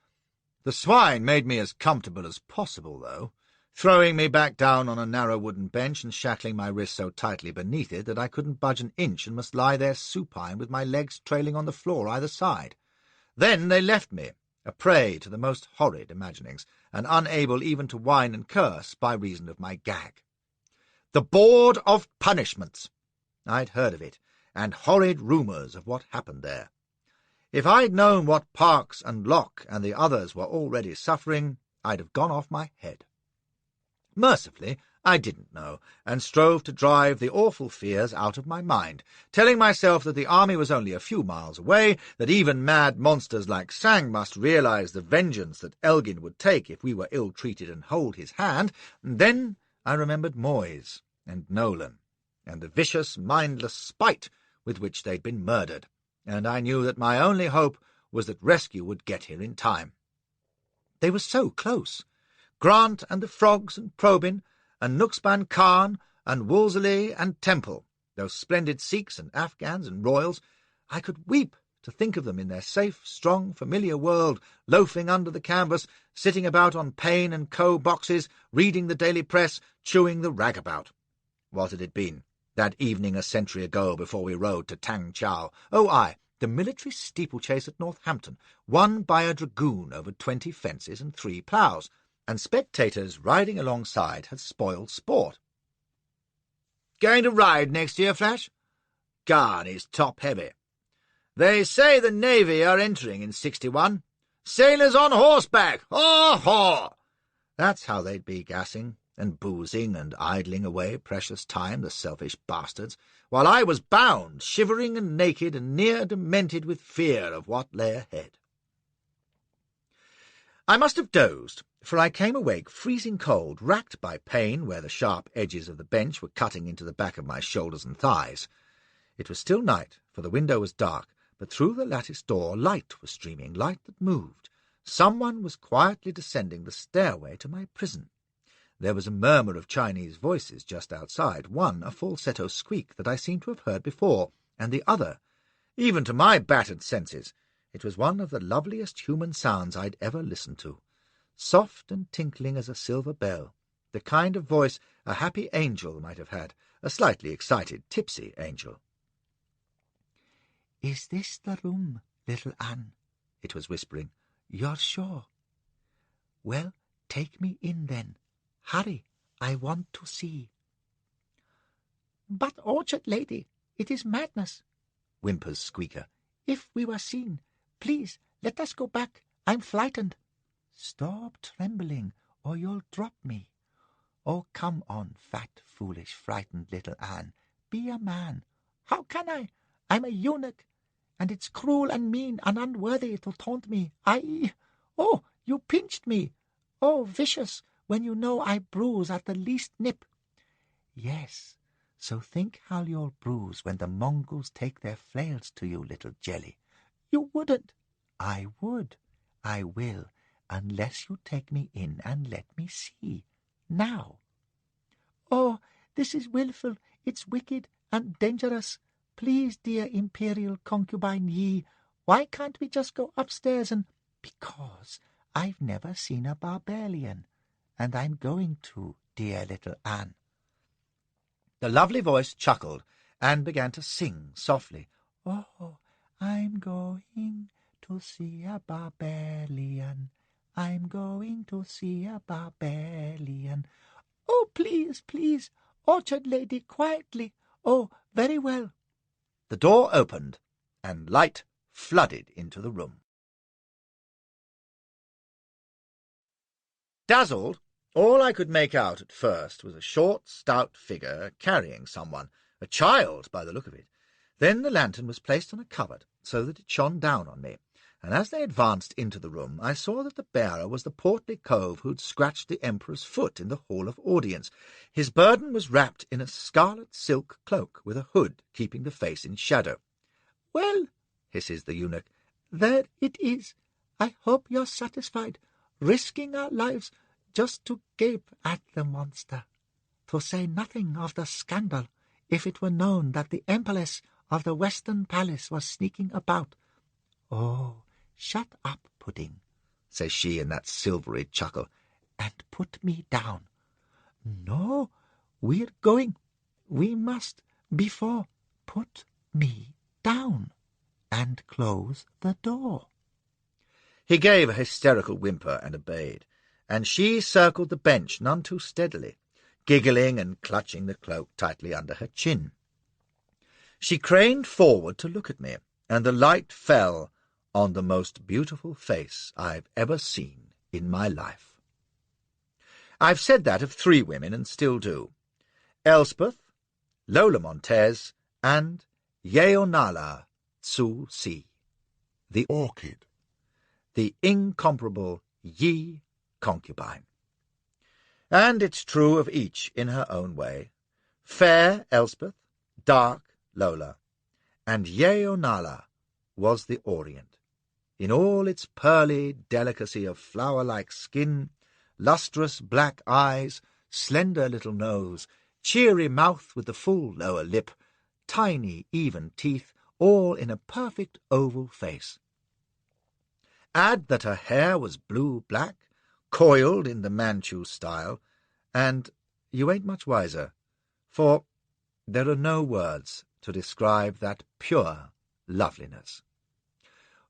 The swine made me as comfortable as possible, though, throwing me back down on a narrow wooden bench and shackling my wrists so tightly beneath it that I couldn't budge an inch and must lie there supine with my legs trailing on the floor either side. Then they left me, a prey to the most horrid imaginings, and unable even to whine and curse by reason of my gag. The Board of Punishments! I'd heard of it, and horrid rumours of what happened there. If I'd known what Parks and Locke and the others were already suffering, I'd have gone off my head. Mercifully, I didn't know, and strove to drive the awful fears out of my mind, telling myself that the army was only a few miles away, that even mad monsters like Sang must realize the vengeance that Elgin would take if we were ill-treated and hold his hand. And then I remembered Moyes and Nolan, and the vicious, mindless spite with which they'd been murdered, and I knew that my only hope was that rescue would get here in time. They were so close. Grant and the Frogs and Probyn, and Nuxban Khan and Wolseley and Temple, those splendid Sikhs and Afghans and Royals. I could weep to think of them in their safe, strong, familiar world, loafing under the canvas, sitting about on Payne and Co. boxes, reading the daily press, chewing the ragabout. What had it been, that evening a century ago before we rode to Tang Chow? Oh, aye, the military steeplechase at Northampton, won by a dragoon over 20 fences and 3 ploughs, and spectators riding alongside had spoiled sport. "Going to ride next year, Flash?" "God, it's top-heavy. They say the Navy are entering in 61. Sailors on horseback! Haw-haw!" That's how they'd be gassing, and boozing and idling away precious time, the selfish bastards, while I was bound, shivering and naked and near demented with fear of what lay ahead. I must have dozed, for I came awake freezing cold, racked by pain where the sharp edges of the bench were cutting into the back of my shoulders and thighs. It was still night, for the window was dark, but through the lattice door light was streaming, light that moved. Someone was quietly descending the stairway to my prison. There was a murmur of Chinese voices just outside, one a falsetto squeak that I seemed to have heard before, and the other, even to my battered senses, it was one of the loveliest human sounds I'd ever listened to, soft and tinkling as a silver bell, the kind of voice a happy angel might have had, a slightly excited, tipsy angel. "Is this the room, little Anne?" it was whispering. "You're sure? Well, take me in then. Hurry, I want to see." "But, orchard lady, it is madness," whimpers Squeaker. "If we were seen, please let us go back. I'm frightened." "Stop trembling, or you'll drop me. Oh, come on, fat, foolish, frightened little Anne. Be a man." "How can I? I'm a eunuch, and it's cruel and mean and unworthy to taunt me. Oh, you pinched me. Oh, vicious, when you know I bruise at the least nip." "Yes, so think how you'll bruise when the Mongols take their flails to you, little jelly." "You wouldn't." "I would. I will, unless you take me in and let me see. Now." "Oh, this is wilful. It's wicked and dangerous. Please, dear imperial concubine Yi, why can't we just go upstairs and— Because I've never seen a barbarian, and I'm going to, dear little Anne. The lovely voice chuckled and began to sing softly. Oh, I'm going to see a barbarian. I'm going to see a barbarian. Oh, please, please, orchard lady, quietly. Oh, very well. The door opened, and light flooded into the room. Dazzled, all I could make out at first was a short, stout figure carrying someone, a child by the look of it. Then the lantern was placed on a cupboard so that it shone down on me, and as they advanced into the room I saw that the bearer was the portly cove who'd scratched the Emperor's foot in the Hall of Audience. His burden was wrapped in a scarlet silk cloak with a hood keeping the face in shadow. "Well," hisses the eunuch, "there it is. I hope you're satisfied, risking our lives just to gape at the monster. To say nothing of the scandal if it were known that the Empress of the Western Palace was sneaking about. Oh, shut up, Pudding," says she in that silvery chuckle, "and put me down. No, we're going. We must, before. Put me down, and close the door." He gave a hysterical whimper and obeyed, and she circled the bench none too steadily, giggling and clutching the cloak tightly under her chin. She craned forward to look at me, and the light fell on the most beautiful face I've ever seen in my life. I've said that of 3 women, and still do. Elspeth, Lola Montez, and Yeonala Tsu Si, the orchid, the incomparable Yi concubine. And it's true of each in her own way. Fair Elspeth, dark Lola, and Yeonala was the Orient, in all its pearly delicacy of flower-like skin, lustrous black eyes, slender little nose, cheery mouth with the full lower lip, tiny even teeth, all in a perfect oval face. Add that her hair was blue-black, coiled in the Manchu style, and you ain't much wiser, for there are no words to describe that pure loveliness.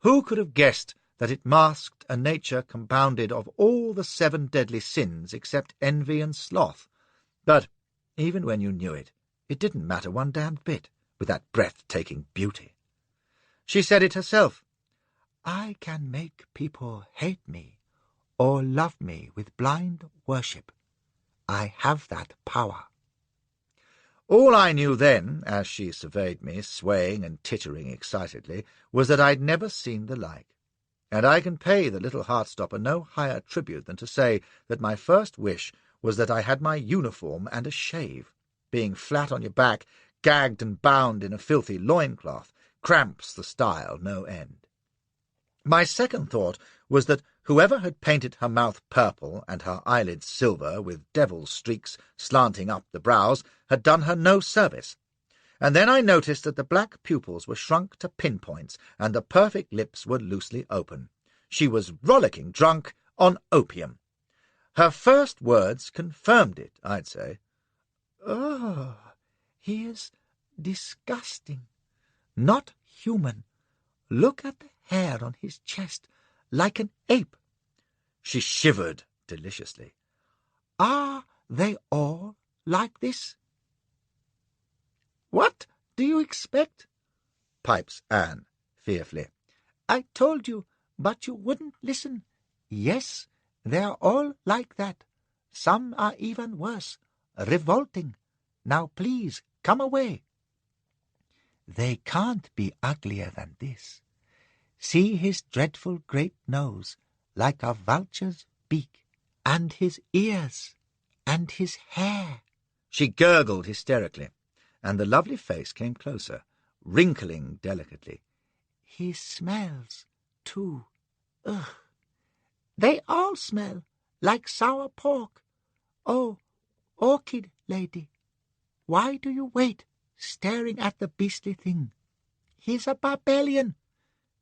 Who could have guessed that it masked a nature compounded of all the 7 deadly sins except envy and sloth? But even when you knew it, it didn't matter one damned bit, with that breathtaking beauty. She said it herself. "I can make people hate me or love me with blind worship. I have that power." All I knew then, as she surveyed me, swaying and tittering excitedly, was that I'd never seen the like. And I can pay the little heartstopper no higher tribute than to say that my first wish was that I had my uniform and a shave. Being flat on your back, gagged and bound in a filthy loincloth, cramps the style no end. My second thought was that whoever had painted her mouth purple and her eyelids silver with devil's streaks slanting up the brows had done her no service. And then I noticed that the black pupils were shrunk to pinpoints and the perfect lips were loosely open. She was rollicking drunk on opium. Her first words confirmed it, I'd say. "Oh, he is disgusting. Not human. Look at the hair on his chest, like an ape." She shivered deliciously. "Are they all like this?" "What do you expect?" pipes Anne fearfully. "I told you, but you wouldn't listen. Yes, they're all like that. Some are even worse, revolting. Now please, come away." "They can't be uglier than this. See his dreadful great nose, like a vulture's beak, and his ears, and his hair." She gurgled hysterically, and the lovely face came closer, wrinkling delicately. "He smells, too. Ugh! They all smell like sour pork. Oh, orchid lady, why do you wait staring at the beastly thing. He's a barbarian.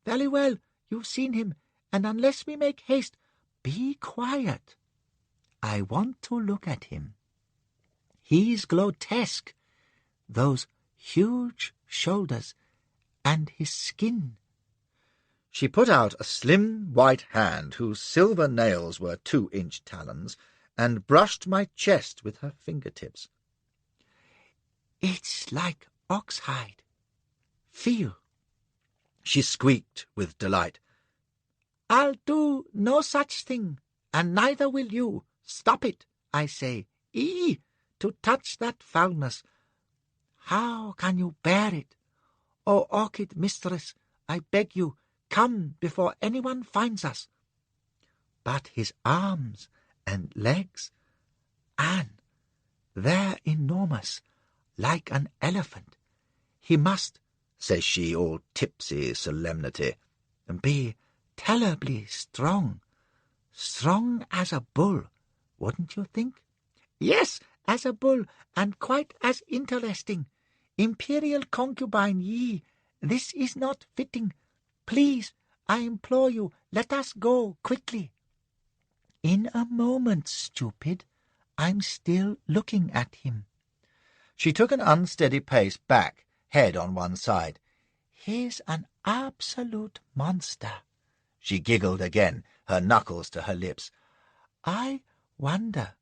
Very well, you've seen him, and unless we make haste, be quiet. I want to look at him. He's grotesque. Those huge shoulders and his skin. She put out a slim white hand whose silver nails were 2-inch talons and brushed my chest with her fingertips. It's like oxhide. Feel. She squeaked with delight. I'll do no such thing, and neither will you. Stop it, I say. To touch that foulness. How can you bear it? Oh, orchid mistress, I beg you, come before anyone finds us. But his arms and legs, Anne, they're enormous, like an elephant. He must, says she, all tipsy solemnity, be terribly strong. Strong as a bull, wouldn't you think? Yes, as a bull, and quite as interesting. Imperial concubine ye, this is not fitting. Please, I implore you, let us go quickly. In a moment, stupid. I'm still looking at him. She took an unsteady pace back, head on one side. He's an absolute monster. She giggled again, her knuckles to her lips. I wonder.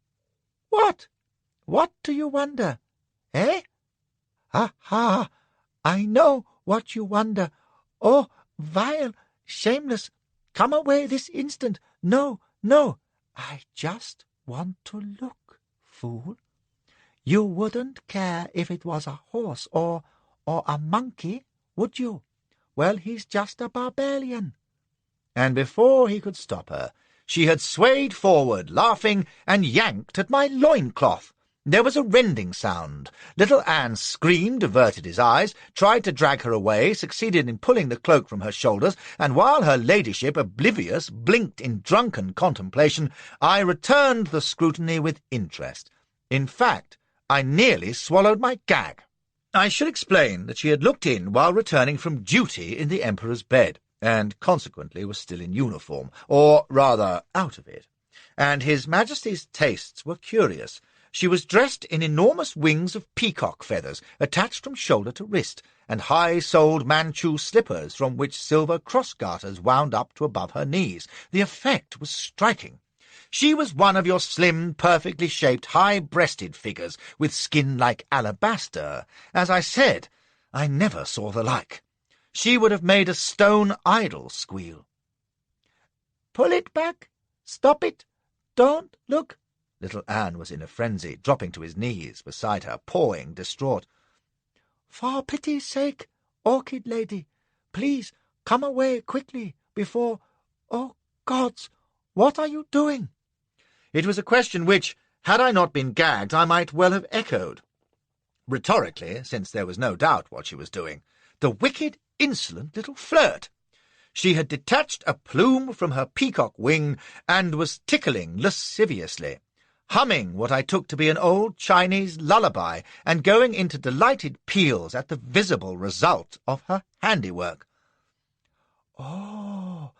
What? What do you wonder? Eh? Ha ha! I know what you wonder. Oh, vile, shameless, come away this instant. No, no, I just want to look, fool. You wouldn't care if it was a horse or a monkey, would you? Well, he's just a barbarian. And before he could stop her, she had swayed forward, laughing, and yanked at my loincloth. There was a rending sound. Little Anne screamed, averted his eyes, tried to drag her away, succeeded in pulling the cloak from her shoulders, and while her ladyship, oblivious, blinked in drunken contemplation, I returned the scrutiny with interest. In fact, I nearly swallowed my gag. I should explain that she had looked in while returning from duty in the Emperor's bed, and consequently was still in uniform, or rather out of it. And His Majesty's tastes were curious. She was dressed in enormous wings of peacock feathers, attached from shoulder to wrist, and high-soled Manchu slippers from which silver cross-garters wound up to above her knees. The effect was striking. She was one of your slim, perfectly shaped, high-breasted figures, with skin like alabaster. As I said, I never saw the like. She would have made a stone idol squeal. Pull it back! Stop it! Don't look! Little Anne was in a frenzy, dropping to his knees beside her, pawing, distraught. For pity's sake, orchid lady, please come away quickly before— Oh, gods, what are you doing? It was a question which, had I not been gagged, I might well have echoed. Rhetorically, since there was no doubt what she was doing. The wicked, insolent little flirt! She had detached a plume from her peacock wing and was tickling lasciviously, humming what I took to be an old Chinese lullaby, and going into delighted peals at the visible result of her handiwork. Oh,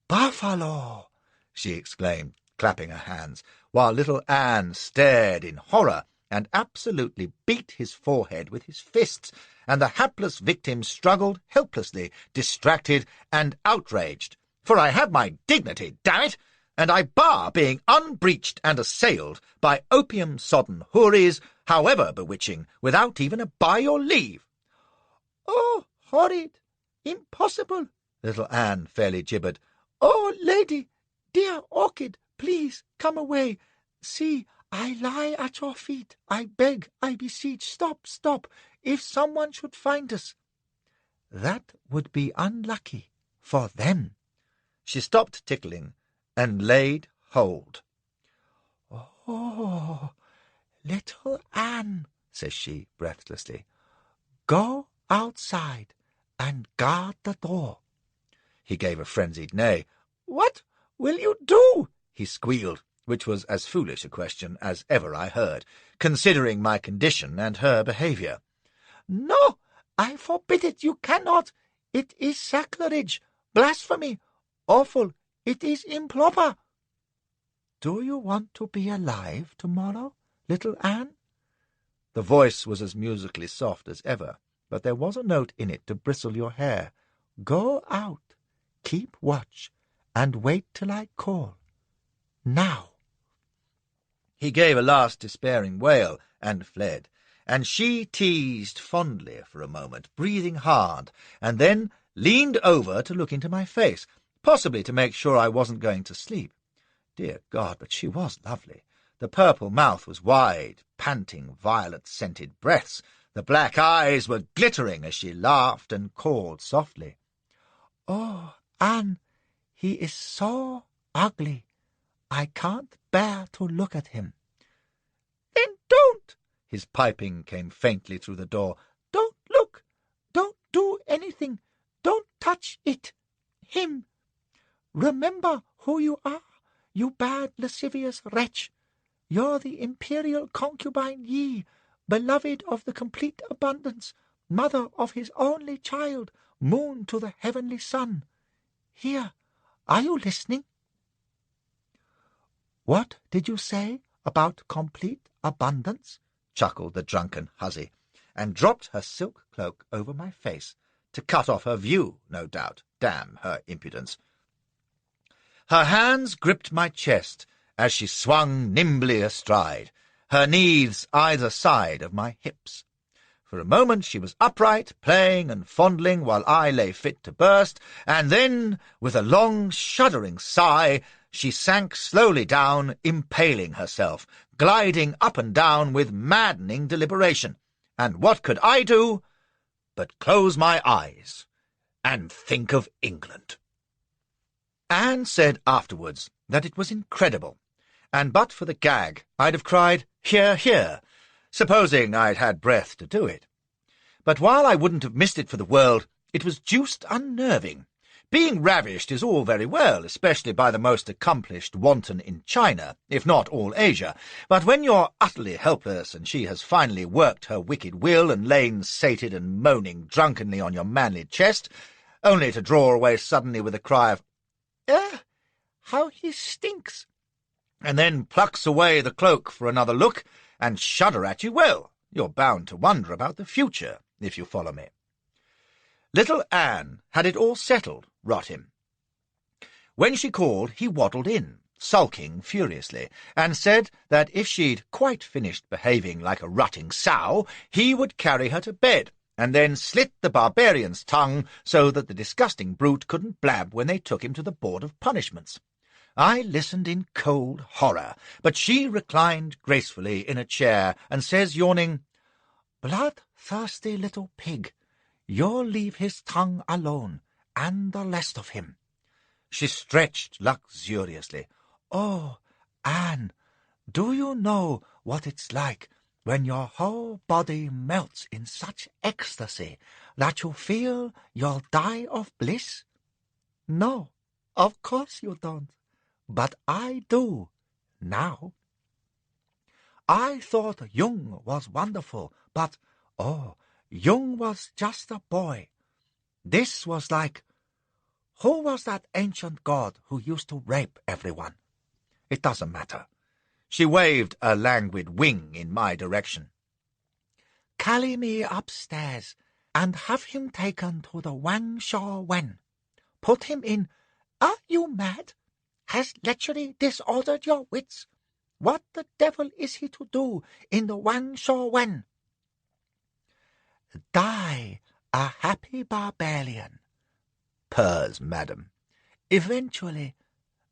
buffalo! She exclaimed, clapping her hands, while little Anne stared in horror and absolutely beat his forehead with his fists, and the hapless victim struggled helplessly, distracted and outraged. For I have my dignity, damn it! And I bar being unbreeched and assailed by opium-sodden houris, however bewitching, without even a by your leave. Oh, horrid! Impossible! Little Anne fairly gibbered. Oh, lady! Dear orchid, please come away. See, I lie at your feet. I beg, I beseech, stop, stop. If someone should find us. That would be unlucky for them. She stopped tickling and laid hold. Oh, little Anne, says she breathlessly, go outside and guard the door. He gave a frenzied neigh. What will you do? He squealed, which was as foolish a question as ever I heard, considering my condition and her behaviour. No, I forbid it. You cannot. It is sacrilege, blasphemy, awful. It is improper. Do you want to be alive tomorrow, little Anne? The voice was as musically soft as ever, but there was a note in it to bristle your hair. Go out, keep watch, and wait till I call. Now. He gave a last despairing wail and fled, and she teased fondly for a moment, breathing hard, and then leaned over to look into my face, possibly to make sure I wasn't going to sleep. Dear God, but she was lovely. The purple mouth was wide, panting violet-scented breaths. The black eyes were glittering as she laughed and called softly. Oh, Anne, he is so ugly. I can't bear to look at him. Then don't! His piping came faintly through the door. Don't look. Don't do anything. Don't touch it. Him. Remember who you are, you bad, lascivious wretch. You're the imperial concubine Yi, beloved of the complete abundance, mother of his only child, moon to the heavenly sun. Here, are you listening? What did you say about complete abundance? Chuckled the drunken hussy, and dropped her silk cloak over my face, to cut off her view, no doubt. Damn her impudence. Her hands gripped my chest as she swung nimbly astride, her knees either side of my hips. For a moment she was upright, playing and fondling while I lay fit to burst, and then, with a long, shuddering sigh, she sank slowly down, impaling herself, gliding up and down with maddening deliberation. And what could I do but close my eyes and think of England? Anne said afterwards that it was incredible, and but for the gag I'd have cried, "Hear, hear," supposing I'd had breath to do it. But while I wouldn't have missed it for the world, it was deuced unnerving. Being ravished is all very well, especially by the most accomplished wanton in China, if not all Asia, but when you're utterly helpless and she has finally worked her wicked will and lain sated and moaning drunkenly on your manly chest, only to draw away suddenly with a cry of, how he stinks!" and then plucks away the cloak for another look and shudder at you, well, you're bound to wonder about the future, if you follow me. Little Anne had it all settled, rot him. When she called, he waddled in, sulking furiously, and said that if she'd quite finished behaving like a rutting sow, he would carry her to bed, and then slit the barbarian's tongue so that the disgusting brute couldn't blab when they took him to the Board of Punishments. I listened in cold horror, but she reclined gracefully in a chair and says, yawning, "Blood-thirsty little pig, you'll leave his tongue alone, and the rest of him." She stretched luxuriously. "Oh, Anne, do you know what it's like when your whole body melts in such ecstasy that you feel you'll die of bliss? No, of course you don't. But I do, now. I thought Jung was wonderful, but, Jung was just a boy. This was like, who was that ancient god who used to rape everyone? It doesn't matter." She waved a languid wing in my direction. "Carry me upstairs, and have him taken to the Wang Shao Wen. Put him in. Are you mad? Has lechery disordered your wits? What the devil is he to do in the Wang Shao Wen?" "Die a happy barbarian," purrs Madam. "Eventually,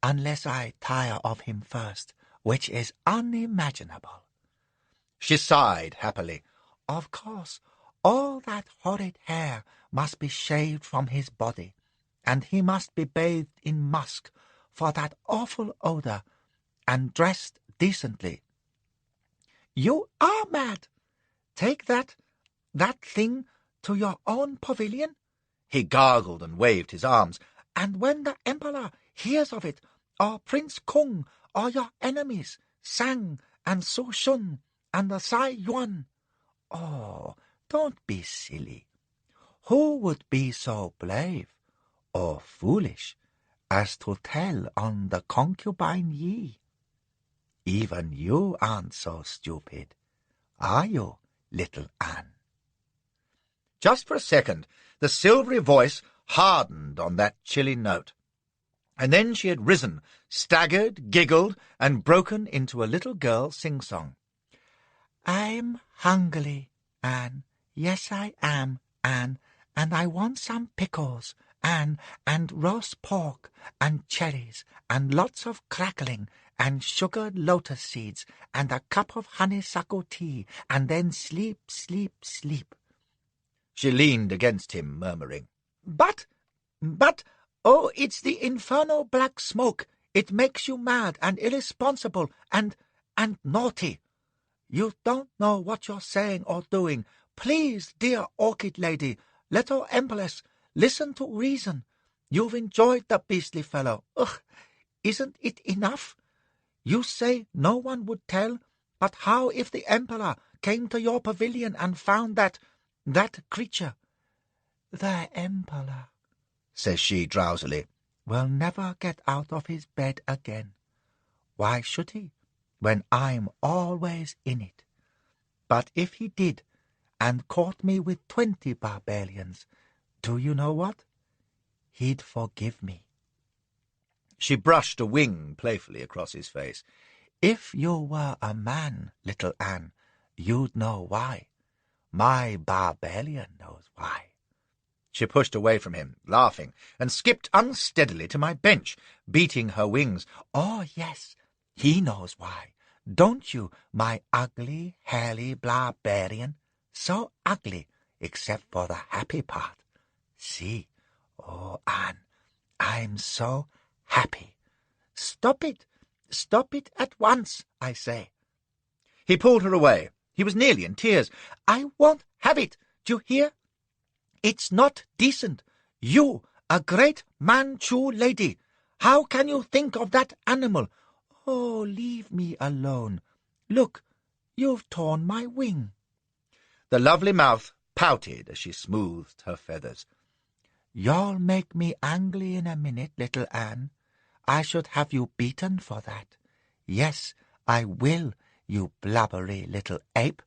unless I tire of him first, which is unimaginable." She sighed happily. "Of course, all that horrid hair must be shaved from his body, and he must be bathed in musk for that awful odor, and dressed decently." "You are mad! Take that thing to your own pavilion?" He gargled and waved his arms. "And when the Emperor hears of it, or Prince Kung, or your enemies, Sang and Su Shun and the Tsai Yuan, Don't be silly. Who would be so brave or foolish as to tell on the concubine ye? Even you aren't so stupid, are you, little Anne? Just for a second, the silvery voice hardened on that chilly note, and then she had risen, staggered, giggled, and broken into a little girl sing-song. I'm hungry, Anne. Yes, I am, Anne, and I want some pickles, Anne, and roast pork, and cherries, and lots of crackling, and sugared lotus seeds, and a cup of honeysuckle tea, and then sleep, sleep, sleep. She leaned against him, murmuring, But, oh, it's the infernal black smoke. It makes you mad and irresponsible and naughty. You don't know what you're saying or doing. Please, dear orchid lady, little empress, listen to reason. You've enjoyed the beastly fellow. Ugh, isn't it enough? You say no one would tell, but how if the emperor came to your pavilion and found that creature? The emperor, says she drowsily, will never get out of his bed again. Why should he, when I'm always in it? But if he did, and caught me with 20 barbarians, do you know what? He'd forgive me. She brushed a wing playfully across his face. If you were a man, little Anne, you'd know why. My barbarian knows why. She pushed away from him, laughing, and skipped unsteadily to my bench, beating her wings. Oh, yes, he knows why. Don't you, my ugly, hairy barbarian? So ugly, except for the happy part. See, oh, Anne, I'm so happy. Stop it at once, I say. He pulled her away. He was nearly in tears. I won't have it, do you hear? It's not decent. You, a great Manchu lady, how can you think of that animal? Oh, leave me alone. Look, you've torn my wing. The lovely mouth pouted as she smoothed her feathers. You'll make me angry in a minute, little Anne. I should have you beaten for that. Yes, I will, you blubbery little ape.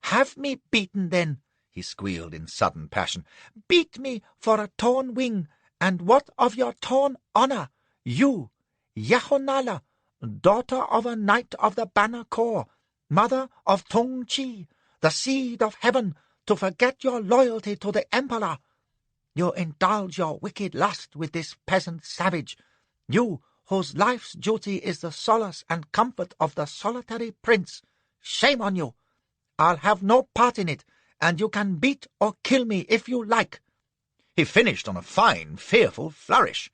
Have me beaten, then, he squealed in sudden passion. Beat me for a torn wing, and what of your torn honour? You, Yahonala, daughter of a knight of the Banner Corps, mother of Tung Chi, the seed of heaven, to forget your loyalty to the emperor. You indulge your wicked lust with this peasant savage, you whose life's duty is the solace and comfort of the solitary prince. Shame on you! I'll have no part in it, and you can beat or kill me if you like. He finished on a fine, fearful flourish.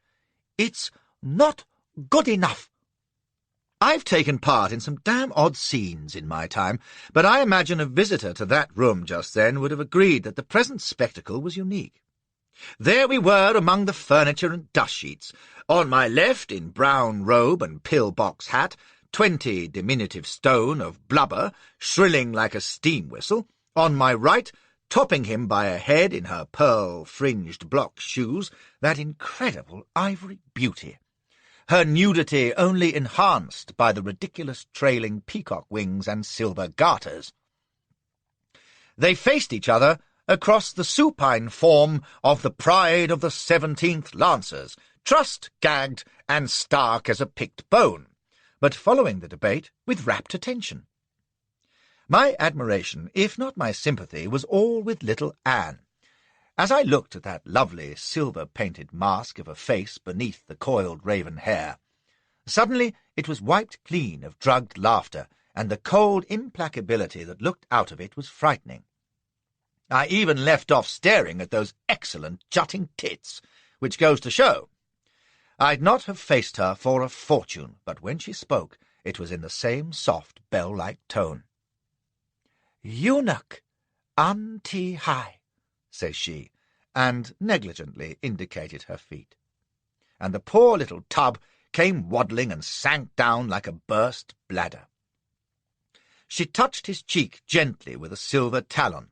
It's not good enough. I've taken part in some damn odd scenes in my time, but I imagine a visitor to that room just then would have agreed that the present spectacle was unique. There we were among the furniture and dust-sheets. On my left, in brown robe and pill-box hat, 20 diminutive stone of blubber, shrilling like a steam whistle. On my right, topping him by a head in her pearl-fringed block shoes, that incredible ivory beauty. Her nudity only enhanced by the ridiculous trailing peacock wings and silver garters. They faced each other across the supine form of the pride of the 17th Lancers, trussed, gagged, and stark as a picked bone, but following the debate with rapt attention. My admiration, if not my sympathy, was all with little Anne. As I looked at that lovely silver-painted mask of a face beneath the coiled raven hair, suddenly it was wiped clean of drugged laughter, and the cold implacability that looked out of it was frightening. I even left off staring at those excellent jutting tits, which goes to show. I'd not have faced her for a fortune, but when she spoke, it was in the same soft, bell-like tone. "Eunuch, anti-high," says she, and negligently indicated her feet. And the poor little tub came waddling and sank down like a burst bladder. She touched his cheek gently with a silver talon,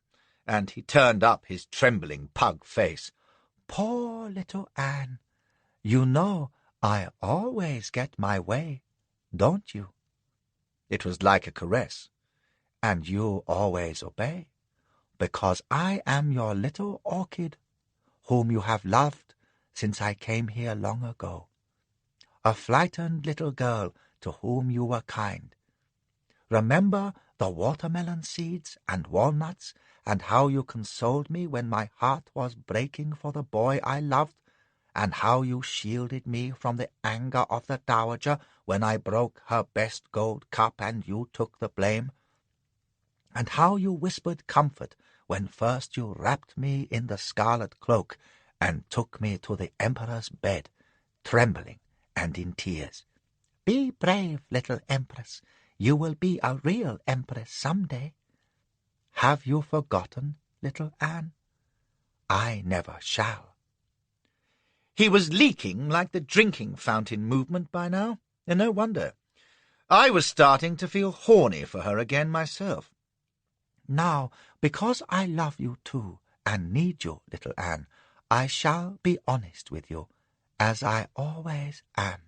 and he turned up his trembling pug face. "Poor little Anne, you know I always get my way, don't you? It was like a caress. And you always obey, because I am your little orchid, whom you have loved since I came here long ago. A frightened little girl to whom you were kind. Remember the watermelon seeds and walnuts, and how you consoled me when my heart was breaking for the boy I loved, and how you shielded me from the anger of the dowager when I broke her best gold cup and you took the blame, and how you whispered comfort when first you wrapped me in the scarlet cloak and took me to the Emperor's bed, trembling and in tears. Be brave, little Empress. You will be a real Empress some day. Have you forgotten, little Anne? I never shall." He was leaking like the drinking fountain movement by now, and no wonder. I was starting to feel horny for her again myself. "Now, because I love you too, and need you, little Anne, I shall be honest with you, as I always am."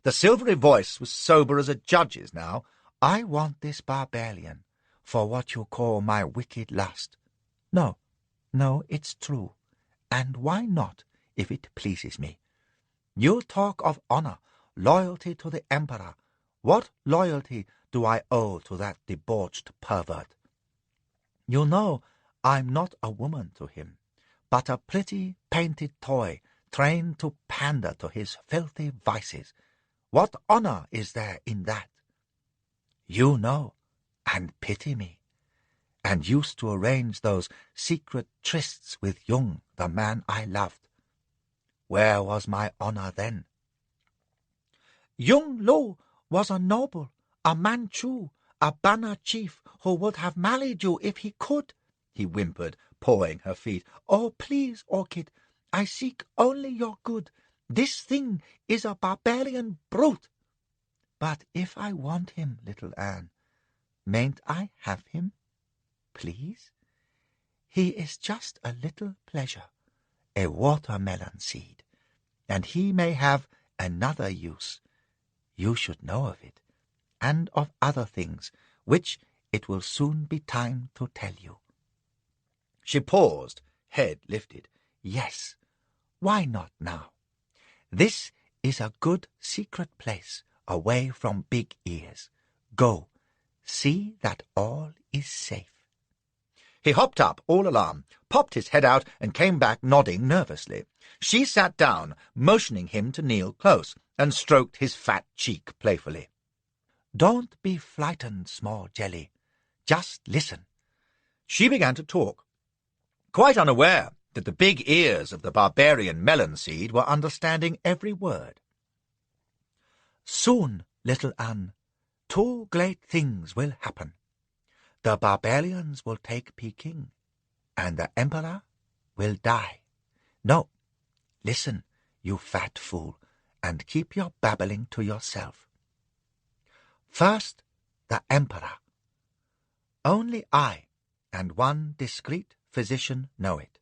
The silvery voice was sober as a judge's now. "I want this barbarian for what you call my wicked lust. No, it's true. And why not, if it pleases me? You talk of honor, loyalty to the Emperor. What loyalty do I owe to that debauched pervert? You know I'm not a woman to him, but a pretty painted toy trained to pander to his filthy vices. What honor is there in that? You know, and pity me, and used to arrange those secret trysts with Jung, the man I loved. Where was my honor then? Jung Lo was a noble, a Manchu, a Banner chief who would have married you if he could," he whimpered, pawing her feet. "Oh, please, Orchid, I seek only your good. This thing is a barbarian brute. But if I want him, little Anne, mayn't I have him, please? He is just a little pleasure, a watermelon seed, and he may have another use. You should know of it, and of other things, which it will soon be time to tell you." She paused, head lifted. "Yes, why not now? This is a good secret place, away from big ears. Go, see that all is safe." He hopped up, all alarm, popped his head out, and came back nodding nervously. She sat down, motioning him to kneel close, and stroked his fat cheek playfully. "Don't be frightened, small jelly. Just listen." She began to talk, quite unaware that the big ears of the barbarian melon seed were understanding every word. "Soon, little Anne, two great things will happen. The barbarians will take Peking, and the Emperor will die. No, listen, you fat fool, and keep your babbling to yourself. First, the Emperor. Only I and one discreet physician know it.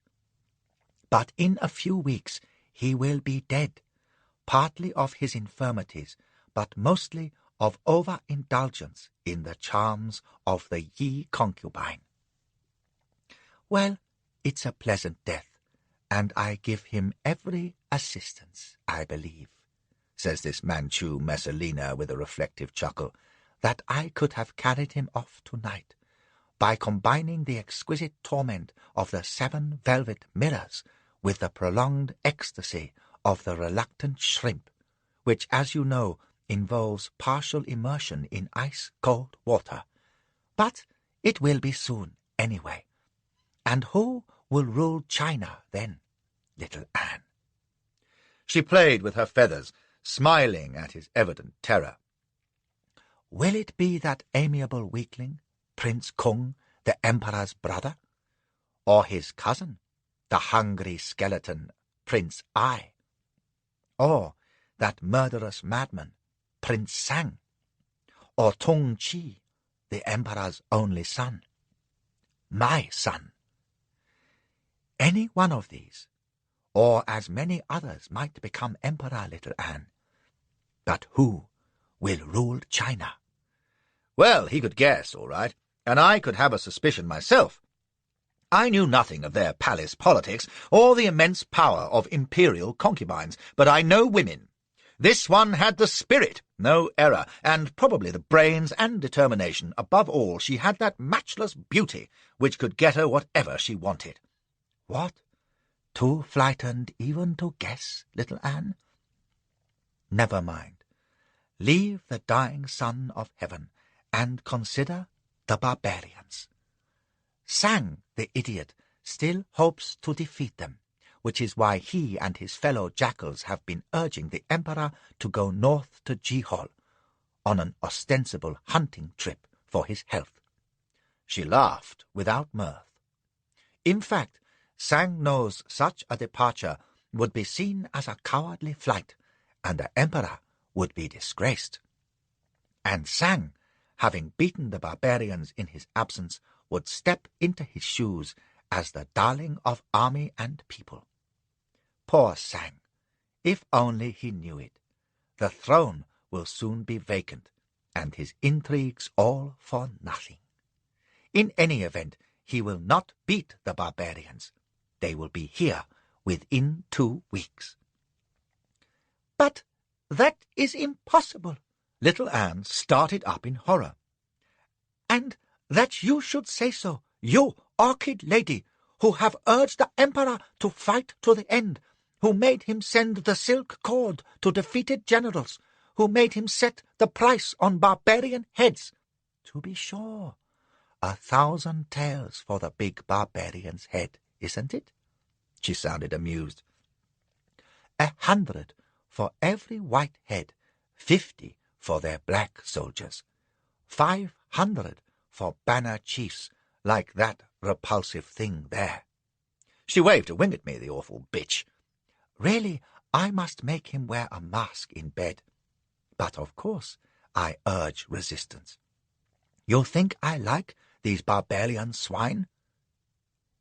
But in a few weeks he will be dead, partly of his infirmities, but mostly of overindulgence in the charms of the Yi concubine. Well, it's a pleasant death, and I give him every assistance, I believe," says this Manchu Messalina with a reflective chuckle, "that I could have carried him off tonight, by combining the exquisite torment of the 7 velvet mirrors with the prolonged ecstasy of the reluctant shrimp, which, as you know, involves partial immersion in ice-cold water. But it will be soon, anyway. And who will rule China then, little Anne?" She played with her feathers, smiling at his evident terror. "Will it be that amiable weakling, Prince Kung, the Emperor's brother? Or his cousin, the hungry skeleton, Prince Ai? Or that murderous madman, Prince Sang? Or Tung Chi, the Emperor's only son? My son, Any one of these, or as many others, might become emperor, little Anne. But who will rule China? Well, he could guess, all right, and I could have a suspicion myself. I knew nothing of their palace politics or the immense power of imperial concubines, but I know women. This one had the spirit, no error, and probably the brains and determination. Above all, she had that matchless beauty which could get her whatever she wanted. What? Too frightened even to guess, little Anne? Never mind. Leave the dying son of heaven and consider the barbarians. Sang, the idiot, still hopes to defeat them, which is why he and his fellow jackals have been urging the emperor to go north to Jihol on an ostensible hunting trip for his health. She laughed without mirth. In fact, Sang knows such a departure would be seen as a cowardly flight, and the emperor would be disgraced. And Sang, having beaten the barbarians in his absence, would step into his shoes as the darling of army and people. Poor Sang! If only he knew it. The throne will soon be vacant, and his intrigues all for nothing. In any event, he will not beat the barbarians. They will be here within 2 weeks. But that is impossible. Little Anne started up in horror. And that you should say so, you, orchid lady, who have urged the emperor to fight to the end, who made him send the silk cord to defeated generals, who made him set the price on barbarian heads. To be sure, 1,000 taels for the big barbarian's head, isn't it? She sounded amused. 100 for every white head, 50 for their black soldiers, 500 for banner chiefs like that repulsive thing there. She waved a wing at me, the awful bitch. Really, I must make him wear a mask in bed. But of course, I urge resistance. You think I like these barbarian swine?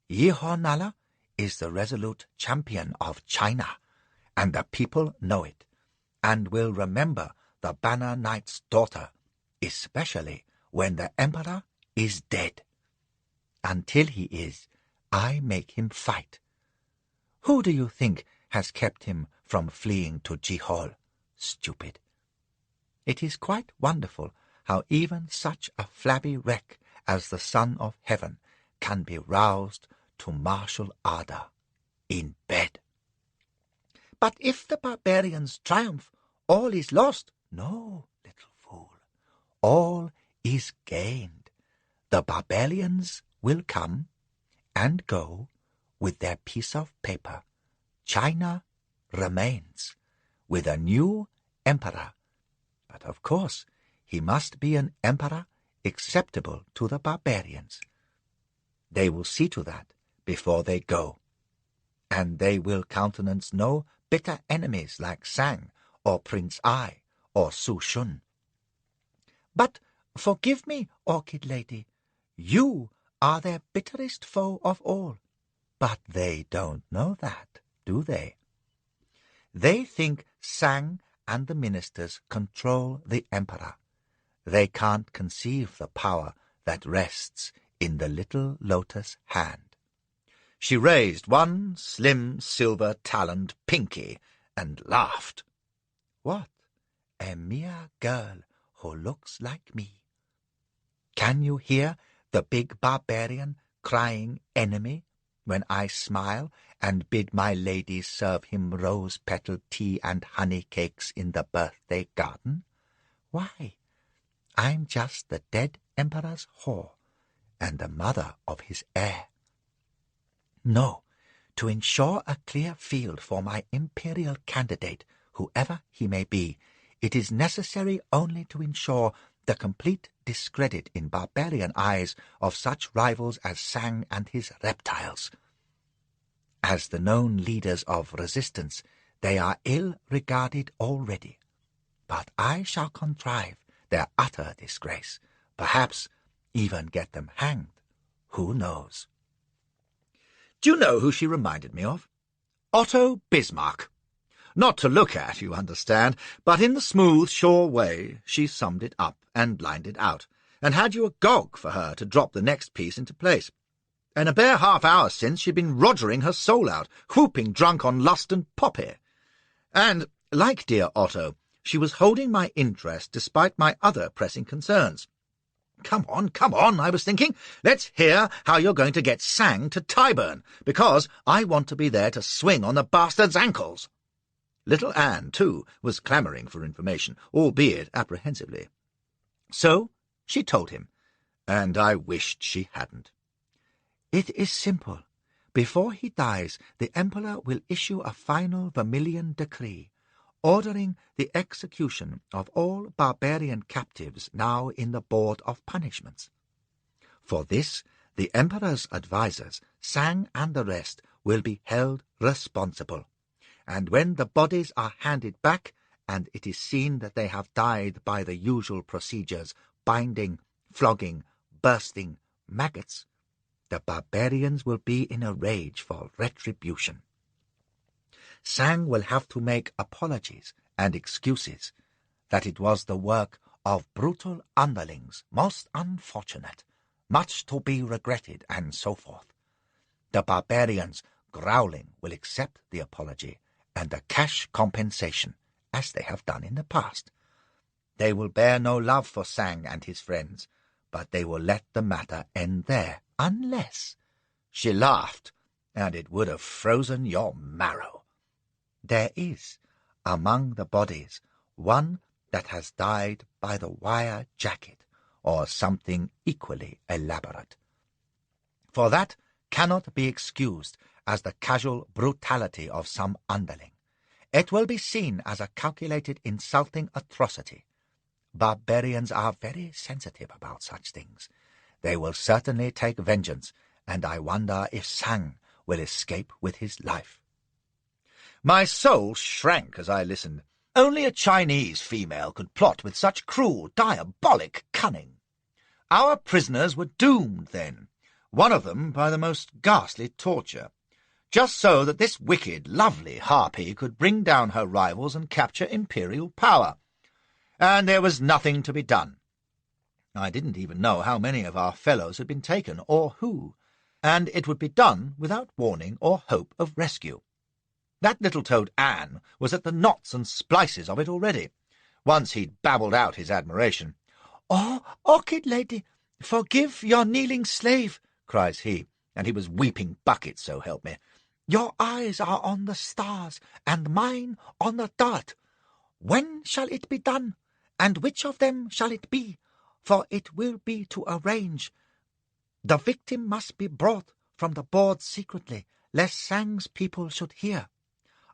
Yihor is the resolute champion of China, and the people know it, and will remember the Banner Knight's daughter, especially when the emperor is dead. Until he is, I make him fight. Who do you think has kept him from fleeing to Jihol? Stupid. It is quite wonderful how even such a flabby wreck as the Son of Heaven can be roused to martial ardor in bed. But if the barbarians triumph, all is lost. No, little fool, all is gained. The barbarians will come and go with their piece of paper. China remains with a new emperor. But of course, he must be an emperor acceptable to the barbarians. They will see to that before they go. And they will countenance no bitter enemies like Sang or Prince Ai or Su Shun. But forgive me, orchid lady, you are their bitterest foe of all. But they don't know that, do they? They think Sang and the ministers control the emperor. They can't conceive the power that rests in the little lotus hand. She raised one slim silver-taloned pinky and laughed. What? A mere girl who looks like me. Can you hear the big barbarian crying enemy when I smile and bid my ladies serve him rose-petal tea and honey cakes in the birthday garden? Why, I'm just the dead emperor's whore and the mother of his heir. No, to ensure a clear field for my imperial candidate, whoever he may be, it is necessary only to ensure the complete discredit in barbarian eyes of such rivals as Sang and his reptiles. As the known leaders of resistance, they are ill-regarded already. But I shall contrive their utter disgrace, perhaps even get them hanged. Who knows? Do you know who she reminded me of? Otto Bismarck. Not to look at, you understand, but in the smooth, sure way she summed it up and lined it out, and had you agog for her to drop the next piece into place. And a bare half-hour since she'd been rogering her soul out, whooping drunk on lust and poppy. And, like dear Otto, she was holding my interest despite my other pressing concerns. Come on, I was thinking. Let's hear how you're going to get Sang to Tyburn, because I want to be there to swing on the bastard's ankles. Little Anne, too, was clamouring for information, albeit apprehensively. So she told him, and I wished she hadn't. It is simple. Before he dies, the Emperor will issue a final vermilion decree, ordering the execution of all barbarian captives now in the Board of Punishments. For this, the Emperor's advisers, Sang and the rest, will be held responsible, and when the bodies are handed back, and it is seen that they have died by the usual procedures, binding, flogging, bursting, maggots, the barbarians will be in a rage for retribution. Sang will have to make apologies and excuses, that it was the work of brutal underlings, most unfortunate, much to be regretted, and so forth. The barbarians, growling, will accept the apology and the cash compensation, as they have done in the past. They will bear no love for Sang and his friends, but they will let the matter end there, unless— She laughed, and it would have frozen your marrow. There is, among the bodies, one that has died by the wire jacket, or something equally elaborate. For that cannot be excused as the casual brutality of some underling. It will be seen as a calculated insulting atrocity. Barbarians are very sensitive about such things. They will certainly take vengeance, and I wonder if Sang will escape with his life. My soul shrank as I listened. Only a Chinese female could plot with such cruel, diabolic cunning. Our prisoners were doomed, then, one of them by the most ghastly torture, just so that this wicked, lovely harpy could bring down her rivals and capture imperial power. And there was nothing to be done. I didn't even know how many of our fellows had been taken, or who, and it would be done without warning or hope of rescue. That little toad Anne was at the knots and splices of it already. Once he'd babbled out his admiration. "Oh, orchid lady, forgive your kneeling slave," cries he, and he was weeping buckets, so help me. "Your eyes are on the stars, and mine on the dirt. When shall it be done, and which of them shall it be? For it will be to arrange. The victim must be brought from the board secretly, lest Sang's people should hear.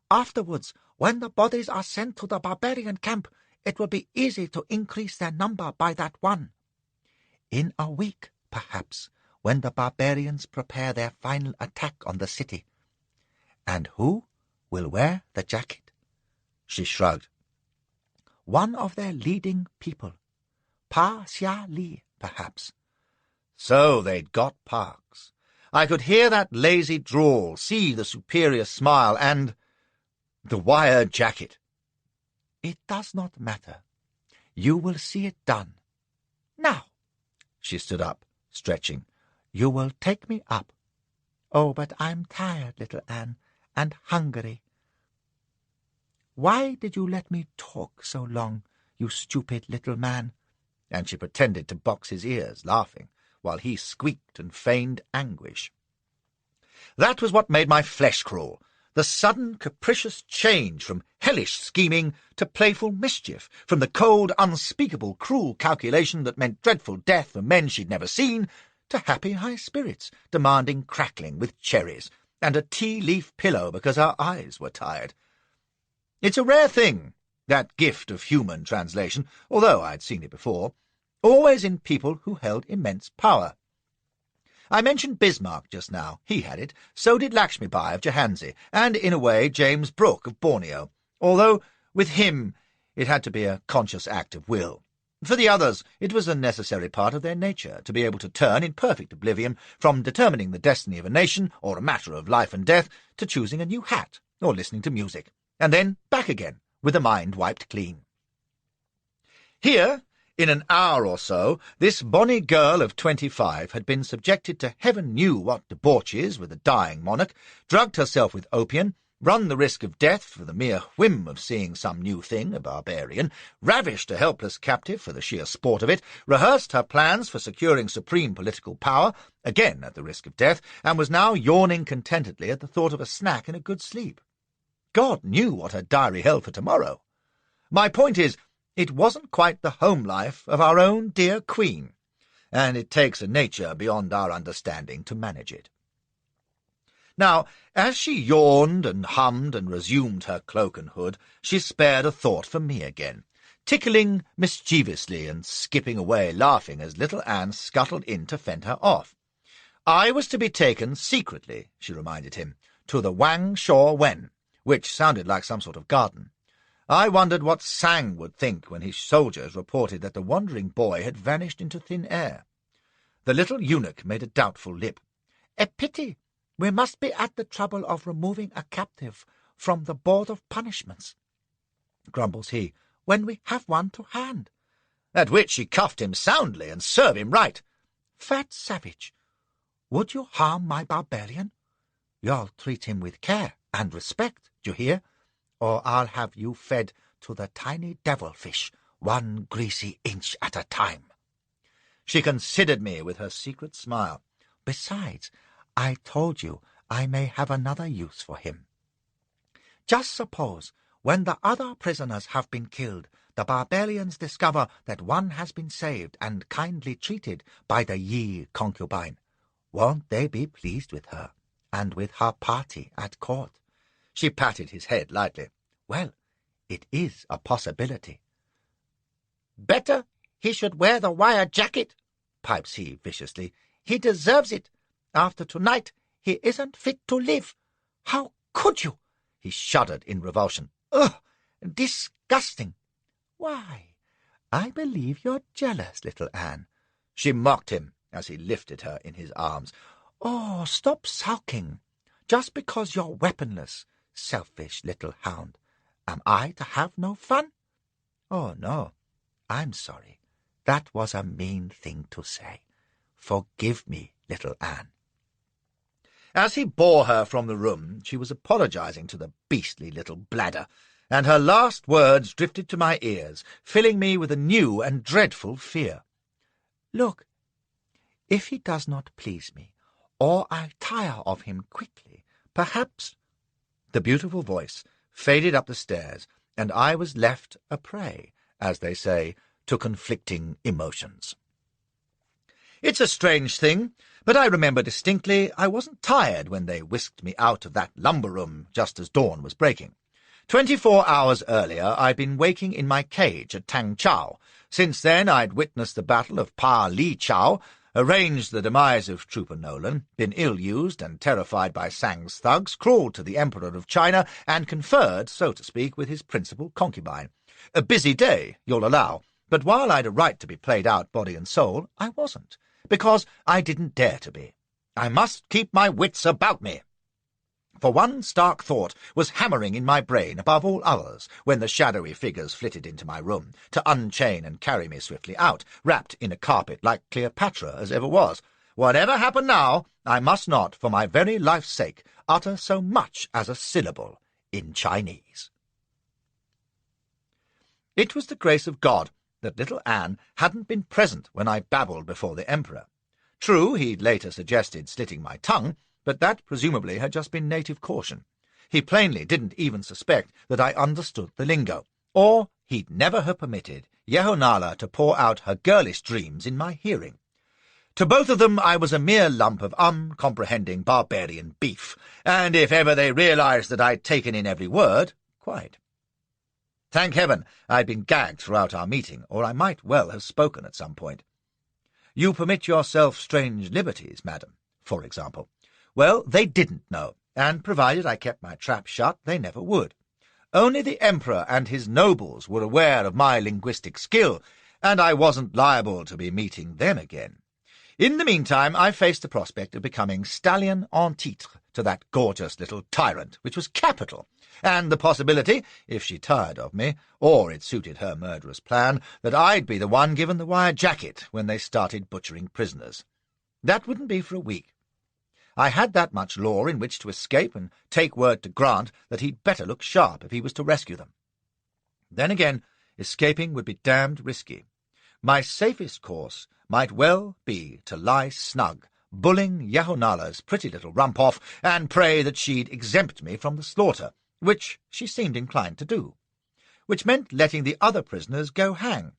Afterwards, when the bodies are sent to the barbarian camp, it will be easy to increase their number by that one. In a week, perhaps, when the barbarians prepare their final attack on the city. And who will wear the jacket?" She shrugged. "One of their leading people. Pa Xia Li, perhaps." So they'd got Parks. I could hear that lazy drawl, see the superior smile, and the wire jacket. "It does not matter. You will see it done. Now," she stood up, stretching, "you will take me up. Oh, but I'm tired, little Anne, and hungry. Why did you let me talk so long, you stupid little man?" And she pretended to box his ears, laughing, while he squeaked and feigned anguish. That was what made my flesh crawl, the sudden capricious change from hellish scheming to playful mischief, from the cold, unspeakable, cruel calculation that meant dreadful death for men she'd never seen, to happy high spirits, demanding crackling with cherries, and a tea-leaf pillow because her eyes were tired. It's a rare thing, that gift of human translation, although I'd seen it before, always in people who held immense power. I mentioned Bismarck just now. He had it. So did Lakshmi Bai of Jahansi, and, in a way, James Brooke of Borneo, although with him it had to be a conscious act of will. For the others, it was a necessary part of their nature to be able to turn in perfect oblivion from determining the destiny of a nation or a matter of life and death to choosing a new hat or listening to music, and then back again with the mind wiped clean. Here, in an hour or so, this bonny girl of 25 had been subjected to heaven knew what debauches with a dying monarch, drugged herself with opium, run the risk of death for the mere whim of seeing some new thing, a barbarian, ravished a helpless captive for the sheer sport of it, rehearsed her plans for securing supreme political power, again at the risk of death, and was now yawning contentedly at the thought of a snack and a good sleep. God knew what her diary held for tomorrow. My point is, it wasn't quite the home life of our own dear Queen, and it takes a nature beyond our understanding to manage it. Now, as she yawned and hummed and resumed her cloak and hood, she spared a thought for me again, tickling mischievously and skipping away laughing as little Anne scuttled in to fend her off. I was to be taken secretly, she reminded him, to the Wang Shor Wen, which sounded like some sort of garden. I wondered what Sang would think when his soldiers reported that the wandering boy had vanished into thin air. The little eunuch made a doubtful lip. "A pity. We must be at the trouble of removing a captive from the board of punishments," grumbles he, "when we have one to hand." At which she cuffed him soundly, and serve him right. "Fat savage! Would you harm my barbarian? You'll treat him with care and respect, d'you hear? Or I'll have you fed to the tiny devilfish, 1 greasy inch at a time." She considered me with her secret smile. "Besides, I told you I may have another use for him. Just suppose, when the other prisoners have been killed, the barbarians discover that one has been saved and kindly treated by the Yi concubine. Won't they be pleased with her, and with her party at court?" She patted his head lightly. "Well, it is a possibility." "Better he should wear the wire jacket," pipes he viciously. "He deserves it. After tonight he isn't fit to live. How could you?" He shuddered in revulsion. "Ugh! Disgusting!" "Why, I believe you're jealous, little Anne," she mocked him as he lifted her in his arms. "Oh, stop sulking. Just because you're weaponless, selfish little hound. Am I to have no fun?" "Oh, no. I'm sorry. That was a mean thing to say. Forgive me, little Anne." As he bore her from the room, she was apologizing to the beastly little bladder, and her last words drifted to my ears, filling me with a new and dreadful fear. "Look, if he does not please me, or I tire of him quickly, perhaps—" The beautiful voice faded up the stairs, and I was left a prey, as they say, to conflicting emotions. It's a strange thing, but I remember distinctly I wasn't tired when they whisked me out of that lumber-room just as dawn was breaking. 24 hours earlier I'd been waking in my cage at Tangchao. Since then I'd witnessed the battle of Pa Li Chao, arranged the demise of Trooper Nolan, been ill-used and terrified by Sang's thugs, crawled to the Emperor of China, and conferred, so to speak, with his principal concubine. A busy day, you'll allow, but while I'd a right to be played out body and soul, I wasn't, because I didn't dare to be. I must keep my wits about me. For one stark thought was hammering in my brain above all others when the shadowy figures flitted into my room, to unchain and carry me swiftly out, wrapped in a carpet like Cleopatra as ever was. Whatever happened now, I must not, for my very life's sake, utter so much as a syllable in Chinese. It was the grace of God that little Anne hadn't been present when I babbled before the Emperor. True, he'd later suggested slitting my tongue, but that presumably had just been native caution. He plainly didn't even suspect that I understood the lingo, or he'd never have permitted Yehonala to pour out her girlish dreams in my hearing. To both of them I was a mere lump of uncomprehending barbarian beef, and if ever they realized that I'd taken in every word, quite. Thank heaven I'd been gagged throughout our meeting, or I might well have spoken at some point. "You permit yourself strange liberties, madam, for example." Well, they didn't know, and provided I kept my trap shut, they never would. Only the Emperor and his nobles were aware of my linguistic skill, and I wasn't liable to be meeting them again. In the meantime, I faced the prospect of becoming stallion en titre to that gorgeous little tyrant, which was capital, and the possibility, if she tired of me, or it suited her murderous plan, that I'd be the one given the wire jacket when they started butchering prisoners. That wouldn't be for a week. I had that much law in which to escape and take word to Grant that he'd better look sharp if he was to rescue them. Then again, escaping would be damned risky. My safest course might well be to lie snug, bulling Yahonala's pretty little rump off, and pray that she'd exempt me from the slaughter, which she seemed inclined to do, which meant letting the other prisoners go hang.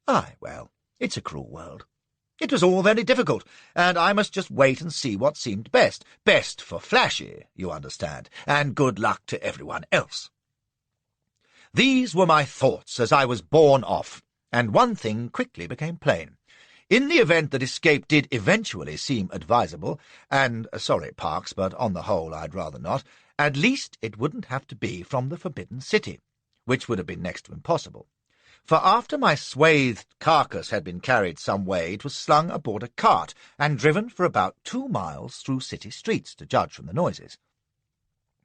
Aye, well, it's a cruel world. It was all very difficult, and I must just wait and see what seemed best. Best for Flashy, you understand, and good luck to everyone else. These were my thoughts as I was borne off, and one thing quickly became plain. In the event that escape did eventually seem advisable, and sorry, Parks, but on the whole I'd rather not, at least it wouldn't have to be from the Forbidden City, which would have been next to impossible. For after my swathed carcass had been carried some way, it was slung aboard a cart and driven for about 2 miles through city streets, to judge from the noises.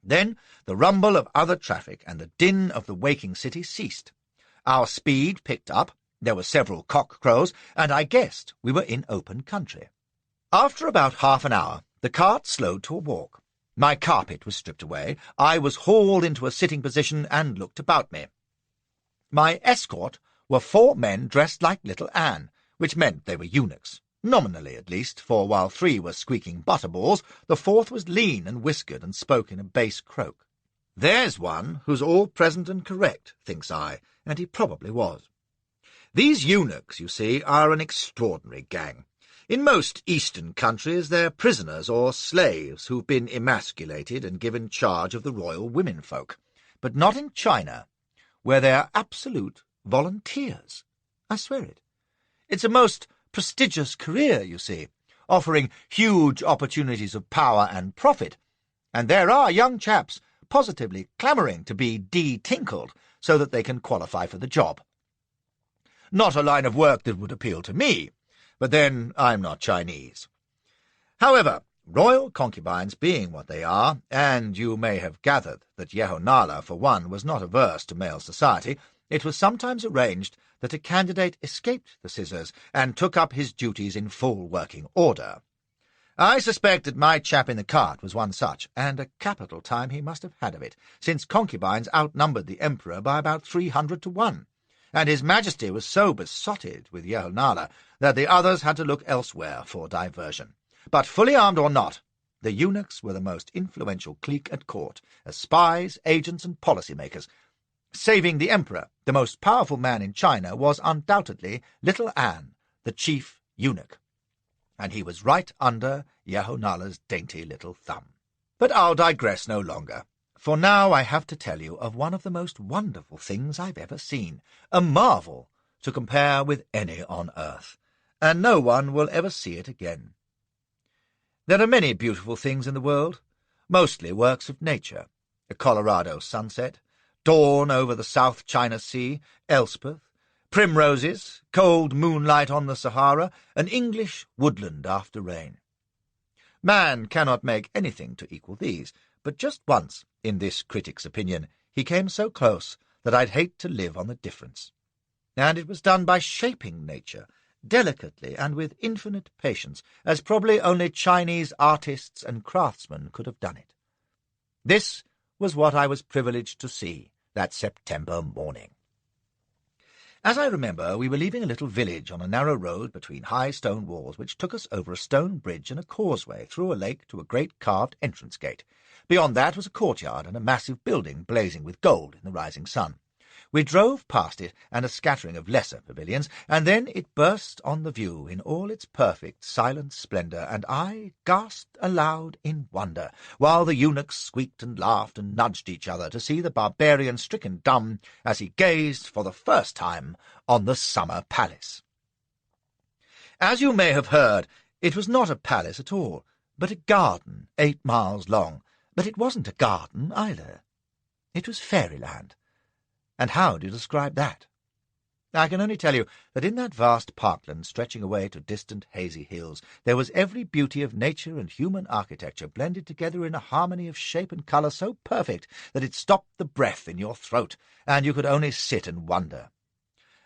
Then the rumble of other traffic and the din of the waking city ceased. Our speed picked up, there were several cock-crows, and I guessed we were in open country. After about half an hour, the cart slowed to a walk. My carpet was stripped away, I was hauled into a sitting position and looked about me. My escort were 4 men dressed like little Anne, which meant they were eunuchs, nominally at least, for while 3 were squeaking butterballs, the 4th was lean and whiskered and spoke in a bass croak. There's one who's all present and correct, thinks I, and he probably was. These eunuchs, you see, are an extraordinary gang. In most Eastern countries they're prisoners or slaves who've been emasculated and given charge of the royal womenfolk, but not in China, where they are absolute volunteers. I swear it. It's a most prestigious career, you see, offering huge opportunities of power and profit, and there are young chaps positively clamouring to be de-tinkled so that they can qualify for the job. Not a line of work that would appeal to me, but then I'm not Chinese. However, royal concubines being what they are, and you may have gathered that Yahonala, for one, was not averse to male society, it was sometimes arranged that a candidate escaped the scissors and took up his duties in full working order. I suspect that my chap in the cart was one such, and a capital time he must have had of it, since concubines outnumbered the Emperor by about 300 to 1, and His Majesty was so besotted with Yahonala that the others had to look elsewhere for diversion. But fully armed or not, the eunuchs were the most influential clique at court, as spies, agents, and policy-makers. Saving the Emperor, the most powerful man in China was undoubtedly Little Anne, the chief eunuch, and he was right under Yahonala's dainty little thumb. But I'll digress no longer, for now I have to tell you of one of the most wonderful things I've ever seen, a marvel to compare with any on earth, and no one will ever see it again. There are many beautiful things in the world, mostly works of nature, a Colorado sunset, dawn over the South China Sea, Elspeth, primroses, cold moonlight on the Sahara, an English woodland after rain. Man cannot make anything to equal these, but just once, in this critic's opinion, he came so close that I'd hate to live on the difference. And it was done by shaping nature, delicately and with infinite patience, as probably only Chinese artists and craftsmen could have done it. This was what I was privileged to see that September morning. As I remember, we were leaving a little village on a narrow road between high stone walls which took us over a stone bridge and a causeway through a lake to a great carved entrance gate. Beyond that was a courtyard and a massive building blazing with gold in the rising sun. We drove past it and a scattering of lesser pavilions, and then it burst on the view in all its perfect, silent splendour, and I gasped aloud in wonder, while the eunuchs squeaked and laughed and nudged each other to see the barbarian stricken dumb as he gazed for the first time on the summer palace. As you may have heard, it was not a palace at all, but a garden 8 miles long, but it wasn't a garden either. It was fairyland. And how do you describe that? I can only tell you that in that vast parkland stretching away to distant hazy hills, there was every beauty of nature and human architecture blended together in a harmony of shape and colour so perfect that it stopped the breath in your throat, and you could only sit and wonder.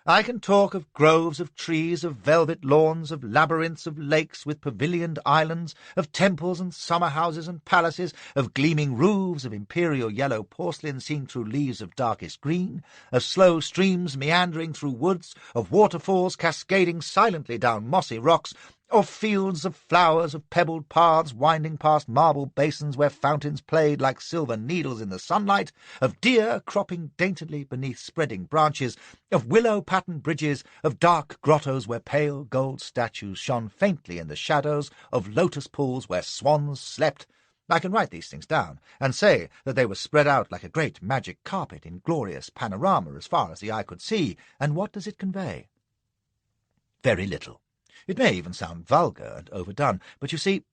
I can talk of groves of trees, of velvet lawns, of labyrinths of lakes with pavilioned islands, of temples and summer-houses and palaces, of gleaming roofs, of imperial yellow porcelain seen through leaves of darkest green, of slow streams meandering through woods, of waterfalls cascading silently down mossy rocks, of fields of flowers, of pebbled paths winding past marble basins where fountains played like silver needles in the sunlight, of deer cropping daintily beneath spreading branches, of willow-patterned bridges, of dark grottos where pale gold statues shone faintly in the shadows, of lotus pools where swans slept. I can write these things down, and say that they were spread out like a great magic carpet in glorious panorama as far as the eye could see, and what does it convey? Very little. It may even sound vulgar and overdone, but you see,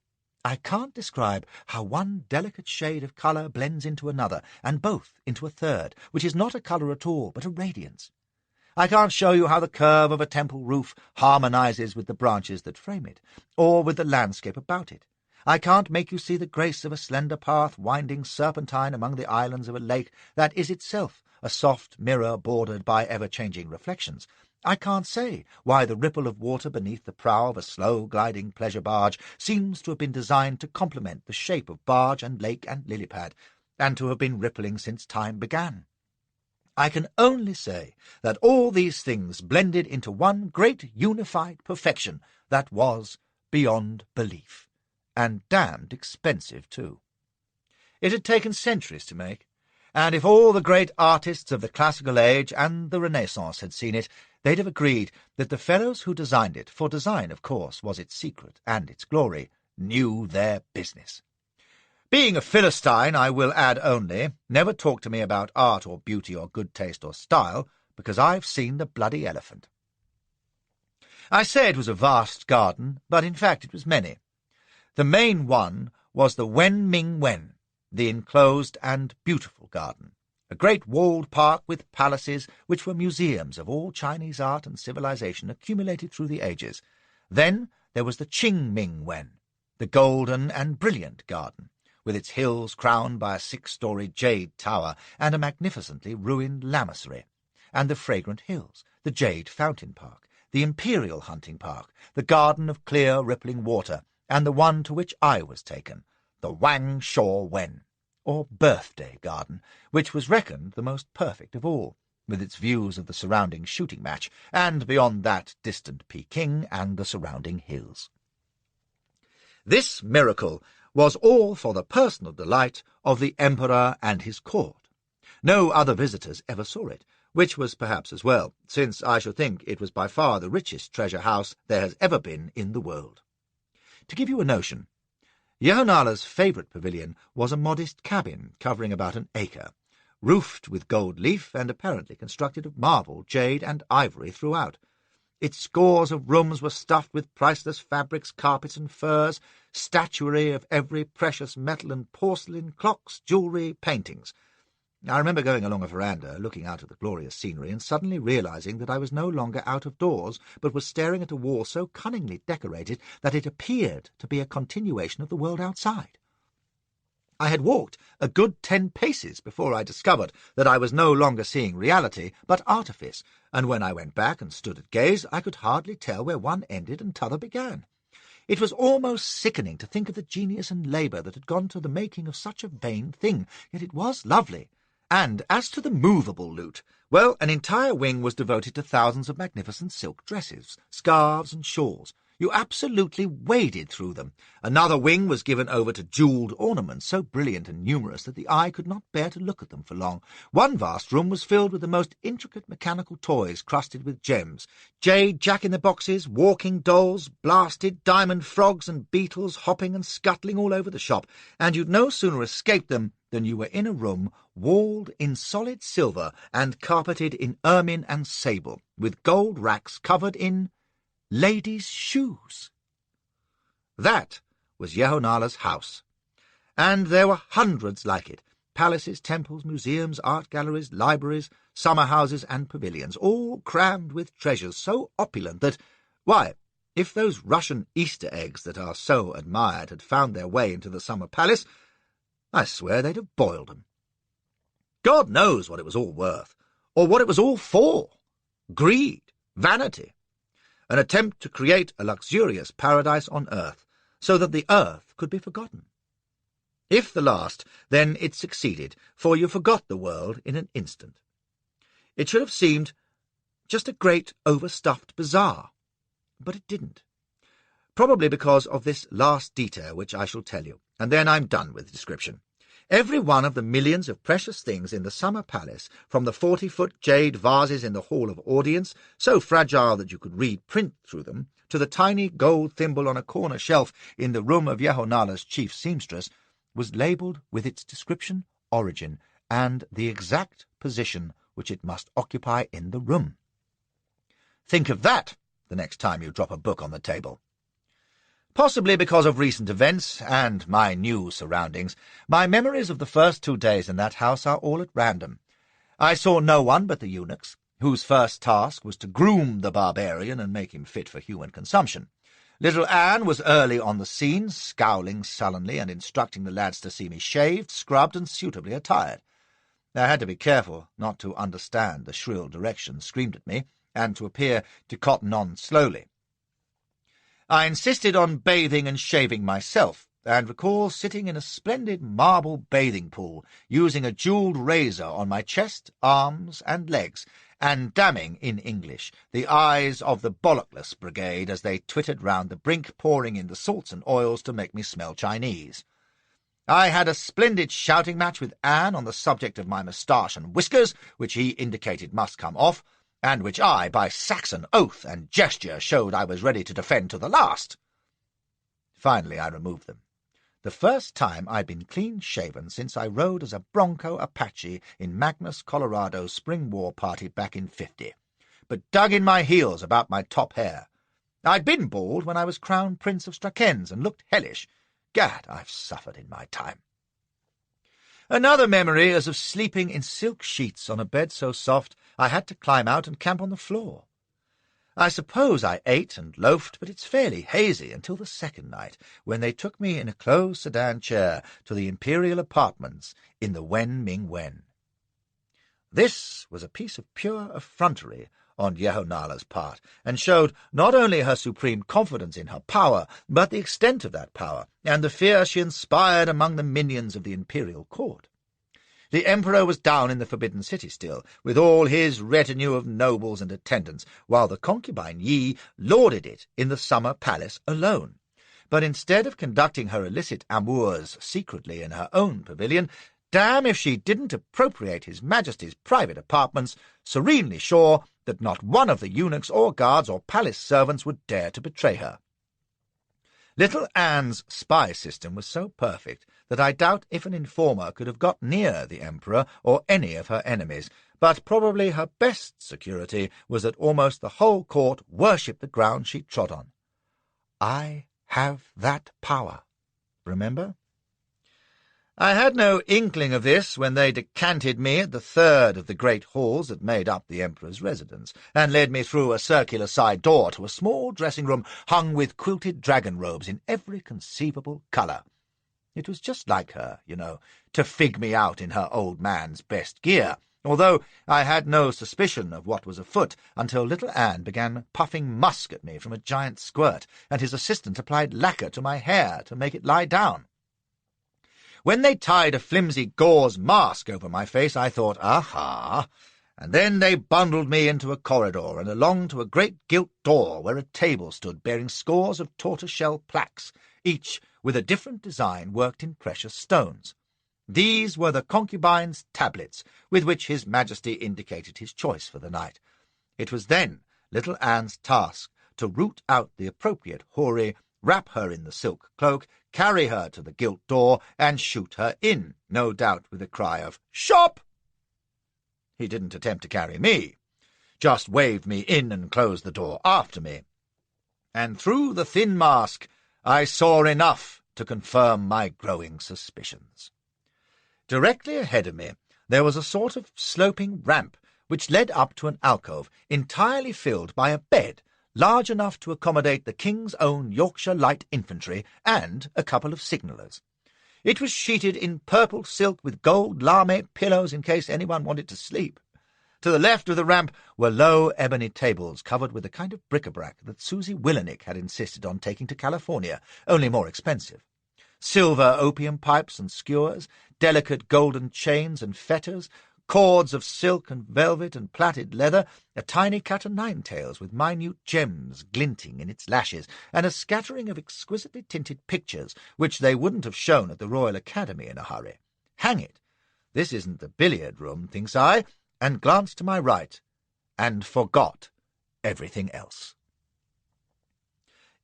I can't describe how one delicate shade of colour blends into another, and both into a third, which is not a colour at all, but a radiance. I can't show you how the curve of a temple roof harmonizes with the branches that frame it, or with the landscape about it. I can't make you see the grace of a slender path winding serpentine among the islands of a lake that is itself a soft mirror bordered by ever-changing reflections. I can't say why the ripple of water beneath the prow of a slow-gliding pleasure barge seems to have been designed to complement the shape of barge and lake and lily-pad, and to have been rippling since time began. I can only say that all these things blended into one great unified perfection that was beyond belief, and damned expensive too. It had taken centuries to make, and if all the great artists of the classical age and the Renaissance had seen it, they'd have agreed that the fellows who designed it, for design, of course, was its secret and its glory, knew their business. Being a Philistine, I will add only, never talk to me about art or beauty or good taste or style, because I've seen the bloody elephant. I say it was a vast garden, but in fact it was many. The main one was the Wen Ming Wen, the enclosed and beautiful garden, a great walled park with palaces which were museums of all Chinese art and civilization accumulated through the ages. Then there was the Qing Ming Wen, the golden and brilliant garden, with its hills crowned by a 6-story jade tower and a magnificently ruined lamasery, and the fragrant hills, the jade fountain park, the imperial hunting park, the garden of clear rippling water, and the one to which I was taken, the Wang Shao Wen, or birthday garden, which was reckoned the most perfect of all, with its views of the surrounding shooting match, and beyond that distant Peking and the surrounding hills. This miracle was all for the personal delight of the Emperor and his court. No other visitors ever saw it, which was perhaps as well, since I should think it was by far the richest treasure house there has ever been in the world. To give you a notion, Yehonala's favourite pavilion was a modest cabin covering about an acre, roofed with gold leaf and apparently constructed of marble, jade, and ivory throughout. Its scores of rooms were stuffed with priceless fabrics, carpets, and furs, statuary of every precious metal and porcelain, clocks, jewellery, paintings. I remember going along a veranda, looking out at the glorious scenery, and suddenly realizing that I was no longer out of doors, but was staring at a wall so cunningly decorated that it appeared to be a continuation of the world outside. I had walked a good 10 paces before I discovered that I was no longer seeing reality, but artifice, and when I went back and stood at gaze, I could hardly tell where one ended and t'other began. It was almost sickening to think of the genius and labour that had gone to the making of such a vain thing, yet it was lovely. And as to the movable loot, well, an entire wing was devoted to thousands of magnificent silk dresses, scarves, and shawls. You absolutely waded through them. Another wing was given over to jewelled ornaments, so brilliant and numerous that the eye could not bear to look at them for long. One vast room was filled with the most intricate mechanical toys crusted with gems, jade jack-in-the-boxes, walking dolls, blasted diamond frogs and beetles hopping and scuttling all over the shop, and you'd no sooner escaped them than you were in a room walled in solid silver and carpeted in ermine and sable, with gold racks covered in ladies' shoes. That was Yehonala's house, and there were hundreds like it, Palaces, temples, museums, art galleries, libraries, summer houses and pavilions, all crammed with treasures so opulent that, why, if those Russian Easter eggs that are so admired had found their way into the summer palace, I swear they'd have boiled 'em. God knows what it was all worth, or what it was all for. Greed, vanity, an attempt to create a luxurious paradise on earth, so that the earth could be forgotten. If the last, then it succeeded, for you forgot the world in an instant. It should have seemed just a great overstuffed bazaar, but it didn't. Probably because of this last detail which I shall tell you, and then I'm done with the description. Every one of the millions of precious things in the summer palace, from the 40-foot jade vases in the hall of audience, so fragile that you could read print through them, to the tiny gold thimble on a corner shelf in the room of Yehonala's chief seamstress, was labelled with its description, origin, and the exact position which it must occupy in the room. Think of that the next time you drop a book on the table. Possibly because of recent events and my new surroundings, my memories of the first 2 days in that house are all at random. I saw no one but the eunuchs, whose first task was to groom the barbarian and make him fit for human consumption. Little Anne was early on the scene, scowling sullenly and instructing the lads to see me shaved, scrubbed, and suitably attired. I had to be careful not to understand the shrill directions screamed at me, and to appear to cotton on slowly. I insisted on bathing and shaving myself, and recall sitting in a splendid marble bathing pool, using a jewelled razor on my chest, arms, and legs, and damning, in English, the eyes of the bollockless brigade as they twittered round the brink, pouring in the salts and oils to make me smell Chinese. I had a splendid shouting match with Anne on the subject of my moustache and whiskers, which he indicated must come off, and which I, by Saxon oath and gesture, showed I was ready to defend to the last. Finally I removed them. The first time I'd been clean-shaven since I rode as a bronco Apache in Magnus Colorado's spring war party back in '50, but dug in my heels about my top hair. I'd been bald when I was Crown Prince of Strakenz and looked hellish. Gad, I've suffered in my time. Another memory is of sleeping in silk sheets on a bed so soft I had to climb out and camp on the floor. I suppose I ate and loafed, but it's fairly hazy until the second night, when they took me in a closed sedan chair to the imperial apartments in the Wen Ming Wen. This was a piece of pure effrontery on Yehonala's part, and showed not only her supreme confidence in her power, but the extent of that power, and the fear she inspired among the minions of the imperial court. The emperor was down in the Forbidden City still, with all his retinue of nobles and attendants, while the concubine Yi lorded it in the summer palace alone. But instead of conducting her illicit amours secretly in her own pavilion, damn if she didn't appropriate His Majesty's private apartments, serenely sure that not one of the eunuchs or guards or palace servants would dare to betray her. Little Anne's spy system was so perfect that I doubt if an informer could have got near the Emperor or any of her enemies, but probably her best security was that almost the whole court worshipped the ground she trod on. I have that power, remember? I had no inkling of this when they decanted me at the third of the great halls that made up the Emperor's residence, and led me through a circular side door to a small dressing-room hung with quilted dragon robes in every conceivable colour. It was just like her, you know, to fig me out in her old man's best gear, although I had no suspicion of what was afoot until little Anne began puffing musk at me from a giant squirt, and his assistant applied lacquer to my hair to make it lie down. When they tied a flimsy gauze mask over my face, I thought, aha, and then they bundled me into a corridor and along to a great gilt door where a table stood bearing scores of tortoise-shell plaques, each with a different design worked in precious stones. These were the concubine's tablets, with which His Majesty indicated his choice for the night. It was then little Anne's task to root out the appropriate houri, wrap her in the silk cloak, carry her to the gilt door, and shoot her in, no doubt with a cry of "Shop!" He didn't attempt to carry me, just waved me in and closed the door after me. And through the thin mask I saw enough to confirm my growing suspicions. Directly ahead of me there was a sort of sloping ramp which led up to an alcove entirely filled by a bed large enough to accommodate the King's Own Yorkshire Light Infantry and a couple of signallers. It was sheeted in purple silk with gold lame pillows in case anyone wanted to sleep. To the left of the ramp were low ebony tables covered with a kind of bric-a-brac that Susie Willenick had insisted on taking to California, only more expensive. Silver opium pipes and skewers, delicate golden chains and fetters, cords of silk and velvet and plaited leather, a tiny cat-o'-nine-tails with minute gems glinting in its lashes, and a scattering of exquisitely tinted pictures, which they wouldn't have shown at the Royal Academy in a hurry. Hang it! This isn't the billiard-room, thinks I, and glanced to my right, and forgot everything else.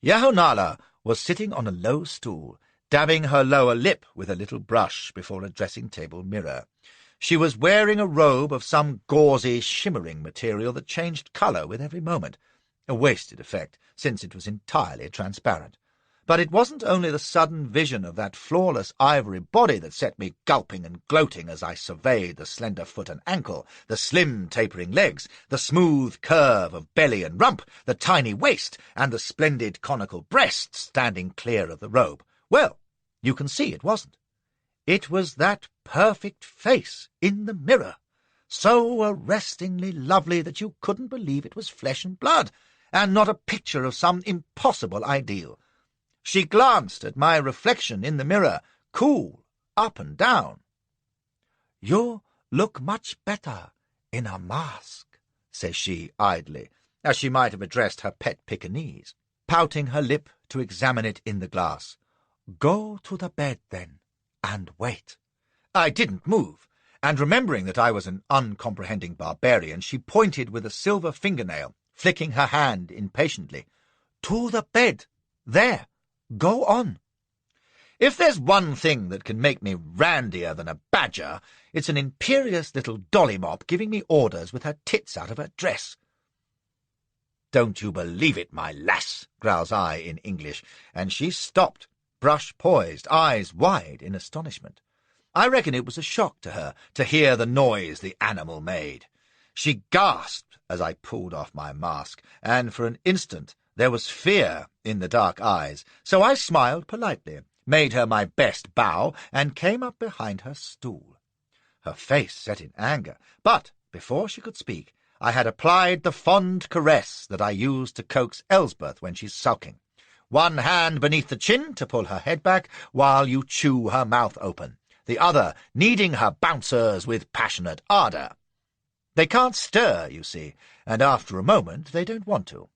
Yahonala was sitting on a low stool, dabbing her lower lip with a little brush before a dressing-table mirror. She was wearing a robe of some gauzy, shimmering material that changed colour with every moment, a wasted effect, since it was entirely transparent. But it wasn't only the sudden vision of that flawless ivory body that set me gulping and gloating as I surveyed the slender foot and ankle, the slim tapering legs, the smooth curve of belly and rump, the tiny waist, and the splendid conical breasts standing clear of the robe. Well, you can see it wasn't. It was that perfect face in the mirror, so arrestingly lovely that you couldn't believe it was flesh and blood, and not a picture of some impossible ideal. She glanced at my reflection in the mirror, cool, up and down. "You look much better in a mask," says she idly, as she might have addressed her pet Pekingese, pouting her lip to examine it in the glass. "Go to the bed, then, and wait." I didn't move, and remembering that I was an uncomprehending barbarian, she pointed with a silver fingernail, flicking her hand impatiently. "To the bed. There. Go on." If there's one thing that can make me randier than a badger, it's an imperious little dolly-mop giving me orders with her tits out of her dress. "Don't you believe it, my lass," growls I in English, and she stopped, brush poised, eyes wide in astonishment. I reckon it was a shock to her to hear the noise the animal made. She gasped as I pulled off my mask, and for an instant there was fear in the dark eyes, so I smiled politely, made her my best bow, and came up behind her stool. Her face set in anger, but before she could speak, I had applied the fond caress that I use to coax Elsbeth when she's sulking. One hand beneath the chin to pull her head back while you chew her mouth open, the other kneading her bouncers with passionate ardour. They can't stir, you see, and after a moment they don't want to.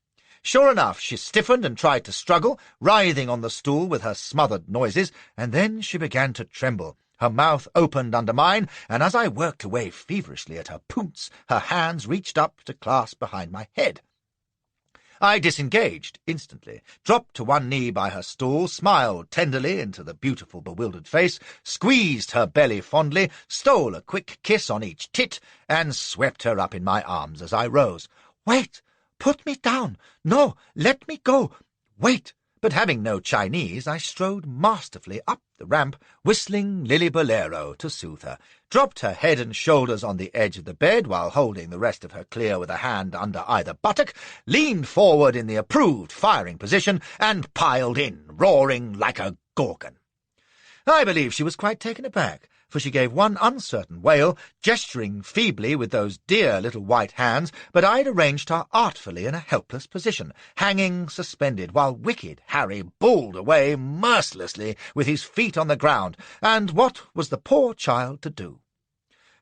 Sure enough, she stiffened and tried to struggle, writhing on the stool with her smothered noises, and then she began to tremble. Her mouth opened under mine, and as I worked away feverishly at her pounce, her hands reached up to clasp behind my head. I disengaged instantly, dropped to one knee by her stool, smiled tenderly into the beautiful bewildered face, squeezed her belly fondly, stole a quick kiss on each tit, and swept her up in my arms as I rose. "Wait! Put me down! No! Let me go! Wait!" But having no Chinese, I strode masterfully up the ramp, whistling Lily Bolero to soothe her, dropped her head and shoulders on the edge of the bed while holding the rest of her clear with a hand under either buttock, leaned forward in the approved firing position, and piled in, roaring like a gorgon. I believe she was quite taken aback, for she gave one uncertain wail, gesturing feebly with those dear little white hands, but I'd arranged her artfully in a helpless position, hanging suspended, while wicked Harry bawled away mercilessly with his feet on the ground, and what was the poor child to do?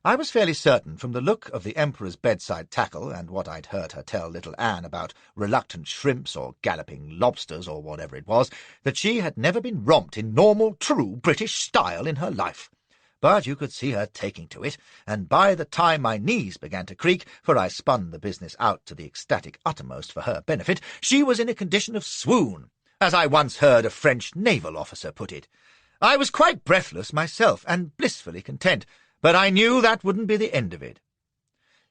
I was fairly certain, from the look of the Emperor's bedside tackle, and what I'd heard her tell little Anne about reluctant shrimps or galloping lobsters or whatever it was, that she had never been romped in normal, true British style in her life. But you could see her taking to it, and by the time my knees began to creak, for I spun the business out to the ecstatic uttermost for her benefit, she was in a condition of swoon, as I once heard a French naval officer put it. I was quite breathless myself, and blissfully content, but I knew that wouldn't be the end of it.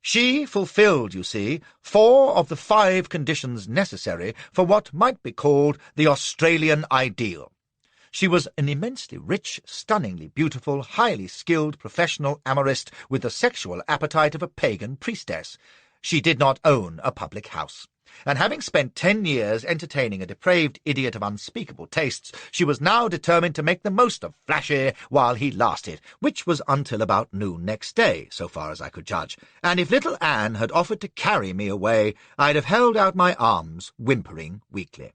She fulfilled, you see, 4 of the 5 conditions necessary for what might be called the Australian ideal. She was an immensely rich, stunningly beautiful, highly skilled professional amorist with the sexual appetite of a pagan priestess. She did not own a public house, and having spent 10 years entertaining a depraved idiot of unspeakable tastes, she was now determined to make the most of Flashy while he lasted, which was until about noon next day, so far as I could judge, and if little Anne had offered to carry me away, I'd have held out my arms, whimpering weakly.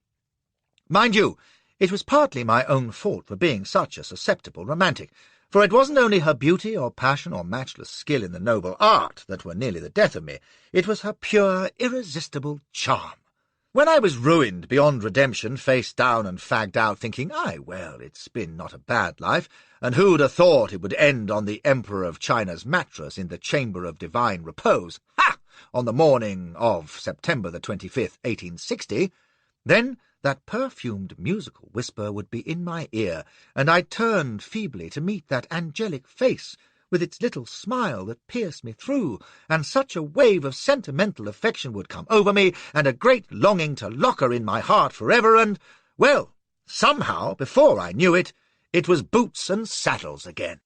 Mind you, it was partly my own fault for being such a susceptible romantic, for it wasn't only her beauty or passion or matchless skill in the noble art that were nearly the death of me, it was her pure, irresistible charm. When I was ruined beyond redemption, face down and fagged out, thinking, "Aye, well, it's been not a bad life, and who'd have thought it would end on the Emperor of China's mattress in the Chamber of Divine Repose, ha! On the morning of September the 25th, 1860, then that perfumed musical whisper would be in my ear, and I turned feebly to meet that angelic face, with its little smile that pierced me through, and such a wave of sentimental affection would come over me, and a great longing to lock her in my heart forever, and, well, somehow, before I knew it, it was boots and saddles again."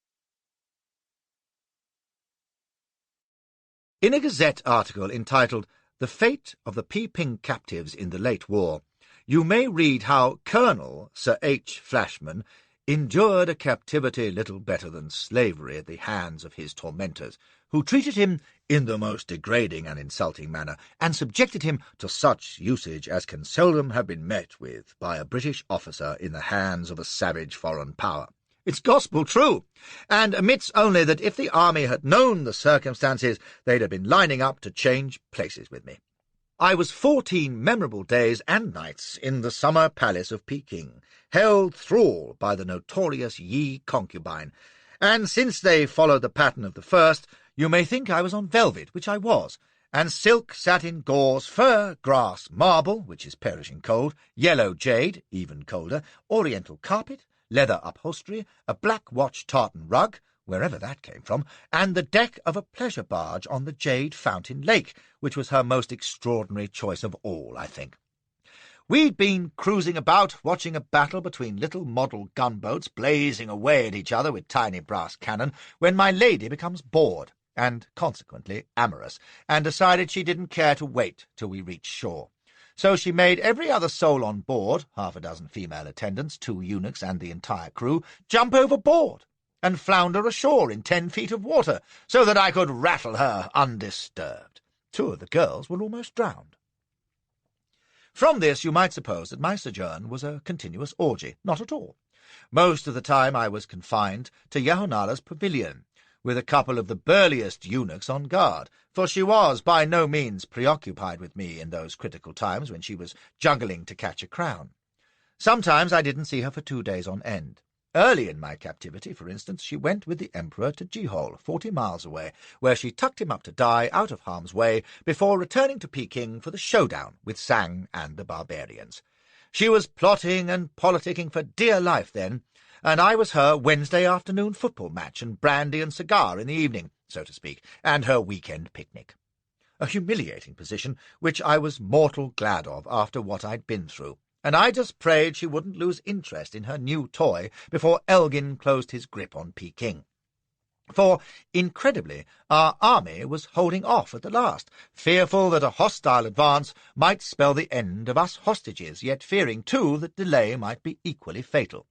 In a Gazette article entitled "The Fate of the Peeping Captives in the Late War," you may read how Colonel Sir H. Flashman endured a captivity little better than slavery at the hands of his tormentors, who treated him in the most degrading and insulting manner, and subjected him to such usage as can seldom have been met with by a British officer in the hands of a savage foreign power. It's gospel true, and admits only that if the army had known the circumstances, they'd have been lining up to change places with me. I was 14 memorable days and nights in the summer palace of Peking, held thrall by the notorious Yi concubine, and since they followed the pattern of the first, you may think I was on velvet, which I was, and silk, satin, gauze, fur, grass, marble, which is perishing cold, yellow jade, even colder, oriental carpet, leather upholstery, a black watch tartan rug, wherever that came from, and the deck of a pleasure barge on the Jade Fountain Lake, which was her most extraordinary choice of all, I think. We'd been cruising about, watching a battle between little model gunboats blazing away at each other with tiny brass cannon, when my lady becomes bored, and consequently amorous, and decided she didn't care to wait till we reached shore. So she made every other soul on board, half a dozen female attendants, 2 eunuchs, and the entire crew, jump overboard and flounder ashore in 10 feet of water, so that I could rattle her undisturbed. 2 of the girls were almost drowned. From this you might suppose that my sojourn was a continuous orgy. Not at all. Most of the time I was confined to Yahonala's pavilion, with a couple of the burliest eunuchs on guard, for she was by no means preoccupied with me in those critical times when she was juggling to catch a crown. Sometimes I didn't see her for 2 days on end. Early in my captivity, for instance, she went with the Emperor to Jihol, 40 miles away, where she tucked him up to die out of harm's way before returning to Peking for the showdown with Sang and the barbarians. She was plotting and politicking for dear life then, and I was her Wednesday afternoon football match and brandy and cigar in the evening, so to speak, and her weekend picnic. A humiliating position, which I was mortal glad of after what I'd been through, and I just prayed she wouldn't lose interest in her new toy before Elgin closed his grip on Peking. For, incredibly, our army was holding off at the last, fearful that a hostile advance might spell the end of us hostages, yet fearing, too, that delay might be equally fatal.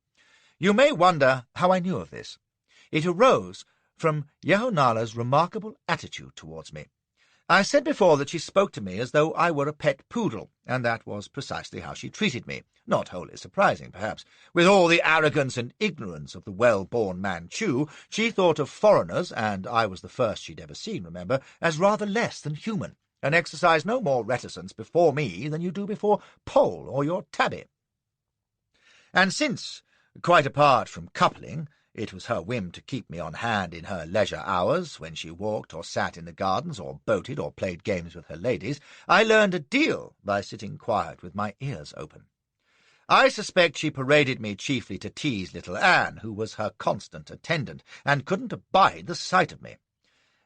You may wonder how I knew of this. It arose from Yahonala's remarkable attitude towards me. I said before that she spoke to me as though I were a pet poodle, and that was precisely how she treated me. Not wholly surprising, perhaps. With all the arrogance and ignorance of the well-born Manchu, she thought of foreigners, and I was the first she'd ever seen, remember, as rather less than human, and exercised no more reticence before me than you do before Pole or your tabby. And since, quite apart from coupling, it was her whim to keep me on hand in her leisure hours, when she walked or sat in the gardens, or boated, or played games with her ladies, I learned a deal by sitting quiet with my ears open. I suspect she paraded me chiefly to tease little Anne, who was her constant attendant, and couldn't abide the sight of me.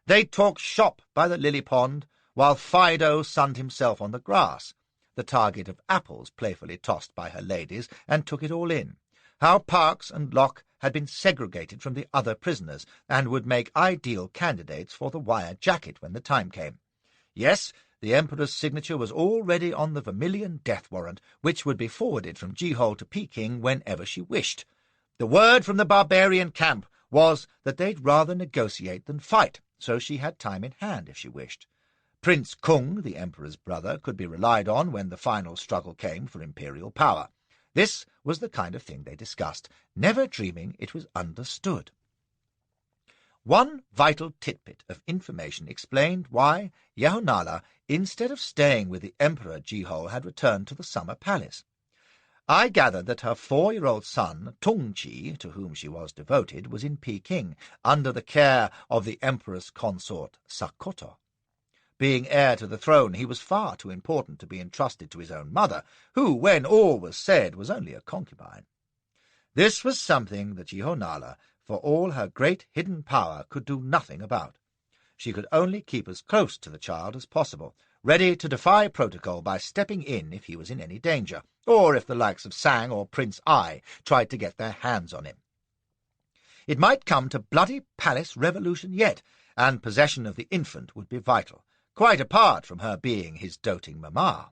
They'd talk shop by the lily pond, while Fido sunned himself on the grass, the target of apples playfully tossed by her ladies, and took it all in. how Parks and Locke had been segregated from the other prisoners and would make ideal candidates for the wire jacket when the time came. Yes, the Emperor's signature was already on the Vermilion death warrant, which would be forwarded from Jihol to Peking whenever she wished. The word from the barbarian camp was that they'd rather negotiate than fight, so she had time in hand if she wished. Prince Kung, the Emperor's brother, could be relied on when the final struggle came for imperial power. This was the kind of thing they discussed, never dreaming it was understood. One vital tidbit of information explained why Yahonala, instead of staying with the Emperor Jihol, had returned to the Summer Palace. I gathered that her 4-year-old son, Tungchi, to whom she was devoted, was in Peking, under the care of the Emperor's consort Sakoto. Being heir to the throne, he was far too important to be entrusted to his own mother, who, when all was said, was only a concubine. This was something that Yahonala, for all her great hidden power, could do nothing about. She could only keep as close to the child as possible, ready to defy protocol by stepping in if he was in any danger, or if the likes of Sang or Prince Ai tried to get their hands on him. It might come to bloody palace revolution yet, and possession of the infant would be vital, quite apart from her being his doting mamma.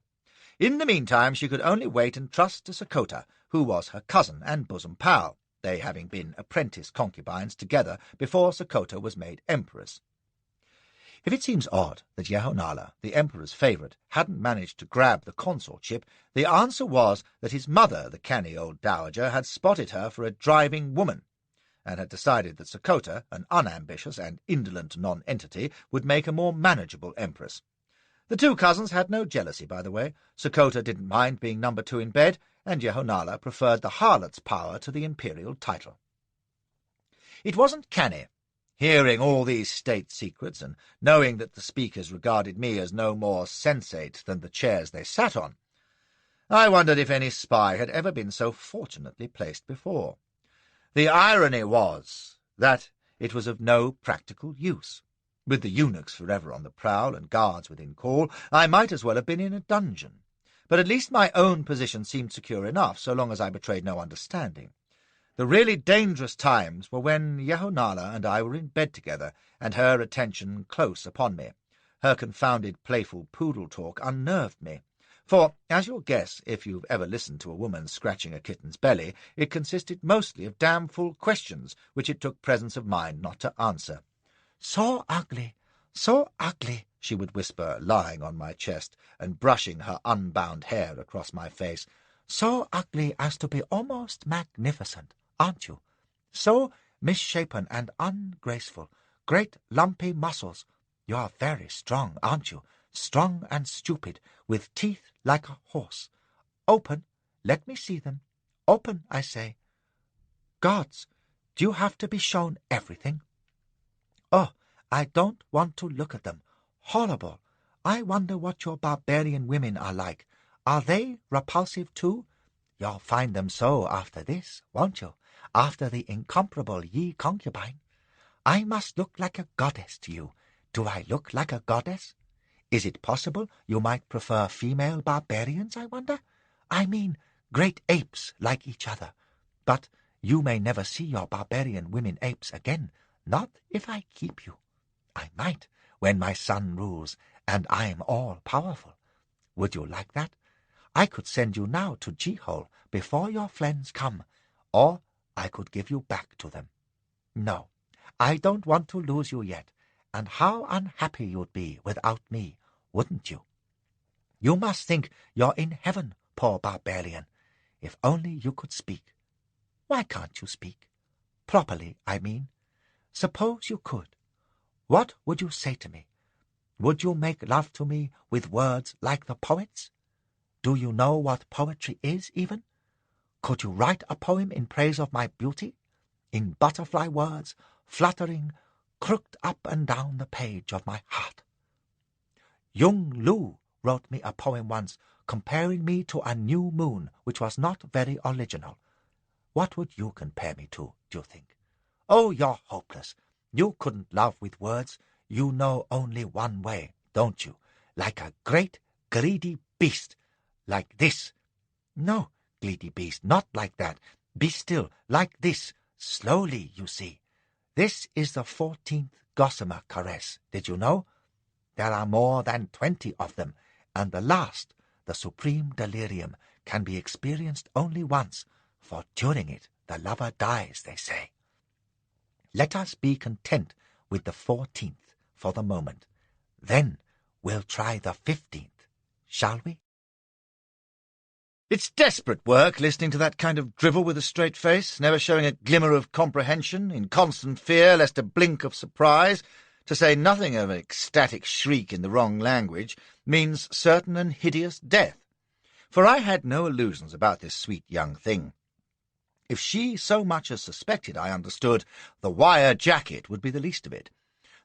In the meantime, she could only wait and trust to Sakota, who was her cousin and bosom pal, they having been apprentice concubines together before Sakota was made empress. If it seems odd that Yahonala, the Emperor's favourite, hadn't managed to grab the consortship, the answer was that his mother, the canny old dowager, had spotted her for a driving woman, and had decided that Sakota, an unambitious and indolent nonentity, would make a more manageable empress. The two cousins had no jealousy, by the way. Sakota didn't mind being number 2 in bed, and Yahonala preferred the harlot's power to the imperial title. It wasn't canny. Hearing all these state secrets, and knowing that the speakers regarded me as no more sensate than the chairs they sat on, I wondered if any spy had ever been so fortunately placed before. The irony was that it was of no practical use. With the eunuchs forever on the prowl and guards within call, I might as well have been in a dungeon. But at least my own position seemed secure enough, so long as I betrayed no understanding. The really dangerous times were when Yahonala and I were in bed together, and her attention close upon me. Her confounded playful poodle talk unnerved me. For, as you'll guess if you've ever listened to a woman scratching a kitten's belly, it consisted mostly of damn-full questions which it took presence of mind not to answer. "So ugly, she would whisper, lying on my chest and brushing her unbound hair across my face. "So ugly as to be almost magnificent, aren't you? So misshapen and ungraceful, great lumpy muscles. You are very strong, aren't you? Strong and stupid, with teeth like a horse. Open, let me see them. Open, I say. Gods, do you have to be shown everything? Oh, I don't want to look at them. Horrible. I wonder what your barbarian women are like. Are they repulsive too? You'll find them so after this, won't you? After the incomparable Yi concubine. I must look like a goddess to you. Do I look like a goddess? Is it possible you might prefer female barbarians, I wonder? I mean, great apes like each other. But you may never see your barbarian women apes again, not if I keep you. I might, when my son rules, and I'm all-powerful. Would you like that? I could send you now to Jihol before your friends come, or I could give you back to them. No, I don't want to lose you yet, and how unhappy you'd be without me, wouldn't you? You must think you're in heaven, poor barbarian. If only you could speak. Why can't you speak? Properly, I mean. Suppose you could. What would you say to me? Would you make love to me with words like the poets? Do you know what poetry is, even? Could you write a poem in praise of my beauty? In butterfly words, fluttering, crooked up and down the page of my heart. Yung Lu wrote me a poem once, comparing me to a new moon, which was not very original. What would you compare me to, do you think? Oh, you're hopeless. You couldn't love with words. You know only one way, don't you? Like a great, greedy beast. Like this. No, greedy beast, not like that. Be still, like this, slowly, you see. This is the 14th gossamer caress, did you know? There are more than 20 of them, and the last, the supreme delirium, can be experienced only once, for during it the lover dies, they say. Let us be content with the 14th for the moment. Then we'll try the 15th, shall we? It's desperate work listening to that kind of drivel with a straight face, never showing a glimmer of comprehension, in constant fear lest a blink of surprise, to say nothing of an ecstatic shriek in the wrong language, means certain and hideous death. For I had no illusions about this sweet young thing. If she so much as suspected, I understood, the wire jacket would be the least of it.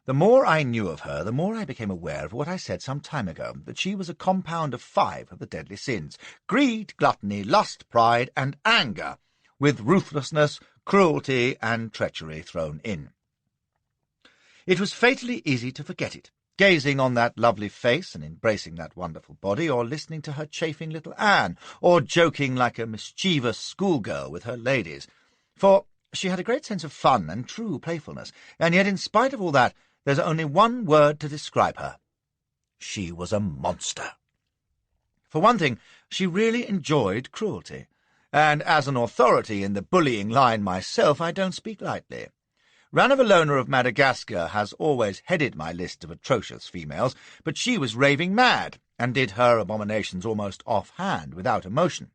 The more I knew of her, the more I became aware of what I said some time ago, that she was a compound of 5 of the deadly sins: greed, gluttony, lust, pride, and anger, with ruthlessness, cruelty, and treachery thrown in. It was fatally easy to forget it, gazing on that lovely face and embracing that wonderful body, or listening to her chaffing little Anne, or joking like a mischievous schoolgirl with her ladies. For she had a great sense of fun and true playfulness, and yet in spite of all that, there's only one word to describe her. She was a monster. For one thing, she really enjoyed cruelty, and as an authority in the bullying line myself, I don't speak lightly. Ranavalona of Madagascar has always headed my list of atrocious females, but she was raving mad, and did her abominations almost off-hand, without emotion.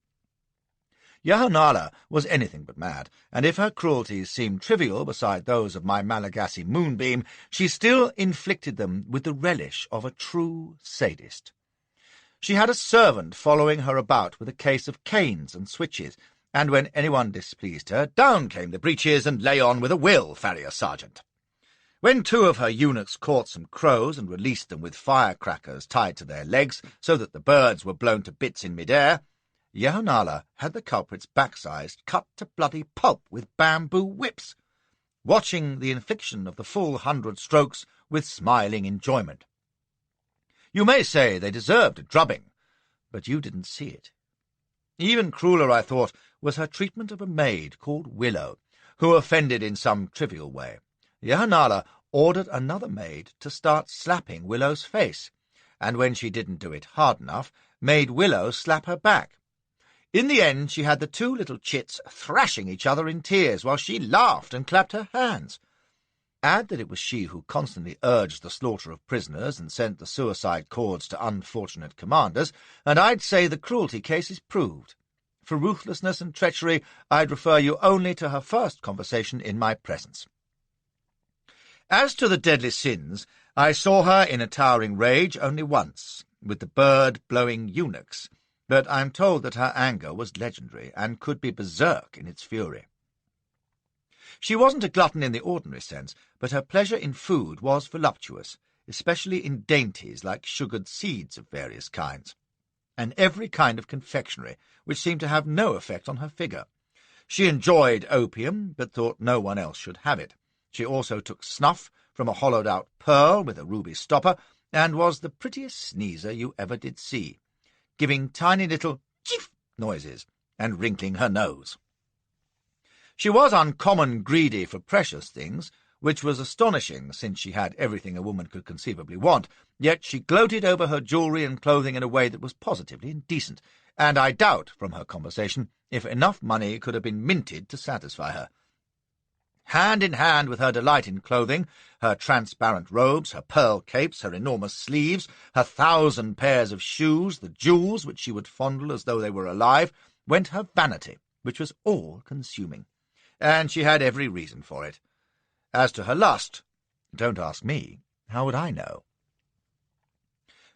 Yahonala was anything but mad, and if her cruelties seemed trivial beside those of my Malagasy moonbeam, she still inflicted them with the relish of a true sadist. She had a servant following her about with a case of canes and switches, and when anyone displeased her, down came the breeches and lay on with a will, farrier sergeant. When 2 of her eunuchs caught some crows and released them with firecrackers tied to their legs so that the birds were blown to bits in mid-air, Yahonala had the culprit's backsides cut to bloody pulp with bamboo whips, watching the infliction of the full 100 strokes with smiling enjoyment. You may say they deserved a drubbing, but you didn't see it. Even crueler, I thought, was her treatment of a maid called Willow, who offended in some trivial way. Yahonala ordered another maid to start slapping Willow's face, and when she didn't do it hard enough, made Willow slap her back. In the end, she had the 2 little chits thrashing each other in tears, while she laughed and clapped her hands. Add that it was she who constantly urged the slaughter of prisoners and sent the suicide cords to unfortunate commanders, and I'd say the cruelty case is proved. For ruthlessness and treachery, I'd refer you only to her first conversation in my presence. As to the deadly sins, I saw her in a towering rage only once, with the bird-blowing eunuchs, but I'm told that her anger was legendary, and could be berserk in its fury. She wasn't a glutton in the ordinary sense, but her pleasure in food was voluptuous, especially in dainties like sugared seeds of various kinds, and every kind of confectionery, which seemed to have no effect on her figure. She enjoyed opium, but thought no one else should have it. She also took snuff from a hollowed-out pearl with a ruby stopper, and was the prettiest sneezer you ever did see, giving tiny little chiff noises and wrinkling her nose. She was uncommon greedy for precious things, which was astonishing, since she had everything a woman could conceivably want, yet she gloated over her jewellery and clothing in a way that was positively indecent, and I doubt, from her conversation, if enough money could have been minted to satisfy her. Hand in hand with her delight in clothing, her transparent robes, her pearl capes, her enormous sleeves, her 1,000 pairs of shoes, the jewels which she would fondle as though they were alive, went her vanity, which was all-consuming, and she had every reason for it. As to her lust, don't ask me, how would I know?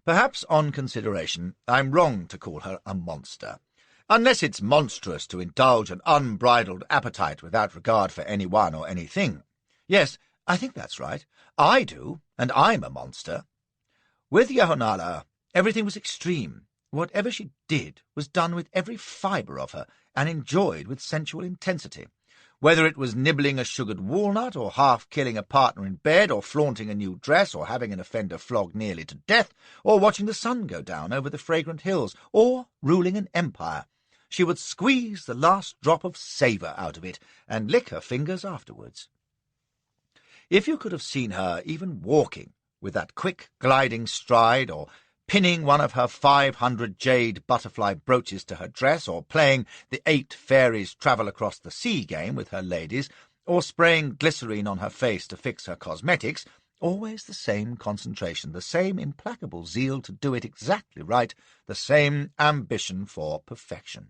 Perhaps, on consideration, I'm wrong to call her a monster, unless it's monstrous to indulge an unbridled appetite without regard for anyone or anything. Yes, I think that's right. I do, and I'm a monster. With Yahonala, everything was extreme. Whatever she did was done with every fibre of her, and enjoyed with sensual intensity. Whether it was nibbling a sugared walnut, or half-killing a partner in bed, or flaunting a new dress, or having an offender flogged nearly to death, or watching the sun go down over the fragrant hills, or ruling an empire, she would squeeze the last drop of savour out of it and lick her fingers afterwards. If you could have seen her even walking with that quick gliding stride, or pinning one of her 500 jade butterfly brooches to her dress, or playing the 8 fairies travel across the sea game with her ladies, or spraying glycerine on her face to fix her cosmetics, always the same concentration, the same implacable zeal to do it exactly right, the same ambition for perfection.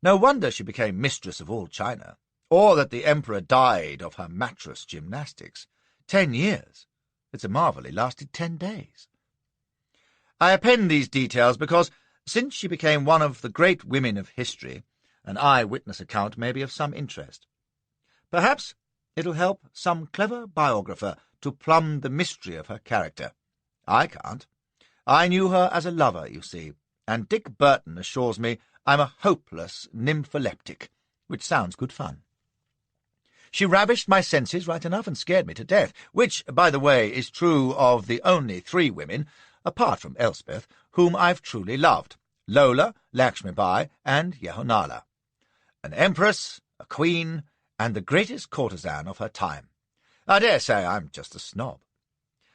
No wonder she became mistress of all China, or that the emperor died of her mattress gymnastics. 10 years. It's a marvel he lasted 10 days. I append these details because, since she became one of the great women of history, an eyewitness account may be of some interest. Perhaps it'll help some clever biographer to plumb the mystery of her character. I can't. I knew her as a lover, you see, and Dick Burton assures me I'm a hopeless nympholeptic, which sounds good fun. She ravished my senses right enough and scared me to death, which, by the way, is true of the only 3 women, apart from Elspeth, whom I've truly loved: Lola, Lakshmi Bai, and Yehonala. An empress, a queen, and the greatest courtesan of her time. I dare say I'm just a snob.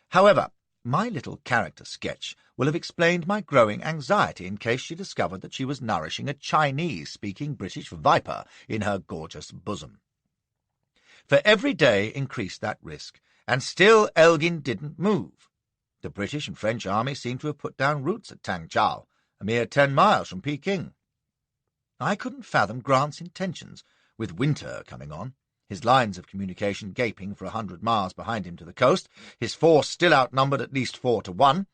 However, my little character sketch will have explained my growing anxiety in case she discovered that she was nourishing a Chinese-speaking British viper in her gorgeous bosom. For every day increased that risk, and still Elgin didn't move. The British and French army seemed to have put down roots at Tangchao, a mere 10 miles from Peking. I couldn't fathom Grant's intentions, with winter coming on, his lines of communication gaping for 100 miles behind him to the coast, his force still outnumbered at least 4 to 1.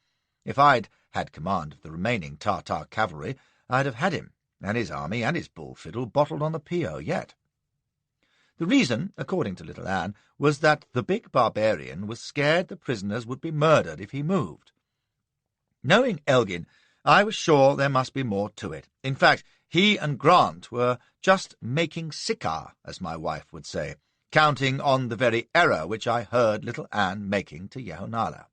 If I'd had command of the remaining Tartar cavalry, I'd have had him, and his army, and his bull-fiddle bottled on the Pio yet. The reason, according to Little Anne, was that the big barbarian was scared the prisoners would be murdered if he moved. Knowing Elgin, I was sure there must be more to it. In fact, he and Grant were just making sikar, as my wife would say, counting on the very error which I heard Little Anne making to Yehonala.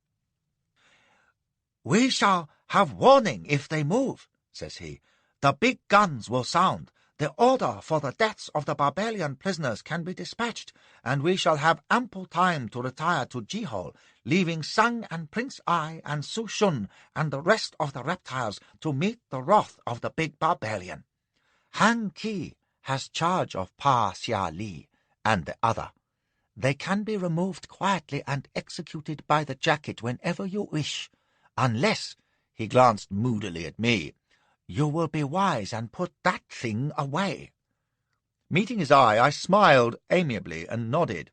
"We shall have warning if they move," says he. "The big guns will sound. The order for the deaths of the barbarian prisoners can be dispatched, and we shall have ample time to retire to Jihol, leaving Sang and Prince Ai and Su Shun and the rest of the reptiles to meet the wrath of the big barbarian. Han Ki has charge of Pa Xia Li and the other. They can be removed quietly and executed by the jacket whenever you wish, unless," he glanced moodily at me, "you will be wise and put that thing away." Meeting his eye, I smiled amiably and nodded.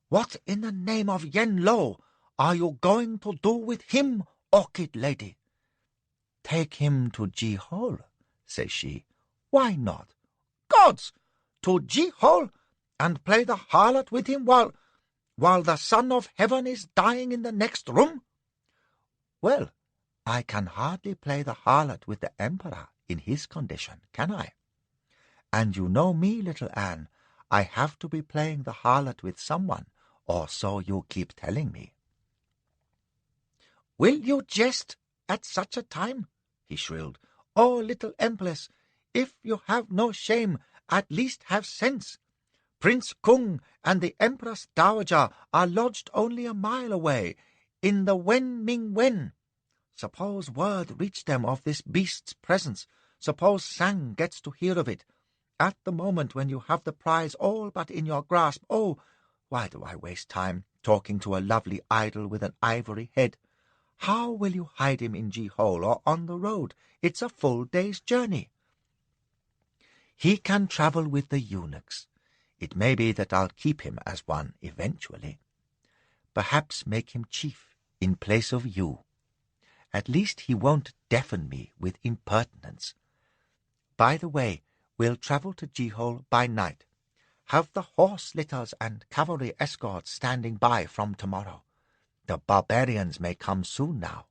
"What in the name of Yen Lo are you going to do with him, orchid lady?" "Take him to Jihol," says she. "Why not?" "Gods! To Jihol, and play the harlot with him while the Son of Heaven is dying in the next room?" "Well, I can hardly play the harlot with the Emperor in his condition, can I? And you know me, Little Anne, I have to be playing the harlot with someone, or so you keep telling me." "Will you jest at such a time?" he shrilled. "Oh, little Empress, if you have no shame, at least have sense. Prince Kung and the Empress Dowager are lodged only a mile away, in the Wen Ming Wen. Suppose word reach them of this beast's presence. Suppose Sang gets to hear of it. At the moment when you have the prize all but in your grasp, oh, why do I waste time talking to a lovely idol with an ivory head? How will you hide him in Jihol or on the road? It's a full day's journey." "He can travel with the eunuchs. It may be that I'll keep him as one eventually. Perhaps make him chief in place of you. At least he won't deafen me with impertinence. By the way, we'll travel to Jihol by night. Have the horse litters and cavalry escorts standing by from tomorrow. The barbarians may come soon now."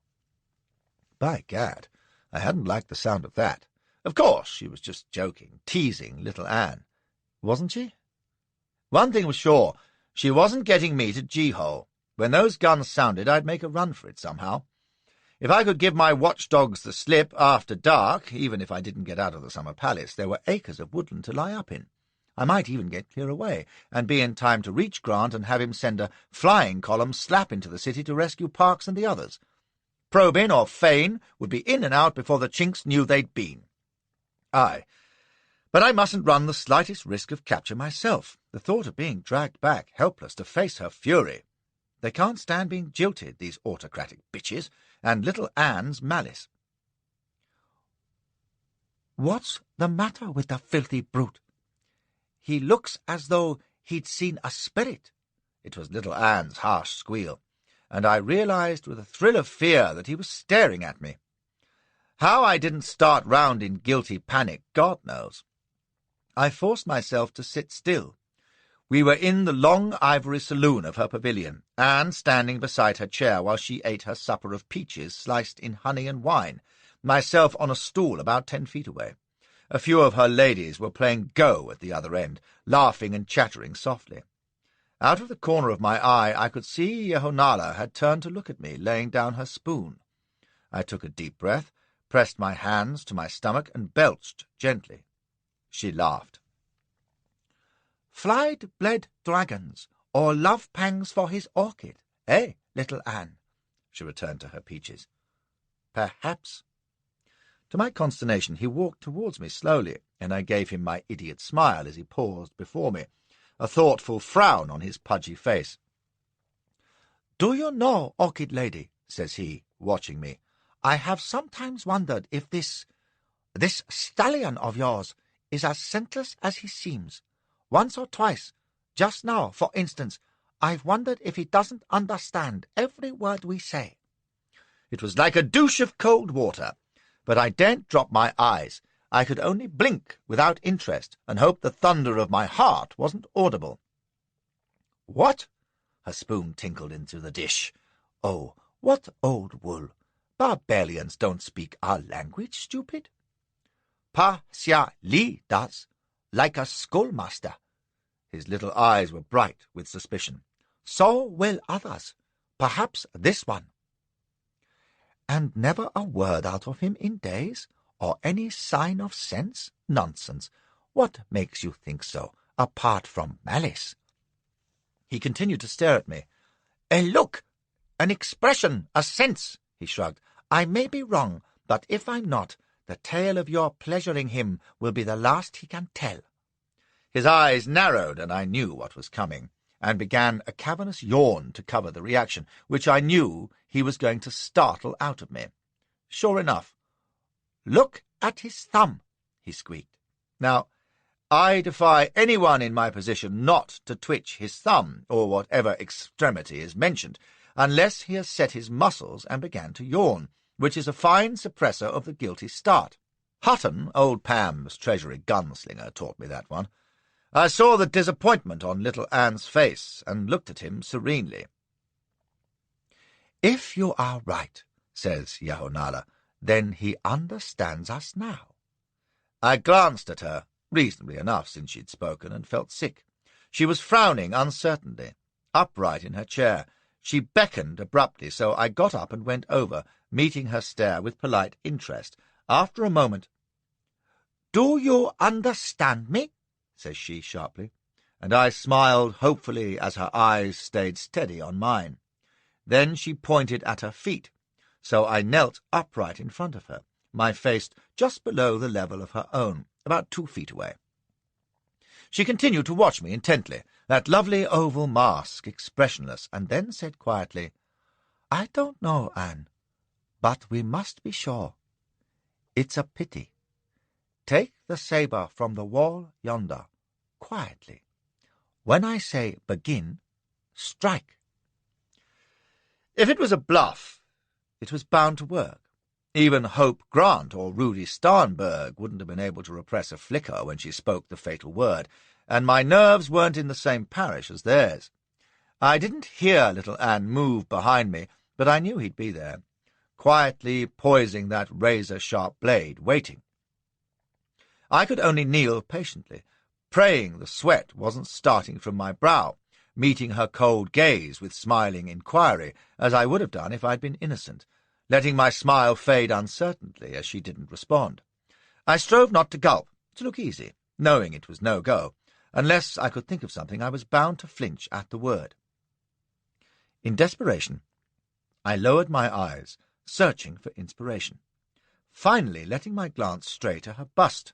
By gad, I hadn't liked the sound of that. Of course, she was just joking, teasing Little Anne. Wasn't she? One thing was sure, she wasn't getting me to Jihol. When those guns sounded, I'd make a run for it somehow. If I could give my watchdogs the slip after dark, even if I didn't get out of the summer palace, there were acres of woodland to lie up in. I might even get clear away, and be in time to reach Grant and have him send a flying column slap into the city to rescue Parks and the others. Probyn or Fane would be in and out before the Chinks knew they'd been. Aye, but I mustn't run the slightest risk of capture myself. The thought of being dragged back, helpless, to face her fury. They can't stand being jilted, these autocratic bitches, and little Anne's malice. "What's the matter with the filthy brute? He looks as though he'd seen a spirit." It was little Anne's harsh squeal, and I realized with a thrill of fear that he was staring at me. How I didn't start round in guilty panic, God knows. I forced myself to sit still. We were in the long ivory saloon of her pavilion, Anne standing beside her chair while she ate her supper of peaches sliced in honey and wine, myself on a stool about 10 feet away. A few of her ladies were playing Go at the other end, laughing and chattering softly. Out of the corner of my eye I could see Yehonala had turned to look at me, laying down her spoon. I took a deep breath, pressed my hands to my stomach, and belched gently. She laughed. "Flied-bled dragons, or love-pangs for his orchid, eh, little Anne?" She returned to her peaches. "Perhaps." To my consternation he walked towards me slowly, and I gave him my idiot smile as he paused before me, a thoughtful frown on his pudgy face. "Do you know, orchid lady," says he, watching me, "I have sometimes wondered if this stallion of yours is as scentless as he seems. Once or twice, just now, for instance, I've wondered if he doesn't understand every word we say." It was like a douche of cold water, but I daren't drop my eyes. I could only blink without interest and hope the thunder of my heart wasn't audible. "What?" Her spoon tinkled into the dish. "Oh, what old wool! Barbarians don't speak our language, stupid." "Pa-sia-li does, like a schoolmaster." His little eyes were bright with suspicion. "So will others. Perhaps this one." "And never a word out of him in days, or any sign of sense? Nonsense. What makes you think so, apart from malice?" He continued to stare at me. "A look, an expression, a sense," he shrugged. "I may be wrong, but if I'm not, the tale of your pleasuring him will be the last he can tell." His eyes narrowed, and I knew what was coming, and began a cavernous yawn to cover the reaction, which I knew he was going to startle out of me. Sure enough, "Look at his thumb," he squeaked. Now, I defy anyone in my position not to twitch his thumb, or whatever extremity is mentioned, unless he has set his muscles and began to yawn, which is a fine suppressor of the guilty start. Hutton, old Pam's Treasury gunslinger, taught me that one. I saw the disappointment on little Anne's face, and looked at him serenely. "If you are right," says Yehonala, "then he understands us now." I glanced at her, reasonably enough since she'd spoken, and felt sick. She was frowning uncertainly, upright in her chair. She beckoned abruptly, so I got up and went over, meeting her stare with polite interest. After a moment, "Do you understand me?" says she sharply, and I smiled hopefully as her eyes stayed steady on mine. Then she pointed at her feet, so I knelt upright in front of her, my face just below the level of her own, about 2 feet away. She continued to watch me intently, that lovely oval mask expressionless, and then said quietly, "I don't know, Anne, but we must be sure. It's a pity. Take the sabre from the wall yonder, quietly. When I say begin, strike." If it was a bluff, it was bound to work. Even Hope Grant or Rudy Starnberg wouldn't have been able to repress a flicker when she spoke the fatal word, and my nerves weren't in the same parish as theirs. I didn't hear little Anne move behind me, but I knew he'd be there, quietly poising that razor-sharp blade, waiting. I could only kneel patiently, praying the sweat wasn't starting from my brow, meeting her cold gaze with smiling inquiry, as I would have done if I'd been innocent, letting my smile fade uncertainly as she didn't respond. I strove not to gulp, to look easy, knowing it was no go. Unless I could think of something, I was bound to flinch at the word. In desperation, I lowered my eyes, searching for inspiration, finally letting my glance stray to her bust.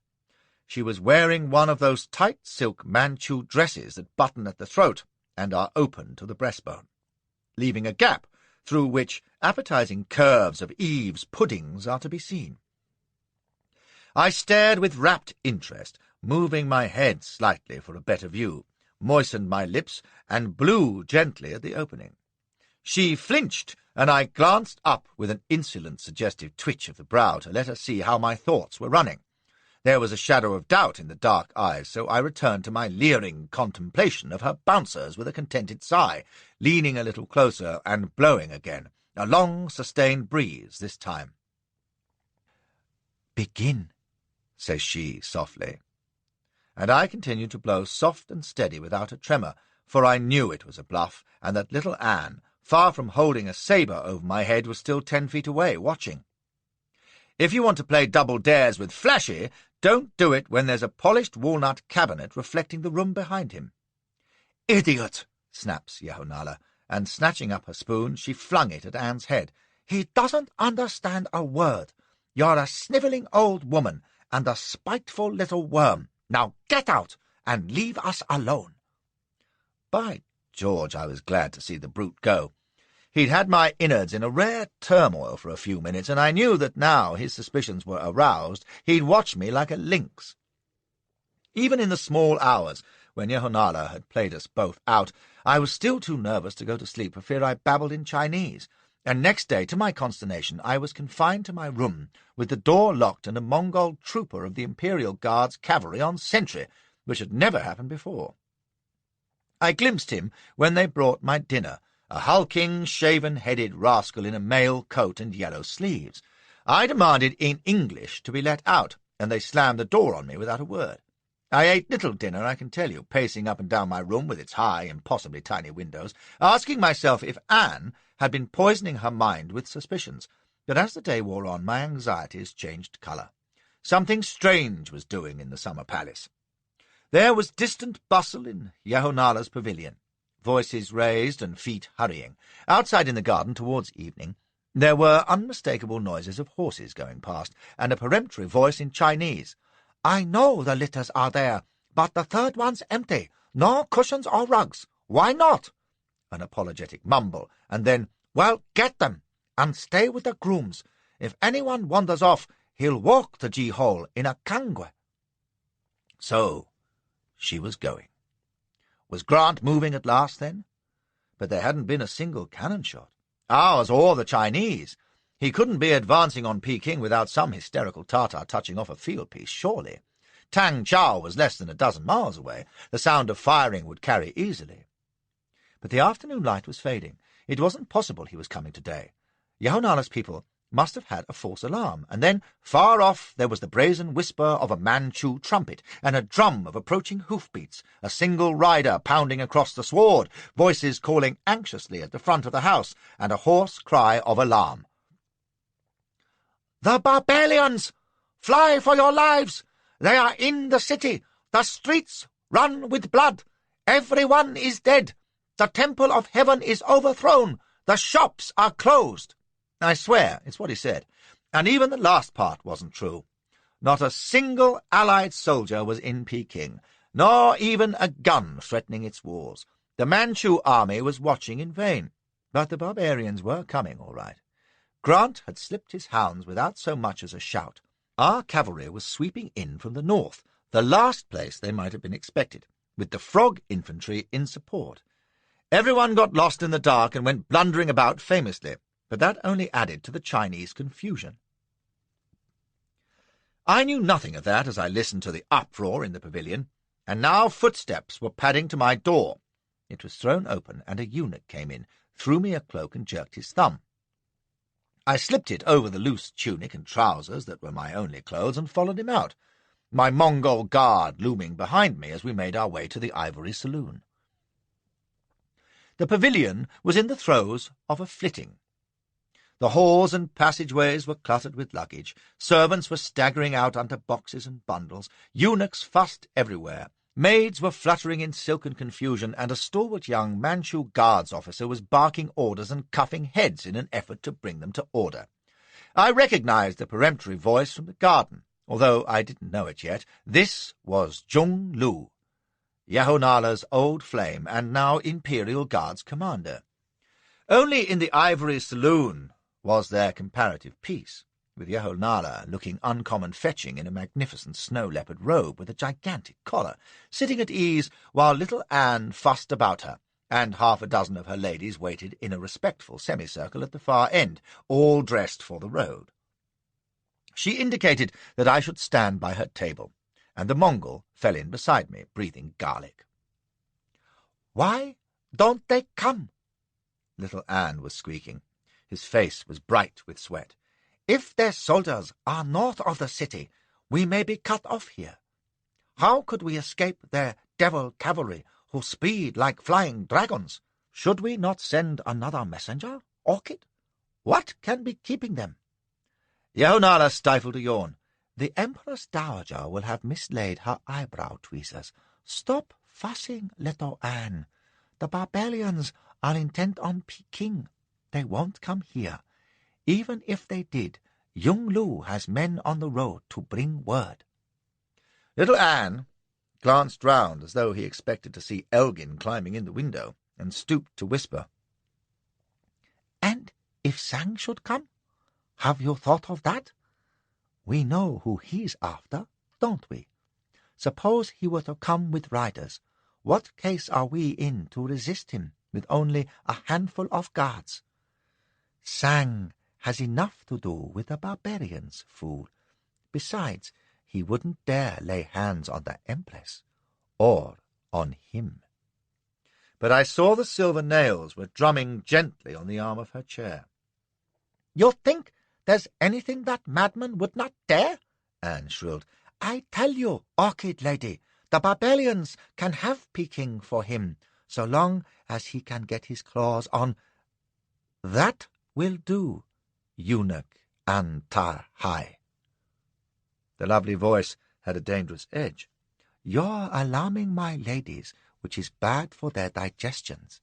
She was wearing one of those tight silk Manchu dresses that button at the throat and are open to the breastbone, leaving a gap through which appetizing curves of Eve's puddings are to be seen. I stared with rapt interest, moving my head slightly for a better view, moistened my lips, and blew gently at the opening. She flinched, and I glanced up with an insolent, suggestive twitch of the brow to let her see how my thoughts were running. There was a shadow of doubt in the dark eyes, so I returned to my leering contemplation of her bouncers with a contented sigh, leaning a little closer and blowing again, a long, sustained breeze this time. "Begin," says she softly. And I continued to blow soft and steady without a tremor, for I knew it was a bluff, and that little Anne, far from holding a sabre over my head, was still 10 feet away, watching. If you want to play double dares with Flashy, don't do it when there's a polished walnut cabinet reflecting the room behind him. "Idiot!" snaps Yehonala, and snatching up her spoon, she flung it at Anne's head. "He doesn't understand a word. You're a snivelling old woman and a spiteful little worm. Now get out and leave us alone." By George, I was glad to see the brute go. He'd had my innards in a rare turmoil for a few minutes, and I knew that now his suspicions were aroused, he'd watch me like a lynx. Even in the small hours, when Yehonala had played us both out, I was still too nervous to go to sleep for fear I babbled in Chinese, and next day, to my consternation, I was confined to my room, with the door locked and a Mongol trooper of the Imperial Guards cavalry on sentry, which had never happened before. I glimpsed him when they brought my dinner, a hulking, shaven-headed rascal in a mail coat and yellow sleeves. I demanded in English to be let out, and they slammed the door on me without a word. I ate little dinner, I can tell you, pacing up and down my room with its high, impossibly tiny windows, asking myself if Anne had been poisoning her mind with suspicions. But as the day wore on, my anxieties changed colour. Something strange was doing in the summer palace. There was distant bustle in Yehonala's pavilion, voices raised and feet hurrying. Outside in the garden, towards evening, there were unmistakable noises of horses going past, and a peremptory voice in Chinese. "I know the litters are there, but the third one's empty. No cushions or rugs. Why not?" An apologetic mumble, and then, "Well, get them, and stay with the grooms. If anyone wanders off, he'll walk the G-hole in a kangwe." So she was going. Was Grant moving at last, then? But there hadn't been a single cannon shot. Ours or the Chinese. He couldn't be advancing on Peking without some hysterical Tartar touching off a field piece, surely. Tang Chao was less than a dozen miles away. The sound of firing would carry easily. But the afternoon light was fading. It wasn't possible he was coming today. Yehonala's people must have had a false alarm, and then, far off, there was the brazen whisper of a Manchu trumpet, and a drum of approaching hoofbeats, a single rider pounding across the sward, voices calling anxiously at the front of the house, and a hoarse cry of alarm. "The barbarians! Fly for your lives! They are in the city! The streets run with blood! Everyone is dead! The temple of heaven is overthrown! The shops are closed!" I swear it's what he said, and even the last part wasn't true. Not a single Allied soldier was in Peking, nor even a gun threatening its walls. The Manchu army was watching in vain, but the barbarians were coming all right. Grant had slipped his hounds without so much as a shout. Our cavalry was sweeping in from the north, the last place they might have been expected, with the frog infantry in support. Everyone got lost in the dark and went blundering about famously, but that only added to the Chinese confusion. I knew nothing of that as I listened to the uproar in the pavilion, and now footsteps were padding to my door. It was thrown open, and a eunuch came in, threw me a cloak and jerked his thumb. I slipped it over the loose tunic and trousers that were my only clothes and followed him out, my Mongol guard looming behind me as we made our way to the Ivory Saloon. The pavilion was in the throes of a flitting. The halls and passageways were cluttered with luggage. Servants were staggering out under boxes and bundles. Eunuchs fussed everywhere. Maids were fluttering in silken confusion, and a stalwart young Manchu guards officer was barking orders and cuffing heads in an effort to bring them to order. I recognized the peremptory voice from the garden, although I didn't know it yet. This was Jung Lu, Yehonala's old flame and now Imperial Guards commander. Only in the ivory saloon was there comparative peace, with Yehonala looking uncommon fetching in a magnificent snow-leopard robe with a gigantic collar, sitting at ease while little Anne fussed about her, and half a dozen of her ladies waited in a respectful semicircle at the far end, all dressed for the road. She indicated that I should stand by her table, and the Mongol fell in beside me, breathing garlic. "Why don't they come?" Little Anne was squeaking. His face was bright with sweat. "If their soldiers are north of the city, we may be cut off here. How could we escape their devil cavalry, who speed like flying dragons? Should we not send another messenger, Orchid? What can be keeping them?" Yehonala stifled a yawn. "The Empress Dowager will have mislaid her eyebrow tweezers. Stop fussing, little Anne. The barbarians are intent on Peking. They won't come here. Even if they did, Jung Lu has men on the road to bring word." Little Anne glanced round as though he expected to see Elgin climbing in the window, and stooped to whisper, "And if Sang should come? Have you thought of that? We know who he's after, don't we? Suppose he were to come with riders. What case are we in to resist him with only a handful of guards? Sang has enough to do with the barbarians, fool. Besides, he wouldn't dare lay hands on the Empress, or on him." But I saw the silver nails were drumming gently on the arm of her chair. "You think there's anything that madman would not dare?" Anne shrilled. "I tell you, Orchid Lady, the barbarians can have Peking for him, so long as he can get his claws on—" "That will do, Eunuch Antar Hai." The lovely voice had a dangerous edge. "You're alarming my ladies, which is bad for their digestions.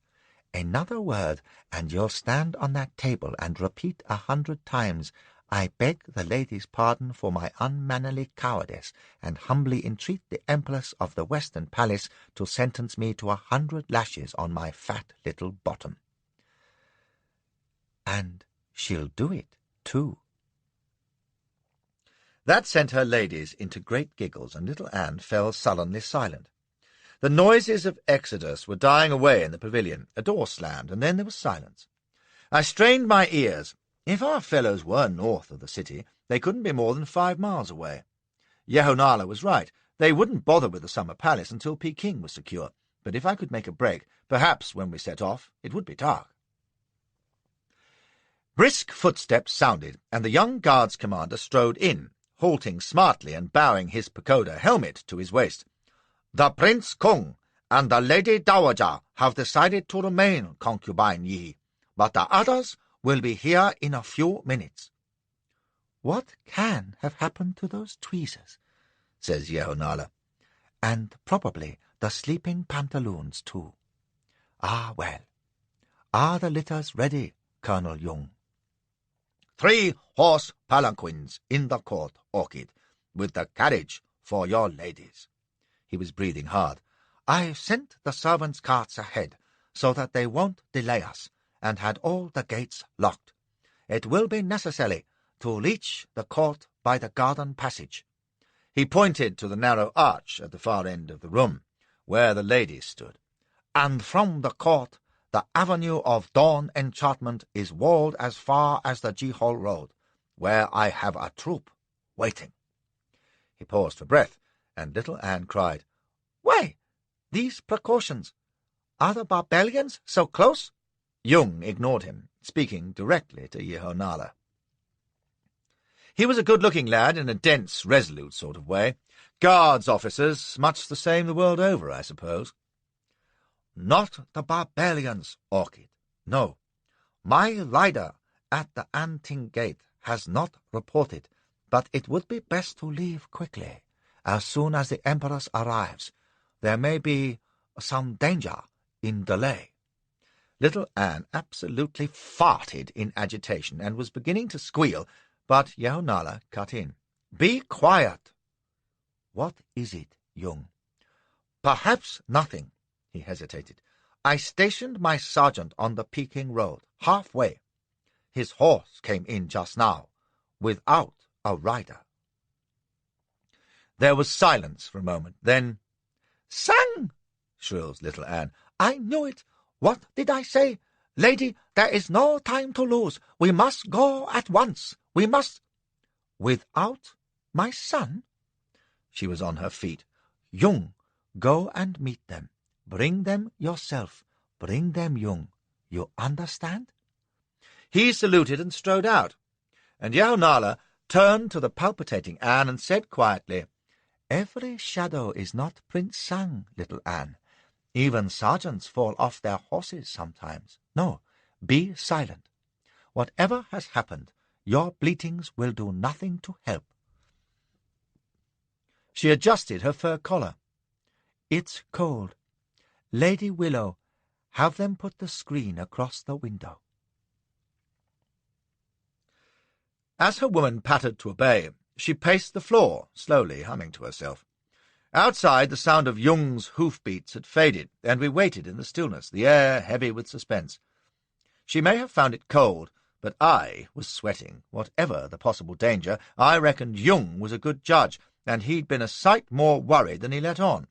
Another word, and you'll stand on that table and repeat 100 times, 'I beg the lady's pardon for my unmannerly cowardice, and humbly entreat the Empress of the Western Palace to sentence me to 100 lashes on my fat little bottom.' And she'll do it, too." That sent her ladies into great giggles, and little Anne fell sullenly silent. The noises of exodus were dying away in the pavilion. A door slammed, and then there was silence. I strained my ears. If our fellows were north of the city, they couldn't be more than 5 miles away. Yehonala was right. They wouldn't bother with the summer palace until Peking was secure. But if I could make a break, perhaps when we set off, it would be dark. Brisk footsteps sounded, and the young guards commander strode in, halting smartly and bowing his pagoda helmet to his waist. "The Prince Kung and the Lady Dowager have decided to remain, concubine Yi, but the others will be here in a few minutes." "What can have happened to those tweezers?" says Yehonala. "And probably the sleeping pantaloons, too. Ah, well. Are the litters ready, Colonel Jung?" 3 horse palanquins in the court, Orchid, with the carriage for your ladies." He was breathing hard. "I've sent the servants' carts ahead, so that they won't delay us, and had all the gates locked. It will be necessary to reach the court by the garden passage." He pointed to the narrow arch at the far end of the room, where the ladies stood. "And from the court, the avenue of dawn enchantment is walled as far as the Jihol Road, where I have a troop waiting." He paused for breath, and little Anne cried, "Why, these precautions? Are the barbarians so close?" Jung ignored him, speaking directly to Yehonala. He was a good-looking lad in a dense, resolute sort of way. Guards officers, much the same the world over, I suppose. "Not the barbarians, Orchid. No. My rider at the Anting Gate has not reported, but it would be best to leave quickly, as soon as the Empress arrives. There may be some danger in delay." Little Anne absolutely farted in agitation and was beginning to squeal, but Yehonala cut in. "Be quiet." "What is it, Jung?" "Perhaps nothing." He hesitated. "I stationed my sergeant on the Peking road, halfway. His horse came in just now, without a rider." There was silence for a moment. Then, "Sang!" shrills Little Anne. "I knew it. What did I say? Lady, there is no time to lose. We must go at once. We must—" "Without my son?" She was on her feet. "Jung, go and meet them. Bring them yourself. Bring them, Jung. You understand?" He saluted and strode out, and Yehonala turned to the palpitating Anne and said quietly, "Every shadow is not Prince Sang, Little Anne. Even sergeants fall off their horses sometimes. No, be silent. Whatever has happened, your bleatings will do nothing to help." She adjusted her fur collar. "It's cold. Lady Willow, have them put the screen across the window." As her woman pattered to obey, she paced the floor, slowly humming to herself. Outside, the sound of Jung's hoofbeats had faded, and we waited in the stillness, the air heavy with suspense. She may have found it cold, but I was sweating. Whatever the possible danger, I reckoned Jung was a good judge, and he'd been a sight more worried than he let on.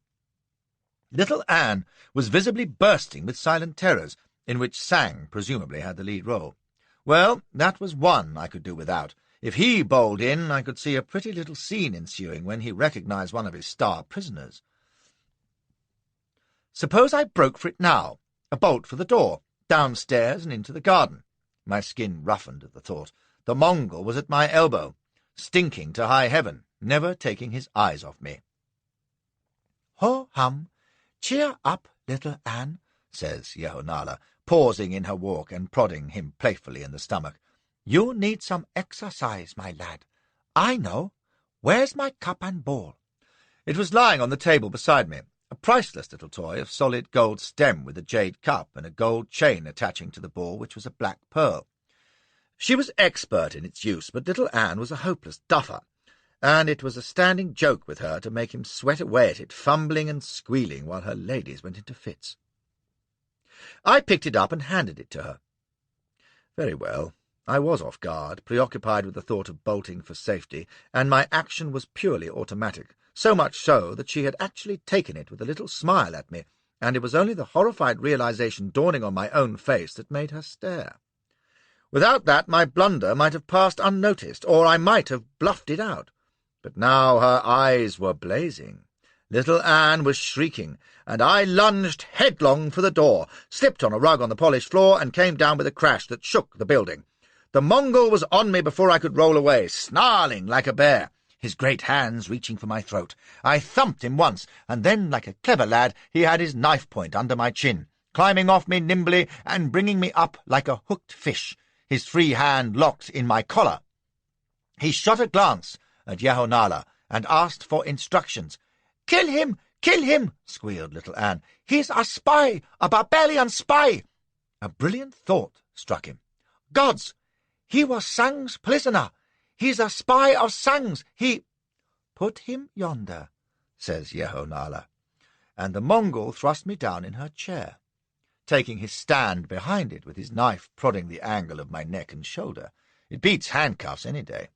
Little Anne was visibly bursting with silent terrors, in which Sang presumably had the lead role. Well, that was one I could do without. If he bowled in, I could see a pretty little scene ensuing when he recognized one of his star prisoners. Suppose I broke for it now, a bolt for the door, downstairs and into the garden. My skin roughened at the thought. The Mongol was at my elbow, stinking to high heaven, never taking his eyes off me. "Ho-hum, cheer up, Little Anne," says Yehonala, pausing in her walk and prodding him playfully in the stomach. "You need some exercise, my lad. I know. Where's my cup and ball?" It was lying on the table beside me, a priceless little toy of solid gold stem with a jade cup and a gold chain attaching to the ball, which was a black pearl. She was expert in its use, but Little Anne was a hopeless duffer, and it was a standing joke with her to make him sweat away at it, fumbling and squealing while her ladies went into fits. I picked it up and handed it to her. Very well. I was off guard, preoccupied with the thought of bolting for safety, and my action was purely automatic, so much so that she had actually taken it with a little smile at me, and it was only the horrified realization dawning on my own face that made her stare. Without that, my blunder might have passed unnoticed, or I might have bluffed it out. But now her eyes were blazing. Little Anne was shrieking, and I lunged headlong for the door, slipped on a rug on the polished floor, and came down with a crash that shook the building. The Mongol was on me before I could roll away, snarling like a bear, his great hands reaching for my throat. I thumped him once, and then, like a clever lad, he had his knife-point under my chin, climbing off me nimbly and bringing me up like a hooked fish, his free hand locked in my collar. He shot a glance at Yehonala and asked for instructions. "Kill him! Kill him!" squealed Little Anne. "He's a spy! A barbarian spy!" A brilliant thought struck him. "Gods! He was Sang's prisoner! He's a spy of Sang's! He—" "Put him yonder," says Yehonala, and the Mongol thrust me down in her chair, taking his stand behind it with his knife prodding the angle of my neck and shoulder. It beats handcuffs any day.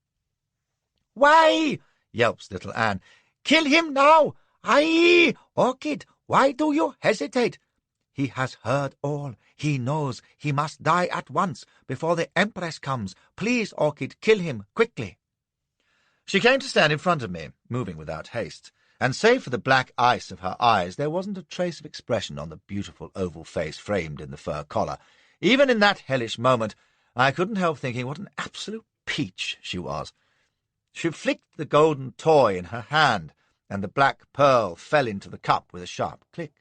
"Why?" yelps Little Anne. "Kill him now! Aye! Orchid, why do you hesitate? He has heard all. He knows he must die at once, before the Empress comes. Please, Orchid, kill him, quickly." She came to stand in front of me, moving without haste, and save for the black ice of her eyes, there wasn't a trace of expression on the beautiful oval face framed in the fur collar. Even in that hellish moment, I couldn't help thinking what an absolute peach she was. She flicked the golden toy in her hand, and the black pearl fell into the cup with a sharp click.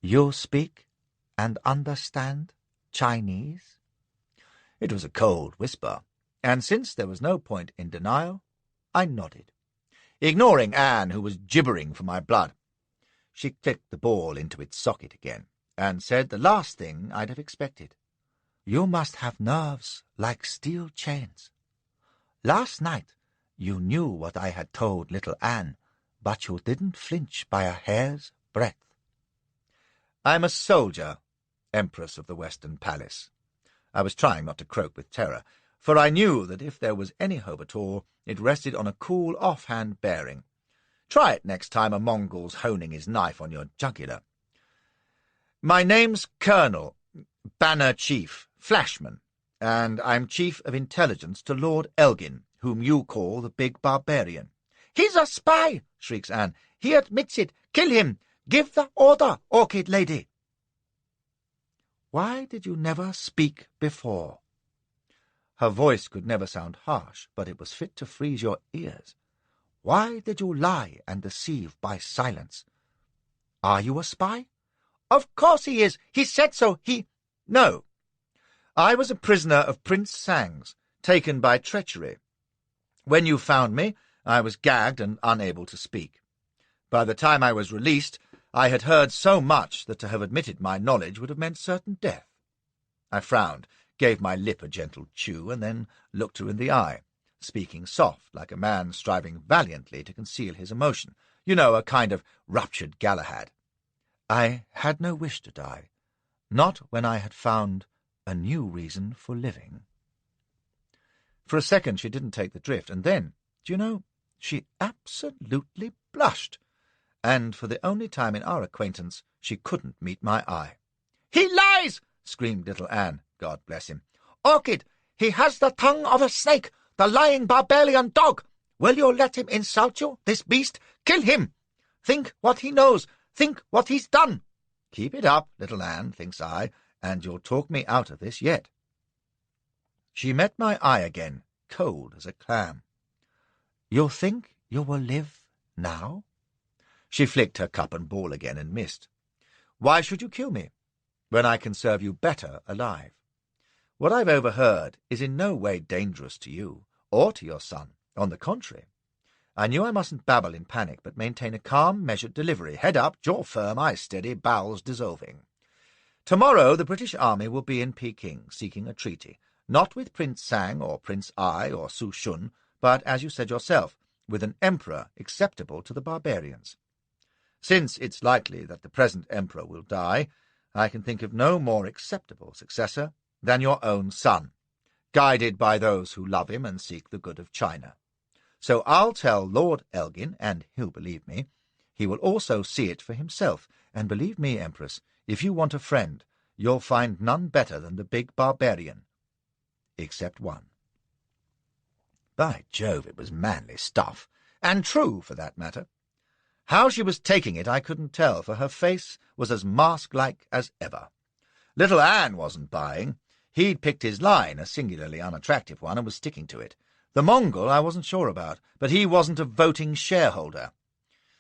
"You speak and understand Chinese?" It was a cold whisper, and since there was no point in denial, I nodded, ignoring Anne, who was gibbering for my blood. She clicked the ball into its socket again, and said the last thing I'd have expected. "You must have nerves like steel chains. Last night you knew what I had told little Anne, but you didn't flinch by a hair's breadth." "I'm a soldier, Empress of the Western Palace." I was trying not to croak with terror, for I knew that if there was any hope at all, it rested on a cool, off-hand bearing. Try it next time a Mongol's honing his knife on your jugular. "My name's Colonel, Banner Chief, Flashman, and I'm Chief of Intelligence to Lord Elgin, whom you call the Big Barbarian." "He's a spy!" shrieks Anne. "He admits it! Kill him! Give the order, Orchid Lady!" "Why did you never speak before?" Her voice could never sound harsh, but it was fit to freeze your ears. "Why did you lie and deceive by silence? Are you a spy?" "Of course he is! He said so! No. I was a prisoner of Prince Sang's, taken by treachery. When you found me, I was gagged and unable to speak. By the time I was released, I had heard so much that to have admitted my knowledge would have meant certain death." I frowned, gave my lip a gentle chew, and then looked her in the eye, speaking soft, like a man striving valiantly to conceal his emotion. You know, a kind of ruptured Galahad. "I had no wish to die, not when I had found a new reason for living." For a second she didn't take the drift, and then, do you know, she absolutely blushed, and for the only time in our acquaintance she couldn't meet my eye. "He lies!" screamed little Anne, God bless him. "Orchid, he has the tongue of a snake, the lying barbarian dog! Will you let him insult you, this beast? Kill him! Think what he knows! Think what he's done!" "Keep it up, little Anne," thinks I, "and you'll talk me out of this yet." She met my eye again, cold as a clam. "You think you will live now?" She flicked her cup and ball again and missed. "Why should you kill me, when I can serve you better alive? What I've overheard is in no way dangerous to you, or to your son. On the contrary. I knew I mustn't babble in panic, but maintain a calm, measured delivery. Head up, jaw firm, eyes steady, bowels dissolving. Tomorrow the British army will be in Peking, seeking a treaty, not with Prince Sang or Prince Ai or Su Shun, but, as you said yourself, with an emperor acceptable to the barbarians. Since it's likely that the present emperor will die, I can think of no more acceptable successor than your own son, guided by those who love him and seek the good of China. So I'll tell Lord Elgin, and he'll believe me. He will also see it for himself, and believe me, Empress, if you want a friend, you'll find none better than the big barbarian. Except one." By Jove, it was manly stuff, and true, for that matter. How she was taking it I couldn't tell, for her face was as mask-like as ever. Little Anne wasn't buying. He'd picked his line, a singularly unattractive one, and was sticking to it. The Mongol I wasn't sure about, but he wasn't a voting shareholder.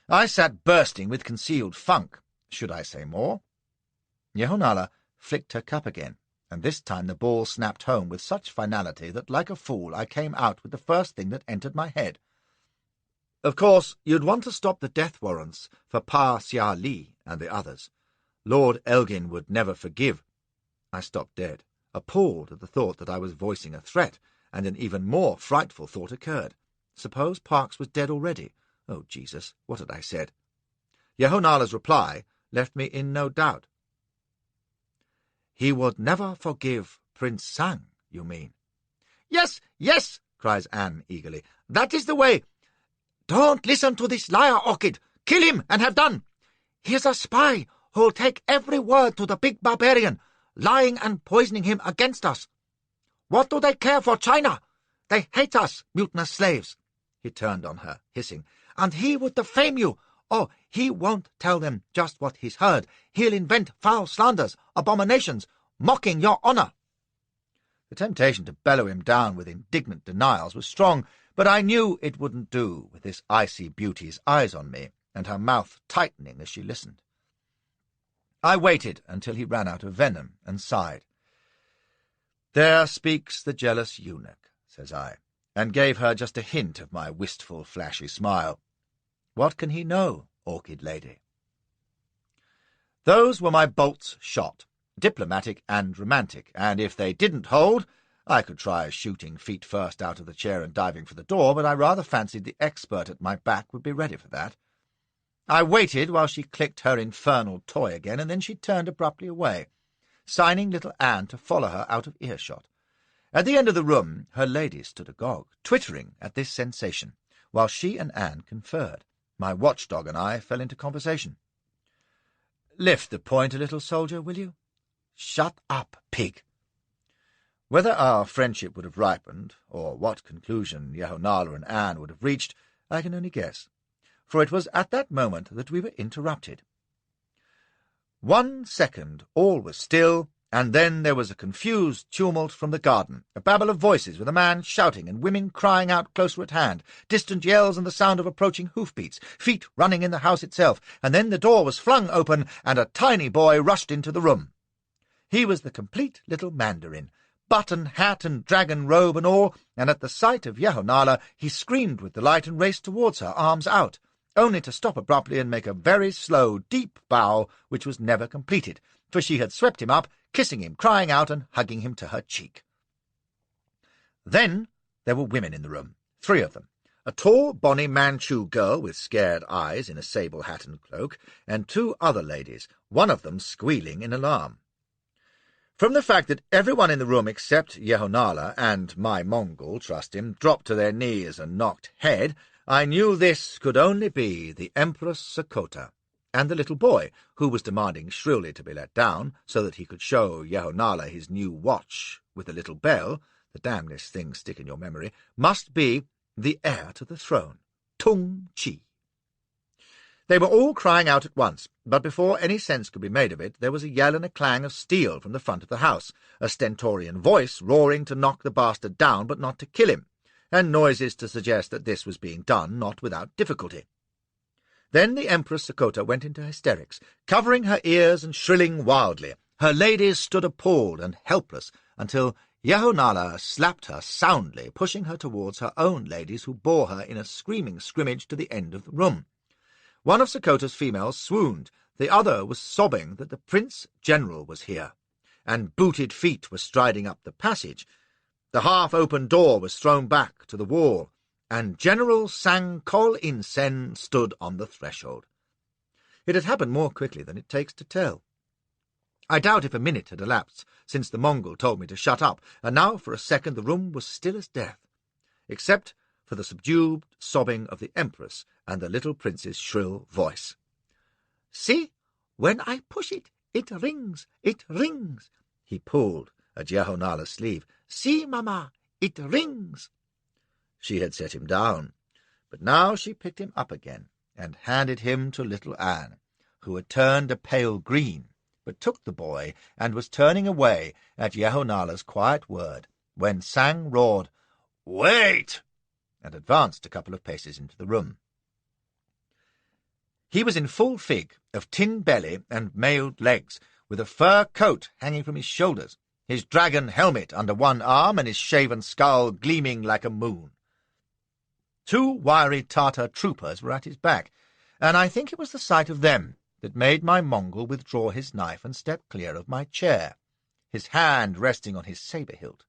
I sat bursting with concealed funk. Should I say more? Yehonala flicked her cup again, and this time the ball snapped home with such finality that, like a fool, I came out with the first thing that entered my head. "Of course, you'd want to stop the death warrants for Pa Xia Li and the others. Lord Elgin would never forgive—" I stopped dead, appalled at the thought that I was voicing a threat, and an even more frightful thought occurred. Suppose Parks was dead already? Oh, Jesus, what had I said? Yehonala's reply left me in no doubt. "He would never forgive Prince Sang, you mean?" "Yes, yes," cries Anne eagerly. "That is the way. Don't listen to this liar, Orchid. Kill him and have done. He is a spy who'll take every word to the big barbarian, lying and poisoning him against us. What do they care for China? They hate us, mutinous slaves." He turned on her, hissing. "And he would defame you. Oh, he won't tell them just what he's heard. He'll invent foul slanders, abominations, mocking your honour." The temptation to bellow him down with indignant denials was strong, but I knew it wouldn't do with this icy beauty's eyes on me, and her mouth tightening as she listened. I waited until he ran out of venom and sighed. There speaks the jealous eunuch, says I, and gave her just a hint of my wistful, flashy smile. What can he know, orchid lady? Those were my bolts shot, diplomatic and romantic, and if they didn't hold, I could try shooting feet first out of the chair and diving for the door, but I rather fancied the expert at my back would be ready for that. I waited while she clicked her infernal toy again, and then she turned abruptly away, signing little Anne to follow her out of earshot. At the end of the room her lady stood agog, twittering at this sensation, while she and Anne conferred. My watchdog and I fell into conversation. "Lift the point a little, soldier, will you?" "Shut up, pig." Whether our friendship would have ripened, or what conclusion Yehonala and Anne would have reached, I can only guess, for it was at that moment that we were interrupted. 1 second all was still, and then there was a confused tumult from the garden, a babble of voices with a man shouting and women crying out closer at hand, distant yells and the sound of approaching hoofbeats, feet running in the house itself, and then the door was flung open and a tiny boy rushed into the room. He was the complete little mandarin, button, hat, and dragon robe and all, and at the sight of Yehonala he screamed with delight and raced towards her, arms out, only to stop abruptly and make a very slow, deep bow, which was never completed, for she had swept him up, kissing him, crying out, and hugging him to her cheek. Then there were women in the room, 3 of them, a tall, bonny Manchu girl with scared eyes in a sable hat and cloak, and 2 other ladies, one of them squealing in alarm. From the fact that everyone in the room except Yehonala and my Mongol, trust him, dropped to their knees and knocked head, I knew this could only be the Empress Sakota, and the little boy, who was demanding shrilly to be let down, so that he could show Yehonala his new watch with the little bell, the damnedest thing stick in your memory, must be the heir to the throne, Tung Chi. They were all crying out at once, but before any sense could be made of it, there was a yell and a clang of steel from the front of the house, a stentorian voice roaring to knock the bastard down but not to kill him, and noises to suggest that this was being done not without difficulty. Then the Empress Sakota went into hysterics, covering her ears and shrilling wildly. Her ladies stood appalled and helpless until Yehonala slapped her soundly, pushing her towards her own ladies, who bore her in a screaming scrimmage to the end of the room. One of Sakota's females swooned, the other was sobbing that the Prince General was here, and booted feet were striding up the passage. The half-open door was thrown back to the wall, and General Sang-Kol In-sen stood on the threshold. It had happened more quickly than it takes to tell. I doubt if a minute had elapsed since the Mongol told me to shut up, and now for a second the room was still as death, except for the subdued sobbing of the Empress and the little prince's shrill voice. "See, when I push it, it rings, it rings." He pulled at Yehonala's sleeve. "See, Mamma, it rings." She had set him down, but now she picked him up again and handed him to little Anne, who had turned a pale green, but took the boy and was turning away at Yehonala's quiet word, when Sang roared, "Wait!" and advanced a couple of paces into the room. He was in full fig, of tin belly and mailed legs, with a fur coat hanging from his shoulders, his dragon helmet under one arm, and his shaven skull gleaming like a moon. 2 wiry Tartar troopers were at his back, and I think it was the sight of them that made my Mongol withdraw his knife and step clear of my chair, his hand resting on his sabre-hilt.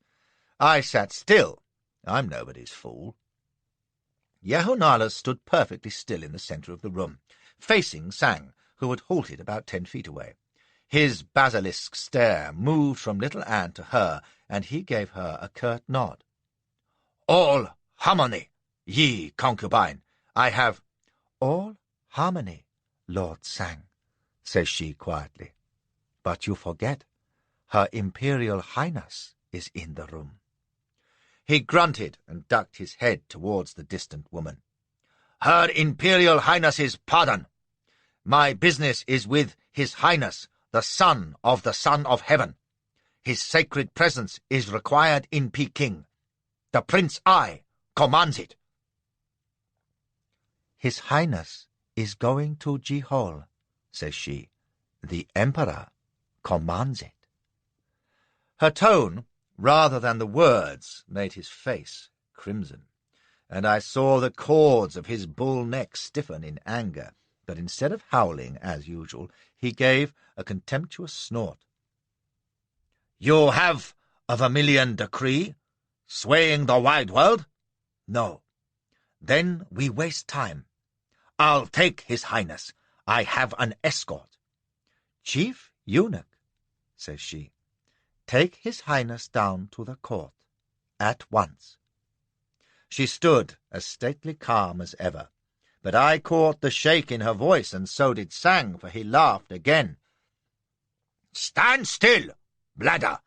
I sat still. I'm nobody's fool. Yehonala stood perfectly still in the centre of the room, facing Sang, who had halted about 10 feet away. His basilisk stare moved from little Anne to her, and he gave her a curt nod. "All harmony, ye concubine. I have—" "All harmony, Lord Sang," says she quietly. "But you forget, Her Imperial Highness is in the room." He grunted and ducked his head towards the distant woman. "Her Imperial Highness's pardon. My business is with His Highness, the Son of Heaven. His sacred presence is required in Peking. The Prince I commands it." "His Highness is going to Jihol," says she. "The Emperor commands it." Her tone, rather than the words made his face crimson, and I saw the cords of his bull neck stiffen in anger, but instead of howling as usual, he gave a contemptuous snort. "You have a Vermilion decree, swaying the wide world? No. Then we waste time. I'll take his highness. I have an escort." "Chief eunuch," says she, "take his highness down to the court, at once." She stood as stately calm as ever, but I caught the shake in her voice, and so did Sang, for he laughed again. "Stand still, bladder!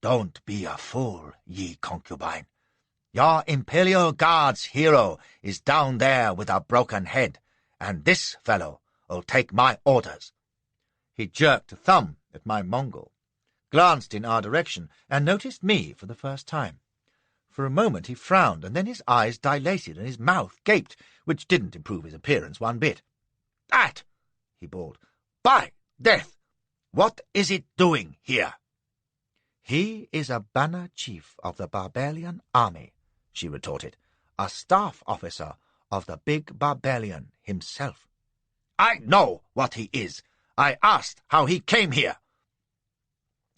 Don't be a fool, ye concubine. Your Imperial Guard's hero is down there with a broken head, and this fellow'll take my orders." He jerked a thumb at my Mongol, glanced in our direction, and noticed me for the first time. For a moment he frowned, and then his eyes dilated and his mouth gaped, which didn't improve his appearance one bit. "That!" he bawled. "By death! What is it doing here?" "He is a banner chief of the Barbarian army," she retorted, "a staff officer of the big Barbarian himself." "I know what he is. I asked how he came here."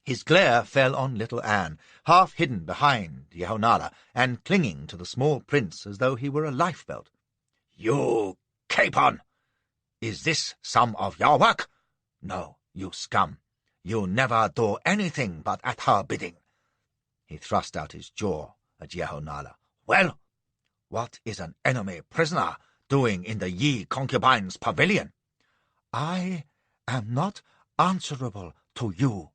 His glare fell on little Anne, half hidden behind Yehonala, and clinging to the small prince as though he were a lifebelt. "You capon! Is this some of your work? No, you scum. You never do anything but at her bidding." He thrust out his jaw at Yehonala. "Well, what is an enemy prisoner doing in the Yi concubine's pavilion?" "I am not answerable to you."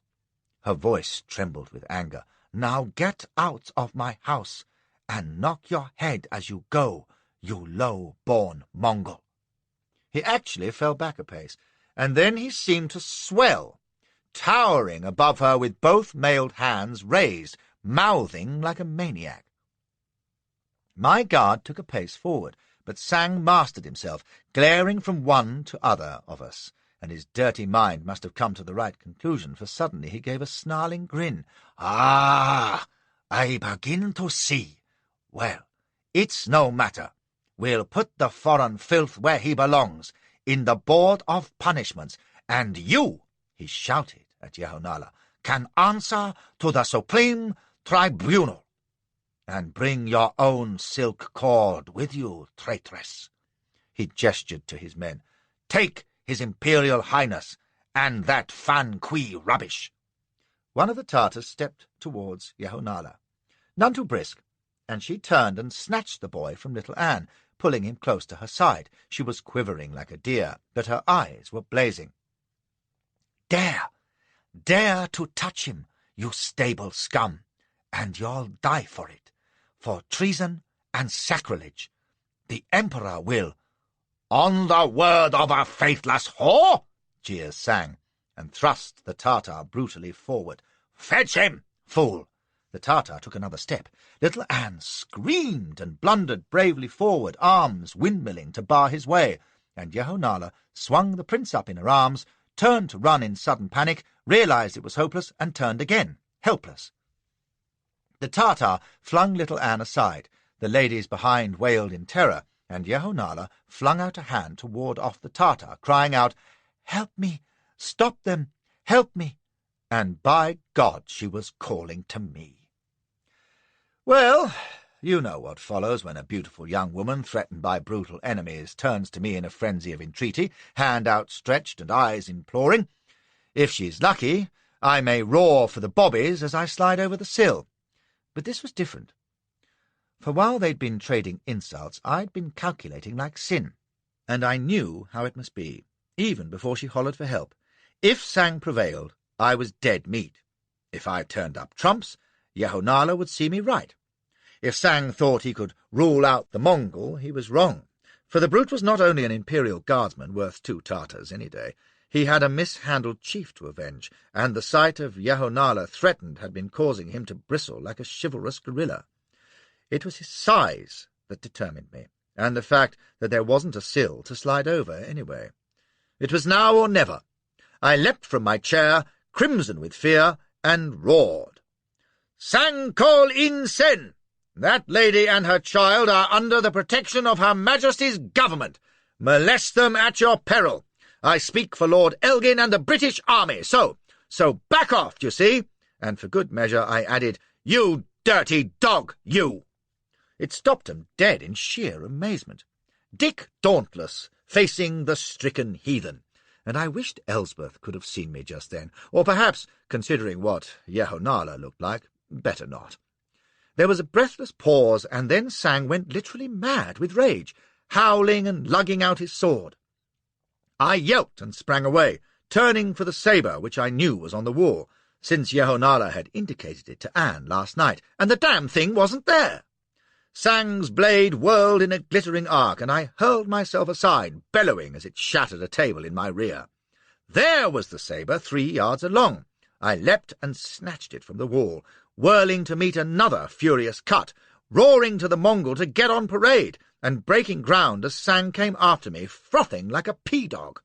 Her voice trembled with anger. "Now get out of my house, and knock your head as you go, you low-born Mongol." He actually fell back a pace, and then he seemed to swell, towering above her with both mailed hands raised, mouthing like a maniac. My guard took a pace forward, but Sang mastered himself, glaring from one to other of us, and his dirty mind must have come to the right conclusion, for suddenly he gave a snarling grin. "Ah, I begin to see. Well, it's no matter. We'll put the foreign filth where he belongs, in the Board of Punishments, and you," he shouted at Yehonala, "can answer to the Supreme Tribunal. And bring your own silk cord with you, traitress." He gestured to his men. "Take His Imperial Highness and that Fan Kui rubbish." One of the Tartars stepped towards Yehonala, none too brisk, and she turned and snatched the boy from little Anne, pulling him close to her side. She was quivering like a deer, but her eyes were blazing. Dare to touch him, you stable scum, and you'll die for it, for treason and sacrilege. The Emperor will—" "On the word of a faithless whore?" jeers Sang, and thrust the Tartar brutally forward. "Fetch him, fool!" The Tartar took another step. Little Anne screamed and blundered bravely forward, arms windmilling to bar his way, and Yehonala swung the prince up in her arms, turned to run in sudden panic, realized it was hopeless, and turned again, helpless. The Tartar flung little Anne aside. The ladies behind wailed in terror, and Yehonala flung out a hand to ward off the Tartar, crying out, "Help me! Stop them! Help me!" And by God, she was calling to me. Well, you know what follows when a beautiful young woman, threatened by brutal enemies, turns to me in a frenzy of entreaty, hand outstretched and eyes imploring. If she's lucky, I may roar for the bobbies as I slide over the sill. But this was different. For while they'd been trading insults, I'd been calculating like sin, and I knew how it must be, even before she hollered for help. If Sang prevailed, I was dead meat. If I turned up trumps, Yehonala would see me right. If Sang thought he could rule out the Mongol, he was wrong, for the brute was not only an Imperial Guardsman worth 2 Tartars any day, he had a mishandled chief to avenge, and the sight of Yehonala threatened had been causing him to bristle like a chivalrous gorilla. It was his size that determined me, and the fact that there wasn't a sill to slide over anyway. It was now or never. I leapt from my chair, crimson with fear, and roared. Sang call in sen. That lady and her child are under the protection of Her Majesty's government. Molest them at your peril. I speak for Lord Elgin and the British Army, so back off, you see." And for good measure I added, "You dirty dog, you!" It stopped 'em dead in sheer amazement. Dick dauntless, facing the stricken heathen. And I wished Elsbeth could have seen me just then, or perhaps, considering what Yehonala looked like, better not. There was a breathless pause, and then Sang went literally mad with rage, howling and lugging out his sword. I yelped and sprang away, turning for the sabre which I knew was on the wall, since Yehonala had indicated it to Anne last night, and the damn thing wasn't there. Sang's blade whirled in a glittering arc, and I hurled myself aside, bellowing as it shattered a table in my rear. There was the sabre 3 yards along. I leapt and snatched it from the wall, whirling to meet another furious cut, roaring to the Mongol to get on parade, and breaking ground as Sang came after me, frothing like a pea-dog.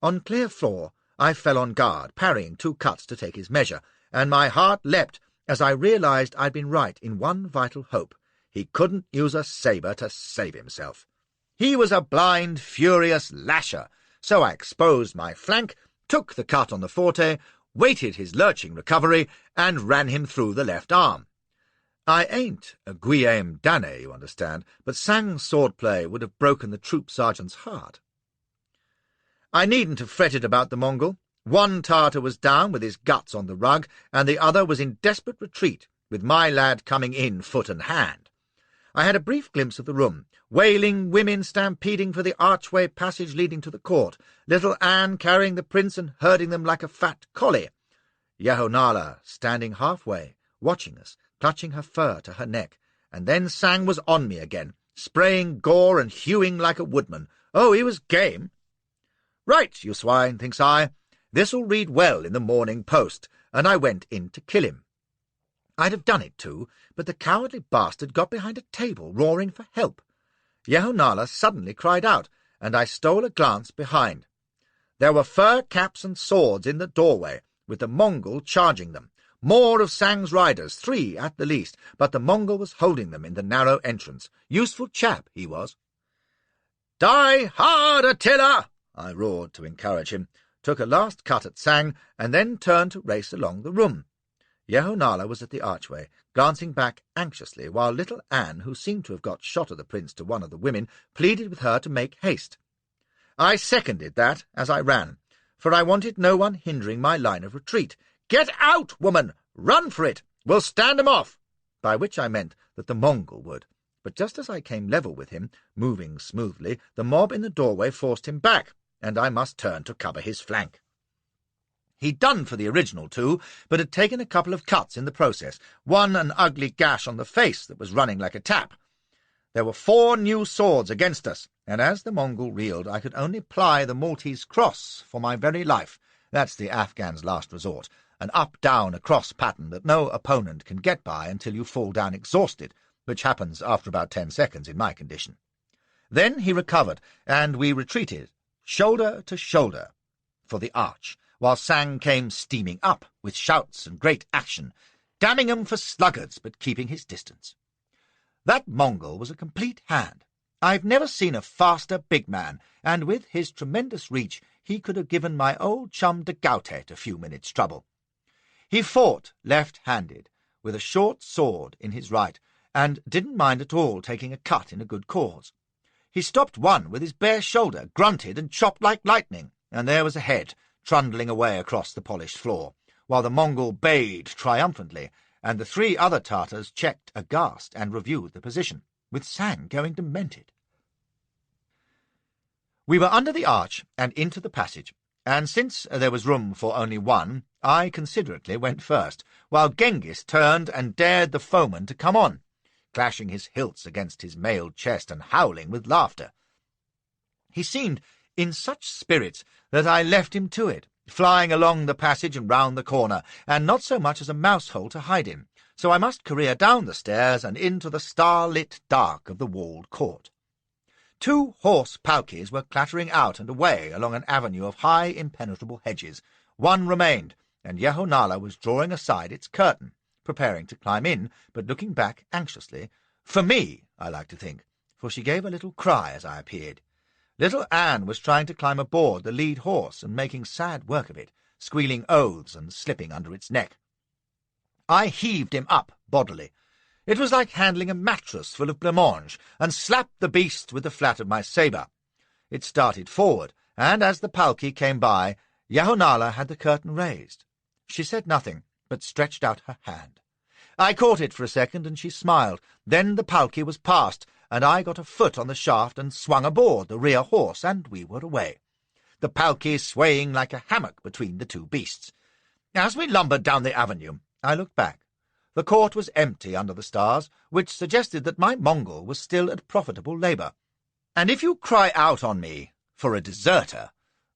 On clear floor I fell on guard, parrying 2 cuts to take his measure, and my heart leapt as I realized I'd been right in one vital hope. He couldn't use a sabre to save himself. He was a blind, furious lasher, so I exposed my flank, took the cut on the forte, waited his lurching recovery, and ran him through the left arm. I ain't a Guillaume Danet, you understand, but Sang's swordplay would have broken the troop sergeant's heart. I needn't have fretted about the Mongol. One Tartar was down with his guts on the rug, and the other was in desperate retreat, with my lad coming in foot and hand. I had a brief glimpse of the room, wailing women stampeding for the archway passage leading to the court, little Anne carrying the prince and herding them like a fat collie, Yehonala standing halfway, watching us, clutching her fur to her neck, and then Sang was on me again, spraying gore and hewing like a woodman. Oh, he was game. Right, you swine, thinks I. This'll read well in the Morning Post, and I went in to kill him. I'd have done it too, but the cowardly bastard got behind a table, roaring for help. Yehonala suddenly cried out, and I stole a glance behind. There were fur caps and swords in the doorway, with the Mongol charging them. More of Sang's riders, 3 at the least, but the Mongol was holding them in the narrow entrance. Useful chap, he was. "Die hard, Attila!" I roared to encourage him, took a last cut at Sang, and then turned to race along the room. Yehonala was at the archway, glancing back anxiously, while little Anne, who seemed to have got shot of the prince to one of the women, pleaded with her to make haste. I seconded that as I ran, for I wanted no one hindering my line of retreat. "Get out, woman! Run for it! We'll stand 'em off!" By which I meant that the Mongol would. But just as I came level with him, moving smoothly, the mob in the doorway forced him back, and I must turn to cover his flank. He'd done for the original too, but had taken a couple of cuts in the process, one an ugly gash on the face that was running like a tap. There were 4 new swords against us, and as the Mongol reeled I could only ply the Maltese cross for my very life. That's the Afghan's last resort, an up-down-across pattern that no opponent can get by until you fall down exhausted, which happens after about 10 seconds in my condition. Then he recovered, and we retreated, shoulder to shoulder, for the arch, while Sang came steaming up, with shouts and great action, damning 'em for sluggards, but keeping his distance. That Mongol was a complete hand. I've never seen a faster big man, and with his tremendous reach he could have given my old chum de Gautet a few minutes' trouble. He fought left-handed, with a short sword in his right, and didn't mind at all taking a cut in a good cause. He stopped one with his bare shoulder, grunted and chopped like lightning, and there was a head, trundling away across the polished floor, while the Mongol bayed triumphantly, and the 3 other Tartars checked aghast and reviewed the position, with Sang going demented. We were under the arch and into the passage, and since there was room for only one, I considerately went first, while Genghis turned and dared the foeman to come on, clashing his hilts against his mailed chest and howling with laughter. He seemed in such spirits that I left him to it, flying along the passage and round the corner, and not so much as a mouse-hole to hide in, so I must career down the stairs and into the star-lit dark of the walled court. 2 horse palkis were clattering out and away along an avenue of high, impenetrable hedges. One remained, and Yehonala was drawing aside its curtain, preparing to climb in, but looking back anxiously. For me, I like to think, for she gave a little cry as I appeared. Little Anne was trying to climb aboard the lead horse and making sad work of it, squealing oaths and slipping under its neck. I heaved him up bodily. It was like handling a mattress full of blancmange, and slapped the beast with the flat of my sabre. It started forward, and as the palki came by, Yahonala had the curtain raised. She said nothing, but stretched out her hand. I caught it for a second, and she smiled. Then the palki was past, and I got a foot on the shaft and swung aboard the rear horse, and we were away, the palki swaying like a hammock between the two beasts. As we lumbered down the avenue, I looked back. The court was empty under the stars, which suggested that my Mongol was still at profitable labour. And if you cry out on me for a deserter,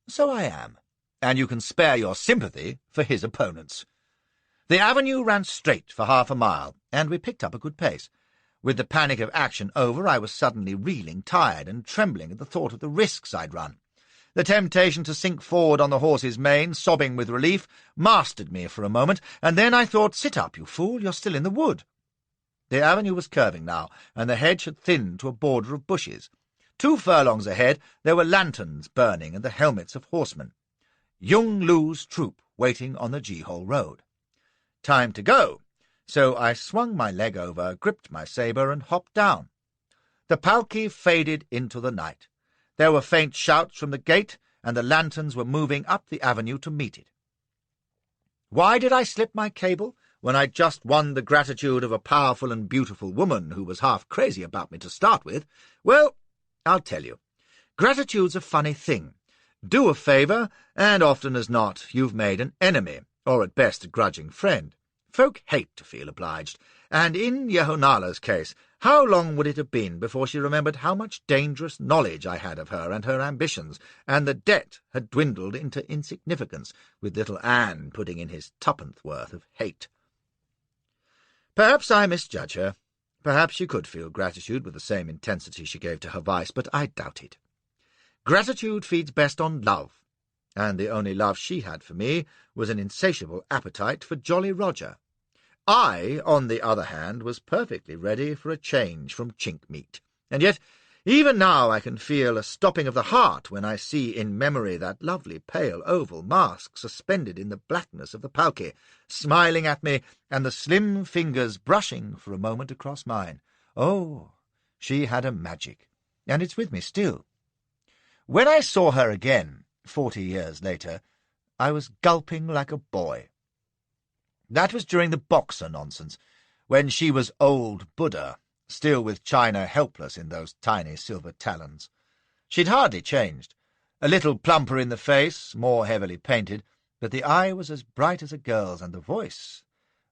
so I am, and you can spare your sympathy for his opponents. The avenue ran straight for half a mile, and we picked up a good pace. With the panic of action over, I was suddenly reeling, tired, and trembling at the thought of the risks I'd run. The temptation to sink forward on the horse's mane, sobbing with relief, mastered me for a moment, and then I thought, "Sit up, you fool, you're still in the wood." The avenue was curving now, and the hedge had thinned to a border of bushes. 2 furlongs ahead there were lanterns burning and the helmets of horsemen. Yung Lu's troop waiting on the Jehol road. Time to go, so I swung my leg over, gripped my sabre, and hopped down. The palki faded into the night. There were faint shouts from the gate, and the lanterns were moving up the avenue to meet it. Why did I slip my cable when I'd just won the gratitude of a powerful and beautiful woman who was half crazy about me to start with? Well, I'll tell you. Gratitude's a funny thing. Do a favour, and often as not you've made an enemy, or at best a grudging friend. Folk hate to feel obliged, and in Yahonala's case, how long would it have been before she remembered how much dangerous knowledge I had of her and her ambitions, and the debt had dwindled into insignificance, with little Anne putting in his 2pence worth of hate? Perhaps I misjudge her. Perhaps she could feel gratitude with the same intensity she gave to her vice, but I doubt it. Gratitude feeds best on love, and the only love she had for me was an insatiable appetite for Jolly Roger. I, on the other hand, was perfectly ready for a change from chink meat, and yet even now I can feel a stopping of the heart when I see in memory that lovely pale oval mask suspended in the blackness of the palki, smiling at me, and the slim fingers brushing for a moment across mine. Oh, she had a magic, and it's with me still. When I saw her again, 40 years later, I was gulping like a boy. That was during the Boxer nonsense, when she was old Buddha, still with China helpless in those tiny silver talons. She'd hardly changed. A little plumper in the face, more heavily painted, but the eye was as bright as a girl's, and the voice.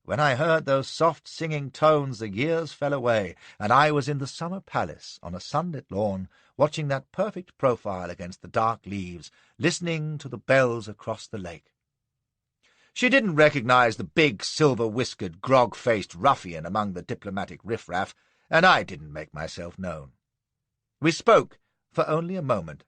When I heard those soft singing tones, the years fell away, and I was in the summer palace on a sunlit lawn, watching that perfect profile against the dark leaves, listening to the bells across the lake. She didn't recognize the big, silver-whiskered, grog-faced ruffian among the diplomatic riffraff, and I didn't make myself known. We spoke for only a moment.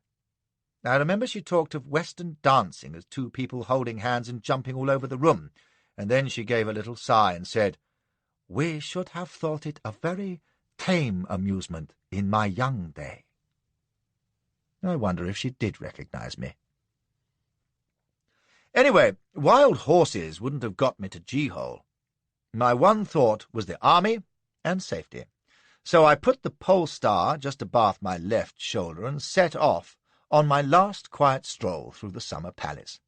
I remember she talked of Western dancing as 2 people holding hands and jumping all over the room, and then she gave a little sigh and said, "We should have thought it a very tame amusement in my young day." I wonder if she did recognize me. Anyway, wild horses wouldn't have got me to Jehol. My one thought was the army and safety. So I put the pole star just abaft my left shoulder and set off on my last quiet stroll through the summer palace.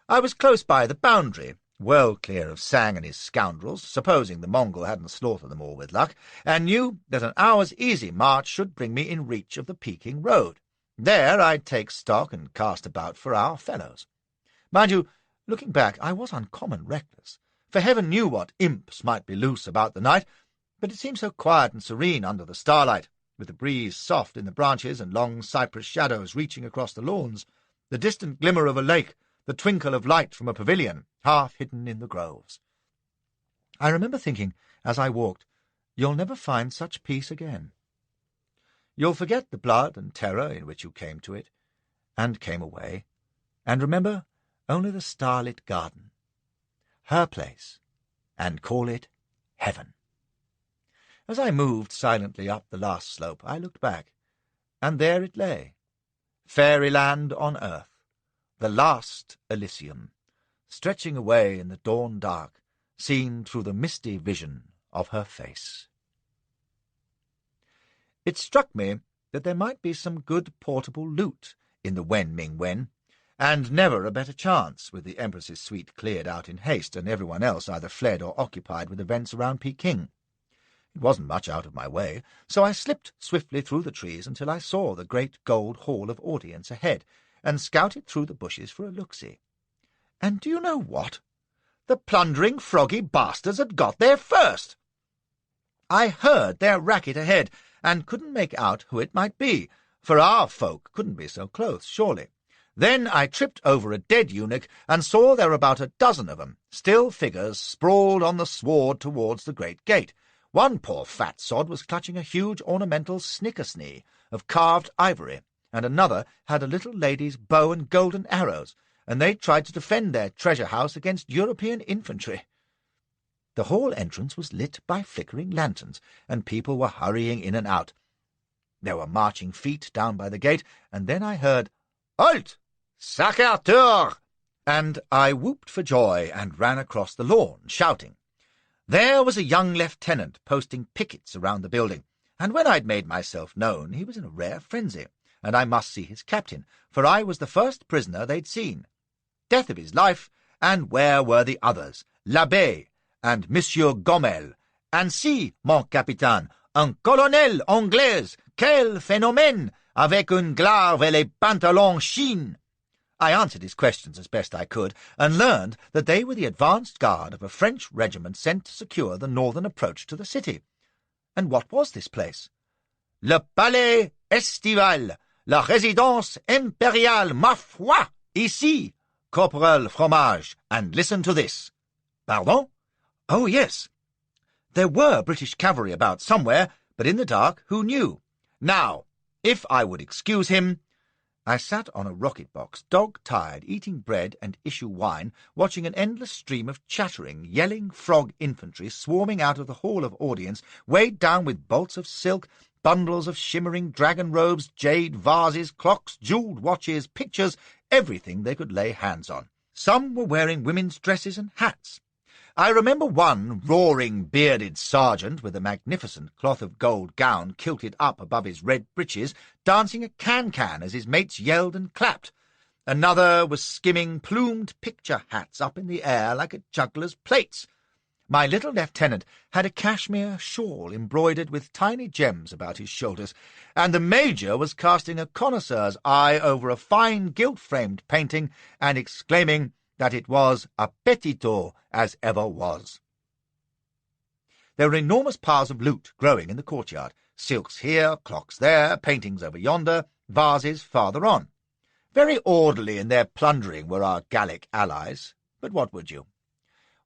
I was close by the boundary, well clear of Sang and his scoundrels, supposing the Mongol hadn't slaughtered them all with luck, and knew that an hour's easy march should bring me in reach of the Peking road. There I'd take stock and cast about for our fellows. Mind you, looking back, I was uncommon reckless, for heaven knew what imps might be loose about the night, but it seemed so quiet and serene under the starlight, with the breeze soft in the branches and long cypress shadows reaching across the lawns, the distant glimmer of a lake, the twinkle of light from a pavilion, half hidden in the groves. I remember thinking, as I walked, you'll never find such peace again. You'll forget the blood and terror in which you came to it, and came away, and remember only the starlit garden, her place, and call it heaven. As I moved silently up the last slope, I looked back, and there it lay, fairyland on earth, the last Elysium, stretching away in the dawn dark, seen through the misty vision of her face. It struck me that there might be some good portable loot in the Wen Ming Wen, and never a better chance, with the Empress's suite cleared out in haste and everyone else either fled or occupied with events around Peking. It wasn't much out of my way, so I slipped swiftly through the trees until I saw the great gold hall of audience ahead, and scouted through the bushes for a look-see. And do you know what? The plundering froggy bastards had got there first. I heard their racket ahead, and couldn't make out who it might be, for our folk couldn't be so close, surely. Then I tripped over a dead eunuch, and saw there were about a dozen of 'em, still figures sprawled on the sward towards the great gate. One poor fat sod was clutching a huge ornamental snickersnee of carved ivory, and another had a little lady's bow and golden arrows, and they tried to defend their treasure house against European infantry. The hall entrance was lit by flickering lanterns, and people were hurrying in and out. There were marching feet down by the gate, and then I heard, "Halt! Sacerdoteur!" and I whooped for joy and ran across the lawn, shouting. There was a young lieutenant posting pickets around the building, and when I'd made myself known he was in a rare frenzy, and I must see his captain, for I was the first prisoner they'd seen. Death of his life, and where were the others, l'abbé and Monsieur Gommel? Ainsi, mon capitaine, un colonel anglais, quel phénomène, avec une glaive et les pantalons chine. I answered his questions as best I could, and learned that they were the advanced guard of a French regiment sent to secure the northern approach to the city. And what was this place? Le Palais Estival, la résidence impériale, ma foi, ici, Corporal Fromage, and listen to this. Pardon? Oh, yes. There were British cavalry about somewhere, but in the dark, who knew? Now, if I would excuse him— I sat on a rocket box, dog-tired, eating bread and issue wine, watching an endless stream of chattering, yelling frog infantry swarming out of the hall of audience, weighed down with bolts of silk, bundles of shimmering dragon robes, jade vases, clocks, jewelled watches, pictures, everything they could lay hands on. Some were wearing women's dresses and hats. I remember one roaring, bearded sergeant with a magnificent cloth-of-gold gown kilted up above his red breeches, dancing a can-can as his mates yelled and clapped. Another was skimming plumed picture hats up in the air like a juggler's plates. My little lieutenant had a cashmere shawl embroidered with tiny gems about his shoulders, and the major was casting a connoisseur's eye over a fine gilt-framed painting and exclaiming that it was appetito as ever was. There were enormous piles of loot growing in the courtyard, silks here, clocks there, paintings over yonder, vases farther on. Very orderly in their plundering were our Gallic allies, but what would you?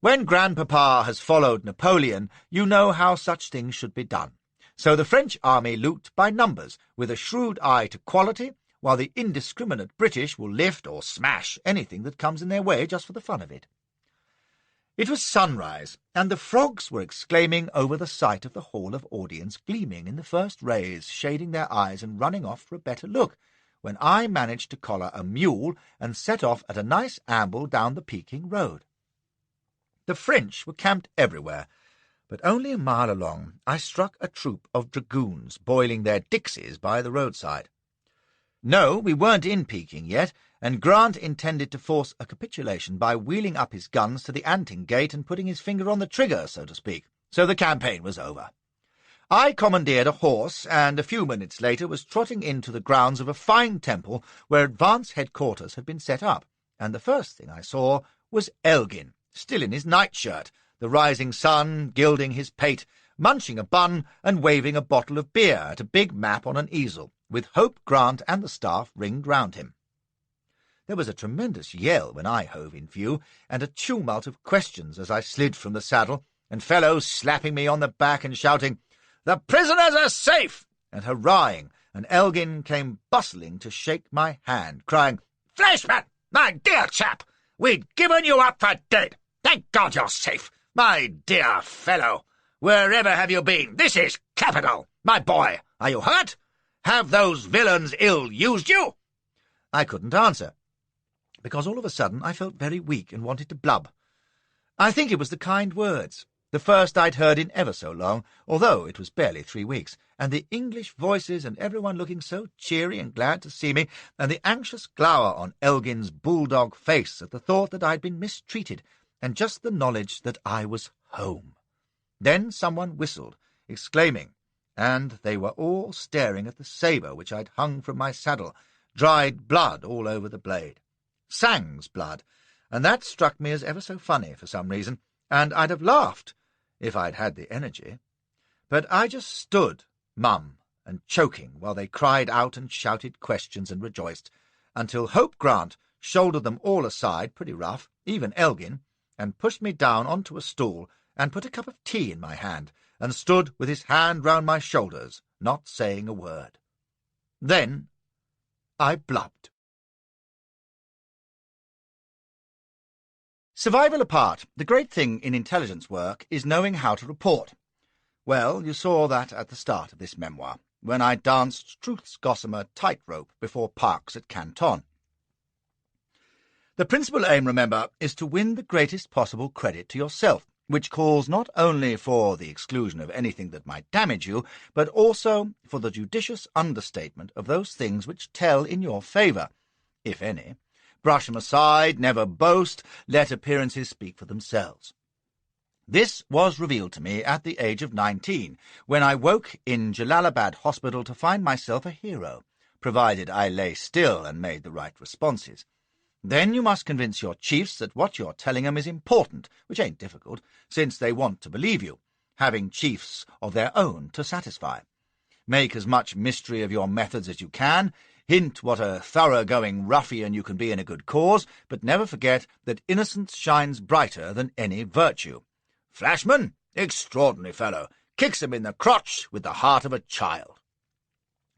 When Grandpapa has followed Napoleon, you know how such things should be done. So the French army loot by numbers, with a shrewd eye to quality, while the indiscriminate British will lift or smash anything that comes in their way just for the fun of it. It was sunrise, and the frogs were exclaiming over the sight of the hall of audience gleaming in the first rays, shading their eyes and running off for a better look, when I managed to collar a mule and set off at a nice amble down the Peking road. The French were camped everywhere, but only a mile along I struck a troop of dragoons boiling their dixies by the roadside. No, we weren't in Peking yet, and Grant intended to force a capitulation by wheeling up his guns to the Anting Gate and putting his finger on the trigger, so to speak. So the campaign was over. I commandeered a horse, and a few minutes later was trotting into the grounds of a fine temple where advance headquarters had been set up, and the first thing I saw was Elgin, still in his nightshirt, the rising sun gilding his pate, munching a bun and waving a bottle of beer at a big map on an easel, with Hope Grant and the staff ringed round him. There was a tremendous yell when I hove in view, and a tumult of questions as I slid from the saddle, and fellows slapping me on the back and shouting, "The prisoners are safe!" and hurrahing, and Elgin came bustling to shake my hand, crying, "Flashman, my dear chap, we'd given you up for dead. Thank God you're safe. My dear fellow, wherever have you been? This is capital! My boy, are you hurt? Have those villains ill-used you?" I couldn't answer, because all of a sudden I felt very weak and wanted to blub. I think it was the kind words, the first I'd heard in ever so long, although it was barely 3 weeks, and the English voices and everyone looking so cheery and glad to see me, and the anxious glower on Elgin's bulldog face at the thought that I'd been mistreated, and just the knowledge that I was home. Then someone whistled, exclaiming, and they were all staring at the sabre which I'd hung from my saddle, dried blood all over the blade. Sang's blood, and that struck me as ever so funny for some reason, and I'd have laughed if I'd had the energy. But I just stood, mum and choking, while they cried out and shouted questions and rejoiced, until Hope Grant shouldered them all aside pretty rough, even Elgin, and pushed me down onto a stool and put a cup of tea in my hand, and stood with his hand round my shoulders, not saying a word. Then I blubbed. Survival apart, the great thing in intelligence work is knowing how to report. Well, you saw that at the start of this memoir, when I danced truth's gossamer tightrope before Parkes at Canton. The principal aim, remember, is to win the greatest possible credit to yourself, which calls not only for the exclusion of anything that might damage you, but also for the judicious understatement of those things which tell in your favour, if any. Brush them aside, never boast, let appearances speak for themselves. This was revealed to me at the age of 19, when I woke in Jalalabad Hospital to find myself a hero, provided I lay still and made the right responses. Then you must convince your chiefs that what you're telling 'em is important, which ain't difficult, since they want to believe you, having chiefs of their own to satisfy. Make as much mystery of your methods as you can, hint what a thorough-going ruffian you can be in a good cause, but never forget that innocence shines brighter than any virtue. Flashman, extraordinary fellow, kicks him in the crotch with the heart of a child.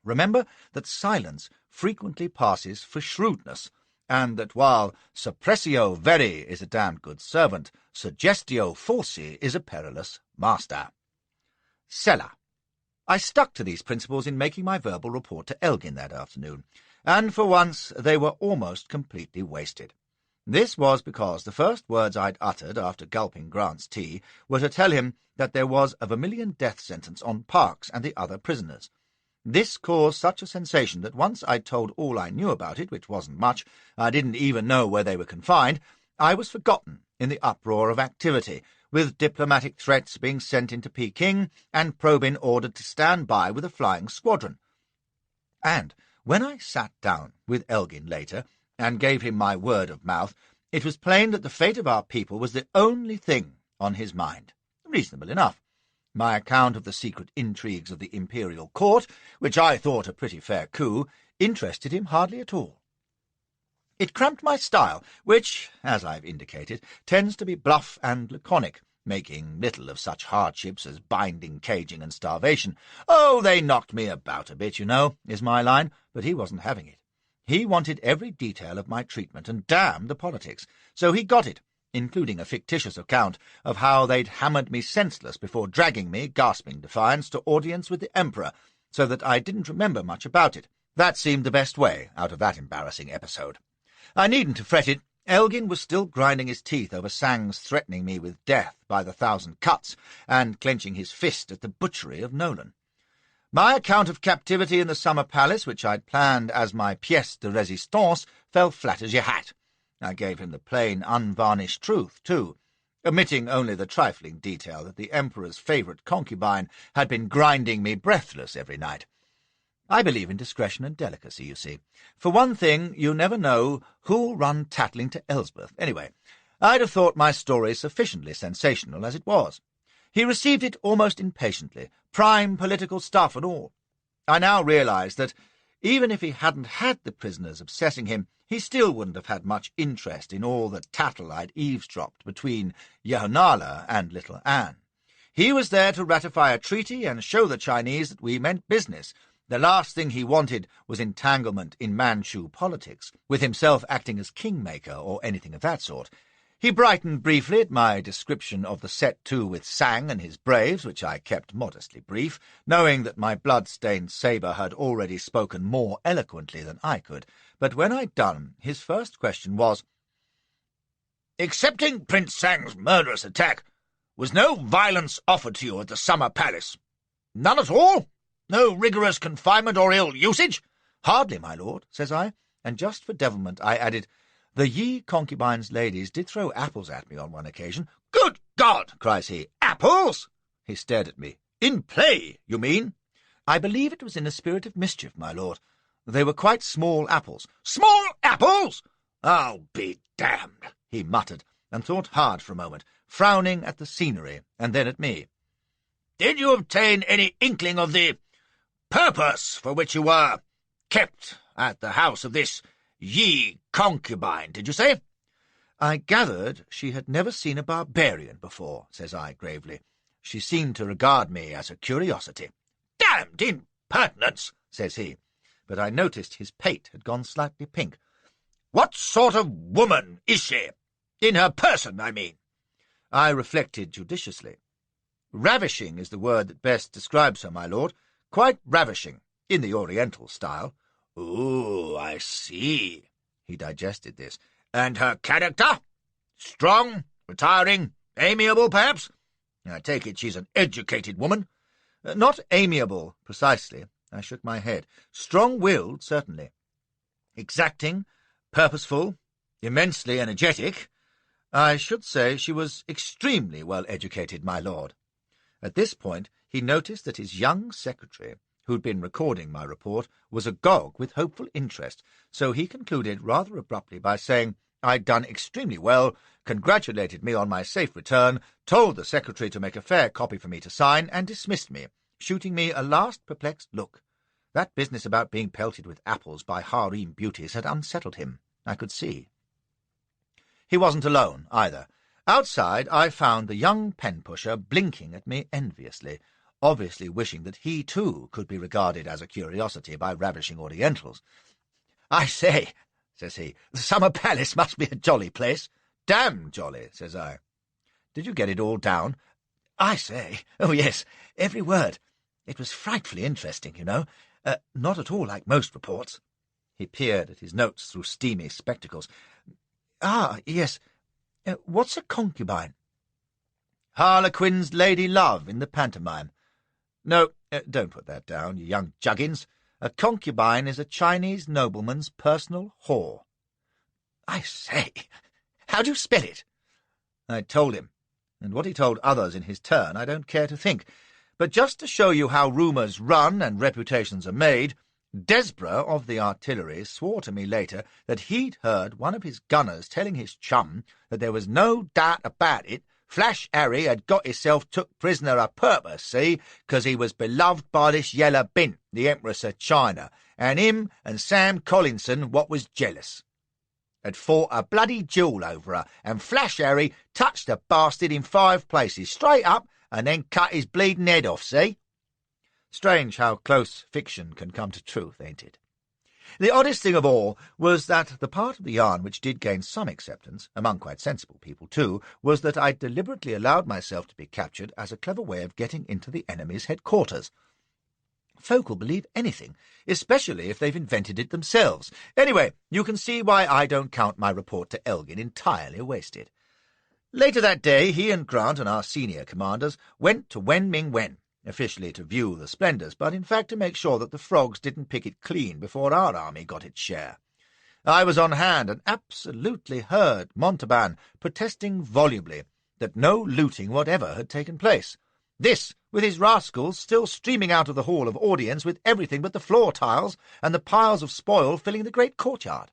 Remember that silence frequently passes for shrewdness, and that while suppressio veri is a damned good servant, suggestio falsi is a perilous master. Sella. I stuck to these principles in making my verbal report to Elgin that afternoon, and for once they were almost completely wasted. This was because the first words I'd uttered after gulping Grant's tea were to tell him that there was a Vermilion death sentence on Parkes and the other prisoners. This caused such a sensation that once I'd told all I knew about it, which wasn't much, I didn't even know where they were confined, I was forgotten in the uproar of activity, with diplomatic threats being sent into Peking and Probyn ordered to stand by with a flying squadron. And when I sat down with Elgin later and gave him my word of mouth, it was plain that the fate of our people was the only thing on his mind. Reasonable enough. My account of the secret intrigues of the imperial court, which I thought a pretty fair coup, interested him hardly at all. It cramped my style, which, as I've indicated, tends to be bluff and laconic, making little of such hardships as binding, caging, and starvation. "Oh, they knocked me about a bit, you know," is my line, but he wasn't having it. He wanted every detail of my treatment, and damn the politics, so he got it, including a fictitious account of how they'd hammered me senseless before dragging me, gasping defiance, to audience with the Emperor, so that I didn't remember much about it. That seemed the best way out of that embarrassing episode. I needn't have fretted. Elgin was still grinding his teeth over Sang's threatening me with death by the 1,000 cuts, and clenching his fist at the butchery of Nolan. My account of captivity in the Summer Palace, which I'd planned as my pièce de résistance, fell flat as your hat. I gave him the plain, unvarnished truth, too, omitting only the trifling detail that the Emperor's favourite concubine had been grinding me breathless every night. I believe in discretion and delicacy, you see. For one thing, you never know who'll run tattling to Elsbeth. Anyway, I'd have thought my story sufficiently sensational as it was. He received it almost impatiently, prime political stuff and all. I now realize that, even if he hadn't had the prisoners obsessing him, he still wouldn't have had much interest in all the tattle I'd eavesdropped between Yahunala and Little Anne. He was there to ratify a treaty and show the Chinese that we meant business. The last thing he wanted was entanglement in Manchu politics, with himself acting as kingmaker or anything of that sort. He brightened briefly at my description of the set to with Sang and his braves, which I kept modestly brief, knowing that my blood-stained sabre had already spoken more eloquently than I could. But when I'd done, his first question was, "Excepting Prince Sang's murderous attack, was no violence offered to you at the Summer Palace? None at all? No rigorous confinement or ill usage?" "Hardly, my lord," says I, and just for devilment I added, "The ye concubines' ladies did throw apples at me on one occasion." "Good God!" cries he. "Apples?" He stared at me. "In play, you mean?" "I believe it was in a spirit of mischief, my lord. They were quite small apples." "Small apples? I'll be damned," he muttered, and thought hard for a moment, frowning at the scenery and then at me. "Did you obtain any inkling of the purpose for which you were kept at the house of this ye concubine, did you say?" "I gathered she had never seen a barbarian before," says I gravely. "She seemed to regard me as a curiosity." "Damned impertinence," says he, but I noticed his pate had gone slightly pink. "What sort of woman is she? In her person, I mean." I reflected judiciously. "Ravishing is the word that best describes her, my lord. Quite ravishing, in the Oriental style." "Ooh, I see." He digested this. "And her character? Strong, retiring, amiable, perhaps? I take it she's an educated woman." "Not amiable, precisely." I shook my head. "Strong-willed, certainly." "Exacting, purposeful, immensely energetic?" "I should say she was extremely well educated, my lord." At this point he noticed that his young secretary, who'd been recording my report, was agog with hopeful interest, so he concluded rather abruptly by saying I'd done extremely well, congratulated me on my safe return, told the secretary to make a fair copy for me to sign, and dismissed me, shooting me a last perplexed look. That business about being pelted with apples by harem beauties had unsettled him, I could see. He wasn't alone, either. Outside I found the young pen-pusher blinking at me enviously, obviously wishing that he, too, could be regarded as a curiosity by ravishing Orientals. "I say," says he, "the Summer Palace must be a jolly place." "Damn jolly," says I. "Did you get it all down?" "I say, oh yes, every word. It was frightfully interesting, you know. Not at all like most reports." He peered at his notes through steamy spectacles. "Ah, yes. What's a concubine?" "Harlequin's lady love in the pantomime. No, don't put that down, you young juggins. A concubine is a Chinese nobleman's personal whore." "I say, how do you spell it?" I told him, and what he told others in his turn I don't care to think. But just to show you how rumours run and reputations are made, Desborough of the artillery swore to me later that he'd heard one of his gunners telling his chum that there was no doubt about it, Flash Harry had got himself took prisoner a purpose, see, 'cause he was beloved by this yeller bint, the Empress of China, and him and Sam Collinson, what was jealous, had fought a bloody duel over her, and Flash Harry touched the bastard in 5 places, straight up, and then cut his bleeding head off, see? Strange how close fiction can come to truth, ain't it? The oddest thing of all was that the part of the yarn which did gain some acceptance, among quite sensible people too, was that I deliberately allowed myself to be captured as a clever way of getting into the enemy's headquarters. Folk will believe anything, especially if they've invented it themselves. Anyway, you can see why I don't count my report to Elgin entirely wasted. Later that day, he and Grant and our senior commanders went to Wen Ming Wen, officially to view the splendours, but in fact to make sure that the frogs didn't pick it clean before our army got its share. I was on hand and absolutely heard Montauban protesting volubly that no looting whatever had taken place. This, with his rascals still streaming out of the hall of audience with everything but the floor tiles and the piles of spoil filling the great courtyard.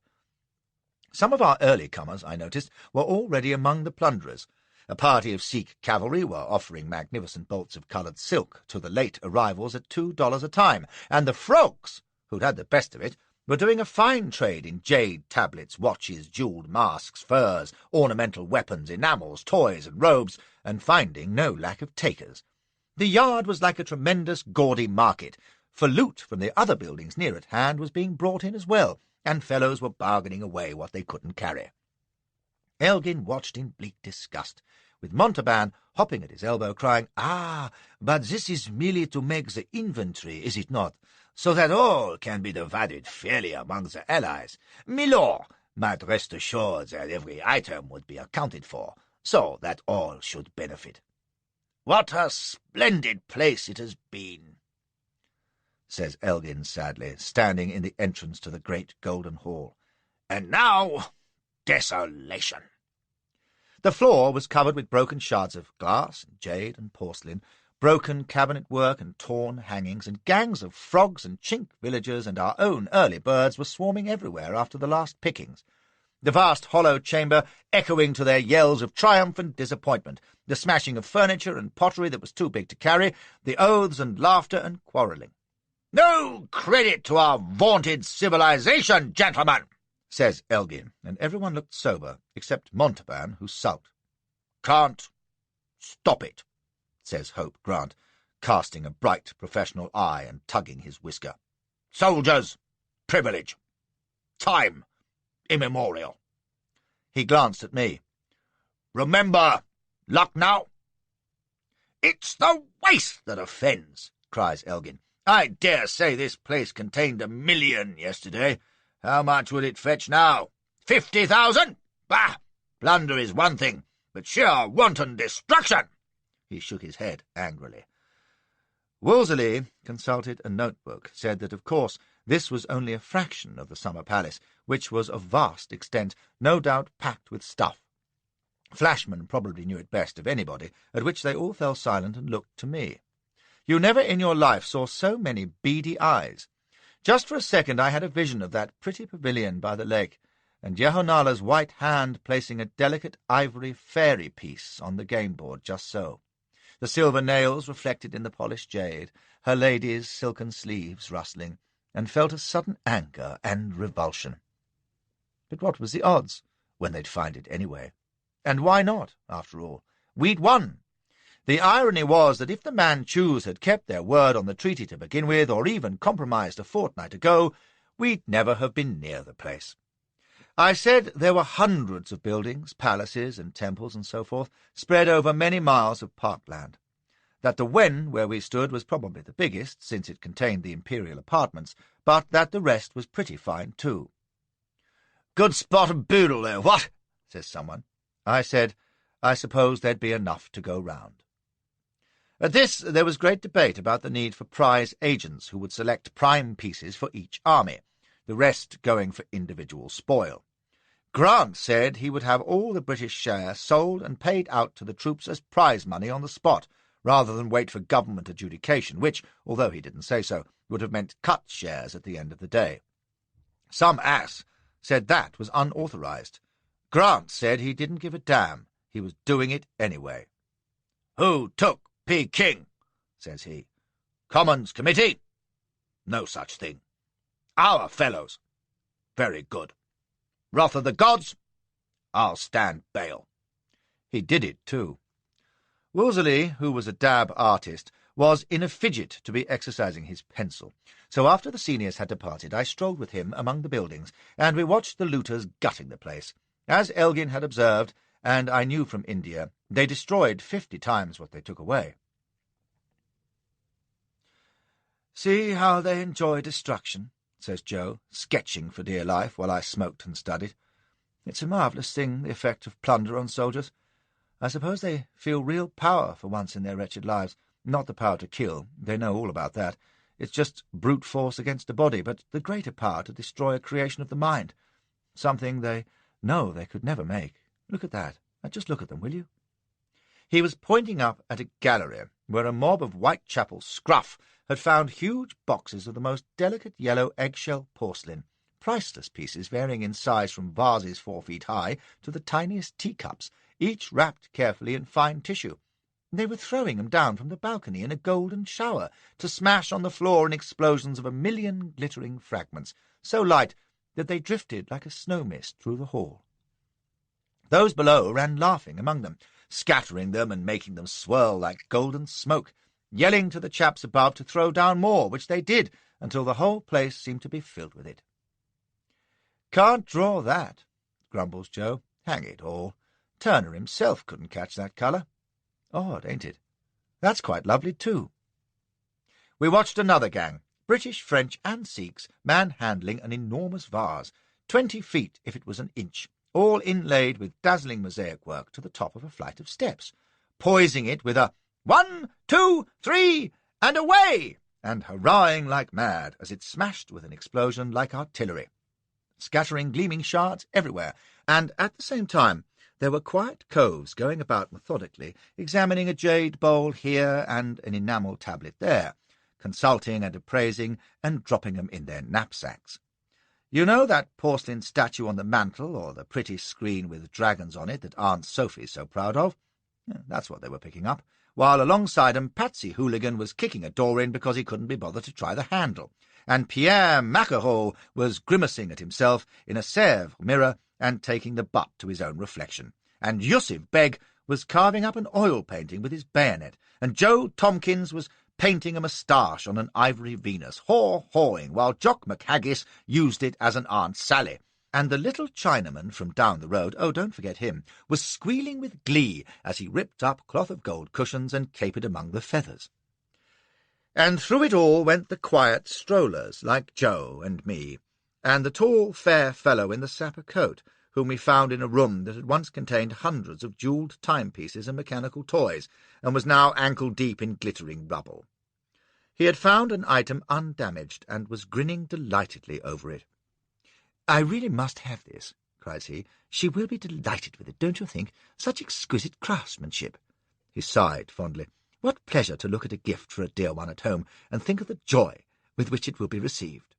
Some of our early comers, I noticed, were already among the plunderers. A party of Sikh cavalry were offering magnificent bolts of coloured silk to the late arrivals at $2 a time, and the frogs, who'd had the best of it, were doing a fine trade in jade tablets, watches, jewelled masks, furs, ornamental weapons, enamels, toys, and robes, and finding no lack of takers. The yard was like a tremendous gaudy market, for loot from the other buildings near at hand was being brought in as well, and fellows were bargaining away what they couldn't carry. Elgin watched in bleak disgust, with Montalban hopping at his elbow, crying, "Ah, but this is merely to make the inventory, is it not, so that all can be divided fairly among the allies. Milord might rest assured that every item would be accounted for, so that all should benefit. What a splendid place it has been," says Elgin sadly, standing in the entrance to the great golden hall. "And now, desolation." The floor was covered with broken shards of glass and jade and porcelain, broken cabinet work and torn hangings, and gangs of frogs and chink villagers and our own early birds were swarming everywhere after the last pickings. The vast hollow chamber echoing to their yells of triumph and disappointment, the smashing of furniture and pottery that was too big to carry, the oaths and laughter and quarrelling. "No credit to our vaunted civilization, gentlemen," says Elgin, and everyone looked sober, except Montalban, who sulked. "Can't stop it," says Hope Grant, casting a bright professional eye and tugging his whisker. "Soldiers' privilege. Time immemorial." He glanced at me. "Remember Lucknow?" "It's the waste that offends," cries Elgin. "I dare say this place contained 1,000,000 yesterday. How much would it fetch now? 50,000? Bah! Plunder is one thing, but sheer wanton destruction!" He shook his head angrily. Wolseley consulted a notebook, said that of course this was only a fraction of the summer palace, which was of vast extent, no doubt packed with stuff. Flashman probably knew it best of anybody, at which they all fell silent and looked to me. You never in your life saw so many beady eyes. Just for a second I had a vision of that pretty pavilion by the lake, and Jehonala's white hand placing a delicate ivory fairy piece on the game-board just so. The silver nails reflected in the polished jade, her lady's silken sleeves rustling, and felt a sudden anger and revulsion. But what was the odds, when they'd find it anyway? And why not, after all? We'd won. The irony was that if the Manchus had kept their word on the treaty to begin with, or even compromised a fortnight ago, we'd never have been near the place. I said there were hundreds of buildings, palaces and temples and so forth, spread over many miles of parkland. That the Wen, where we stood, was probably the biggest, since it contained the imperial apartments, but that the rest was pretty fine too. "Good spot of boodle there, what?" says someone. I said, I suppose there'd be enough to go round. At this there was great debate about the need for prize agents who would select prime pieces for each army, the rest going for individual spoil. Grant said he would have all the British share sold and paid out to the troops as prize money on the spot, rather than wait for government adjudication, which, although he didn't say so, would have meant cut shares at the end of the day. Some ass said that was unauthorized. Grant said he didn't give a damn. He was doing it anyway. "Who took Peking?" says he. "Commons Committee? No such thing. Our fellows. Very good. Wrath of the gods? I'll stand bail." He did it, too. Wolseley, who was a dab artist, was in a fidget to be exercising his pencil, so after the seniors had departed I strolled with him among the buildings, and we watched the looters gutting the place. As Elgin had observed, and I knew from India, they destroyed 50 times what they took away. "See how they enjoy destruction," says Joe, sketching for dear life while I smoked and studied. "It's a marvellous thing, the effect of plunder on soldiers. I suppose they feel real power for once in their wretched lives. Not the power to kill, they know all about that. It's just brute force against a body, but the greater power to destroy a creation of the mind, something they know they could never make. Look at that. Just look at them, will you?" He was pointing up at a gallery where a mob of Whitechapel scruff had found huge boxes of the most delicate yellow eggshell porcelain, priceless pieces varying in size from vases 4 feet high to the tiniest teacups, each wrapped carefully in fine tissue. They were throwing them down from the balcony in a golden shower, to smash on the floor in explosions of 1,000,000 glittering fragments, so light that they drifted like a snow mist through the hall. Those below ran laughing among them, scattering them and making them swirl like golden smoke, yelling to the chaps above to throw down more, which they did, until the whole place seemed to be filled with it. "Can't draw that," grumbles Joe. Hang it all, Turner himself couldn't catch that colour. Odd, ain't it? That's quite lovely, too. We watched another gang, British, French, and Sikhs, manhandling an enormous vase, 20 feet if it was an inch, all inlaid with dazzling mosaic work to the top of a flight of steps, poising it with a 1, 2, 3, and away, and hurrahing like mad as it smashed with an explosion like artillery, scattering gleaming shards everywhere, and at the same time there were quiet coves going about methodically, examining a jade bowl here and an enamel tablet there, consulting and appraising and dropping them in their knapsacks. You know that porcelain statue on the mantel, or the pretty screen with dragons on it that Aunt Sophie's so proud of? That's what they were picking up, while alongside 'em Patsy Hooligan was kicking a door in because he couldn't be bothered to try the handle, and Pierre Mackerhole was grimacing at himself in a Sèvres mirror and taking the butt to his own reflection, and Yusuf Beg was carving up an oil painting with his bayonet, and Joe Tompkins was painting a moustache on an ivory Venus, haw-hawing, while Jock McHaggis used it as an Aunt Sally, and the little Chinaman from down the road, oh, don't forget him, was squealing with glee as he ripped up cloth of gold cushions and capered among the feathers. And through it all went the quiet strollers, like Joe and me, and the tall, fair fellow in the sapper coat, whom we found in a room that had once contained hundreds of jewelled timepieces and mechanical toys, and was now ankle-deep in glittering rubble. He had found an item undamaged, and was grinning delightedly over it. "I really must have this," cries he. "She will be delighted with it, don't you think? Such exquisite craftsmanship." He sighed fondly. "What pleasure to look at a gift for a dear one at home, and think of the joy with which it will be received."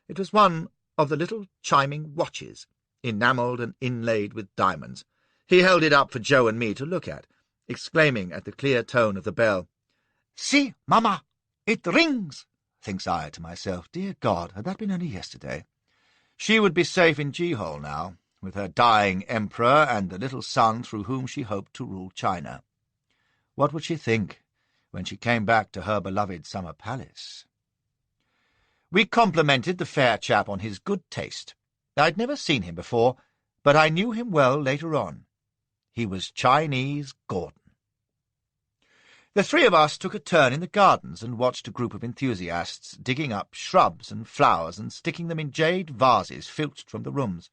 It was one of the little chiming watches, enamelled and inlaid with diamonds. He held it up for Joe and me to look at, exclaiming at the clear tone of the bell, "See, Mamma, it rings!" Thinks I to myself, dear God, had that been only yesterday? She would be safe in G-hole now, with her dying emperor and the little son through whom she hoped to rule China. What would she think when she came back to her beloved summer palace? We complimented the fair chap on his good taste. I'd never seen him before, but I knew him well later on. He was Chinese Gordon. The three of us took a turn in the gardens and watched a group of enthusiasts digging up shrubs and flowers and sticking them in jade vases filched from the rooms.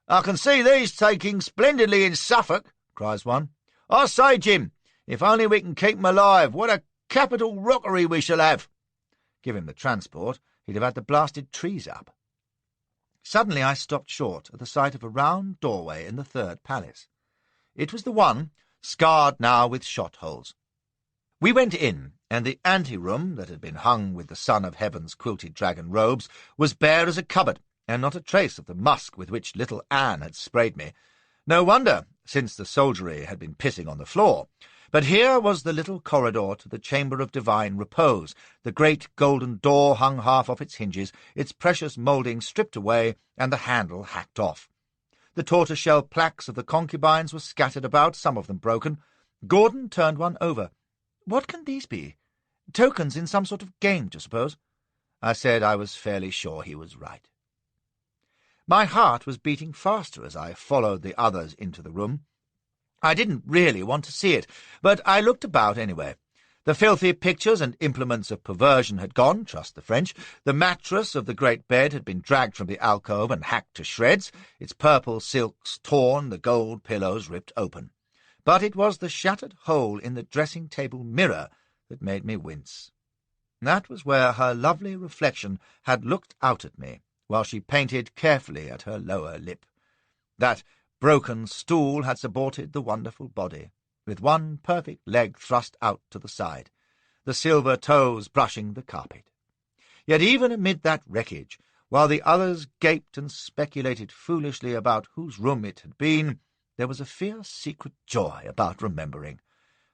"I can see these taking splendidly in Suffolk," cries one. "I say, Jim, if only we can keep 'em alive, what a capital rockery we shall have." Give him the transport, he'd have had the blasted trees up. Suddenly I stopped short at the sight of a round doorway in the third palace. It was the one, scarred now with shot holes. We went in, and the ante-room, that had been hung with the Son of Heaven's quilted dragon robes, was bare as a cupboard, and not a trace of the musk with which little Anne had sprayed me. No wonder, since the soldiery had been pissing on the floor. But here was the little corridor to the chamber of divine repose, the great golden door hung half off its hinges, its precious moulding stripped away, and the handle hacked off. The tortoise-shell plaques of the concubines were scattered about, some of them broken. Gordon turned one over. "What can these be? Tokens in some sort of game, do you suppose?" I said I was fairly sure he was right. My heart was beating faster as I followed the others into the room. I didn't really want to see it, but I looked about anyway. The filthy pictures and implements of perversion had gone, trust the French. The mattress of the great bed had been dragged from the alcove and hacked to shreds, its purple silks torn, the gold pillows ripped open. But it was the shattered hole in the dressing-table mirror that made me wince. That was where her lovely reflection had looked out at me, while she painted carefully at her lower lip. That broken stool had supported the wonderful body, with one perfect leg thrust out to the side, the silver toes brushing the carpet. Yet even amid that wreckage, while the others gaped and speculated foolishly about whose room it had been, there was a fierce secret joy about remembering.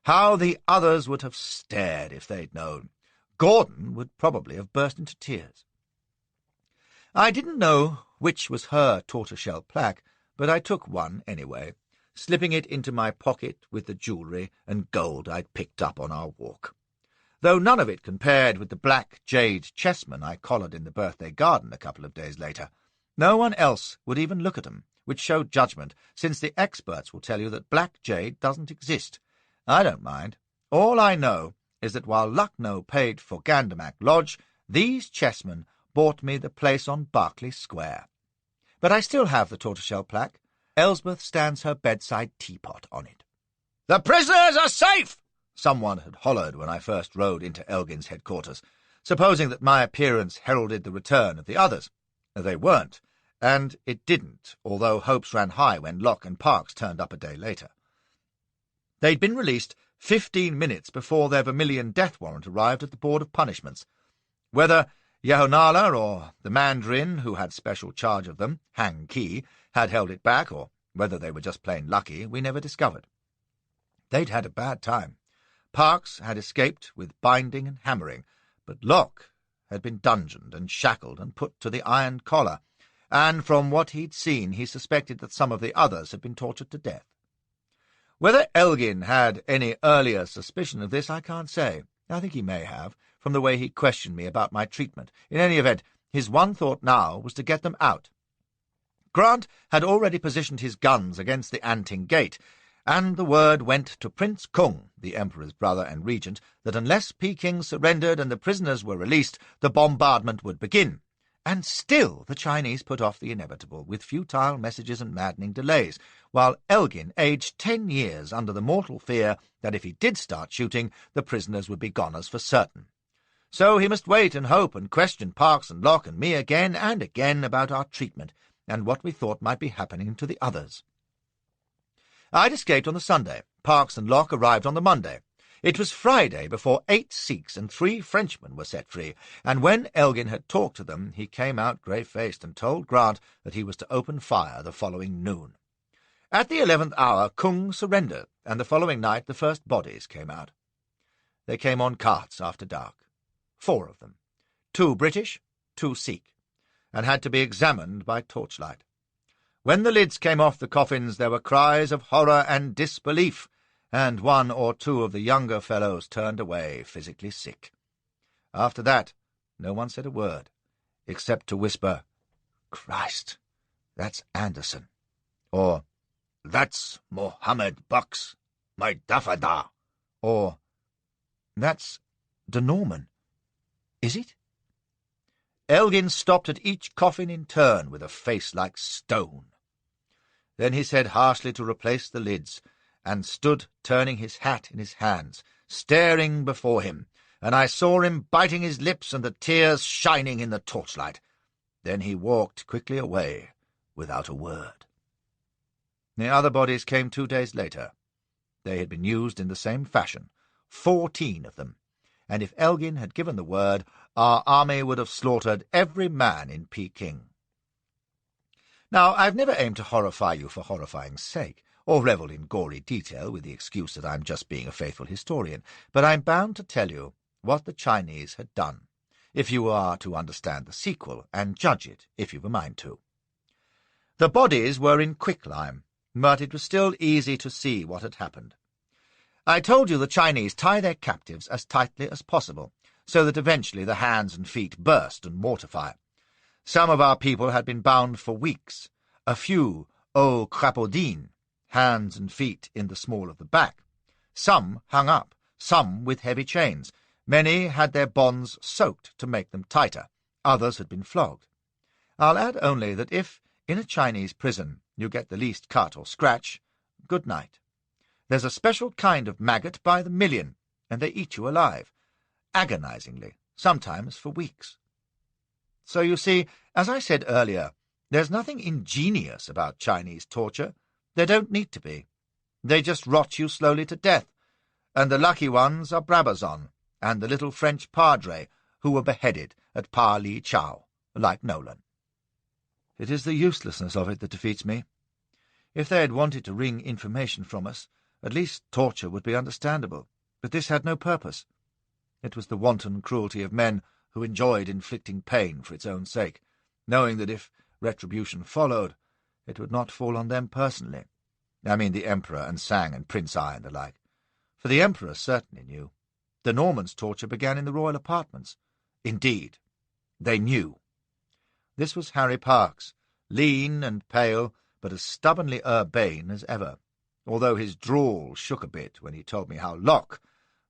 How the others would have stared if they'd known. Gordon would probably have burst into tears. I didn't know which was her tortoiseshell plaque, but I took one anyway, slipping it into my pocket with the jewellery and gold I'd picked up on our walk. Though none of it compared with the black jade chessmen I collared in the birthday garden a couple of days later. No one else would even look at 'em, which showed judgment, since the experts will tell you that black jade doesn't exist. I don't mind. All I know is that while Lucknow paid for Gandamak Lodge, these chessmen bought me the place on Berkeley Square. But I still have the tortoiseshell plaque. Elsbeth stands her bedside teapot on it. "The prisoners are safe!" someone had hollered when I first rode into Elgin's headquarters, supposing that my appearance heralded the return of the others. They weren't, and it didn't, although hopes ran high when Locke and Parks turned up a day later. They'd been released 15 minutes before their Vermilion death warrant arrived at the Board of Punishments. Whether Yahonala or the Mandarin who had special charge of them, Hang Ki, had held it back, or whether they were just plain lucky, we never discovered. They'd had a bad time. Parks had escaped with binding and hammering, but Locke had been dungeoned and shackled and put to the iron collar, and from what he'd seen he suspected that some of the others had been tortured to death. Whether Elgin had any earlier suspicion of this, I can't say. I think he may have, from the way he questioned me about my treatment. In any event, his one thought now was to get them out. Grant had already positioned his guns against the Anting Gate, and the word went to Prince Kung, the Emperor's brother and regent, that unless Peking surrendered and the prisoners were released, the bombardment would begin. And still the Chinese put off the inevitable, with futile messages and maddening delays, while Elgin aged 10 years under the mortal fear that if he did start shooting, the prisoners would be goners for certain. So he must wait and hope and question Parks and Locke and me again and again about our treatment, and what we thought might be happening to the others. I'd escaped on the Sunday. Parks and Locke arrived on the Monday. It was Friday before 8 Sikhs and 3 Frenchmen were set free, and when Elgin had talked to them, he came out grey-faced and told Grant that he was to open fire the following noon. At the 11th hour, Kung surrendered, and the following night the first bodies came out. They came on carts after dark. 4 of them, 2 British, 2 Sikh, and had to be examined by torchlight. When the lids came off the coffins, there were cries of horror and disbelief, and 1 or 2 of the younger fellows turned away, physically sick. After that, no one said a word, except to whisper, "Christ, that's Anderson," or "That's Mohammed Bucks, my Dafada," or "That's de Norman. Is it?" Elgin stopped at each coffin in turn with a face like stone. Then he said harshly to replace the lids, and stood turning his hat in his hands, staring before him, and I saw him biting his lips and the tears shining in the torchlight. Then he walked quickly away without a word. The other bodies came 2 days later. They had been used in the same fashion, 14 of them, and if Elgin had given the word, our army would have slaughtered every man in Peking. Now, I've never aimed to horrify you for horrifying's sake, or revel in gory detail with the excuse that I'm just being a faithful historian, but I'm bound to tell you what the Chinese had done, if you are to understand the sequel, and judge it, if you've a mind to. The bodies were in quicklime, but it was still easy to see what had happened. I told you the Chinese tie their captives as tightly as possible, so that eventually the hands and feet burst and mortify. Some of our people had been bound for weeks, a few au crapaudine, hands and feet in the small of the back. Some hung up, some with heavy chains. Many had their bonds soaked to make them tighter. Others had been flogged. I'll add only that if, in a Chinese prison, you get the least cut or scratch, good night. There's a special kind of maggot by the million, and they eat you alive, agonizingly, sometimes for weeks. So you see, as I said earlier, there's nothing ingenious about Chinese torture. There don't need to be. They just rot you slowly to death, and the lucky ones are Brabazon and the little French padre who were beheaded at Pa Li Chao, like Nolan. It is the uselessness of it that defeats me. If they had wanted to wring information from us, at least torture would be understandable, but this had no purpose. It was the wanton cruelty of men who enjoyed inflicting pain for its own sake, knowing that if retribution followed, it would not fall on them personally. I mean the Emperor and Sang and Prince Ai and the like. For the Emperor certainly knew. The Normans' torture began in the royal apartments. Indeed, they knew. This was Harry Parks, lean and pale, but as stubbornly urbane as ever, although his drawl shook a bit when he told me how Locke,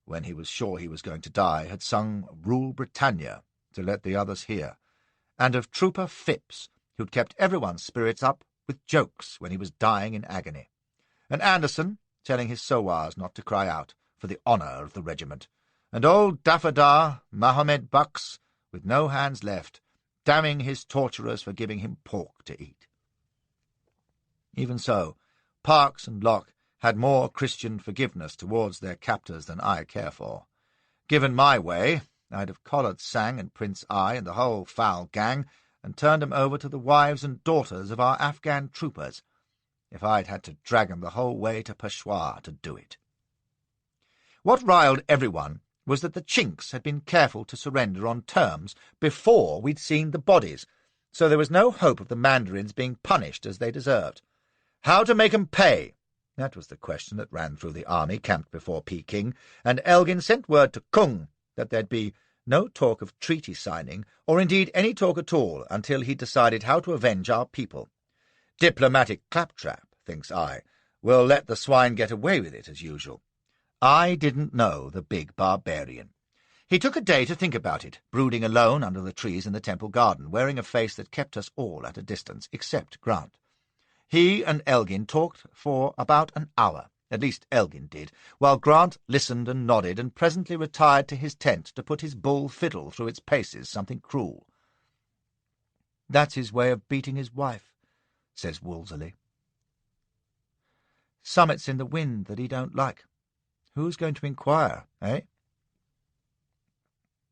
when he was sure he was going to die, had sung Rule Britannia to let the others hear, and of Trooper Phipps, who'd kept everyone's spirits up with jokes when he was dying in agony, and Anderson telling his sowars not to cry out for the honour of the regiment, and old Daffadar Mahomed Bucks, with no hands left, damning his torturers for giving him pork to eat. Even so, Parkes and Locke had more Christian forgiveness towards their captors than I care for. Given my way, I'd have collared Sang and Prince I and the whole foul gang and turned 'em over to the wives and daughters of our Afghan troopers, if I'd had to drag 'em the whole way to Peshawar to do it. What riled everyone was that the Chinks had been careful to surrender on terms before we'd seen the bodies, so there was no hope of the Mandarins being punished as they deserved. How to make 'em pay? That was the question that ran through the army camped before Peking, and Elgin sent word to Kung that there'd be no talk of treaty signing, or indeed any talk at all, until he'd decided how to avenge our people. Diplomatic claptrap, thinks I. We'll let the swine get away with it as usual. I didn't know the big barbarian. He took a day to think about it, brooding alone under the trees in the temple garden, wearing a face that kept us all at a distance, except Grant. He and Elgin talked for about an hour, at least Elgin did, while Grant listened and nodded, and presently retired to his tent to put his bull fiddle through its paces, something cruel. "That's his way of beating his wife," says Wolseley. "Summit's in the wind that he don't like. Who's going to inquire, eh?"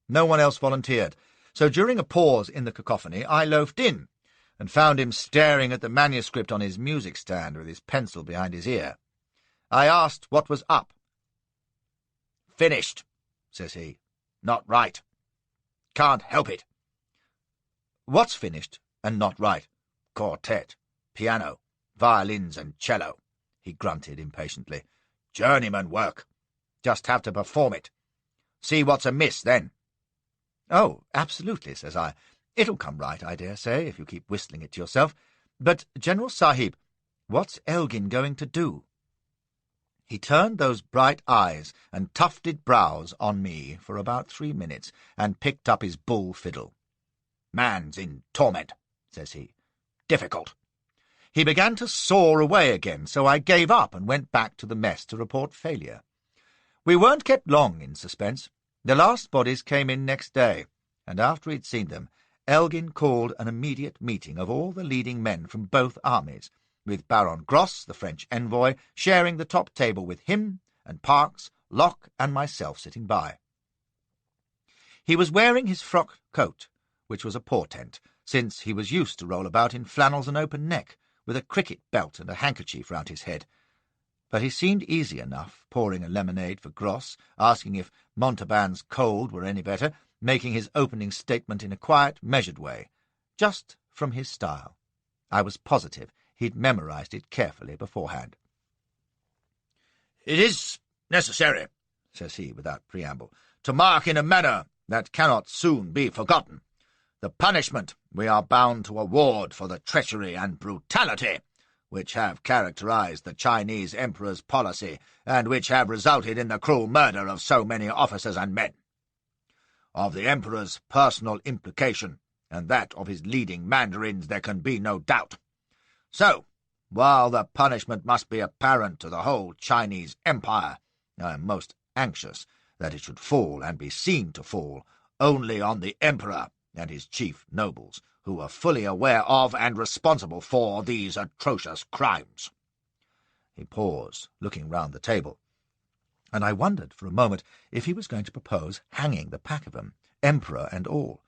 No one else volunteered, so during a pause in the cacophony I loafed in, and found him staring at the manuscript on his music stand with his pencil behind his ear. I asked what was up. "Finished," says he. "Not right. Can't help it." "What's finished and not right?" "Quartet, piano, violins and cello," he grunted impatiently. "Journeyman work. Just have to perform it. See what's amiss then." "Oh, absolutely," says I. "It'll come right, I dare say, if you keep whistling it to yourself. But, General Sahib, what's Elgin going to do?" He turned those bright eyes and tufted brows on me for about 3 minutes, and picked up his bull fiddle. "Man's in torment," says he. "Difficult." He began to saw away again, so I gave up and went back to the mess to report failure. We weren't kept long in suspense. The last bodies came in next day, and after he'd seen them, Elgin called an immediate meeting of all the leading men from both armies, with Baron Gross, the French envoy, sharing the top table with him, and Parkes, Locke, and myself sitting by. He was wearing his frock coat, which was a portent, since he was used to roll about in flannels and open neck, with a cricket belt and a handkerchief round his head. But he seemed easy enough, pouring a lemonade for Gross, asking if Montauban's cold were any better, making his opening statement in a quiet, measured way, just from his style. I was positive he'd memorized it carefully beforehand. "It is necessary," says he, without preamble, "to mark in a manner that cannot soon be forgotten the punishment we are bound to award for the treachery and brutality which have characterized the Chinese Emperor's policy and which have resulted in the cruel murder of so many officers and men. Of the Emperor's personal implication and that of his leading mandarins there can be no doubt. So, while the punishment must be apparent to the whole Chinese Empire, I am most anxious that it should fall and be seen to fall only on the Emperor and his chief nobles, who are fully aware of and responsible for these atrocious crimes." He paused, looking round the table, and I wondered for a moment if he was going to propose hanging the pack of them, Emperor and all.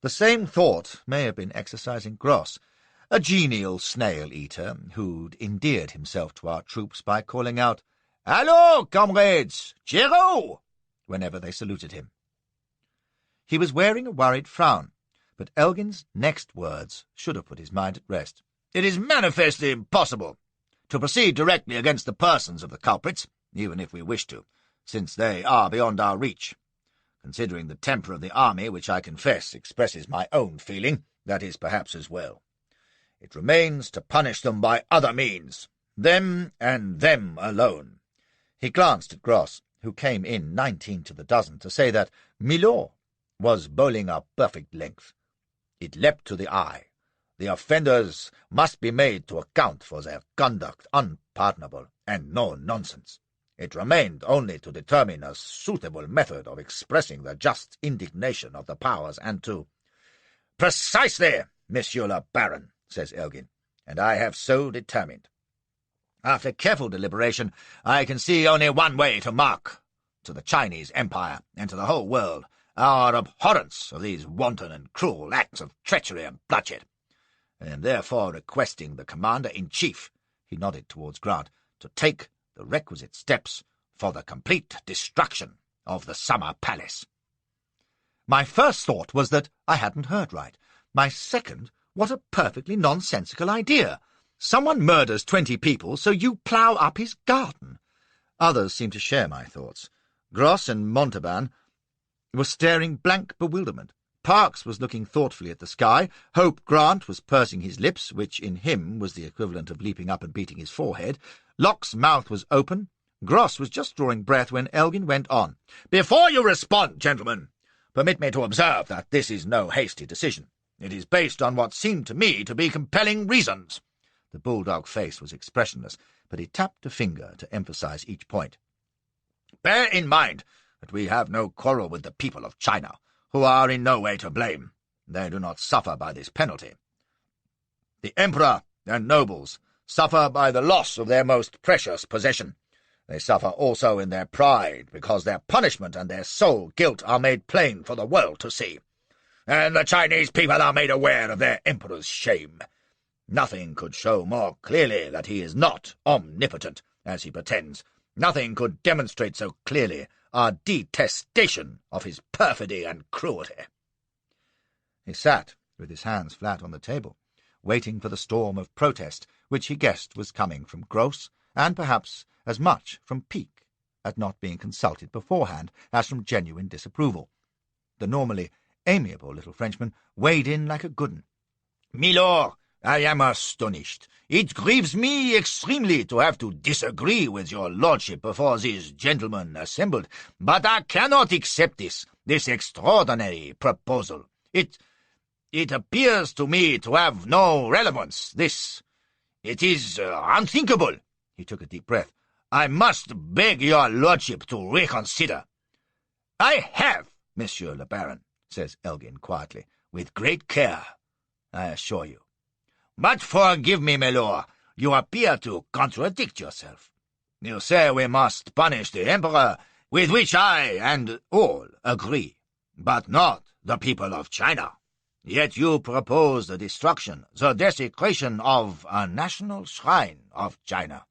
The same thought may have been exercising Gross, a genial snail-eater who'd endeared himself to our troops by calling out, "Hallo, comrades! Cheero!" whenever they saluted him. He was wearing a worried frown, but Elgin's next words should have put his mind at rest. "It is manifestly impossible to proceed directly against the persons of the culprits, even if we wish to, since they are beyond our reach. Considering the temper of the army, which I confess expresses my own feeling, that is perhaps as well. It remains to punish them by other means, them and them alone." He glanced at Gross, who came in 19 to the dozen, to say that Milord was bowling a perfect length. It leapt to the eye. The offenders must be made to account for their conduct unpardonable and no nonsense. It remained only to determine a suitable method of expressing the just indignation of the powers, and to— "Precisely, Monsieur le Baron," says Elgin, "and I have so determined. After careful deliberation, I can see only one way to mark to the Chinese Empire and to the whole world our abhorrence of these wanton and cruel acts of treachery and bloodshed. I am therefore requesting the Commander-in-Chief," he nodded towards Grant, "to take the requisite steps for the complete destruction of the Summer Palace." My first thought was that I hadn't heard right. My second, what a perfectly nonsensical idea. Someone murders 20 people, so you plough up his garden. Others seemed to share my thoughts. Gross and Montauban were staring blank bewilderment. Parkes was looking thoughtfully at the sky. Hope Grant was pursing his lips, which in him was the equivalent of leaping up and beating his forehead. Locke's mouth was open. Gross was just drawing breath when Elgin went on. "Before you respond, gentlemen, permit me to observe that this is no hasty decision. It is based on what seemed to me to be compelling reasons." The bulldog face was expressionless, but he tapped a finger to emphasize each point. "Bear in mind that we have no quarrel with the people of China, who are in no way to blame. They do not suffer by this penalty. The Emperor and nobles suffer by the loss of their most precious possession. They suffer also in their pride, because their punishment and their sole guilt are made plain for the world to see. And the Chinese people are made aware of their Emperor's shame. Nothing could show more clearly that he is not omnipotent, as he pretends. Nothing could demonstrate so clearly our detestation of his perfidy and cruelty." He sat with his hands flat on the table, waiting for the storm of protest which he guessed was coming from Gross, and perhaps as much from pique at not being consulted beforehand as from genuine disapproval. The normally amiable little Frenchman weighed in like a good 'un. "Milord, I am astonished. It grieves me extremely to have to disagree with your lordship before these gentlemen assembled, but I cannot accept this extraordinary proposal. It appears to me to have no relevance. It is unthinkable." He took a deep breath. "I must beg your lordship to reconsider." "I have, Monsieur le Baron," says Elgin quietly, "with great care, I assure you. But forgive me, my lord, you appear to contradict yourself. You say we must punish the Emperor, with which I and all agree, but not the people of China. Yet you propose the destruction, the desecration of a national shrine of China,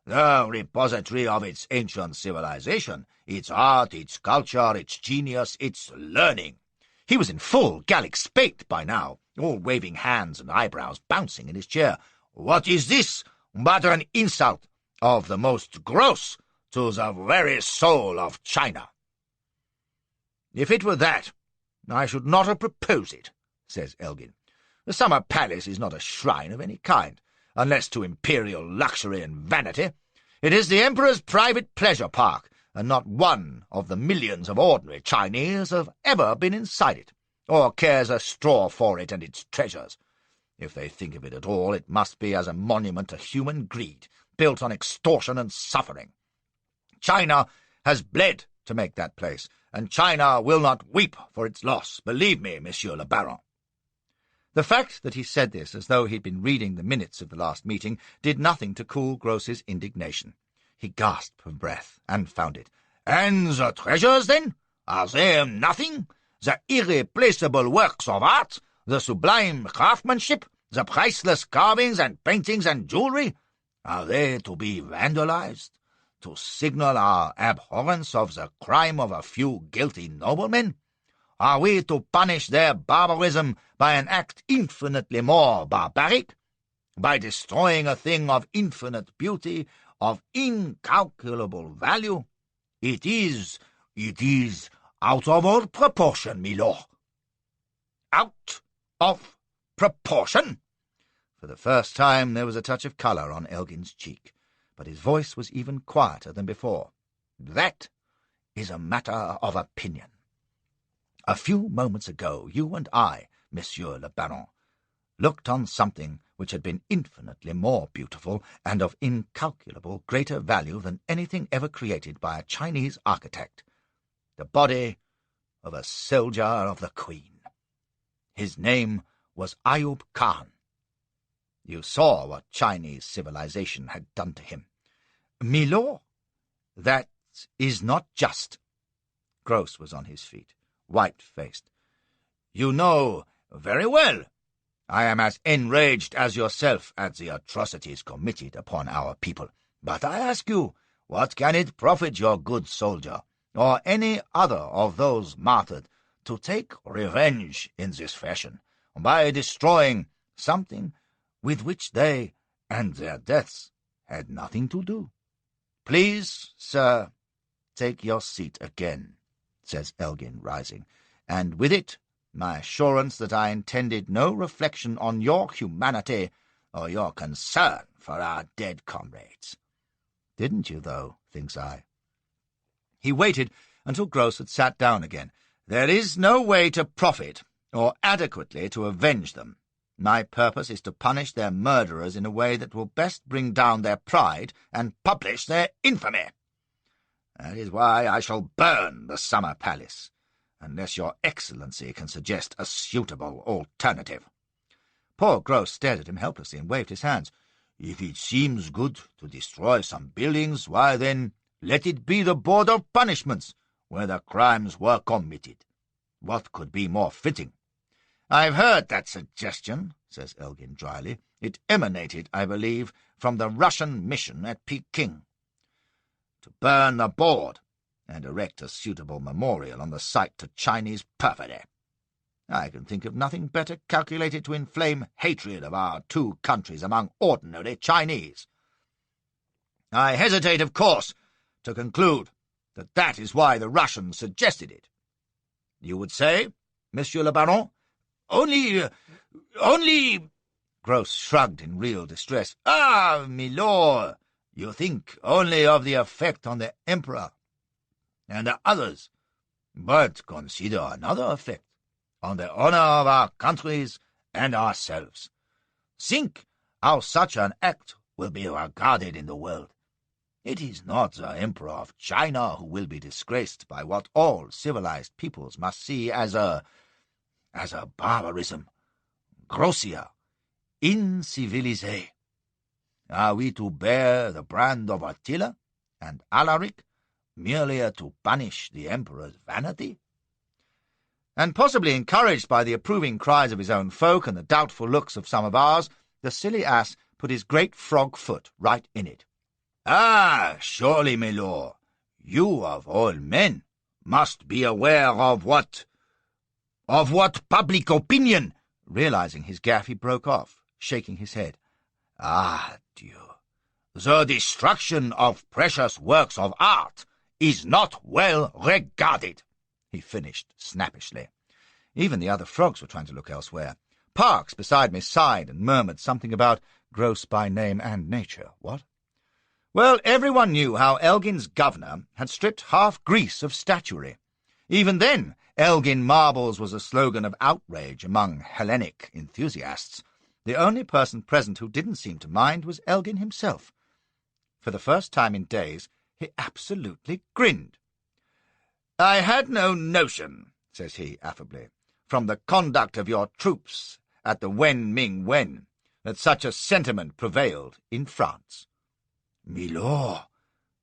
the repository of its ancient civilization, its art, its culture, its genius, its learning." He was in full Gallic spate by now, all waving hands and eyebrows bouncing in his chair. "What is this but an insult of the most gross to the very soul of China?" "If it were that, I should not have proposed it," says Elgin. "The Summer Palace is not a shrine of any kind, unless to imperial luxury and vanity. It is the Emperor's private pleasure park, and not one of the millions of ordinary Chinese have ever been inside it, or cares a straw for it and its treasures. If they think of it at all, it must be as a monument to human greed, built on extortion and suffering. China has bled to make that place, and China will not weep for its loss, believe me, Monsieur le Baron." The fact that he said this as though he'd been reading the minutes of the last meeting did nothing to cool Gross's indignation. He gasped for breath, and found it. "And the treasures, then? Are they nothing? The irreplaceable works of art, the sublime craftsmanship, the priceless carvings and paintings and jewelry, are they to be vandalized, to signal our abhorrence of the crime of a few guilty noblemen? Are we to punish their barbarism by an act infinitely more barbaric? By destroying a thing of infinite beauty, of incalculable value? It is out of all proportion, milord." "Out of proportion?" For For the first time there was a touch of colour on Elgin's cheek, but his voice was even quieter than before. "That is a matter of opinion. A few moments ago you and I, Monsieur le Baron, looked on something which had been infinitely more beautiful and of incalculable greater value than anything ever created by a Chinese architect, the body of a soldier of the Queen. His name was Ayub Khan. You saw what Chinese civilization had done to him. Milord, that is not just." Gross was on his feet, white-faced. "You know very well I am as enraged as yourself at the atrocities committed upon our people. But I ask you, what can it profit your good soldier, or any other of those martyred, to take revenge in this fashion, by destroying something with which they and their deaths had nothing to do? Please, sir, take your seat again," says Elgin, rising, "and with it my assurance that I intended no reflection on your humanity or your concern for our dead comrades." Didn't you, though, thinks I. He waited until Gross had sat down again. "There is no way to profit, or adequately to avenge them. My purpose is to punish their murderers in a way that will best bring down their pride and publish their infamy. That is why I shall burn the Summer Palace, unless your Excellency can suggest a suitable alternative." Poor Gross stared at him helplessly and waved his hands. "If it seems good to destroy some buildings, why then let it be the Board of Punishments, where the crimes were committed. What could be more fitting?" "I've heard that suggestion," says Elgin dryly. "It emanated, I believe, from the Russian mission at Peking. To burn the board and erect a suitable memorial on the site to Chinese perfidy. I can think of nothing better calculated to inflame hatred of our two countries among ordinary Chinese. I hesitate, of course, to conclude that that is why the Russians suggested it. You would say, Monsieur le Baron? Only... Gross shrugged in real distress. "Ah, milord, you think only of the effect on the Emperor and the others. But consider another effect, on the honor of our countries and ourselves. Think how such an act will be regarded in the world. It is not the Emperor of China who will be disgraced by what all civilized peoples must see as a barbarism, grossier, incivilisé. Are we to bear the brand of Attila and Alaric merely to punish the Emperor's vanity?" And possibly encouraged by the approving cries of his own folk and the doubtful looks of some of ours, the silly ass put his great frog foot right in it. "Ah, surely, my lord, you of all men must be aware of what public opinion—" Realizing his gaffe, he broke off, shaking his head. "Ah, Dieu, the destruction of precious works of art is not well regarded," he finished snappishly. Even the other frogs were trying to look elsewhere. Parks beside me sighed and murmured something about Gross by name and nature. What? Well, everyone knew how Elgin's governor had stripped half Greece of statuary. Even then, Elgin Marbles was a slogan of outrage among Hellenic enthusiasts. The only person present who didn't seem to mind was Elgin himself. For the first time in days, he absolutely grinned. "I had no notion," says he affably, "from the conduct of your troops at the Wen Ming Wen, that such a sentiment prevailed in France." "Milord!"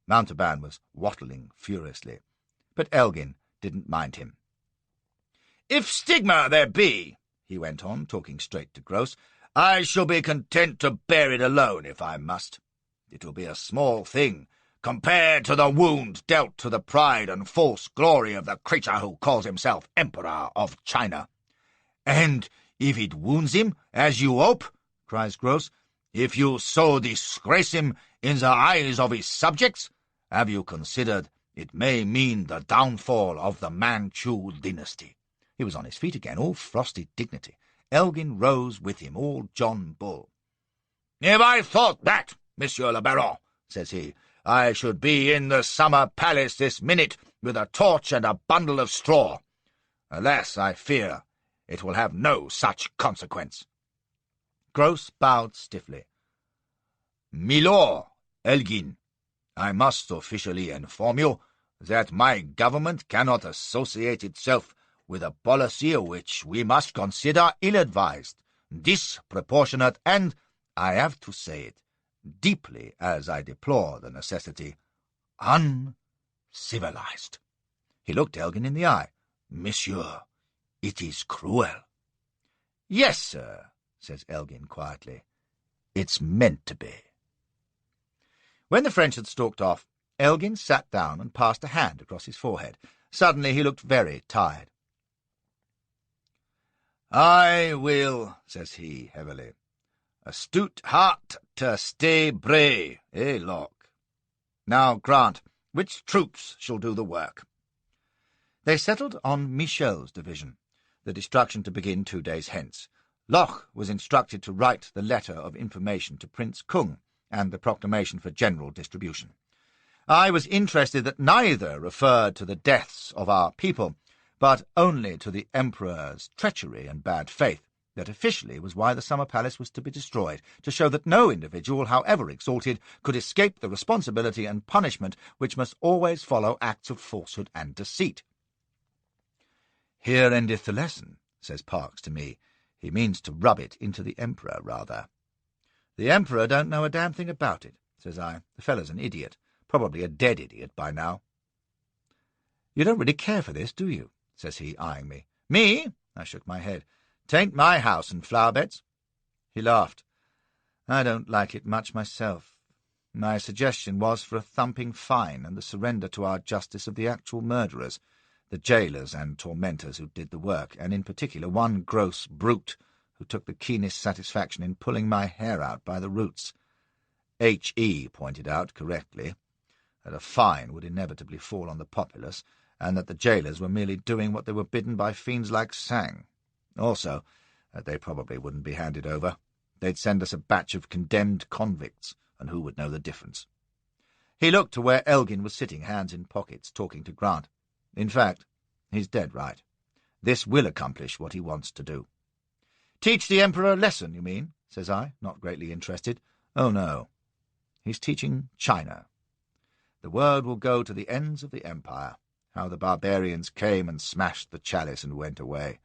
Mounteban was wattling furiously, but Elgin didn't mind him. "If stigma there be," he went on, talking straight to Gross, "I shall be content to bear it alone if I must. It will be a small thing compared to the wound dealt to the pride and false glory of the creature who calls himself Emperor of China." "And if it wounds him, as you hope," cries Gross, "if you so disgrace him in the eyes of his subjects, have you considered it may mean the downfall of the Manchu dynasty?" He was on his feet again, all frosty dignity. Elgin rose with him, all John Bull. "If I thought that, Monsieur le Baron," says he, "I should be in the summer palace this minute with a torch and a bundle of straw. Alas, I fear it will have no such consequence." Gross bowed stiffly. "Milord Elgin, I must officially inform you that my government cannot associate itself with a policy which we must consider ill-advised, disproportionate, and, I have to say it, deeply as I deplore the necessity, uncivilized." He looked Elgin in the eye. "Monsieur, it is cruel." "Yes, sir," says Elgin quietly. "It's meant to be." When the French had stalked off, Elgin sat down and passed a hand across his forehead. Suddenly he looked very tired. "I will," says he heavily. "A stout heart to stay brave, eh, Locke? Now, Grant, which troops shall do the work?" They settled on Michel's division, the destruction to begin 2 days hence. Locke was instructed to write the letter of information to Prince Kung and the proclamation for general distribution. I was interested that neither referred to the deaths of our people, but only to the Emperor's treachery and bad faith. That officially was why the summer palace was to be destroyed, to show that no individual, however exalted, could escape the responsibility and punishment which must always follow acts of falsehood and deceit. "Here endeth the lesson," says Parkes to me. "He means to rub it into the Emperor, rather." "The Emperor don't know a damn thing about it," says I. "The fellow's an idiot, probably a dead idiot by now." "You don't really care for this, do you?" says he, eyeing me. "Me?" I shook my head. "'Tain't my house and flower beds." He laughed. "I don't like it much myself. My suggestion was for a thumping fine and the surrender to our justice of the actual murderers, the jailers and tormentors who did the work, and in particular one gross brute who took the keenest satisfaction in pulling my hair out by the roots." H.E. pointed out, correctly, that a fine would inevitably fall on the populace, and that the jailers were merely doing what they were bidden by fiends like Sang. Also, that they probably wouldn't be handed over. They'd send us a batch of condemned convicts, and who would know the difference? He looked to where Elgin was sitting, hands in pockets, talking to Grant. In fact, he's dead right. This will accomplish what he wants to do. "Teach the Emperor a lesson, you mean?" says I, not greatly interested. "Oh, no. He's teaching China. The word will go to the ends of the empire, how the barbarians came and smashed the chalice and went away,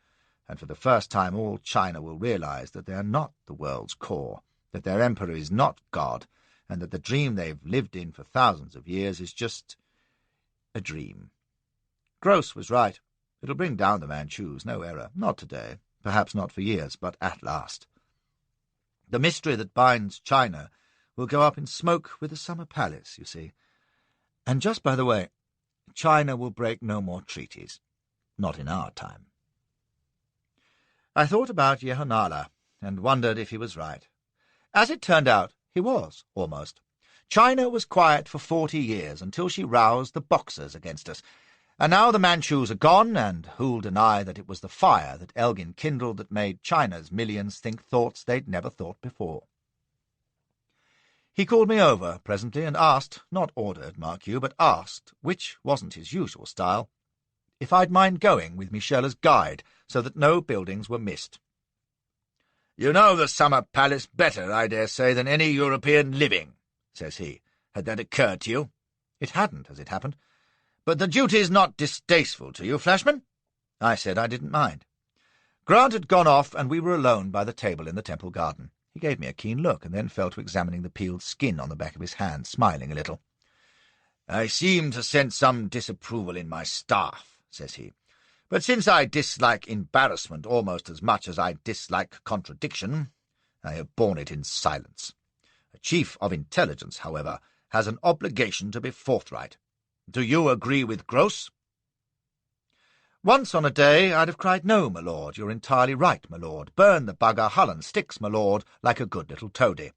and for the first time all China will realize that they are not the world's core, that their emperor is not God, and that the dream they've lived in for thousands of years is just a dream." Gross was right. It'll bring down the Manchus, no error. Not today, perhaps not for years, but at last. The mystery that binds China will go up in smoke with the summer palace, you see. And just by the way, China will break no more treaties. Not in our time. I thought about Yehonala and wondered if he was right. As it turned out, he was, almost. China was quiet for 40 years until she roused the Boxers against us. And now the Manchus are gone, and who'll deny that it was the fire that Elgin kindled that made China's millions think thoughts they'd never thought before? He called me over presently and asked, not ordered, mark you, but asked, which wasn't his usual style, if I'd mind going with Michel as guide, so that no buildings were missed. "You know the summer palace better, I dare say, than any European living," says he. "Had that occurred to you?" It hadn't, as it happened. "But the duty's not distasteful to you, Flashman?" I said I didn't mind. Grant had gone off, and we were alone by the table in the temple garden. He gave me a keen look, and then fell to examining the peeled skin on the back of his hand, smiling a little. "I seem to sense some disapproval in my staff," says he. "But since I dislike embarrassment almost as much as I dislike contradiction, I have borne it in silence. A chief of intelligence, however, has an obligation to be forthright. Do you agree with Gross?" Once on a day I'd have cried, "No, my lord, you're entirely right, my lord. Burn the bugger, hull and sticks, my lord, like a good little toady.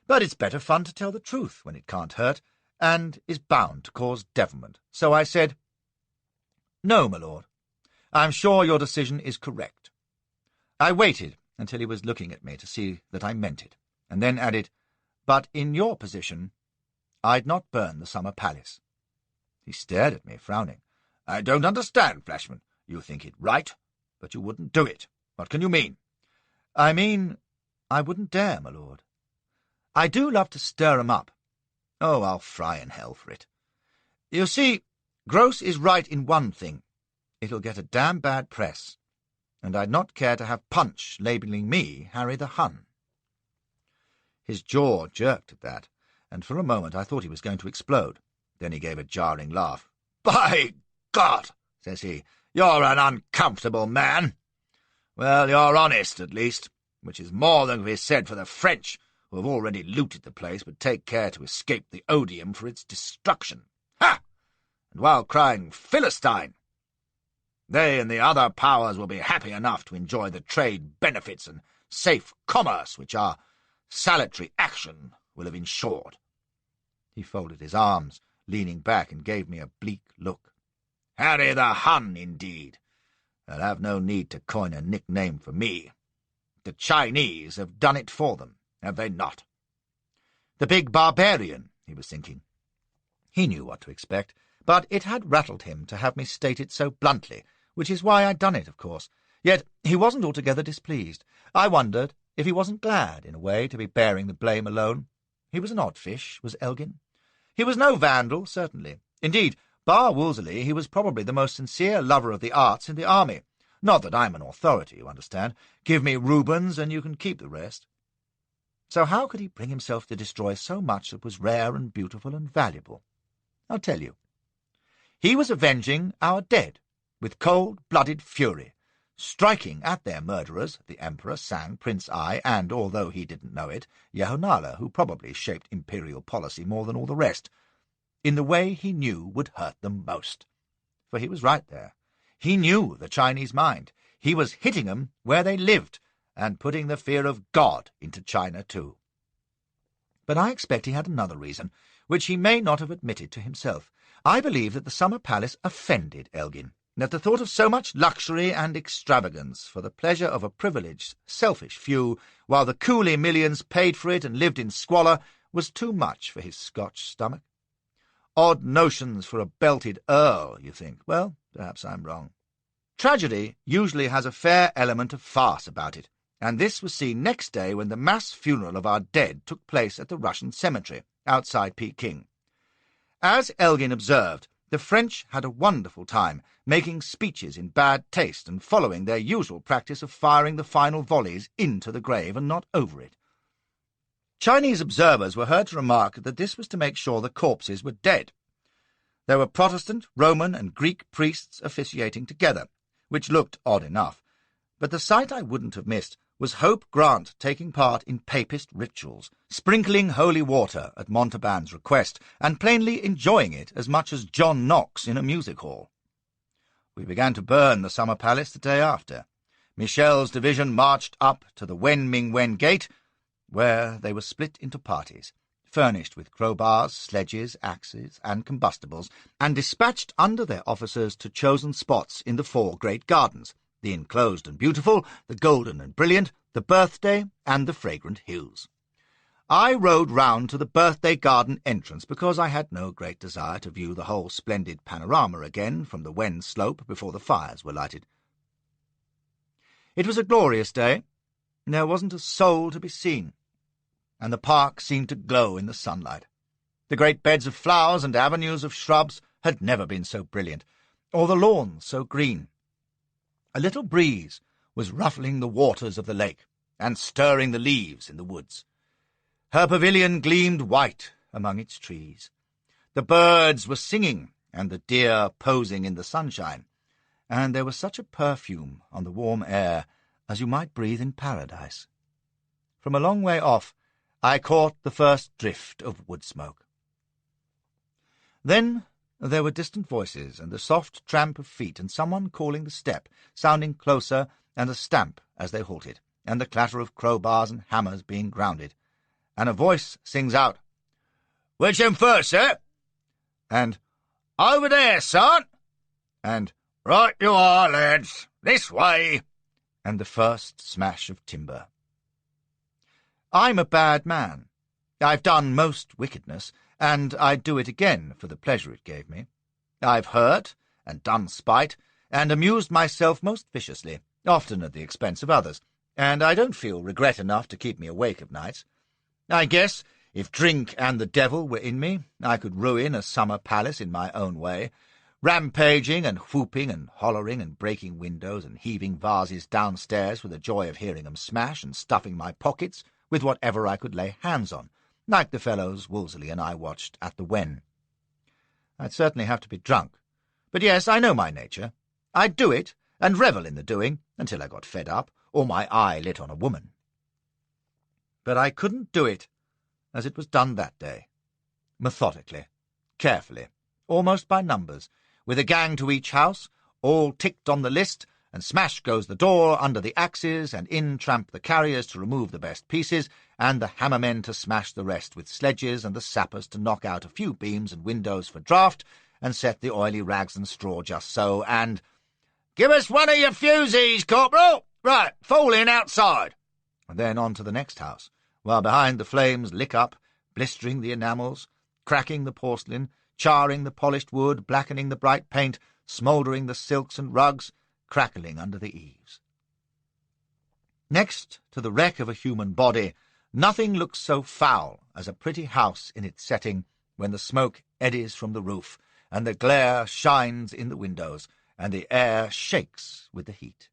But it's better fun to tell the truth when it can't hurt, and is bound to cause devilment. So I said, "No, my lord. I'm sure your decision is correct." I waited until he was looking at me to see that I meant it. and then added, "But in your position, I'd not burn the summer palace." He stared at me, frowning. "I don't understand, Flashman. You think it right, but you wouldn't do it. What can you mean?" "I mean, I wouldn't dare, my lord. I do love to stir 'em up. Oh, I'll fry in hell for it. You see, Gross is right in one thing. It'll get a damn bad press, and I'd not care to have Punch labelling me Harry the Hun." His jaw jerked at that, and for a moment I thought he was going to explode. Then he gave a jarring laugh. "By God," says he, "you're an uncomfortable man. Well, you're honest, at least, which is more than can be said for the French, who have already looted the place, but take care to escape the odium for its destruction. Ha! And while crying Philistine! They and the other powers will be happy enough to enjoy the trade benefits and safe commerce which our salutary action will have ensured." He folded his arms, leaning back, and gave me a bleak look. "Harry the Hun, indeed. They'll have no need to coin a nickname for me. The Chinese have done it for them, have they not?" The big barbarian, he was thinking. He knew what to expect, but it had rattled him to have me state it so bluntly, which is why I'd done it, of course. Yet he wasn't altogether displeased. I wondered if he wasn't glad, in a way, to be bearing the blame alone. He was an odd fish, was Elgin. He was no vandal, certainly. Indeed, bar Wolseley, he was probably the most sincere lover of the arts in the army. Not that I'm an authority, you understand. Give me Rubens, and you can keep the rest. So how could he bring himself to destroy so much that was rare and beautiful and valuable? I'll tell you. He was avenging our dead, with cold-blooded fury, striking at their murderers, the Emperor, Sang, Prince Ai, and, although he didn't know it, Yehonala, who probably shaped imperial policy more than all the rest, in the way he knew would hurt them most. For he was right there. He knew the Chinese mind. He was hitting 'em where they lived, and putting the fear of God into China too. But I expect he had another reason, which he may not have admitted to himself. I believe that the summer palace offended Elgin, that the thought of so much luxury and extravagance for the pleasure of a privileged, selfish few, while the coolie millions paid for it and lived in squalor, was too much for his Scotch stomach. Odd notions for a belted earl, you think. Well, perhaps I'm wrong. Tragedy usually has a fair element of farce about it, and this was seen next day when the mass funeral of our dead took place at the Russian cemetery, outside Peking. As Elgin observed, the French had a wonderful time, making speeches in bad taste and following their usual practice of firing the final volleys into the grave and not over it. Chinese observers were heard to remark that this was to make sure the corpses were dead. There were Protestant, Roman, and Greek priests officiating together, which looked odd enough, but the sight I wouldn't have missed was Hope Grant taking part in papist rituals, sprinkling holy water at Montalban's request, and plainly enjoying it as much as John Knox in a music hall. We began to burn the summer palace the day after. Michel's division marched up to the Wen Ming Wen Gate, where they were split into parties, furnished with crowbars, sledges, axes, and combustibles, and dispatched under their officers to chosen spots in the 4 great gardens, the enclosed and beautiful, the golden and brilliant, the birthday, and the fragrant hills. I rode round to the birthday garden entrance because I had no great desire to view the whole splendid panorama again from the Wen slope before the fires were lighted. It was a glorious day. There wasn't a soul to be seen, and the park seemed to glow in the sunlight. The great beds of flowers and avenues of shrubs had never been so brilliant, or the lawns so green. A little breeze was ruffling the waters of the lake and stirring the leaves in the woods. Her pavilion gleamed white among its trees. The birds were singing and the deer posing in the sunshine, and there was such a perfume on the warm air as you might breathe in paradise. From a long way off, I caught the first drift of wood smoke. Then there were distant voices and the soft tramp of feet and someone calling the step, sounding closer, and a stamp as they halted, and the clatter of crowbars and hammers being grounded. And a voice sings out, "Which in first, sir?" And "Over there, son!" And "Right you are, lads, this way!" and the first smash of timber. I'm a bad man. I've done most wickedness, and I'd do it again for the pleasure it gave me. I've hurt and done spite, and amused myself most viciously, often at the expense of others, and I don't feel regret enough to keep me awake of nights. I guess if drink and the devil were in me, I could ruin a summer palace in my own way, rampaging and whooping and hollering and breaking windows and heaving vases downstairs for the joy of hearing 'em smash and stuffing my pockets with whatever I could lay hands on, like the fellows Wolseley and I watched at the Wen. I'd certainly have to be drunk. But yes, I know my nature. I'd do it, and revel in the doing, until I got fed up, or my eye lit on a woman. But I couldn't do it as it was done that day. Methodically, carefully, almost by numbers, with a gang to each house, all ticked on the list, and smash goes the door under the axes, and in tramp the carriers to remove the best pieces, and the hammermen to smash the rest with sledges, and the sappers to knock out a few beams and windows for draught, and set the oily rags and straw just so, and "Give us one of your fusees, Corporal! Right, fall in outside!" And then on to the next house, while behind the flames lick up, blistering the enamels, cracking the porcelain, charring the polished wood, blackening the bright paint, smouldering the silks and rugs, crackling under the eaves. Next to the wreck of a human body, nothing looks so foul as a pretty house in its setting, when the smoke eddies from the roof, and the glare shines in the windows, and the air shakes with the heat.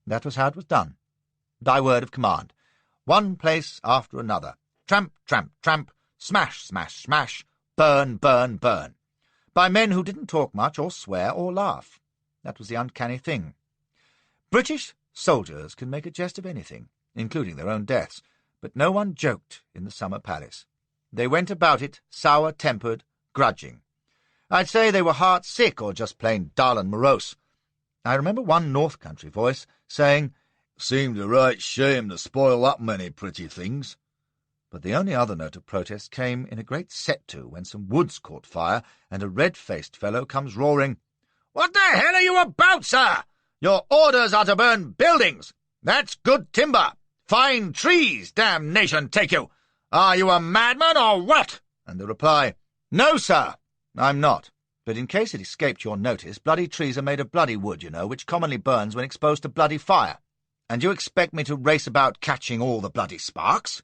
That was how it was done, by word of command, one place after another, tramp, tramp, tramp, smash, smash, smash, burn, burn, burn, by men who didn't talk much or swear or laugh. That was the uncanny thing. British soldiers can make a jest of anything, including their own deaths, but no one joked in the summer palace. They went about it sour-tempered, grudging. I'd say they were heart-sick or just plain dull and morose. I remember one North Country voice saying, "Seemed a right shame to spoil that many pretty things." But the only other note of protest came in a great set-to when some woods caught fire, and a red-faced fellow comes roaring, "What the hell are you about, sir? Your orders are to burn buildings. That's good timber. Fine trees, damnation take you. Are you a madman or what?" And the reply, "No, sir, I'm not. But in case it escaped your notice, bloody trees are made of bloody wood, you know, which commonly burns when exposed to bloody fire. And you expect me to race about catching all the bloody sparks?"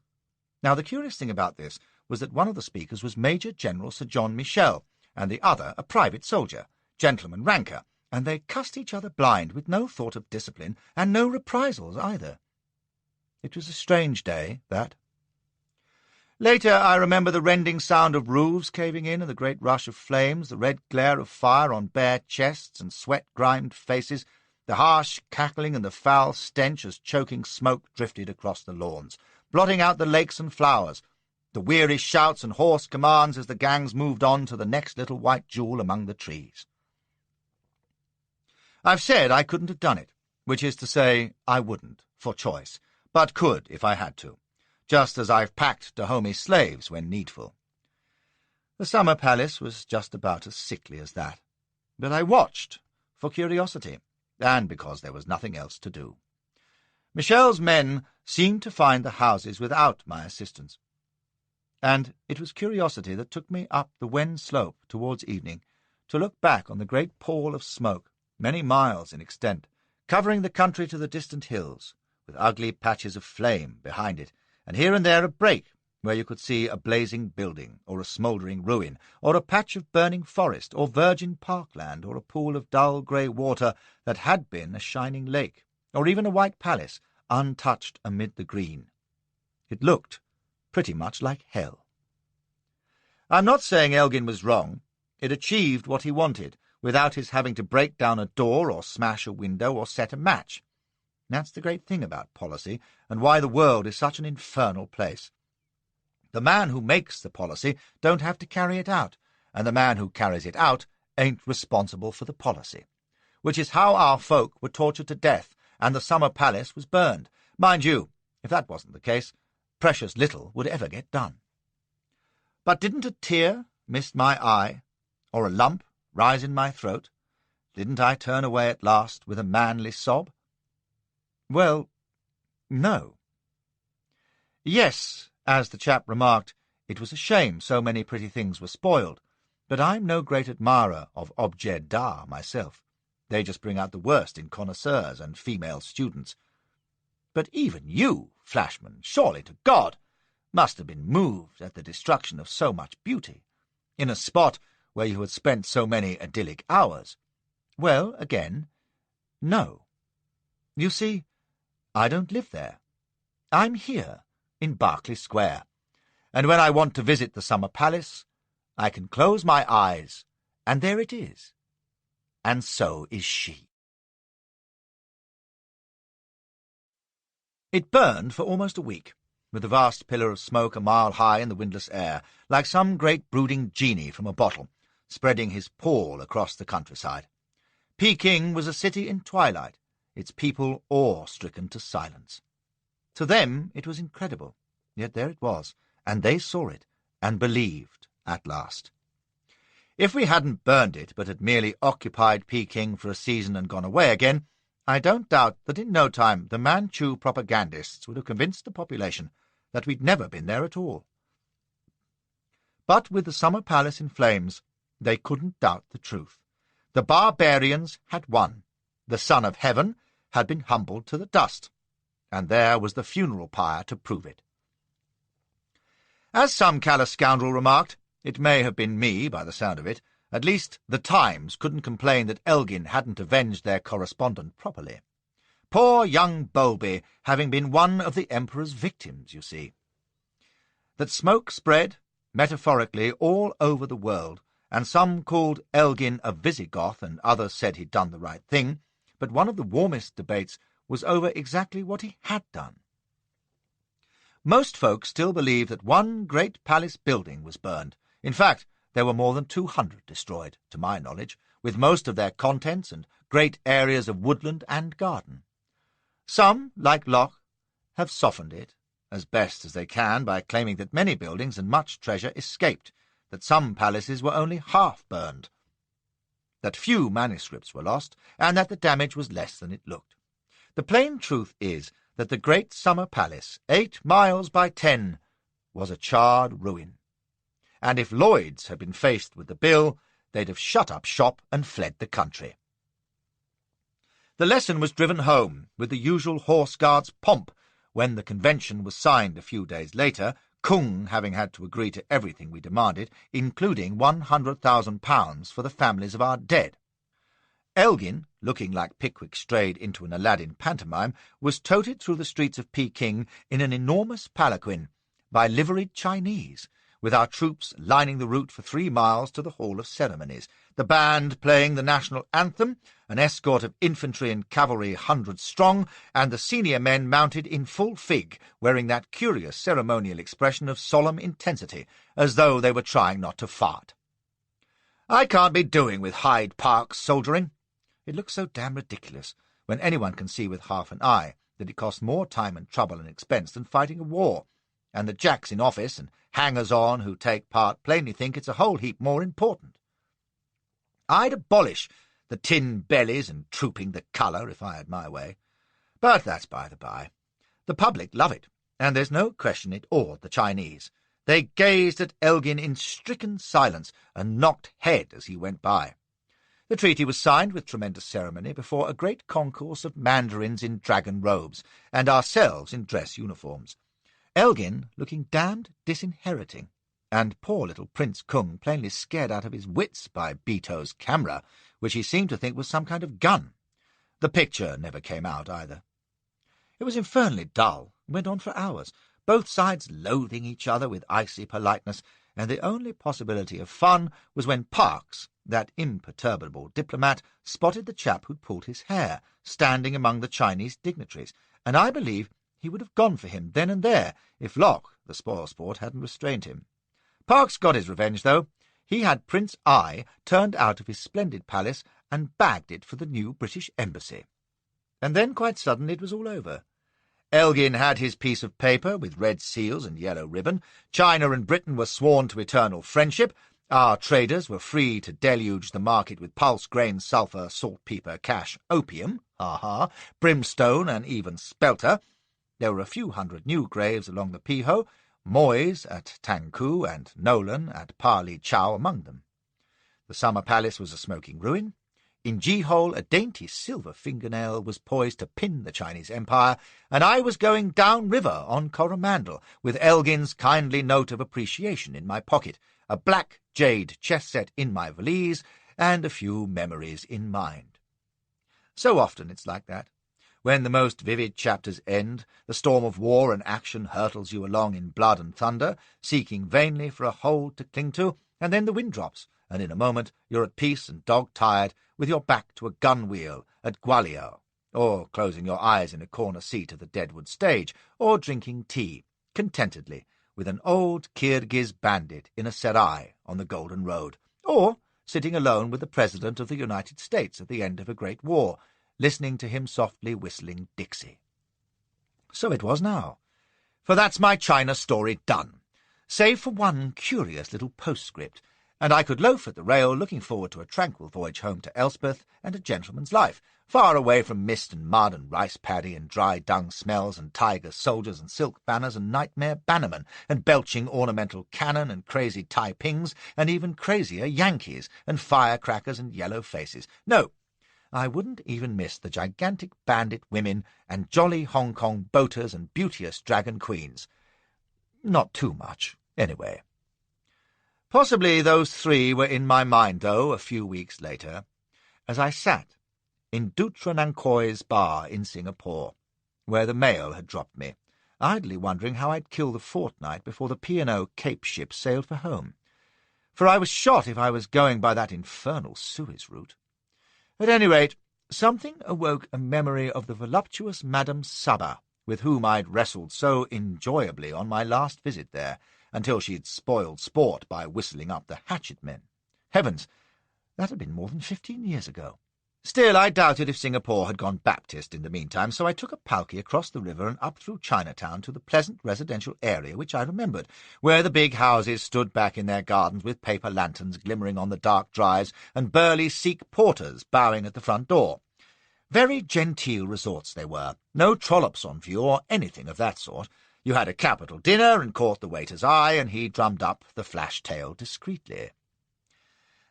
Now, the curious thing about this was that one of the speakers was Major General Sir John Michel, and the other a private soldier, gentleman ranker, and they cussed each other blind with no thought of discipline and no reprisals either. It was a strange day, that. Later I remember the rending sound of roofs caving in and the great rush of flames, the red glare of fire on bare chests and sweat-grimed faces, the harsh cackling and the foul stench as choking smoke drifted across the lawns, blotting out the lakes and flowers, the weary shouts and hoarse commands as the gangs moved on to the next little white jewel among the trees. I've said I couldn't have done it, which is to say I wouldn't, for choice, but could if I had to, just as I've packed Dahomey slaves when needful. The summer palace was just about as sickly as that, but I watched for curiosity, and because there was nothing else to do. Michel's men seemed to find the houses without my assistance, and it was curiosity that took me up the Wen slope towards evening to look back on the great pall of smoke, many miles in extent, covering the country to the distant hills, with ugly patches of flame behind it, and here and there a break where you could see a blazing building, or a smouldering ruin, or a patch of burning forest, or virgin parkland, or a pool of dull grey water that had been a shining lake, or even a white palace, untouched amid the green. It looked pretty much like hell. I'm not saying Elgin was wrong. It achieved what he wanted, without his having to break down a door or smash a window or set a match. That's the great thing about policy, and why the world is such an infernal place. The man who makes the policy don't have to carry it out, and the man who carries it out ain't responsible for the policy, which is how our folk were tortured to death, and the summer palace was burned. Mind you, if that wasn't the case, precious little would ever get done. But didn't a tear mist my eye, or a lump rise in my throat? Didn't I turn away at last with a manly sob? Well, no. Yes, as the chap remarked, it was a shame so many pretty things were spoiled, but I'm no great admirer of objets d'art myself. They just bring out the worst in connoisseurs and female students. But even you, Flashman, surely to God, must have been moved at the destruction of so much beauty, in a spot where you had spent so many idyllic hours. Well, again, no. You see, I don't live there. I'm here, in Berkeley Square, and when I want to visit the Summer Palace, I can close my eyes, and there it is. And so is she. It burned for almost a week, with a vast pillar of smoke a mile high in the windless air, like some great brooding genie from a bottle, spreading his pall across the countryside. Peking was a city in twilight, its people awe-stricken to silence. To them it was incredible, yet there it was, and they saw it, and believed at last. If we hadn't burned it, but had merely occupied Peking for a season and gone away again, I don't doubt that in no time the Manchu propagandists would have convinced the population that we'd never been there at all. But with the Summer Palace in flames, they couldn't doubt the truth. The barbarians had won. The Son of Heaven had been humbled to the dust, and there was the funeral pyre to prove it. As some callous scoundrel remarked, it may have been me, by the sound of it. At least the Times couldn't complain that Elgin hadn't avenged their correspondent properly. Poor young Bowlby having been one of the Emperor's victims, you see. That smoke spread, metaphorically, all over the world, and some called Elgin a Visigoth, and others said he'd done the right thing, but one of the warmest debates was over exactly what he had done. Most folk still believe that one great palace building was burned. In fact, there were more than 200 destroyed, to my knowledge, with most of their contents and great areas of woodland and garden. Some, like Locke, have softened it, as best as they can, by claiming that many buildings and much treasure escaped, that some palaces were only half burned, that few manuscripts were lost, and that the damage was less than it looked. The plain truth is that the great Summer Palace, 8 miles by 10, was a charred ruin. And if Lloyd's had been faced with the bill, they'd have shut up shop and fled the country. The lesson was driven home with the usual Horse Guards pomp when the convention was signed a few days later, Kung having had to agree to everything we demanded, including £100,000 for the families of our dead. Elgin, looking like Pickwick strayed into an Aladdin pantomime, was toted through the streets of Peking in an enormous palanquin by liveried Chinese, with our troops lining the route for 3 miles to the Hall of Ceremonies, the band playing the national anthem, an escort of infantry and cavalry 100 strong, and the senior men mounted in full fig, wearing that curious ceremonial expression of solemn intensity, as though they were trying not to fart. I can't be doing with Hyde Park soldiering. It looks so damn ridiculous, when anyone can see with half an eye that it costs more time and trouble and expense than fighting a war, and the jacks in office and hangers-on who take part plainly think it's a whole heap more important. I'd abolish the tin bellies and trooping the colour if I had my way. But that's by the by. The public love it, and there's no question it awed the Chinese. They gazed at Elgin in stricken silence and knocked head as he went by. The treaty was signed with tremendous ceremony before a great concourse of mandarins in dragon robes, and ourselves in dress uniforms. Elgin looking damned disinheriting, and poor little Prince Kung plainly scared out of his wits by Beto's camera, which he seemed to think was some kind of gun. The picture never came out either. It was infernally dull, and went on for hours, both sides loathing each other with icy politeness, and the only possibility of fun was when Parkes, that imperturbable diplomat, spotted the chap who'd pulled his hair, standing among the Chinese dignitaries, and I believe he would have gone for him then and there if Locke, the spoil-sport, hadn't restrained him. Parkes got his revenge, though. He had Prince I turned out of his splendid palace and bagged it for the new British embassy. And then, quite suddenly, it was all over. Elgin had his piece of paper with red seals and yellow ribbon. China and Britain were sworn to eternal friendship. Our traders were free to deluge the market with pulse, grain, sulphur, saltpetre, cash, opium, brimstone, and even spelter. There were a few hundred new graves along the Piho, Moy's at Tangku and Nolan at Pali Chow among them. The summer palace was a smoking ruin. In G-hole a dainty silver fingernail was poised to pin the Chinese Empire, and I was going down river on Coromandel, with Elgin's kindly note of appreciation in my pocket, a black jade chess set in my valise, and a few memories in mind. So often it's like that. When the most vivid chapters end, the storm of war and action hurtles you along in blood and thunder, seeking vainly for a hold to cling to, and then the wind drops, and in a moment you're at peace and dog-tired, with your back to a gun-wheel at Gwalior, or closing your eyes in a corner seat of the Deadwood stage, or drinking tea, contentedly, with an old Kirghiz bandit in a serai on the Golden Road, or sitting alone with the President of the United States at the end of a great war, listening to him softly whistling Dixie. So it was now, for that's my China story done, save for one curious little postscript, and I could loaf at the rail looking forward to a tranquil voyage home to Elspeth and a gentleman's life, far away from mist and mud and rice paddy and dry dung smells and tiger soldiers and silk banners and nightmare bannermen and belching ornamental cannon and crazy Taipings and even crazier Yankees and firecrackers and yellow faces. No, I wouldn't even miss the gigantic bandit women and jolly Hong Kong boaters and beauteous dragon queens. Not too much, anyway. Possibly those three were in my mind, though, a few weeks later, as I sat in Dutra Nankoi's bar in Singapore, where the mail had dropped me, idly wondering how I'd kill the fortnight before the P&O Cape ship sailed for home. For I was shot if I was going by that infernal Suez route. At any rate, something awoke a memory of the voluptuous Madame Saba, with whom I'd wrestled so enjoyably on my last visit there, until she'd spoiled sport by whistling up the hatchet-men. Heavens, that had been more than 15 years ago. Still, I doubted if Singapore had gone Baptist in the meantime, so I took a palki across the river and up through Chinatown to the pleasant residential area which I remembered, where the big houses stood back in their gardens with paper lanterns glimmering on the dark drives and burly Sikh porters bowing at the front door. Very genteel resorts they were, no trollops on view or anything of that sort. You had a capital dinner and caught the waiter's eye, and he drummed up the flash-tail discreetly.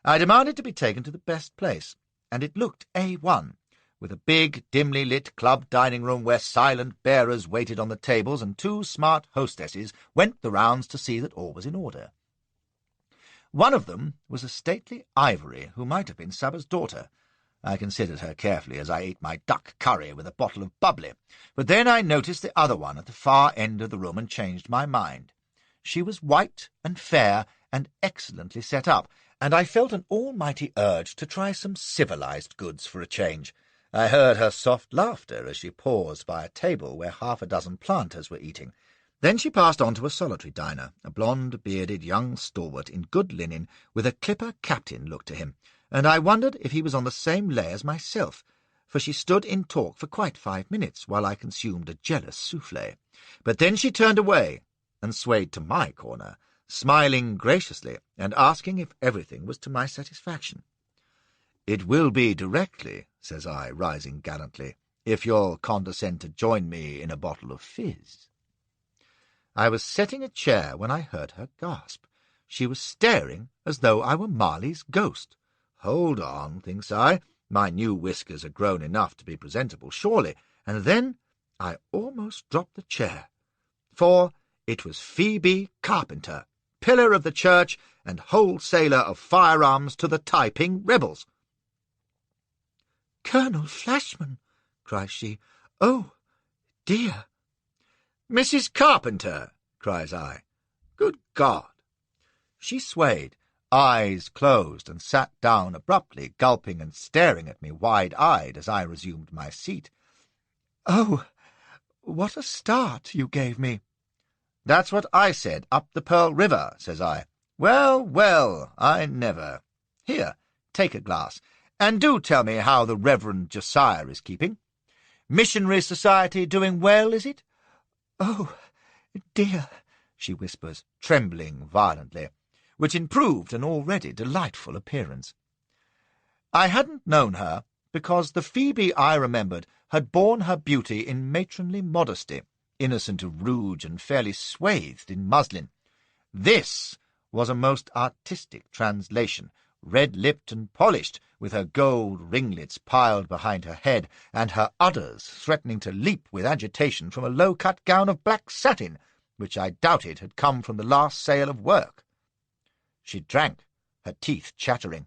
I demanded to be taken to the best place, and it looked A1, with a big, dimly lit club dining-room where silent bearers waited on the tables and two smart hostesses went the rounds to see that all was in order. One of them was a stately Ivory who might have been Saba's daughter. I considered her carefully as I ate my duck curry with a bottle of bubbly, but then I noticed the other one at the far end of the room and changed my mind. She was white and fair and excellently set up, and I felt an almighty urge to try some civilized goods for a change. I heard her soft laughter as she paused by a table where half a dozen planters were eating. Then she passed on to a solitary diner, a blonde-bearded young stalwart in good linen with a clipper captain look to him, and I wondered if he was on the same lay as myself, for she stood in talk for quite 5 minutes while I consumed a jealous souffle. But then she turned away and swayed to my corner, smiling graciously and asking if everything was to my satisfaction. "It will be directly," says I, rising gallantly, "if you'll condescend to join me in a bottle of fizz." I was setting a chair when I heard her gasp. She was staring as though I were Marley's ghost. Hold on, thinks I, my new whiskers are grown enough to be presentable, surely, and then I almost dropped the chair, for it was Phoebe Carpenter, pillar of the church and wholesaler of firearms to the Taiping rebels. "Colonel Flashman," cries she, "oh, dear." "Mrs. Carpenter," cries I. "Good God!" She swayed, eyes closed, and sat down abruptly, gulping and staring at me wide-eyed as I resumed my seat. "Oh, what a start you gave me!" "That's what I said up the Pearl River," says I. "Well, well, I never. Here, take a glass, and do tell me how the Reverend Josiah is keeping. Missionary Society doing well, is it?" "Oh, dear," she whispers, trembling violently, which improved an already delightful appearance. I hadn't known her, because the Phoebe I remembered had borne her beauty in matronly modesty, innocent of rouge and fairly swathed in muslin. This was a most artistic translation, red-lipped and polished, with her gold ringlets piled behind her head, and her udders threatening to leap with agitation from a low-cut gown of black satin, which I doubted had come from the last sale of work. She drank, her teeth chattering.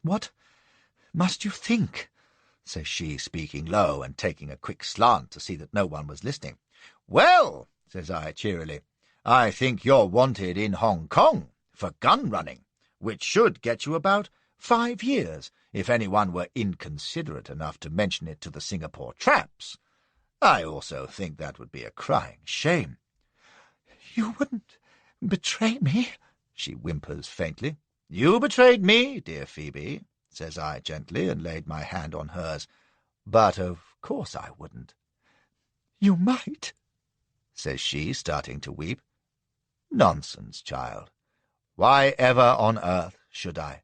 "What must you think?" says she, speaking low and taking a quick slant to see that no one was listening. "Well," says I cheerily, "I think you're wanted in Hong Kong for gun-running, which should get you about 5 years, if anyone were inconsiderate enough to mention it to the Singapore traps. I also think that would be a crying shame." "You wouldn't betray me?" she whimpers faintly. "You betrayed me, dear Phoebe," says I gently, and laid my hand on hers. "But of course I wouldn't." "You might," says she, starting to weep. "Nonsense, child. Why ever on earth should I?"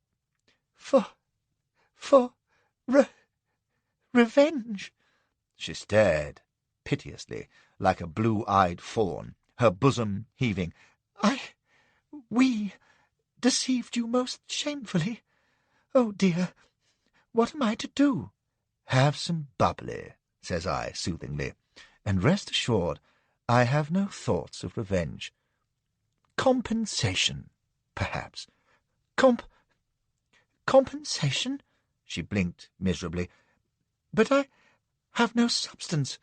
For revenge." She stared piteously, like a blue-eyed fawn, her bosom heaving. We deceived you most shamefully. Oh, dear, what am I to do?" "Have some bubbly," says I soothingly, "and rest assured I have no thoughts of revenge. Compensation, perhaps." Compensation?" She blinked miserably. "But I have no substance.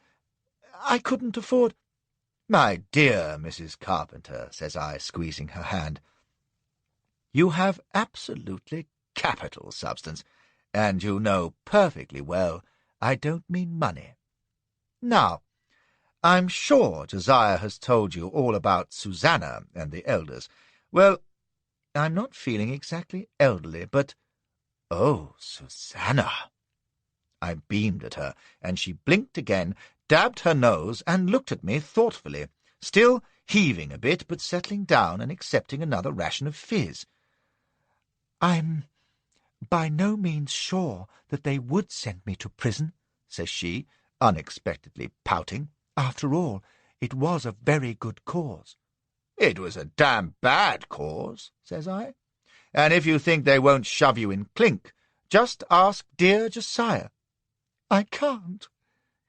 I couldn't afford—" "My dear Mrs. Carpenter," says I, squeezing her hand, "you have absolutely capital substance, and you know perfectly well I don't mean money. Now, I'm sure Josiah has told you all about Susanna and the elders. Well, I'm not feeling exactly elderly, but—" "Oh, Susanna!" I beamed at her, and she blinked again, dabbed her nose, and looked at me thoughtfully, still heaving a bit, but settling down and accepting another ration of fizz. "I'm by no means sure that they would send me to prison," says she, unexpectedly pouting. "After all, it was a very good cause." "It was a damn bad cause," says I. "And if you think they won't shove you in clink, just ask dear Josiah." "I can't.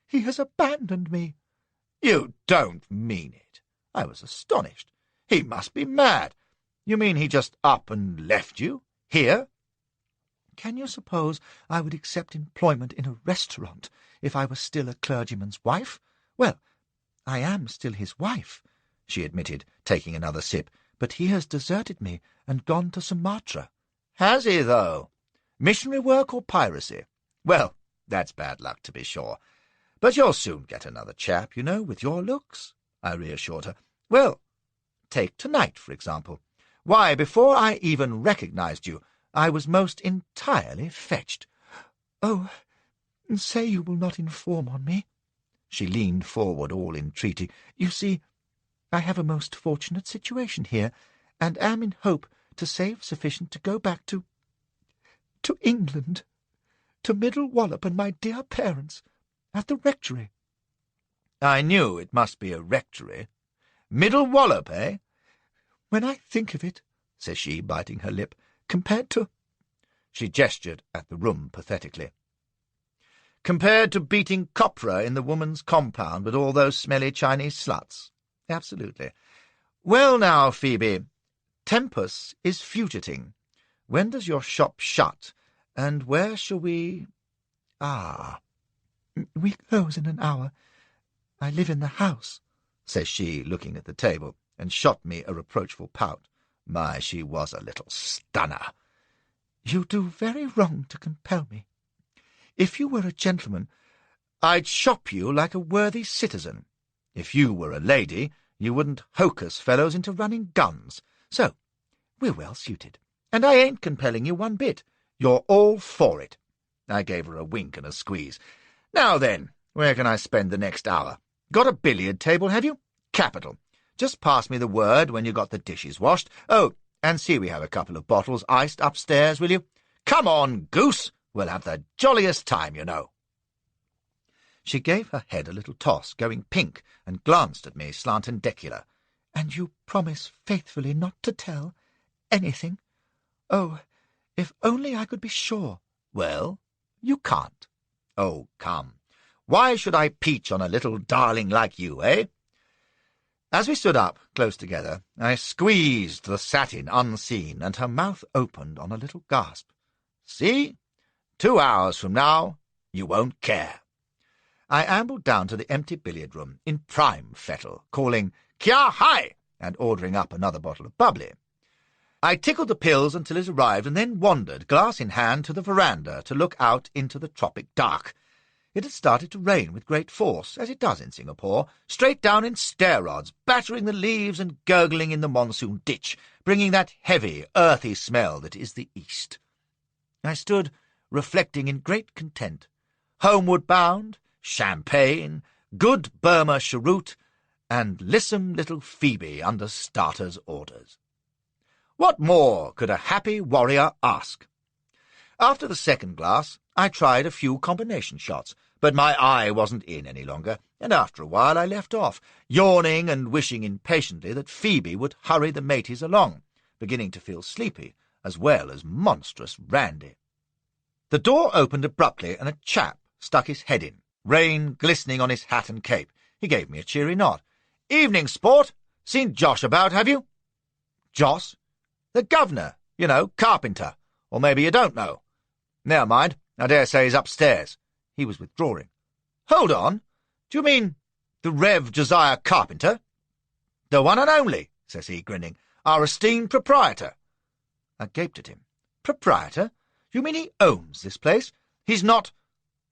He has abandoned me." "You don't mean it?" I was astonished. "He must be mad. You mean he just up and left you? Here?" "Can you suppose I would accept employment in a restaurant if I were still a clergyman's wife? Well, I am still his wife," she admitted, taking another sip, "but he has deserted me and gone to Sumatra." "Has he, though? Missionary work or piracy? Well, that's bad luck, to be sure. But you'll soon get another chap, you know, with your looks," I reassured her. "Well, take tonight, for example. Why, before I even recognized you, I was most entirely fetched." "Oh, say you will not inform on me." She leaned forward, all entreaty. "You see, I have a most fortunate situation here, and am in hope to save sufficient to go back to England, to Middle Wallop and my dear parents, at the rectory." "I knew it must be a rectory. Middle Wallop, eh?" "When I think of it," says she, biting her lip, "compared to—" She gestured at the room pathetically. "Compared to beating copra in the woman's compound with all those smelly Chinese sluts? Absolutely. Well now, Phoebe, tempus is fugiting. When does your shop shut, and where shall we—" "Ah, we close in an hour. I live in the house," says she, looking at the table, and shot me a reproachful pout. My, she was a little stunner. "You do very wrong to compel me. If you were a gentleman, I'd shop you like a worthy citizen. If you were a lady, you wouldn't hocus fellows into running guns. So, we're well suited. And I ain't compelling you one bit. You're all for it." I gave her a wink and a squeeze. "Now then, where can I spend the next hour? Got a billiard table, have you? Capital. Just pass me the word when you got the dishes washed. Oh, and see we have a couple of bottles iced upstairs, will you? Come on, goose! We'll have the jolliest time, you know." She gave her head a little toss, going pink, and glanced at me slantendecular. "And you promise faithfully not to tell anything? Oh, if only I could be sure." "Well, you can't." "Oh, come. Why should I peach on a little darling like you, eh?" As we stood up, close together, I squeezed the satin unseen, and her mouth opened on a little gasp. "See? 2 hours from now, you won't care." I ambled down to the empty billiard-room in prime fettle, calling "Kya hai!" and ordering up another bottle of bubbly. I tickled the pills until it arrived, and then wandered, glass in hand, to the veranda to look out into the tropic dark. It had started to rain with great force, as it does in Singapore, straight down in stair-rods, battering the leaves and gurgling in the monsoon ditch, bringing that heavy, earthy smell that is the East. I stood reflecting in great content. Homeward bound, champagne, good Burma cheroot, and lissom little Phoebe under starter's orders. What more could a happy warrior ask? After the second glass, I tried a few combination shots, but my eye wasn't in any longer, and after a while I left off, yawning and wishing impatiently that Phoebe would hurry the mateys along, beginning to feel sleepy, as well as monstrous randy. The door opened abruptly, and a chap stuck his head in, rain glistening on his hat and cape. He gave me a cheery nod. "Evening, sport. Seen Josh about, have you?" "Joss? The governor, you know, carpenter. Or maybe you don't know. Never mind, I dare say he's upstairs." He was withdrawing. "Hold on. Do you mean the Rev. Josiah Carpenter?" "The one and only," says he, grinning. "Our esteemed proprietor." I gaped at him. "Proprietor? You mean he owns this place? He's not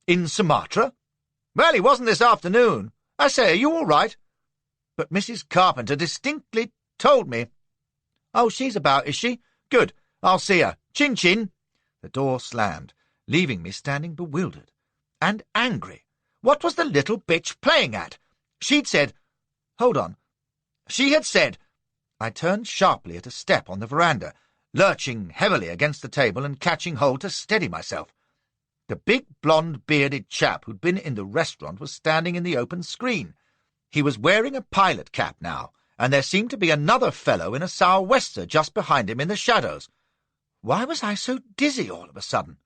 in Sumatra?" "Well, he wasn't this afternoon. I say, are you all right?" "But Mrs. Carpenter distinctly told me—" "Oh, she's about, is she? Good. I'll see her. Chin-chin." The door slammed, leaving me standing bewildered and angry. What was the little bitch playing at? She'd said— Hold on. She had said— I turned sharply at a step on the veranda, lurching heavily against the table and catching hold to steady myself. The big blonde-bearded chap who'd been in the restaurant was standing in the open screen. He was wearing a pilot cap now, and there seemed to be another fellow in a sou'wester just behind him in the shadows. Why was I so dizzy all of a sudden?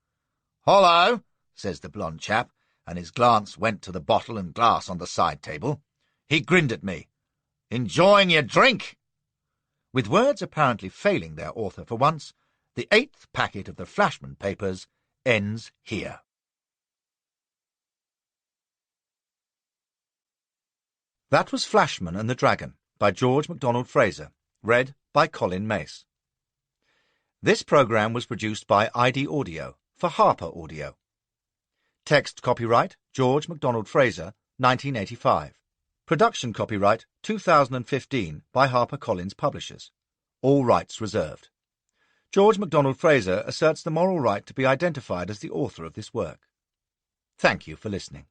"Hollo," says the blonde chap, and his glance went to the bottle and glass on the side table. He grinned at me. "Enjoying your drink?" With words apparently failing their author for once, the 8th packet of the Flashman papers ends here. That was Flashman and the Dragon, by George MacDonald Fraser, read by Colin Mace. This programme was produced by ID Audio for Harper Audio. Text copyright George MacDonald Fraser, 1985. Production copyright 2015 by HarperCollins Publishers. All rights reserved. George MacDonald Fraser asserts the moral right to be identified as the author of this work. Thank you for listening.